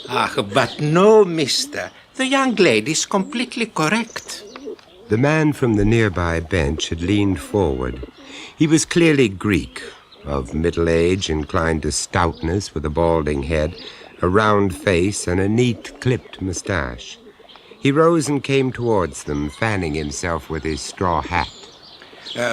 But no, mister. The young lady's completely correct. The man from the nearby bench had leaned forward. He was clearly Greek, of middle age, inclined to stoutness, with a balding head, a round face, and a neat, clipped moustache. He rose and came towards them, fanning himself with his straw hat.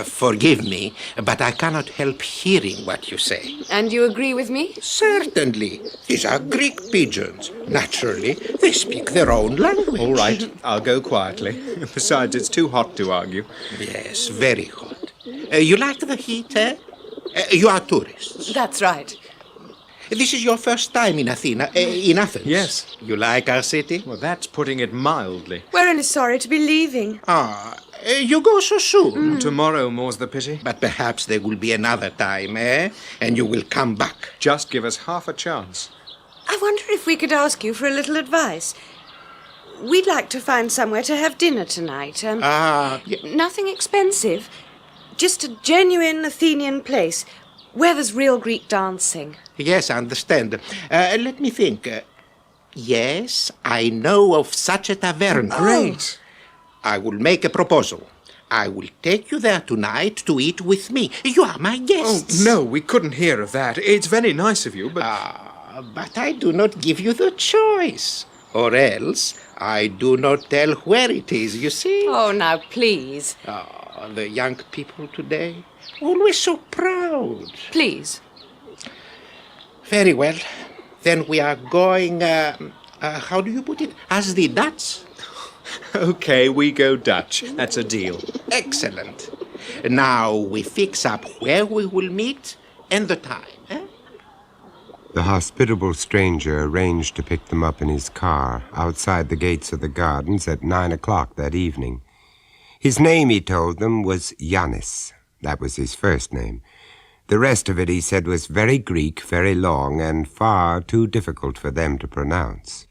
Forgive me, but I cannot help hearing what you say. And you agree with me? Certainly. These are Greek pigeons. Naturally, they speak their own language. All right, I'll go quietly. Besides, it's too hot to argue. Yes, very hot. You like the heat, eh? You are tourists. That's right. This is your first time in Athens? Yes. You like our city? Well, that's putting it mildly. We're only sorry to be leaving. You go so soon. Tomorrow, more's the pity. But perhaps there will be another time, eh? And you will come back. Just give us half a chance. I wonder if we could ask you for a little advice. We'd like to find somewhere to have dinner tonight. Nothing expensive. Just a genuine Athenian place where there's real Greek dancing. Yes, I understand. Let me think. Yes, I know of such a tavern. Great. I will make a proposal. I will take you there tonight to eat with me. You are my guests. Oh, no, we couldn't hear of that. It's very nice of you, but... But I do not give you the choice. Or else I do not tell where it is, you see? Oh, now, please. The young people today, always so proud. Please. Very well. Then we are going, how do you put it? As the Dutch? Okay, we go Dutch. That's a deal. Excellent. Now we fix up where we will meet and the time. The hospitable stranger arranged to pick them up in his car outside the gates of the gardens at 9 o'clock that evening. His name, he told them, was Yannis. That was his first name. The rest of it, he said, was very Greek, very long, and far too difficult for them to pronounce.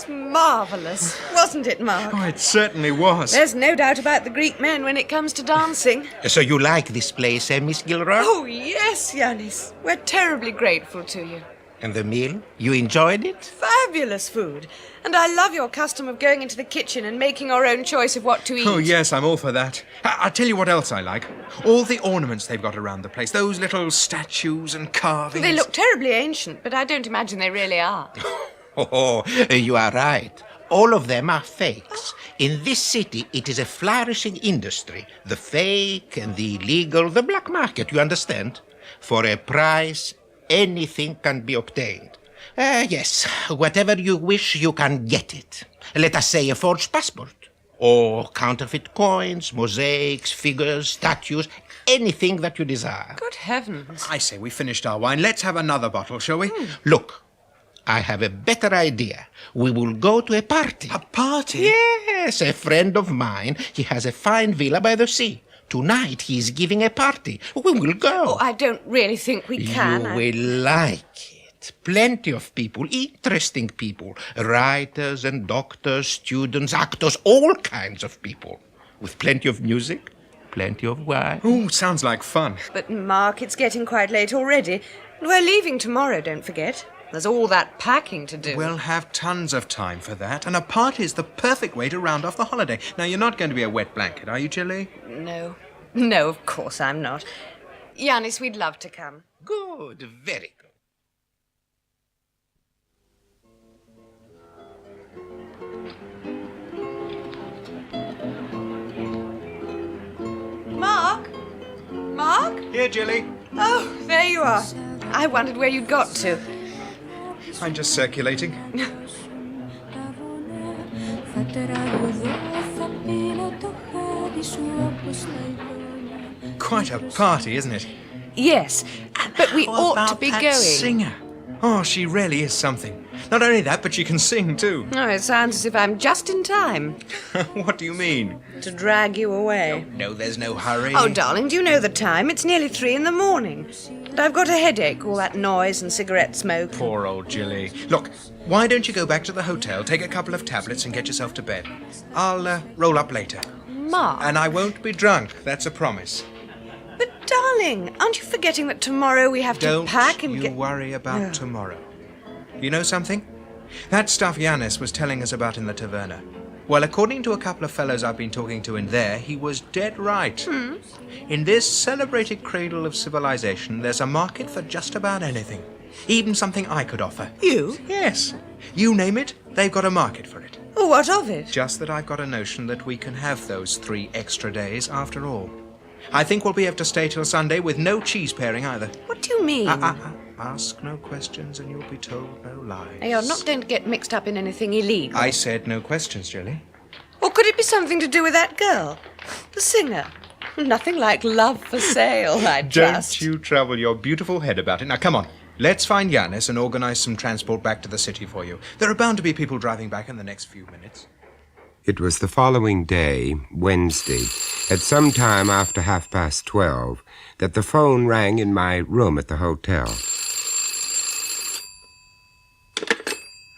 Marvellous, wasn't it, Mark? Oh, it certainly was. There's no doubt about the Greek men when it comes to dancing. So you like this place, Miss Gilroy? Oh, yes, Yannis. We're terribly grateful to you. And the meal? You enjoyed it? Fabulous food. And I love your custom of going into the kitchen and making our own choice of what to eat. Oh, yes, I'm all for that. I'll tell you what else I like. All the ornaments they've got around the place. Those little statues and carvings. They look terribly ancient, but I don't imagine they really are. Oh, you are right. All of them are fakes. In this city, it is a flourishing industry. The fake and the illegal, the black market, you understand? For a price, anything can be obtained. Yes, whatever you wish, you can get it. Let us say a forged passport. Or counterfeit coins, mosaics, figures, statues, anything that you desire. Good heavens. I say we finished our wine. Let's have another bottle, shall we? Look. I have a better idea. We will go to a party. A party? Yes, a friend of mine. He has a fine villa by the sea. Tonight he is giving a party. We will go. Oh, I don't really think we can. You will like it. Plenty of people, interesting people. Writers and doctors, students, actors, all kinds of people. With plenty of music, plenty of wine. Oh, sounds like fun. But, Mark, it's getting quite late already. We're leaving tomorrow, don't forget. There's all that packing to do. We'll have tons of time for that, and a party's the perfect way to round off the holiday. Now, you're not going to be a wet blanket, are you, Jilly? No. No, of course I'm not. Yannis, we'd love to come. Good, very good. Mark? Mark? Here, Jilly. Oh, there you are. I wondered where you'd got to. I'm just circulating. Quite a party, isn't it? Yes, but we ought to be going. Singer. Oh, she really is something. Not only that, but she can sing too. Oh, it sounds as if I'm just in time. What do you mean? To drag you away. No, there's no hurry. Oh, darling, do you know the time? It's nearly 3 a.m. And I've got a headache, all that noise and cigarette smoke. Poor old Jilly. Look, why don't you go back to the hotel, take a couple of tablets and get yourself to bed? I'll roll up later. Mark. And I won't be drunk, that's a promise. But, darling, aren't you forgetting that tomorrow we have to pack and Don't you worry about tomorrow. You know something? That stuff Yannis was telling us about in the taverna. Well, according to a couple of fellows I've been talking to in there, he was dead right. In this celebrated cradle of civilization, there's a market for just about anything. Even something I could offer. You? Yes. You name it, they've got a market for it. Oh, what of it? Just that I've got a notion that we can have those 3 extra days after all. I think we'll be able to stay till Sunday with no cheese pairing either. What do you mean? Ask no questions and you'll be told no lies. You're not going to get mixed up in anything illegal. I said no questions, Jilly. Or could it be something to do with that girl? The singer? Nothing like love for sale, I trust. Don't you trouble your beautiful head about it. Now, come on. Let's find Yannis and organise some transport back to the city for you. There are bound to be people driving back in the next few minutes. It was the following day, Wednesday, at some time after 12:30, that the phone rang in my room at the hotel.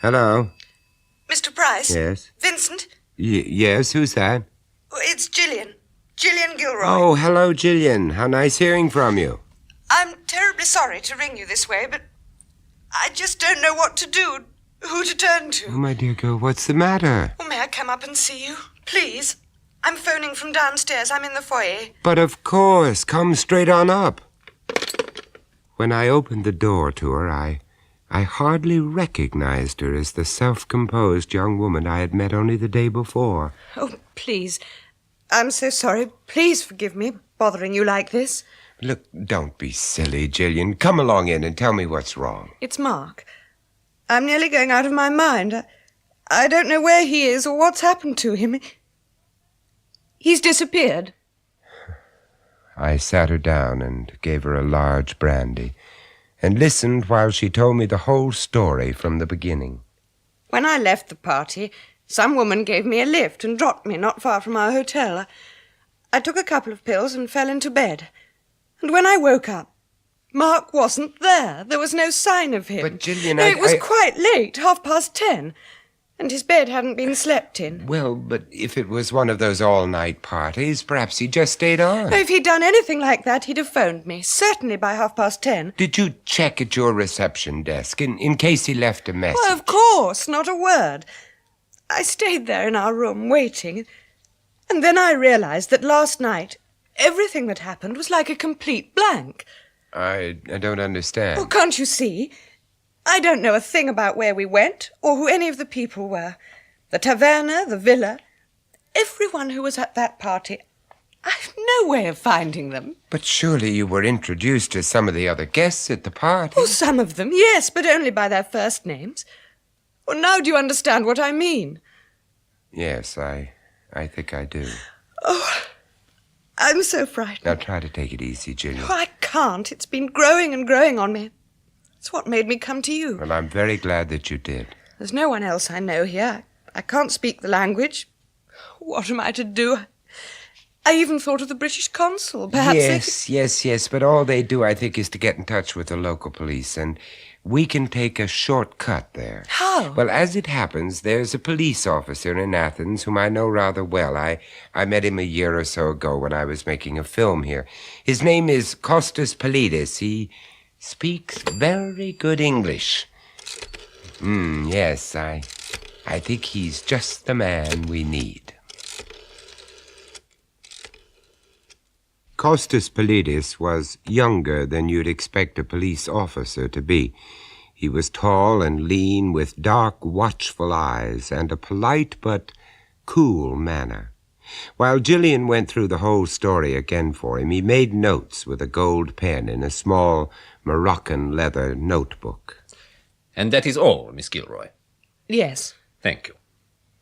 Hello? Mr. Price? Yes? Vincent? Yes, who's that? It's Gillian. Gillian Gilroy. Oh, hello, Gillian. How nice hearing from you. I'm terribly sorry to ring you this way, but I just don't know what to do, who to turn to. Oh, my dear girl, what's the matter? Oh, may I come up and see you? Please. I'm phoning from downstairs. I'm in the foyer. But of course, come straight on up. When I opened the door to her, I hardly recognized her as the self-composed young woman I had met only the day before. Oh, please. I'm so sorry. Please forgive me bothering you like this. Look, don't be silly, Gillian. Come along in and tell me what's wrong. It's Mark. I'm nearly going out of my mind. I don't know where he is or what's happened to him. He's disappeared. I sat her down and gave her a large brandy and listened while she told me the whole story from the beginning. When I left the party, some woman gave me a lift and dropped me not far from our hotel. I took a couple of pills and fell into bed. And when I woke up, Mark wasn't there. There was no sign of him. But, Gillian, it was quite late, 10:30, and his bed hadn't been slept in. Well, but if it was one of those all-night parties, perhaps he just stayed on. If he'd done anything like that, he'd have phoned me, certainly by 10:30. Did you check at your reception desk in case he left a message? Well, of course, not a word. I stayed there in our room, waiting, and then I realized that last night everything that happened was like a complete blank. I don't understand. Well, can't you see? I don't know a thing about where we went or who any of the people were. The taverna, the villa, everyone who was at that party. I've no way of finding them. But surely you were introduced to some of the other guests at the party. Oh, some of them, yes, but only by their first names. Well, now do you understand what I mean? Yes, I think I do. Oh, I'm so frightened. Now try to take it easy, Gillian. Oh, I can't. It's been growing and growing on me. It's what made me come to you. Well, I'm very glad that you did. There's no one else I know here. I can't speak the language. What am I to do? I even thought of the British consul. Perhaps Yes, but all they do, I think, is to get in touch with the local police, and we can take a shortcut there. How? Well, as it happens, there's a police officer in Athens whom I know rather well. I met him a year or so ago when I was making a film here. His name is Kostas Pallidis. He speaks very good English. Yes, I think he's just the man we need. Kostas Pallidis was younger than you'd expect a police officer to be. He was tall and lean, with dark, watchful eyes and a polite but cool manner. While Gillian went through the whole story again for him, he made notes with a gold pen in a small Moroccan leather notebook. And that is all, Miss Gilroy? Yes. Thank you.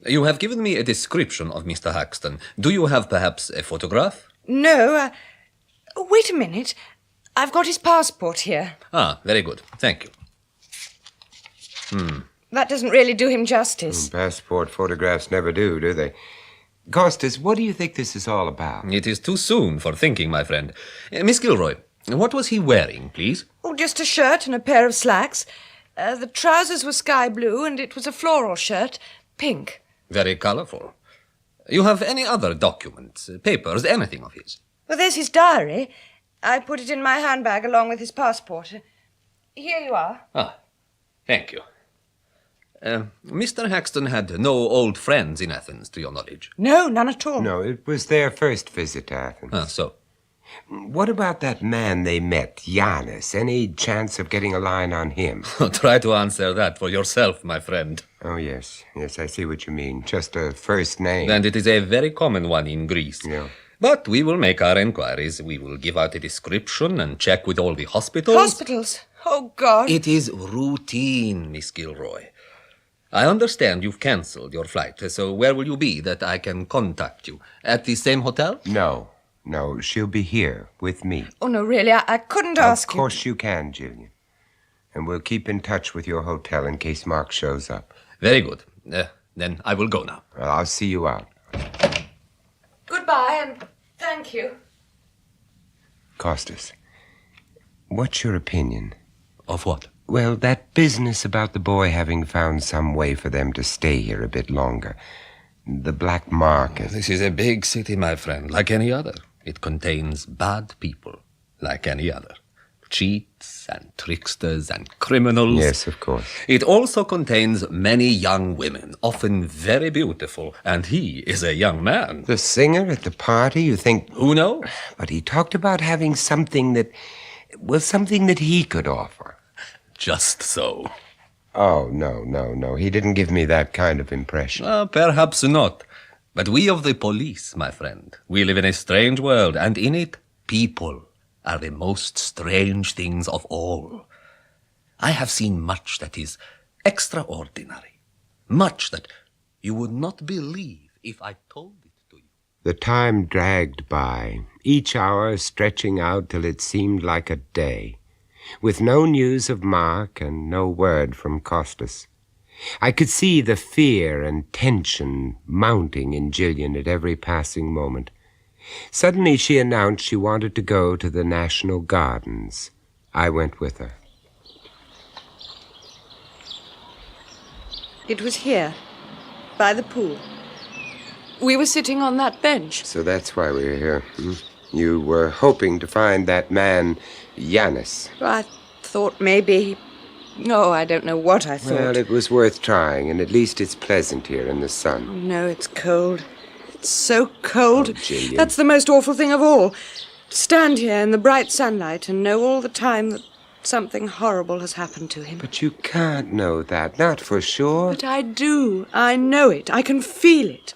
You have given me a description of Mr. Haxton. Do you have perhaps a photograph? No, wait a minute. I've got his passport here. Ah, very good. Thank you. That doesn't really do him justice. Passport photographs never do they? Kostas, what do you think this is all about? It is too soon for thinking, my friend. Miss Gilroy, what was he wearing, please? Oh, just a shirt and a pair of slacks. The trousers were sky blue, and it was a floral shirt, pink. Very colorful. You have any other documents, papers, anything of his? Well, there's his diary. I put it in my handbag along with his passport. Here you are. Ah, thank you. Mr. Haxton had no old friends in Athens, to your knowledge? No, none at all. No, it was their first visit to Athens. Ah, so? What about that man they met, Giannis? Any chance of getting a line on him? Try to answer that for yourself, my friend. Oh, yes, I see what you mean. Just a first name. And it is a very common one in Greece. Yeah. But we will make our inquiries. We will give out a description and check with all the hospitals. Hospitals? Oh, God. It is routine, Miss Gilroy. I understand you've cancelled your flight, so where will you be that I can contact you? At the same hotel? No, she'll be here with me. Oh, no, really, I couldn't ask you. Of course you can, Gillian. And we'll keep in touch with your hotel in case Mark shows up. Very good. Then I will go now. Well, I'll see you out. Goodbye, and thank you. Kostas, what's your opinion? Of what? Well, that business about the boy having found some way for them to stay here a bit longer. The black market. This is a big city, my friend, like any other. It contains bad people, like any other. Cheats and tricksters and criminals. Yes, of course. It also contains many young women, often very beautiful, and he is a young man. The singer at the party, you think... Who knows? But he talked about having something that he could offer. Just so. Oh, no. He didn't give me that kind of impression. Perhaps not. But we of the police, my friend, we live in a strange world, and in it, people are the most strange things of all. I have seen much that is extraordinary, much that you would not believe if I told it to you. The time dragged by, each hour stretching out till it seemed like a day, with no news of Mark and no word from Costas. I could see the fear and tension mounting in Gillian at every passing moment. Suddenly she announced she wanted to go to the National Gardens. I went with her. It was here, by the pool. We were sitting on that bench. So that's why we were here. You were hoping to find that man, Yanis. I thought maybe... No, I don't know what I thought. Well, it was worth trying, and at least it's pleasant here in the sun. Oh, no, it's cold. It's so cold. Oh, Gillian. That's the most awful thing of all. To stand here in the bright sunlight and know all the time that something horrible has happened to him. But you can't know that, not for sure. But I do. I know it. I can feel it.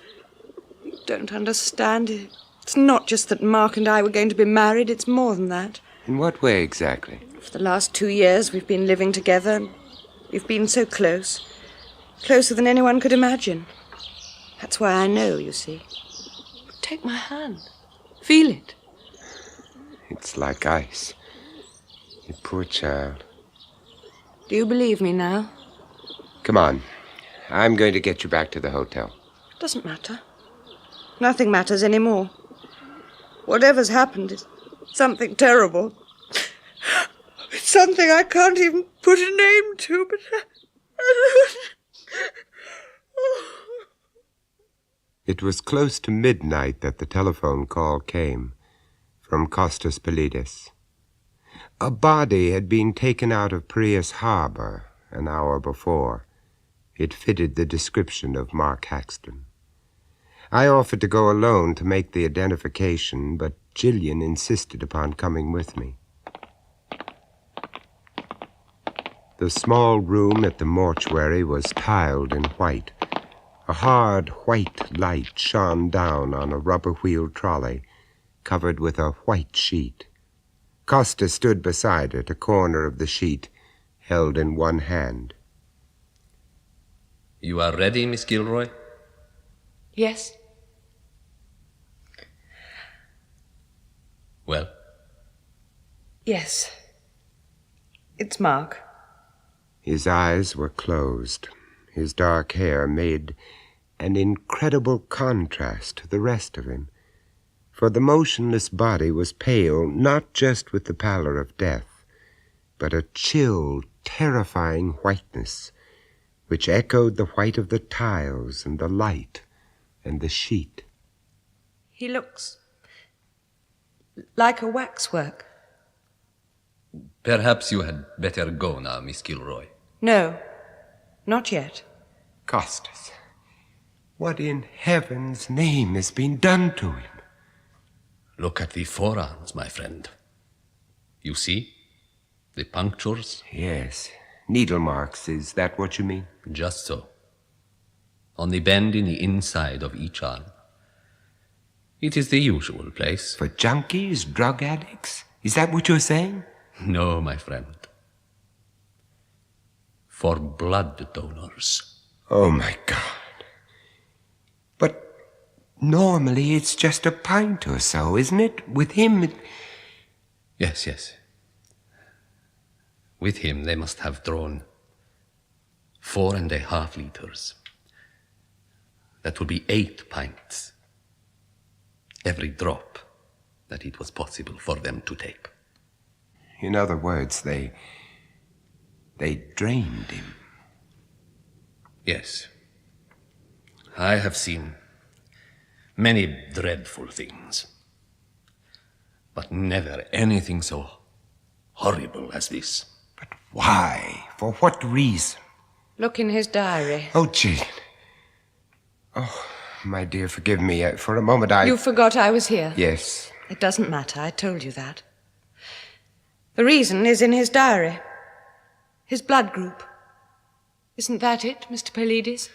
You don't understand it. It's not just that Mark and I were going to be married. It's more than that. In what way exactly? For the last 2 years we've been living together. We've been so close. Closer than anyone could imagine. That's why I know, you see. Take my hand. Feel it. It's like ice. You poor child. Do you believe me now? Come on. I'm going to get you back to the hotel. It doesn't matter. Nothing matters anymore. Whatever's happened is something terrible. It's something I can't even put a name to, but... It was close to midnight that the telephone call came from Kostas Polides. A body had been taken out of Piraeus harbor an hour before. It fitted the description of Mark Haxton. I offered to go alone to make the identification, but Gillian insisted upon coming with me. The small room at the mortuary was tiled in white. A hard white light shone down on a rubber-wheeled trolley covered with a white sheet. Costa stood beside it, a corner of the sheet held in one hand. You are ready, Miss Gilroy? Yes. Well? Yes. It's Mark. His eyes were closed. His dark hair made an incredible contrast to the rest of him, for the motionless body was pale not just with the pallor of death, but a chill, terrifying whiteness which echoed the white of the tiles and the light and the sheet. He looks like a waxwork. Perhaps you had better go now, Miss Gilroy. No, not yet. Costas, what in heaven's name has been done to him? Look at the forearms, my friend. You see? The punctures? Yes. Needle marks, is that what you mean? Just so. On the bend in the inside of each arm. It is the usual place. For junkies, drug addicts? Is that what you're saying? No, my friend. For blood donors. Oh, my God. But normally it's just a pint or so, isn't it? With him, Yes. With him, they must have drawn 4.5 liters. That would be 8 pints. Every drop that it was possible for them to take. In other words, they drained him. Yes. I have seen many dreadful things, but never anything so horrible as this. But why? For what reason? Look in his diary. Oh, Jane. Oh, my dear, forgive me. For a moment You forgot I was here. Yes. It doesn't matter. I told you that. The reason is in his diary. His blood group. Isn't that it, Mr. Pallades?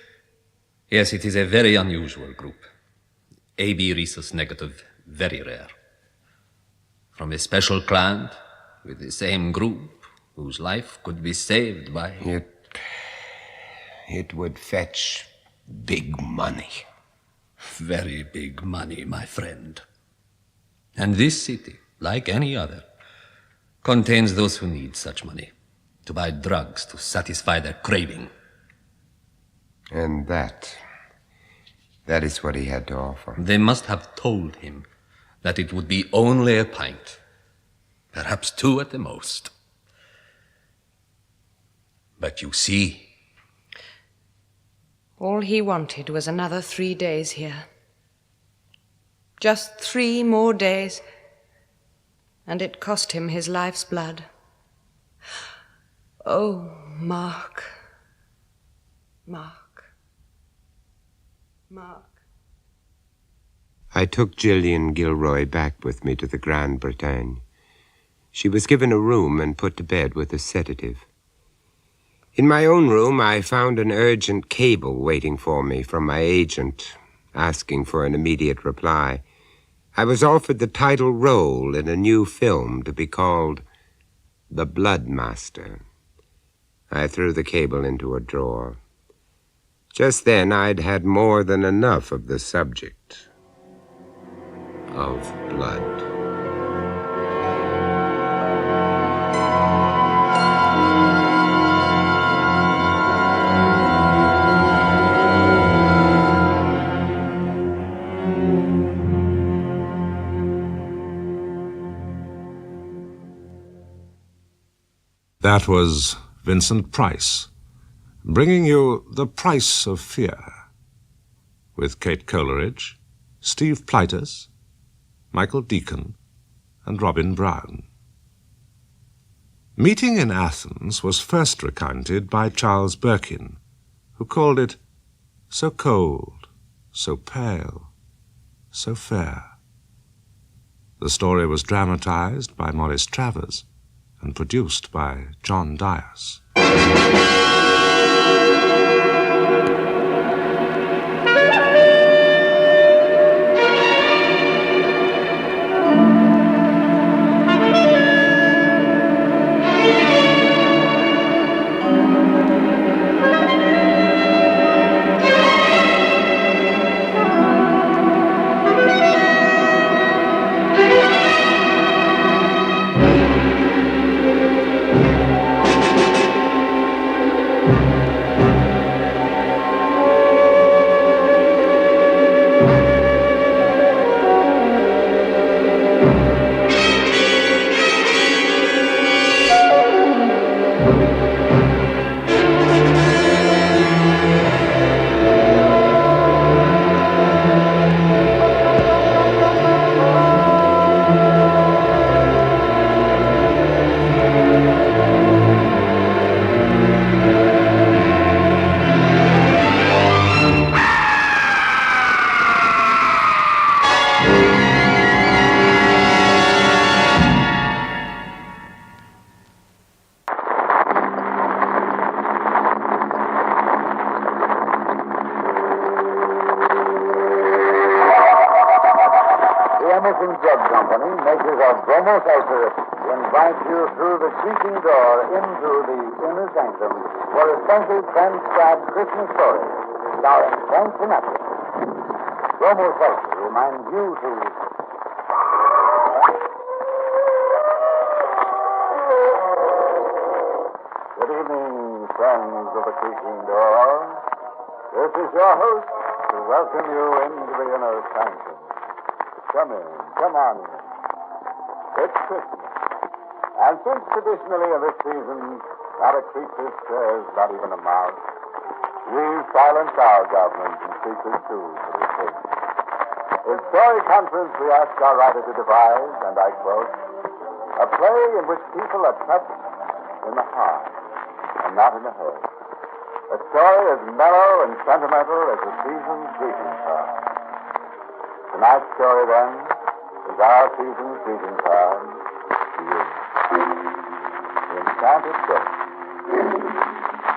Yes, it is a very unusual group. AB rhesus negative, very rare. From a special client with the same group whose life could be saved by... It would fetch big money. Very big money, my friend. And this city, like any other, contains those who need such money to buy drugs to satisfy their craving. And that is what he had to offer. They must have told him that it would be only a pint, perhaps 2 at the most. But you see... All he wanted was another 3 days here. Just 3 more days, and it cost him his life's blood. Oh, Mark. I took Gillian Gilroy back with me to the Grande Bretagne. She was given a room and put to bed with a sedative. In my own room, I found an urgent cable waiting for me from my agent, asking for an immediate reply. I was offered the title role in a new film to be called The Blood Master. I threw the cable into a drawer. Just then, I'd had more than enough of the subject of blood. That was Vincent Price, bringing you The Price of Fear, with Kate Coleridge, Steve Plytas, Michael Deacon, and Robin Brown. Meeting in Athens was first recounted by Charles Birkin, who called it so cold, so pale, so fair. The story was dramatized by Maurice Travers and produced by John Dias. Creaking door into the inner sanctum for a special transcribed Christmas story starring Frank Sinatra. Romo Seltzer reminds you to... Good evening, friends of the creaking door. This is your host to welcome you into the inner sanctum. Come in, come on in. It's Christmas. And since traditionally in this season, not a creature stirs, not even a mouse, We silence our government and secret too for the king. In story conference, we ask our writer to devise, and I quote, a play in which people are touched in the heart and not in the head. A story as mellow and sentimental as the season's greeting card. Tonight's story, then, is our season's greeting card to you. The Enchanted Ghost.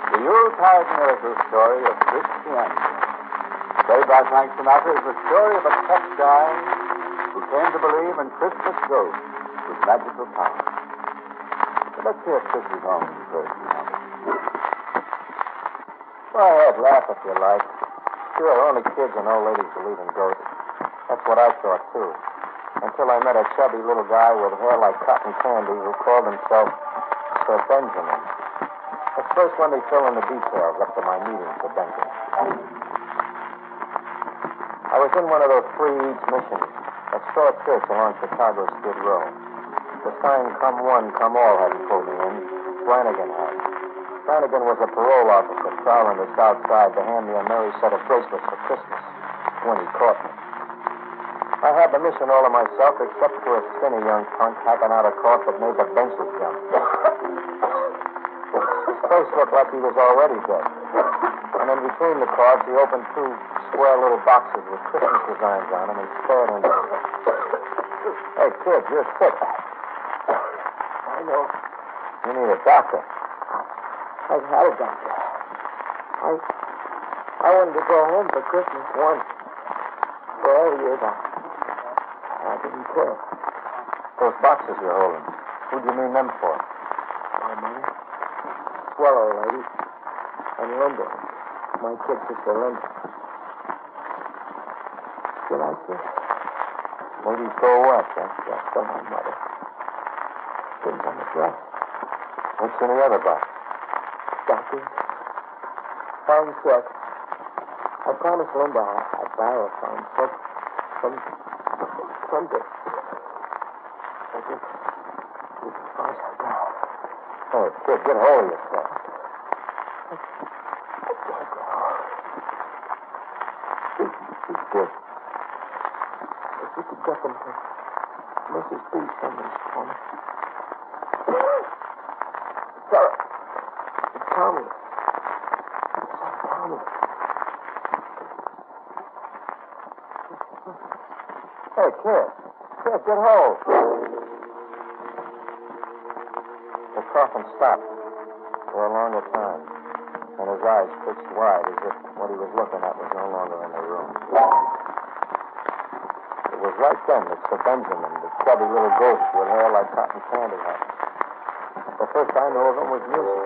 The Yuletide miracle story of Christianity. Played by Frank Sinatra is the story of a tough guy who came to believe in Christmas ghosts with magical power. But let's hear Chris's own version of it. Go ahead, laugh if you like. Sure, only kids and old ladies believe in ghosts. That's what I thought, too. Until I met a chubby little guy with hair like cotton candy who called himself Sir Benjamin. At first, let me fill in the details up to my meeting for Benjamin. I was in one of those free eats missions, a store church along Chicago's Skid Row. The sign, come one, come all, hadn't pulled me in. Flanagan had. Flanagan was a parole officer prowling the south side to hand me a merry set of bracelets for Christmas when he caught me. I had the mission all to myself except for a skinny young punk hacking out a cough that made the benches jump. His face looked like he was already dead. And in between the cards, he opened two square little boxes with Christmas designs on them and stared into them. Hey, kid, you're sick. I know. You need a doctor. I've had a doctor. I wanted to go home for Christmas once. For all years, I didn't care. Those boxes you're holding, who do you mean them for? My money. Swallow lady. And Linda. My kid sister Linda. You like this? Maybe so what, huh? Yes, for my mother. Things on the dress. What's in the other box? Doctor. Fine check. I promised Linda I'd buy her a fine check. Someday. I think this is far as I go. Oh, kid, get hold of yourself. I can't go. He's good. If you could get them to Mrs. B. Summers for me. Sarah. Tell me. Tell me. Hey, kid. Kid, get hold. The coffin stopped for a longer time, and his eyes fixed wide as if what he was looking at was no longer in the room. It was right then that Sir Benjamin, the chubby little ghost with hair like cotton candy, happened. The first I knew of him was music,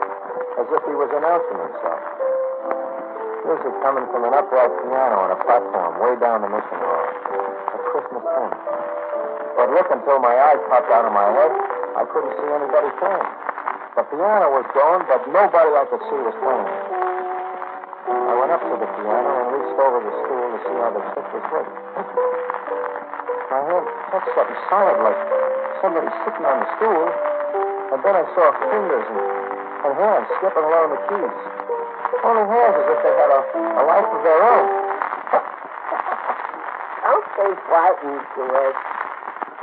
as if he was announcing himself. Music coming from an upright piano on a platform way down the mission hall. A Christmas hymn. But look, until my eyes popped out of my head, I couldn't see anybody playing. The piano was going, but nobody I could see was playing. I went up to the piano and reached over the stool to see how the stick was lit. My hand touched something solid, like somebody sitting on the stool, and then I saw fingers and hands skipping along the keys. Only hands as if they had a life of their own. Don't be frightened, Liz.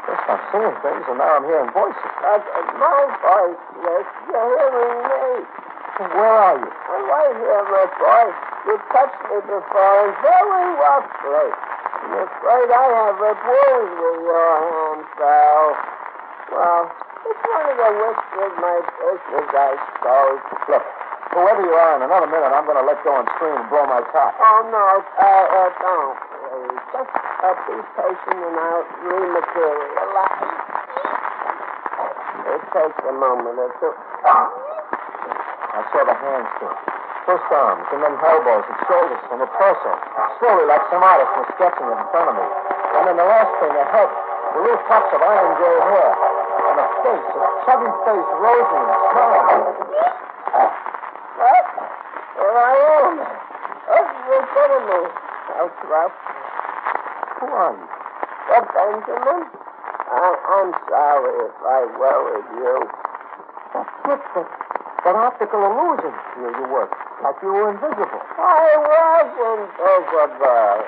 First I'm seeing things, and now I'm hearing voices. My voice, Liz. You're hearing me. Where are you? I'm right here, my boy. You touched me before, and very roughly. I'm afraid I have a bruise with your hand, pal. Well, it's one of the risks of my business, I suppose. Look, whoever you are, in another minute, I'm going to let go and scream and blow my top. Oh, no, don't, please. Just be patient and I'll rematerialize. It takes a moment or two. I saw the hands too. First arms, and then elbows and shoulders and the torso. Slowly, like some artist was sketching it in front of me. And then the last thing, the head, the little tops of iron gray hair. And a face, a chubby face, rosy and smiling. What? Here I am. What's the good of me? That's rough. Who are you? Sir Benjamin? I'm sorry if I worried you. That's it, that optical illusion. You work. Like you were invisible. I was invisible.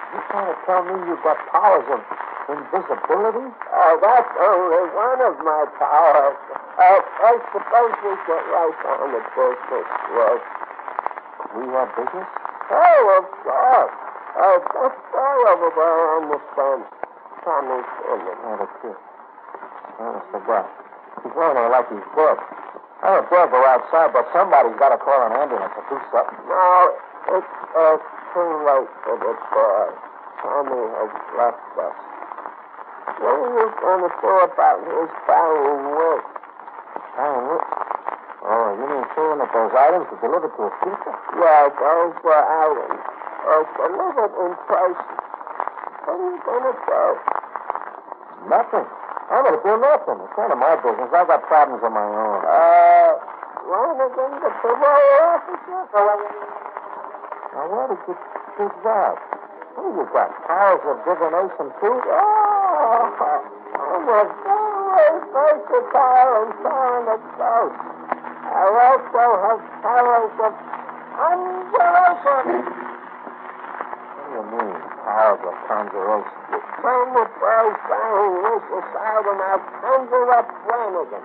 You trying to tell me you've got powers of invisibility? Oh, that's only one of my powers. I suppose we get right on the business, yes. We have business? Oh, of course. That boy over there on the stand. Tommy's in it. Oh, the kid. Oh, I forgot. He's laying there like he's dead. I don't dare go outside, but somebody's got to call an ambulance or do something. No, it's too late for the boy. Tommy has left us. What are you going to do about his dying wish? Dying wish? Oh, you mean saying that those items were delivered to a people? Yeah, those were items. Delivered in person. What are you going to do? Nothing. I'm going to do nothing. It's none of my business. I've got problems of my own. Flanagan, the parole officer? Now, where did you think that? What do you got? Powers of divination, too? Oh, I'm a very versatile and talented ghost. I also have powers of conjuration. What do you mean, powers of conjuration? You turn the boy's dying wish aside and I'll conjure up Flanagan.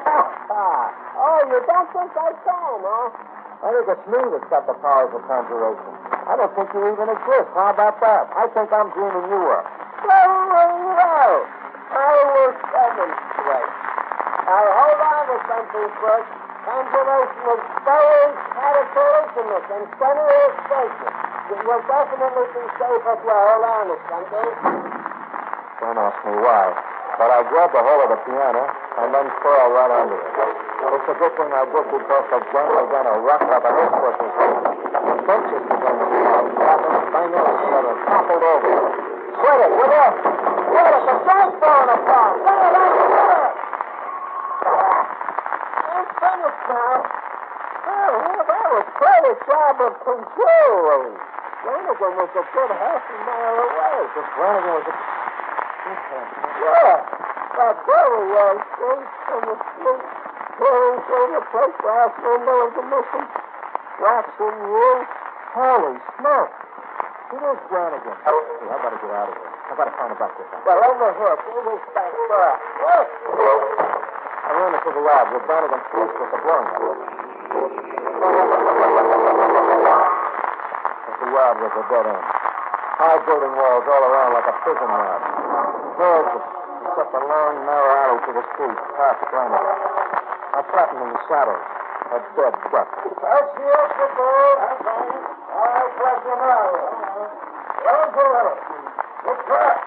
Oh, you don't think I can, huh? I think it's me that's got the powers of conjuration. I don't think you even exist. How about that? I think I'm dreaming you up. Very well. I will demonstrate. Now, hold on to something first. Conjuration is very cataclysmic and semi-expensive. It will definitely be safe if you hold on to something. Don't ask me why. But I grabbed a hold of the piano and then crawled right under it. It's a good thing I did because the junk began to rock like a horse bushes. The benches began to fall, flapping and banging until it toppled over. Quit it, will you? Quit it, the joint's falling apart. Get it out, get it! I'm finished now. Oh, that was quite a job of controlling. Flanagan was a good half a mile away. This Flanagan was a... Yeah, but there he was, in the street, peering through the plate glass window of the mission, watching you. Holy smoke! It is Flanagan. Hey, I better get out of here. I gotta find a back this time. Well, over here, through this back door. Look! I ran into the yard with Flanagan's police with the blowing up. The yard was a dead end. High building walls all around like a prison yard. No exit, except a long, narrow alley to the street, past Flanagan. I sat in the shadows, a dead duck. That's the exit door. I'll flush him out. Don't do it. Look back.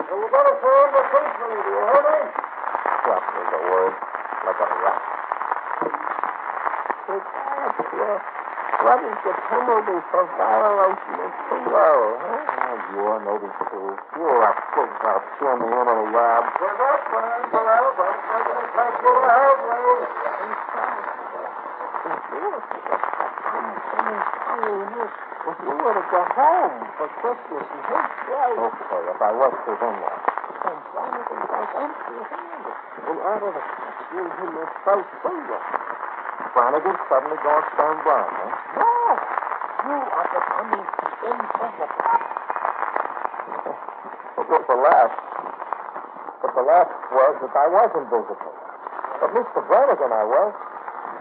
And you're going to turn the policeman, do you hear me? Duck is the word, like a rat. What is the penalty for violation of parole, huh? Oh, you're maybe too. You're a big mouth. Cheer me into the yard. Give up, man. Give up. I'm going to take you to help me. If you were to go home for Christmas and his wife... Okay, if I was to, then what? And Flanagan was empty-handed in order to catch you in his first finger. Flanagan suddenly gone stone blind, huh? No! You are becoming invisible. It was the last. But the last was that I was invisible. At least to Flanagan I was.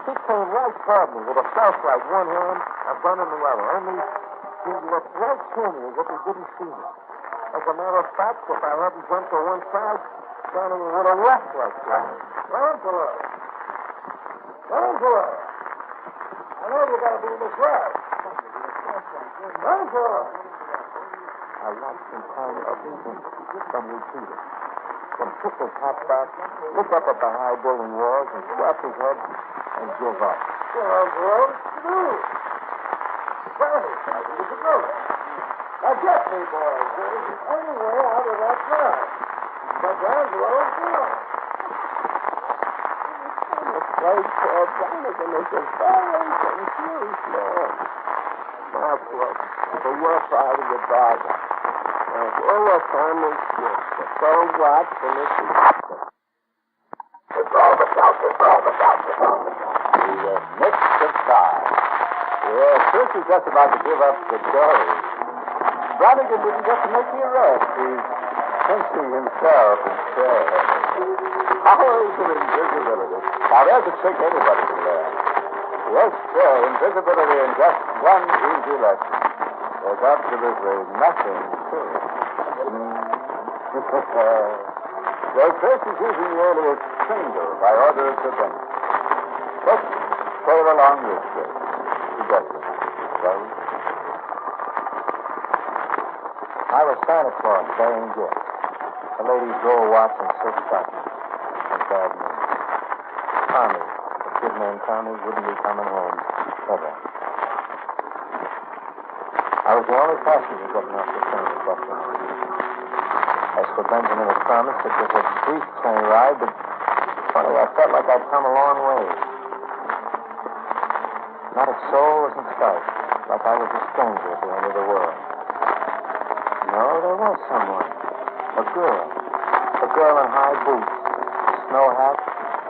He came right toward me with a flashlight in one hand, a gun in the other. Only he looked right through me as if he didn't see me. As a matter of fact, if I hadn't jumped to one side, Flanagan would have left like that. Angela! Angela! I know you got to be in this yard. Angela! I watched him climb up and then retreated. Then took his hat back, looked up at the high building walls, and scratched his head and give up. Angela, no! Very sorry, you should go. Now get me, boys. There isn't any way out of that yard. But Angela is gone. I'm afraid poor Flanagan is a very confused man. Now, folks, for your part of the bargain. Now, here are Tommy's gifts. So go watch and listen. It's all the Midst of Time. Yes, Chris is just about to give up the ghost. Brannigan didn't get to make the arrest. He's pinching himself instead. Powers of invisibility. Now, there's a trick anybody can learn. Yes, sir, invisibility in just one easy lesson. There's absolutely nothing to it. So Chris is using the alias Single by order of the bench. Let's sail along with Chris. He does it. Well, I was Santa Claus bearing gifts. The lady's gold watch and silk stockings. And bad news. Tommy, the kid named Tommy, wouldn't be coming home ever. I was the only passenger getting off the train at Buffalo. As for Benjamin had promised, it was a brief train ride, but funny, I felt like I'd come a long way. Not a soul was in sight, like I was a stranger at the end of the world. No, there was someone. A girl. A girl in high boots, a snow hat,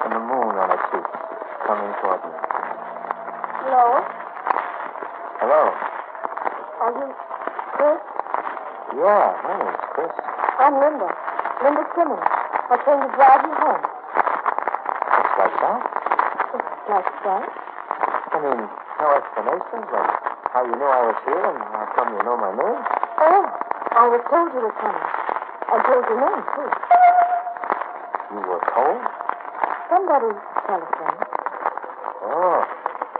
and the moon on her cheek, coming toward me. Hello? Hello? Are you Chris? Yeah, my name's Chris. I'm Linda. Linda Simmons. I came to drive you home. Just like that? Just like that? I mean, no explanations, like how you knew I was here and how come you know my name? Oh, I was told you were coming. I told your name, too. You were told? Somebody telephoned. Oh,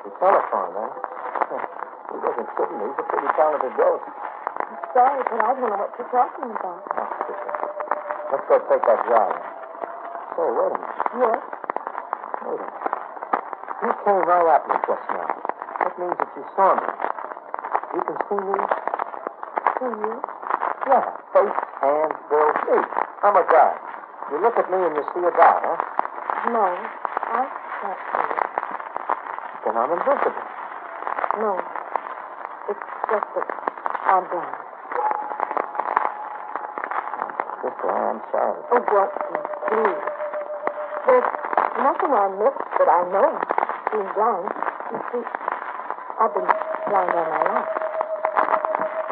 you telephoned, eh? He wasn't kidding. He's a pretty talented ghost. I'm sorry, but I don't know what you're talking about. Let's go take that drive. Say, wait a minute. Yes? Wait a minute. You came right at me just now. That means that you saw me. You can see me? See you? Yeah. Face, hands, bill, me. I'm a guy. You look at me and you see a dot, huh? No, I can't see you. Then I'm invisible. No. It's just that I'm blind. Sister, I'm sorry. Oh, don't be, please. There's nothing I missed that I know, being blind. You see, I've been blind all my life.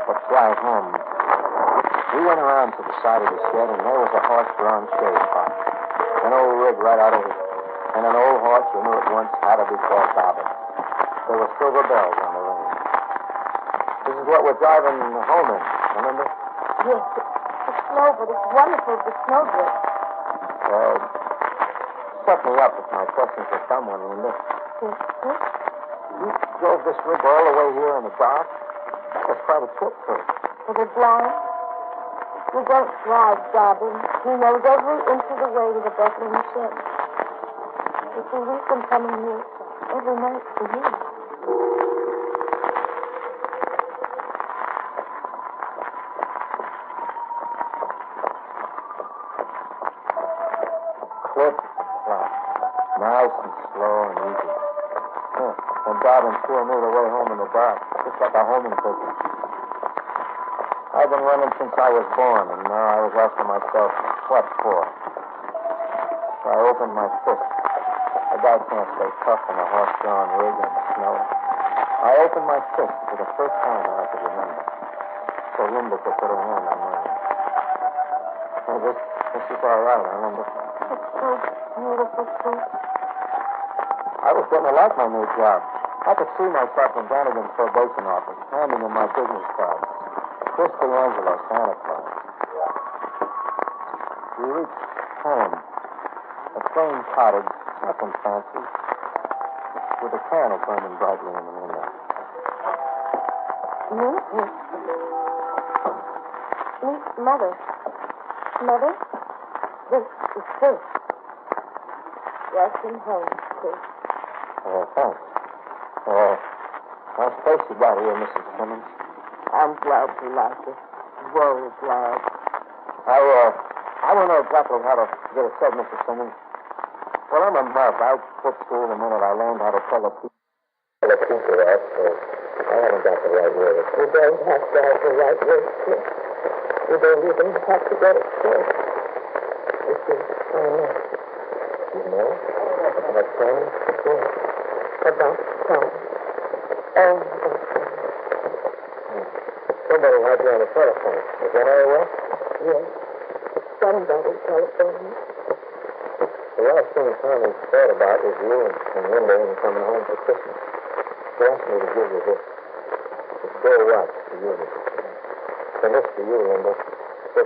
Let's drive home. We went around to the side of the shed, and there was a horse-drawn shade pot. An old rig right out of it. And an old horse you knew at once had to be called Bobbin. There were silver bells on the reins. This is what we're driving home in, remember? Yes, it's snow, but it's wonderful, the snowdrift. Set me up with my questions for someone, Linda. Yes. You drove this rig all the way here in the dark? That was quite a trip for you. For the blind? We don't drive, Bobbin. He knows every inch of the way to the Bethlehem shed. You see, we've been coming here every night for years. Clip, clop. Nice and slow and easy. And Bobbin sure knew the way home in the dark, just like a homing picture. I've been running since I was born, and now I was asking myself, what for? So I opened my fist. A guy can't stay tough in a horse-drawn rig in the snow. I opened my fist for the first time that I could remember. So Linda could put her hand on mine. Hey, this is all right, I remember. It's so beautiful, too. I was getting to like my new job. I could see myself in Brannigan's probation office, handing him my business card. Chris D'Angelo, Santa Claus. We reached home. A plain cottage, nothing fancy, with a candle burning brightly in the window. Meet Mother. Mother, this is Chris. Welcome home, Chris. Thanks. Nice place you got here, Mrs. Simmons. I'm glad you like it. Very glad. I don't know exactly how to get it said, Mrs. Simmons. Well, I'm a mug. I quit school the minute I learned how to tell a teacher that, so I haven't got the right word. You don't have to have the right word, Chris. You don't even have to get it straight. This is, You know? That's funny. About time. Oh, somebody had you on the telephone. Is that all right? Yes. Somebody telephoned me. The last thing Tommy thought about was you and Linda and coming home for Christmas. She asked me to give you this. It's their watch for you. And this for you, Linda. $6.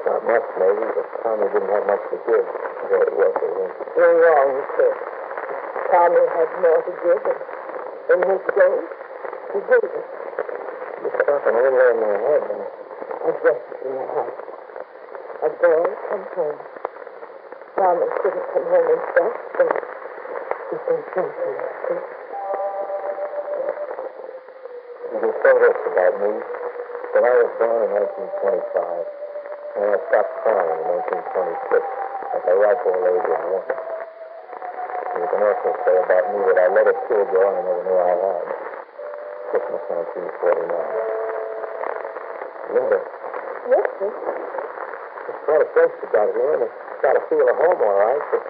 Not much, maybe, but Tommy didn't have much to give. So it was for him. You're wrong, sir. Tommy had more to give him. In his day, he gave it. You're stopping over there in my head, man. I guess in the house. A boy comes home. Tommy couldn't come home himself, so he thinks something like this. You can say this about me, that I was born in 1925, and I stopped crying in 1926, at the ripe old age of 1. And you can also say about me that I let a tear go I never knew I had. Christmas 1949. Linda. Yes, sir. It's quite a place you got here, and it's got to feel a home, all right, but...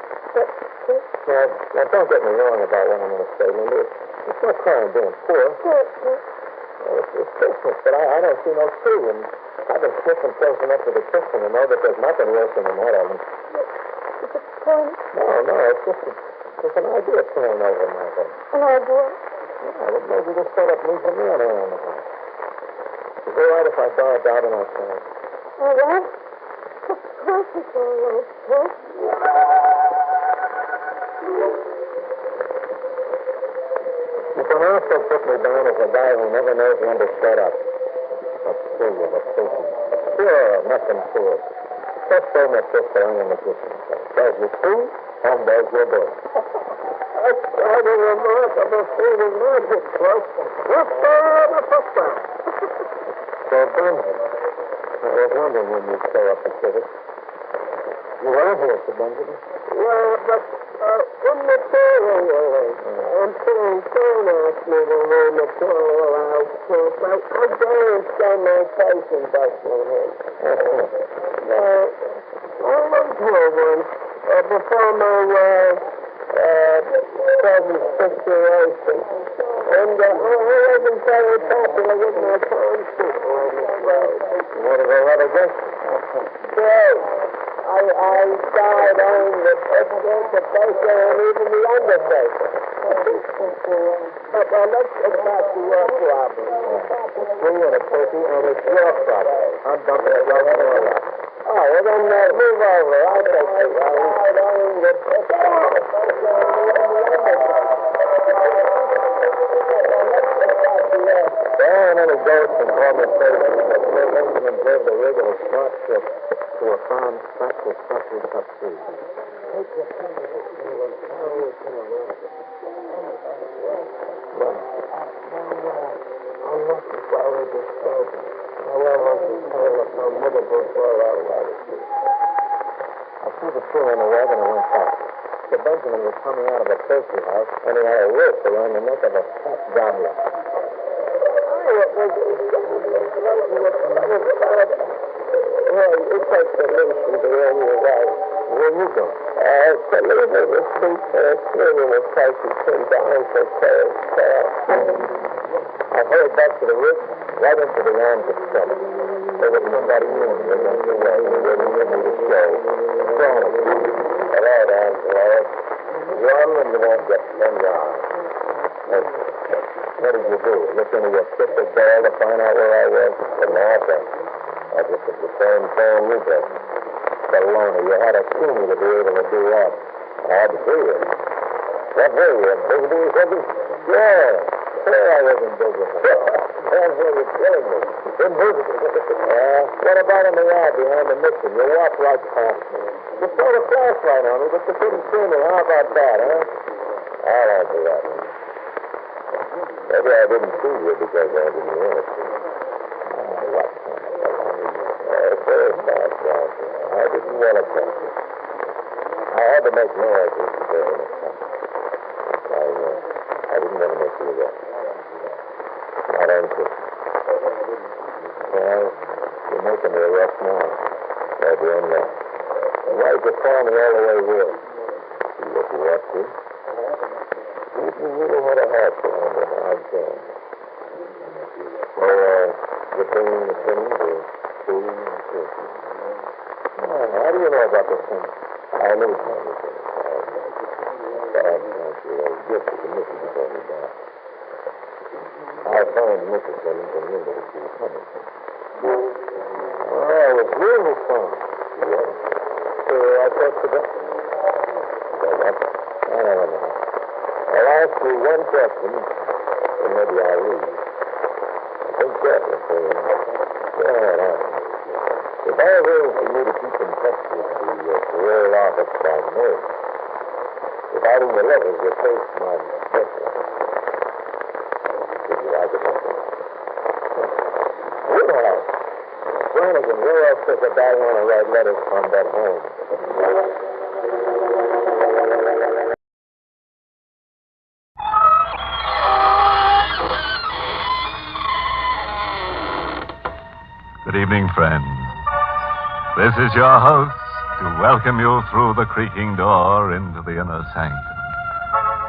Now, don't get me wrong about what I'm going to say, Linda. It's no crime being poor. Well, it's Christmas, but I don't see no tree, and I've been sniffing close enough to the kitchen to know that there's nothing worse than that oven. Is it fun? No, it's just an idea playing over my head. An idea? Yeah, well, maybe this setup needs a man around the house. Is it all right if I bow it down and outside? All right. Of course it's all right, sir. You can also put me down as a guy who never knows when to shut up. Let's see you, Sure, nothing to it. Just say my sister in the kitchen. There's your food, and there's your bill. That's quite a remarkable feat of magic, folks. What's the football? So, Benjamin, I was wondering when you'd show up to visit. You are here, Sir Benjamin. Yeah, but in the toilet, I'm putting phone asked me to learn the toilet out, so I can't stand my patient bustling him. I lived here once, before my present situation, and I wasn't very popular with my townspeople, I'm afraid. What did they have against you? Yes. I started owning the president, the baker, and even the undertaker. But let's get back to your problem. It's free and a turkey, and it's your problem. I'm dumping it right on your lap. Oh, well then move over. I'll take it. I started owning the president, the baker, and even the undertaker. There aren't any ghosts in conversation, but Sir Benjamin gave the rig of a smart ship to a farm stacked with freshly cut trees. Take your finger. I'm not the flower disposal. However, the tail of some middle for our latitude. I threw the tree in the wagon and went back. Sir Benjamin was coming out of a turkey house, and he had a rope around the neck of a fat gobbler. It takes a nation to earn your right. Where you going? To leave it with sweet cleaning of places and dying for sales. I hurried back to the roof, right into the arms of trouble. There was somebody in me against the wall, waiting for me to show. Crawling. All right, Angela. Yawn and you won't get one yard. What did you do? Look into your crystal ball to find out where I was? But nothing. I just did the same thing you did. Baloney, you had to see me to be able to do that. I had to see you. What were you, invisible or something? Yeah. Sure I was invisible. That's where you're killing me. Invisible. What about in the yard behind the mixer? You walked right past me. You showed a flashlight on me, but you couldn't see me. How about that, huh? I'll answer that. Maybe I didn't see you because I didn't want to see you. What kind of baloney? Very fast, Johnson. I didn't want to touch you. I had to make noises to get in a touch. I didn't want to make you that. Not on Christmas. Well, you're making me a rough now. Maybe I'm not. Why'd you call me all the way here? You look rusty. really had a heart for him, but I'd say. So, you're bringing the thing to see and see. How do you know about this thing? I never told you this. Bad chance you're as good as the missus told me about. I found Mrs. Simmons and knew that she was coming. Oh, it was really fun. Yeah. So I thought to that. I'll ask you one question, and maybe I'll leave. Think carefully, sir. Go ahead, ask me. If I arrange for you to keep in touch with the parole office by mail, providing the letters will face my death letter, would you like it? Well, Flanagan, where else does a guy want to write letters from but home? Good evening, friends. This is your host to welcome you through the creaking door into the inner sanctum.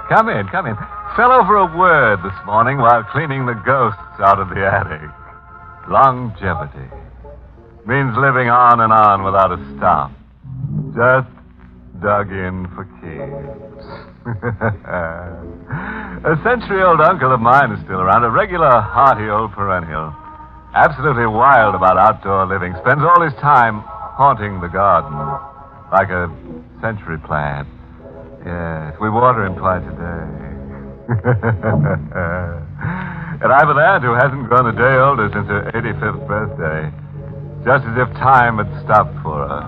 Come in, come in. Fell over a word this morning while cleaning the ghosts out of the attic. Longevity. Means living on and on without a stop. Just dug in for keeps. A century-old uncle of mine is still around, a regular hearty old perennial. Absolutely wild about outdoor living. Spends all his time haunting the garden like a century plant. Yes, we water him twice a day. And I have an aunt who hasn't grown a day older since her 85th birthday. Just as if time had stopped for her.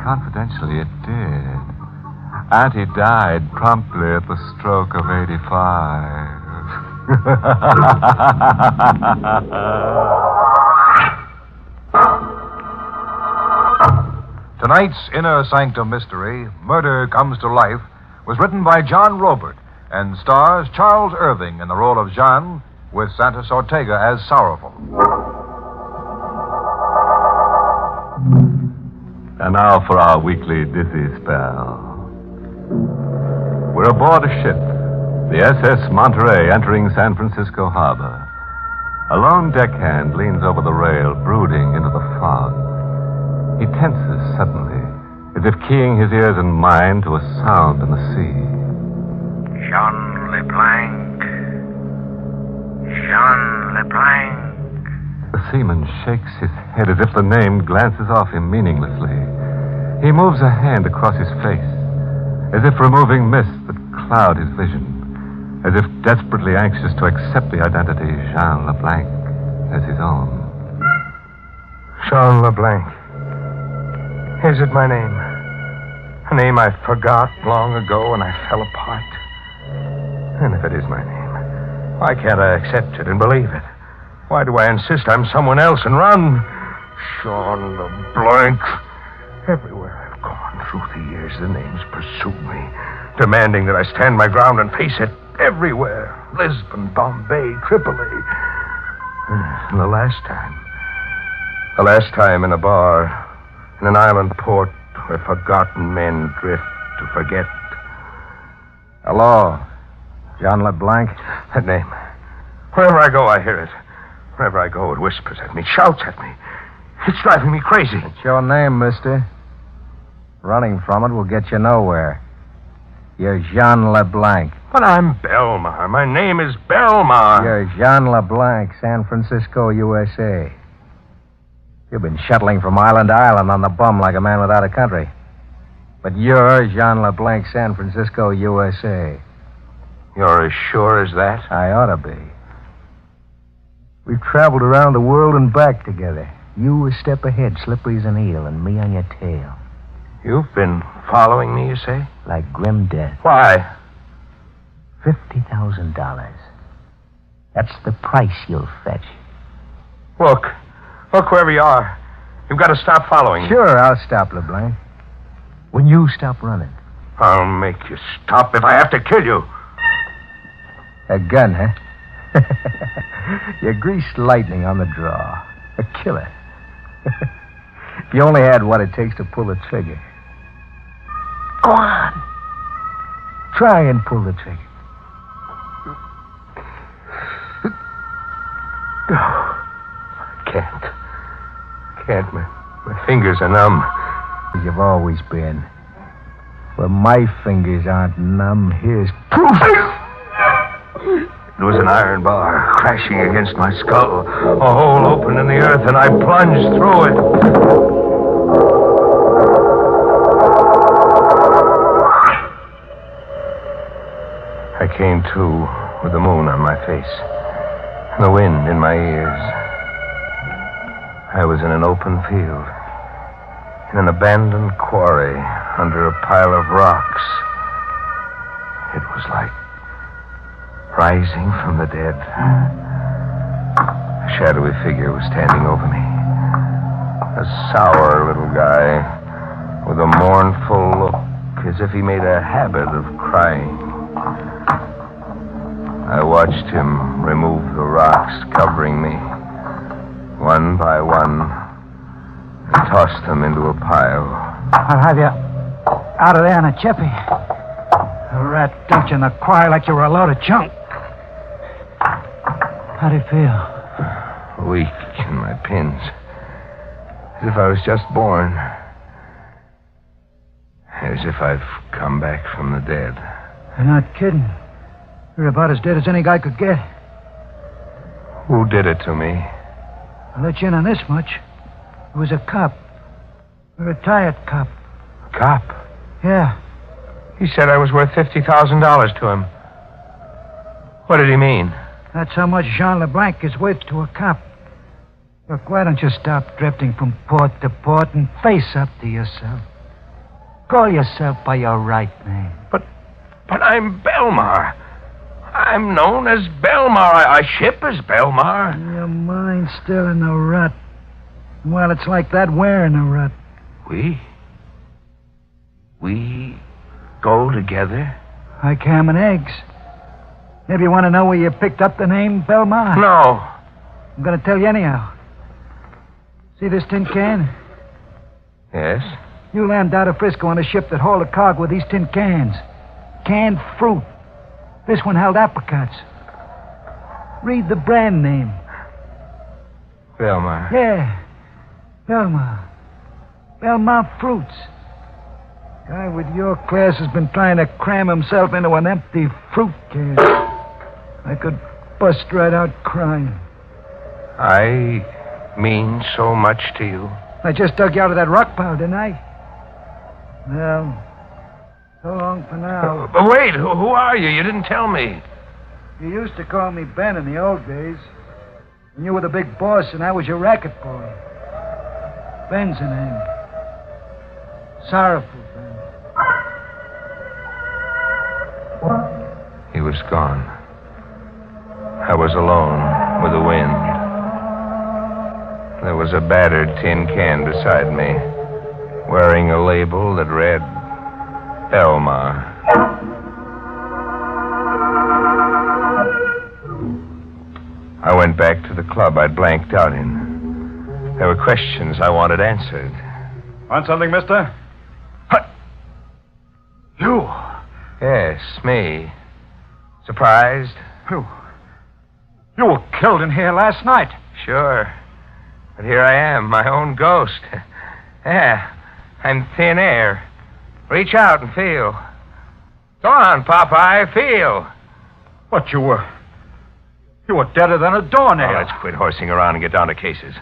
Confidentially, it did. Auntie died promptly at the stroke of 85. Tonight's Inner Sanctum Mystery, Murder Comes to Life, was written by John Robert and stars Charles Irving in the role of Jean, with Santos Ortega as Sorrowful. And now for our weekly dizzy spell. We're aboard a ship, the SS Monterey, entering San Francisco Harbor. A lone deckhand leans over the rail, brooding into the fog. He tenses suddenly, as if keying his ears and mind to a sound in the sea. Jean LeBlanc. Jean LeBlanc. The seaman shakes his head as if the name glances off him meaninglessly. He moves a hand across his face, as if removing mists that cloud his vision, as if desperately anxious to accept the identity Jean LeBlanc as his own. Jean LeBlanc. Is it my name? A name I forgot long ago when I fell apart. And if it is my name, why can't I accept it and believe it? Why do I insist I'm someone else and run? Jean LeBlanc. Everywhere I've gone through the years, the names pursue me, demanding that I stand my ground and face it everywhere. Lisbon, Bombay, Tripoli. And the last time in a bar, in an island port where forgotten men drift to forget. Hello, John LeBlanc. That name. Wherever I go, I hear it. Wherever I go, it whispers at me, shouts at me. It's driving me crazy. It's your name, mister. Running from it will get you nowhere. You're Jean LeBlanc. But I'm Belmar. My name is Belmar. You're Jean LeBlanc, San Francisco, USA. You've been shuttling from island to island on the bum like a man without a country. But you're Jean LeBlanc, San Francisco, USA. You're as sure as that? I ought to be. We've traveled around the world and back together. You a step ahead, slippery as an eel, and me on your tail. You've been following me, you say? Like grim death. Why? $50,000. That's the price you'll fetch. Look wherever you are. You've got to stop following me. Sure, I'll stop, LeBlanc. When you stop running. I'll make you stop if I have to kill you. A gun, huh? You're greased lightning on the draw. A killer. If you only had what it takes to pull the trigger. Go on. Try and pull the trigger. can't. My fingers are numb. You've always been. But my fingers aren't numb. Here's proof. There was an iron bar crashing against my skull. A hole opened in the earth, and I plunged through it. I came to with the moon on my face and the wind in my ears. I was in an open field, in an abandoned quarry under a pile of rocks. It was like rising from the dead. A shadowy figure was standing over me. A sour little guy with a mournful look, as if he made a habit of crying. I watched him remove the rocks covering me, one by one, and tossed them into a pile. I'll have you out of there in a jiffy. A rat dumped you in the quarry like you were a load of junk. How do you feel? Weak in my pins, as if I was just born. As if I've come back from the dead. You're not kidding. You're about as dead as any guy could get. Who did it to me? I'll let you in on this much. It was a cop. A retired cop. Cop? Yeah. He said I was worth $50,000 to him. What did he mean? That's how much Jean LeBlanc is worth to a cop. Look, why don't you stop drifting from port to port and face up to yourself? Call yourself by your right name. But I'm Belmar. I'm known as Belmar. I ship as Belmar. Your mind's still in the rut. Well, it's like that. We're in a rut. We go together? Like ham and eggs. Maybe you want to know where you picked up the name Belmar? No. I'm going to tell you anyhow. See this tin can? Yes? You landed out of Frisco on a ship that hauled a cargo with these tin cans. Canned fruit. This one held apricots. Read the brand name. Belmar. Yeah. Belmar. Belmar Fruits. Guy with your class has been trying to cram himself into an empty fruit can. I could bust right out crying. I mean so much to you. I just dug you out of that rock pile, didn't I? Well, so long for now. But wait, who are you? You didn't tell me. You used to call me Ben in the old days. And you were the big boss, and I was your racket boy. Ben's the name. Sorrowful Ben. He was gone. I was alone with the wind. There was a battered tin can beside me, wearing a label that read Belmar. I went back to the club I'd blanked out in. There were questions I wanted answered. Want something, mister? What? You? Yes, me. Surprised? You were killed in here last night. Sure. But here I am, my own ghost. Yeah, I'm thin air. Reach out and feel. Go on, Popeye, feel. But you were deader than a doornail. Oh, let's quit horsing around and get down to cases.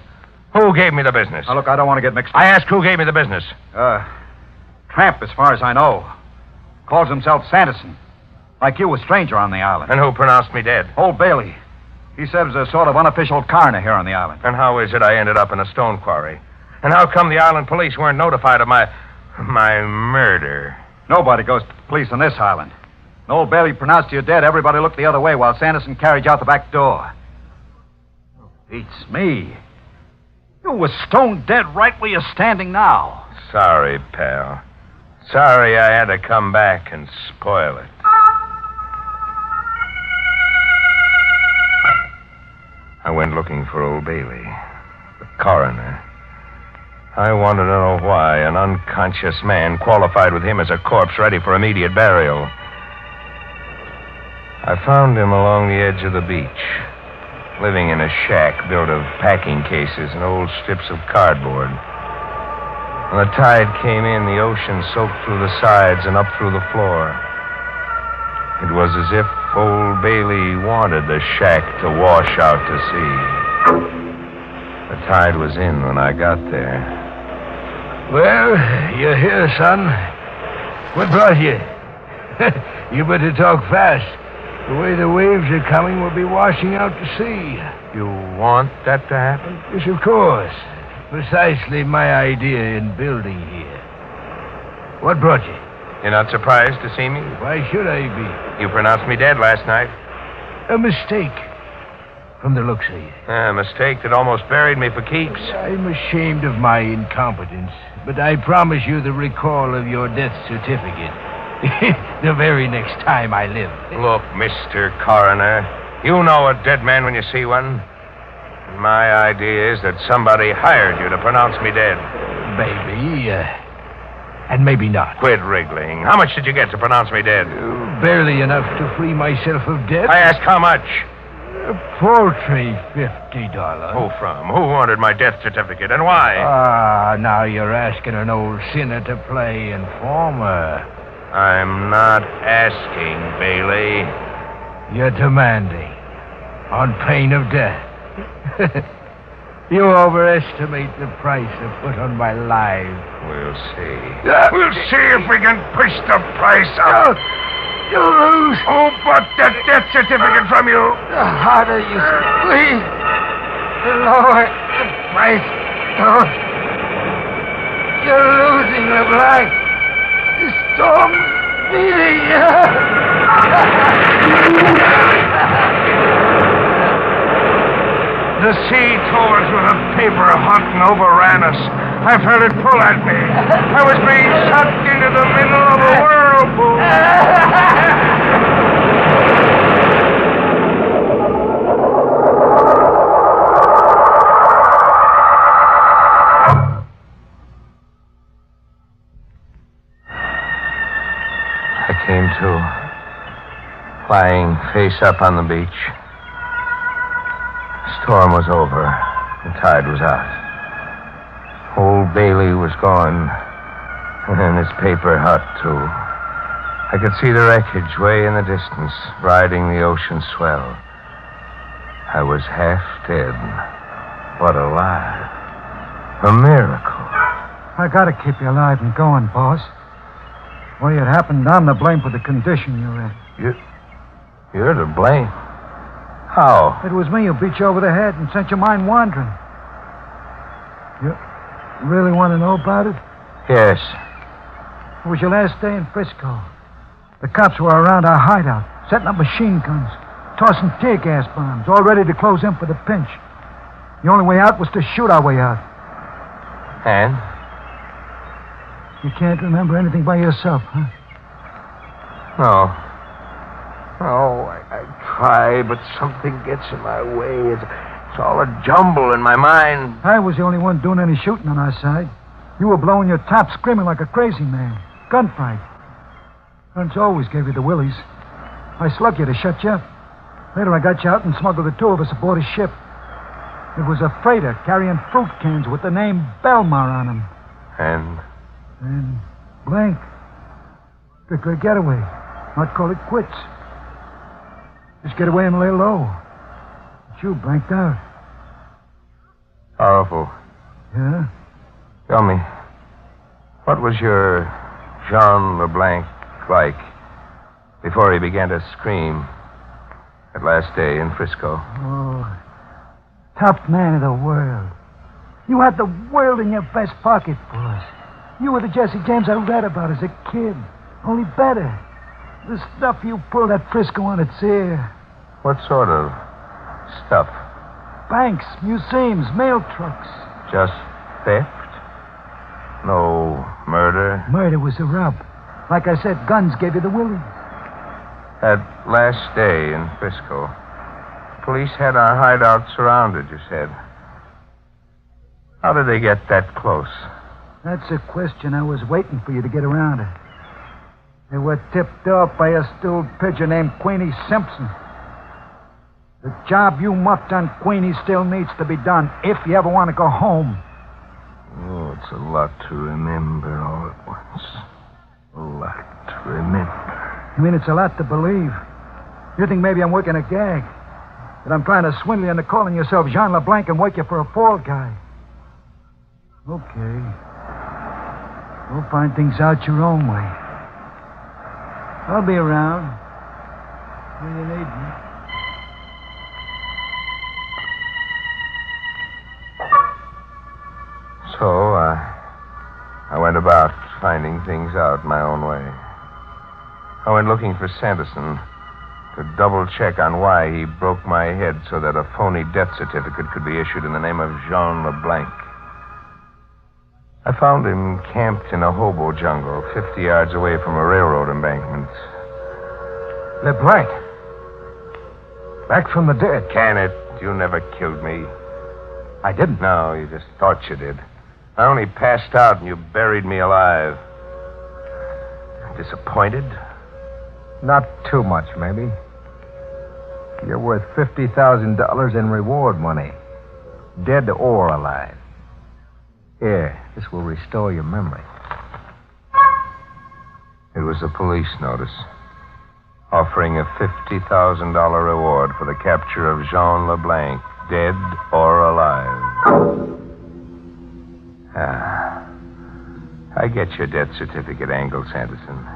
Who gave me the business? Now, look, I don't want to get mixed up. I ask who gave me the business. Tramp, as far as I know. Calls himself Sanderson. Like you, a stranger on the island. And who pronounced me dead? Old Bailey. He serves as a sort of unofficial coroner here on the island. And how is it I ended up in a stone quarry? And how come the island police weren't notified of my murder? Nobody goes to the police on this island. When old Bailey pronounced you dead, everybody looked the other way while Sanderson carried you out the back door. Beats me. You were stone dead right where you're standing now. Sorry, pal. Sorry I had to come back and spoil it. I went looking for old Bailey, the coroner. I wanted to know why an unconscious man qualified with him as a corpse ready for immediate burial. I found him along the edge of the beach, living in a shack built of packing cases and old strips of cardboard. When the tide came in, the ocean soaked through the sides and up through the floor. It was as if old Bailey wanted the shack to wash out to sea. The tide was in when I got there. Well, you're here, son. What brought you? You better talk fast. The way the waves are coming, we'll be washing out to sea. You want that to happen? Yes, of course. Precisely my idea in building here. What brought you? You're not surprised to see me? Why should I be? You pronounced me dead last night. A mistake, from the looks of you. A mistake that almost buried me for keeps. I'm ashamed of my incompetence, but I promise you the recall of your death certificate. The very next time I live. Look, Mr. Coroner, you know a dead man when you see one. And my idea is that somebody hired you to pronounce me dead. Maybe, and maybe not. Quit wriggling. How much did you get to pronounce me dead? Barely enough to free myself of debt. I asked how much? A paltry $50. Who from? Who wanted my death certificate, and why? Now you're asking an old sinner to play informer. I'm not asking, Bailey. You're demanding. On pain of death. You overestimate the price I put on my life. We'll see. We'll see if we can push the price up. You lose. Who bought that death certificate from you? The harder you squeeze, the lower the price goes. You're losing, LeBlanc. The storm's beating you. The sea tore us with a paper hut and overran us. I felt it pull at me. I was being sucked into the middle of a whirlpool. I came to, lying face up on the beach. The storm was over. The tide was out. Old Bailey was gone, and his paper hut, too. I could see the wreckage way in the distance, riding the ocean swell. I was half dead, but alive. A miracle. I gotta keep you alive and going, boss. Well, it happened, I'm to blame for the condition you're in. You're to blame? How? It was me who beat you over the head and sent your mind wandering. You really want to know about it? Yes. It was your last day in Frisco. The cops were around our hideout, setting up machine guns, tossing tear gas bombs, all ready to close in for the pinch. The only way out was to shoot our way out. And? You can't remember anything by yourself, huh? No. No, I try, but something gets in my way. It's all a jumble in my mind. I was the only one doing any shooting on our side. You were blowing your top, screaming like a crazy man. Gunfight. Guns always gave you the willies. I slugged you to shut you up. Later I got you out and smuggled the two of us aboard a ship. It was a freighter carrying fruit cans with the name Belmar on them. And blank. Strictly getaway. Not call it quits. Just get away and lay low. But you blanked out. Powerful. Yeah? Tell me, what was your Jean LeBlanc like before he began to scream that last day in Frisco? Oh, top man of the world. You had the world in your vest pocket, boss. You were the Jesse James I read about as a kid, only better. The stuff you pulled at Frisco on its ear. What sort of stuff? Banks, museums, mail trucks. Just theft? No murder? Murder was a rub. Like I said, guns gave you the willies. That last day in Frisco, police had our hideout surrounded, you said. How did they get that close? That's a question I was waiting for you to get around to. They were tipped off by a stewed pigeon named Queenie Simpson. The job you muffed on Queenie still needs to be done if you ever want to go home. Oh, it's a lot to remember all at once. A lot to remember. You mean it's a lot to believe? You think maybe I'm working a gag? That I'm trying to swindle you into calling yourself Jean LeBlanc and work you for a fall guy? Okay. You'll find things out your own way. I'll be around when you need me. So, I went about finding things out my own way. I went looking for Sanderson to double-check on why he broke my head so that a phony death certificate could be issued in the name of Jean LeBlanc. I found him camped in a hobo jungle 50 yards away from a railroad embankment. LeBlanc? Back from the dead. Can it? You never killed me. I didn't. No, you just thought you did. I only passed out and you buried me alive. Disappointed? Not too much, maybe. You're worth $50,000 in reward money. Dead or alive. Here, this will restore your memory. It was a police notice offering a $50,000 reward for the capture of Jean LeBlanc, dead or alive. I get your death certificate angle, Sanderson.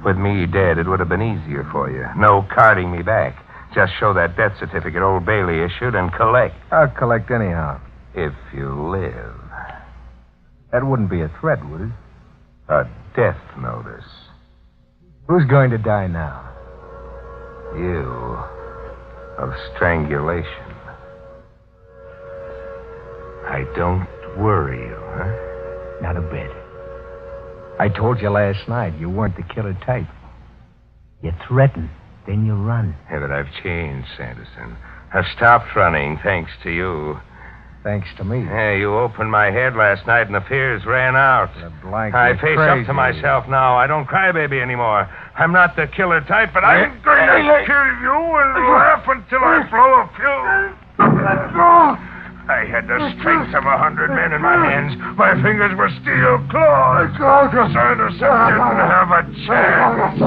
With me dead, it would have been easier for you. No carting me back. Just show that death certificate Old Bailey issued and collect. I'll collect anyhow. If you live. That wouldn't be a threat, would it? A death notice. Who's going to die now? You. Of strangulation. I don't worry you, huh? Not a bit. I told you last night you weren't the killer type. You threaten, then you run. Yeah, but I've changed, Sanderson. I've stopped running, thanks to you. Thanks to me. Yeah, you opened my head last night and the fears ran out. LeBlanc, I you're face crazy. up to myself now. I don't cry baby anymore. I'm not the killer type, but I'm going to kill you and laugh until I blow a fuse. Let go! I had the strength of 100 men in my hands. My fingers were steel claws. Sanderson didn't have a chance.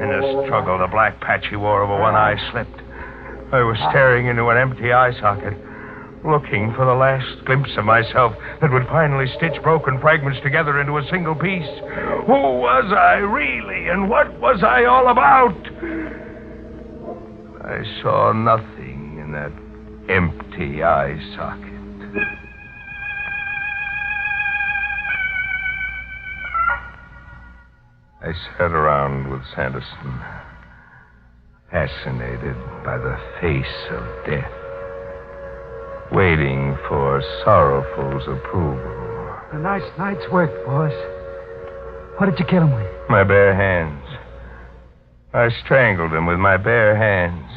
In the struggle, the black patch he wore over one eye slipped. I was staring into an empty eye socket, looking for the last glimpse of myself that would finally stitch broken fragments together into a single piece. Who was I really, and what was I all about? I saw nothing in that empty eye socket. I sat around with Sanderson, fascinated by the face of death, waiting for Sorrowful's approval. A nice night's work, boss. What did you kill him with? My bare hands. I strangled him with my bare hands.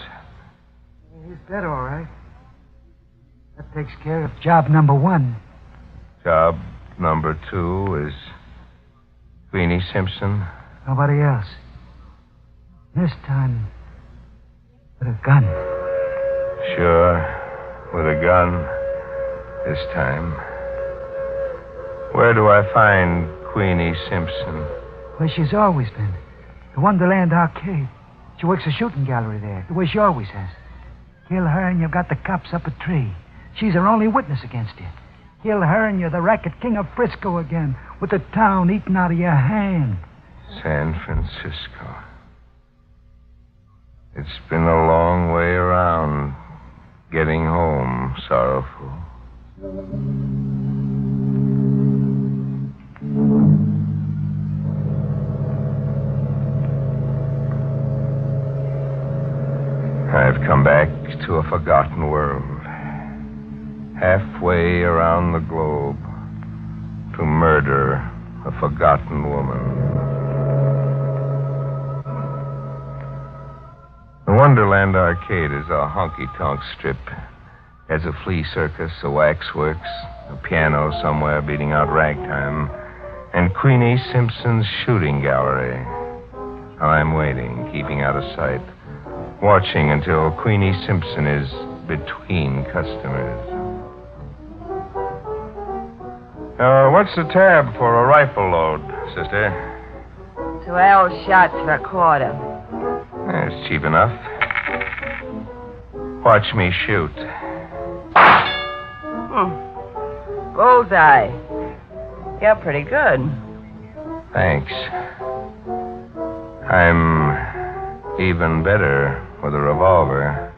He's dead, all right. That takes care of job number 1. Job number 2 is Queenie Simpson. Nobody else. This time, with a gun. Sure, with a gun this time. Where do I find Queenie Simpson? Where she's always been. The Wonderland Arcade. She works a shooting gallery there, the way she always has. Kill her and you've got the cops up a tree. She's her only witness against you. Kill her and you're the racket king of Frisco again, with the town eating out of your hand. San Francisco. It's been a long way around getting home, Sorrowful. I've come back to a forgotten world. Halfway around the globe to murder a forgotten woman. The Wonderland Arcade is a honky-tonk strip. Has a flea circus, a waxworks, a piano somewhere beating out ragtime, and Queenie Simpson's shooting gallery. I'm waiting, keeping out of sight, watching until Queenie Simpson is between customers. What's the tab for a rifle load, sister? 12 shots for a quarter. It's cheap enough. Watch me shoot. Bullseye. You're pretty good. Thanks. I'm even better with a revolver.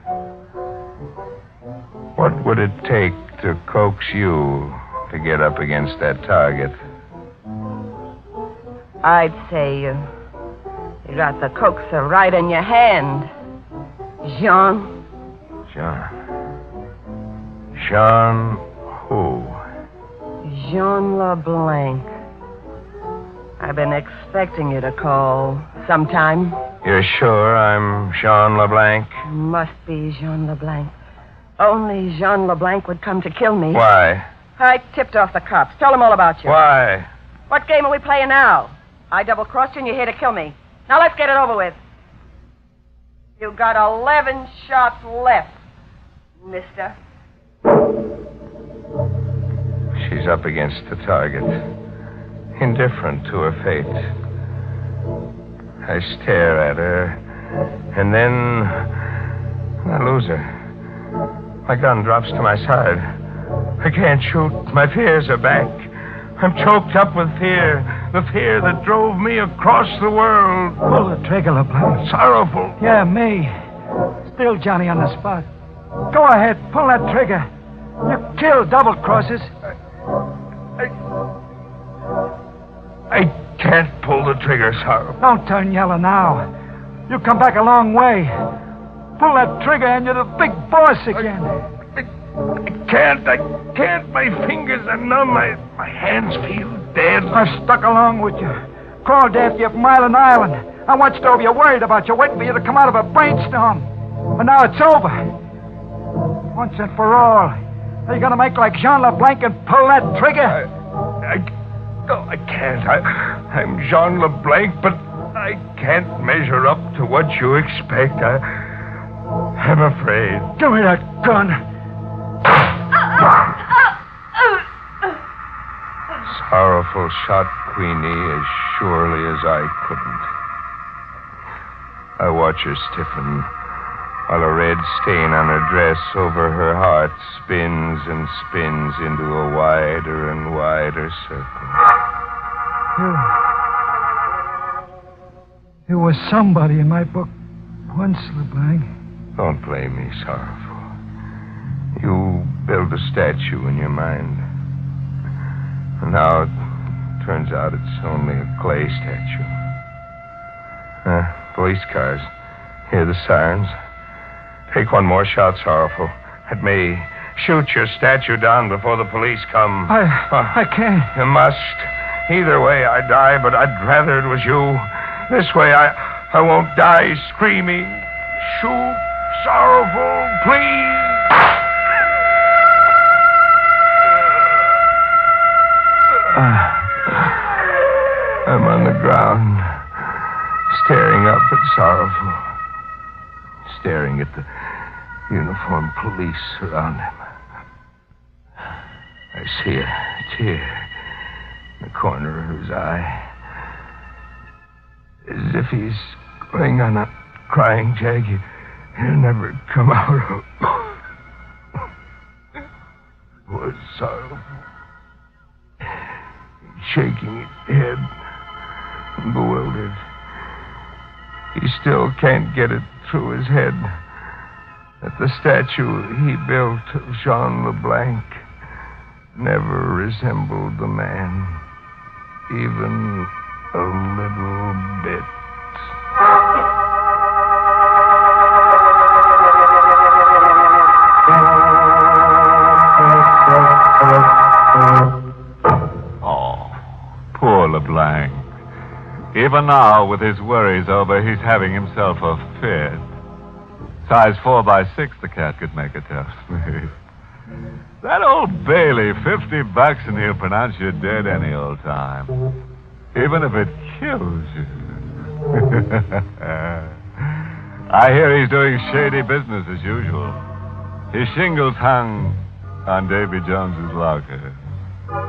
What would it take to coax you to get up against that target? I'd say you got the coaxer right in your hand. Jean. Jean who? Jean LeBlanc. I've been expecting you to call sometime. You're sure I'm Jean LeBlanc? Must be Jean LeBlanc. Only Jean LeBlanc would come to kill me. Why? I tipped off the cops. Tell them all about you. Why? What game are we playing now? I double-crossed you and you're here to kill me. Now let's get it over with. You got 11 shots left, mister. She's up against the target, indifferent to her fate. I stare at her, and then I lose her. My gun drops to my side. I can't shoot. My fears are back. I'm choked up with fear. The fear that drove me across the world. Pull the trigger, LeBlanc. Sorrowful. Yeah, me. Still Johnny on the spot. Go ahead, pull that trigger. You killed double-crosses. I can't pull the trigger, Sorrowful. Don't turn yellow now. You come back a long way. Pull that trigger and you're the big boss again. I can't. My fingers are numb. My hands feel dead. I've stuck along with you. Crawled after you from Island Island. I watched over you, worried about you, waiting for you to come out of a brainstorm. But now it's over. Once and for all. Are you going to make like Jean LeBlanc and pull that trigger? I can't. I'm Jean LeBlanc, but I can't measure up to what you expect. I'm afraid. Give me that gun. Sorrowful shot Queenie as surely as I couldn't. I watch her stiffen while a red stain on her dress over her heart spins and spins into a wider and wider circle. You were somebody in my book once, LeBlanc. Don't blame me, Sorrowful. You built a statue in your mind. And now it turns out it's only a clay statue. Police cars. Hear the sirens. Take one more shot, Sorrowful. Let me shoot your statue down before the police come. I can't. You must. Either way, I die, but I'd rather it was you. This way, I won't die screaming. Shoot, Sorrowful, please. I'm on the ground, staring up at Sorrowful, staring at the uniformed police around him. I see a tear in the corner of his eye, as if he's going on a crying jag he'll never come out of. Poor Sorrowful, shaking his head, bewildered. He still can't get it through his head that the statue he built of Jean LeBlanc never resembled the man, even a little bit. Oh, poor LeBlanc. Even now, with his worries over, he's having himself a fit. Size 4x6, the cat could make it tough. That old Bailey, $50 and he'll pronounce you dead any old time. Even if it kills you. I hear he's doing shady business as usual. His shingles hung on Davy Jones's locker.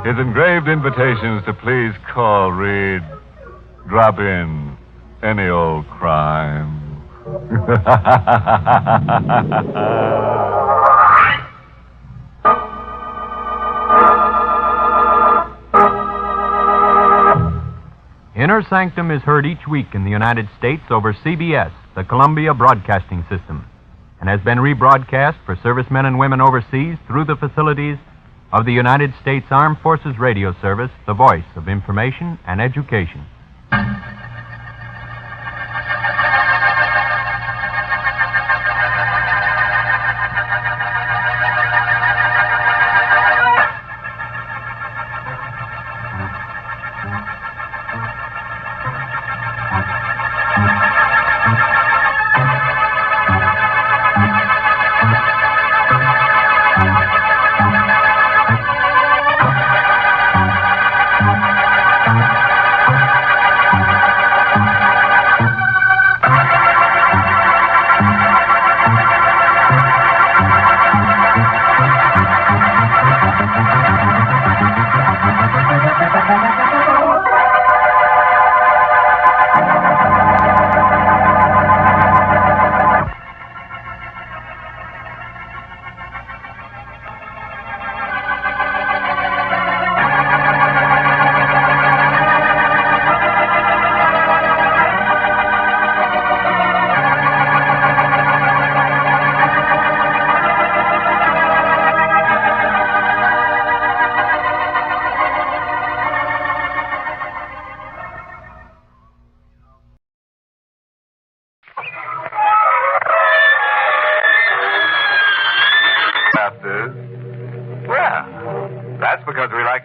His engraved invitations to please call read, drop in any old crime. Inner Sanctum is heard each week in the United States over CBS, the Columbia Broadcasting System, and has been rebroadcast for servicemen and women overseas through the facilities of the United States Armed Forces Radio Service, the voice of information and education.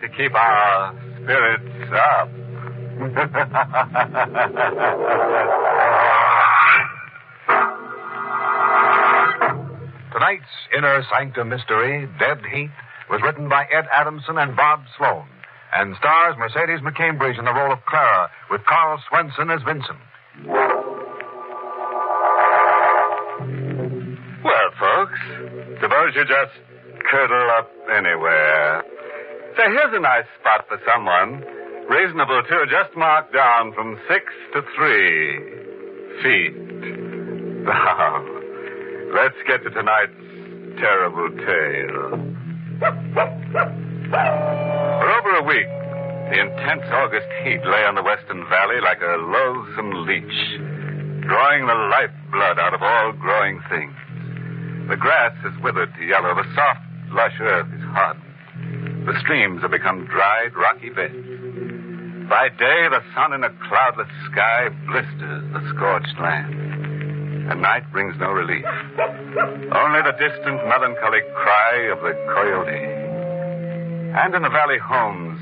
To keep our spirits up. Tonight's Inner Sanctum Mystery, Dead Heat, was written by Ed Adamson and Bob Sloan, and stars Mercedes McCambridge in the role of Clara, with Carl Swenson as Vincent. Well, folks, suppose you just curl up anywhere. Say, here's a nice spot for someone. Reasonable, too. Just marked down from 6 to 3 feet. Now, let's get to tonight's terrible tale. For over a week, the intense August heat lay on the Western Valley like a loathsome leech, drawing the lifeblood out of all growing things. The grass has withered to yellow. The soft, lush earth is hardened. The streams have become dried, rocky beds. By day, the sun in a cloudless sky blisters the scorched land. And night brings no relief. Only the distant, melancholy cry of the coyote. And in the valley homes,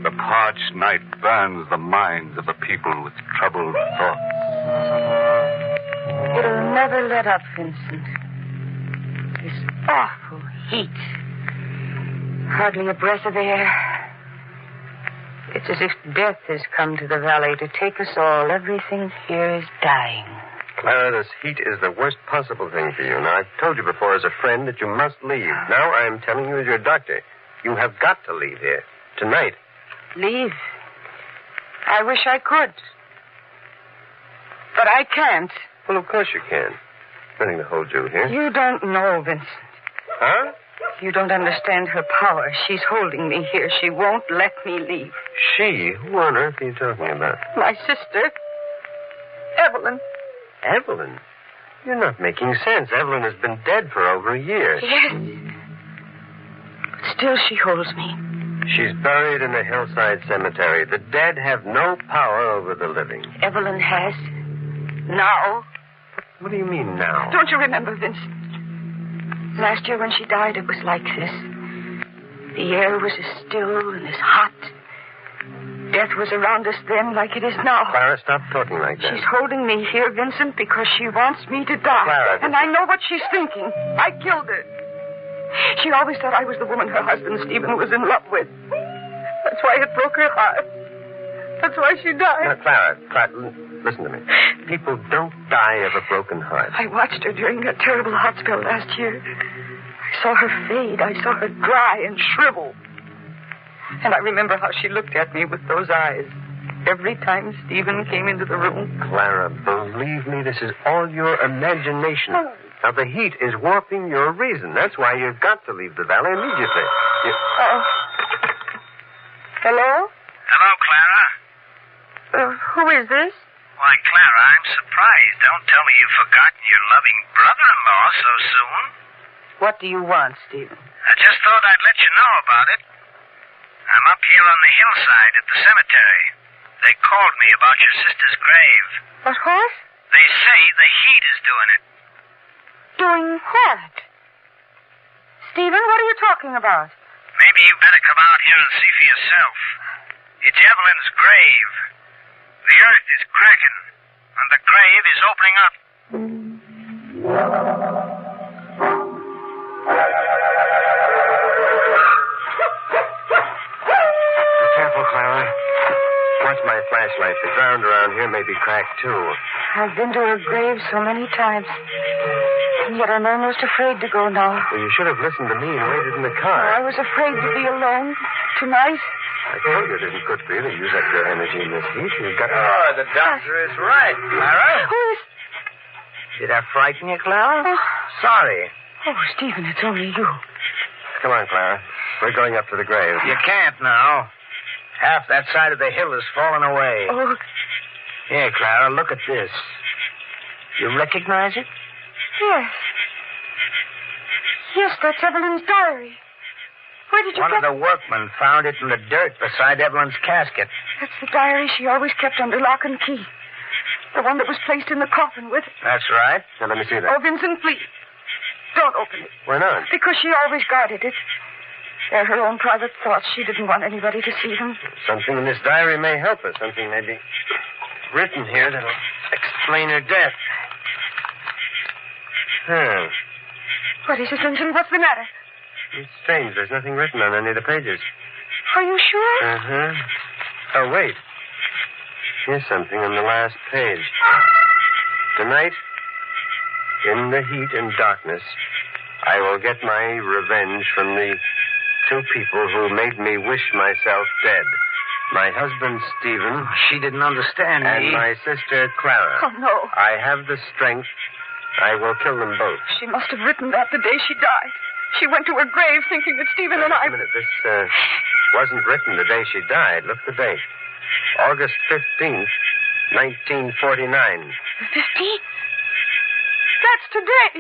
the parched night burns the minds of the people with troubled thoughts. It'll never let up, Vincent. This awful heat. Hardly a breath of air. It's as if death has come to the valley to take us all. Everything here is dying. Clara, this heat is the worst possible thing for you. Now, I've told you before as a friend that you must leave. Now I am telling you as your doctor. You have got to leave here. Tonight. Leave? I wish I could. But I can't. Well, of course you can. Nothing to hold you here. You don't know, Vincent. Huh? You don't understand her power. She's holding me here. She won't let me leave. She? Who on earth are you talking about? My sister. Evelyn. Evelyn? You're not making sense. Evelyn has been dead for over a year. Yes. But still she holds me. She's buried in a hillside cemetery. The dead have no power over the living. Evelyn has. Now. What do you mean now? Don't you remember, Vincent? Last year when she died, it was like this. The air was as still and as hot. Death was around us then like it is now. Clara, stop talking like that. She's holding me here, Vincent, because she wants me to die. Clara, and I know what she's thinking. I killed her. She always thought I was the woman her husband, Stephen, was in love with. That's why it broke her heart. That's why she died. Now, Clara, listen to me. People don't die of a broken heart. I watched her during that terrible hot spell last year. I saw her fade. I saw her dry and shrivel. And I remember how she looked at me with those eyes every time Stephen came into the room. Clara, believe me, this is all your imagination. Oh. Now, the heat is warping your reason. That's why you've got to leave the valley immediately. Hello? Hello, Clara. Who is this? Why, Clara, I'm surprised. Don't tell me you've forgotten your loving brother-in-law so soon. What do you want, Stephen? I just thought I'd let you know about it. I'm up here on the hillside at the cemetery. They called me about your sister's grave. What horse? They say the heat is doing it. Doing what? Stephen, what are you talking about? Maybe you better come out here and see for yourself. It's Evelyn's grave. The earth is cracking, and the grave is opening up. Be careful, Clara. Watch my flashlight. The ground around here may be cracked, too. I've been to her grave so many times. And yet I'm almost afraid to go now. Well, you should have listened to me and waited in the car. I was afraid to be alone tonight. I told you it isn't good for you to use up your energy in this heat. You've got... Oh, the doctor is right, Clara. Who is... Did I frighten you, Clara? Oh. Sorry. Oh, Stephen, it's only you. Come on, Clara. We're going up to the grave. You can't now. Half that side of the hill has fallen away. Oh. Here, Clara, look at this. You recognize it? Yes. Yes, that's Evelyn's diary. Where did you One get... of the workmen found it in the dirt beside Evelyn's casket. That's the diary she always kept under lock and key. The one that was placed in the coffin with it. That's right. Now, let me see that. Oh, Vincent, please. Don't open it. Why not? Because she always guarded it. They're her own private thoughts. She didn't want anybody to see them. Something in this diary may help us. Something may be written here that'll explain her death. What is it, Vincent? What's the matter? It's strange. There's nothing written on any of the pages. Are you sure? Uh-huh. Oh, wait. Here's something on the last page. Tonight, in the heat and darkness, I will get my revenge from the two people who made me wish myself dead. My husband, Stephen. She didn't understand and me. my sister, Clara. Oh, no. I have the strength. I will kill them both. She must have written that the day she died. She went to her grave thinking that Stephen and I... Wait a minute. This wasn't written the day she died. Look the date. August 15th, 1949. The 15th? That's today.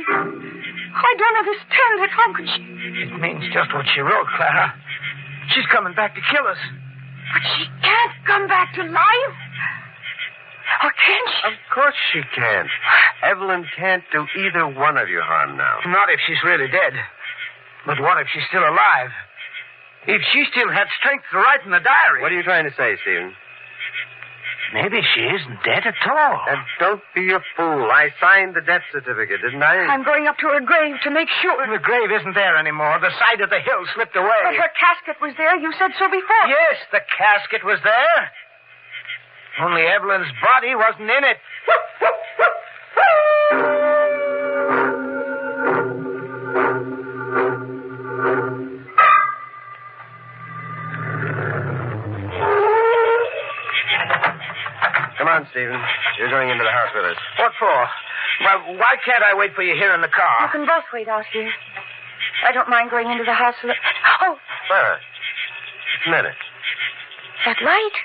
I don't understand it. How could she... It means just what she wrote, Clara. She's coming back to kill us. But she can't come back to life. Or can she? Of course she can. Evelyn can't do either one of you harm now. Not if she's really dead. But what if she's still alive? If she still had strength to write in the diary. What are you trying to say, Stephen? Maybe she isn't dead at all. And don't be a fool. I signed the death certificate, didn't I? I'm going up to her grave to make sure. The grave isn't there anymore. The side of the hill slipped away. But her casket was there. You said so before. Yes, the casket was there. Only Evelyn's body wasn't in it. Come on, Stephen. You're going into the house with us. What for? Well, why can't I wait for you here in the You car? can both wait out here. I don't mind going into the house. Oh, Clara, what's the matter? that light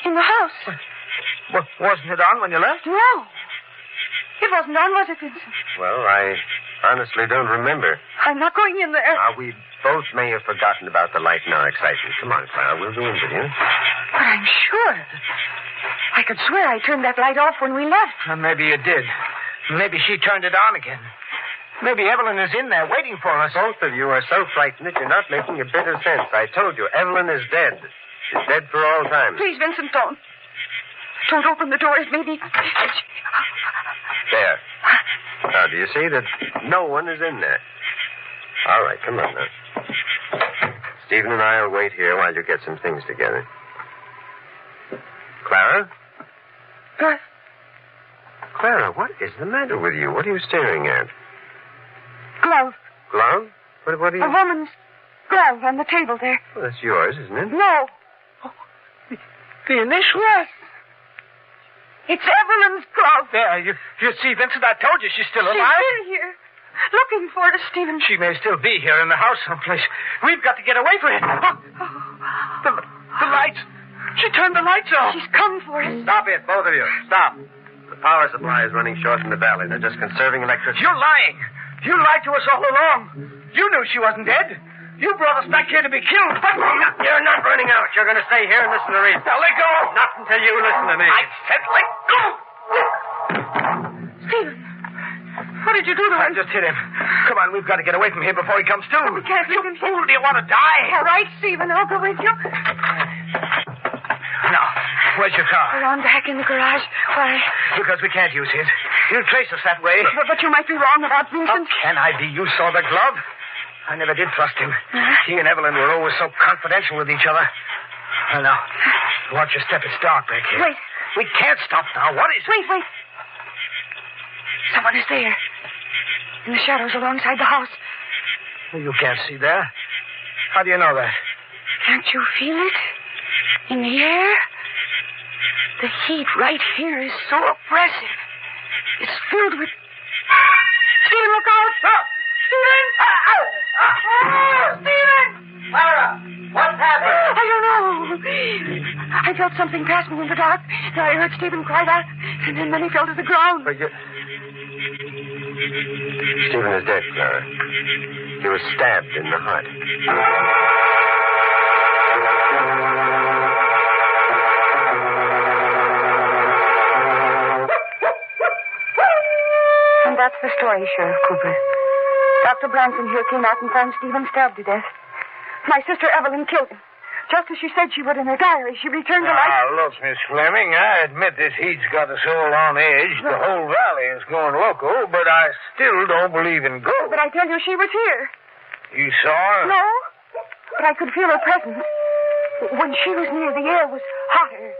in the house. Wasn't it on when you left? No. It wasn't on, was it, Vincent? Well, I honestly don't remember. I'm not going in there. We both may have forgotten about the light in our excitement. Come on, Clara. We'll go in with you. But I'm sure. I could swear I turned that light off when we left. Maybe you did. Maybe she turned it on again. Maybe Evelyn is in there waiting for us. Both of you are so frightened that you're not making a bit of sense. I told you, Evelyn is dead. She's dead for all time. Please, Vincent, don't. Don't open the doors, maybe. There. Now, do you see that no one is in there? All right, come on now. Stephen and I will wait here while you get some things together. Clara? Gus. Clara, what is the matter with you? What are you staring at? Glove. Glove? What are you... A woman's glove on the table there. Well, that's yours, isn't it? No. The initial? Yes. It's Evelyn's glove. There, you see, Vincent, I told you she's still alive. She's still here. Looking for us, Stephen. She may still be here in the house someplace. We've got to get away from her. The lights. She turned the lights off. She's come for us. Stop it, both of you. Stop. The power supply is running short in the valley. They're just conserving electricity. You're lying. You lied to us all along. You knew she wasn't dead. You brought us back here to be killed. You're not running out. You're going to stay here and listen to reason. Now, let go. Not until you listen to me. I said let go. Stephen, what did you do to him? I just hit him. Come on, we've got to get away from here before he comes to. We can't leave him. Fool, do you want to die? All right, Stephen, I'll go with you. Now, where's your car? Around back in the garage. Why? Because we can't use his. He'll trace us that way. But you might be wrong about Vincent. How can I be? You saw the glove. I never did trust him. He and Evelyn were always so confidential with each other. Now, watch your step. It's dark back here. Wait. We can't stop now. What is it? Wait. Someone is there. In the shadows alongside the house. You can't see there. How do you know that? Can't you feel it? In the air? The heat right here is so oppressive. It's filled with... Stephen, look out! Stop! Stephen! Stephen! Clara, what's happened? I don't know. I felt something pass me in the dark. Then I heard Stephen cry out, and then he fell to the ground. But Stephen is dead, Clara. He was stabbed in the heart. And that's the story, Sheriff Cooper. Dr. Branson here came out and found Stephen stabbed to death. My sister Evelyn killed him. Just as she said she would in her diary, she returned the light. Look, Miss Fleming, I admit this heat's got us all on edge. The whole valley is going loco, but I still don't believe in ghosts. But I tell you, she was here. You saw her? No, but I could feel her presence. When she was near, the air was hotter,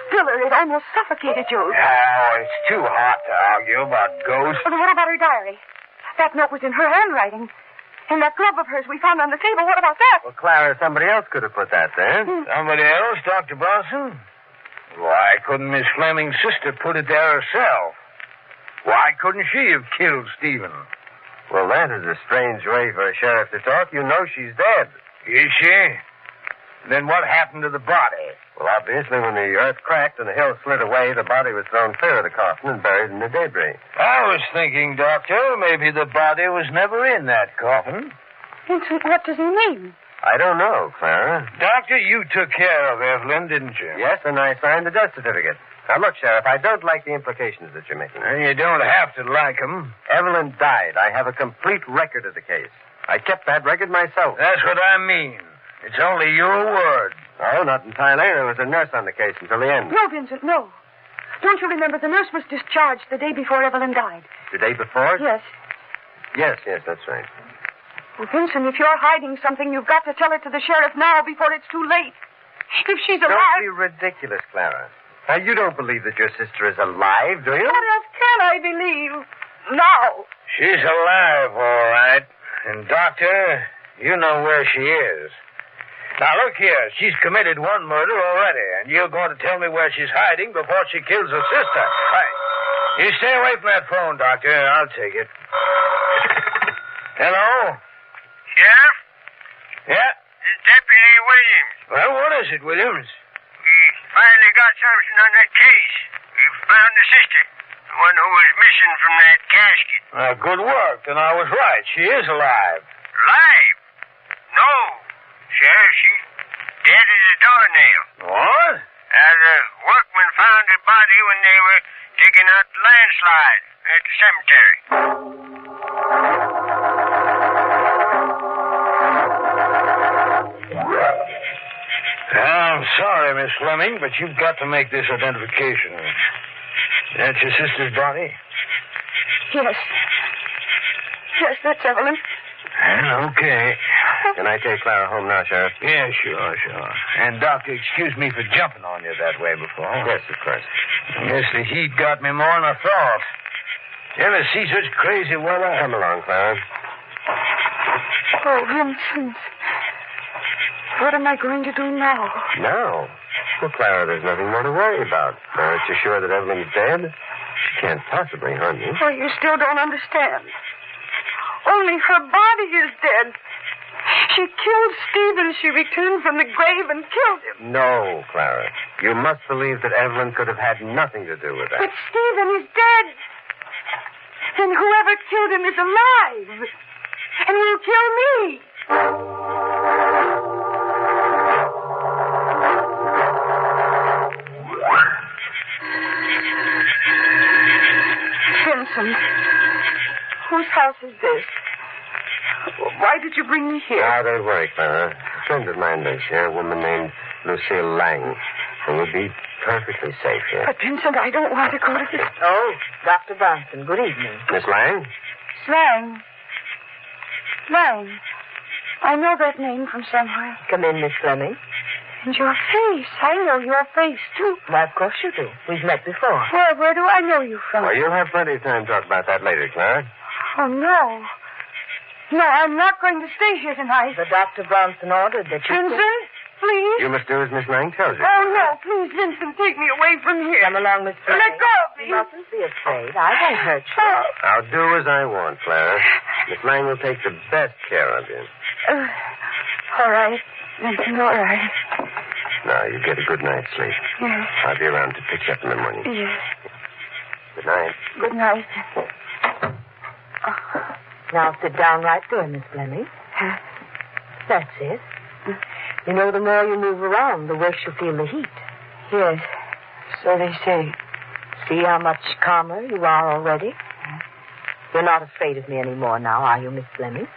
stiller. It almost suffocated you. Oh, it's too hot to argue about ghosts. Well, what about her diary? That note was in her handwriting. And that glove of hers we found on the table, what about that? Well, Clara, somebody else could have put that there. Somebody else, Dr. Bronson? Why couldn't Miss Fleming's sister put it there herself? Why couldn't she have killed Stephen? Well, that is a strange way for a sheriff to talk. You know she's dead. Is she? Then what happened to the body? Well, obviously, when the earth cracked and the hill slid away, the body was thrown clear of the coffin and buried in the debris. I was thinking, Doctor, maybe the body was never in that coffin. Vincent, what does he mean? I don't know, Clara. Doctor, you took care of Evelyn, didn't you? Yes, and I signed the death certificate. Now, look, Sheriff, I don't like the implications that you're making. You don't have to like them. Evelyn died. I have a complete record of the case. I kept that record myself. That's what I mean. It's only your word. Oh, not entirely. There was a nurse on the case until the end. No, Vincent, no. Don't you remember the nurse was discharged the day before Evelyn died? The day before? Yes. Yes, that's right. Well, Vincent, if you're hiding something, you've got to tell it to the sheriff now before it's too late. If she's alive... Don't be ridiculous, Clara. Now, you don't believe that your sister is alive, do you? What else can I believe? Now. She's alive, all right. And, Doctor, you know where she is. Now, look here. She's committed one murder already, and you're going to tell me where she's hiding before she kills her sister. You stay away from that phone, Doctor. I'll take it. Hello? Sheriff? Yeah? It's Deputy Williams. Well, what is it, Williams? We finally got something on that case. We found the sister, the one who was missing from that casket. Good work, and I was right. She is alive. Alive? No. Sheriff, she's dead as a doornail. What? The workmen found her body when they were digging out the landslide at the cemetery. I'm sorry, Miss Fleming, but you've got to make this identification. That's your sister's body? Yes. Yes, that's Evelyn. Well, okay. Can I take Clara home now, Sheriff? Yeah, sure. And, Doc, excuse me for jumping on you that way before. Yes, of course. I guess the heat got me more than I thought. You ever see such crazy weather? Come along, Clara. Oh, Vincent. What am I going to do now? No. Well, Clara, there's nothing more to worry about. Aren't you sure that Evelyn's dead? She can't possibly harm you. Oh, you still don't understand. Only her body is dead. She killed Stephen. She returned from the grave and killed him. No, Clara. You must believe that Evelyn could have had nothing to do with that. But Stephen is dead. And whoever killed him is alive. And will kill me. Hanson, whose house is this? Why did you bring me here? Now, don't worry, Clara. A friend of mine lives here, a woman named Lucille Lang. And we'll be perfectly safe here. But, Vincent, I don't want to go to this. Oh, Dr. Bronson, good evening. Miss Lang? Lang. I know that name from somewhere. Come in, Miss Fleming. And your face. I know your face, too. Why, of course you do. We've met before. Where do I know you from? Well, you'll have plenty of time to talk about that later, Clara. Oh, no. No, I'm not going to stay here tonight. The Dr. Bronson ordered that you... Vincent, please. You must do as Miss Lang tells you. Oh, no, please, Vincent, take me away from here. Come along, Miss Fleming. Let go of me. You mustn't be afraid. I won't hurt you. I'll do as I want, Clara. Miss Lang will take the best care of you. All right, Vincent, all right. Now, you get a good night's sleep. Yes. I'll be around to pick you up in the morning. Yes. Good night. Good night. Now sit down right there, Miss Fleming. That's it. You know, the more you move around, the worse you feel the heat. Yes, so they say. See how much calmer you are already? You're not afraid of me anymore now, are you, Miss Fleming?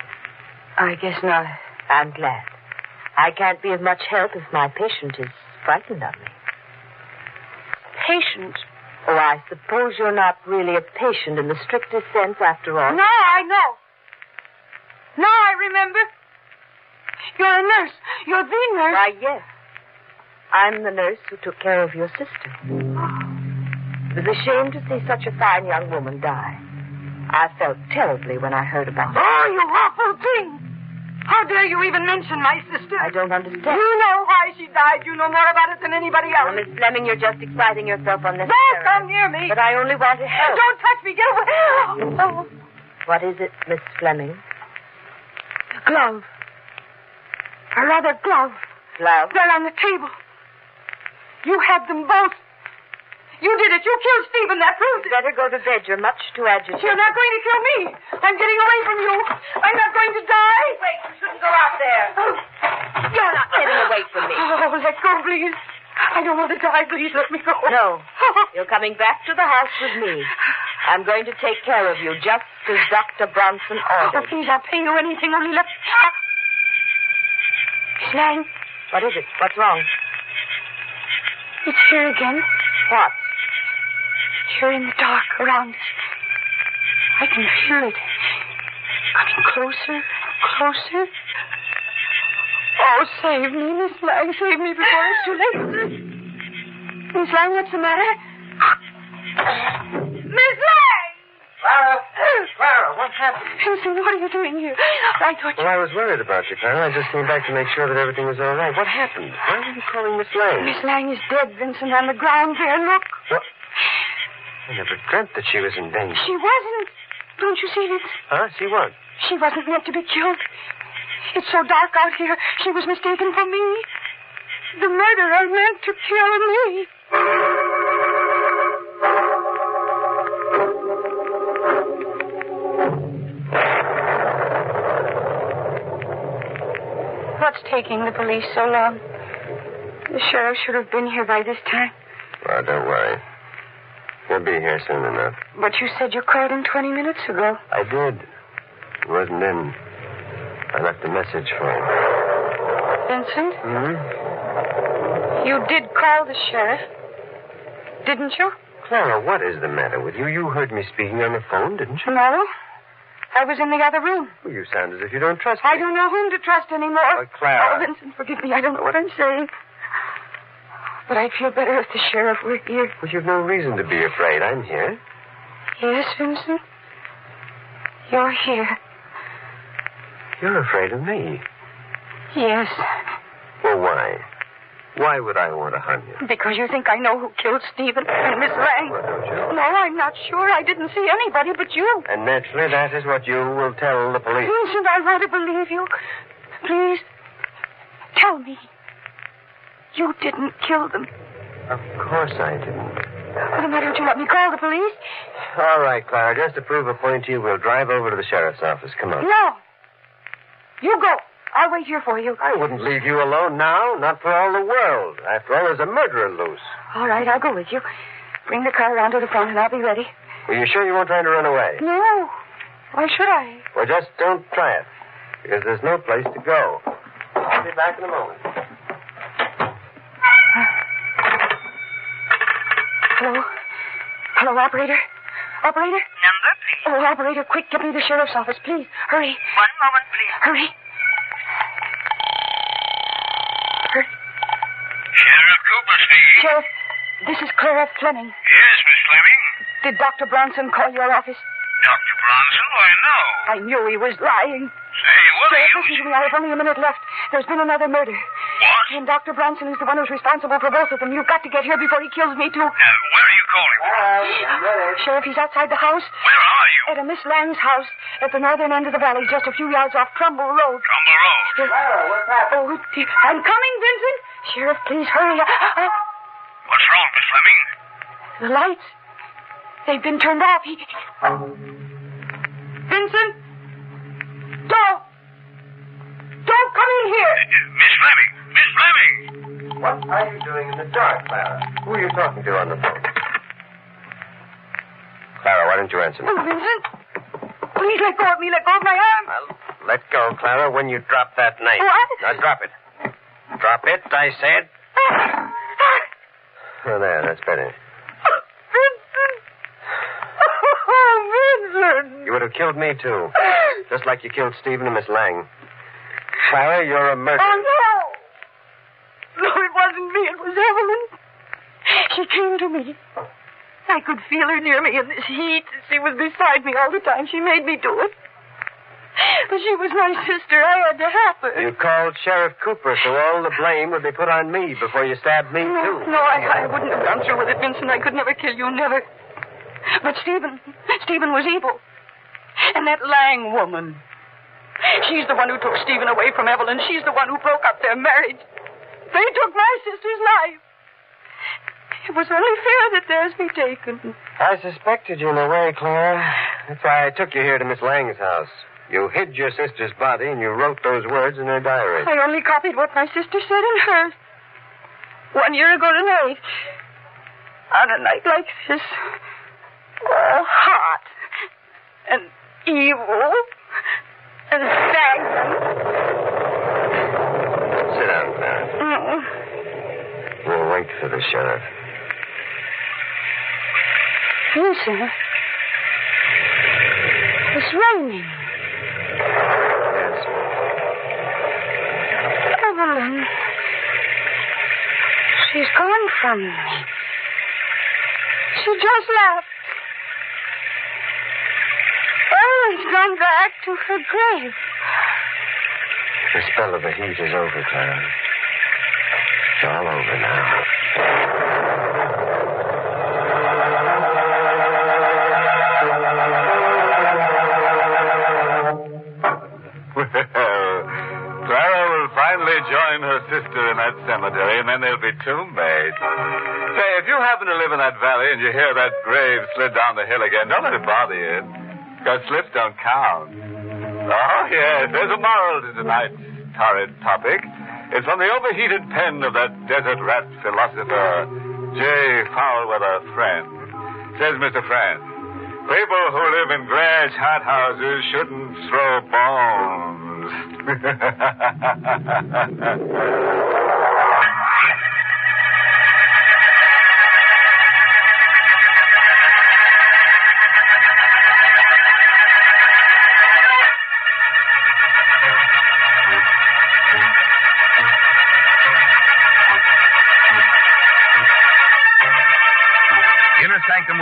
I guess not. I'm glad. I can't be of much help if my patient is frightened of me. Patient? Oh, I suppose you're not really a patient in the strictest sense after all. No, I know. Now I remember. You're a nurse. You're the nurse. Why, yes. I'm the nurse who took care of your sister. It was a shame to see such a fine young woman die. I felt terribly when I heard about it. Oh, you awful thing! How dare you even mention my sister? I don't understand. You know why she died. You know more about it than anybody else. Well, Miss Fleming, you're just exciting yourself unnecessarily. Don't come near me. But I only want to help. Don't touch me. Get away. Oh. What is it, Miss Fleming? A glove. A leather glove. Glove? They're on the table. You had them both. You did it. You killed Stephen. That proves it. Better go to bed. You're much too agitated. You're not going to kill me. I'm getting away from you. I'm not going to die. Wait, you shouldn't go out there. Oh. You're not getting away from me. Oh, let go, please. I don't want to die. Please let me go. No. You're coming back to the house with me. I'm going to take care of you, just as Dr. Bronson ordered. Oh, please, I'll pay you anything. Only let... Miss Lang. What is it? What's wrong? It's here again. What? Here in the dark around us. I can feel it. Coming closer and closer. Oh, save me, Miss Lang. Save me before it's too late. Miss Lang, what's the matter? Miss Lang! Clara, what happened? Hanson, what are you doing here? I thought you... Well, I was worried about you, Clara. I just came back to make sure that everything was all right. What happened? Why were you calling Miss Lang? Miss Lang is dead, Vincent, on the ground there. Look. What? I never dreamt that she was in danger. She wasn't. Don't you see it? Huh? She what? She wasn't meant to be killed. It's so dark out here. She was mistaken for me. The murderer meant to kill me. What's taking the police so long? The sheriff should have been here by this time. Well, don't worry. He'll be here soon enough. But you said you called him 20 minutes ago. I did. He wasn't in. I left a message for him. Vincent? Hmm? You did call the sheriff, didn't you? Clara, what is the matter with you? You heard me speaking on the phone, didn't you? No. I was in the other room. Well, you sound as if you don't trust I me. don't know whom to trust anymore. Oh, Clara. Oh, Vincent, forgive me. I don't know what I'm saying. But I'd feel better if the sheriff were here. Well, you've no reason to be afraid. I'm here. Yes, Vincent? You're here. You're afraid of me. Yes. Well, why? Why would I want to harm you? Because you think I know who killed Stephen and Miss Lang. Well, don't you? No, I'm not sure. I didn't see anybody but you. And naturally, that is what you will tell the police. Vincent, I want to believe you. Please, tell me. You didn't kill them. Of course I didn't. Well, then why don't you let me call the police? All right, Clara, just to prove a point to you, we'll drive over to the sheriff's office. Come on. No. You go. I'll wait here for you. I wouldn't leave you alone now, not for all the world. After all, there's a murderer loose. All right, I'll go with you. Bring the car around to the front and I'll be ready. Are you sure you won't try to run away? No. Why should I? Well, just don't try it, because there's no place to go. I'll be back in a moment. Hello? Hello, operator? Operator? Number, please. Oh, operator, quick, get me the sheriff's office, please. Hurry. 1 moment, please. Hurry. Sheriff Cooper speaking. Sheriff, this is Clara Fleming. Yes, Miss Fleming. Did Dr. Bronson call your office? Dr. Bronson? Why, no. I knew he was lying. Say, what are Sheriff, you... listen to me. I have only a minute left. There's been another murder. What? And Dr. Bronson is the one who's responsible for both of them. You've got to get here before he kills me, too. Where are you calling from? Sheriff, he's outside the house. Where are you? At a Miss Lang's house at the northern end of the valley, just a few yards off Trumbull Road. Trumbull Road. What's happening? Oh, I'm coming, Vincent. Sheriff, please hurry. What's wrong, Miss Fleming? The lights. They've been turned off. Vincent! Don't! Don't come in here! Miss Fleming! Miss Fleming! What are you doing in the dark, Clara? Who are you talking to on the phone? Clara, why don't you answer me? Oh, Vincent! Please let go of me. Let go of my arm. I'll let go, Clara, when you drop that knife. What? Now, drop it. Drop it, I said. Oh, there, that's better. Vincent! You would have killed me, too. Just like you killed Stephen and Miss Lang. Clara, you're a murderer. Oh, no! No, it wasn't me. It was Evelyn. She came to me. I could feel her near me in this heat. She was beside me all the time. She made me do it. But she was my sister. I had to help her. You called Sheriff Cooper, so all the blame would be put on me before you stabbed me, too. No, I wouldn't have gone through with it, Vincent. I could never kill you, never. But Stephen was evil. And that Lang woman, she's the one who took Stephen away from Evelyn. She's the one who broke up their marriage. They took my sister's life. It was only fair that theirs be taken. I suspected you in a way, Clara. That's why I took you here to Miss Lang's house. You hid your sister's body and you wrote those words in her diary. I only copied what my sister said in hers. 1 year ago tonight. On a night like this. All hot. And evil. And stagnant. Sit down, Clara. We'll wait for the sheriff. Vincent. It's raining. Yes. Evelyn. She's gone from me. She just left. Evelyn's gone back to her grave. The spell of the heat is over, Clara. It's all over now. Clara will finally join her sister in that cemetery, and then there'll be tombmates. Say, if you happen to live in that valley and you hear that grave slid down the hill again, don't let it bother you, because slips don't count. Oh, yes, there's a moral to tonight's torrid topic. It's from the overheated pen of that desert rat philosopher, J. Foulweather Friend. Says Mr. Friend, people who live in glass hothouses shouldn't throw bones.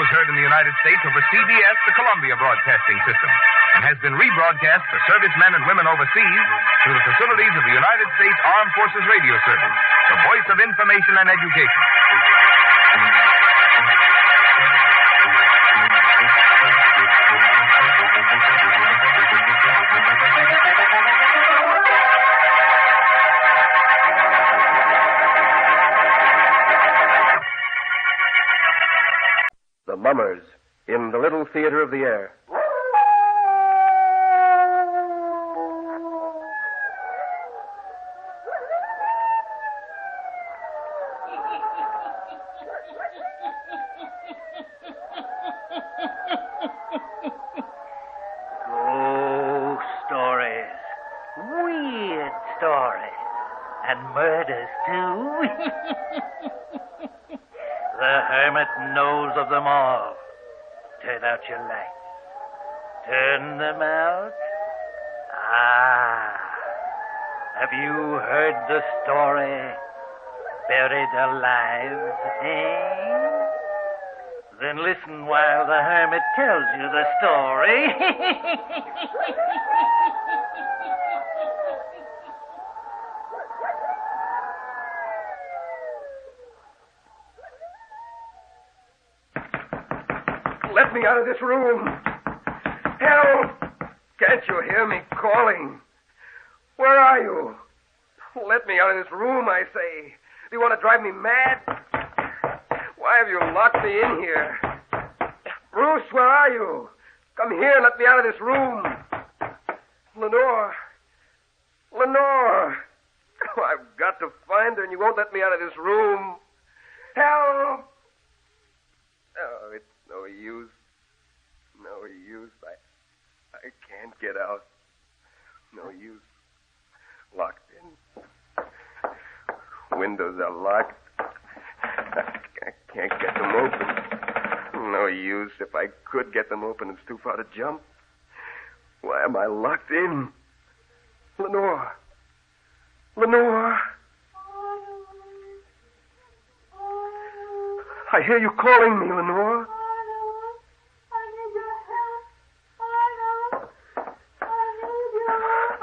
was heard in the United States over CBS, the Columbia Broadcasting System, and has been rebroadcast for servicemen and women overseas through the facilities of the United States Armed Forces Radio Service, the voice of information and education. The Mummers in the Little Theater of the Air. Ghost stories. Weird stories. And murders, too. The Hermit knows of them all. Turn out your lights. Turn them out. Have you heard the story? Buried alive, eh? Then listen while the Hermit tells you the story. Let me out of this room. Help! Can't you hear me calling? Where are you? Let me out of this room, I say. Do you want to drive me mad? Why have you locked me in here? Bruce, where are you? Come here and let me out of this room. Lenore. Lenore. Oh, I've got to find her, and you won't let me out of this room. Help! Oh, it's no use. No use. I can't get out. No use. Locked in. Windows are locked. I can't get them open. No use. If I could get them open, it's too far to jump. Why am I locked in? Lenore. Lenore. I hear you calling me, Lenore.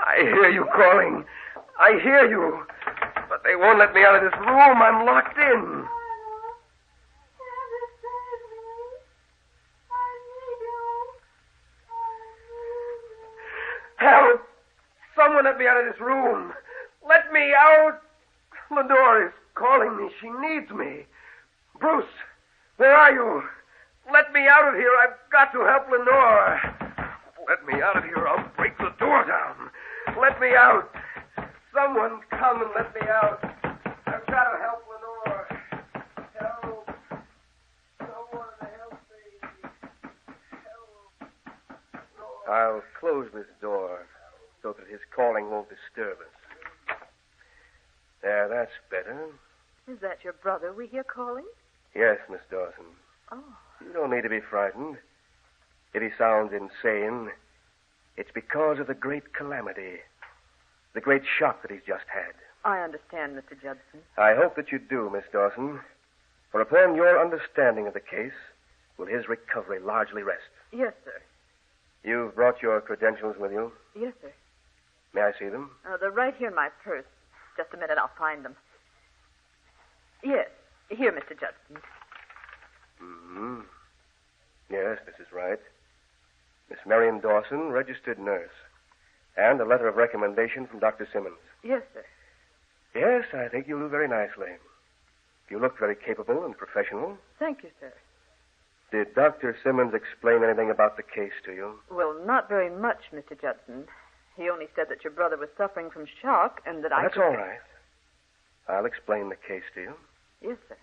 I hear you calling. I hear you. But they won't let me out of this room. I'm locked in. Help! Someone let me out of this room. Let me out. Lenore is calling me. She needs me. Bruce, where are you? Let me out of here. I've got to help Lenore. Let me out of here. I'll break the door down. Let me out. Someone come and let me out. I've got to help Lenore. Help. Someone help me. Help. Lenore. I'll close this door so that his calling won't disturb us. There, that's better. Is that your brother we hear calling? Yes, Miss Dawson. Oh. You don't need to be frightened. If he sounds insane, it's because of the great calamity, the great shock that he's just had. I understand, Mr. Judson. I hope that you do, Miss Dawson, for upon your understanding of the case will his recovery largely rest. Yes, sir. You've brought your credentials with you? Yes, sir. May I see them? They're right here in my purse. Just a minute, I'll find them. Yes, here, Mr. Judson. Mm-hmm. Yes, this is right. Miss Marion Dawson, registered nurse. And a letter of recommendation from Dr. Simmons. Yes, sir. Yes, I think you'll do very nicely. You look very capable and professional. Thank you, sir. Did Dr. Simmons explain anything about the case to you? Well, not very much, Mr. Judson. He only said that your brother was suffering from shock and that That's all right. I'll explain the case to you. Yes, sir.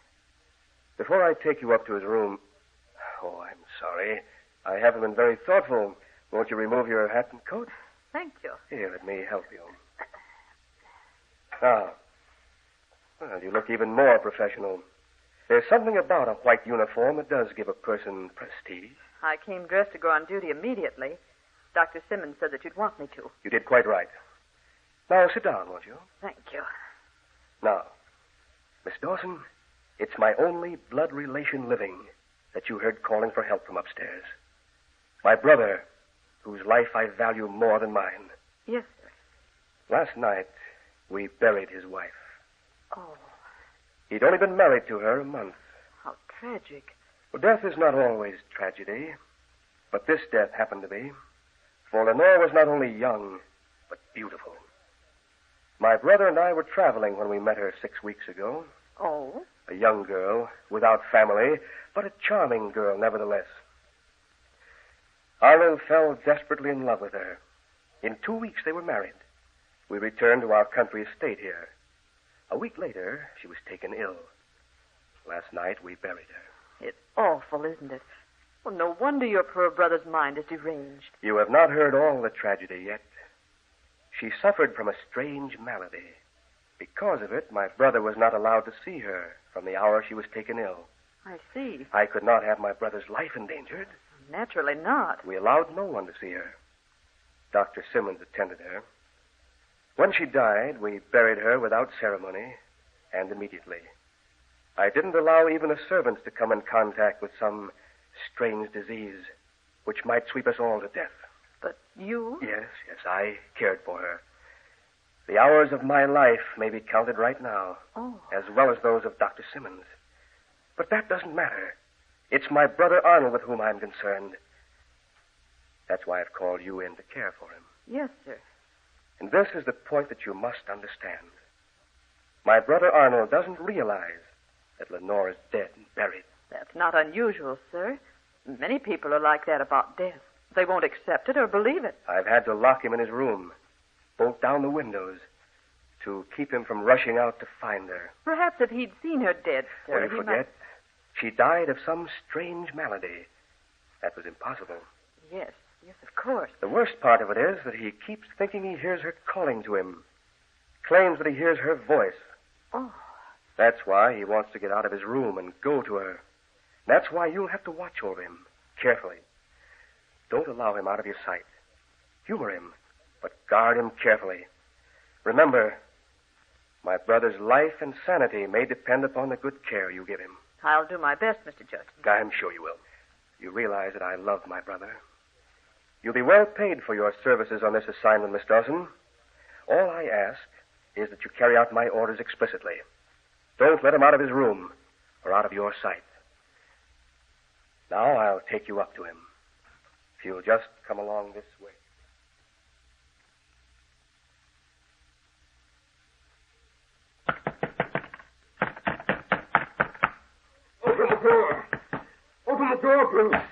Before I take you up to his room... Oh, I'm sorry. I haven't been very thoughtful. Won't you remove your hat and coat? Thank you. Here, let me help you. Now, well, you look even more professional. There's something about a white uniform that does give a person prestige. I came dressed to go on duty immediately. Dr. Simmons said that you'd want me to. You did quite right. Now, sit down, won't you? Thank you. Now, Miss Dawson, it's my only blood relation living. that you heard calling for help from upstairs. My brother, whose life I value more than mine. Yes, sir. Last night, we buried his wife. Oh, He'd only been married to her a month. how tragic. Well, death is not always tragedy, but this death happened to be. For Lenore was not only young, but beautiful. My brother and I were traveling when we met her 6 weeks ago. Oh? A young girl, without family, but a charming girl nevertheless. Arnold fell desperately in love with her. In 2 weeks they were married. We returned to our country estate here. A week later, she was taken ill. Last night, we buried her. It's awful, isn't it? Well, no wonder your poor brother's mind is deranged. You have not heard all the tragedy yet. She suffered from a strange malady. Because of it, my brother was not allowed to see her from the hour she was taken ill. I see. I could not have my brother's life endangered. Naturally not. We allowed no one to see her. Dr. Simmons attended her. When she died, we buried her without ceremony and immediately. I didn't allow even the servants to come in contact with some strange disease which might sweep us all to death. But you? Yes, I cared for her. The hours of my life may be counted right now, as well as those of Dr. Simmons. But that doesn't matter. It's my brother Arnold with whom I'm concerned. That's why I've called you in to care for him. Yes, sir. And this is the point that you must understand. My brother Arnold doesn't realize that Lenore is dead and buried. That's not unusual, sir. Many people are like that about death. They won't accept it or believe it. I've had to lock him in his room, bolt down the windows, to keep him from rushing out to find her. Perhaps if he'd seen her dead, sir, Well, you forget, she died of some strange malady. That was impossible. Yes, of course. The worst part of it is that he keeps thinking he hears her calling to him. Claims that he hears her voice. Oh. That's why he wants to get out of his room and go to her. That's why you'll have to watch over him, carefully. Don't allow him out of your sight. Humor him, but guard him carefully. Remember, my brother's life and sanity may depend upon the good care you give him. I'll do my best, Mr. Judson. I'm sure you will. You realize that I love my brother. You'll be well paid for your services on this assignment, Miss Dawson. All I ask is that you carry out my orders explicitly. Don't let him out of his room or out of your sight. Now I'll take you up to him. If you'll just come along this way. Open the door. Open the door, Bruce.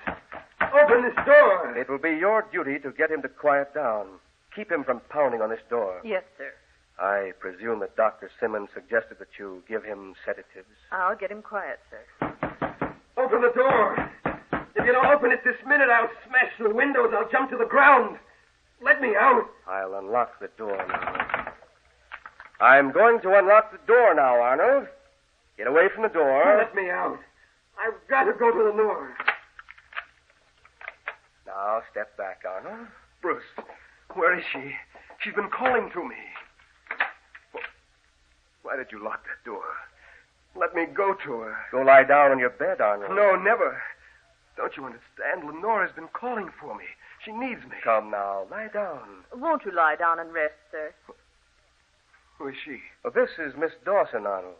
Open this door. It will be your duty to get him to quiet down. Keep him from pounding on this door. Yes, sir. I presume that Dr. Simmons suggested that you give him sedatives. I'll get him quiet, sir. Open the door. If you don't open it this minute, I'll smash the windows. I'll jump to the ground. Let me out. I'll unlock the door now. I'm going to unlock the door now, Arnold. Get away from the door. Let me out. I've got to go to Lenore. Now, step back, Arnold. Bruce, where is she? She's been calling to me. Why did you lock that door? Let me go to her. Go lie down on your bed, Arnold. No, never. Don't you understand? Lenore has been calling for me. She needs me. Come now, lie down. Won't you lie down and rest, sir? Who is she? Well, this is Miss Dawson, Arnold.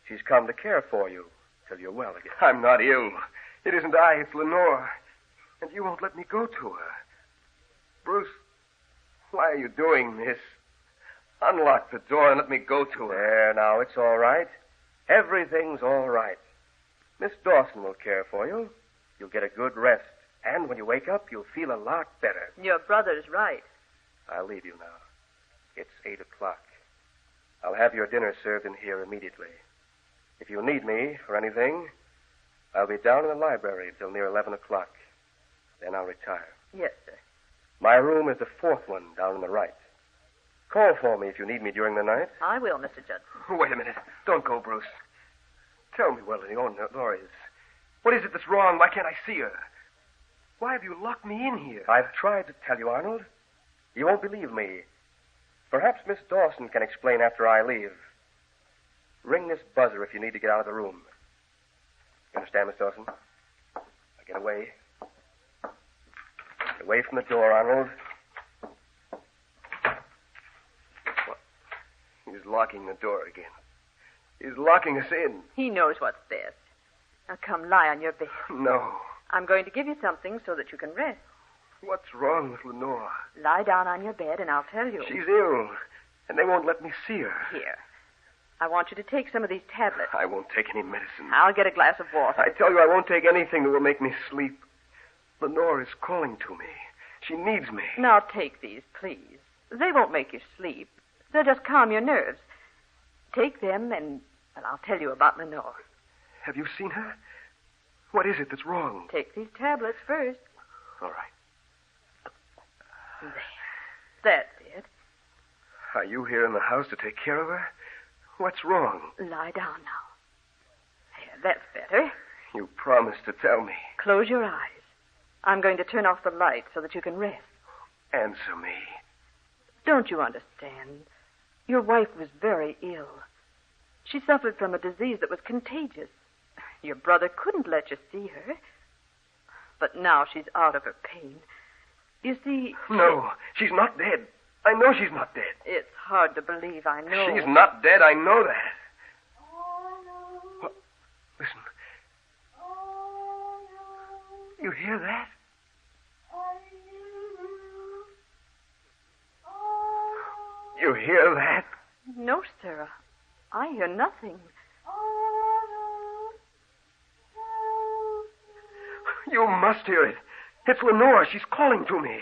She's come to care for you till you're well again. I'm not ill. It isn't I, it's Lenore. And you won't let me go to her. Bruce, why are you doing this? Unlock the door and let me go to her. There, now, it's all right. Everything's all right. Miss Dawson will care for you. You'll get a good rest. And when you wake up, you'll feel a lot better. Your brother's right. I'll leave you now. It's 8 o'clock. I'll have your dinner served in here immediately. If you need me for anything, I'll be down in the library till near 11 o'clock. Then I'll retire. Yes, sir. My room is the fourth one down on the right. Call for me if you need me during the night. I will, Mr. Judson. Wait a minute. Don't go, Bruce. Tell me where Lenore is. What is it that's wrong? Why can't I see her? Why have you locked me in here? I've tried to tell you, Arnold. You won't believe me. Perhaps Miss Dawson can explain after I leave. Ring this buzzer if you need to get out of the room. You understand, Miss Dawson? Get away. Get away from the door, Arnold. What? He's locking the door again. He's locking us in. He knows what's best. Now come lie on your bed. No. I'm going to give you something so that you can rest. What's wrong with Lenore? Lie down on your bed and I'll tell you. She's ill, and they won't let me see her. Here. I want you to take some of these tablets. I won't take any medicine. I'll get a glass of water. I tell you, I won't take anything that will make me sleep. Lenore is calling to me. She needs me. Now take these, please. They won't make you sleep. They'll just calm your nerves. Take them and I'll tell you about Lenore. Have you seen her? What is it that's wrong? Take these tablets first. All right. There. That's it. Are you here in the house to take care of her? What's wrong? Lie down now. There, that's better. You promised to tell me. Close your eyes. I'm going to turn off the light so that you can rest. Answer me. Don't you understand? Your wife was very ill. She suffered from a disease that was contagious. Your brother couldn't let you see her. But now she's out of her pain. You see... No, she's not dead. I know she's not dead. It's hard to believe, I know. She's not dead, I know that. What? Listen. You hear that? You hear that? No, Sarah. I hear nothing. You must hear it. It's Lenore. She's calling to me.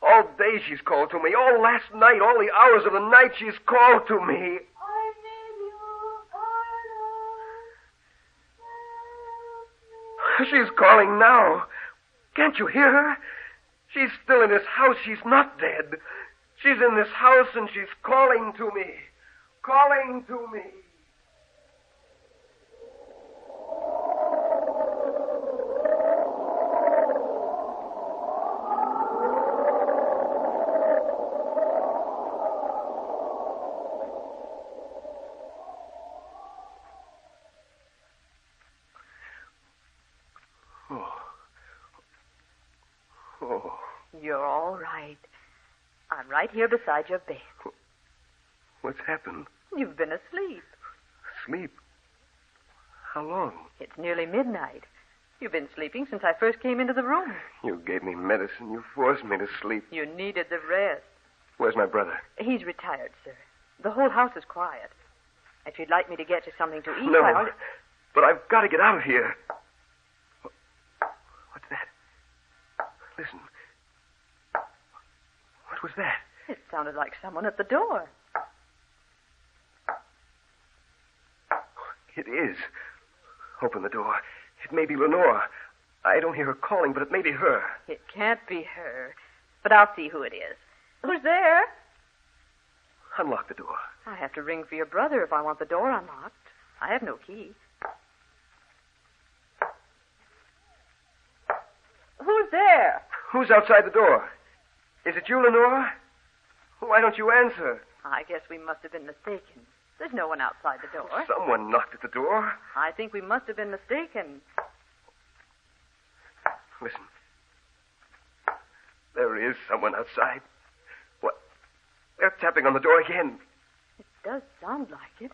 All day she's called to me. All last night, all the hours of the night, she's called to me. She's calling now. Can't you hear her? She's still in this house. She's not dead. She's in this house and she's calling to me. Calling to me. You're all right. I'm right here beside your bed. What's happened? You've been asleep. Sleep? How long? It's nearly midnight. You've been sleeping since I first came into the room. You gave me medicine. You forced me to sleep. You needed the rest. Where's my brother? He's retired, sir. The whole house is quiet. If you'd like me to get you something to eat, No, I'll... but I've got to get out of here. What's that? Listen. What was that? It sounded like someone at the door. It is. Open the door. It may be Lenore. I don't hear her calling, but it may be her. It can't be her. But I'll see who it is. Who's there? Unlock the door. I have to ring for your brother if I want the door unlocked. I have no key. Who's there? Who's outside the door? Is it you, Lenore? Why don't you answer? I guess we must have been mistaken. There's no one outside the door. Someone knocked at the door. I think we must have been mistaken. Listen. There is someone outside. What? They're tapping on the door again. It does sound like it.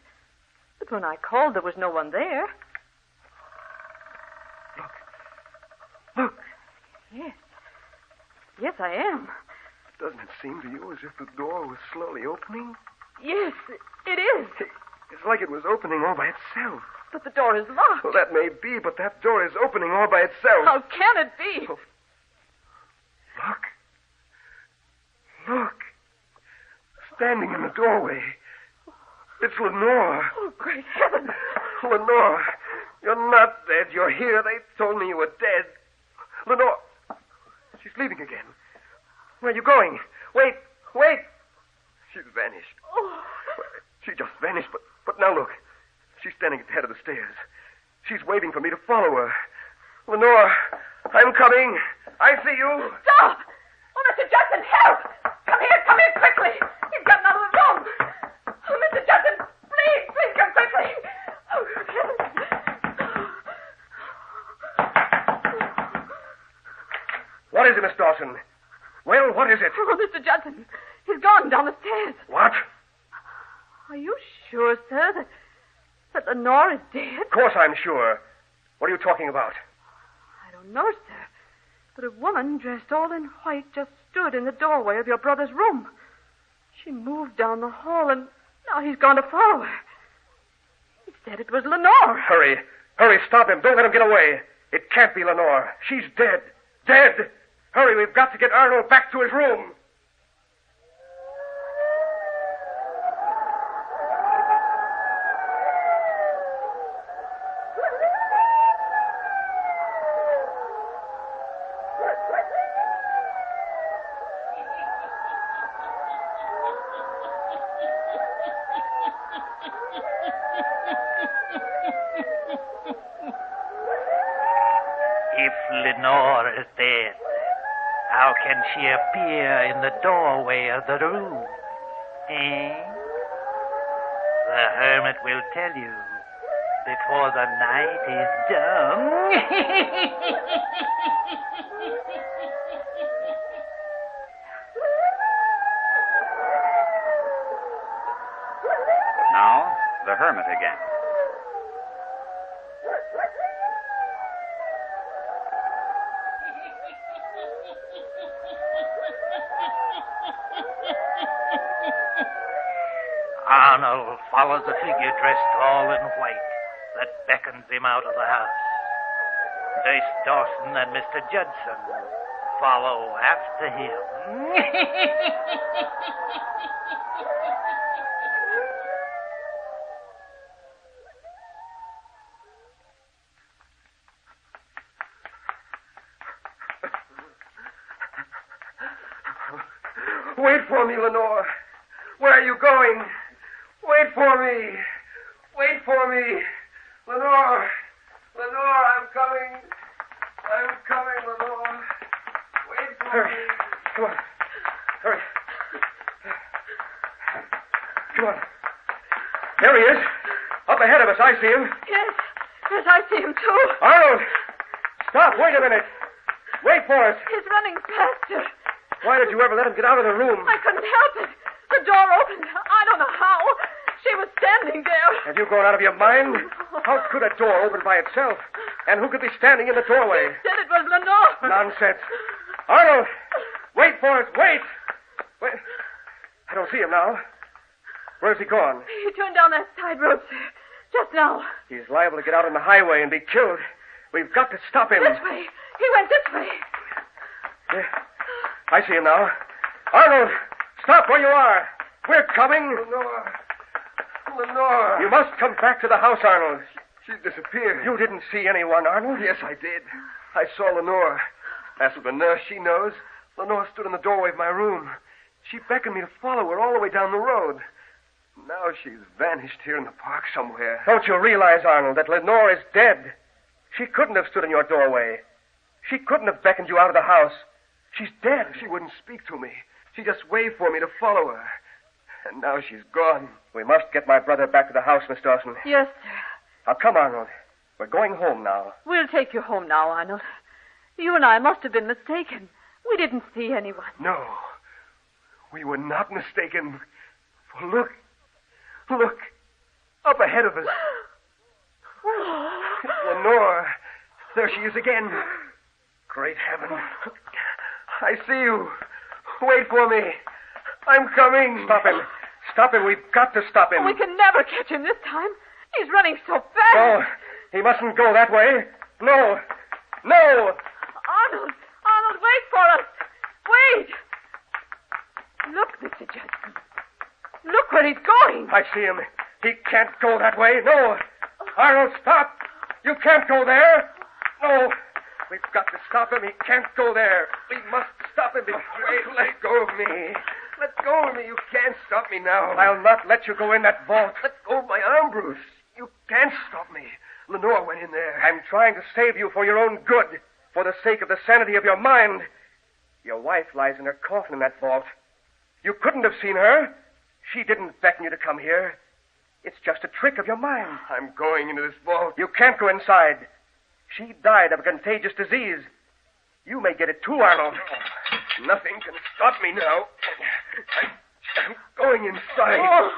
But when I called, there was no one there. Look. Yes. Yes, I am. Doesn't it seem to you as if the door was slowly opening? Yes, it is. It's like it was opening all by itself. But the door is locked. Well, that may be, but that door is opening all by itself. How can it be? Oh. Look. Standing in the doorway. It's Lenore. Oh, great heavens. Lenore, you're not dead. You're here. They told me you were dead. Lenore. She's leaving again. Where are you going? Wait. She's vanished. Oh. She just vanished, but now look. She's standing at the head of the stairs. She's waving for me to follow her. Lenore, I'm coming. I see you. Stop! Oh, Mr. Judson, help! Come here quickly! He's gotten out of the room! Oh, Mr. Judson, please come quickly! Oh, you, Miss Dawson. Well, what is it? Oh, Mr. Judson, he's gone down the stairs. What? Are you sure, sir, that Lenore is dead? Of course I'm sure. What are you talking about? I don't know, sir. But a woman dressed all in white just stood in the doorway of your brother's room. She moved down the hall, and now he's gone to follow her. He said it was Lenore. Hurry. Hurry, stop him. Don't let him get away. It can't be Lenore. She's dead. Dead. Hurry, we've got to get Arnold back to his room. If Lenore is dead, how can she appear in the doorway of the room? Eh? The hermit will tell you before the night is done. Now, the hermit again. Arnold follows the figure dressed all in white that beckons him out of the house. Miss Dawson and Mr. Judson follow after him. Wait for me, Lenore. Where are you going? Wait for me. Wait for me. Lenore. Lenore, I'm coming. I'm coming, Lenore. Wait for me. Come on. Hurry. Come on. There he is. Up ahead of us. I see him. Yes. Yes, I see him, too. Arnold! Stop. Wait a minute. Wait for us. He's running faster. Why did you ever let him get out of the room? I couldn't help it. The door opened. I don't know how. She was standing there. Have you gone out of your mind? How could a door open by itself? And who could be standing in the doorway? He said it was Lenore. Nonsense. Arnold! Wait for us. Wait! Wait. I don't see him now. Where's he gone? He turned down that side road, sir. Just now. He's liable to get out on the highway and be killed. We've got to stop him. This way. He went this way. Yeah. I see him now. Arnold! Stop where you are. We're coming. Lenore. Lenore. You must come back to the house, Arnold. She disappeared. You didn't see anyone, Arnold? Yes, I did. I saw Lenore. As for the nurse, she knows. Lenore stood in the doorway of my room. She beckoned me to follow her all the way down the road. Now she's vanished here in the park somewhere. Don't you realize, Arnold, that Lenore is dead? She couldn't have stood in your doorway. She couldn't have beckoned you out of the house. She's dead. She wouldn't speak to me. She just waved for me to follow her. And now she's gone. We must get my brother back to the house, Miss Dawson. Yes, sir. Now, come, Arnold. We're going home now. We'll take you home now, Arnold. You and I must have been mistaken. We didn't see anyone. No. We were not mistaken. For look. Look. Up ahead of us. It's Lenore. There she is again. Great heaven. I see you. Wait for me. I'm coming. Stop him. Stop him. We've got to stop him. We can never catch him this time. He's running so fast. No. He mustn't go that way. No. No. Arnold. Arnold, wait for us. Wait. Look, Mr. Judson. Look where he's going. I see him. He can't go that way. No. Arnold, stop. You can't go there. No. We've got to stop him. He can't go there. We must stop him. Wait, let go of me. Let go of me. You can't stop me now. I'll not let you go in that vault. Let go of my arm, Bruce. You can't stop me. Lenore went in there. I'm trying to save you for your own good, for the sake of the sanity of your mind. Your wife lies in her coffin in that vault. You couldn't have seen her. She didn't beckon you to come here. It's just a trick of your mind. I'm going into this vault. You can't go inside. She died of a contagious disease. You may get it too, Arnold. Nothing can stop me now. I'm going inside.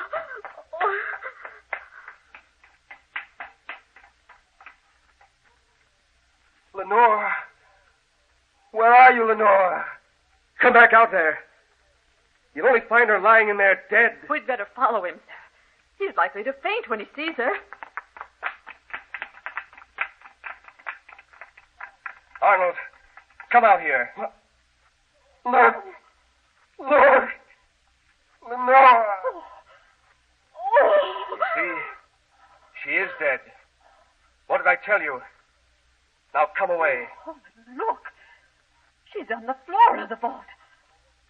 Lenore. Where are you, Lenore? Come back out there. You'll only find her lying in there dead. We'd better follow him, sir. He's likely to faint when he sees her. Arnold, come out here. Lord. Lord. Lenore. You see, she is dead. What did I tell you? Now come away. Oh, look. She's on the floor of the vault.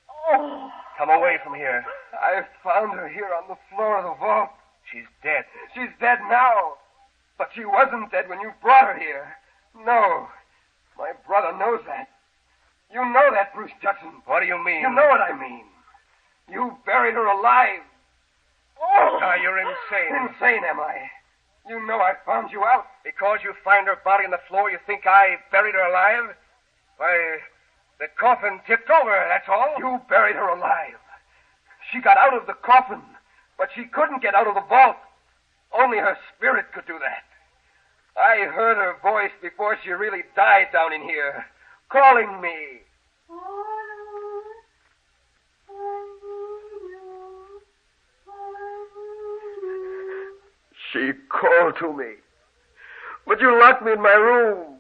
Oh. Come away from here. I found her here on the floor of the vault. She's dead. She's dead now. But she wasn't dead when you brought her here. No. My brother knows that. You know that, Bruce Judson. What do you mean? You know what I mean. You buried her alive. Oh! Now, you're insane. Insane, am I? You know I found you out. Because you find her body on the floor, you think I buried her alive? Why, the coffin tipped over, that's all. You buried her alive. She got out of the coffin, but she couldn't get out of the vault. Only her spirit could do that. I heard her voice before she really died down in here, calling me. She called to me, but you locked me in my room.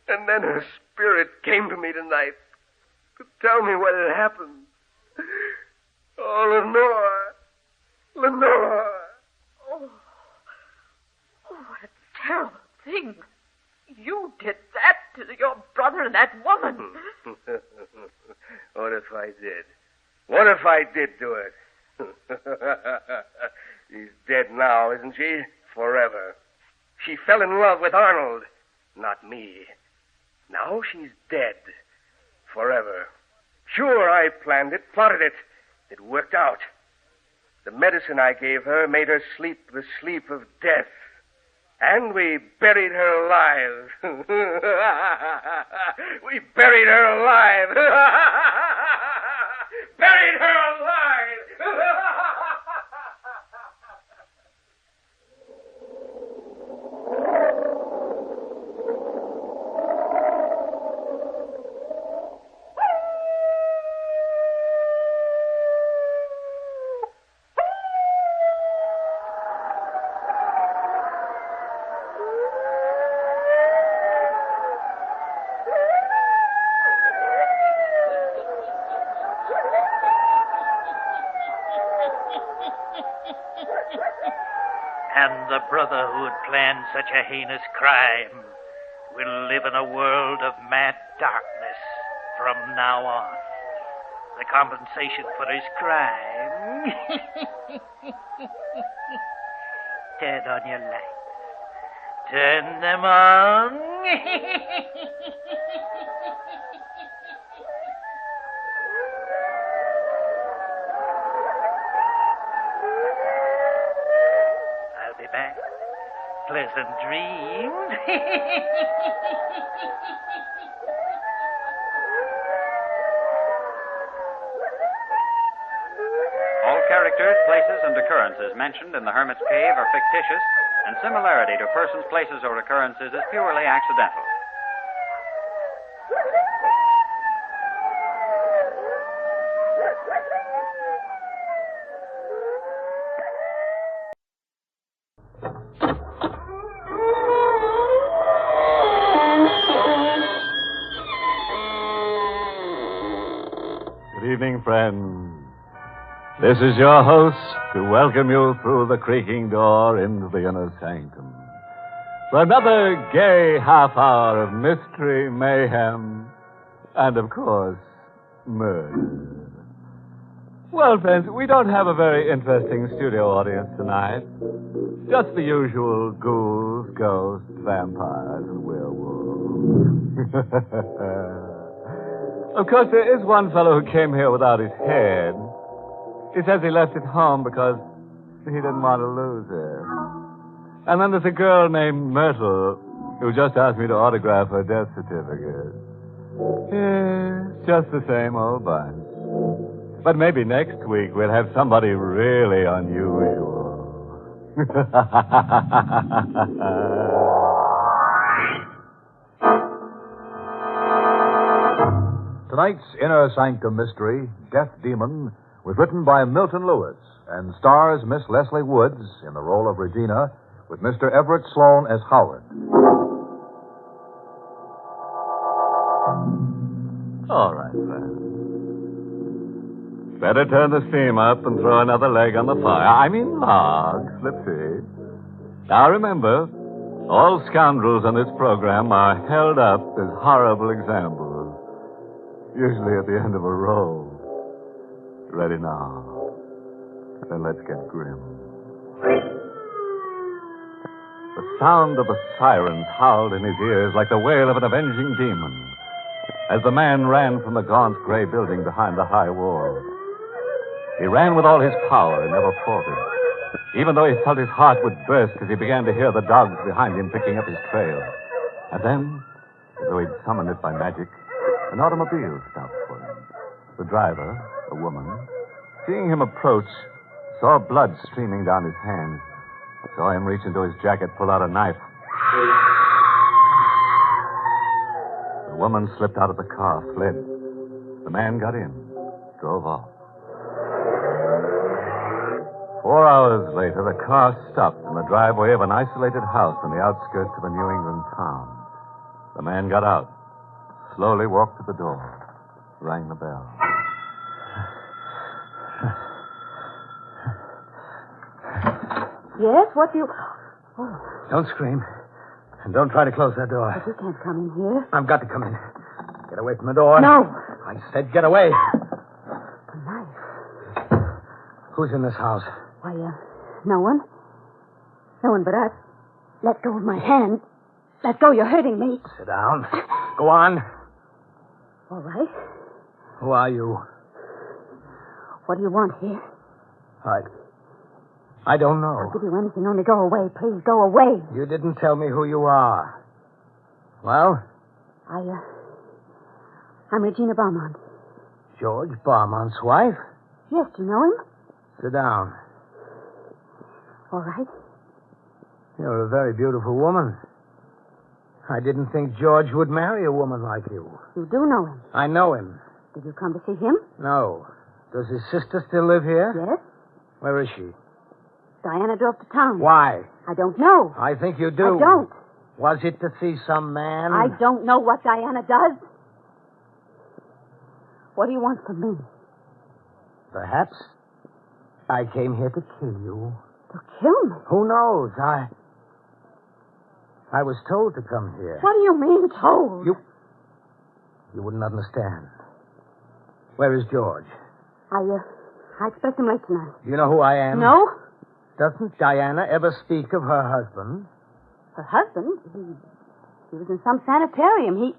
And then her spirit came to me tonight to tell me what had happened. Oh, Lenore. Lenore. Oh, what a terrible thing. You did that to your brother and that woman. What if I did? What if I did do it? She's dead now, isn't she? Forever. She fell in love with Arnold, not me. Now she's dead. Forever. Sure, I planned it, plotted it. It worked out. The medicine I gave her made her sleep the sleep of death. And we buried her alive. We buried her alive. Buried her alive. And the brother who had planned such a heinous crime will live in a world of mad darkness from now on. The compensation for his crime. Turn on your lights. Turn them on. I'll be back. Pleasant dreams. All characters, places, and occurrences mentioned in the Hermit's Cave are fictitious, and similarity to persons, places, or occurrences is purely accidental. Good evening, friends. This is your host to welcome you through the creaking door into the inner sanctum for another gay half hour of mystery, mayhem, and, of course, murder. Well, friends, we don't have a very interesting studio audience tonight. Just the usual ghouls, ghosts, vampires, and werewolves. Of course, there is one fellow who came here without his head. He says he left it home because he didn't want to lose it. And then there's a girl named Myrtle who just asked me to autograph her death certificate. It's just the same old bunch. But maybe next week we'll have somebody really unusual. Tonight's Inner Sanctum Mystery, Death Demon, was written by Milton Lewis and stars Miss Leslie Woods in the role of Regina with Mr. Everett Sloane as Howard. All right, then. Better turn the steam up and throw another leg on the fire. I mean log, Slipsy. Now remember, all scoundrels on this program are held up as horrible examples. Usually at the end of a row. Ready now. Then let's get grim. The sound of the sirens howled in his ears like the wail of an avenging demon as the man ran from the gaunt gray building behind the high wall. He ran with all his power and never faltered, even though he felt his heart would burst as he began to hear the dogs behind him picking up his trail. And then, as though he'd summoned it by magic, an automobile stopped for him. The driver, a woman, seeing him approach, saw blood streaming down his hands, saw him reach into his jacket, pull out a knife. The woman slipped out of the car, fled. The man got in, drove off. 4 hours later, the car stopped in the driveway of an isolated house on the outskirts of a New England town. The man got out, slowly walked to the door, rang the bell. Yes, what do you... Oh, Don't scream. And don't try to close that door. but you can't come in here. I've got to come in. Get away from the door. No. I said get away. A knife. Who's in this house? Why, no one. No one but us. Let go of my hand. Let go, you're hurting me. Sit down. Go on. All right. Who are you? What do you want here? I don't know. I'll give you anything, only go away. Please, go away. You didn't tell me who you are. Well? I'm Regina Beaumont. George Beaumont's wife? Yes, do you know him? Sit down. All right. You're a very beautiful woman. I didn't think George would marry a woman like you. You do know him. I know him. Did you come to see him? No. Does his sister still live here? Yes. Where is she? Diana drove to town. Why? I don't know. I think you do. I don't. Was it to see some man? I don't know what Diana does. What do you want from me? Perhaps I came here to kill you. To kill me? Who knows? I was told to come here. What do you mean, told? You wouldn't understand. Where is George? I expect him late tonight. Do you know who I am? No. Doesn't Diana ever speak of her husband? Her husband? He was in some sanitarium.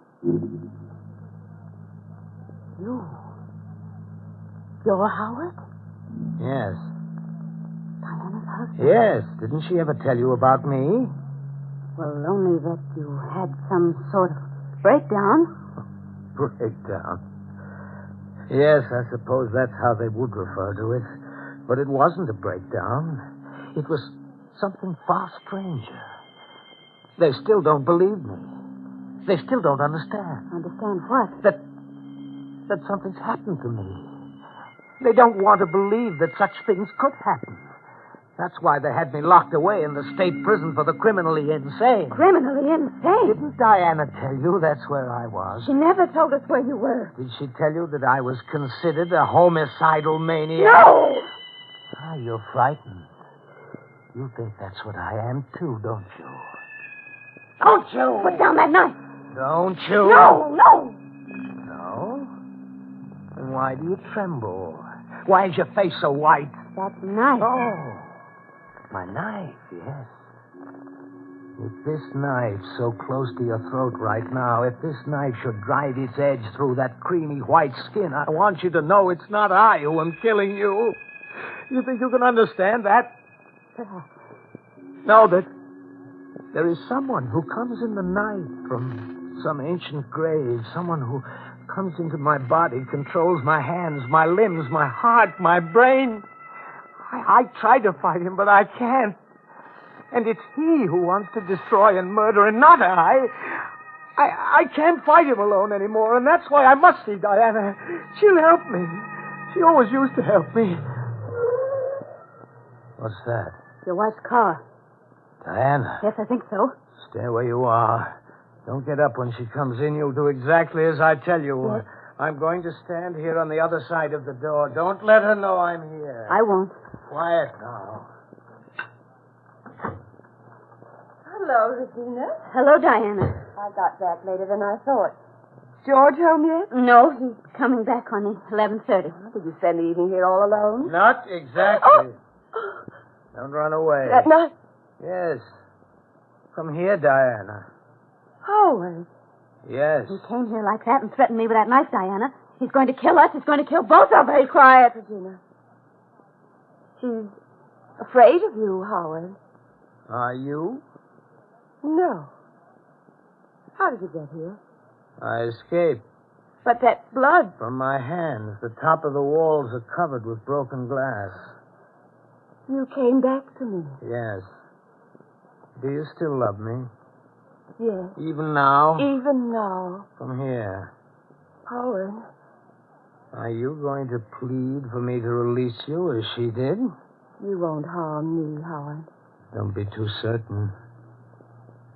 You're Howard? Yes. Diana's husband? Yes. Didn't she ever tell you about me? Well, only that you had some sort of breakdown. Breakdown? Yes, I suppose that's how they would refer to it. But it wasn't a breakdown. It was something far stranger. They still don't believe me. They still don't understand. Understand what? That something's happened to me. They don't want to believe that such things could happen. That's why they had me locked away in the state prison for the criminally insane. Criminally insane? Didn't Diana tell you that's where I was? She never told us where you were. Did she tell you that I was considered a homicidal maniac? No! You're frightened. You think that's what I am, too, don't you? Don't you! Put down that knife! Don't you? No! No? Then why do you tremble? Why is your face so white? That knife. Oh, my knife, yes. If this knife so close to your throat right now, if this knife should drive its edge through that creamy white skin, I want you to know it's not I who am killing you. You think you can understand that? No, that there is someone who comes in the night from Some ancient grave. Someone who comes into my body, controls my hands, my limbs, my heart, my brain. I tried to fight him, but I can't. And it's he who wants to destroy and murder, and not I. I can't fight him alone anymore, and that's why I must see Diana. She'll help me. She always used to help me. What's that? Your wife's car. Diana? Yes, I think so. Stay where you are. Don't get up when she comes in. You'll do exactly as I tell you. Yes. I'm going to stand here on the other side of the door. Don't let her know I'm here. I won't. Quiet now. Hello, Regina. Hello, Diana. I got back later than I thought. George home yet? No, he's coming back on 11:30. Did you spend the evening here all alone? Not exactly. Don't run away. That night? Yes. Come here, Diana. Howard. Yes. He came here like that and threatened me with that knife, Diana. He's going to kill us. He's going to kill both of us. Be quiet, Regina. She's afraid of you, Howard. Are you? No. How did you get here? I escaped. But that blood. From my hands. The top of the walls are covered with broken glass. You came back to me. Yes. Do you still love me? Yes. Even now? Even now. Come here. Howard. Are you going to plead for me to release you as she did? You won't harm me, Howard. Don't be too certain.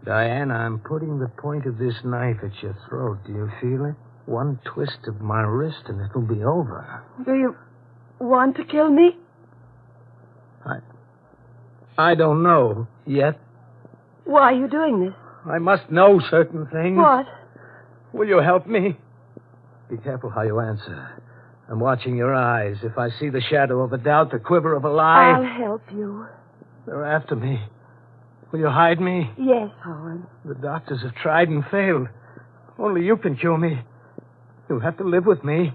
Diana, I'm putting the point of this knife at your throat. Do you feel it? One twist of my wrist and it'll be over. Do you want to kill me? I don't know yet. Why are you doing this? I must know certain things. What? Will you help me? Be careful how you answer. I'm watching your eyes. If I see the shadow of a doubt, the quiver of a lie... I'll help you. They're after me. Will you hide me? Yes, Howard. The doctors have tried and failed. Only you can cure me. You'll have to live with me.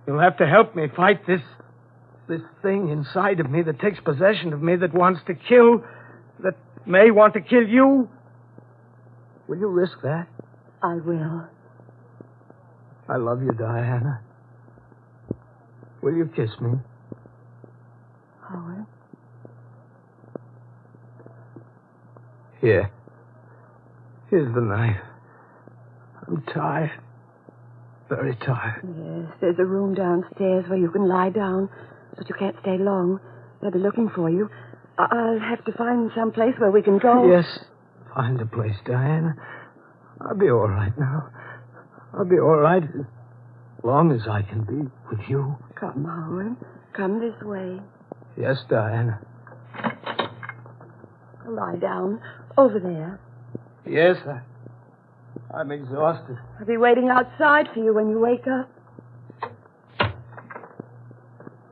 You'll have to help me fight this thing inside of me that takes possession of me, that wants to kill, that may want to kill you. Will you risk that? I will. I love you, Diana. Will you kiss me? Howard. Here. Here's the knife. I'm tired. Very tired. Yes, there's a room downstairs where you can lie down, but you can't stay long. They'll be looking for you. I'll have to find some place where we can go. Yes. Find a place, Diana. I'll be all right now. I'll be all right as long as I can be with you. Come, Howard. Come this way. Yes, Diana. Lie down. Over there. Yes, I'm exhausted. I'll be waiting outside for you when you wake up.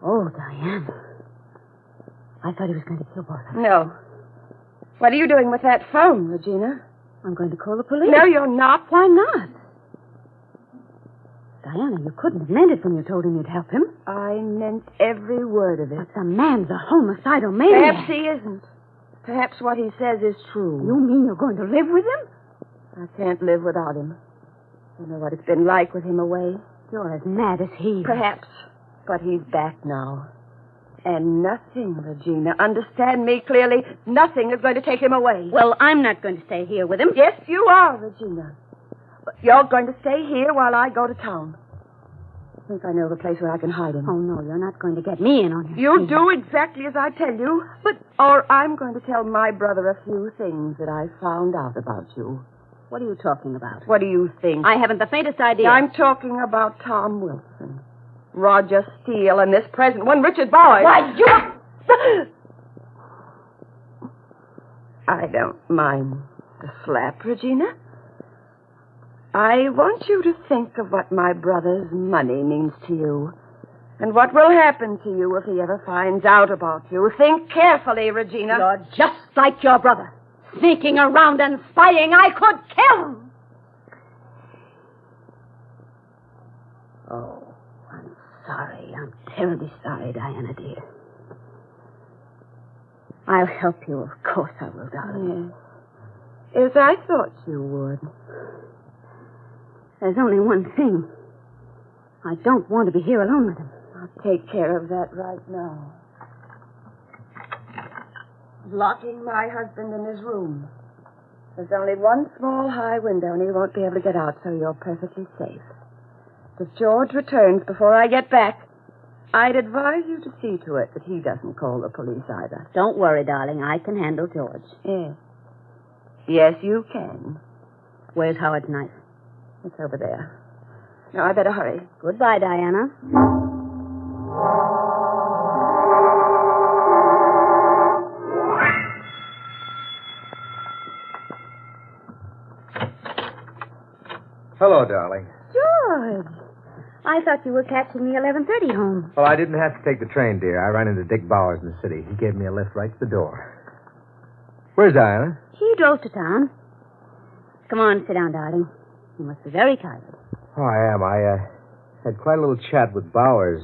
Oh, Diane. I thought he was going to kill both of us. No. What are you doing with that phone, Regina? I'm going to call the police. No, you're not. Why not? Diana, you couldn't have meant it when you told him you'd help him. I meant every word of it. But the man's a homicidal maniac. Perhaps he isn't. Perhaps what he says is true. You mean you're going to live with him? I can't live without him. I know what it's been like with him away. You're as mad as he. Perhaps. But he's back now. And nothing, Regina, understand me clearly, nothing is going to take him away. Well, I'm not going to stay here with him. Yes, you are, Regina. But you're going to stay here while I go to town. I think I know the place where I can hide him. Oh, no, you're not going to get me in on him. You do exactly as I tell you. Or I'm going to tell my brother a few things that I found out about you. What are you talking about? What do you think? I haven't the faintest idea. I'm talking about Tom Wilson, Roger Steele, and this present one, Richard Boyd. Why, you... I don't mind the slap, Regina. I want you to think of what my brother's money means to you. And what will happen to you if he ever finds out about you. Think carefully, Regina. You're just like your brother. Sneaking around and spying. I could kill him. Oh, I'm sorry. I'm terribly sorry, Diana, dear. I'll help you. Of course I will, darling. Yes. As I thought you would. There's only one thing. I don't want to be here alone with him. I'll take care of that right now. Locking my husband in his room. There's only one small high window, and he won't be able to get out, so you're perfectly safe. If George returns before I get back, I'd advise you to see to it that he doesn't call the police either. Don't worry, darling. I can handle George. Yes. Yes, you can. Where's Howard's knife? It's over there. Now, I better hurry. Goodbye, Diana. Hello, darling. George. I thought you were catching the 11:30 home. Well, I didn't have to take the train, dear. I ran into Dick Bowers in the city. He gave me a lift right to the door. Where's Diana? He drove to town. Come on, sit down, darling. You must be very tired. Oh, I am. I had quite a little chat with Bowers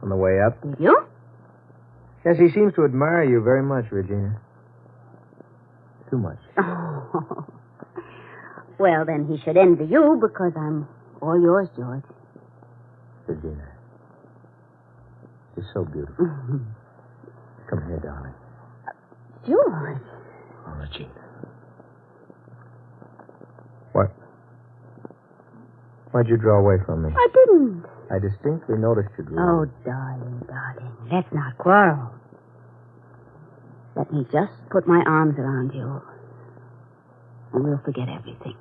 on the way up. Did you? Yes, he seems to admire you very much, Regina. Too much. Oh. Well, then he should envy you because I'm all yours, George. Regina. You're so beautiful. Mm-hmm. Come here, darling. George. Oh, Regina. What? Why'd you draw away from me? I didn't. I distinctly noticed you drew. Oh, darling, darling. Let's not quarrel. Let me just put my arms around you. And we'll forget everything.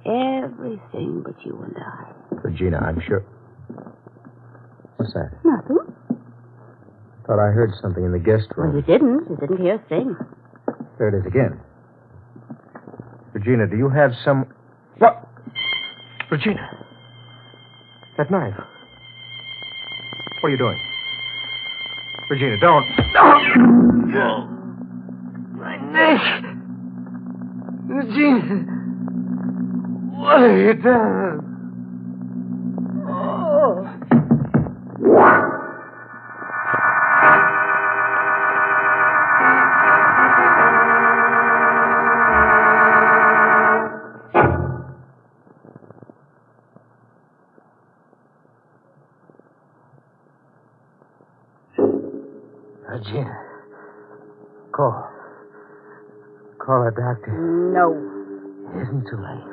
Everything but you and I. Regina, I'm sure. What's that? Nothing. Thought I heard something in the guest room. Well, you didn't. You didn't hear a thing. There it is again. Regina, do you have some... What? Regina. That knife. What are you doing? Regina, don't. Oh. My neck. Regina. What have you done? Oh. Regina. Call a doctor. No. It isn't too late.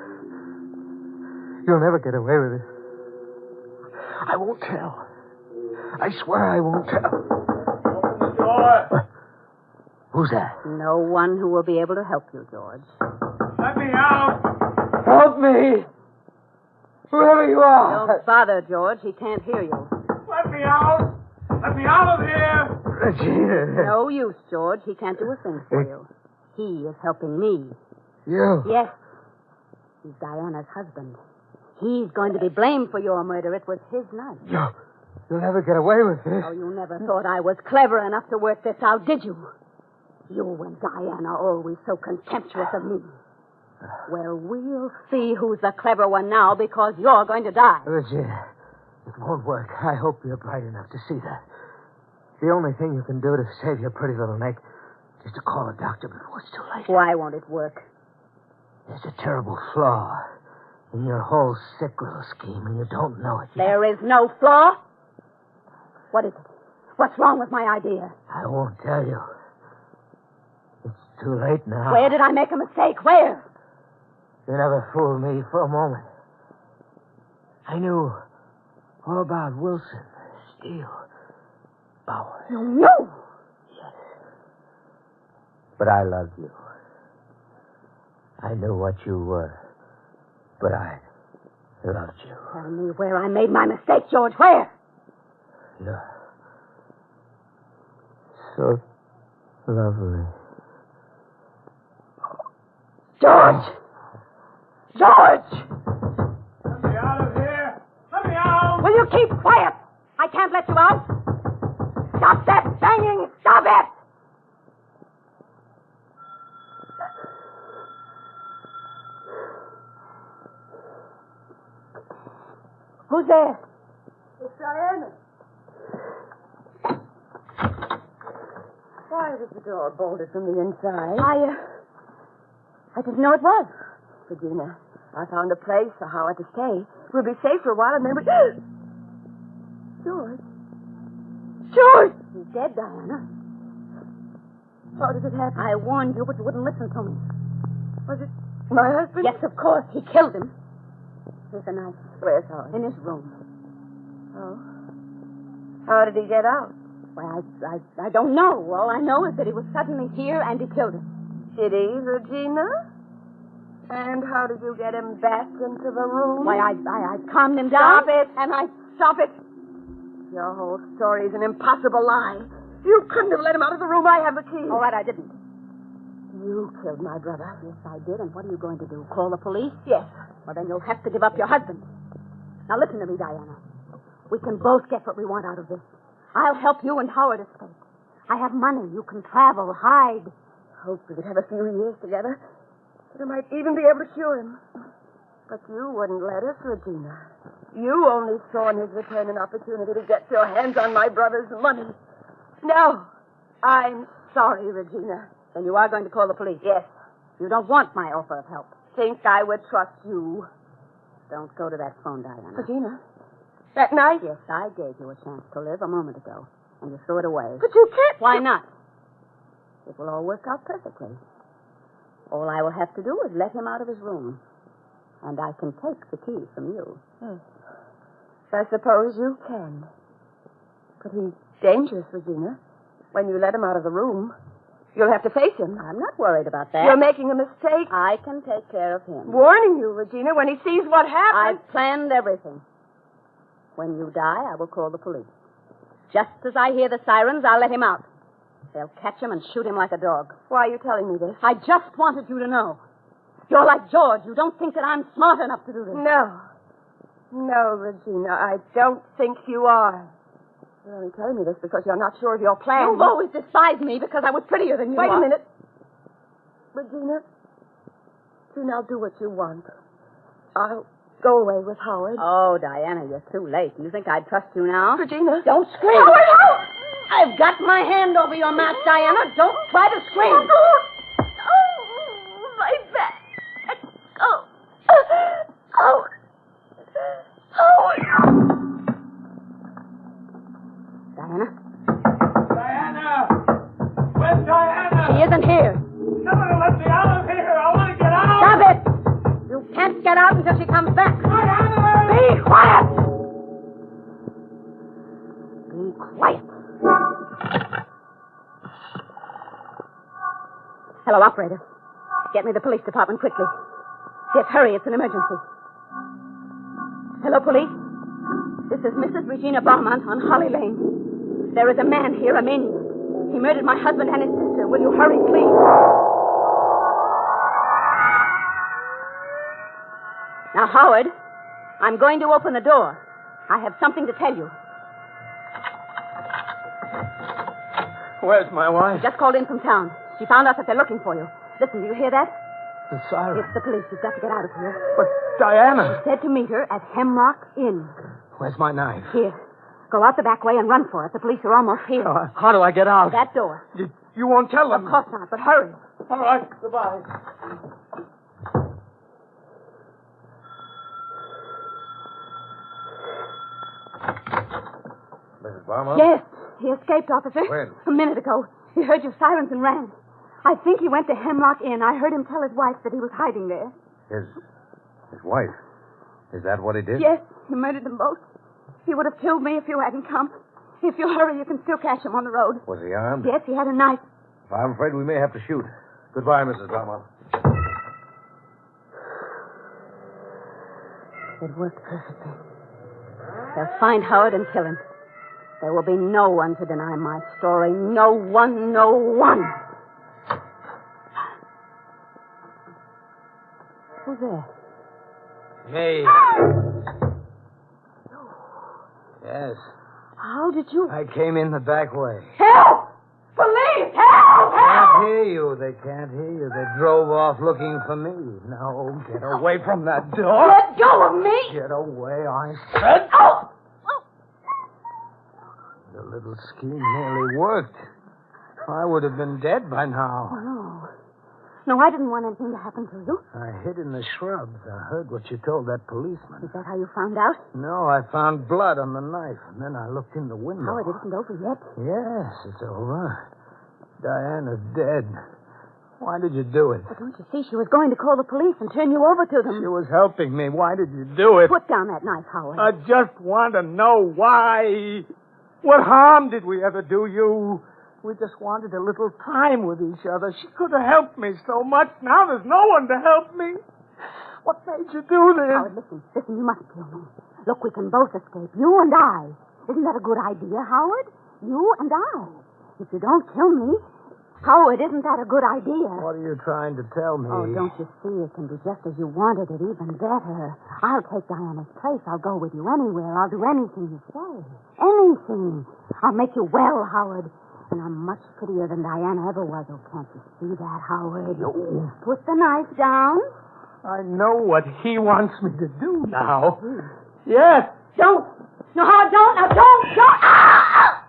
You'll never get away with it. I won't tell. I swear I won't tell. Open the door. Who's that? No one who will be able to help you, George. Let me out. Help me. Whoever you are. Don't bother, George. He can't hear you. Let me out. Let me out of here. Regina. No use, George. He can't do a thing for you. He is helping me. You? Yes. He's Diana's husband. He's going to be blamed for your murder. It was his knife. You'll never get away with this. Oh, you never thought I was clever enough to work this out, did you? You and Diana always so contemptuous of me. Well, we'll see who's the clever one now because you're going to die. Regina, it won't work. I hope you're bright enough to see that. The only thing you can do to save your pretty little neck is to call a doctor before it's too late. Why won't it work? There's a terrible flaw in your whole sick little scheme, and you don't know it yet. There is no flaw. What is it? What's wrong with my idea? I won't tell you. It's too late now. Where did I make a mistake? Where? You never fooled me for a moment. I knew all about Wilson, Steele, Bowers. No. Yes. But I loved you. I knew what you were. But I loved you. Tell me where I made my mistake, George. Where? You're so lovely. George! George! Let me out of here. Let me out. Will you keep quiet? I can't let you out. Stop that banging. Stop it. Who's there? It's Diana. Why was the door bolted from the inside? I didn't know it was. Regina, I found a place for Howard to stay. We'll be safe for a while, and then we... George. George! He's dead, Diana. How did it happen? I warned you, but you wouldn't listen to me. Was it my husband? Yes, of course. He killed him. Here's the knife. Where's Howard? In his room. Oh. How did he get out? Well, I don't know. All I know is that he was suddenly here and he killed him. Did he, Regina? And how did you get him back into the room? Why, I calmed him down. Stop it. And Stop it. Your whole story is an impossible lie. You couldn't have let him out of the room. I have the key. All right, I didn't. You killed my brother. Yes, I did. And what are you going to do? Call the police? Yes. Well, then you'll have to give up your husband. Now, listen to me, Diana. We can both get what we want out of this. I'll help you and Howard escape. I have money. You can travel, hide. Hope we could have a few years together. That I might even be able to cure him. But you wouldn't let us, Regina. You only saw in his return an opportunity to get your hands on my brother's money. No. I'm sorry, Regina. Then you are going to call the police? Yes. You don't want my offer of help. Think I would trust you. Don't go to that phone, Diana. Regina, that night? Yes, I gave you a chance to live a moment ago, and you threw it away. But you can't. Why not? It will all work out perfectly. All I will have to do is let him out of his room, and I can take the keys from you. Yes. I suppose you can. But he's dangerous, Regina. When you let him out of the room, you'll have to face him. I'm not worried about that. You're making a mistake. I can take care of him. Warning you, Regina, when he sees what happened. I've planned everything. When you die, I will call the police. Just as I hear the sirens, I'll let him out. They'll catch him and shoot him like a dog. Why are you telling me this? I just wanted you to know. You're like George. You don't think that I'm smart enough to do this. No. No, Regina, I don't think you are. You're only telling me this because you're not sure of your plan. You've always despised me because I was prettier than you Wait are. a minute. Regina, I'll do what you want. I'll go away with Howard. Oh, Diana, you're too late. You think I'd trust you now? Regina. Don't scream. Howard! I've got my hand over your mouth, Diana. Don't try to scream. Oh, my back. Oh. Howard. Howard. Diana? Diana! Where's Diana? She isn't here. Somebody let me out of here. I want to get out. Stop it! You can't get out until she comes back. Diana! Be quiet! Be quiet. Hello, operator. Get me the police department quickly. Yes, hurry. It's an emergency. Hello, police. This is Mrs. Regina Beaumont on Holly Lane. There is a man here, a maniac. He murdered my husband and his sister. Will you hurry, please? Now, Howard, I'm going to open the door. I have something to tell you. Where's my wife? Just called in from town. She found out that they're looking for you. Listen, do you hear that? The siren. It's the police. You've got to get out of here. But Diana. She said to meet her at Hemlock Inn. Where's my knife? Here. Go out the back way and run for it. The police are almost here. How do I get out? That door. You won't tell them? Of course not, but hurry. All right. Goodbye. Mrs. Beaumont? Yes. He escaped, officer. When? A minute ago. He heard your sirens and ran. I think he went to Hemlock Inn. I heard him tell his wife that he was hiding there. His wife? Is that what he did? Yes, he murdered them both. He would have killed me if you hadn't come. If you'll hurry, you can still catch him on the road. Was he armed? Yes, he had a knife. I'm afraid we may have to shoot. Goodbye, Mrs. Beaumont. It worked perfectly. They'll find Howard and kill him. There will be no one to deny my story. No one, no one. Who's there? Me. Yes. How did you... I came in the back way. Help! Police! Help! They can't hear you. They can't hear you. They drove off looking for me. Now, get away from that door. Let go of me! Get away, I said. Oh! The little scheme nearly worked. I would have been dead by now. Oh, no. No, I didn't want anything to happen to you. I hid in the shrubs. I heard what you told that policeman. Is that how you found out? No, I found blood on the knife, and then I looked in the window. Howard, it isn't over yet. Yes, it's over. Diana's dead. Why did you do it? But don't you see, she was going to call the police and turn you over to them. She was helping me. Why did you do it? Put down that knife, Howard. I just want to know why. What harm did we ever do you? We just wanted a little time with each other. She could have helped me so much. Now there's no one to help me. What made you do this? Howard, listen, you must kill me. Look, we can both escape, you and I. Isn't that a good idea, Howard? You and I. If you don't kill me, Howard, isn't that a good idea? What are you trying to tell me? Oh, don't you see? It can be just as you wanted it, even better. I'll take Diana's place. I'll go with you anywhere. I'll do anything you say. Anything. I'll make you well, Howard. And I'm much prettier than Diana ever was. Oh, can't you see that, Howard? No. Put the knife down. I know what he wants me to do now. Yes. Don't. No, Howard, don't. Now, don't. Ah!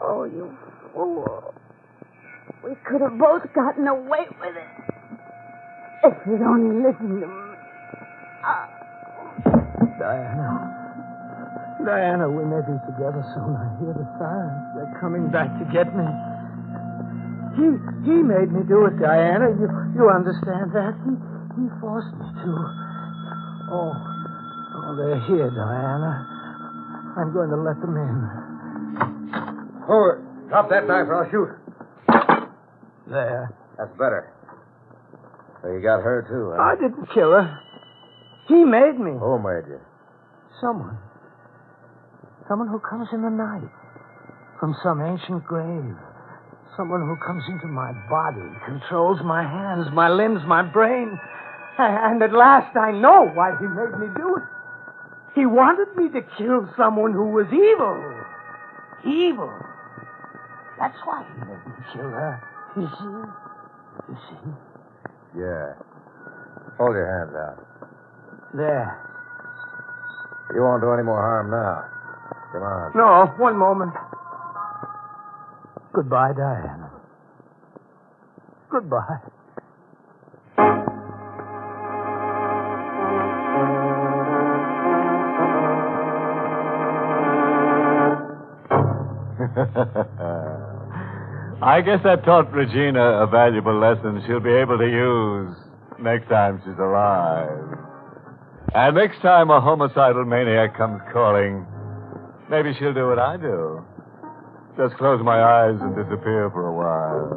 Oh, you fool. We could have both gotten away with it. If you'd only listened to me. Diana, we may be together soon. I hear the sirens. They're coming back to get me. He made me do it, Diana. You understand that? He forced me to. Oh, they're here, Diana. I'm going to let them in. Hold it. Drop that knife or I'll shoot. There. That's better. So you got her, too, huh? I didn't kill her. He made me. Who made you? Someone. Someone who comes in the night. From some ancient grave. Someone who comes into my body, controls my hands, my limbs, my brain. And at last I know why he made me do it. He wanted me to kill someone who was evil. Evil. That's why he made me kill her. You see? Yeah. Hold your hands out. There. You won't do any more harm now. Come on. No, one moment. Goodbye, Diana. Goodbye. I guess that taught Regina a valuable lesson she'll be able to use next time she's alive. And next time a homicidal maniac comes calling, maybe she'll do what I do. Just close my eyes and disappear for a while.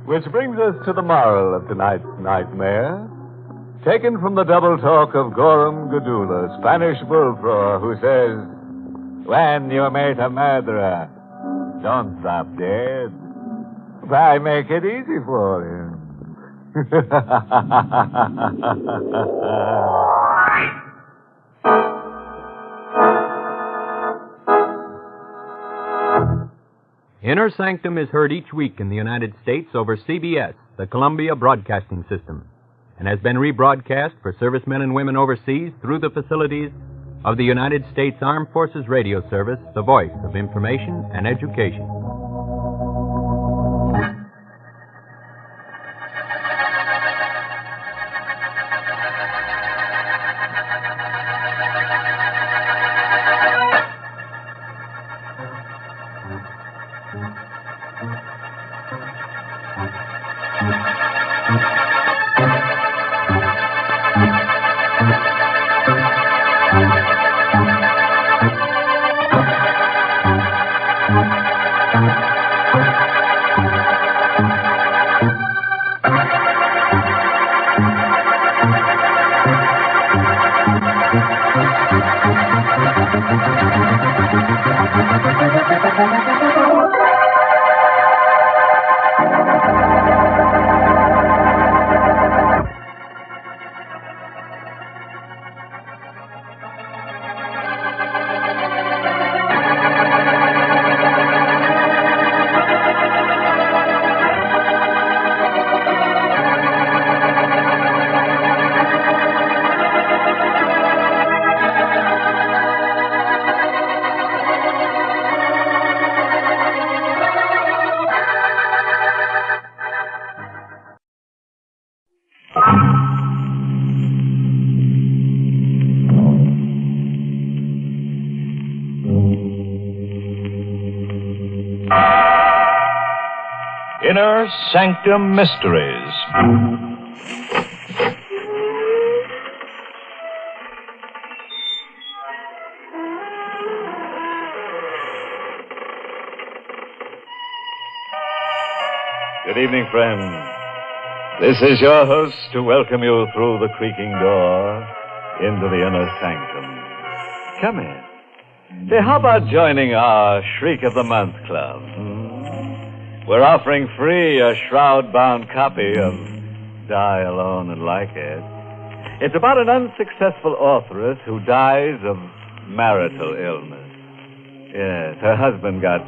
Which brings us to the moral of tonight's nightmare. Taken from the double talk of Gorham Gadula, Spanish bullfrog, who says, "When you meet a murderer, don't stop dead. Why, make it easy for him." Inner Sanctum is heard each week in the United States over CBS, the Columbia Broadcasting System, and has been rebroadcast for servicemen and women overseas through the facilities of the United States Armed Forces Radio Service, the voice of information and education. Inner Sanctum Mysteries. Good evening, friends. This is your host to welcome you through the creaking door into the inner sanctum. Come in. Say, how about joining our Shriek of the Month Club? We're offering free a shroud-bound copy of Die Alone and Like It. It's about an unsuccessful authoress who dies of marital illness. Yes, her husband got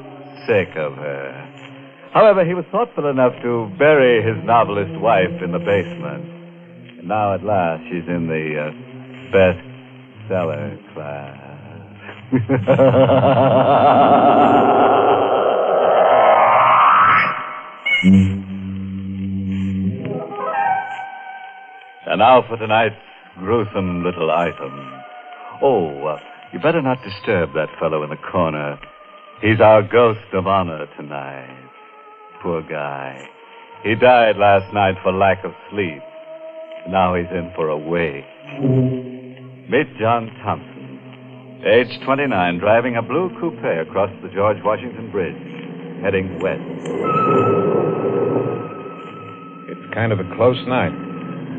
sick of her. However, he was thoughtful enough to bury his novelist wife in the basement. And now, at last, she's in the bestseller class. And now for tonight's gruesome little item. Oh, you better not disturb that fellow in the corner. He's our ghost of honor tonight. Poor guy. He died last night for lack of sleep. Now he's in for a wake. Meet John Thompson, age 29, driving a blue coupe across the George Washington Bridge, heading west. It's kind of a close night.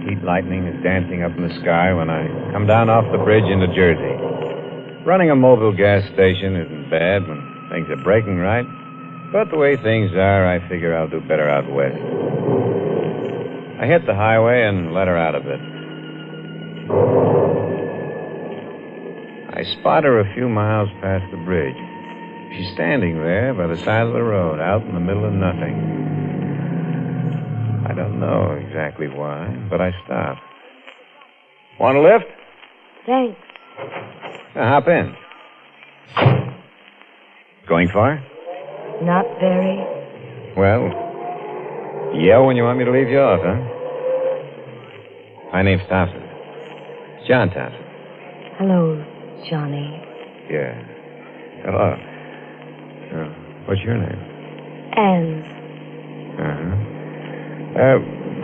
Heat lightning is dancing up in the sky when I come down off the bridge into Jersey. Running a mobile gas station isn't bad when things are breaking right. But the way things are, I figure I'll do better out west. I hit the highway and let her out a bit. I spot her a few miles past the bridge. She's standing there by the side of the road, out in the middle of nothing. I don't know exactly why, but I stop. Want a lift? Thanks. Hop in. Going far? Not very. Well, yell when you want me to leave you off, huh? My name's Thompson. John Thompson. Hello, Johnny. Yeah. Hello. What's your name? Anne. Uh-huh.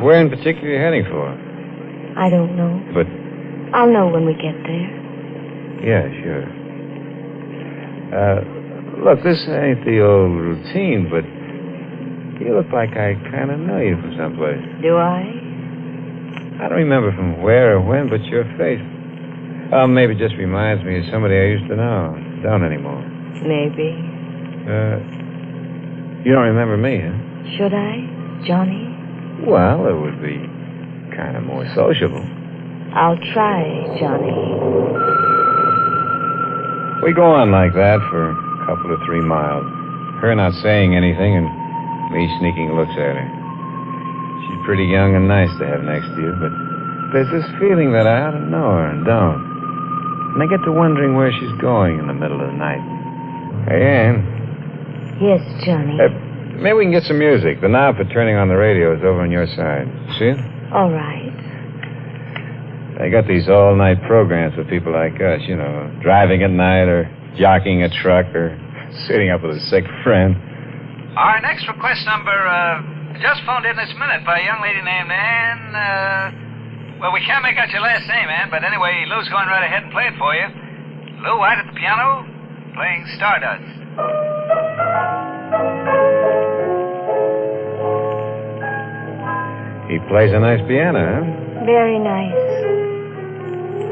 Where in particular are you heading for? I don't know. But... I'll know when we get there. Yeah, sure. Look, this ain't the old routine, but you look like I kind of know you from someplace. Do I? I don't remember from where or when, but your face... Oh, maybe it just reminds me of somebody I used to know. Don't anymore. Maybe. You don't remember me, huh? Should I, Johnny? Well, it would be kind of more sociable. I'll try, Johnny. We go on like that for a couple of 3 miles. Her not saying anything and me sneaking looks at her. She's pretty young and nice to have next to you, but there's this feeling that I ought to know her and don't. And I get to wondering where she's going in the middle of the night. Hey, Ann. Yes, Johnny. Maybe we can get some music. The knob for turning on the radio is over on your side. See it? All right. They got these all-night programs for people like us, you know, driving at night or jockeying a truck or sitting up with a sick friend. Our next request number, just phoned in this minute by a young lady named Ann, well, we can't make out your last name, Ann, but anyway, Lou's going right ahead and play it for you. Lou White at the piano, playing Stardust. He plays a nice piano, huh? Very nice.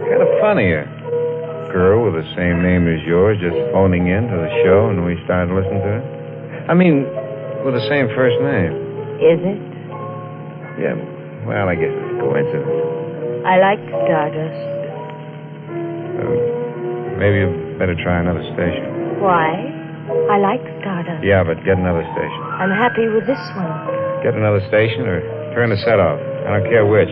Kind of funny, a girl with the same name as yours just phoning in to the show and we started listening to it. I mean, with the same first name. Is it? Yeah, well, I guess it's a coincidence. I like Stardust. Maybe you better try another station. Why? I like Stardust. Yeah, but get another station. I'm happy with this one. Get another station or turn the set off. I don't care which.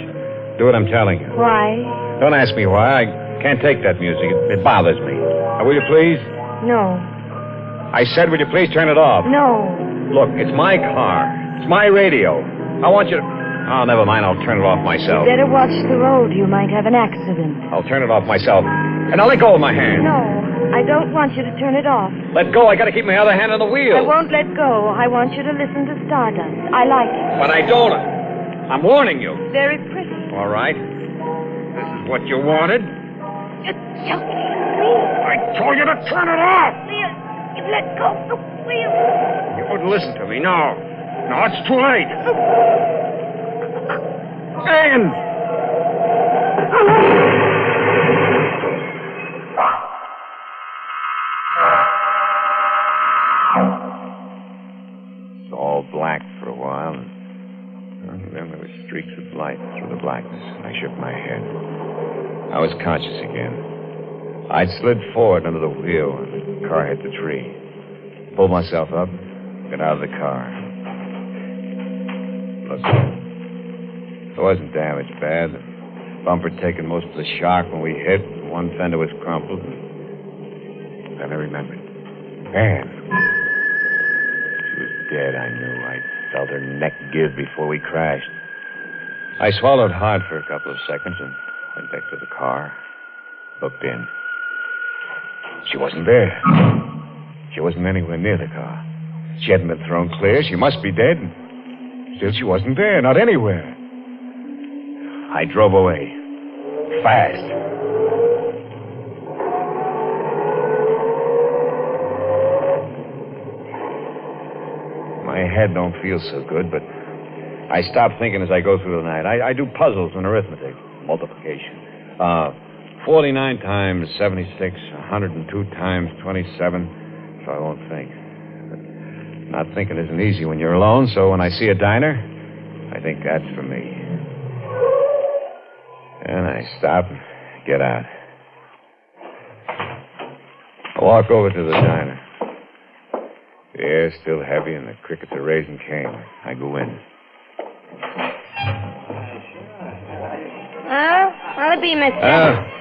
Do what I'm telling you. Why? Don't ask me why. I can't take that music. It bothers me. Now, will you please? No. I said, will you please turn it off? No. Look, it's my car. It's my radio. I want you to... Oh, never mind. I'll turn it off myself. You better watch the road. You might have an accident. I'll turn it off myself. And I'll let go of my hand. No. I don't want you to turn it off. Let go. I gotta keep my other hand on the wheel. I won't let go. I want you to listen to Stardust. I like it. But I don't. I'm warning you. Very pretty. All right. This is what you wanted. Just please. I told you to turn it off. Leo, you let go. Oh, Leo. You wouldn't listen to me. No. No, it's too late. And... It's all black for a while, and then there were streaks of light through the blackness. I shook my head. I was conscious again. I'd slid forward under the wheel, and the car hit the tree. Pulled myself up, got out of the car. Look, it wasn't damaged bad. The bumper had taken most of the shock when we hit. One fender was crumpled. Then I remembered. Man. She was dead, I knew. I felt her neck give before we crashed. I swallowed hard for a couple of seconds and went back to the car. Looked in. She wasn't there. She wasn't anywhere near the car. She hadn't been thrown clear. She must be dead. Still, she wasn't there. Not anywhere. I drove away. Fast. My head don't feel so good, but I stop thinking as I go through the night. I do puzzles and arithmetic, multiplication. 49 times 76, 102 times 27, so I won't think. But not thinking isn't easy when you're alone, so when I see a diner, I think that's for me. And I stop and get out. I walk over to the diner. The air's still heavy and the crickets are raising cane. I go in. What'll it be, mister?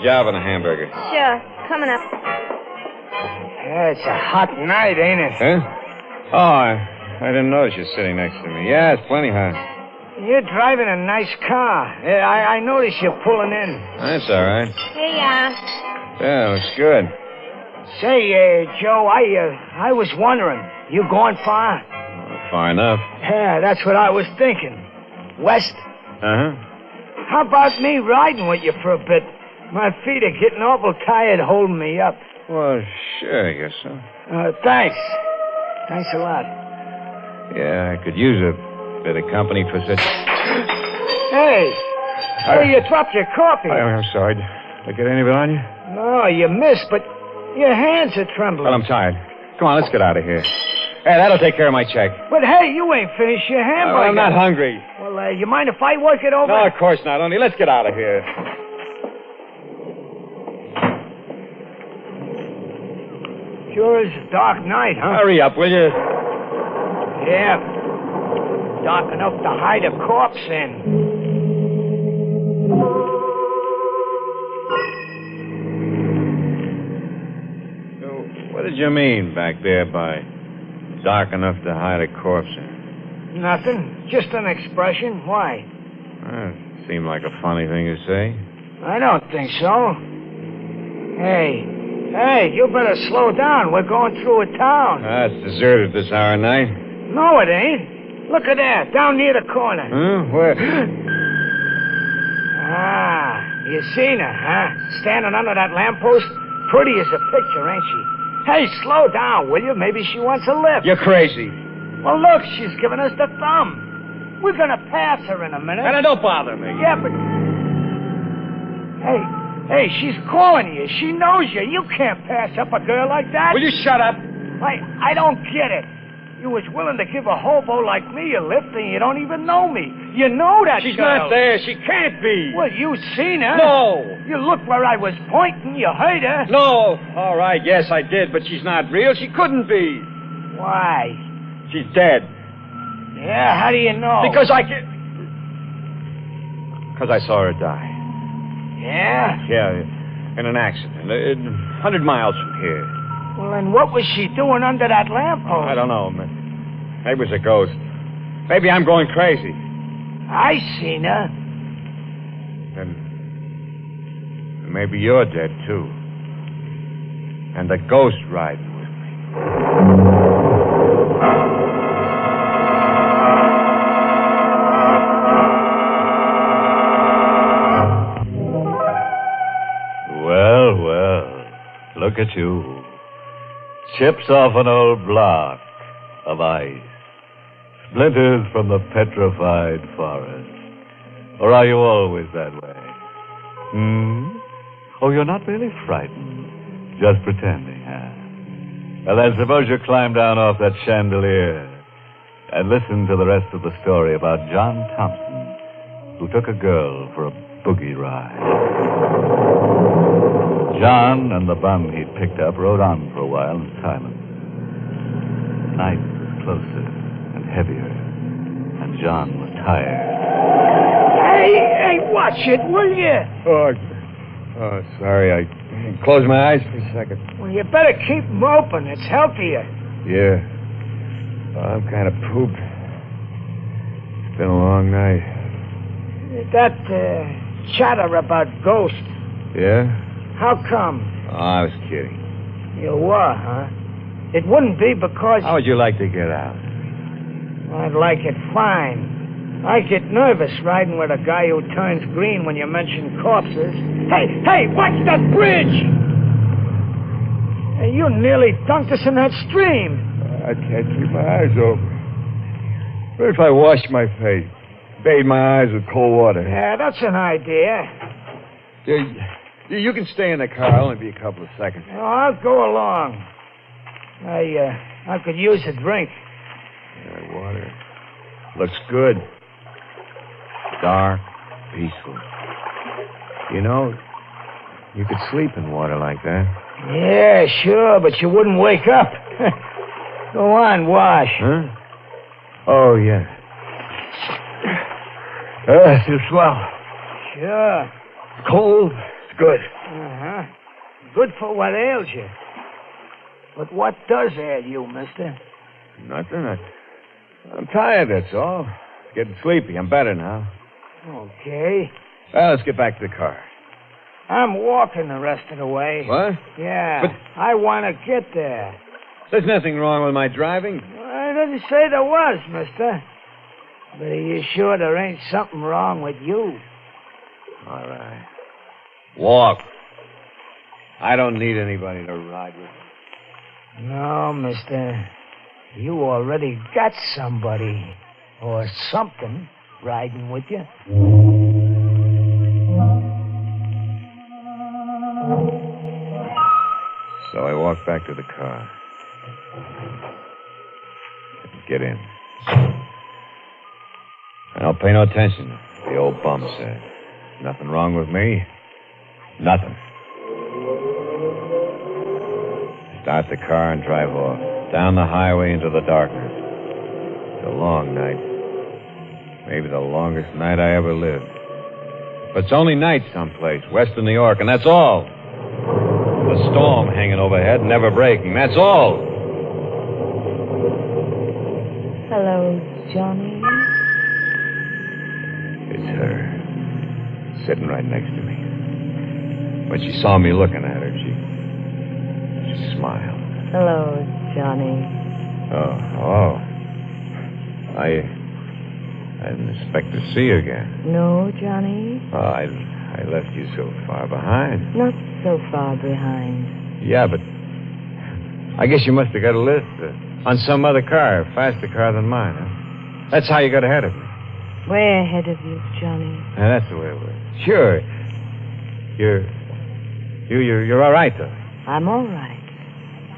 Job and a hamburger. Sure. Coming up. Yeah, it's a hot night, ain't it? Huh? Oh, I didn't notice you sitting next to me. Yeah, it's plenty hot. You're driving a nice car. I noticed you pulling in. That's all right. Here you are. Yeah, looks good. Say, Joe, I was wondering, you going far? Far enough. Yeah, that's what I was thinking. West? Uh-huh. How about me riding with you for a bit? My feet are getting awful tired holding me up. Well, sure, I guess so. Thanks. Thanks a lot. Yeah, I could use a bit of company for such... Hey! Hey, you dropped your coffee. I'm sorry. Did I get any of it on you? No, you missed, but your hands are trembling. Well, I'm tired. Come on, let's get out of here. Hey, that'll take care of my check. But, hey, you ain't finished your hamburger. I'm not hungry. Well, you mind if I work it over? No, of course not. Only let's get out of here. Sure is a dark night, huh? Hurry up, will you? Yeah. Dark enough to hide a corpse in. So, what did you mean back there by dark enough to hide a corpse in? Nothing. Just an expression. Why? It seemed like a funny thing to say. I don't think so. Hey, you better slow down. We're going through a town. It's deserted this hour of night. No, it ain't. Look at that, down near the corner. Huh? Where? You seen her, huh? Standing under that lamppost? Pretty as a picture, ain't she? Hey, slow down, will you? Maybe she wants a lift. You're crazy. Well, look, she's giving us the thumb. We're gonna pass her in a minute. And don't bother me. Yeah, but... Hey, she's calling you. She knows you. You can't pass up a girl like that. Will you shut up? I don't get it. You was willing to give a hobo like me a lift, and you don't even know me. You know that She's girl. not there. She can't be. Well, you seen her. No. You looked where I was pointing. You heard her. No. All right, yes, I did, but she's not real. She couldn't be. Why? She's dead. Yeah, how do you know? Because I saw her die. Yeah? Yeah, in an accident. 100 miles from here. Well, and what was she doing under that lamppost? I don't know. Maybe it was a ghost. Maybe I'm going crazy. I seen her. Then maybe you're dead, too. And the ghost riding with me. Well, look at you. Chips off an old block of ice. Splinters from the petrified forest. Or are you always that way? Oh, you're not really frightened. Just pretending, huh? Well, then suppose you climb down off that chandelier and listen to the rest of the story about John Thompson, who took a girl for a boogie ride. John and the bum he'd picked up rode on for a while in silence. Night was closer and heavier, and John was tired. Hey, watch it, will you? Oh, sorry. I closed my eyes for a second. Well, you better keep them open. It's healthier. Yeah. Oh, I'm kind of pooped. It's been a long night. That chatter about ghosts, Yeah? how come? Oh, I was kidding. You were, huh? It wouldn't be because... How would you like to get out? I'd like it fine. I get nervous riding with a guy who turns green when you mention corpses. Hey, watch that bridge! Hey, you nearly dunked us in that stream. I can't keep my eyes open. What if I washed my face? Bathe my eyes with cold water? Yeah, that's an idea. You can stay in the car. I'll only be a couple of seconds. Oh, I'll go along. I could use a drink. Yeah, water. Looks good. Dark, peaceful. You know, you could sleep in water like that. Yeah, sure, but you wouldn't wake up. Go on, wash. Huh? Oh, yeah. It's swell. Sure. It's cold. It's good. Uh-huh. Good for what ails you. But what does ail you, mister? Nothing. I'm tired, that's all. Getting sleepy. I'm better now. Okay. Well, let's get back to the car. I'm walking the rest of the way. What? Yeah. But I want to get there. There's nothing wrong with my driving. I didn't say there was, mister. But are you sure there ain't something wrong with you? All right. Walk. I don't need anybody to ride with. No, mister. You already got somebody or something riding with you. So I walked back to the car. Get in. I don't pay no attention, the old bum said. Nothing wrong with me. Nothing. Start the car and drive off. Down the highway into the darkness. It's a long night. Maybe the longest night I ever lived. But it's only night someplace, west of New York, and that's all. The storm hanging overhead, never breaking. That's all. Hello, Johnny. It's her. Sitting right next to me. When she saw me looking at her, she smiled. Hello, Johnny. Oh. I didn't expect to see you again. No, Johnny? Oh, I left you so far behind. Not so far behind. Yeah, but I guess you must have got a lift on some other car, faster car than mine, huh? That's how you got ahead of me. Way ahead of you, Johnny. Yeah, that's the way it was. Sure. You're all right, though. I'm all right.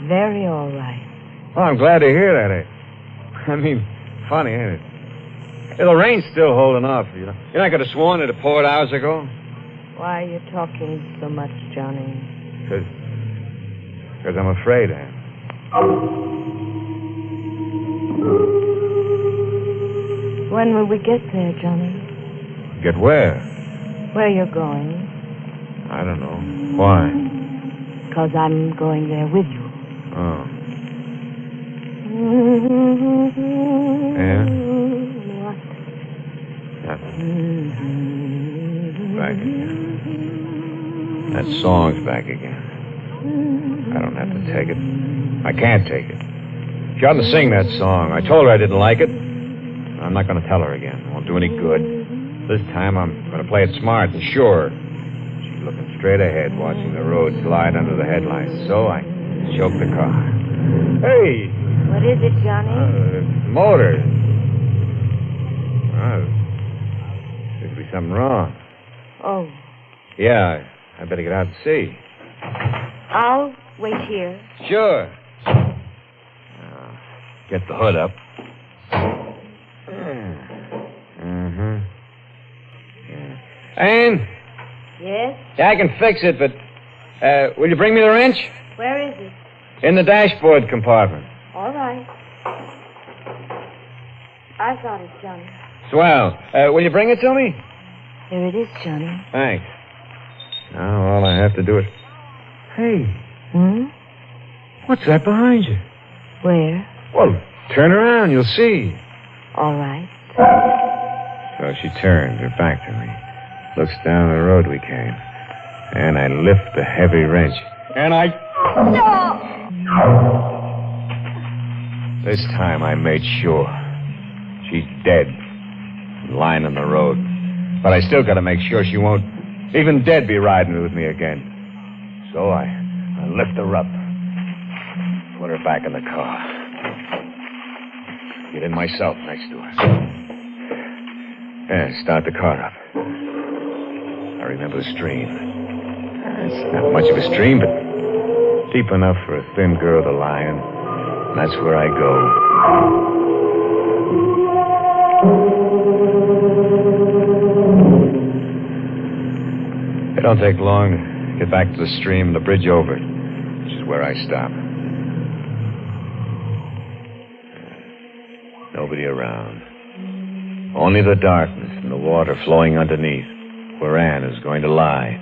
Very all right. Oh, I'm glad to hear that. I mean, funny, ain't it? Yeah, the rain's still holding off, you know. You're not going to sworn it poured hours ago? Why are you talking so much, Johnny? Because I'm afraid, Anne. When will we get there, Johnny? Get where? Where you're going. I don't know. Why? Because I'm going there with you. Oh. Yeah? What? Nothing. Back again. That song's back again. I don't have to take it. I can't take it. She oughtn't to sing that song. I told her I didn't like it. I'm not going to tell her again. It won't do any good. This time I'm going to play it smart and sure. She's looking straight ahead, watching the road slide under the headlights. So I choked the car. Hey! What is it, Johnny? Motor. There's be something wrong. Oh, Yeah, I better get out and see. I'll wait here. Sure. Get the hood up. Mm-hmm. Anne? Yes? Yeah, I can fix it, but will you bring me the wrench? Where is it? In the dashboard compartment. All right. I've got it, Johnny. Swell. Will you bring it to me? Here it is, Johnny. Thanks. Now all I have to do is... Hey. What's that behind you? Where? Well, turn around. You'll see. All right. So she turns her back to me, looks down the road we came, and I lift the heavy wrench. And I... No! This time I made sure. She's dead, lying on the road. But I still got to make sure she won't, even dead, be riding with me again. So I lift her up, put her back in the car. Get in myself next to her. Yeah, start the car up. I remember the stream. It's not much of a stream, but deep enough for a thin girl to lie in. That's where I go. It don't take long to get back to the stream and the bridge over, which is where I stop. Nobody around. Only the darkness and the water flowing underneath, where Anne is going to lie.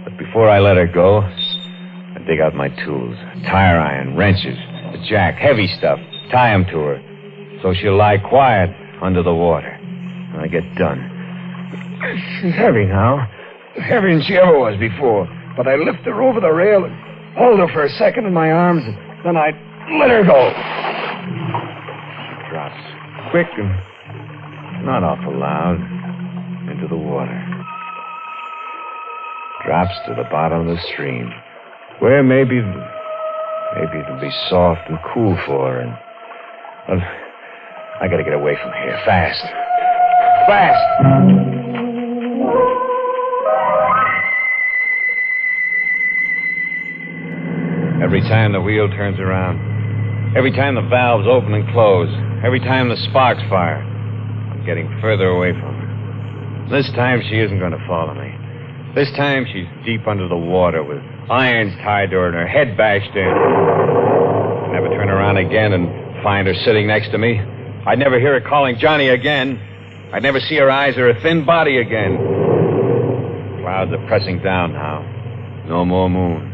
But before I let her go, I dig out my tools. Tire iron, wrenches, a jack, heavy stuff. Tie them to her, so she'll lie quiet under the water. When I get done. She's heavy now. Heavier than she ever was before. But I lift her over the rail and hold her for a second in my arms, and then I let her go. She drops quick and not awful loud into the water. Drops to the bottom of the stream, where maybe it'll be soft and cool for her. And well, I gotta get away from here fast. Fast! Every time the wheel turns around, every time the valves open and close, every time the sparks fire, I'm getting further away from her. This time she isn't going to follow me. This time she's deep under the water with irons tied to her and her head bashed in. I'd never turn around again and find her sitting next to me. I'd never hear her calling Johnny again. I'd never see her eyes or her thin body again. Clouds are pressing down now. No more moon.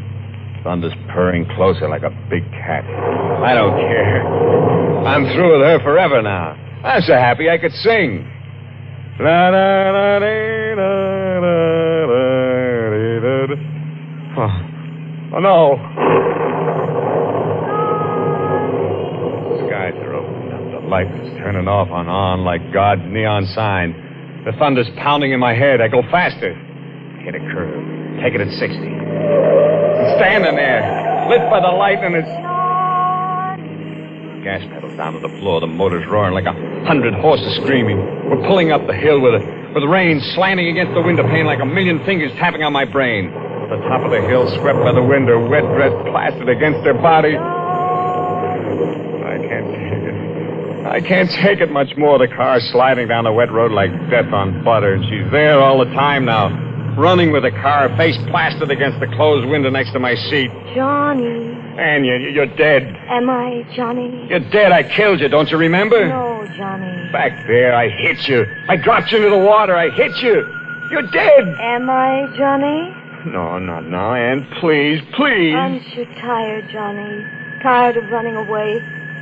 Thunder's purring closer like a big cat. I don't care. I'm through with her forever now. I'm so happy I could sing. Oh no. The skies are opening up. The light is turning off and on like God's neon sign. The thunder's pounding in my head. I go faster. Hit a curve. Take it at 60. Standing there, lit by the light, and it's... Gas pedals down to the floor. The motor's roaring like 100 horses screaming. We're pulling up the hill with rain slanting against the window pane like a million fingers tapping on my brain. At the top of the hill, swept by the wind, her wet dress plastered against her body. I can't take it. I can't take it much more. The car's sliding down the wet road like death on butter, and she's there all the time now. Running with the car, face plastered against the closed window next to my seat. Johnny. Anne, you're dead. Am I, Johnny? You're dead. I killed you. Don't you remember? No, Johnny. Back there, I hit you. I dropped you into the water. I hit you. You're dead. Am I, Johnny? No, not now, Anne. Please, please. Aren't you tired, Johnny? Tired of running away?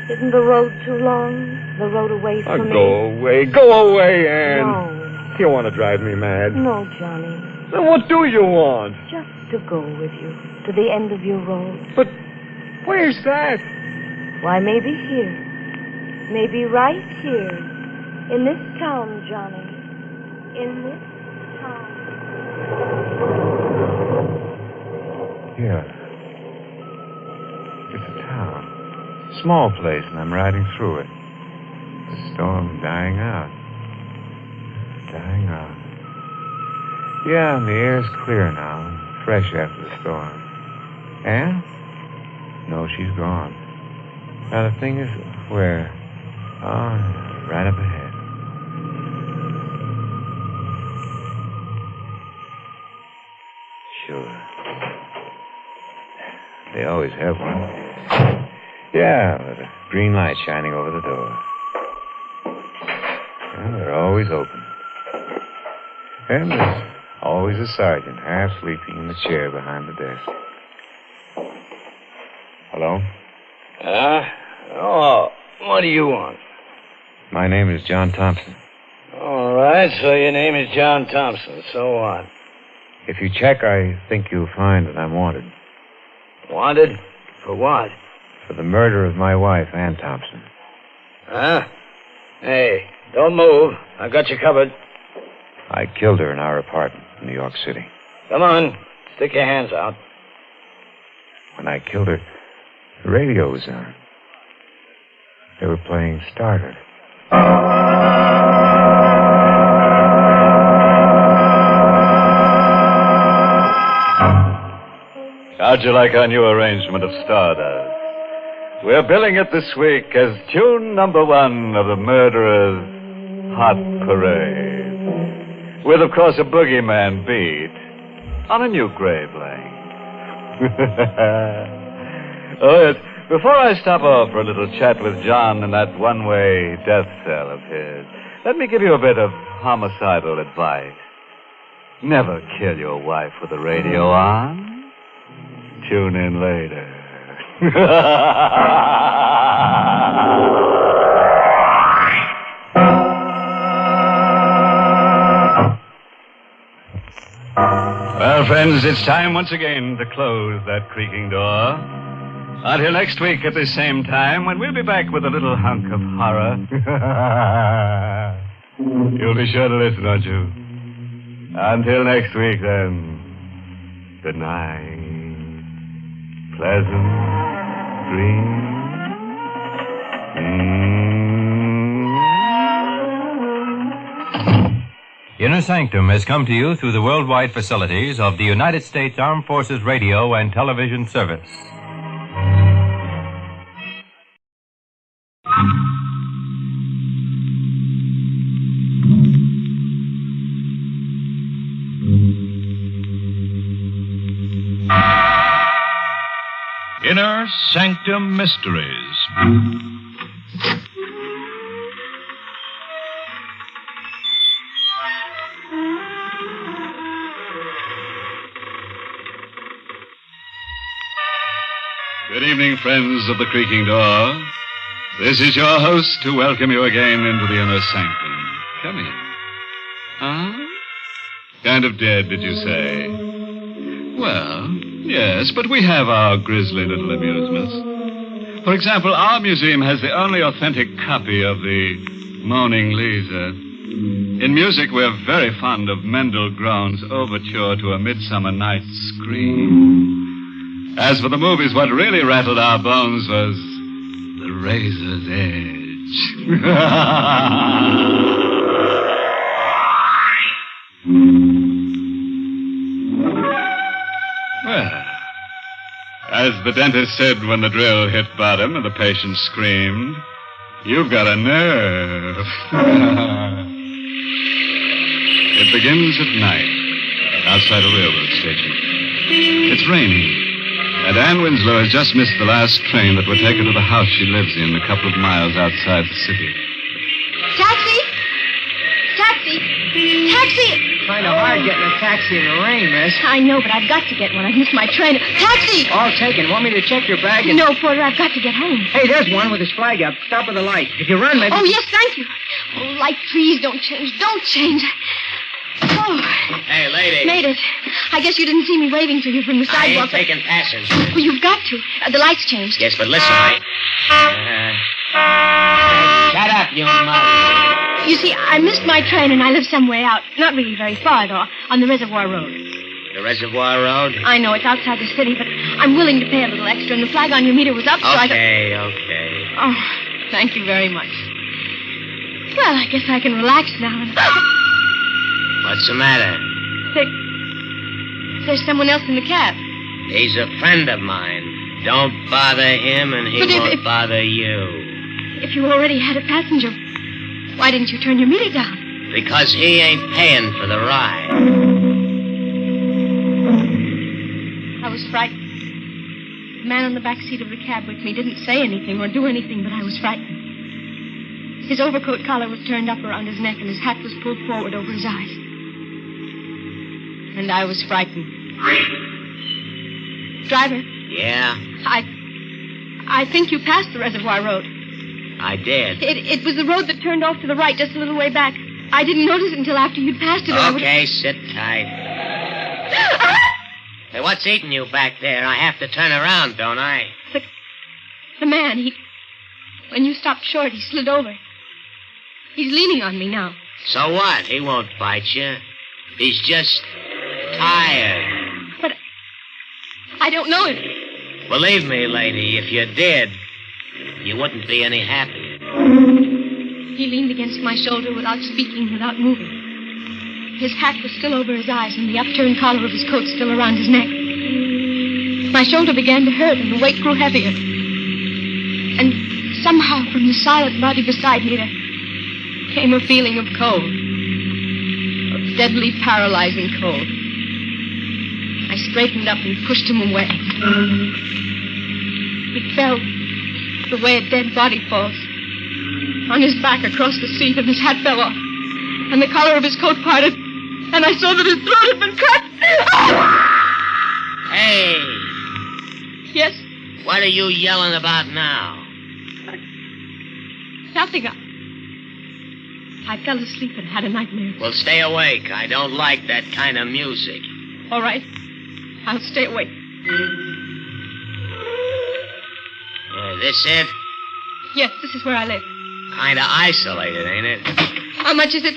Isn't the road too long? The road away from me? Go away. Go away, Anne. No. You want to drive me mad. No, Johnny. Then what do you want? Just to go with you to the end of your road. But where's that? Why, maybe here. Maybe right here. In this town, Johnny. In this town. Yeah. It's a town. Small place, and I'm riding through it. The storm's dying out. Dying out. Yeah, and the air's clear now. Fresh after the storm. Anne? No, she's gone. Now, the thing is, where? Oh, right up ahead. Sure. They always have one. Yeah, with a green light shining over the door. And they're always open. And there's always a sergeant half sleeping in the chair behind the desk. Hello? What do you want? My name is John Thompson. All right, so your name is John Thompson. So what? If you check, I think you'll find that I'm wanted. Wanted? For what? For the murder of my wife, Ann Thompson. Huh? Hey, don't move. I've got you covered. I killed her in our apartment in New York City. Come on. Stick your hands out. When I killed her, the radio was on. They were playing Starter. How'd you like our new arrangement of Stardust? We're billing it this week as tune number 1 of the Murderer's Hot Parade. With, of course, a boogeyman beat on a new grave lane. Oh, yes. Before I stop off for a little chat with John in that one-way death cell of his, let me give you a bit of homicidal advice. Never kill your wife with the radio on. Tune in later. Well, friends, it's time once again to close that creaking door. Until next week at the same time, when we'll be back with a little hunk of horror. You'll be sure to listen, won't you? Until next week, then. Good night. Pleasant dreams. Inner Sanctum has come to you through the worldwide facilities of the United States Armed Forces Radio and Television Service. Inner Sanctum Mysteries. Good evening, friends of the creaking door. This is your host to welcome you again into the Inner Sanctum. Come in. Huh? Kind of dead, did you say? Well, yes, but we have our grisly little amusements. For example, our museum has the only authentic copy of the Moaning Lisa. In music, we're very fond of Mendel Groen's Overture to a Midsummer Night's Scream. As for the movies, what really rattled our bones was The Razor's Edge. Well, as the dentist said when the drill hit bottom and the patient screamed, you've got a nerve. It begins at night, outside a railroad station. It's raining, and Anne Winslow has just missed the last train that would take her to the house she lives in a couple of miles outside the city. Taxi! Taxi! Taxi! Kind of hard getting a taxi in the rain, miss. I know, but I've got to get one. I missed my train. Taxi! All taken. Want me to check your bag? And... No, Porter, I've got to get home. Hey, there's one with his flag up. Stop at the light. If you run, maybe... Oh, yes, thank you. Oh, light, please don't change. Don't change. Oh, Oh. Hey, lady. Made it. I guess you didn't see me waving to you from the I ain't sidewalk. taking passengers. Well, you've got to. The lights changed. Yes, but listen, shut up, you mother. You see, I missed my train and I live some way out. Not really very far, though, on the Reservoir Road. The Reservoir Road? I know, it's outside the city, but I'm willing to pay a little extra, and the flag on your meter was up, so I thought... Okay. Oh, thank you very much. Well, I guess I can relax now. What's the matter? There's someone else in the cab. He's a friend of mine. Don't bother him, and he won't bother you. If you already had a passenger, why didn't you turn your meter down? Because he ain't paying for the ride. I was frightened. The man on the back seat of the cab with me didn't say anything or do anything, but I was frightened. His overcoat collar was turned up around his neck, and his hat was pulled forward over his eyes. And I was frightened. Driver? Yeah? I think you passed the Reservoir Road. I did. It was the road that turned off to the right just a little way back. I didn't notice it until after you'd passed it. Okay, sit tight. Hey, what's eating you back there? I have to turn around, don't I? The man, when you stopped short, he slid over. He's leaning on me now. So what? He won't bite you. He's just tired. But I don't know him. Believe me, lady, if you did, you wouldn't be any happier. He leaned against my shoulder without speaking, without moving. His hat was still over his eyes, and the upturned collar of his coat still around his neck. My shoulder began to hurt, and the weight grew heavier. And somehow, from the silent body beside me, there came a feeling of cold. Of deadly, paralyzing cold. I straightened up and pushed him away. He fell the way a dead body falls. On his back across the seat, and his hat fell off. And the collar of his coat parted. And I saw that his throat had been cut. Hey! Yes? What are you yelling about now? Nothing. I fell asleep and had a nightmare. Well, stay awake. I don't like that kind of music. All right. I'll stay awake. This it? Yes, this is where I live. Kind of isolated, ain't it? How much is it?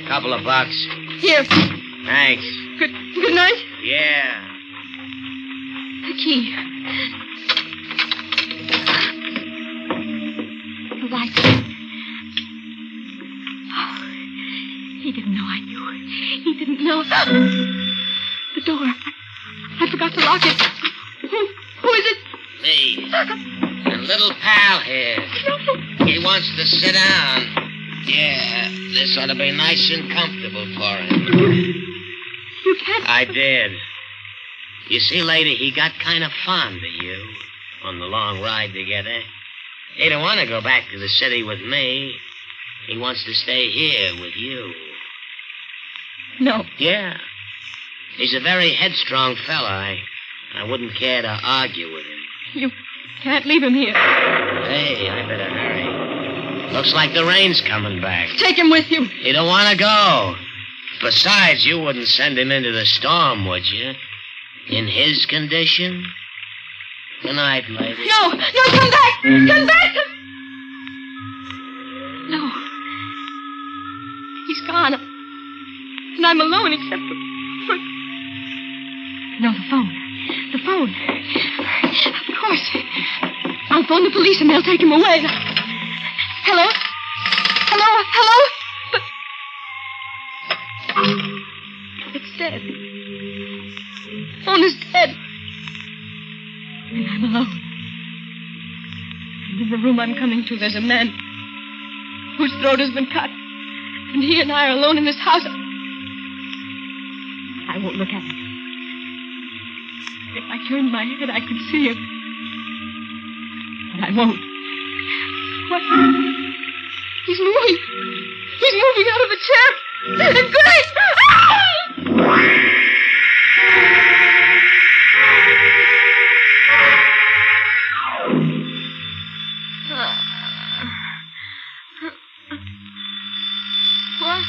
Couple of bucks. Here. Thanks. Good night. Yeah. The key. The light. Oh, he didn't know I knew. He didn't know. The door. I forgot to lock it. Who is it? Me. A little pal here. He wants to sit down. Yeah, this ought to be nice and comfortable for him. You can't... I did. You see, lady, he got kind of fond of you on the long ride together. He don't want to go back to the city with me. He wants to stay here with you. No. Yeah. He's a very headstrong fella. I wouldn't care to argue with him. You can't leave him here. Hey, I better hurry. Looks like the rain's coming back. Take him with you. He don't want to go. Besides, you wouldn't send him into the storm, would you? In his condition? Good night, lady. No, come back! Come back! No. He's gone. And I'm alone except for... No, the phone. The phone. Of course. I'll phone the police and they'll take him away. Hello? It's dead. The phone is dead. And I'm alone. And in the room I'm coming to, there's a man whose throat has been cut. And he and I are alone in this house. I won't look at him. If I turned my head, I could see him. But I won't. What? He's moving. He's moving out of the chair. Great! What?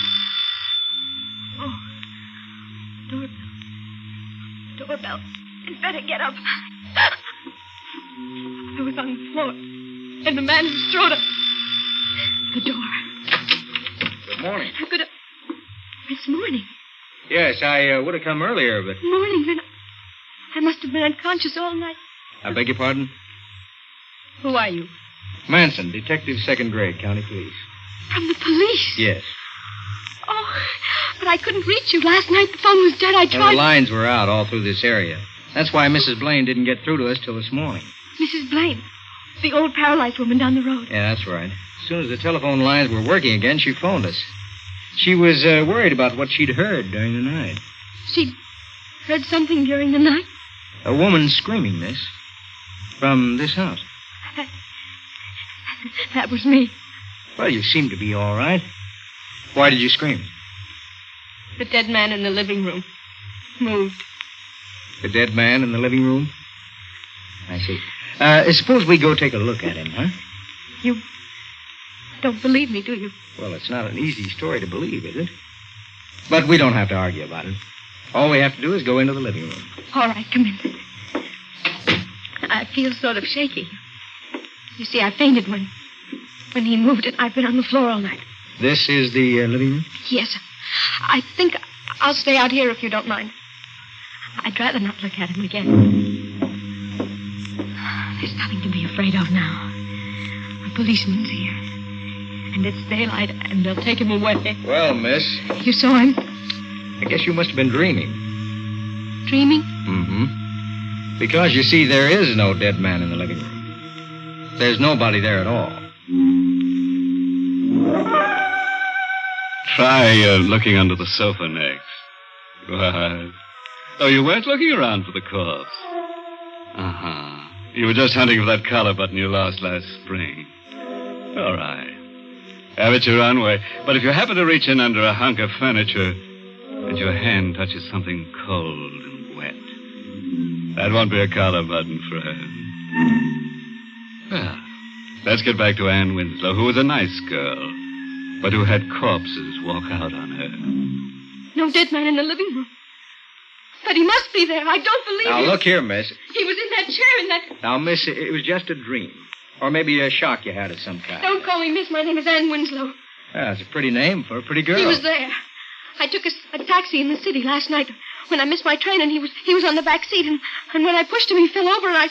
Oh, doorbell. I'd better get up. I was on the floor, and the man who strode up the door. Good morning. It's morning. Yes, I would have come earlier, but... Morning, then I must have been unconscious all night. I beg your pardon? Who are you? Manson, detective, 2nd grade, county police. From the police? Yes. Oh, but I couldn't reach you. Last night the phone was dead. I tried... The lines were out all through this area. That's why Mrs. Blaine didn't get through to us till this morning. Mrs. Blaine, the old paralyzed woman down the road. Yeah, that's right. As soon as the telephone lines were working again, she phoned us. She was worried about what she'd heard during the night. She'd heard something during the night? A woman screaming, miss. From this house. That was me. Well, you seem to be all right. Why did you scream? The dead man in the living room moved. The dead man in the living room? I see. Suppose we go take a look at him, huh? You don't believe me, do you? Well, it's not an easy story to believe, is it? But we don't have to argue about it. All we have to do is go into the living room. All right, come in. I feel sort of shaky. You see, I fainted when he moved, and I've been on the floor all night. This is the living room? Yes. I think I'll stay out here if you don't mind. I'd rather not look at him again. There's nothing to be afraid of now. A policeman's here. And it's daylight, and they'll take him away. Well, miss. You saw him? I guess you must have been dreaming. Dreaming? Mm-hmm. Because, you see, there is no dead man in the living room. There's nobody there at all. Try looking under the sofa next. What? Oh, you weren't looking around for the corpse. Uh-huh. You were just hunting for that collar button you lost last spring. All right. Have it your own way. But if you happen to reach in under a hunk of furniture and your hand touches something cold and wet, that won't be a collar button, friend. Well, let's get back to Anne Winslow, who was a nice girl, but who had corpses walk out on her. No dead man in the living room. But he must be there. I don't believe Now, it. look here, miss. He was in that chair in that... Now, miss, it was just a dream. Or maybe a shock you had of some kind. Don't call me miss. My name is Anne Winslow. Yeah, it's a pretty name for a pretty girl. He was there. I took a taxi in the city last night when I missed my train, and he was on the back seat, and when I pushed him, he fell over, and I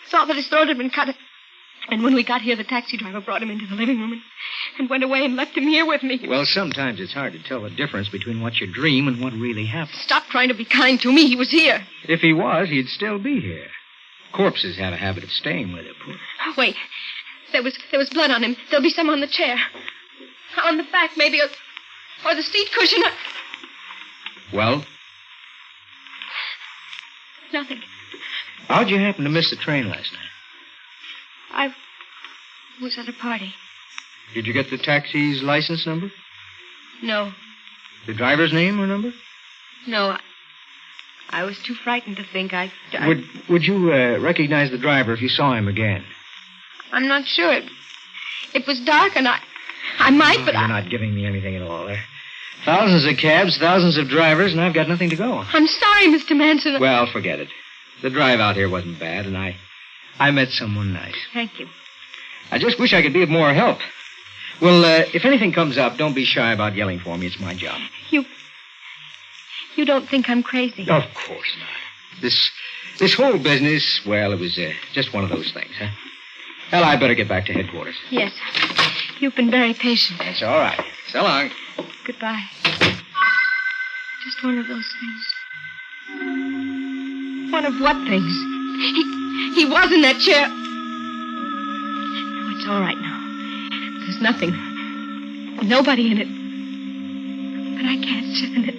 saw that his throat had been cut. And when we got here, the taxi driver brought him into the living room and went away and left him here with me. Well, sometimes it's hard to tell the difference between what you dream and what really happened. Stop trying to be kind to me. He was here. If he was, he'd still be here. Corpses have a habit of staying where they're put. Oh, wait. There was blood on him. There'll be some on the chair. On the back, maybe, or the seat cushion. Well? Nothing. How'd you happen to miss the train last night? I was at a party. Did you get the taxi's license number? No. The driver's name or number? No. I was too frightened to think. Would you recognize the driver if you saw him again? I'm not sure. It was dark, and I might, but You're not giving me anything at all. There are thousands of cabs, thousands of drivers, and I've got nothing to go on. I'm sorry, Mr. Manson. Well, forget it. The drive out here wasn't bad, and I met someone nice. Thank you. I just wish I could be of more help. Well, if anything comes up, don't be shy about yelling for me. It's my job. You don't think I'm crazy? Of course not. This whole business, well, it was just one of those things, huh? Well, I'd better get back to headquarters. Yes. You've been very patient. That's all right. So long. Goodbye. Just one of those things. One of what things? He was in that chair. No, it's all right now. There's nothing. Nobody in it. But I can't sit in it.